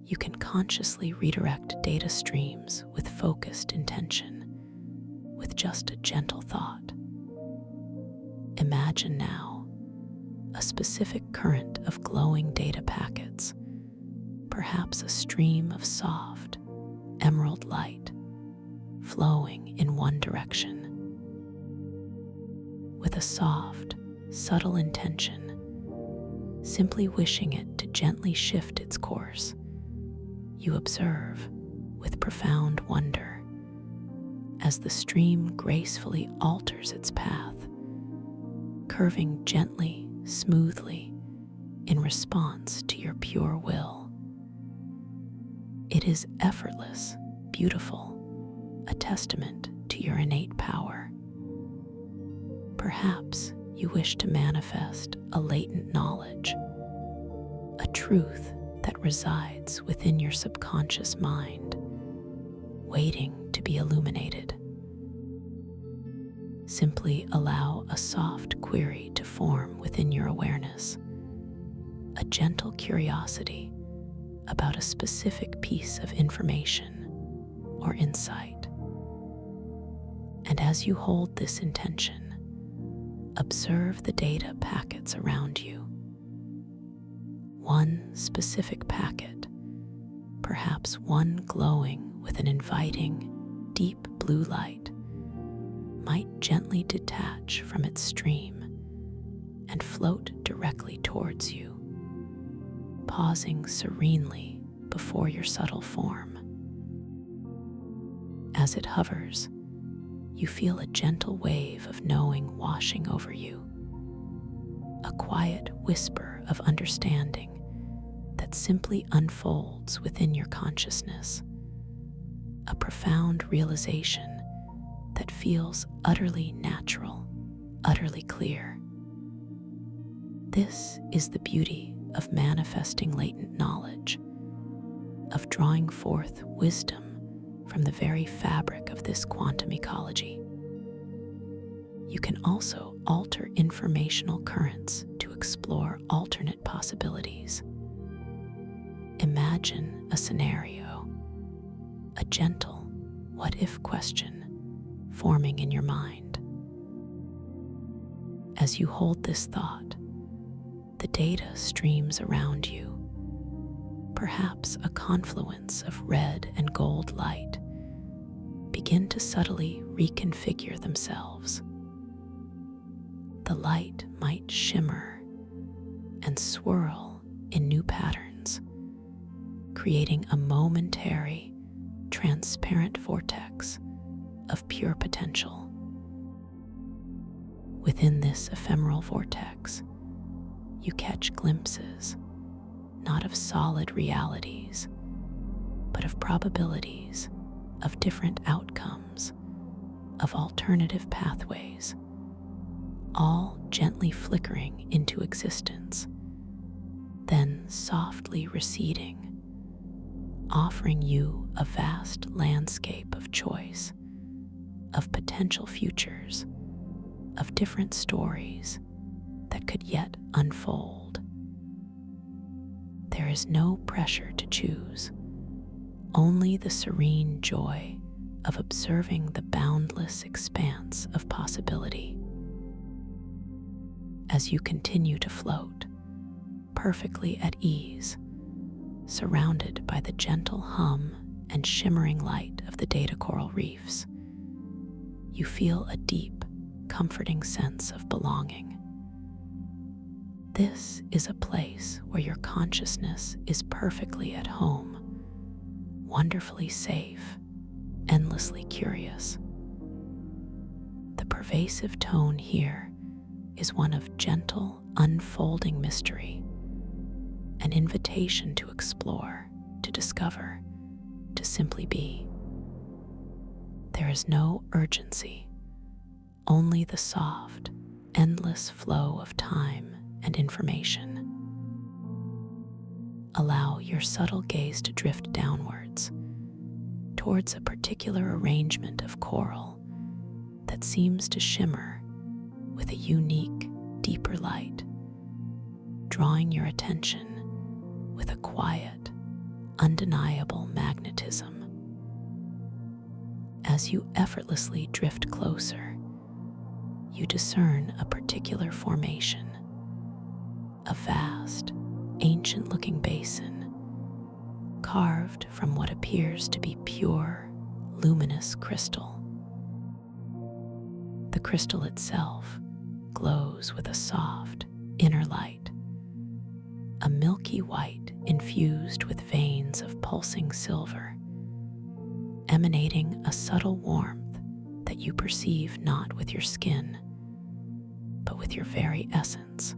You can consciously redirect data streams with focused intention, with just a gentle thought. Imagine now a specific current of glowing data packets, perhaps a stream of soft, emerald light, flowing in one direction. With a soft, subtle intention, simply wishing it to gently shift its course, you observe, with profound wonder, as the stream gracefully alters its path, curving gently, smoothly, in response to your pure will. It is effortless, beautiful, a testament to your innate power. Perhaps you wish to manifest a latent knowledge, a truth that resides within your subconscious mind, waiting to be illuminated. Simply allow a soft query to form within your awareness, a gentle curiosity about a specific piece of information or insight. And as you hold this intention, observe the data packets around you. One specific packet, perhaps one glowing with an inviting, deep blue light, might gently detach from its stream and float directly towards you, pausing serenely before your subtle form. As it hovers, you feel a gentle wave of knowing washing over you, a quiet whisper of understanding that simply unfolds within your consciousness, a profound realization that feels utterly natural, utterly clear. This is the beauty of manifesting latent knowledge, of drawing forth wisdom from the very fabric of this quantum ecology. You can also alter informational currents to explore alternate possibilities. Imagine a scenario, a gentle what-if question forming in your mind. As you hold this thought, the data streams around you, perhaps a confluence of red and gold light, begin to subtly reconfigure themselves. The light might shimmer and swirl in new patterns, creating a momentary, transparent vortex of pure potential. Within this ephemeral vortex, you catch glimpses, not of solid realities, but of probabilities, of different outcomes, of alternative pathways, all gently flickering into existence, then softly receding, offering you a vast landscape of choice, of potential futures, of different stories that could yet unfold. There is no pressure to choose, only the serene joy of observing the boundless expanse of possibility. As you continue to float, perfectly at ease, surrounded by the gentle hum and shimmering light of the data coral reefs, you feel a deep, comforting sense of belonging. This is a place where your consciousness is perfectly at home, wonderfully safe, endlessly curious. The pervasive tone here is one of gentle, unfolding mystery, an invitation to explore, to discover, to simply be. There is no urgency, only the soft, endless flow of time and information. Allow your subtle gaze to drift downwards, towards a particular arrangement of coral that seems to shimmer with a unique, deeper light, drawing your attention with a quiet, undeniable magnetism. As you effortlessly drift closer, you discern a particular formation, a vast, ancient-looking basin, carved from what appears to be pure, luminous crystal. The crystal itself glows with a soft, inner light, a milky white infused with veins of pulsing silver, emanating a subtle warmth you perceive not with your skin, but with your very essence.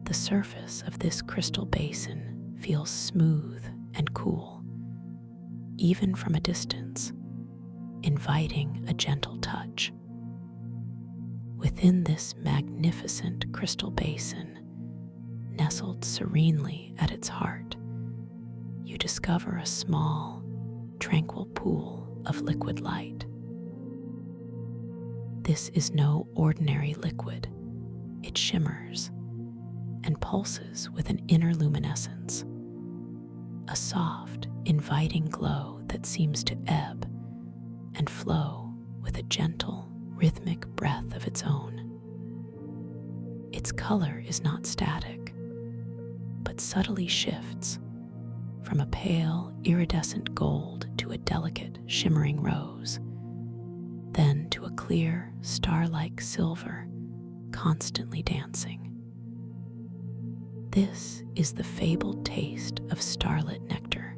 The surface of this crystal basin feels smooth and cool, even from a distance, inviting a gentle touch. Within this magnificent crystal basin, nestled serenely at its heart, you discover a small, tranquil pool of liquid light. This is no ordinary liquid. It shimmers and pulses with an inner luminescence, a soft, inviting glow that seems to ebb and flow with a gentle, rhythmic breath of its own. Its color is not static, but subtly shifts from a pale, iridescent gold to a delicate, shimmering rose, then to a clear, star-like silver, constantly dancing. This is the fabled taste of starlit nectar,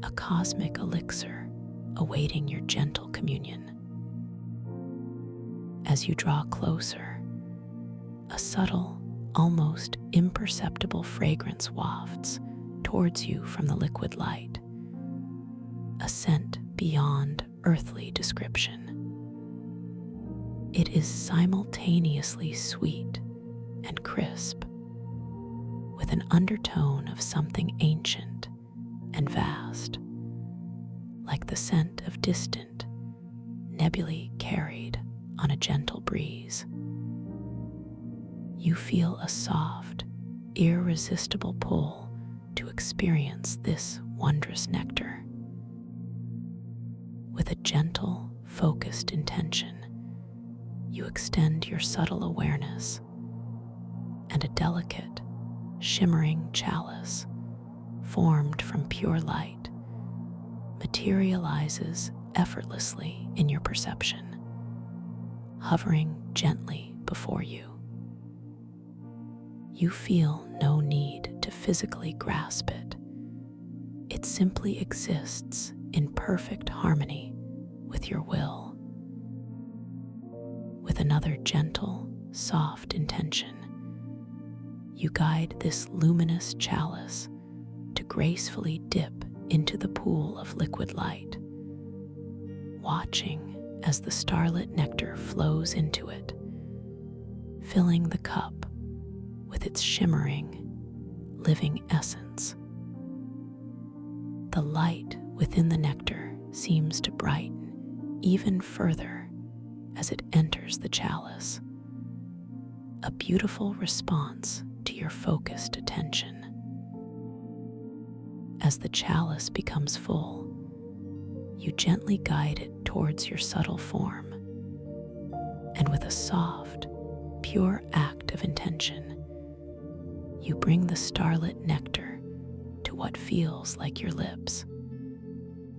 a cosmic elixir awaiting your gentle communion. As you draw closer, a subtle, almost imperceptible fragrance wafts towards you from the liquid light, a scent beyond earthly description. It is simultaneously sweet and crisp, with an undertone of something ancient and vast, like the scent of distant, nebulae carried on a gentle breeze. You feel a soft, irresistible pull to experience this wondrous nectar. With a gentle, focused intention, you extend your subtle awareness, and a delicate, shimmering chalice formed from pure light materializes effortlessly in your perception, hovering gently before you. You feel no need to physically grasp it. It simply exists in perfect harmony with your will. With another gentle, soft intention, you guide this luminous chalice to gracefully dip into the pool of liquid light, watching as the starlit nectar flows into it, filling the cup with its shimmering, living essence. The light within the nectar seems to brighten even further as it enters the chalice, a beautiful response to your focused attention. As the chalice becomes full, you gently guide it towards your subtle form, and with a soft, pure act of intention, you bring the starlit nectar to what feels like your lips,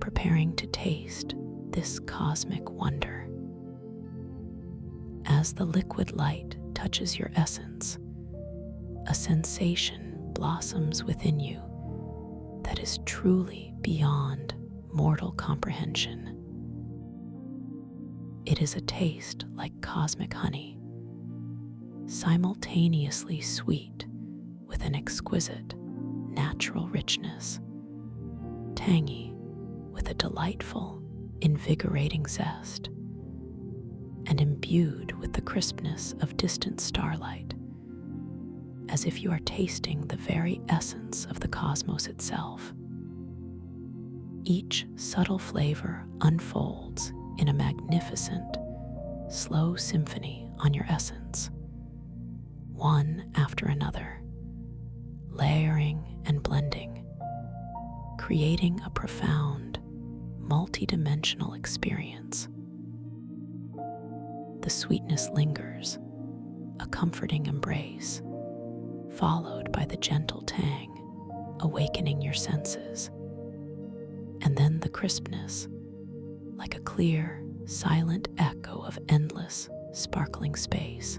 preparing to taste this cosmic wonder. As the liquid light touches your essence, a sensation blossoms within you that is truly beyond mortal comprehension. It is a taste like cosmic honey, simultaneously sweet with an exquisite, natural richness, tangy with a delightful, invigorating zest, and imbued with the crispness of distant starlight, as if you are tasting the very essence of the cosmos itself. Each subtle flavor unfolds in a magnificent, slow symphony on your essence, one after another, layering and blending, creating a profound, multi-dimensional experience. The sweetness lingers, a comforting embrace, followed by the gentle tang, awakening your senses, and then the crispness, like a clear, silent echo of endless, sparkling space.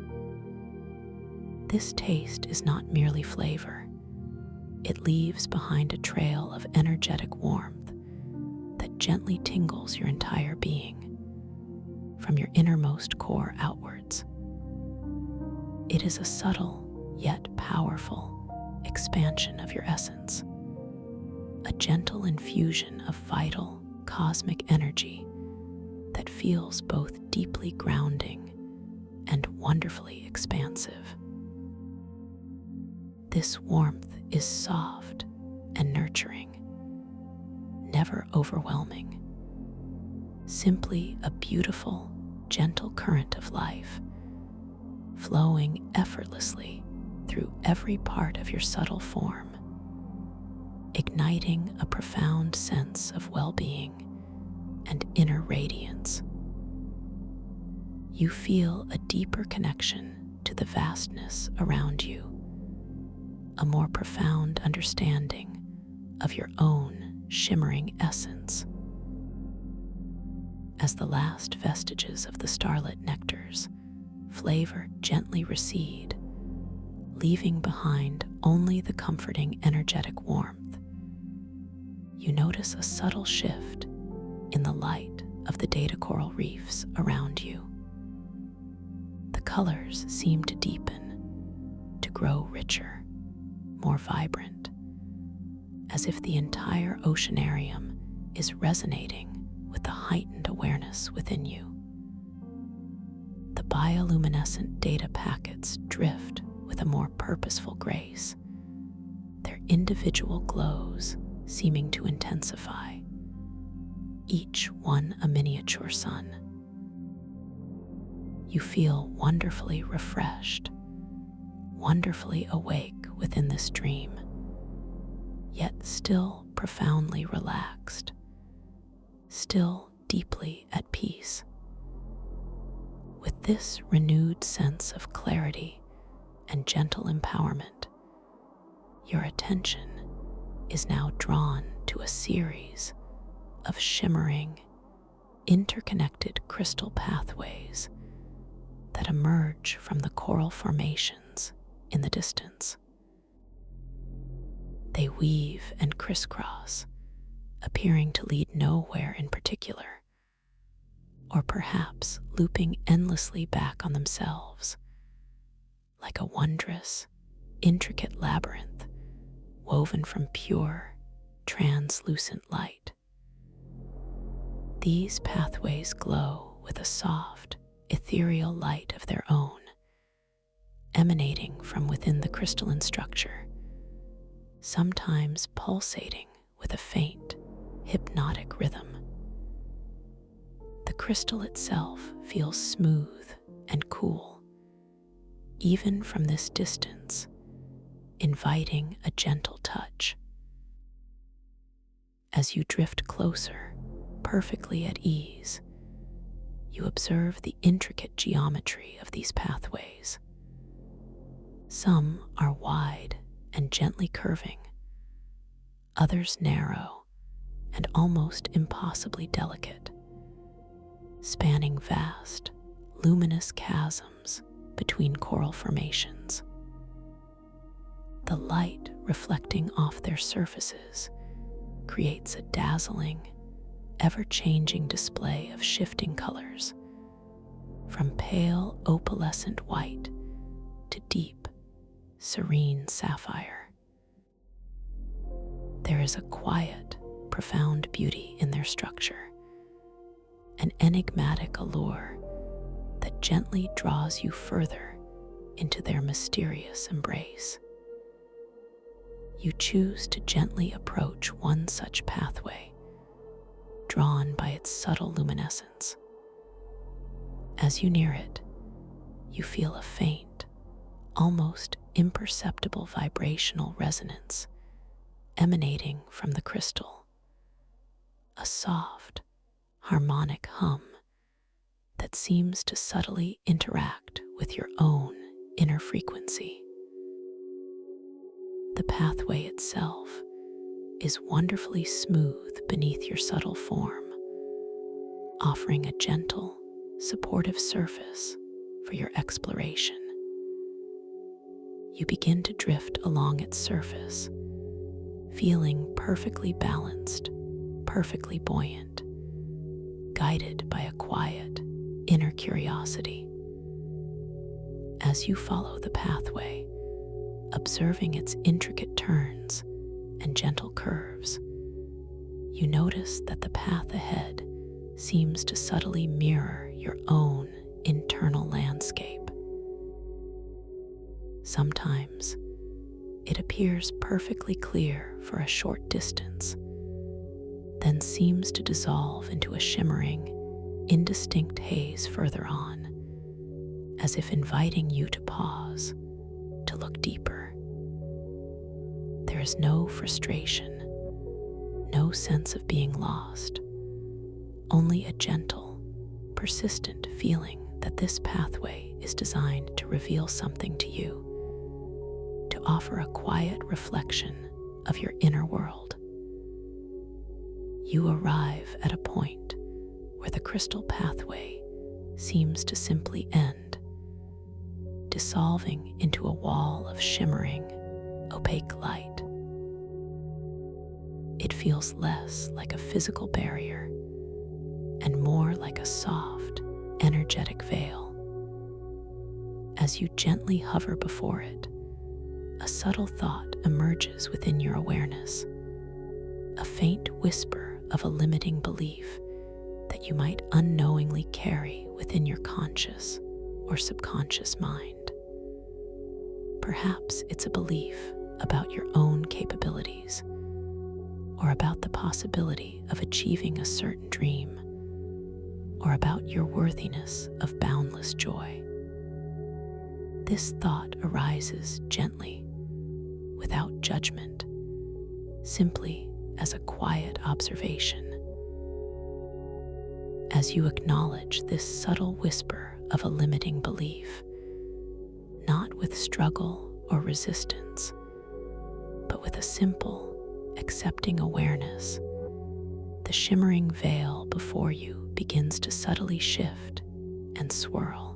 This taste is not merely flavor. It leaves behind a trail of energetic warmth that gently tingles your entire being, from your innermost core outwards. It is a subtle yet powerful expansion of your essence, a gentle infusion of vital cosmic energy that feels both deeply grounding and wonderfully expansive. This warmth is soft and nurturing, never overwhelming, simply a beautiful, gentle current of life, flowing effortlessly through every part of your subtle form, igniting a profound sense of well-being and inner radiance. You feel a deeper connection to the vastness around you, a more profound understanding of your own shimmering essence. As the last vestiges of the starlit nectar's flavor gently recede, leaving behind only the comforting energetic warmth, you notice a subtle shift in the light of the data coral reefs around you. The colors seem to deepen, to grow richer, more vibrant, as if the entire oceanarium is resonating with the heightened awareness within you. The bioluminescent data packets drift with a more purposeful grace, their individual glows seeming to intensify, each one a miniature sun. You feel wonderfully refreshed, wonderfully awake within this dream, yet still profoundly relaxed, still deeply at peace. With this renewed sense of clarity and gentle empowerment, your attention is now drawn to a series of shimmering, interconnected crystal pathways that emerge from the coral formations in the distance. They weave and crisscross, appearing to lead nowhere in particular, or perhaps looping endlessly back on themselves, like a wondrous, intricate labyrinth woven from pure, translucent light. These pathways glow with a soft, ethereal light of their own, emanating from within the crystalline structure, sometimes pulsating with a faint, hypnotic rhythm. The crystal itself feels smooth and cool, even from this distance, inviting a gentle touch. As you drift closer, perfectly at ease, you observe the intricate geometry of these pathways. Some are wide and gently curving, others narrow and almost impossibly delicate, spanning vast, luminous chasms between coral formations. The light reflecting off their surfaces creates a dazzling, ever-changing display of shifting colors, from pale opalescent white to deep, serene sapphire. There is a quiet, profound beauty in their structure, an enigmatic allure that gently draws you further into their mysterious embrace. You choose to gently approach one such pathway, drawn by its subtle luminescence. As you near it, you feel a faint, almost imperceptible vibrational resonance emanating from the crystal, a soft, harmonic hum that seems to subtly interact with your own inner frequency. The pathway itself is wonderfully smooth beneath your subtle form, offering a gentle, supportive surface for your exploration. You begin to drift along its surface, feeling perfectly balanced, perfectly buoyant, guided by a quiet, inner curiosity. As you follow the pathway, observing its intricate turns and gentle curves, you notice that the path ahead seems to subtly mirror your own internal landscape. Sometimes it appears perfectly clear for a short distance, then seems to dissolve into a shimmering, indistinct haze further on, as if inviting you to pause, to look deeper. There is no frustration, no sense of being lost, only a gentle, persistent feeling that this pathway is designed to reveal something to you, to offer a quiet reflection of your inner world. You arrive at a point where the crystal pathway seems to simply end, dissolving into a wall of shimmering, opaque light. It feels less like a physical barrier and more like a soft, energetic veil. As you gently hover before it, a subtle thought emerges within your awareness, a faint whisper of a limiting belief that you might unknowingly carry within your conscious or subconscious mind. Perhaps it's a belief about your own capabilities, or about the possibility of achieving a certain dream, or about your worthiness of boundless joy. This thought arises gently, without judgment, simply as a quiet observation. As you acknowledge this subtle whisper of a limiting belief, not with struggle or resistance, but with a simple, accepting awareness, the shimmering veil before you begins to subtly shift and swirl.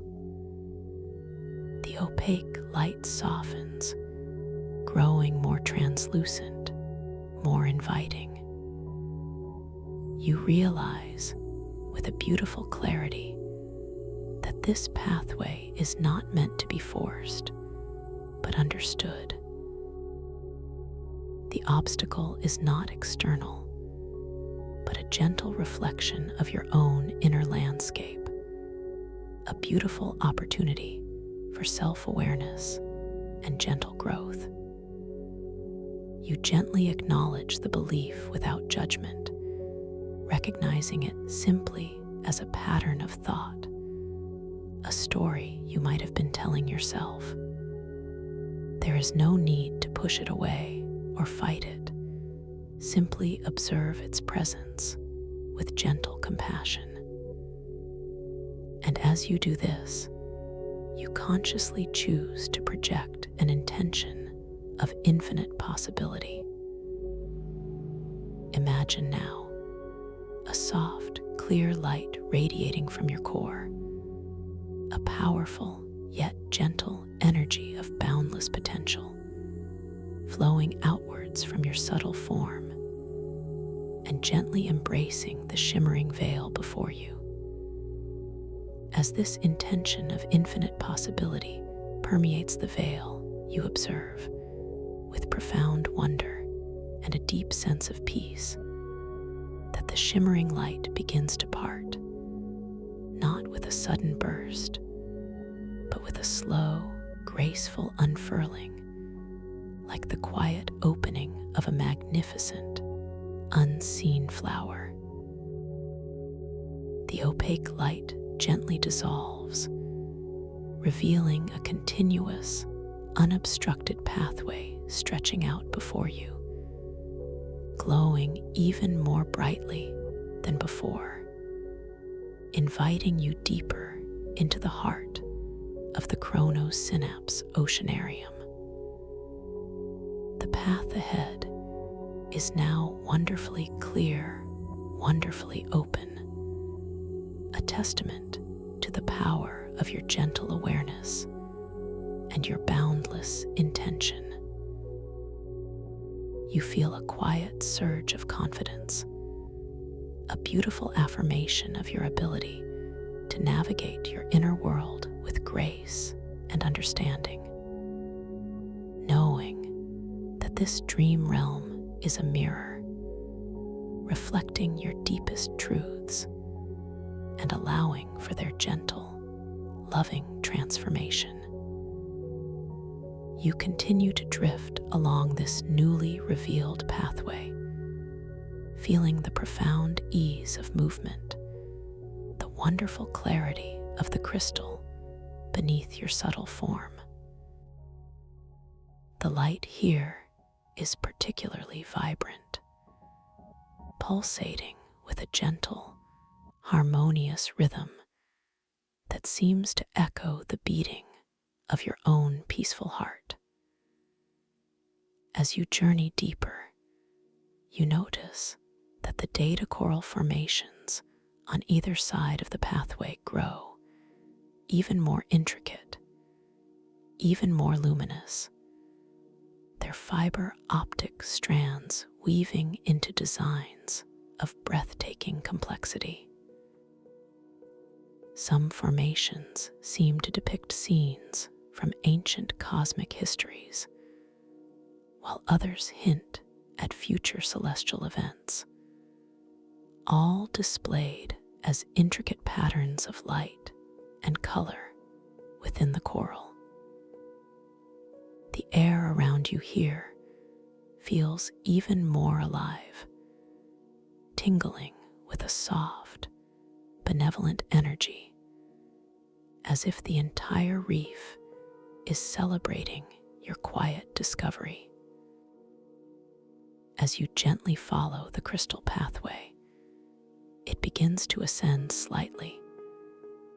The opaque light softens, growing more translucent, more inviting. You realize, with a beautiful clarity, that this pathway is not meant to be forced, but understood. The obstacle is not external, but a gentle reflection of your own inner landscape, a beautiful opportunity for self-awareness and gentle growth. You gently acknowledge the belief without judgment, recognizing it simply as a pattern of thought, a story you might have been telling yourself. There is no need to push it away or fight it. Simply observe its presence with gentle compassion. And as you do this, you consciously choose to project an intention of infinite possibility. Imagine now a soft, clear light radiating from your core, a powerful yet gentle energy of boundless potential, flowing outwards from your subtle form and gently embracing the shimmering veil before you. As this intention of infinite possibility permeates the veil, you observe, with profound wonder and a deep sense of peace, that the shimmering light begins to part, not with a sudden burst, but with a slow, graceful unfurling, like the quiet opening of a magnificent, unseen flower. The opaque light gently dissolves, revealing a continuous, unobstructed pathway stretching out before you, glowing even more brightly than before, inviting you deeper into the heart of the Chronos Synapse Oceanarium. The path ahead is now wonderfully clear, wonderfully open, a testament to the power of your gentle awareness and your boundless intention. You feel a quiet surge of confidence, a beautiful affirmation of your ability to navigate your inner world with grace and understanding, knowing that this dream realm is a mirror, reflecting your deepest truths and allowing for their gentle, loving transformation. You continue to drift along this newly revealed pathway, feeling the profound ease of movement, the wonderful clarity of the crystal beneath your subtle form. The light here is particularly vibrant, pulsating with a gentle, harmonious rhythm that seems to echo the beating of your own peaceful heart. As you journey deeper, you notice that the data coral formations on either side of the pathway grow even more intricate, even more luminous, their fiber optic strands weaving into designs of breathtaking complexity. Some formations seem to depict scenes from ancient cosmic histories, while others hint at future celestial events, all displayed as intricate patterns of light and color within the coral. The air around you here feels even more alive, tingling with a soft, benevolent energy, as if the entire reef is celebrating your quiet discovery. As you gently follow the crystal pathway, it begins to ascend slightly,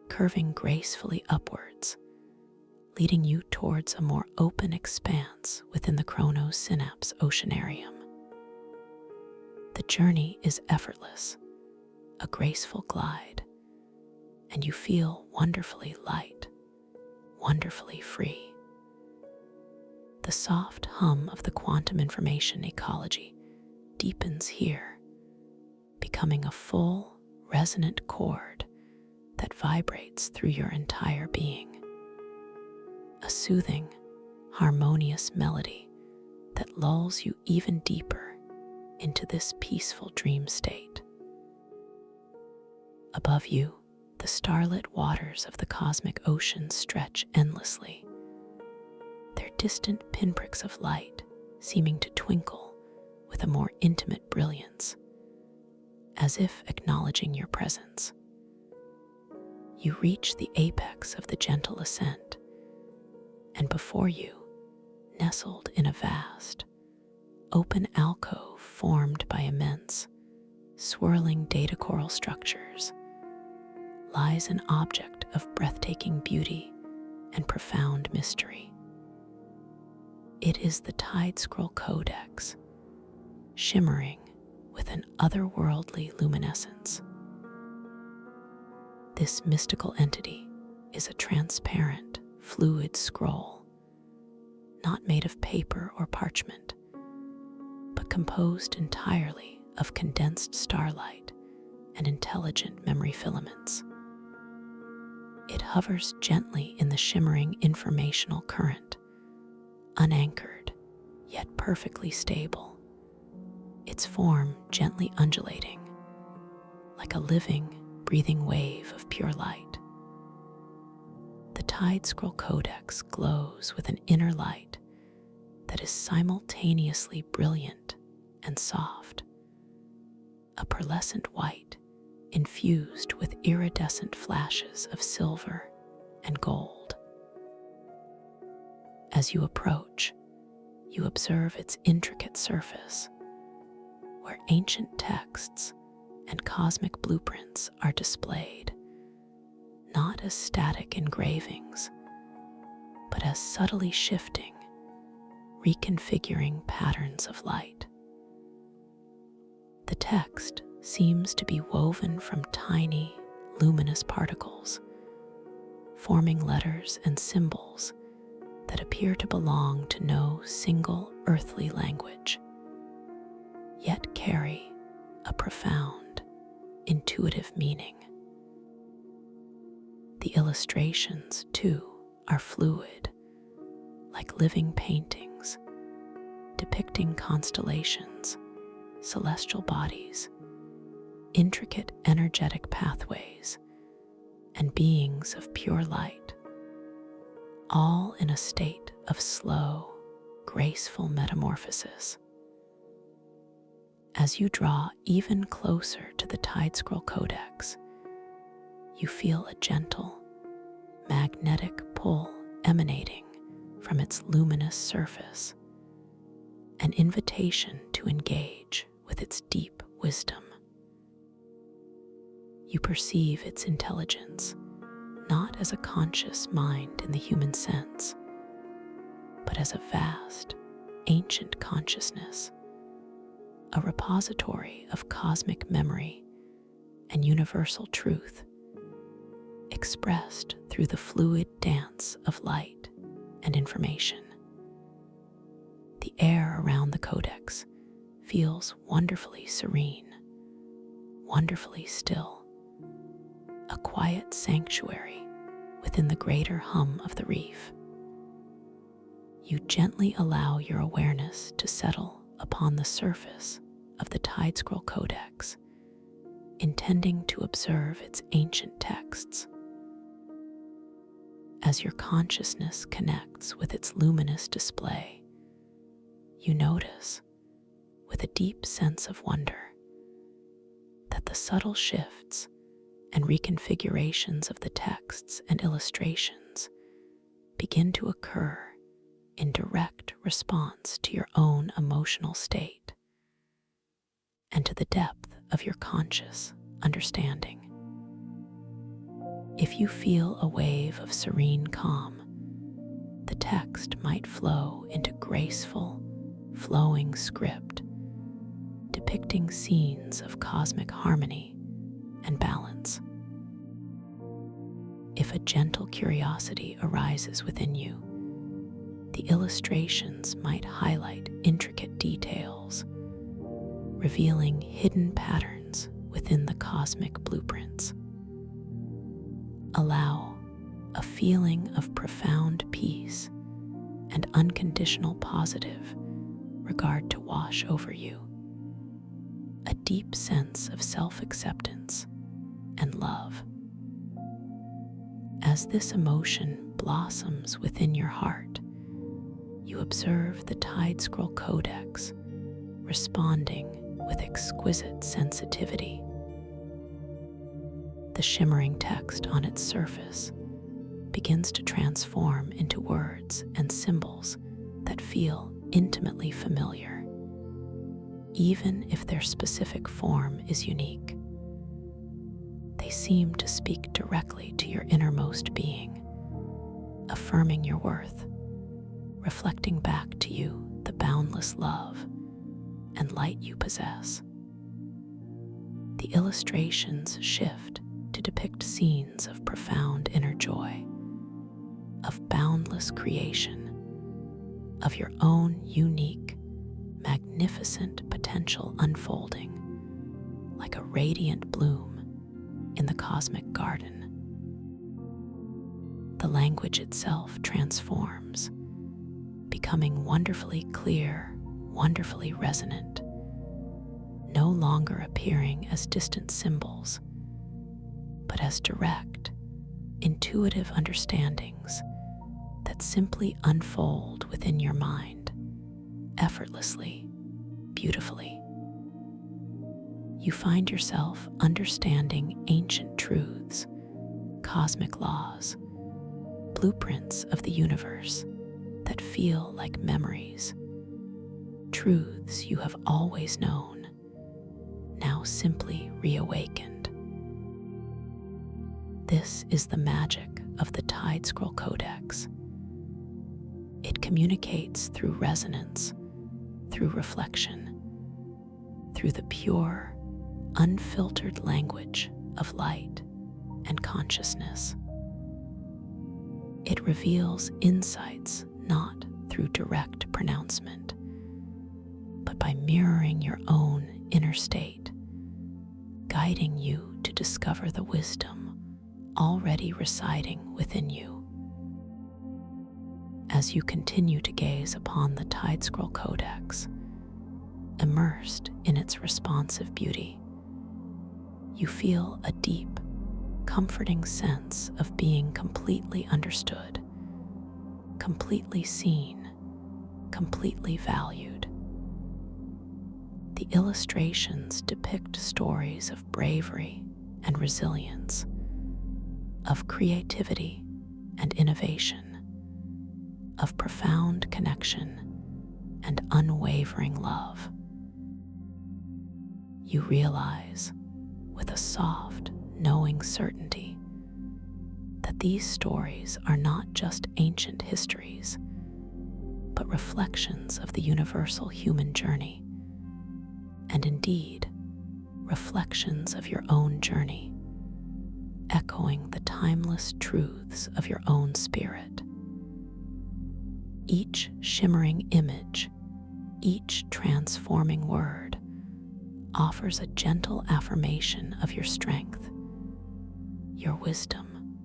curving gracefully upwards, leading you towards a more open expanse within the chrono-synapse oceanarium. The journey is effortless, a graceful glide, and you feel wonderfully light, wonderfully free. The soft hum of the quantum information ecology deepens here, becoming a full, resonant chord that vibrates through your entire being. A soothing, harmonious melody that lulls you even deeper into this peaceful dream state. Above you, the starlit waters of the cosmic ocean stretch endlessly, their distant pinpricks of light seeming to twinkle with a more intimate brilliance, as if acknowledging your presence. You reach the apex of the gentle ascent, and before you, nestled in a vast, open alcove formed by immense, swirling data coral structures, lies an object of breathtaking beauty and profound mystery. It is the Tide Scroll Codex, shimmering with an otherworldly luminescence. This mystical entity is a transparent, fluid scroll, not made of paper or parchment, but composed entirely of condensed starlight and intelligent memory filaments. It hovers gently in the shimmering informational current, unanchored, yet perfectly stable, its form gently undulating, like a living, breathing wave of pure light. The Tide Scroll Codex glows with an inner light that is simultaneously brilliant and soft, a pearlescent white infused with iridescent flashes of silver and gold. As you approach, you observe its intricate surface, where ancient texts and cosmic blueprints are displayed, not as static engravings, but as subtly shifting, reconfiguring patterns of light. The text seems to be woven from tiny, luminous particles, forming letters and symbols that appear to belong to no single earthly language, yet carry a profound, intuitive meaning. The illustrations, too, are fluid, like living paintings, depicting constellations, celestial bodies, intricate energetic pathways, and beings of pure light, all in a state of slow, graceful metamorphosis. As you draw even closer to the Tide Scroll Codex, you feel a gentle, magnetic pull emanating from its luminous surface, an invitation to engage with its deep wisdom. You perceive its intelligence not as a conscious mind in the human sense, but as a vast, ancient consciousness, a repository of cosmic memory and universal truth, expressed through the fluid dance of light and information. The air around the codex feels wonderfully serene, wonderfully still, a quiet sanctuary within the greater hum of the reef. You gently allow your awareness to settle upon the surface of the Tide Scroll Codex, intending to observe its ancient texts. As your consciousness connects with its luminous display, you notice, with a deep sense of wonder, that the subtle shifts and reconfigurations of the texts and illustrations begin to occur in direct response to your own emotional state and to the depth of your conscious understanding. If you feel a wave of serene calm, the text might flow into graceful, flowing script, depicting scenes of cosmic harmony and balance. If a gentle curiosity arises within you, the illustrations might highlight intricate details, revealing hidden patterns within the cosmic blueprints. Allow a feeling of profound peace and unconditional positive regard to wash over you, a deep sense of self-acceptance and love. As this emotion blossoms within your heart, you observe the Tide Scroll Codex responding with exquisite sensitivity. The shimmering text on its surface begins to transform into words and symbols that feel intimately familiar, even if their specific form is unique. They seem to speak directly to your innermost being, affirming your worth, reflecting back to you the boundless love and light you possess. The illustrations shift to depict scenes of profound inner joy, of boundless creation, of your own unique, magnificent potential unfolding like a radiant bloom in the cosmic garden. The language itself transforms, becoming wonderfully clear, wonderfully resonant, no longer appearing as distant symbols, but as direct, intuitive understandings that simply unfold within your mind, effortlessly, beautifully. You find yourself understanding ancient truths, cosmic laws, blueprints of the universe that feel like memories, truths you have always known, now simply reawakened. This is the magic of the Tide Scroll Codex. It communicates through resonance, through reflection, through the pure, unfiltered language of light and consciousness. It reveals insights not through direct pronouncement, but by mirroring your own inner state, guiding you to discover the wisdom already residing within you. As you continue to gaze upon the Tide Scroll Codex, immersed in its responsive beauty, you feel a deep, comforting sense of being completely understood, completely seen, completely valued. The illustrations depict stories of bravery and resilience, of creativity and innovation, of profound connection and unwavering love. You realize, with a soft, knowing certainty, that these stories are not just ancient histories, but reflections of the universal human journey, and indeed, reflections of your own journey, echoing the timeless truths of your own spirit. Each shimmering image, each transforming word, offers a gentle affirmation of your strength, your wisdom,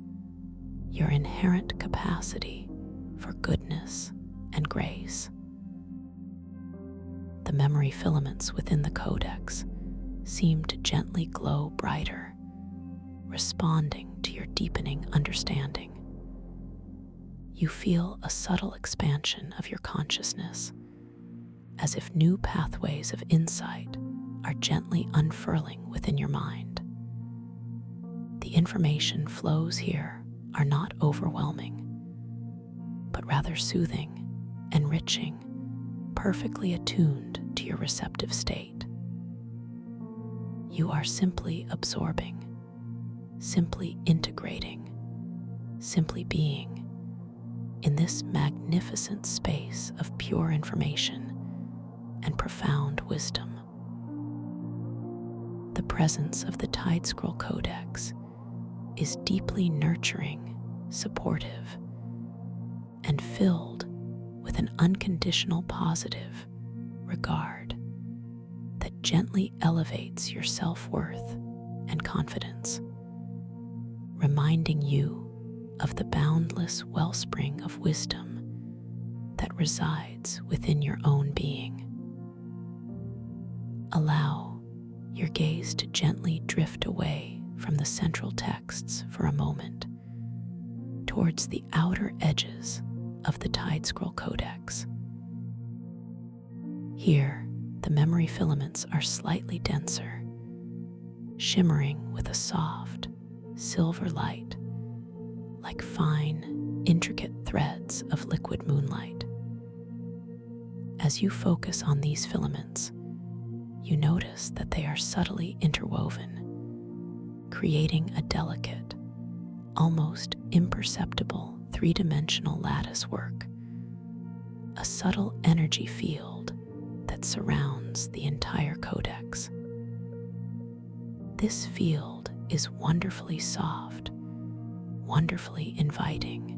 your inherent capacity for goodness and grace. The memory filaments within the codex seem to gently glow brighter, responding to your deepening understanding. You feel a subtle expansion of your consciousness, as if new pathways of insight are gently unfurling within your mind. The information flows here are not overwhelming, but rather soothing, enriching, perfectly attuned to your receptive state. You are simply absorbing, simply integrating, simply being in this magnificent space of pure information and profound wisdom. The presence of the Tide Scroll Codex is deeply nurturing, supportive, and filled with an unconditional positive regard that gently elevates your self-worth and confidence, reminding you of the boundless wellspring of wisdom that resides within your own being. Allow your gaze to gently drift away from the central texts for a moment, towards the outer edges of the Tide Scroll Codex. Here, the memory filaments are slightly denser, shimmering with a soft, silver light, like fine, intricate threads of liquid moonlight. As you focus on these filaments, you notice that they are subtly interwoven, creating a delicate, almost imperceptible three-dimensional lattice work, a subtle energy field that surrounds the entire codex. This field is wonderfully soft, wonderfully inviting,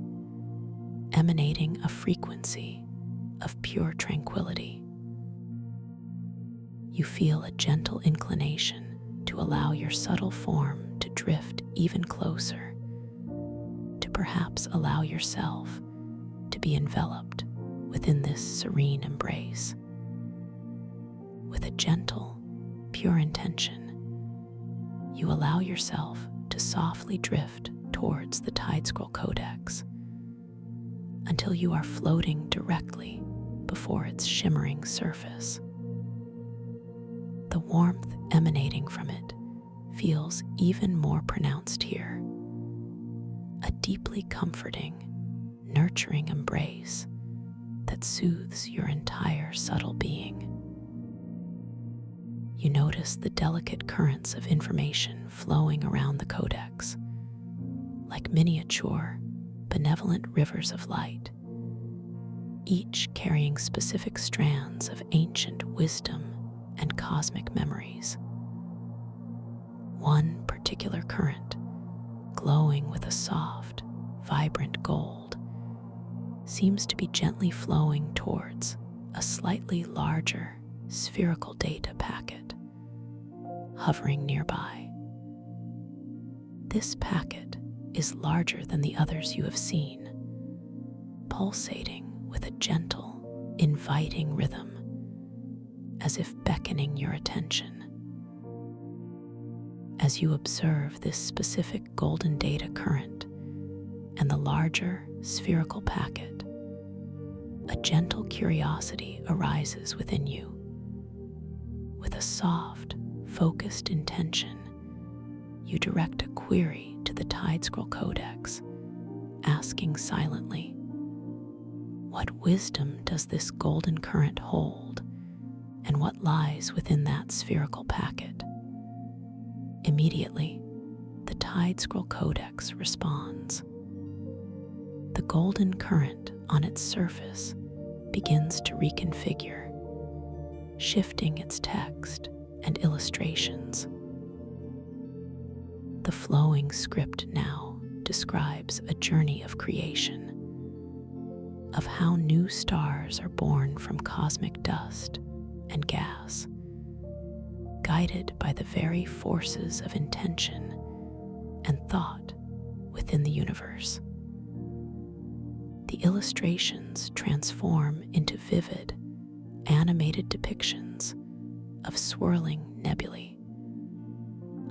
emanating a frequency of pure tranquility. You feel a gentle inclination to allow your subtle form to drift even closer, to perhaps allow yourself to be enveloped within this serene embrace. With a gentle, pure intention, you allow yourself to softly drift towards the Tide Scroll Codex until you are floating directly before its shimmering surface. The warmth emanating from it feels even more pronounced here, a deeply comforting, nurturing embrace that soothes your entire subtle being. You notice the delicate currents of information flowing around the codex, like miniature, benevolent rivers of light, each carrying specific strands of ancient wisdom and cosmic memories. One particular current, glowing with a soft, vibrant gold, seems to be gently flowing towards a slightly larger, spherical data packet, hovering nearby. This packet is larger than the others you have seen, pulsating with a gentle, inviting rhythm, as if beckoning your attention. As you observe this specific golden data current and the larger spherical packet, a gentle curiosity arises within you. With a soft, focused intention, you direct a query to the Tide Scroll Codex, asking silently, what wisdom does this golden current hold, and what lies within that spherical packet? Immediately, the Tide Scroll Codex responds. The golden current on its surface begins to reconfigure, shifting its text and illustrations. The flowing script now describes a journey of creation, of how new stars are born from cosmic dust and gas, guided by the very forces of intention and thought within the universe. The illustrations transform into vivid, animated depictions of swirling nebulae,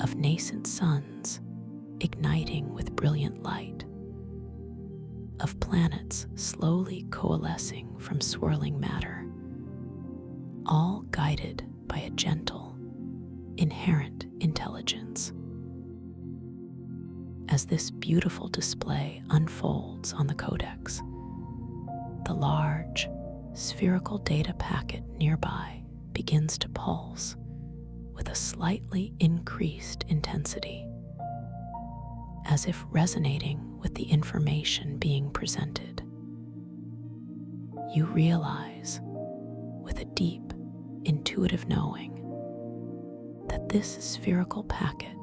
of nascent suns igniting with brilliant light, of planets slowly coalescing from swirling matter, all guided by a gentle, inherent intelligence. As this beautiful display unfolds on the codex, the large, spherical data packet nearby begins to pulse with a slightly increased intensity, as if resonating with the information being presented. You realize, with a deep, intuitive knowing, that this spherical packet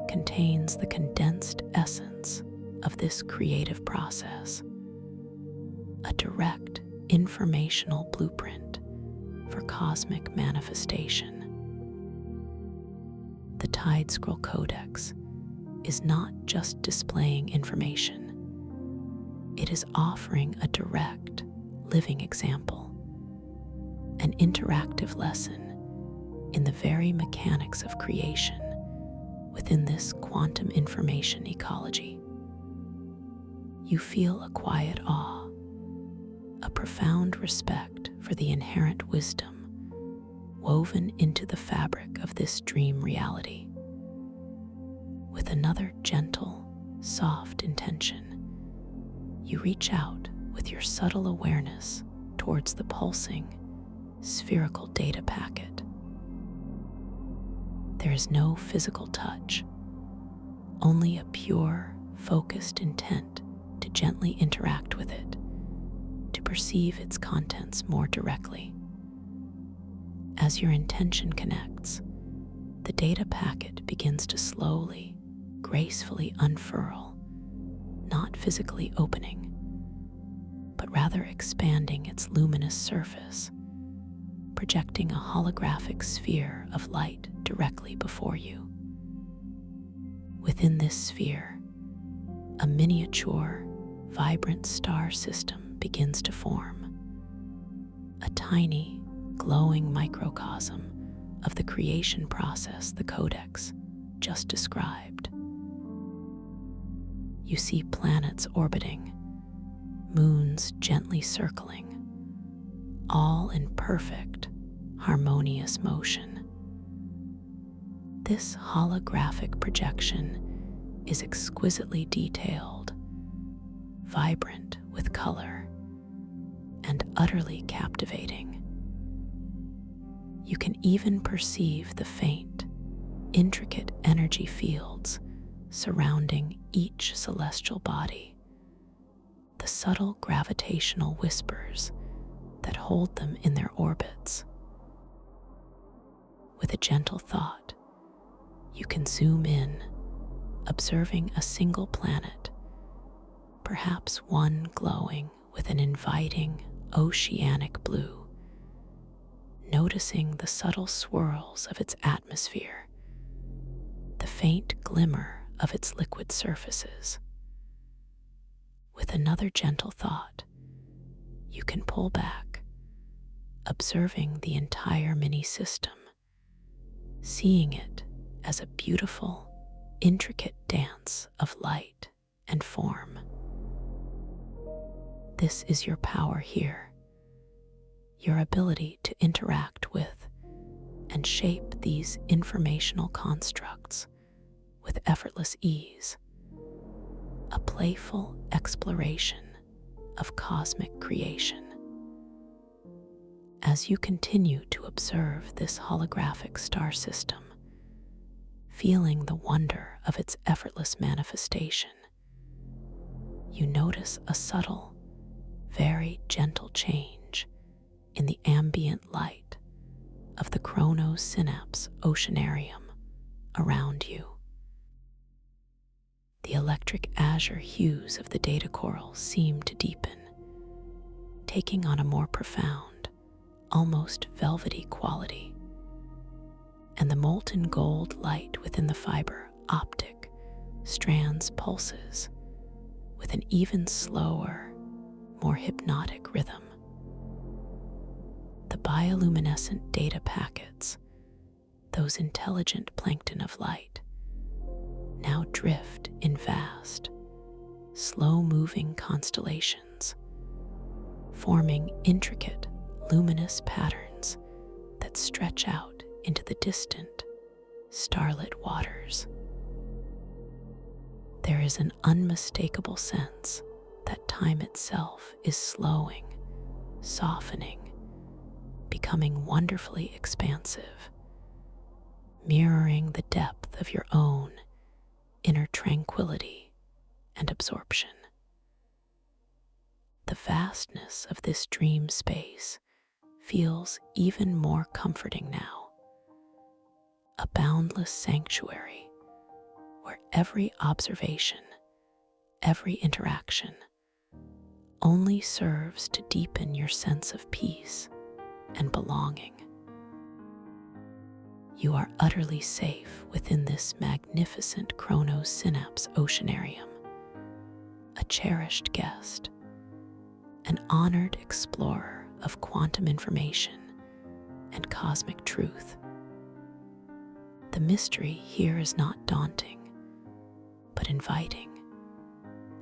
contains the condensed essence of this creative process, a direct informational blueprint for cosmic manifestation. The Tide Scroll Codex is not just displaying information, it is offering a direct, living example, an interactive lesson in the very mechanics of creation within this quantum information ecology. You feel a quiet awe, a profound respect for the inherent wisdom woven into the fabric of this dream reality. With another gentle, soft intention, you reach out with your subtle awareness towards the pulsing, spherical data packet. There is no physical touch, only a pure, focused intent to gently interact with it, to perceive its contents more directly. As your intention connects, the data packet begins to slowly, gracefully unfurl, not physically opening, but rather expanding its luminous surface, projecting a holographic sphere of light directly before you. Within this sphere, a miniature, vibrant star system begins to form, a tiny, glowing microcosm of the creation process the Codex just described. You see planets orbiting, moons gently circling, all in perfect, harmonious motion. This holographic projection is exquisitely detailed, vibrant with color, and utterly captivating. You can even perceive the faint, intricate energy fields surrounding each celestial body, the subtle gravitational whispers that hold them in their orbits. With a gentle thought, you can zoom in, observing a single planet, perhaps one glowing with an inviting oceanic blue, noticing the subtle swirls of its atmosphere, the faint glimmer of its liquid surfaces. With another gentle thought, you can pull back, observing the entire mini system, seeing it as a beautiful, intricate dance of light and form. This is your power here, your ability to interact with and shape these informational constructs with effortless ease, a playful exploration of cosmic creation. As you continue to observe this holographic star system, feeling the wonder of its effortless manifestation, you notice a subtle, very gentle change in the ambient light of the chrono-synapse oceanarium around you. The electric azure hues of the data coral seem to deepen, taking on a more profound, almost velvety quality, and the molten gold light within the fiber optic strands pulses with an even slower, more hypnotic rhythm. The bioluminescent data packets, those intelligent plankton of light, now drift in vast, slow-moving constellations, forming intricate, luminous patterns that stretch out into the distant, starlit waters. There is an unmistakable sense that time itself is slowing, softening, becoming wonderfully expansive, mirroring the depth of your own inner tranquility and absorption. The vastness of this dream space feels even more comforting now, a boundless sanctuary where every observation, every interaction only serves to deepen your sense of peace and belonging. You are utterly safe within this magnificent chrono-synapse oceanarium, a cherished guest, an honored explorer of quantum information and cosmic truth. The mystery here is not daunting, but inviting,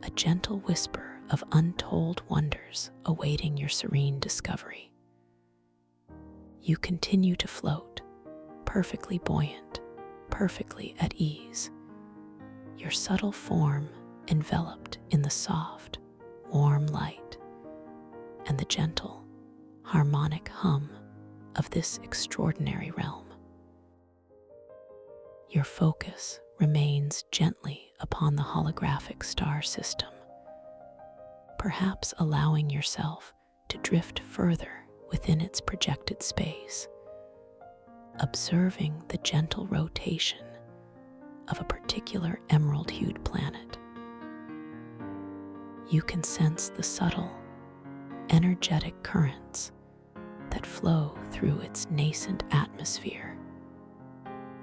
a gentle whisper of untold wonders awaiting your serene discovery. You continue to float, perfectly buoyant, perfectly at ease, your subtle form enveloped in the soft, warm light and the gentle, harmonic hum of this extraordinary realm. Your focus remains gently upon the holographic star system, perhaps allowing yourself to drift further within its projected space, observing the gentle rotation of a particular emerald-hued planet. You can sense the subtle, energetic currents that flow through its nascent atmosphere,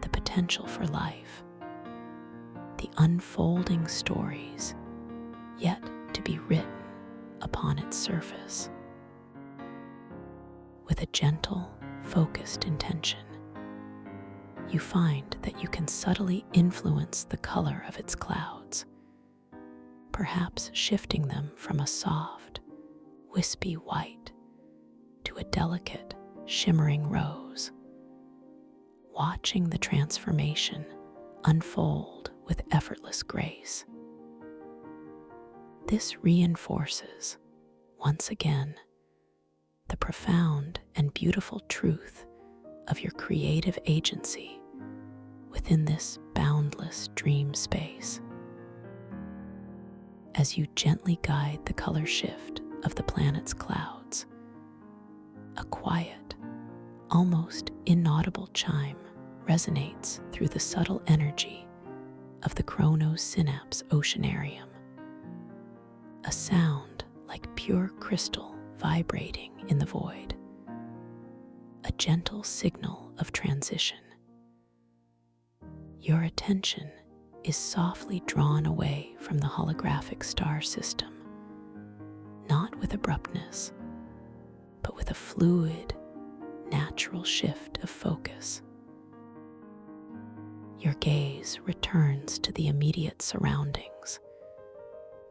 the potential for life, the unfolding stories yet to be written upon its surface. With a gentle, focused intention, you find that you can subtly influence the color of its clouds, perhaps shifting them from a soft, wispy white to a delicate, shimmering rose, watching the transformation unfold with effortless grace. This reinforces, once again, the profound and beautiful truth of your creative agency within this boundless dream space. As you gently guide the color shift of the planet's clouds, a quiet, almost inaudible chime resonates through the subtle energy of the chrono-synapse oceanarium, a sound like pure crystal vibrating in the void, a gentle signal of transition. Your attention is softly drawn away from the holographic star system, not with abruptness, but with a fluid, natural shift of focus. Your gaze returns to the immediate surroundings,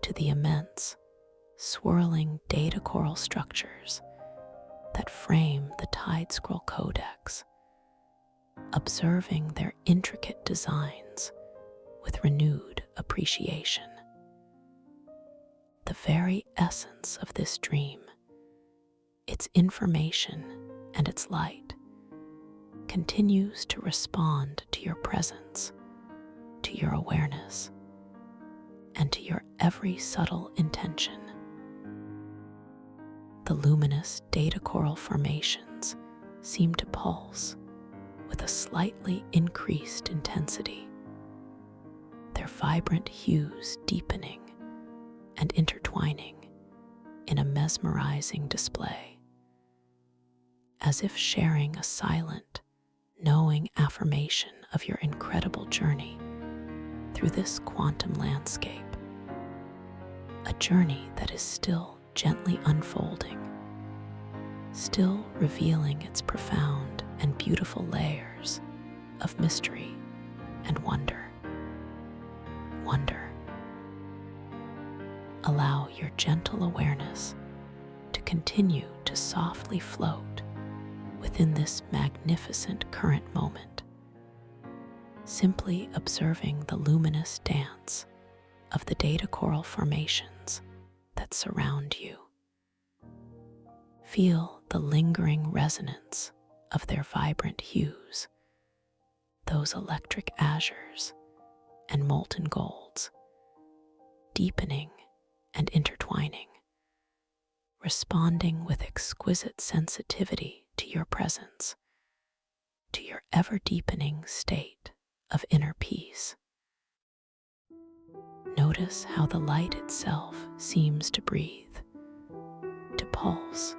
to the immense, swirling data coral structures that frame the tide scroll codex, observing their intricate designs with renewed appreciation. The very essence of this dream, its information and its light, continues to respond to your presence, to your awareness, and to your every subtle intention. The luminous data coral formations seem to pulse with a slightly increased intensity, their vibrant hues deepening and intertwining in a mesmerizing display, as if sharing a silent, knowing affirmation of your incredible journey through this quantum landscape, a journey that is still gently unfolding, still revealing its profound and beautiful layers of mystery and wonder. Allow your gentle awareness to continue to softly float within this magnificent current moment, simply observing the luminous dance of the data coral formations that surround you. Feel the lingering resonance of their vibrant hues, those electric azures and molten golds, deepening and intertwining, responding with exquisite sensitivity to your presence, to your ever-deepening state of inner peace. Notice how the light itself seems to breathe, to pulse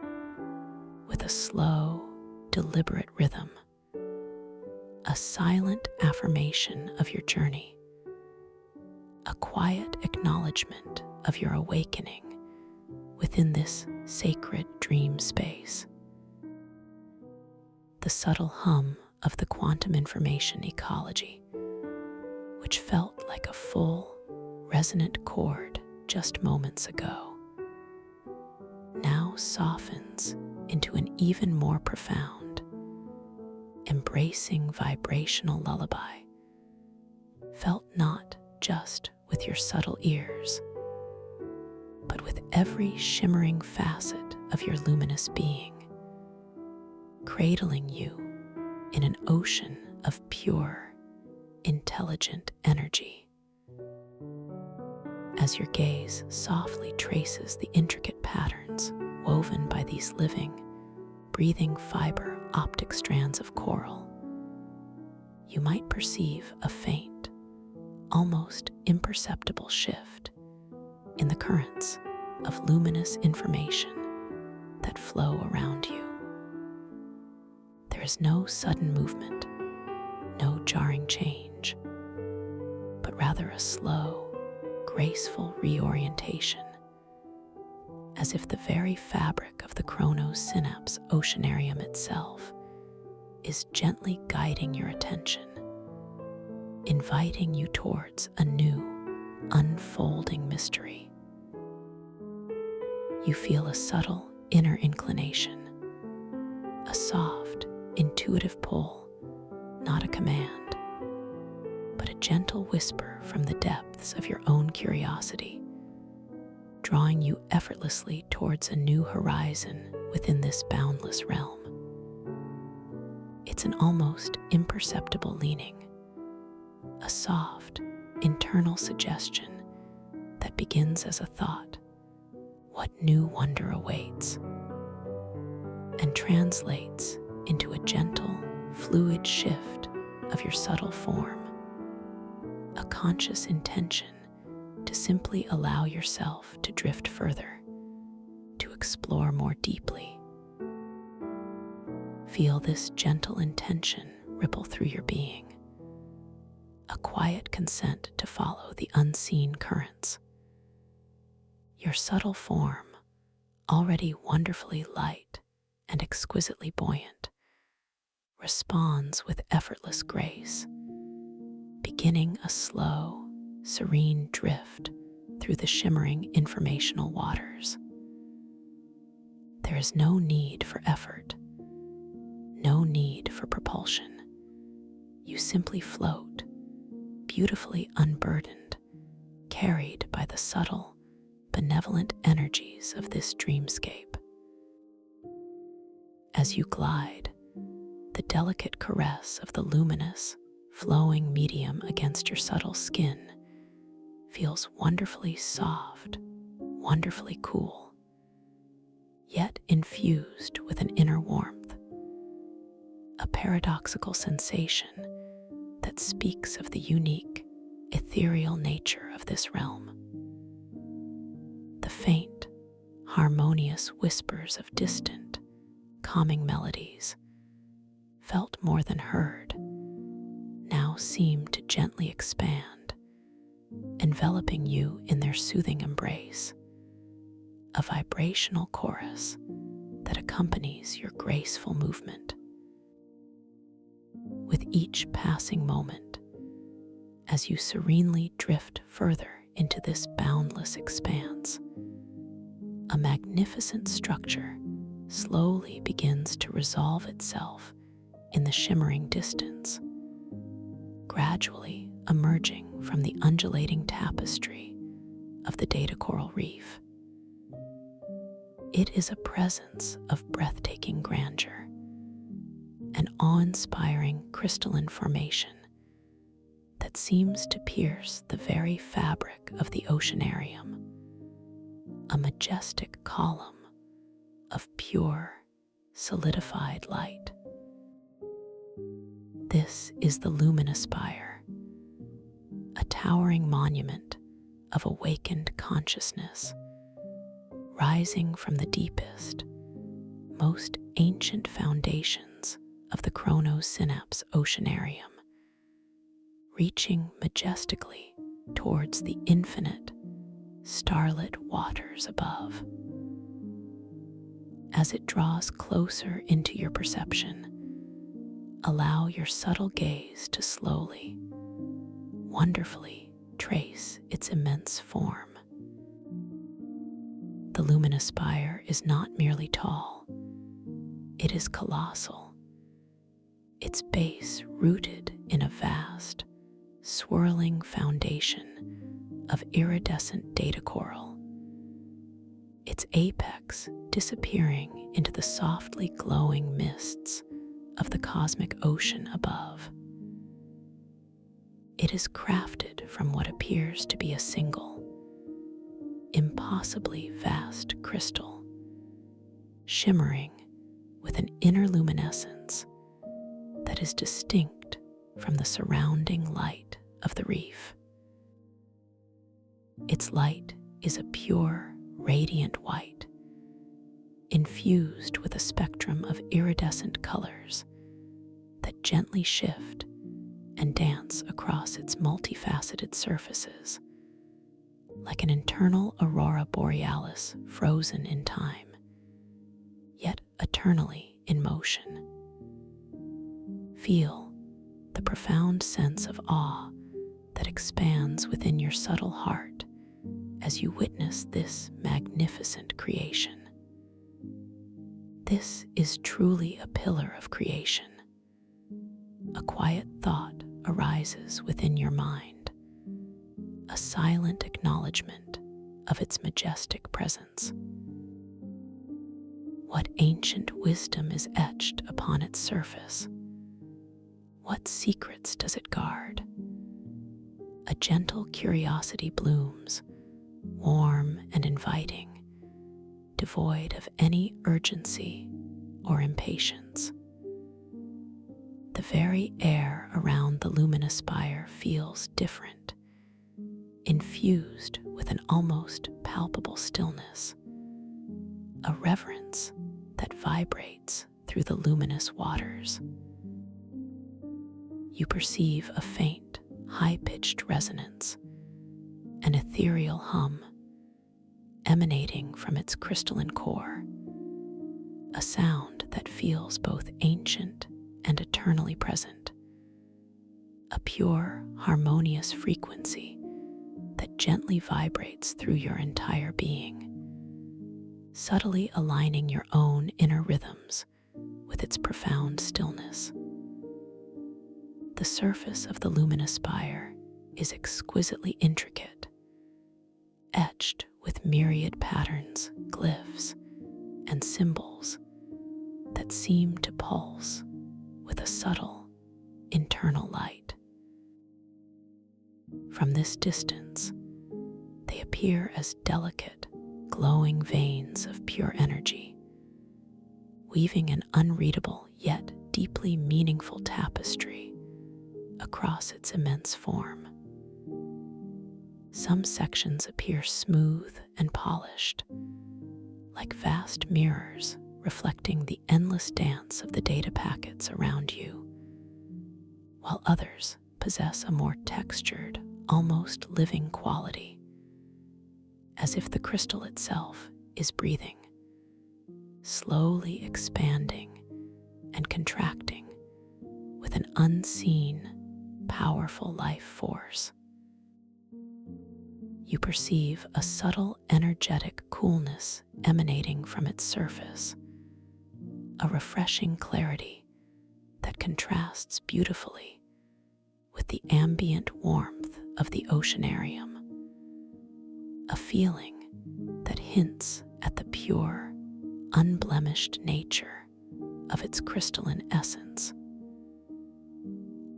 with a slow, deliberate rhythm, a silent affirmation of your journey, a quiet acknowledgement of your awakening within this sacred dream space. The subtle hum of the quantum information ecology, which felt like a full, resonant chord just moments ago, now softens into an even more profound, embracing vibrational lullaby, felt not just with your subtle ears, but with every shimmering facet of your luminous being, cradling you in an ocean of pure, intelligent energy. As your gaze softly traces the intricate patterns woven by these living, breathing fiber optic strands of coral, you might perceive a faint, almost imperceptible shift in the currents of luminous information that flow around you. There is no sudden movement, no jarring change, but rather a slow, graceful reorientation, as if the very fabric of the Chronos Synapse oceanarium itself is gently guiding your attention, inviting you towards a new, unfolding mystery. You feel a subtle inner inclination, a soft, intuitive pull, not a command, but a gentle whisper from the depths of your own curiosity, drawing you effortlessly towards a new horizon within this boundless realm. It's an almost imperceptible leaning, a soft, internal suggestion that begins as a thought, what new wonder awaits, and translates into a gentle, fluid shift of your subtle form, a conscious intention to simply allow yourself to drift further, to explore more deeply. Feel this gentle intention ripple through your being, a quiet consent to follow the unseen currents. Your subtle form, already wonderfully light and exquisitely buoyant, responds with effortless grace, beginning a slow, serene drift through the shimmering informational waters. There is no need for effort, no need for propulsion. You simply float, beautifully unburdened, carried by the subtle, benevolent energies of this dreamscape. As you glide, the delicate caress of the luminous, flowing medium against your subtle skin feels wonderfully soft, wonderfully cool, yet infused with an inner warmth, a paradoxical sensation that speaks of the unique, ethereal nature of this realm. The faint, harmonious whispers of distant, calming melodies, felt more than heard, now seem to gently expand, enveloping you in their soothing embrace, a vibrational chorus that accompanies your graceful movement. With each passing moment, as you serenely drift further into this boundless expanse, a magnificent structure slowly begins to resolve itself in the shimmering distance, gradually emerging from the undulating tapestry of the data coral reef. It is a presence of breathtaking grandeur, an awe-inspiring crystalline formation that seems to pierce the very fabric of the oceanarium, a majestic column of pure, solidified light. This is the Luminospire, a towering monument of awakened consciousness, rising from the deepest, most ancient foundations of the chronosynapse oceanarium, reaching majestically towards the infinite, starlit waters above. As it draws closer into your perception, allow your subtle gaze to slowly, wonderfully trace its immense form. The Luminospire is not merely tall, it is colossal, its base rooted in a vast, swirling foundation of iridescent data coral, its apex disappearing into the softly glowing mists of the cosmic ocean above. It is crafted from what appears to be a single, impossibly vast crystal, shimmering with an inner luminescence that is distinct from the surrounding light of the reef. Its light is a pure, radiant white, infused with a spectrum of iridescent colors that gently shift and dance across its multifaceted surfaces, like an internal aurora borealis frozen in time, yet eternally in motion. Feel the profound sense of awe that expands within your subtle heart as you witness this magnificent creation. This is truly a pillar of creation. A quiet thought arises within your mind, a silent acknowledgement of its majestic presence. What ancient wisdom is etched upon its surface? What secrets does it guard? A gentle curiosity blooms, warm and inviting, devoid of any urgency or impatience. The very air around the Luminospire feels different, infused with an almost palpable stillness, a reverence that vibrates through the luminous waters. You perceive a faint, high-pitched resonance, an ethereal hum emanating from its crystalline core, a sound that feels both ancient and eternally present, a pure, harmonious frequency that gently vibrates through your entire being, subtly aligning your own inner rhythms with its profound stillness. The surface of the luminous spire is exquisitely intricate, etched with myriad patterns, glyphs, and symbols that seem to pulse with a subtle internal light. From this distance, they appear as delicate, glowing veins of pure energy, weaving an unreadable yet deeply meaningful tapestry across its immense form. Some sections appear smooth and polished, like vast mirrors reflecting the endless dance of the data packets around you, while others possess a more textured, almost living quality, as if the crystal itself is breathing, slowly expanding and contracting with an unseen, powerful life force. You perceive a subtle, energetic coolness emanating from its surface, a refreshing clarity that contrasts beautifully with the ambient warmth of the oceanarium, a feeling that hints at the pure, unblemished nature of its crystalline essence.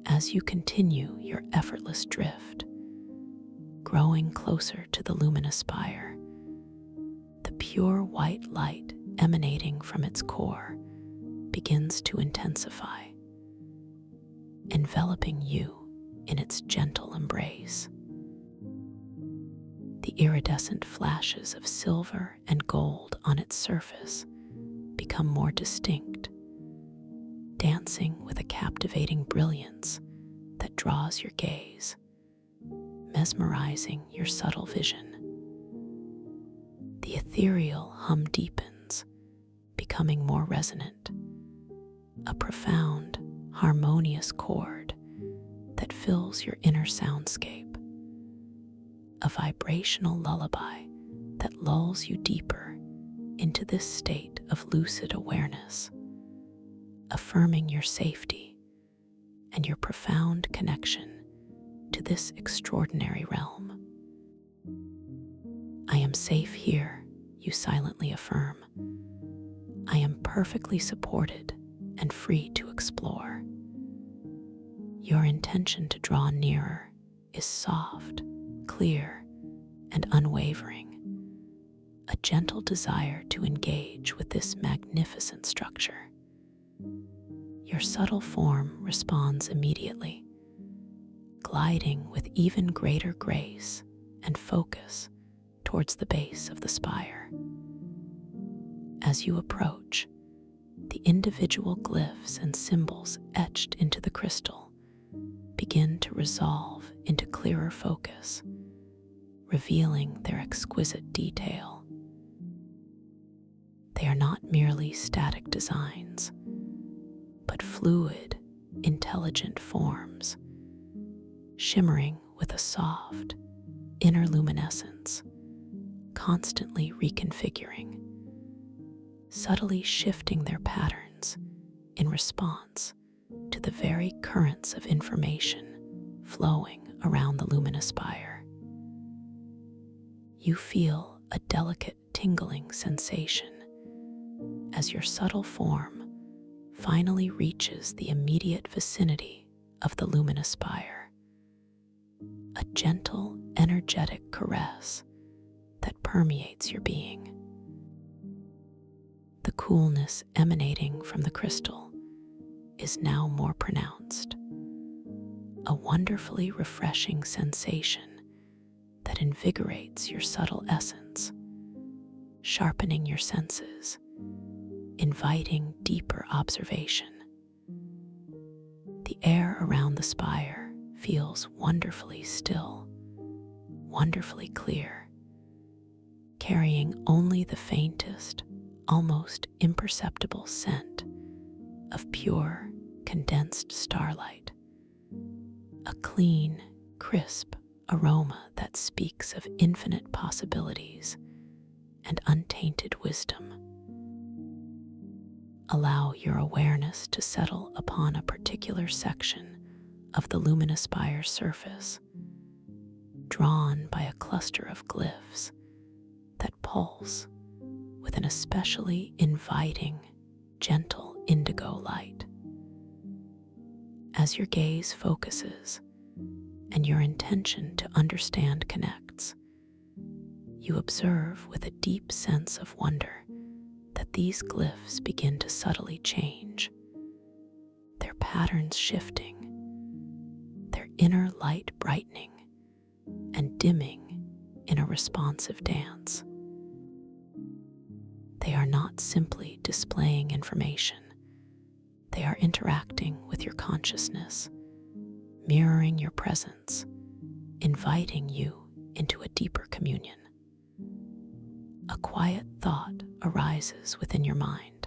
As you continue your effortless drift, growing closer to the luminous spire, the pure white light emanating from its core begins to intensify, enveloping you in its gentle embrace. The iridescent flashes of silver and gold on its surface become more distinct, dancing with a captivating brilliance that draws your gaze, mesmerizing your subtle vision. The ethereal hum deepens, becoming more resonant, a profound, harmonious chord that fills your inner soundscape, a vibrational lullaby that lulls you deeper into this state of lucid awareness, affirming your safety and your profound connection to this extraordinary realm. I am safe here, you silently affirm. I am perfectly supported and free to explore. Your intention to draw nearer is soft, clear, and unwavering, a gentle desire to engage with this magnificent structure. Your subtle form responds immediately, gliding with even greater grace and focus towards the base of the spire. As you approach, the individual glyphs and symbols etched into the crystal begin to resolve into clearer focus, revealing their exquisite detail. They are not merely static designs, but fluid, intelligent forms, shimmering with a soft, inner luminescence, constantly reconfiguring, subtly shifting their patterns in response to the very currents of information flowing around the luminous spire. You feel a delicate tingling sensation as your subtle form finally reaches the immediate vicinity of the luminous spire, a gentle, energetic caress that permeates your being. The coolness emanating from the crystal is now more pronounced, a wonderfully refreshing sensation that invigorates your subtle essence, sharpening your senses, inviting deeper observation. The air around the spire feels wonderfully still, wonderfully clear, carrying only the faintest, almost imperceptible scent of pure, condensed starlight. A clean, crisp aroma that speaks of infinite possibilities and untainted wisdom. Allow your awareness to settle upon a particular section of the luminospire's surface, drawn by a cluster of glyphs that pulse with an especially inviting, gentle indigo light. As your gaze focuses and your intention to understand connects, you observe with a deep sense of wonder that these glyphs begin to subtly change, their patterns shifting, their inner light brightening and dimming in a responsive dance. They are not simply displaying information. They are interacting with your consciousness, mirroring your presence, inviting you into a deeper communion. A quiet thought arises within your mind.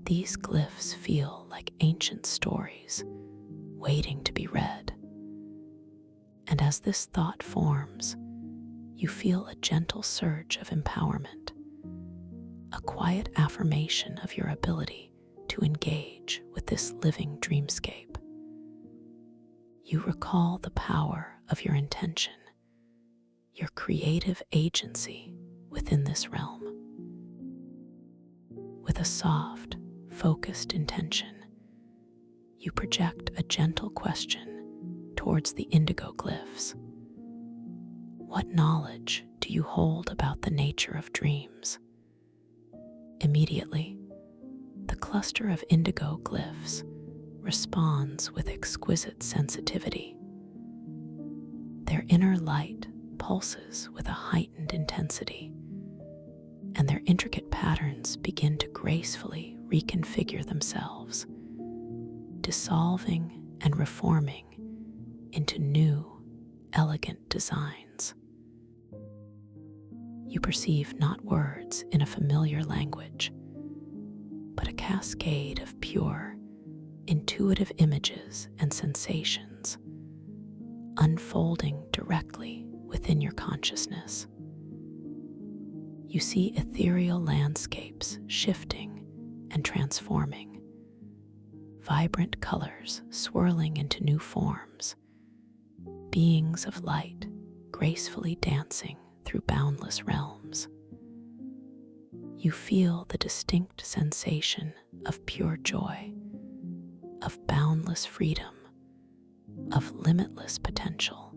These glyphs feel like ancient stories waiting to be read. And as this thought forms, you feel a gentle surge of empowerment, a quiet affirmation of your ability to engage with this living dreamscape. You recall the power of your intention, your creative agency within this realm. With a soft, focused intention, you project a gentle question towards the indigo glyphs. What knowledge do you hold about the nature of dreams? Immediately, the cluster of indigo glyphs responds with exquisite sensitivity. Their inner light pulses with a heightened intensity, and their intricate patterns begin to gracefully reconfigure themselves, dissolving and reforming into new, elegant designs. You perceive not words in a familiar language, but a cascade of pure, intuitive images and sensations unfolding directly within your consciousness. You see ethereal landscapes shifting and transforming, vibrant colors swirling into new forms, beings of light gracefully dancing through boundless realms. You feel the distinct sensation of pure joy, of boundless freedom, of limitless potential,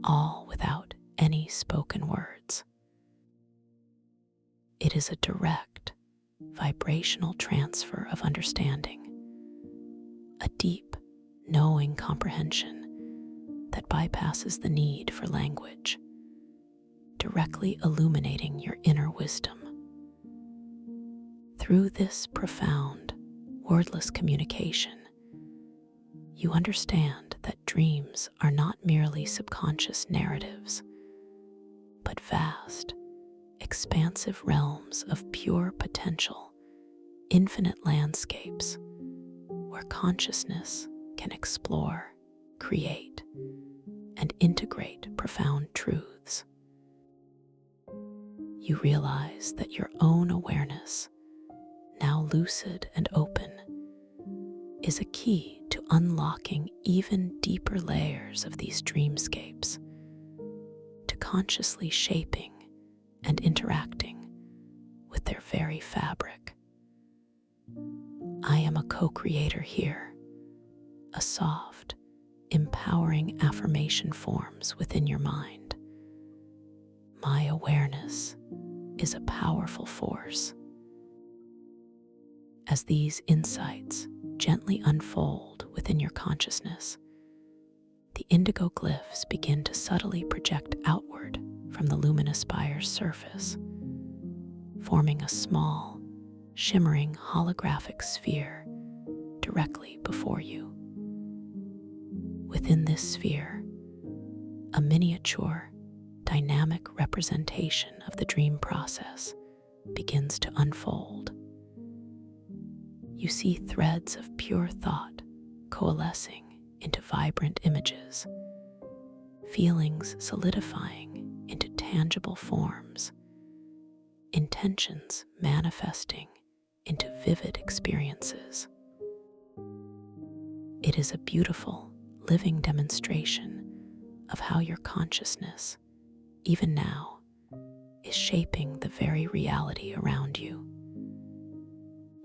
all without any spoken words. It is a direct, vibrational transfer of understanding, a deep, knowing comprehension that bypasses the need for language, directly illuminating your inner wisdom. Through this profound, wordless communication, you understand that dreams are not merely subconscious narratives, but vast, expansive realms of pure potential, infinite landscapes where consciousness can explore, create, and integrate profound truths. You realize that your own awareness, now lucid and open, is a key to unlocking even deeper layers of these dreamscapes, to consciously shaping and interacting with their very fabric. I am a co-creator here. A soft, empowering affirmation forms within your mind. My awareness is a powerful force. As these insights gently unfold within your consciousness, the indigo glyphs begin to subtly project outward from the luminospire's surface, forming a small, shimmering holographic sphere directly before you. Within this sphere, a miniature, dynamic representation of the dream process begins to unfold. You see threads of pure thought coalescing into vibrant images, feelings solidifying into tangible forms, intentions manifesting into vivid experiences. It is a beautiful, living demonstration of how your consciousness, even now, is shaping the very reality around you.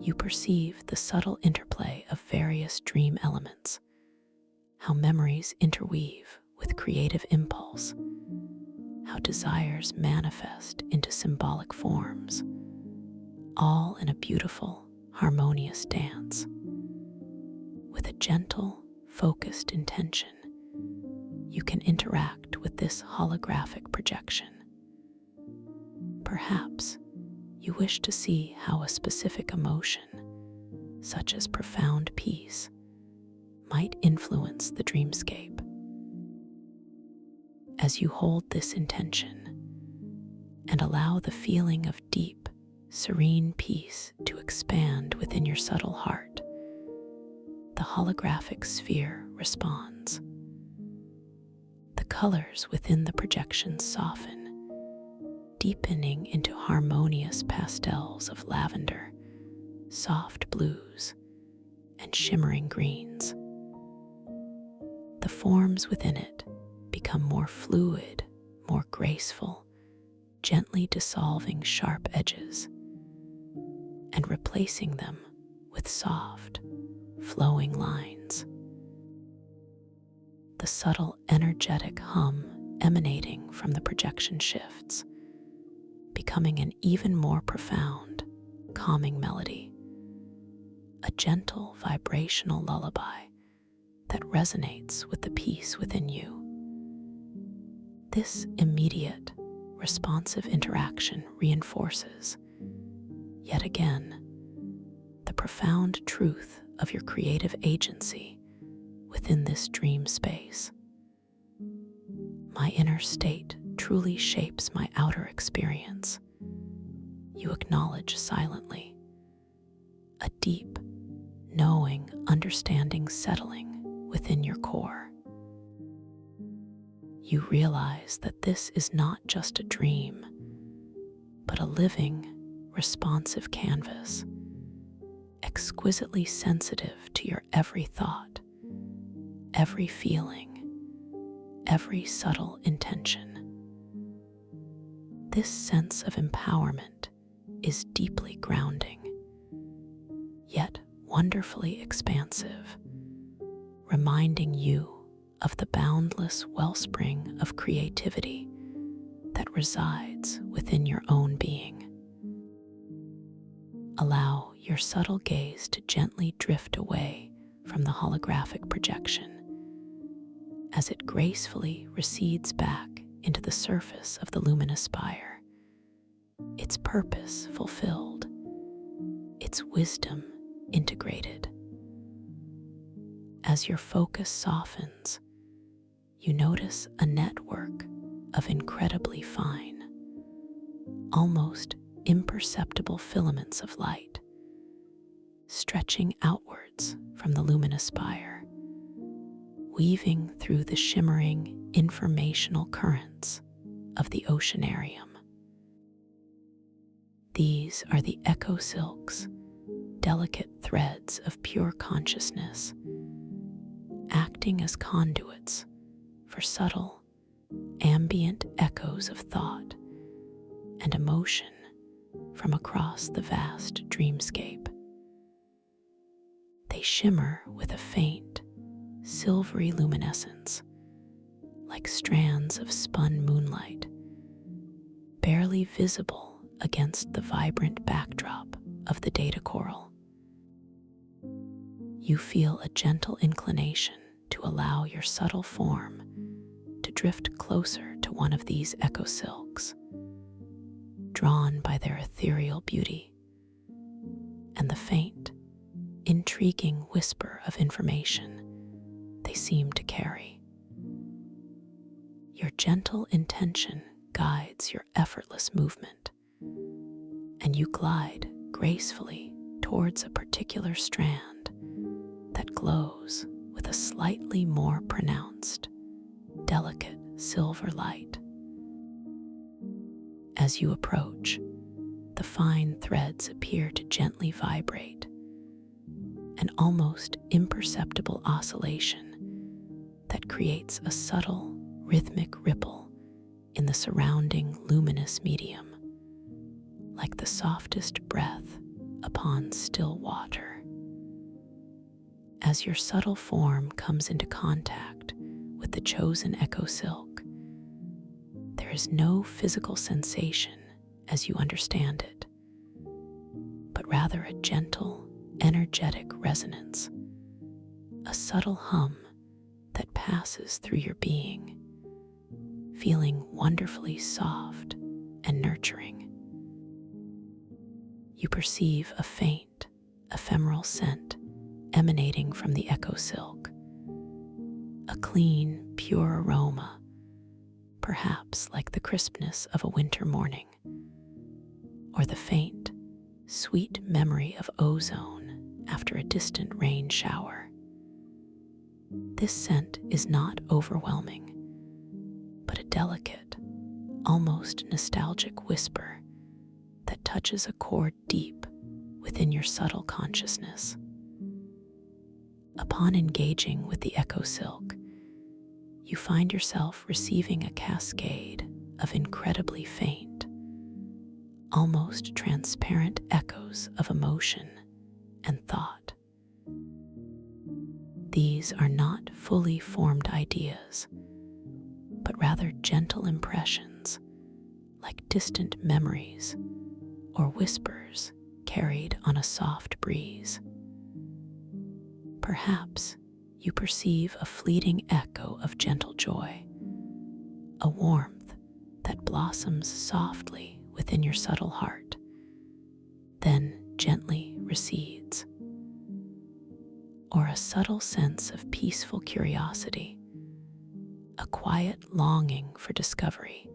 You perceive the subtle interplay of various dream elements, how memories interweave with creative impulse, how desires manifest into symbolic forms, all in a beautiful, harmonious dance. With a gentle, focused intention, you can interact with this holographic projection. Perhaps you wish to see how a specific emotion, such as profound peace, might influence the dreamscape. As you hold this intention and allow the feeling of deep, serene peace to expand within your subtle heart, the holographic sphere responds. The colors within the projection soften, deepening into harmonious pastels of lavender, soft blues, and shimmering greens. The forms within it become more fluid, more graceful, gently dissolving sharp edges and replacing them with soft, flowing lines. The subtle, energetic hum emanating from the projection shifts, becoming an even more profound, calming melody, a gentle vibrational lullaby that resonates with the peace within you. This immediate, responsive interaction reinforces, yet again, the profound truth of your creative agency within this dream space. My inner state truly shapes my outer experience, you acknowledge silently, a deep, knowing understanding settling within your core. You realize that this is not just a dream, but a living, responsive canvas, exquisitely sensitive to your every thought, every feeling, every subtle intention. This sense of empowerment is deeply grounding, yet wonderfully expansive, reminding you of the boundless wellspring of creativity that resides within your own being. Allow your subtle gaze to gently drift away from the holographic projection as it gracefully recedes back into the surface of the luminous spire, its purpose fulfilled, its wisdom integrated. As your focus softens, you notice a network of incredibly fine, almost imperceptible filaments of light stretching outwards from the luminous spire, weaving through the shimmering informational currents of the oceanarium. These are the echo silks, delicate threads of pure consciousness, acting as conduits for subtle, ambient echoes of thought and emotion from across the vast dreamscape. They shimmer with a faint, silvery luminescence, like strands of spun moonlight, barely visible against the vibrant backdrop of the data coral. You feel a gentle inclination to allow your subtle form to drift closer to one of these echo silks, drawn by their ethereal beauty and the faint, intriguing whisper of information they seem to carry. Your gentle intention guides your effortless movement, and you glide gracefully towards a particular strand that glows with a slightly more pronounced, delicate silver light. As you approach, the fine threads appear to gently vibrate, an almost imperceptible oscillation that creates a subtle, rhythmic ripple in the surrounding luminous medium, like the softest breath upon still water. As your subtle form comes into contact with the chosen echo silk, there is no physical sensation as you understand it, but rather a gentle, energetic resonance, a subtle hum that passes through your being, feeling wonderfully soft and nurturing. You perceive a faint, ephemeral scent emanating from the echo silk, a clean, pure aroma, perhaps like the crispness of a winter morning, or the faint, sweet memory of ozone after a distant rain shower. This scent is not overwhelming, but a delicate, almost nostalgic whisper that touches a chord deep within your subtle consciousness. Upon engaging with the echo silk, you find yourself receiving a cascade of incredibly faint, almost transparent echoes of emotion and thought. These are not fully formed ideas, but rather gentle impressions, like distant memories or whispers carried on a soft breeze. Perhaps you perceive a fleeting echo of gentle joy, a warmth that blossoms softly within your subtle heart, then gently recedes, or a subtle sense of peaceful curiosity, a quiet longing for discovery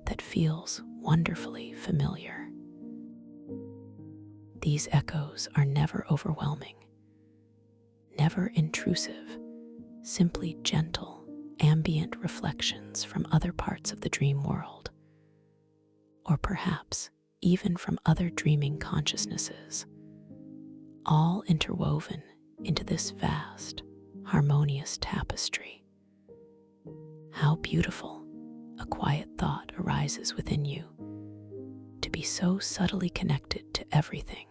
that feels wonderfully familiar. These echoes are never overwhelming, never intrusive, simply gentle, ambient reflections from other parts of the dream world, or perhaps even from other dreaming consciousnesses, all interwoven into this vast, harmonious tapestry. How beautiful, a quiet thought arises within you, to be so subtly connected to everything.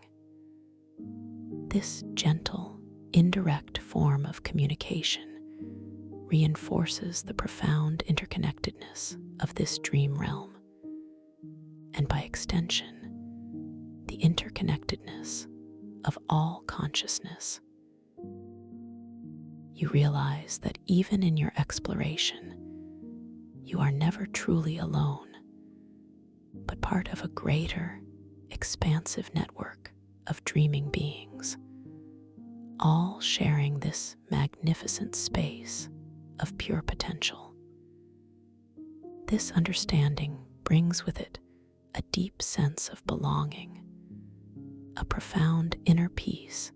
This gentle, indirect form of communication reinforces the profound interconnectedness of this dream realm, and by extension, the interconnectedness of all consciousness. You realize that even in your exploration, you are never truly alone, but part of a greater, expansive network of dreaming beings, all sharing this magnificent space of pure potential. This understanding brings with it a deep sense of belonging, a profound inner peace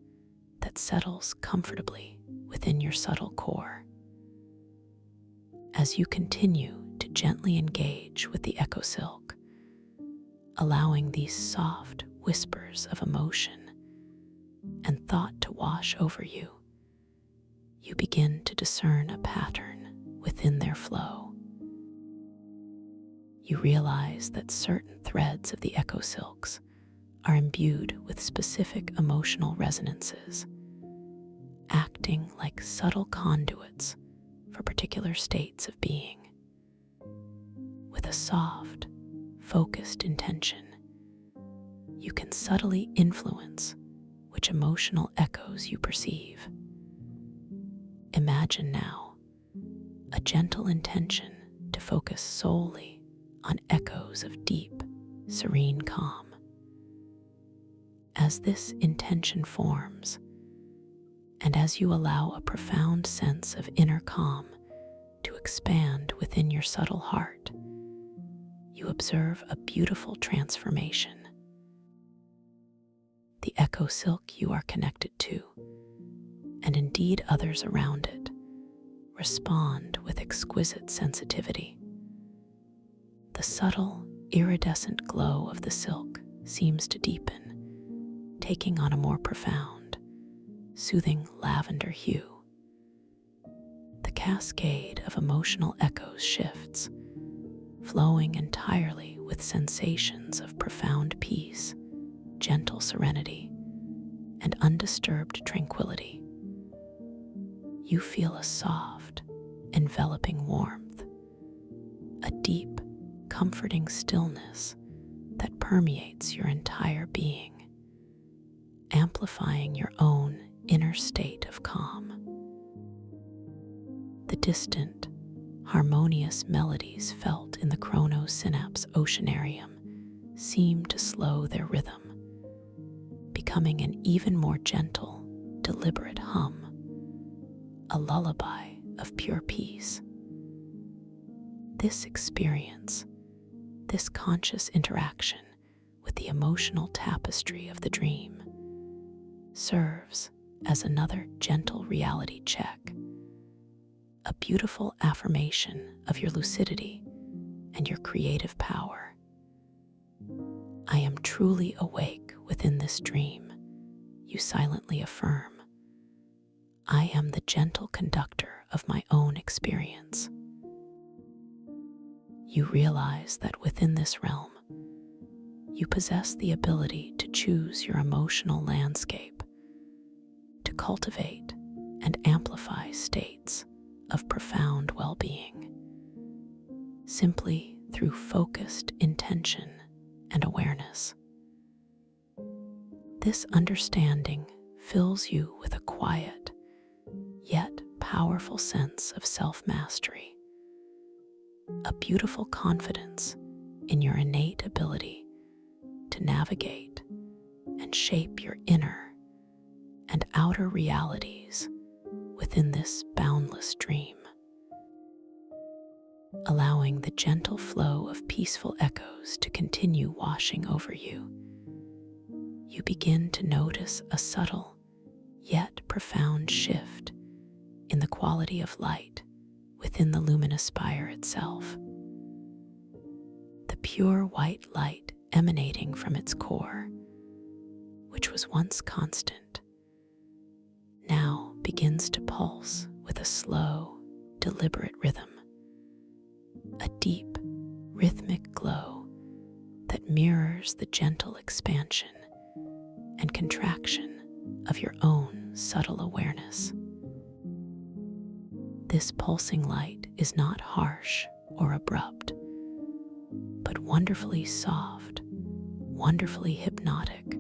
that settles comfortably within your subtle core. As you continue to gently engage with the echo silk, allowing these soft whispers of emotion and thought to wash over you, you begin to discern a pattern within their flow. You realize that certain threads of the echo silks are imbued with specific emotional resonances, acting like subtle conduits for particular states of being. With a soft, focused intention, you can subtly influence which emotional echoes you perceive. Imagine now a gentle intention to focus solely on echoes of deep, serene calm. As this intention forms, and as you allow a profound sense of inner calm to expand within your subtle heart, you observe a beautiful transformation. The echo silk you are connected to, and indeed others around it, respond with exquisite sensitivity. The subtle, iridescent glow of the silk seems to deepen, taking on a more profound, soothing lavender hue. The cascade of emotional echoes shifts, flowing entirely with sensations of profound peace, gentle serenity, and undisturbed tranquility. You feel a soft, enveloping warmth, a deep, comforting stillness that permeates your entire being, amplifying your own inner state of calm. The distant, harmonious melodies felt in the chronosynapse oceanarium seem to slow their rhythm, becoming an even more gentle, deliberate hum, a lullaby of pure peace. This experience, this conscious interaction with the emotional tapestry of the dream, serves as another gentle reality check, a beautiful affirmation of your lucidity and your creative power. I am truly awake within this dream, you silently affirm. I am the gentle conductor of my own experience. You realize that within this realm, you possess the ability to choose your emotional landscape, to cultivate and amplify states of profound well-being, simply through focused intention and awareness. This understanding fills you with a quiet, yet powerful sense of self-mastery, a beautiful confidence in your innate ability to navigate and shape your inner and outer realities within this boundless dream. Allowing the gentle flow of peaceful echoes to continue washing over you, you begin to notice a subtle yet profound shift in the quality of light within the luminous spire itself. The pure white light emanating from its core, which was once constant, now begins to pulse with a slow, deliberate rhythm, a deep, rhythmic glow that mirrors the gentle expansion and contraction of your own subtle awareness. This pulsing light is not harsh or abrupt, but wonderfully soft, wonderfully hypnotic,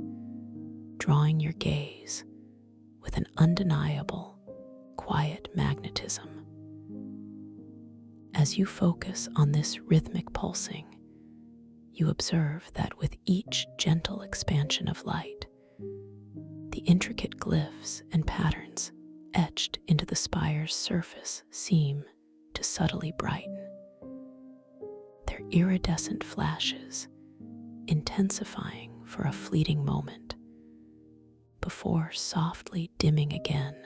drawing your gaze with an undeniable, quiet magnetism. As you focus on this rhythmic pulsing, you observe that with each gentle expansion of light, the intricate glyphs and patterns etched into the spire's surface seem to subtly brighten. Their iridescent flashes intensifying for a fleeting moment before softly dimming again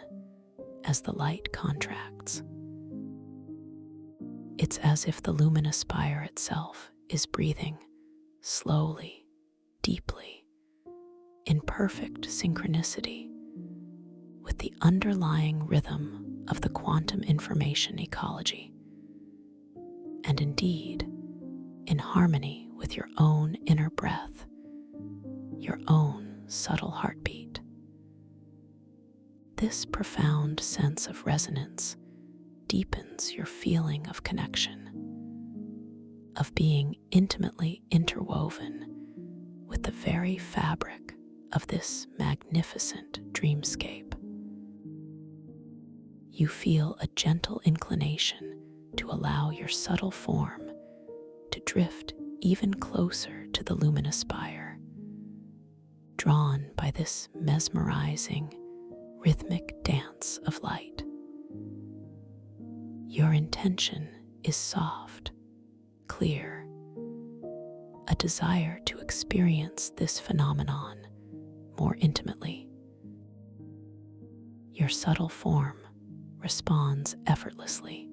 as the light contracts. It's as if the luminous spire itself is breathing slowly, deeply, in perfect synchronicity with the underlying rhythm of the quantum information ecology, and indeed in harmony with your own inner breath, your own subtle heartbeat. This profound sense of resonance deepens your feeling of connection, of being intimately interwoven with the very fabric of this magnificent dreamscape. You feel a gentle inclination to allow your subtle form to drift even closer to the luminous spire, drawn by this mesmerizing, rhythmic dance of light. Your intention is soft, clear, a desire to experience this phenomenon more intimately. Your subtle form responds effortlessly,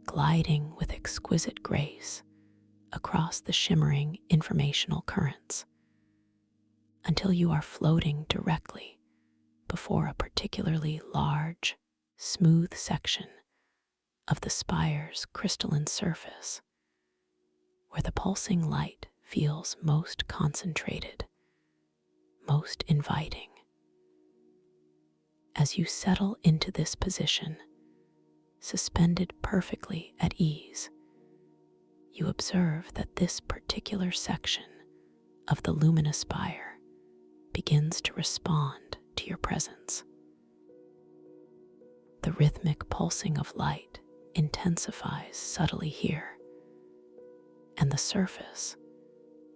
gliding with exquisite grace across the shimmering informational currents until you are floating directly before a particularly large, smooth section of the spire's crystalline surface, where the pulsing light feels most concentrated, most inviting. As you settle into this position, suspended perfectly at ease, you observe that this particular section of the luminous spire begins to respond to your presence. The rhythmic pulsing of light intensifies subtly here, and the surface,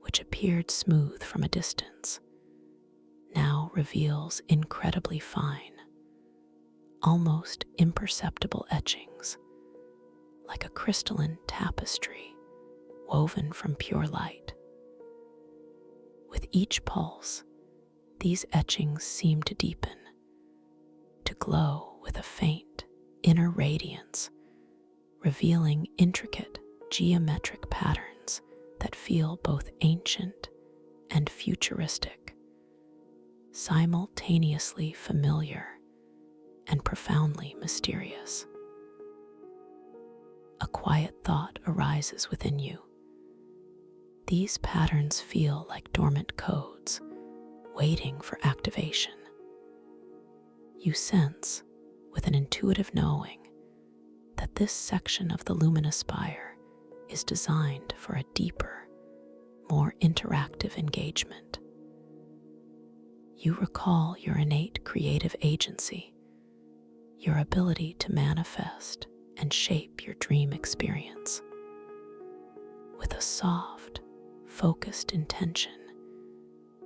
which appeared smooth from a distance, now reveals incredibly fine, almost imperceptible etchings, like a crystalline tapestry woven from pure light. With each pulse, these etchings seem to deepen, to glow with a faint inner radiance, revealing intricate geometric patterns that feel both ancient and futuristic, simultaneously familiar and profoundly mysterious. A quiet thought arises within you. These patterns feel like dormant codes, waiting for activation. You sense, with an intuitive knowing, that this section of the luminous spire is designed for a deeper, more interactive engagement. You recall your innate creative agency, your ability to manifest and shape your dream experience. With a soft, focused intention,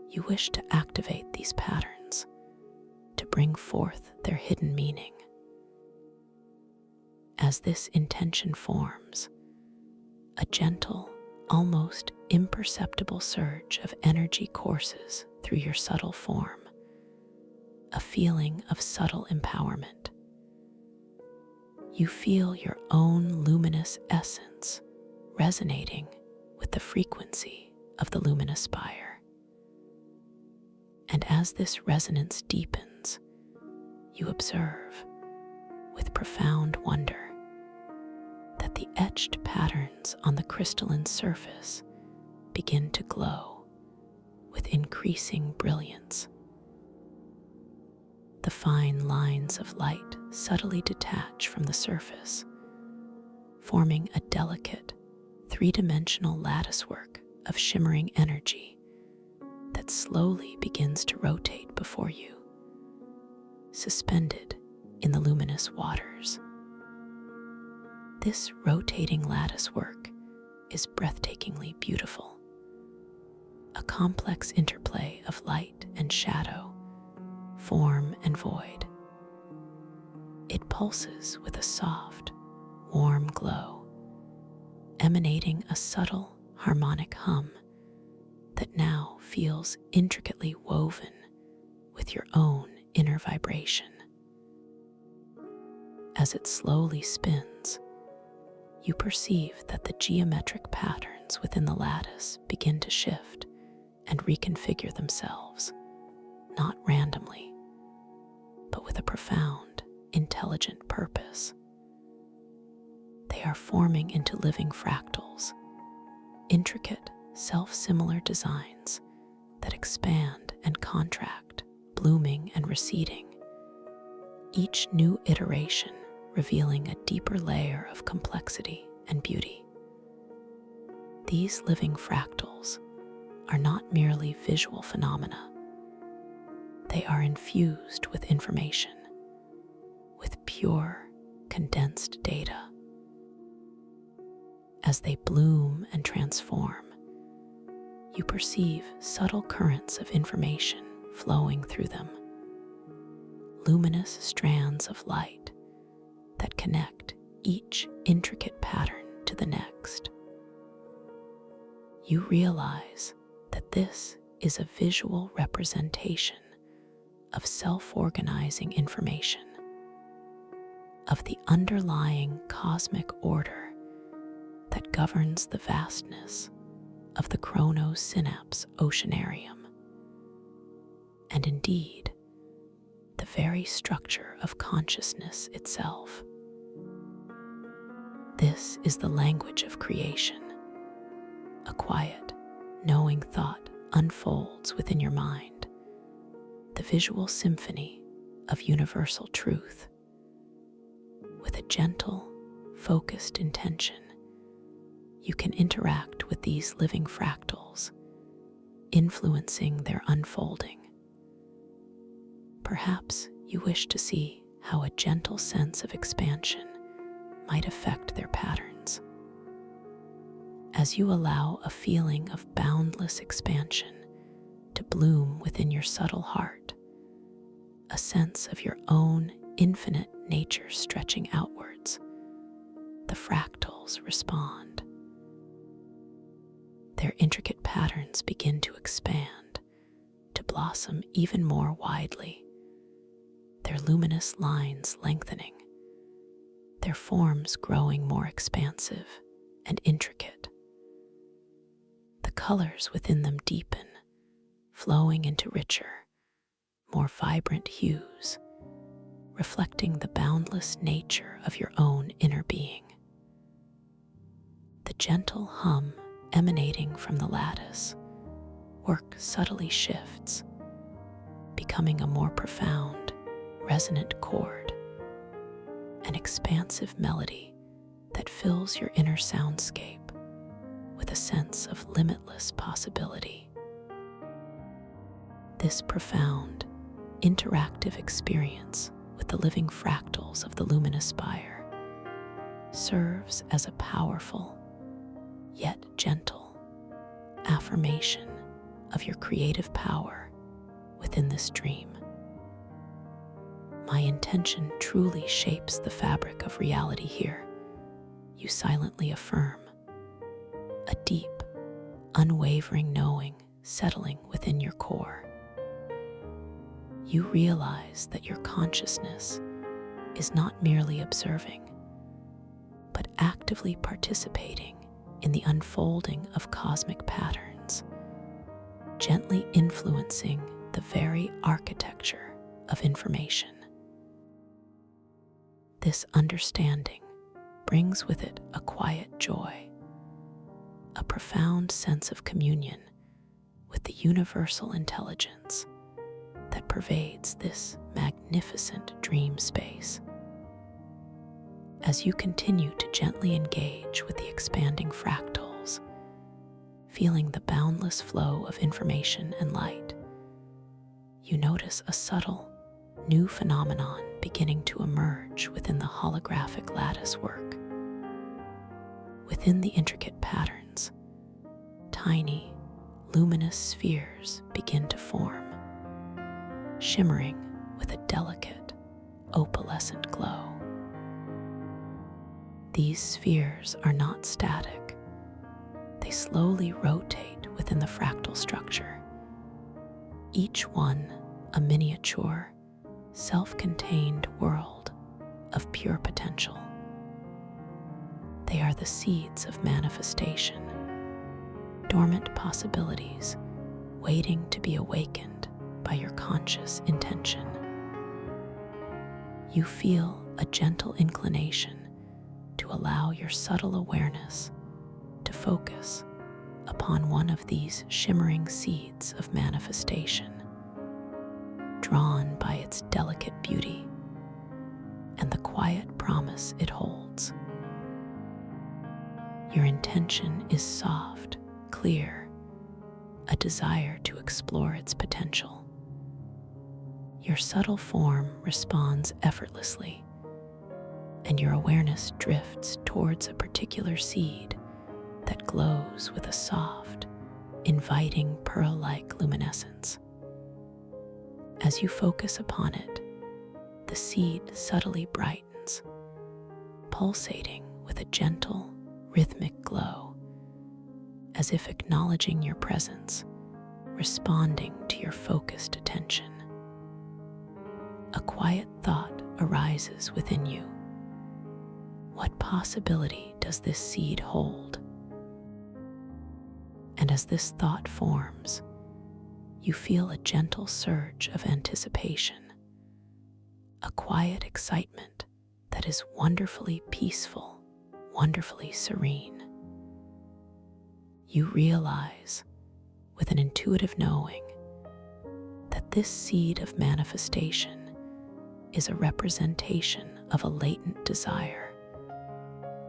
you wish to activate these patterns to bring forth their hidden meaning. As this intention forms, a gentle, almost imperceptible surge of energy courses through your subtle form, a feeling of subtle empowerment. You feel your own luminous essence resonating with the frequency of the luminous spire. And as this resonance deepens, you observe, with profound wonder, that the etched patterns on the crystalline surface begin to glow with increasing brilliance. The fine lines of light subtly detach from the surface, forming a delicate, three-dimensional latticework of shimmering energy that slowly begins to rotate before you, suspended in the luminous waters. This rotating latticework is breathtakingly beautiful, a complex interplay of light and shadow, form and void. It pulses with a soft, warm glow, emanating a subtle harmonic hum that now feels intricately woven with your own inner vibration. As it slowly spins, you perceive that the geometric patterns within the lattice begin to shift and reconfigure themselves, not randomly, but with a profound, intelligent purpose. They are forming into living fractals, intricate, self-similar designs that expand and contract, blooming and receding, each new iteration revealing a deeper layer of complexity and beauty. These living fractals are not merely visual phenomena. They are infused with information, with pure, condensed data. As they bloom and transform, you perceive subtle currents of information flowing through them, luminous strands of light that connect each intricate pattern to the next. You realize that this is a visual representation of self-organizing information, of the underlying cosmic order that governs the vastness of the chronosynapse oceanarium, and indeed, the very structure of consciousness itself. This is the language of creation. A quiet, knowing thought unfolds within your mind, the visual symphony of universal truth. With a gentle, focused intention, you can interact with these living fractals, influencing their unfolding. Perhaps you wish to see how a gentle sense of expansion might affect their patterns. As you allow a feeling of boundless expansion to bloom within your subtle heart, a sense of your own infinite nature stretching outwards, the fractals respond. Their intricate patterns begin to expand, to blossom even more widely, their luminous lines lengthening, their forms growing more expansive and intricate. The colors within them deepen, flowing into richer, more vibrant hues, reflecting the boundless nature of your own inner being. The gentle hum emanating from the lattice work subtly shifts, becoming a more profound, resonant chord, an expansive melody that fills your inner soundscape with a sense of limitless possibility. This profound, interactive experience with the living fractals of the luminous spire serves as a powerful, yet gentle, affirmation of your creative power within this dream. My intention truly shapes the fabric of reality here, you silently affirm, a deep, unwavering knowing settling within your core. You realize that your consciousness is not merely observing, but actively participating in the unfolding of cosmic patterns, gently influencing the very architecture of information. This understanding brings with it a quiet joy, a profound sense of communion with the universal intelligence that pervades this magnificent dream space. As you continue to gently engage with the expanding fractals, feeling the boundless flow of information and light, you notice a subtle, new phenomenon beginning to emerge within the holographic lattice work. Within the intricate patterns, tiny, luminous spheres begin to form, shimmering with a delicate, opalescent glow. These spheres are not static. They slowly rotate within the fractal structure, each one a miniature, self-contained world of pure potential. They are the seeds of manifestation, dormant possibilities waiting to be awakened by your conscious intention. You feel a gentle inclination to allow your subtle awareness to focus upon one of these shimmering seeds of manifestation, drawn by its delicate beauty and the quiet promise it holds. Your intention is soft, clear, a desire to explore its potential. Your subtle form responds effortlessly, and your awareness drifts towards a particular seed that glows with a soft, inviting pearl-like luminescence. As you focus upon it, the seed subtly brightens, pulsating with a gentle, rhythmic glow, as if acknowledging your presence, responding to your focused attention. A quiet thought arises within you. What possibility does this seed hold? And as this thought forms, you feel a gentle surge of anticipation, a quiet excitement that is wonderfully peaceful, wonderfully serene. You realize, with an intuitive knowing, that this seed of manifestation is a representation of a latent desire,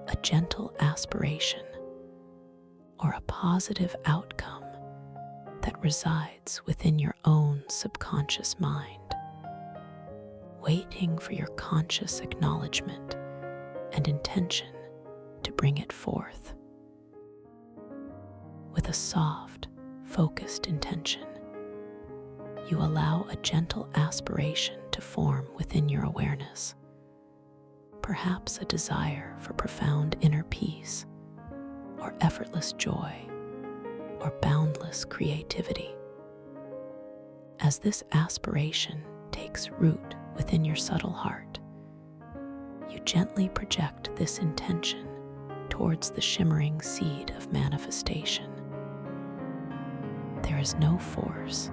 a gentle aspiration, or a positive outcome that resides within your own subconscious mind, waiting for your conscious acknowledgement and intention to bring it forth. With a soft, focused intention, you allow a gentle aspiration to form within your awareness, perhaps a desire for profound inner peace, or effortless joy, or boundless creativity. As this aspiration takes root within your subtle heart, you gently project this intention towards the shimmering seed of manifestation. There is no force,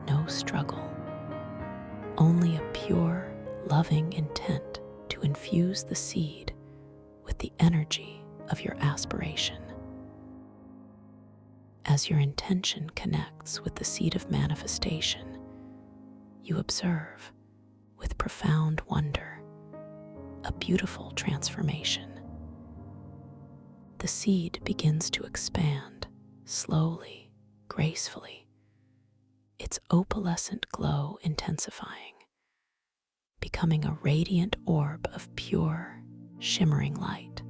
no struggle, only a pure, loving intent to infuse the seed with the energy of your aspiration. As your intention connects with the seed of manifestation, you observe, with profound wonder, a beautiful transformation. The seed begins to expand, slowly, gracefully, its opalescent glow intensifying, becoming a radiant orb of pure, shimmering light.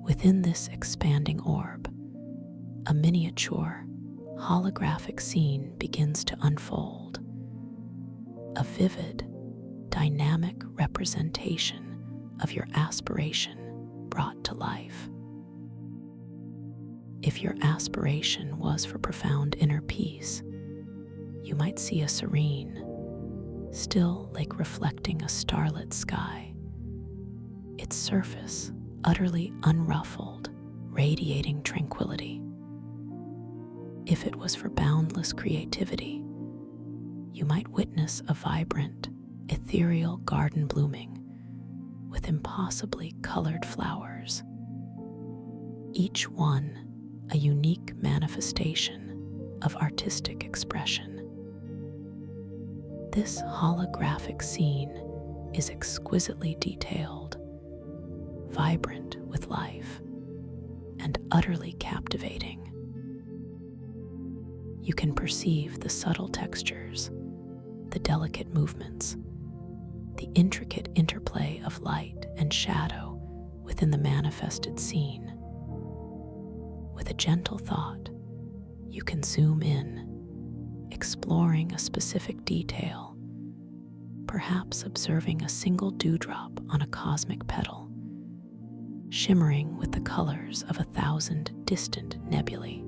Within this expanding orb, a miniature, holographic scene begins to unfold, a vivid, dynamic representation of your aspiration brought to life. If your aspiration was for profound inner peace, you might see a serene, still lake reflecting a starlit sky, its surface utterly unruffled, radiating tranquility. If it was for boundless creativity, you might witness a vibrant, ethereal garden blooming with impossibly colored flowers, each one a unique manifestation of artistic expression. This holographic scene is exquisitely detailed, vibrant with life, and utterly captivating. You can perceive the subtle textures, the delicate movements, the intricate interplay of light and shadow within the manifested scene. With a gentle thought, you can zoom in, exploring a specific detail, perhaps observing a single dewdrop on a cosmic petal, shimmering with the colors of 1,000 distant nebulae.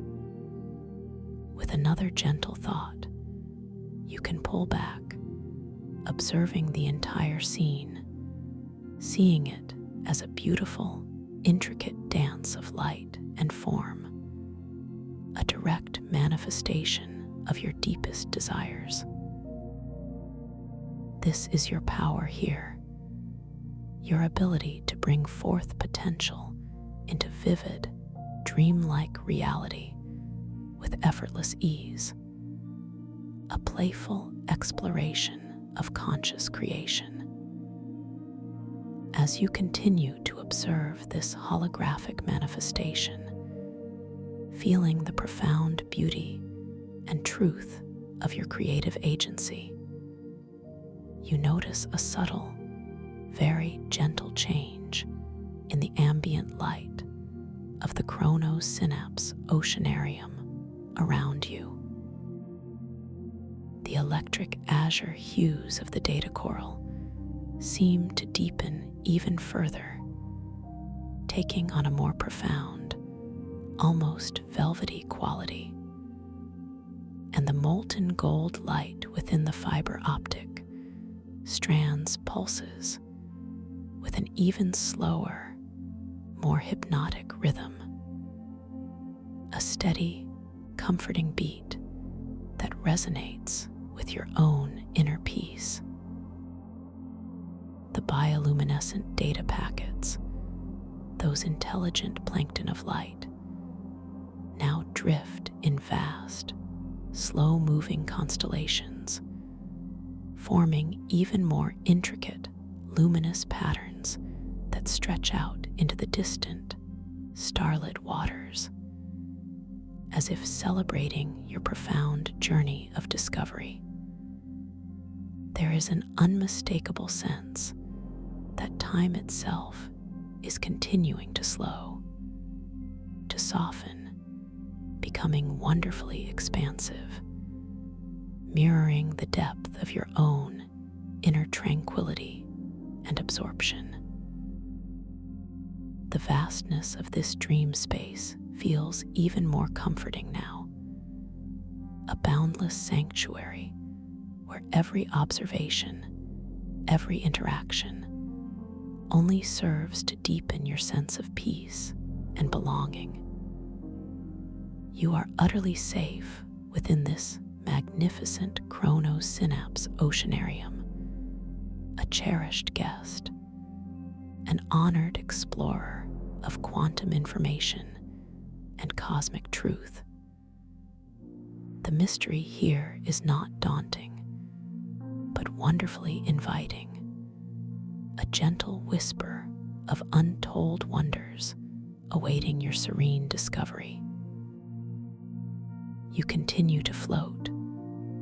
With another gentle thought, you can pull back, observing the entire scene, seeing it as a beautiful, intricate dance of light and form, a direct manifestation of your deepest desires. This is your power here, your ability to bring forth potential into vivid, dreamlike reality with effortless ease, a playful exploration of conscious creation. As you continue to observe this holographic manifestation, feeling the profound beauty and truth of your creative agency, you notice a subtle, very gentle change in the ambient light of the chronosynapse oceanarium around you. The electric azure hues of the data coral seem to deepen even further, taking on a more profound, almost velvety quality, and the molten gold light within the fiber optic strands pulses with an even slower, more hypnotic rhythm, a steady, comforting beat that resonates with your own inner peace. The bioluminescent data packets, those intelligent plankton of light, now drift in vast, slow-moving constellations, forming even more intricate, luminous patterns that stretch out into the distant, starlit waters, as if celebrating your profound journey of discovery. There is an unmistakable sense that time itself is continuing to slow, to soften, becoming wonderfully expansive, mirroring the depth of your own inner tranquility and absorption. The vastness of this dream space feels even more comforting now, a boundless sanctuary where every observation, every interaction only serves to deepen your sense of peace and belonging. You are utterly safe within this magnificent chronosynapse oceanarium, a cherished guest, an honored explorer of quantum information and cosmic truth. The mystery here is not daunting, but wonderfully inviting, a gentle whisper of untold wonders awaiting your serene discovery. You continue to float,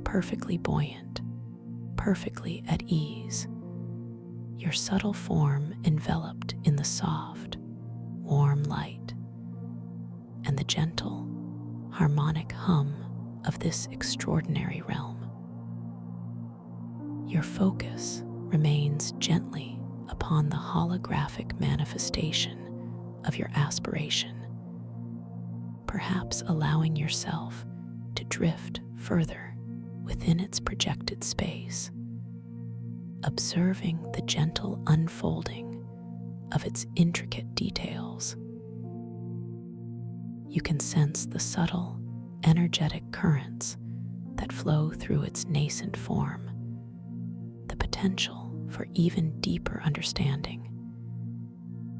perfectly buoyant, perfectly at ease, your subtle form enveloped in the soft, warm light, and the gentle, harmonic hum of this extraordinary realm. Your focus remains gently upon the holographic manifestation of your aspiration, perhaps allowing yourself to drift further within its projected space, observing the gentle unfolding of its intricate details. You can sense the subtle, energetic currents that flow through its nascent form, the potential for even deeper understanding,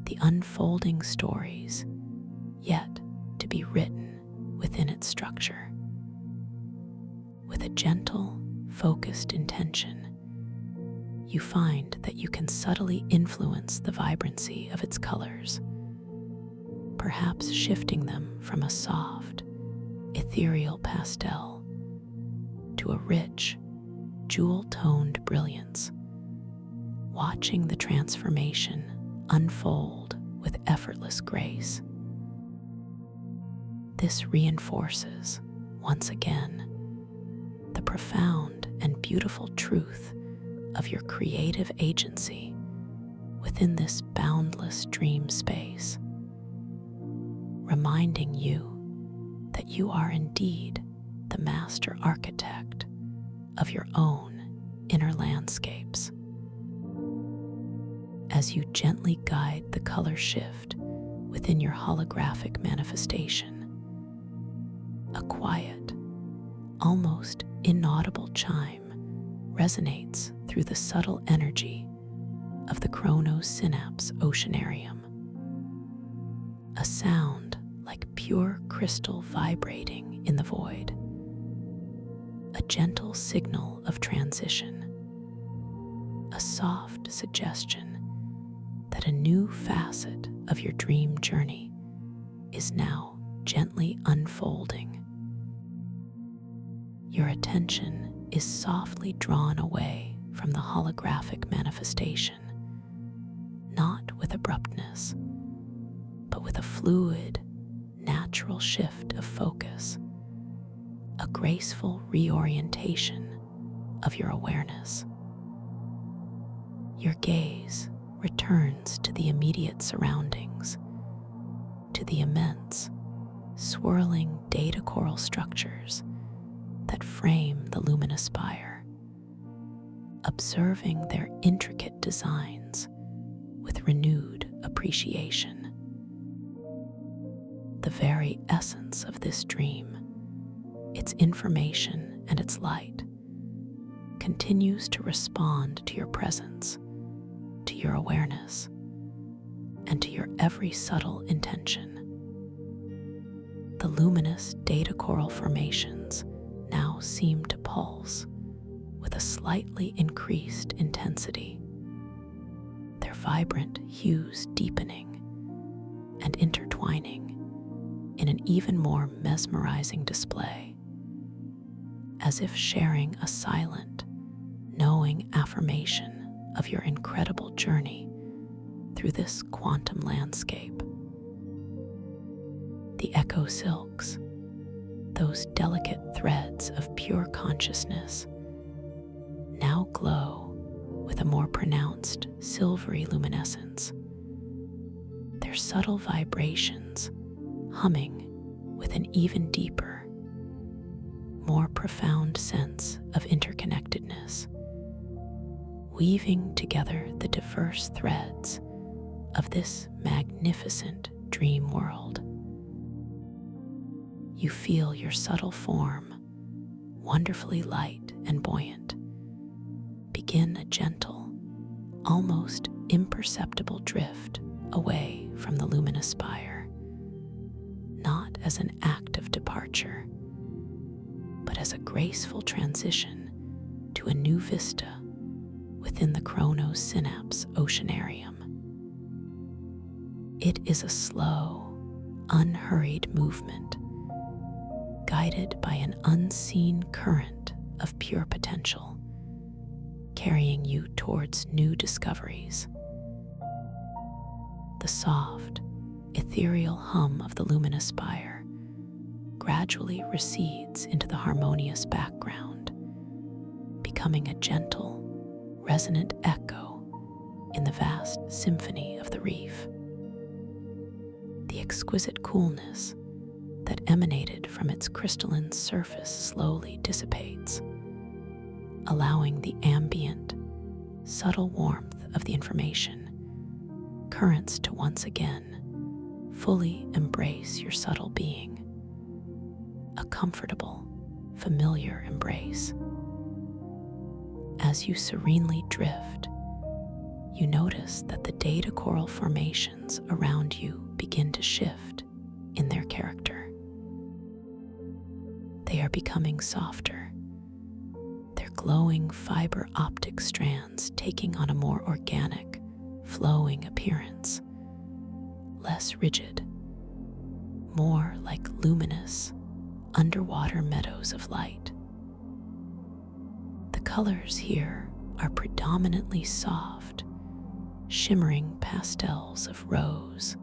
the unfolding stories yet to be written within its structure. With a gentle, focused intention, you find that you can subtly influence the vibrancy of its colors, perhaps shifting them from a soft, ethereal pastel to a rich, jewel-toned brilliance, watching the transformation unfold with effortless grace. This reinforces, once again, the profound and beautiful truth of your creative agency within this boundless dream space, reminding you that you are indeed the master architect of your own inner landscapes. As you gently guide the color shift within your holographic manifestation, a quiet, almost inaudible chime resonates through the subtle energy of the chronosynapse oceanarium, a sound like pure crystal vibrating in the void, a gentle signal of transition, a soft suggestion that a new facet of your dream journey is now gently unfolding. Your attention is softly drawn away from the holographic manifestation, not with abruptness, but with a fluid, natural shift of focus, a graceful reorientation of your awareness. Your gaze returns to the immediate surroundings, to the immense, swirling data coral structures that frame the luminous spire, observing their intricate designs with renewed appreciation. The very essence of this dream, its information and its light, continues to respond to your presence, to your awareness, and to your every subtle intention. The luminous data coral formations now seem to pulse with a slightly increased intensity, their vibrant hues deepening and intertwining in an even more mesmerizing display, as if sharing a silent, knowing affirmation of your incredible journey through this quantum landscape. The echo silks, those delicate threads of pure consciousness, now glow with a more pronounced silvery luminescence, their subtle vibrations humming with an even deeper, more profound sense of interconnectedness, weaving together the diverse threads of this magnificent dream world. You feel your subtle form, wonderfully light and buoyant, begin a gentle, almost imperceptible drift away from the luminous spire, not as an act of departure, but as a graceful transition to a new vista within the Chronos Synapse Oceanarium. It is a slow, unhurried movement, guided by an unseen current of pure potential, carrying you towards new discoveries. The soft, ethereal hum of the luminous spire gradually recedes into the harmonious background, becoming a gentle, resonant echo in the vast symphony of the reef. The exquisite coolness that emanated from its crystalline surface slowly dissipates, allowing the ambient, subtle warmth of the information currents to once again fully embrace your subtle being, a comfortable, familiar embrace. As you serenely drift, you notice that the data coral formations around you begin to shift in their character. They are becoming softer, their glowing fiber optic strands taking on a more organic, flowing appearance, less rigid, more like luminous, underwater meadows of light. The colors here are predominantly soft, shimmering pastels of rose,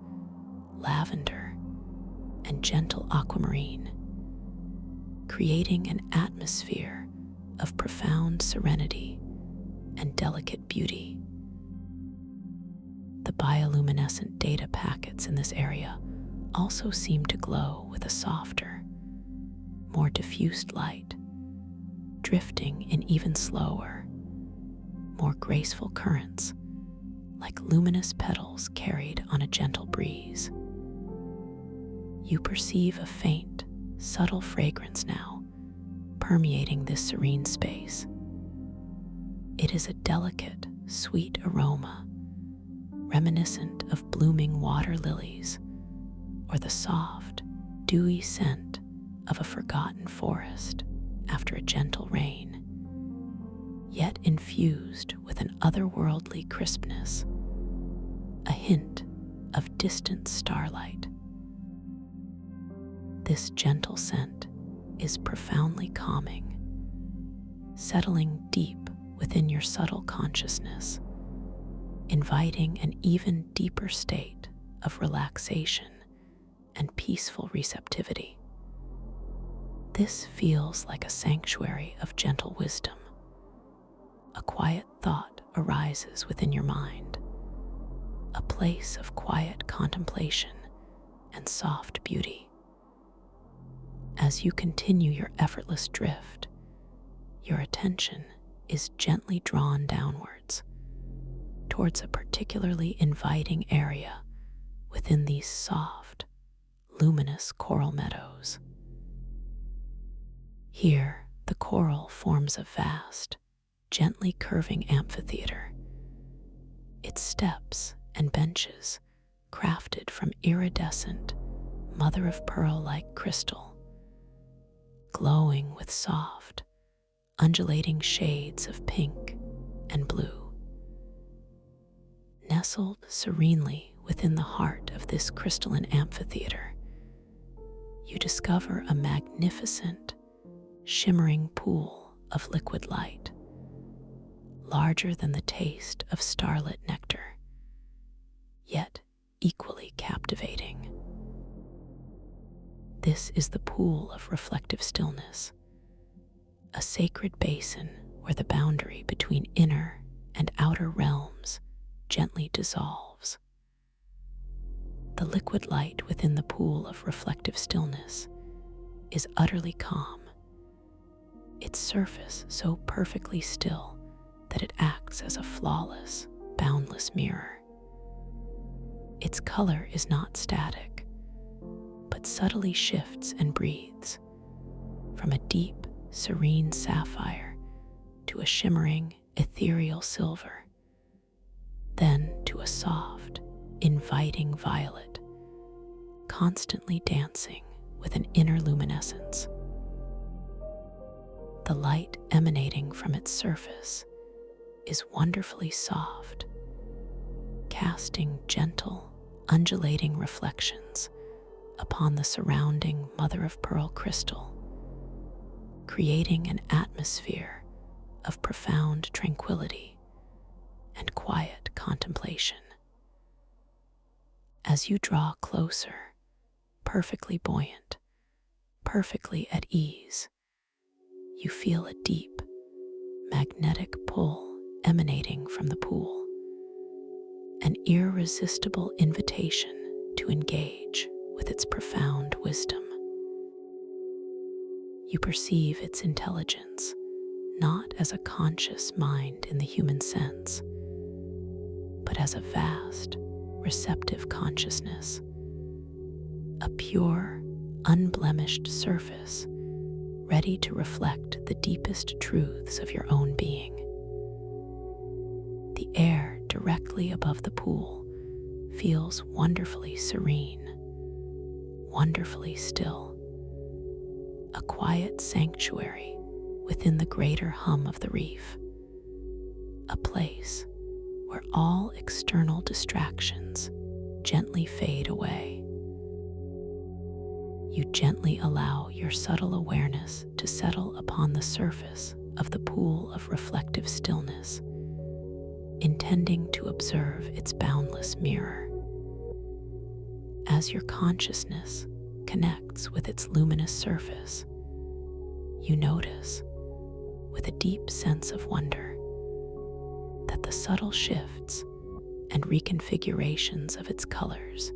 lavender, and gentle aquamarine, creating an atmosphere of profound serenity and delicate beauty. The bioluminescent data packets in this area also seem to glow with a softer, more diffused light, drifting in even slower, more graceful currents, like luminous petals carried on a gentle breeze. You perceive a faint, subtle fragrance now, permeating this serene space. It is a delicate, sweet aroma, reminiscent of blooming water lilies, or the soft, dewy scent of a forgotten forest after a gentle rain, yet infused with an otherworldly crispness, a hint of distant starlight. This gentle scent is profoundly calming, settling deep within your subtle consciousness, inviting an even deeper state of relaxation and peaceful receptivity. This feels like a sanctuary of gentle wisdom. A quiet thought arises within your mind, a place of quiet contemplation and soft beauty. As you continue your effortless drift, your attention is gently drawn downwards towards a particularly inviting area within these soft, luminous coral meadows. Here, the coral forms a vast, gently curving amphitheater, its steps and benches crafted from iridescent, mother-of-pearl-like crystal, glowing with soft, undulating shades of pink and blue. Nestled serenely within the heart of this crystalline amphitheater, you discover a magnificent, shimmering pool of liquid light, larger than the taste of starlit nectar, yet equally captivating. This is the pool of reflective stillness, a sacred basin where the boundary between inner and outer realms gently dissolves. The liquid light within the pool of reflective stillness is utterly calm, its surface so perfectly still that it acts as a flawless, boundless mirror. Its color is not static, but subtly shifts and breathes, from a deep, serene sapphire to a shimmering, ethereal silver, then to a soft, inviting violet, constantly dancing with an inner luminescence. The light emanating from its surface is wonderfully soft, casting gentle, undulating reflections upon the surrounding mother-of-pearl crystal, creating an atmosphere of profound tranquility and quiet contemplation. As you draw closer, perfectly buoyant, perfectly at ease, you feel a deep, magnetic pull emanating from the pool, an irresistible invitation to engage with its profound wisdom. You perceive its intelligence not as a conscious mind in the human sense, but as a vast, receptive consciousness, a pure, unblemished surface ready to reflect the deepest truths of your own being. The air directly above the pool feels wonderfully serene, wonderfully still, a quiet sanctuary within the greater hum of the reef, a place where all external distractions gently fade away. You gently allow your subtle awareness to settle upon the surface of the pool of reflective stillness, intending to observe its boundless mirror. As your consciousness connects with its luminous surface, you notice, with a deep sense of wonder, that the subtle shifts and reconfigurations of its colors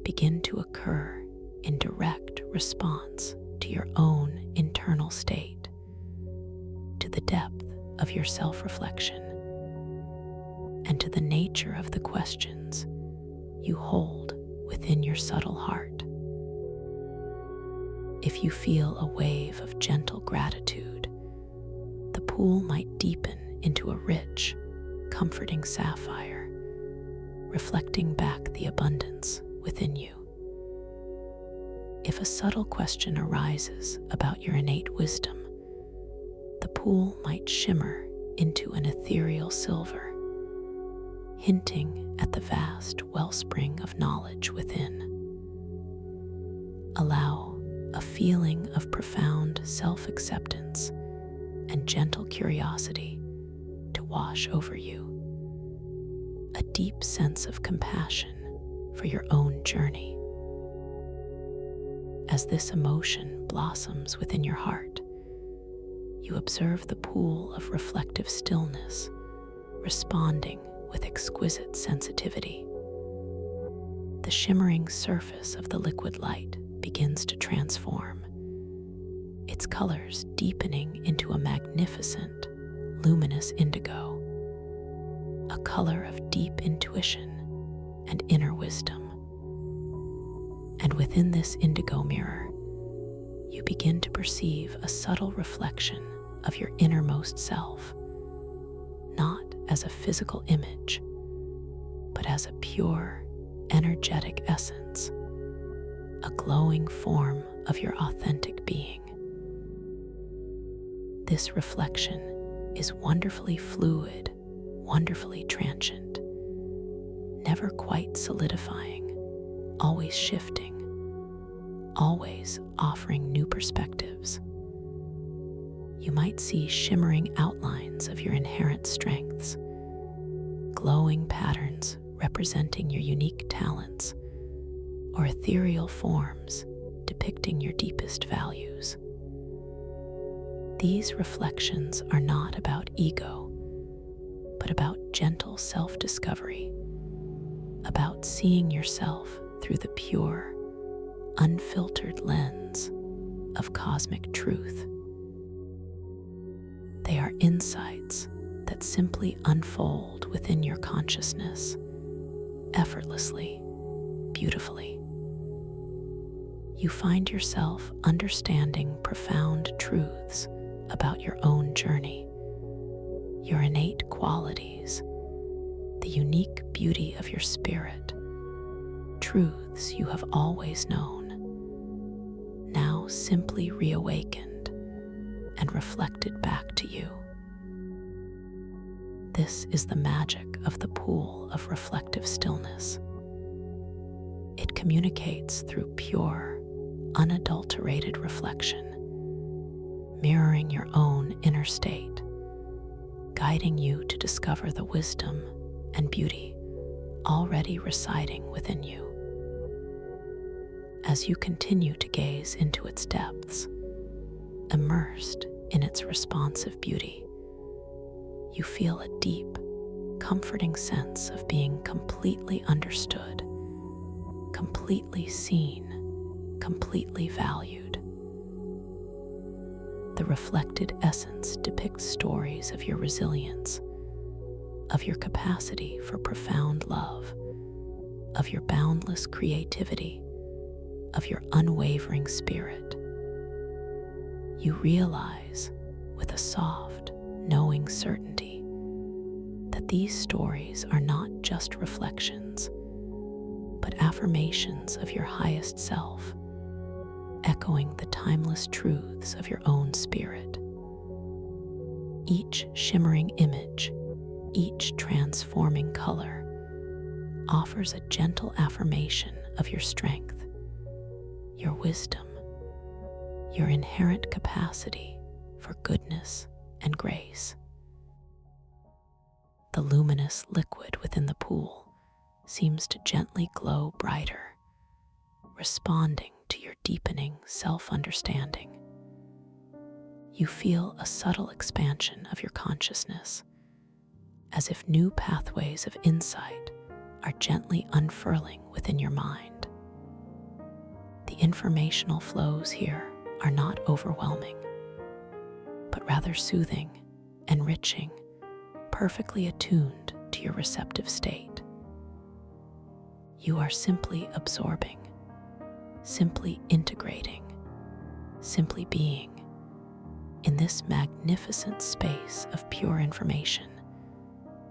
begin to occur in direct response to your own internal state, to the depth of your self-reflection, and to the nature of the questions you hold within your subtle heart. If you feel a wave of gentle gratitude, the pool might deepen into a rich, comforting sapphire, reflecting back the abundance within you. If a subtle question arises about your innate wisdom, the pool might shimmer into an ethereal silver, hinting at the vast wellspring of knowledge within. Allow a feeling of profound self-acceptance and gentle curiosity to wash over you, a deep sense of compassion for your own journey. As this emotion blossoms within your heart, you observe the pool of reflective stillness responding with exquisite sensitivity. The shimmering surface of the liquid light begins to transform, its colors deepening into a magnificent, luminous indigo, a color of deep intuition and inner wisdom. And within this indigo mirror, you begin to perceive a subtle reflection of your innermost self, not as a physical image, but as a pure, energetic essence, a glowing form of your authentic being. This reflection is wonderfully fluid, wonderfully transient, never quite solidifying, always shifting, always offering new perspectives. You might see shimmering outlines of your inherent strengths, glowing patterns representing your unique talents, or ethereal forms depicting your deepest values. These reflections are not about ego, but about gentle self-discovery, about seeing yourself through the pure, unfiltered lens of cosmic truth. They are insights that simply unfold within your consciousness, effortlessly, beautifully. You find yourself understanding profound truths about your own journey, your innate qualities, the unique beauty of your spirit, truths you have always known, now simply reawakened and reflected back to you. This is the magic of the pool of reflective stillness. It communicates through pure, unadulterated reflection, mirroring your own inner state, guiding you to discover the wisdom and beauty already residing within you. As you continue to gaze into its depths, immersed in its responsive beauty, you feel a deep, comforting sense of being completely understood, completely seen, completely valued. The reflected essence depicts stories of your resilience, of your capacity for profound love, of your boundless creativity, of your unwavering spirit. You realize, with a soft, knowing certainty, that these stories are not just reflections, but affirmations of your highest self, echoing the timeless truths of your own spirit. Each shimmering image, each transforming color, offers a gentle affirmation of your strength, your wisdom, your inherent capacity for goodness and grace. The luminous liquid within the pool seems to gently glow brighter, responding to your deepening self-understanding. You feel a subtle expansion of your consciousness, as if new pathways of insight are gently unfurling within your mind. The informational flows here are not overwhelming, but rather soothing, enriching, perfectly attuned to your receptive state. You are simply absorbing, simply integrating, simply being in this magnificent space of pure information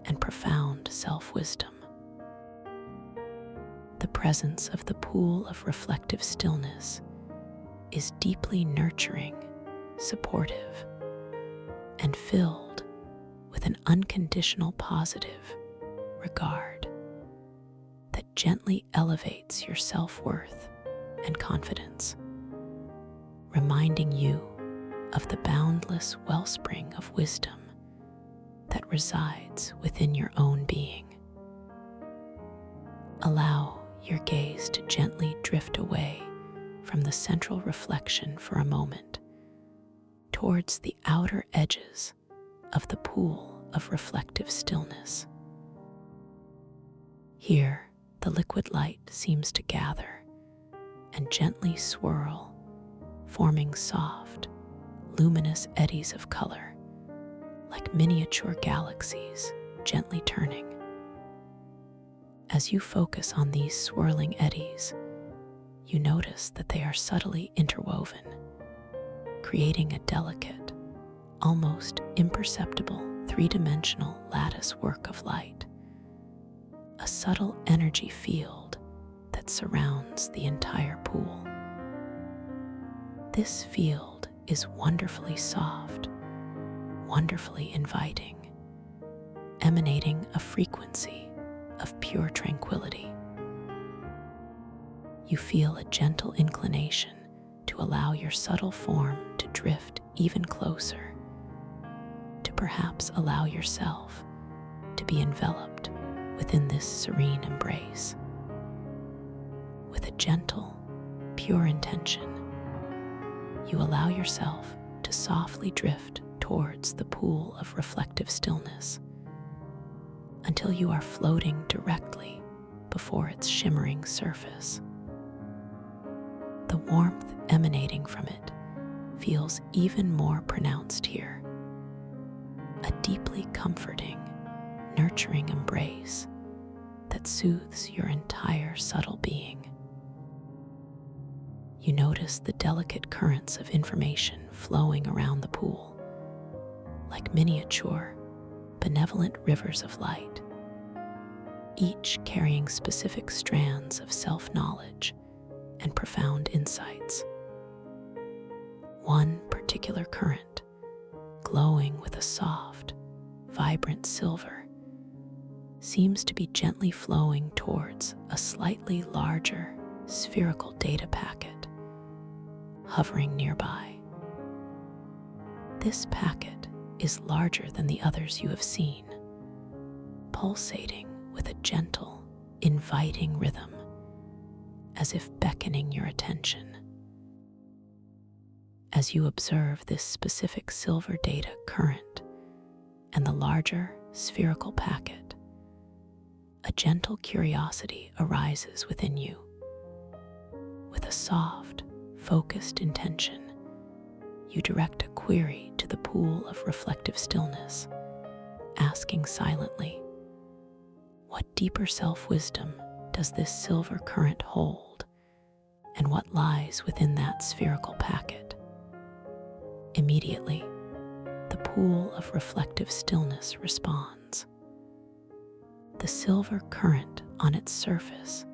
and profound self-wisdom. The presence of the pool of reflective stillness is deeply nurturing, supportive, and filled with an unconditional positive regard that gently elevates your self-worth and confidence, reminding you of the boundless wellspring of wisdom that resides within your own being. Allow your gaze to gently drift away from the central reflection for a moment, towards the outer edges of the pool of reflective stillness. Here, the liquid light seems to gather and gently swirl, forming soft, luminous eddies of color, like miniature galaxies gently turning. As you focus on these swirling eddies, you notice that they are subtly interwoven, creating a delicate, almost imperceptible three-dimensional lattice work of light, a subtle energy field that surrounds the entire pool. This field is wonderfully soft, wonderfully inviting, emanating a frequency of pure tranquility. You feel a gentle inclination to allow your subtle form to drift even closer, to perhaps allow yourself to be enveloped within this serene embrace. With a gentle, pure intention, you allow yourself to softly drift towards the pool of reflective stillness until you are floating directly before its shimmering surface. The warmth emanating from it feels even more pronounced here, a deeply comforting, nurturing embrace that soothes your entire subtle being. You notice the delicate currents of information flowing around the pool, like miniature, benevolent rivers of light, each carrying specific strands of self-knowledge and profound insights. One particular current, glowing with a soft, vibrant silver, seems to be gently flowing towards a slightly larger, spherical data packet, hovering nearby. This packet is larger than the others you have seen, pulsating with a gentle, inviting rhythm, as if beckoning your attention. As you observe this specific silver data current and the larger spherical packet, a gentle curiosity arises within you. With a soft, focused intention, you direct a query to the pool of reflective stillness, asking silently, what deeper self-wisdom does this silver current hold, and what lies within that spherical packet? Immediately, the pool of reflective stillness responds. The silver current on its surface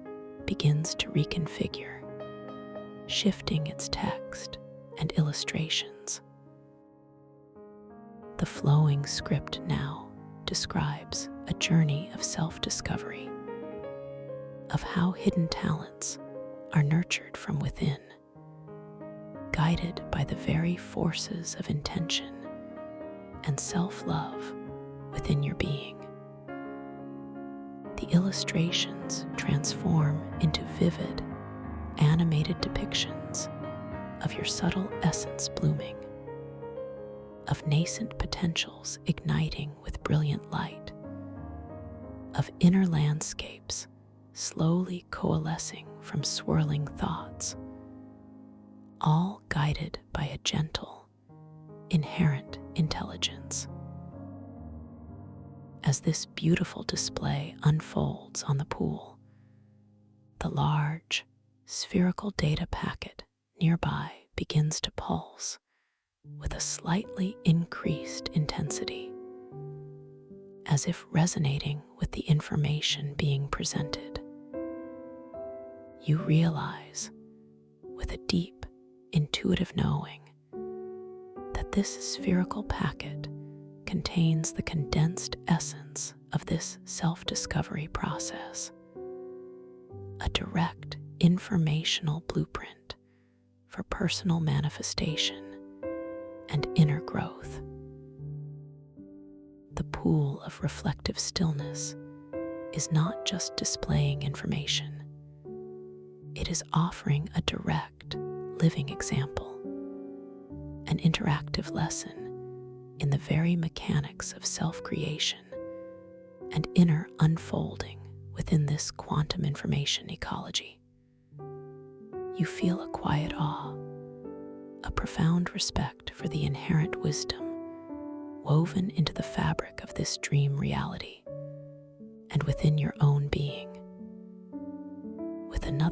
begins to reconfigure, shifting its text and illustrations. The flowing script now describes a journey of self-discovery, of how hidden talents are nurtured from within, guided by the very forces of intention and self-love within your being. The illustrations transform into vivid, animated depictions of your subtle essence blooming, of nascent potentials igniting with brilliant light, of inner landscapes slowly coalescing from swirling thoughts, all guided by a gentle, inherent intelligence. As this beautiful display unfolds on the pool, the large, spherical data packet nearby begins to pulse with a slightly increased intensity, as if resonating with the information being presented. You realize, with a deep, intuitive knowing, that this spherical packet contains the condensed essence of this self-discovery process, a direct informational blueprint for personal manifestation and inner growth. The pool of reflective stillness is not just displaying information, it is offering a direct, living example, an interactive lesson in the very mechanics of self-creation and inner unfolding within this quantum information ecology. You feel a quiet awe, a profound respect for the inherent wisdom woven into the fabric of this dream reality and within your own being. With another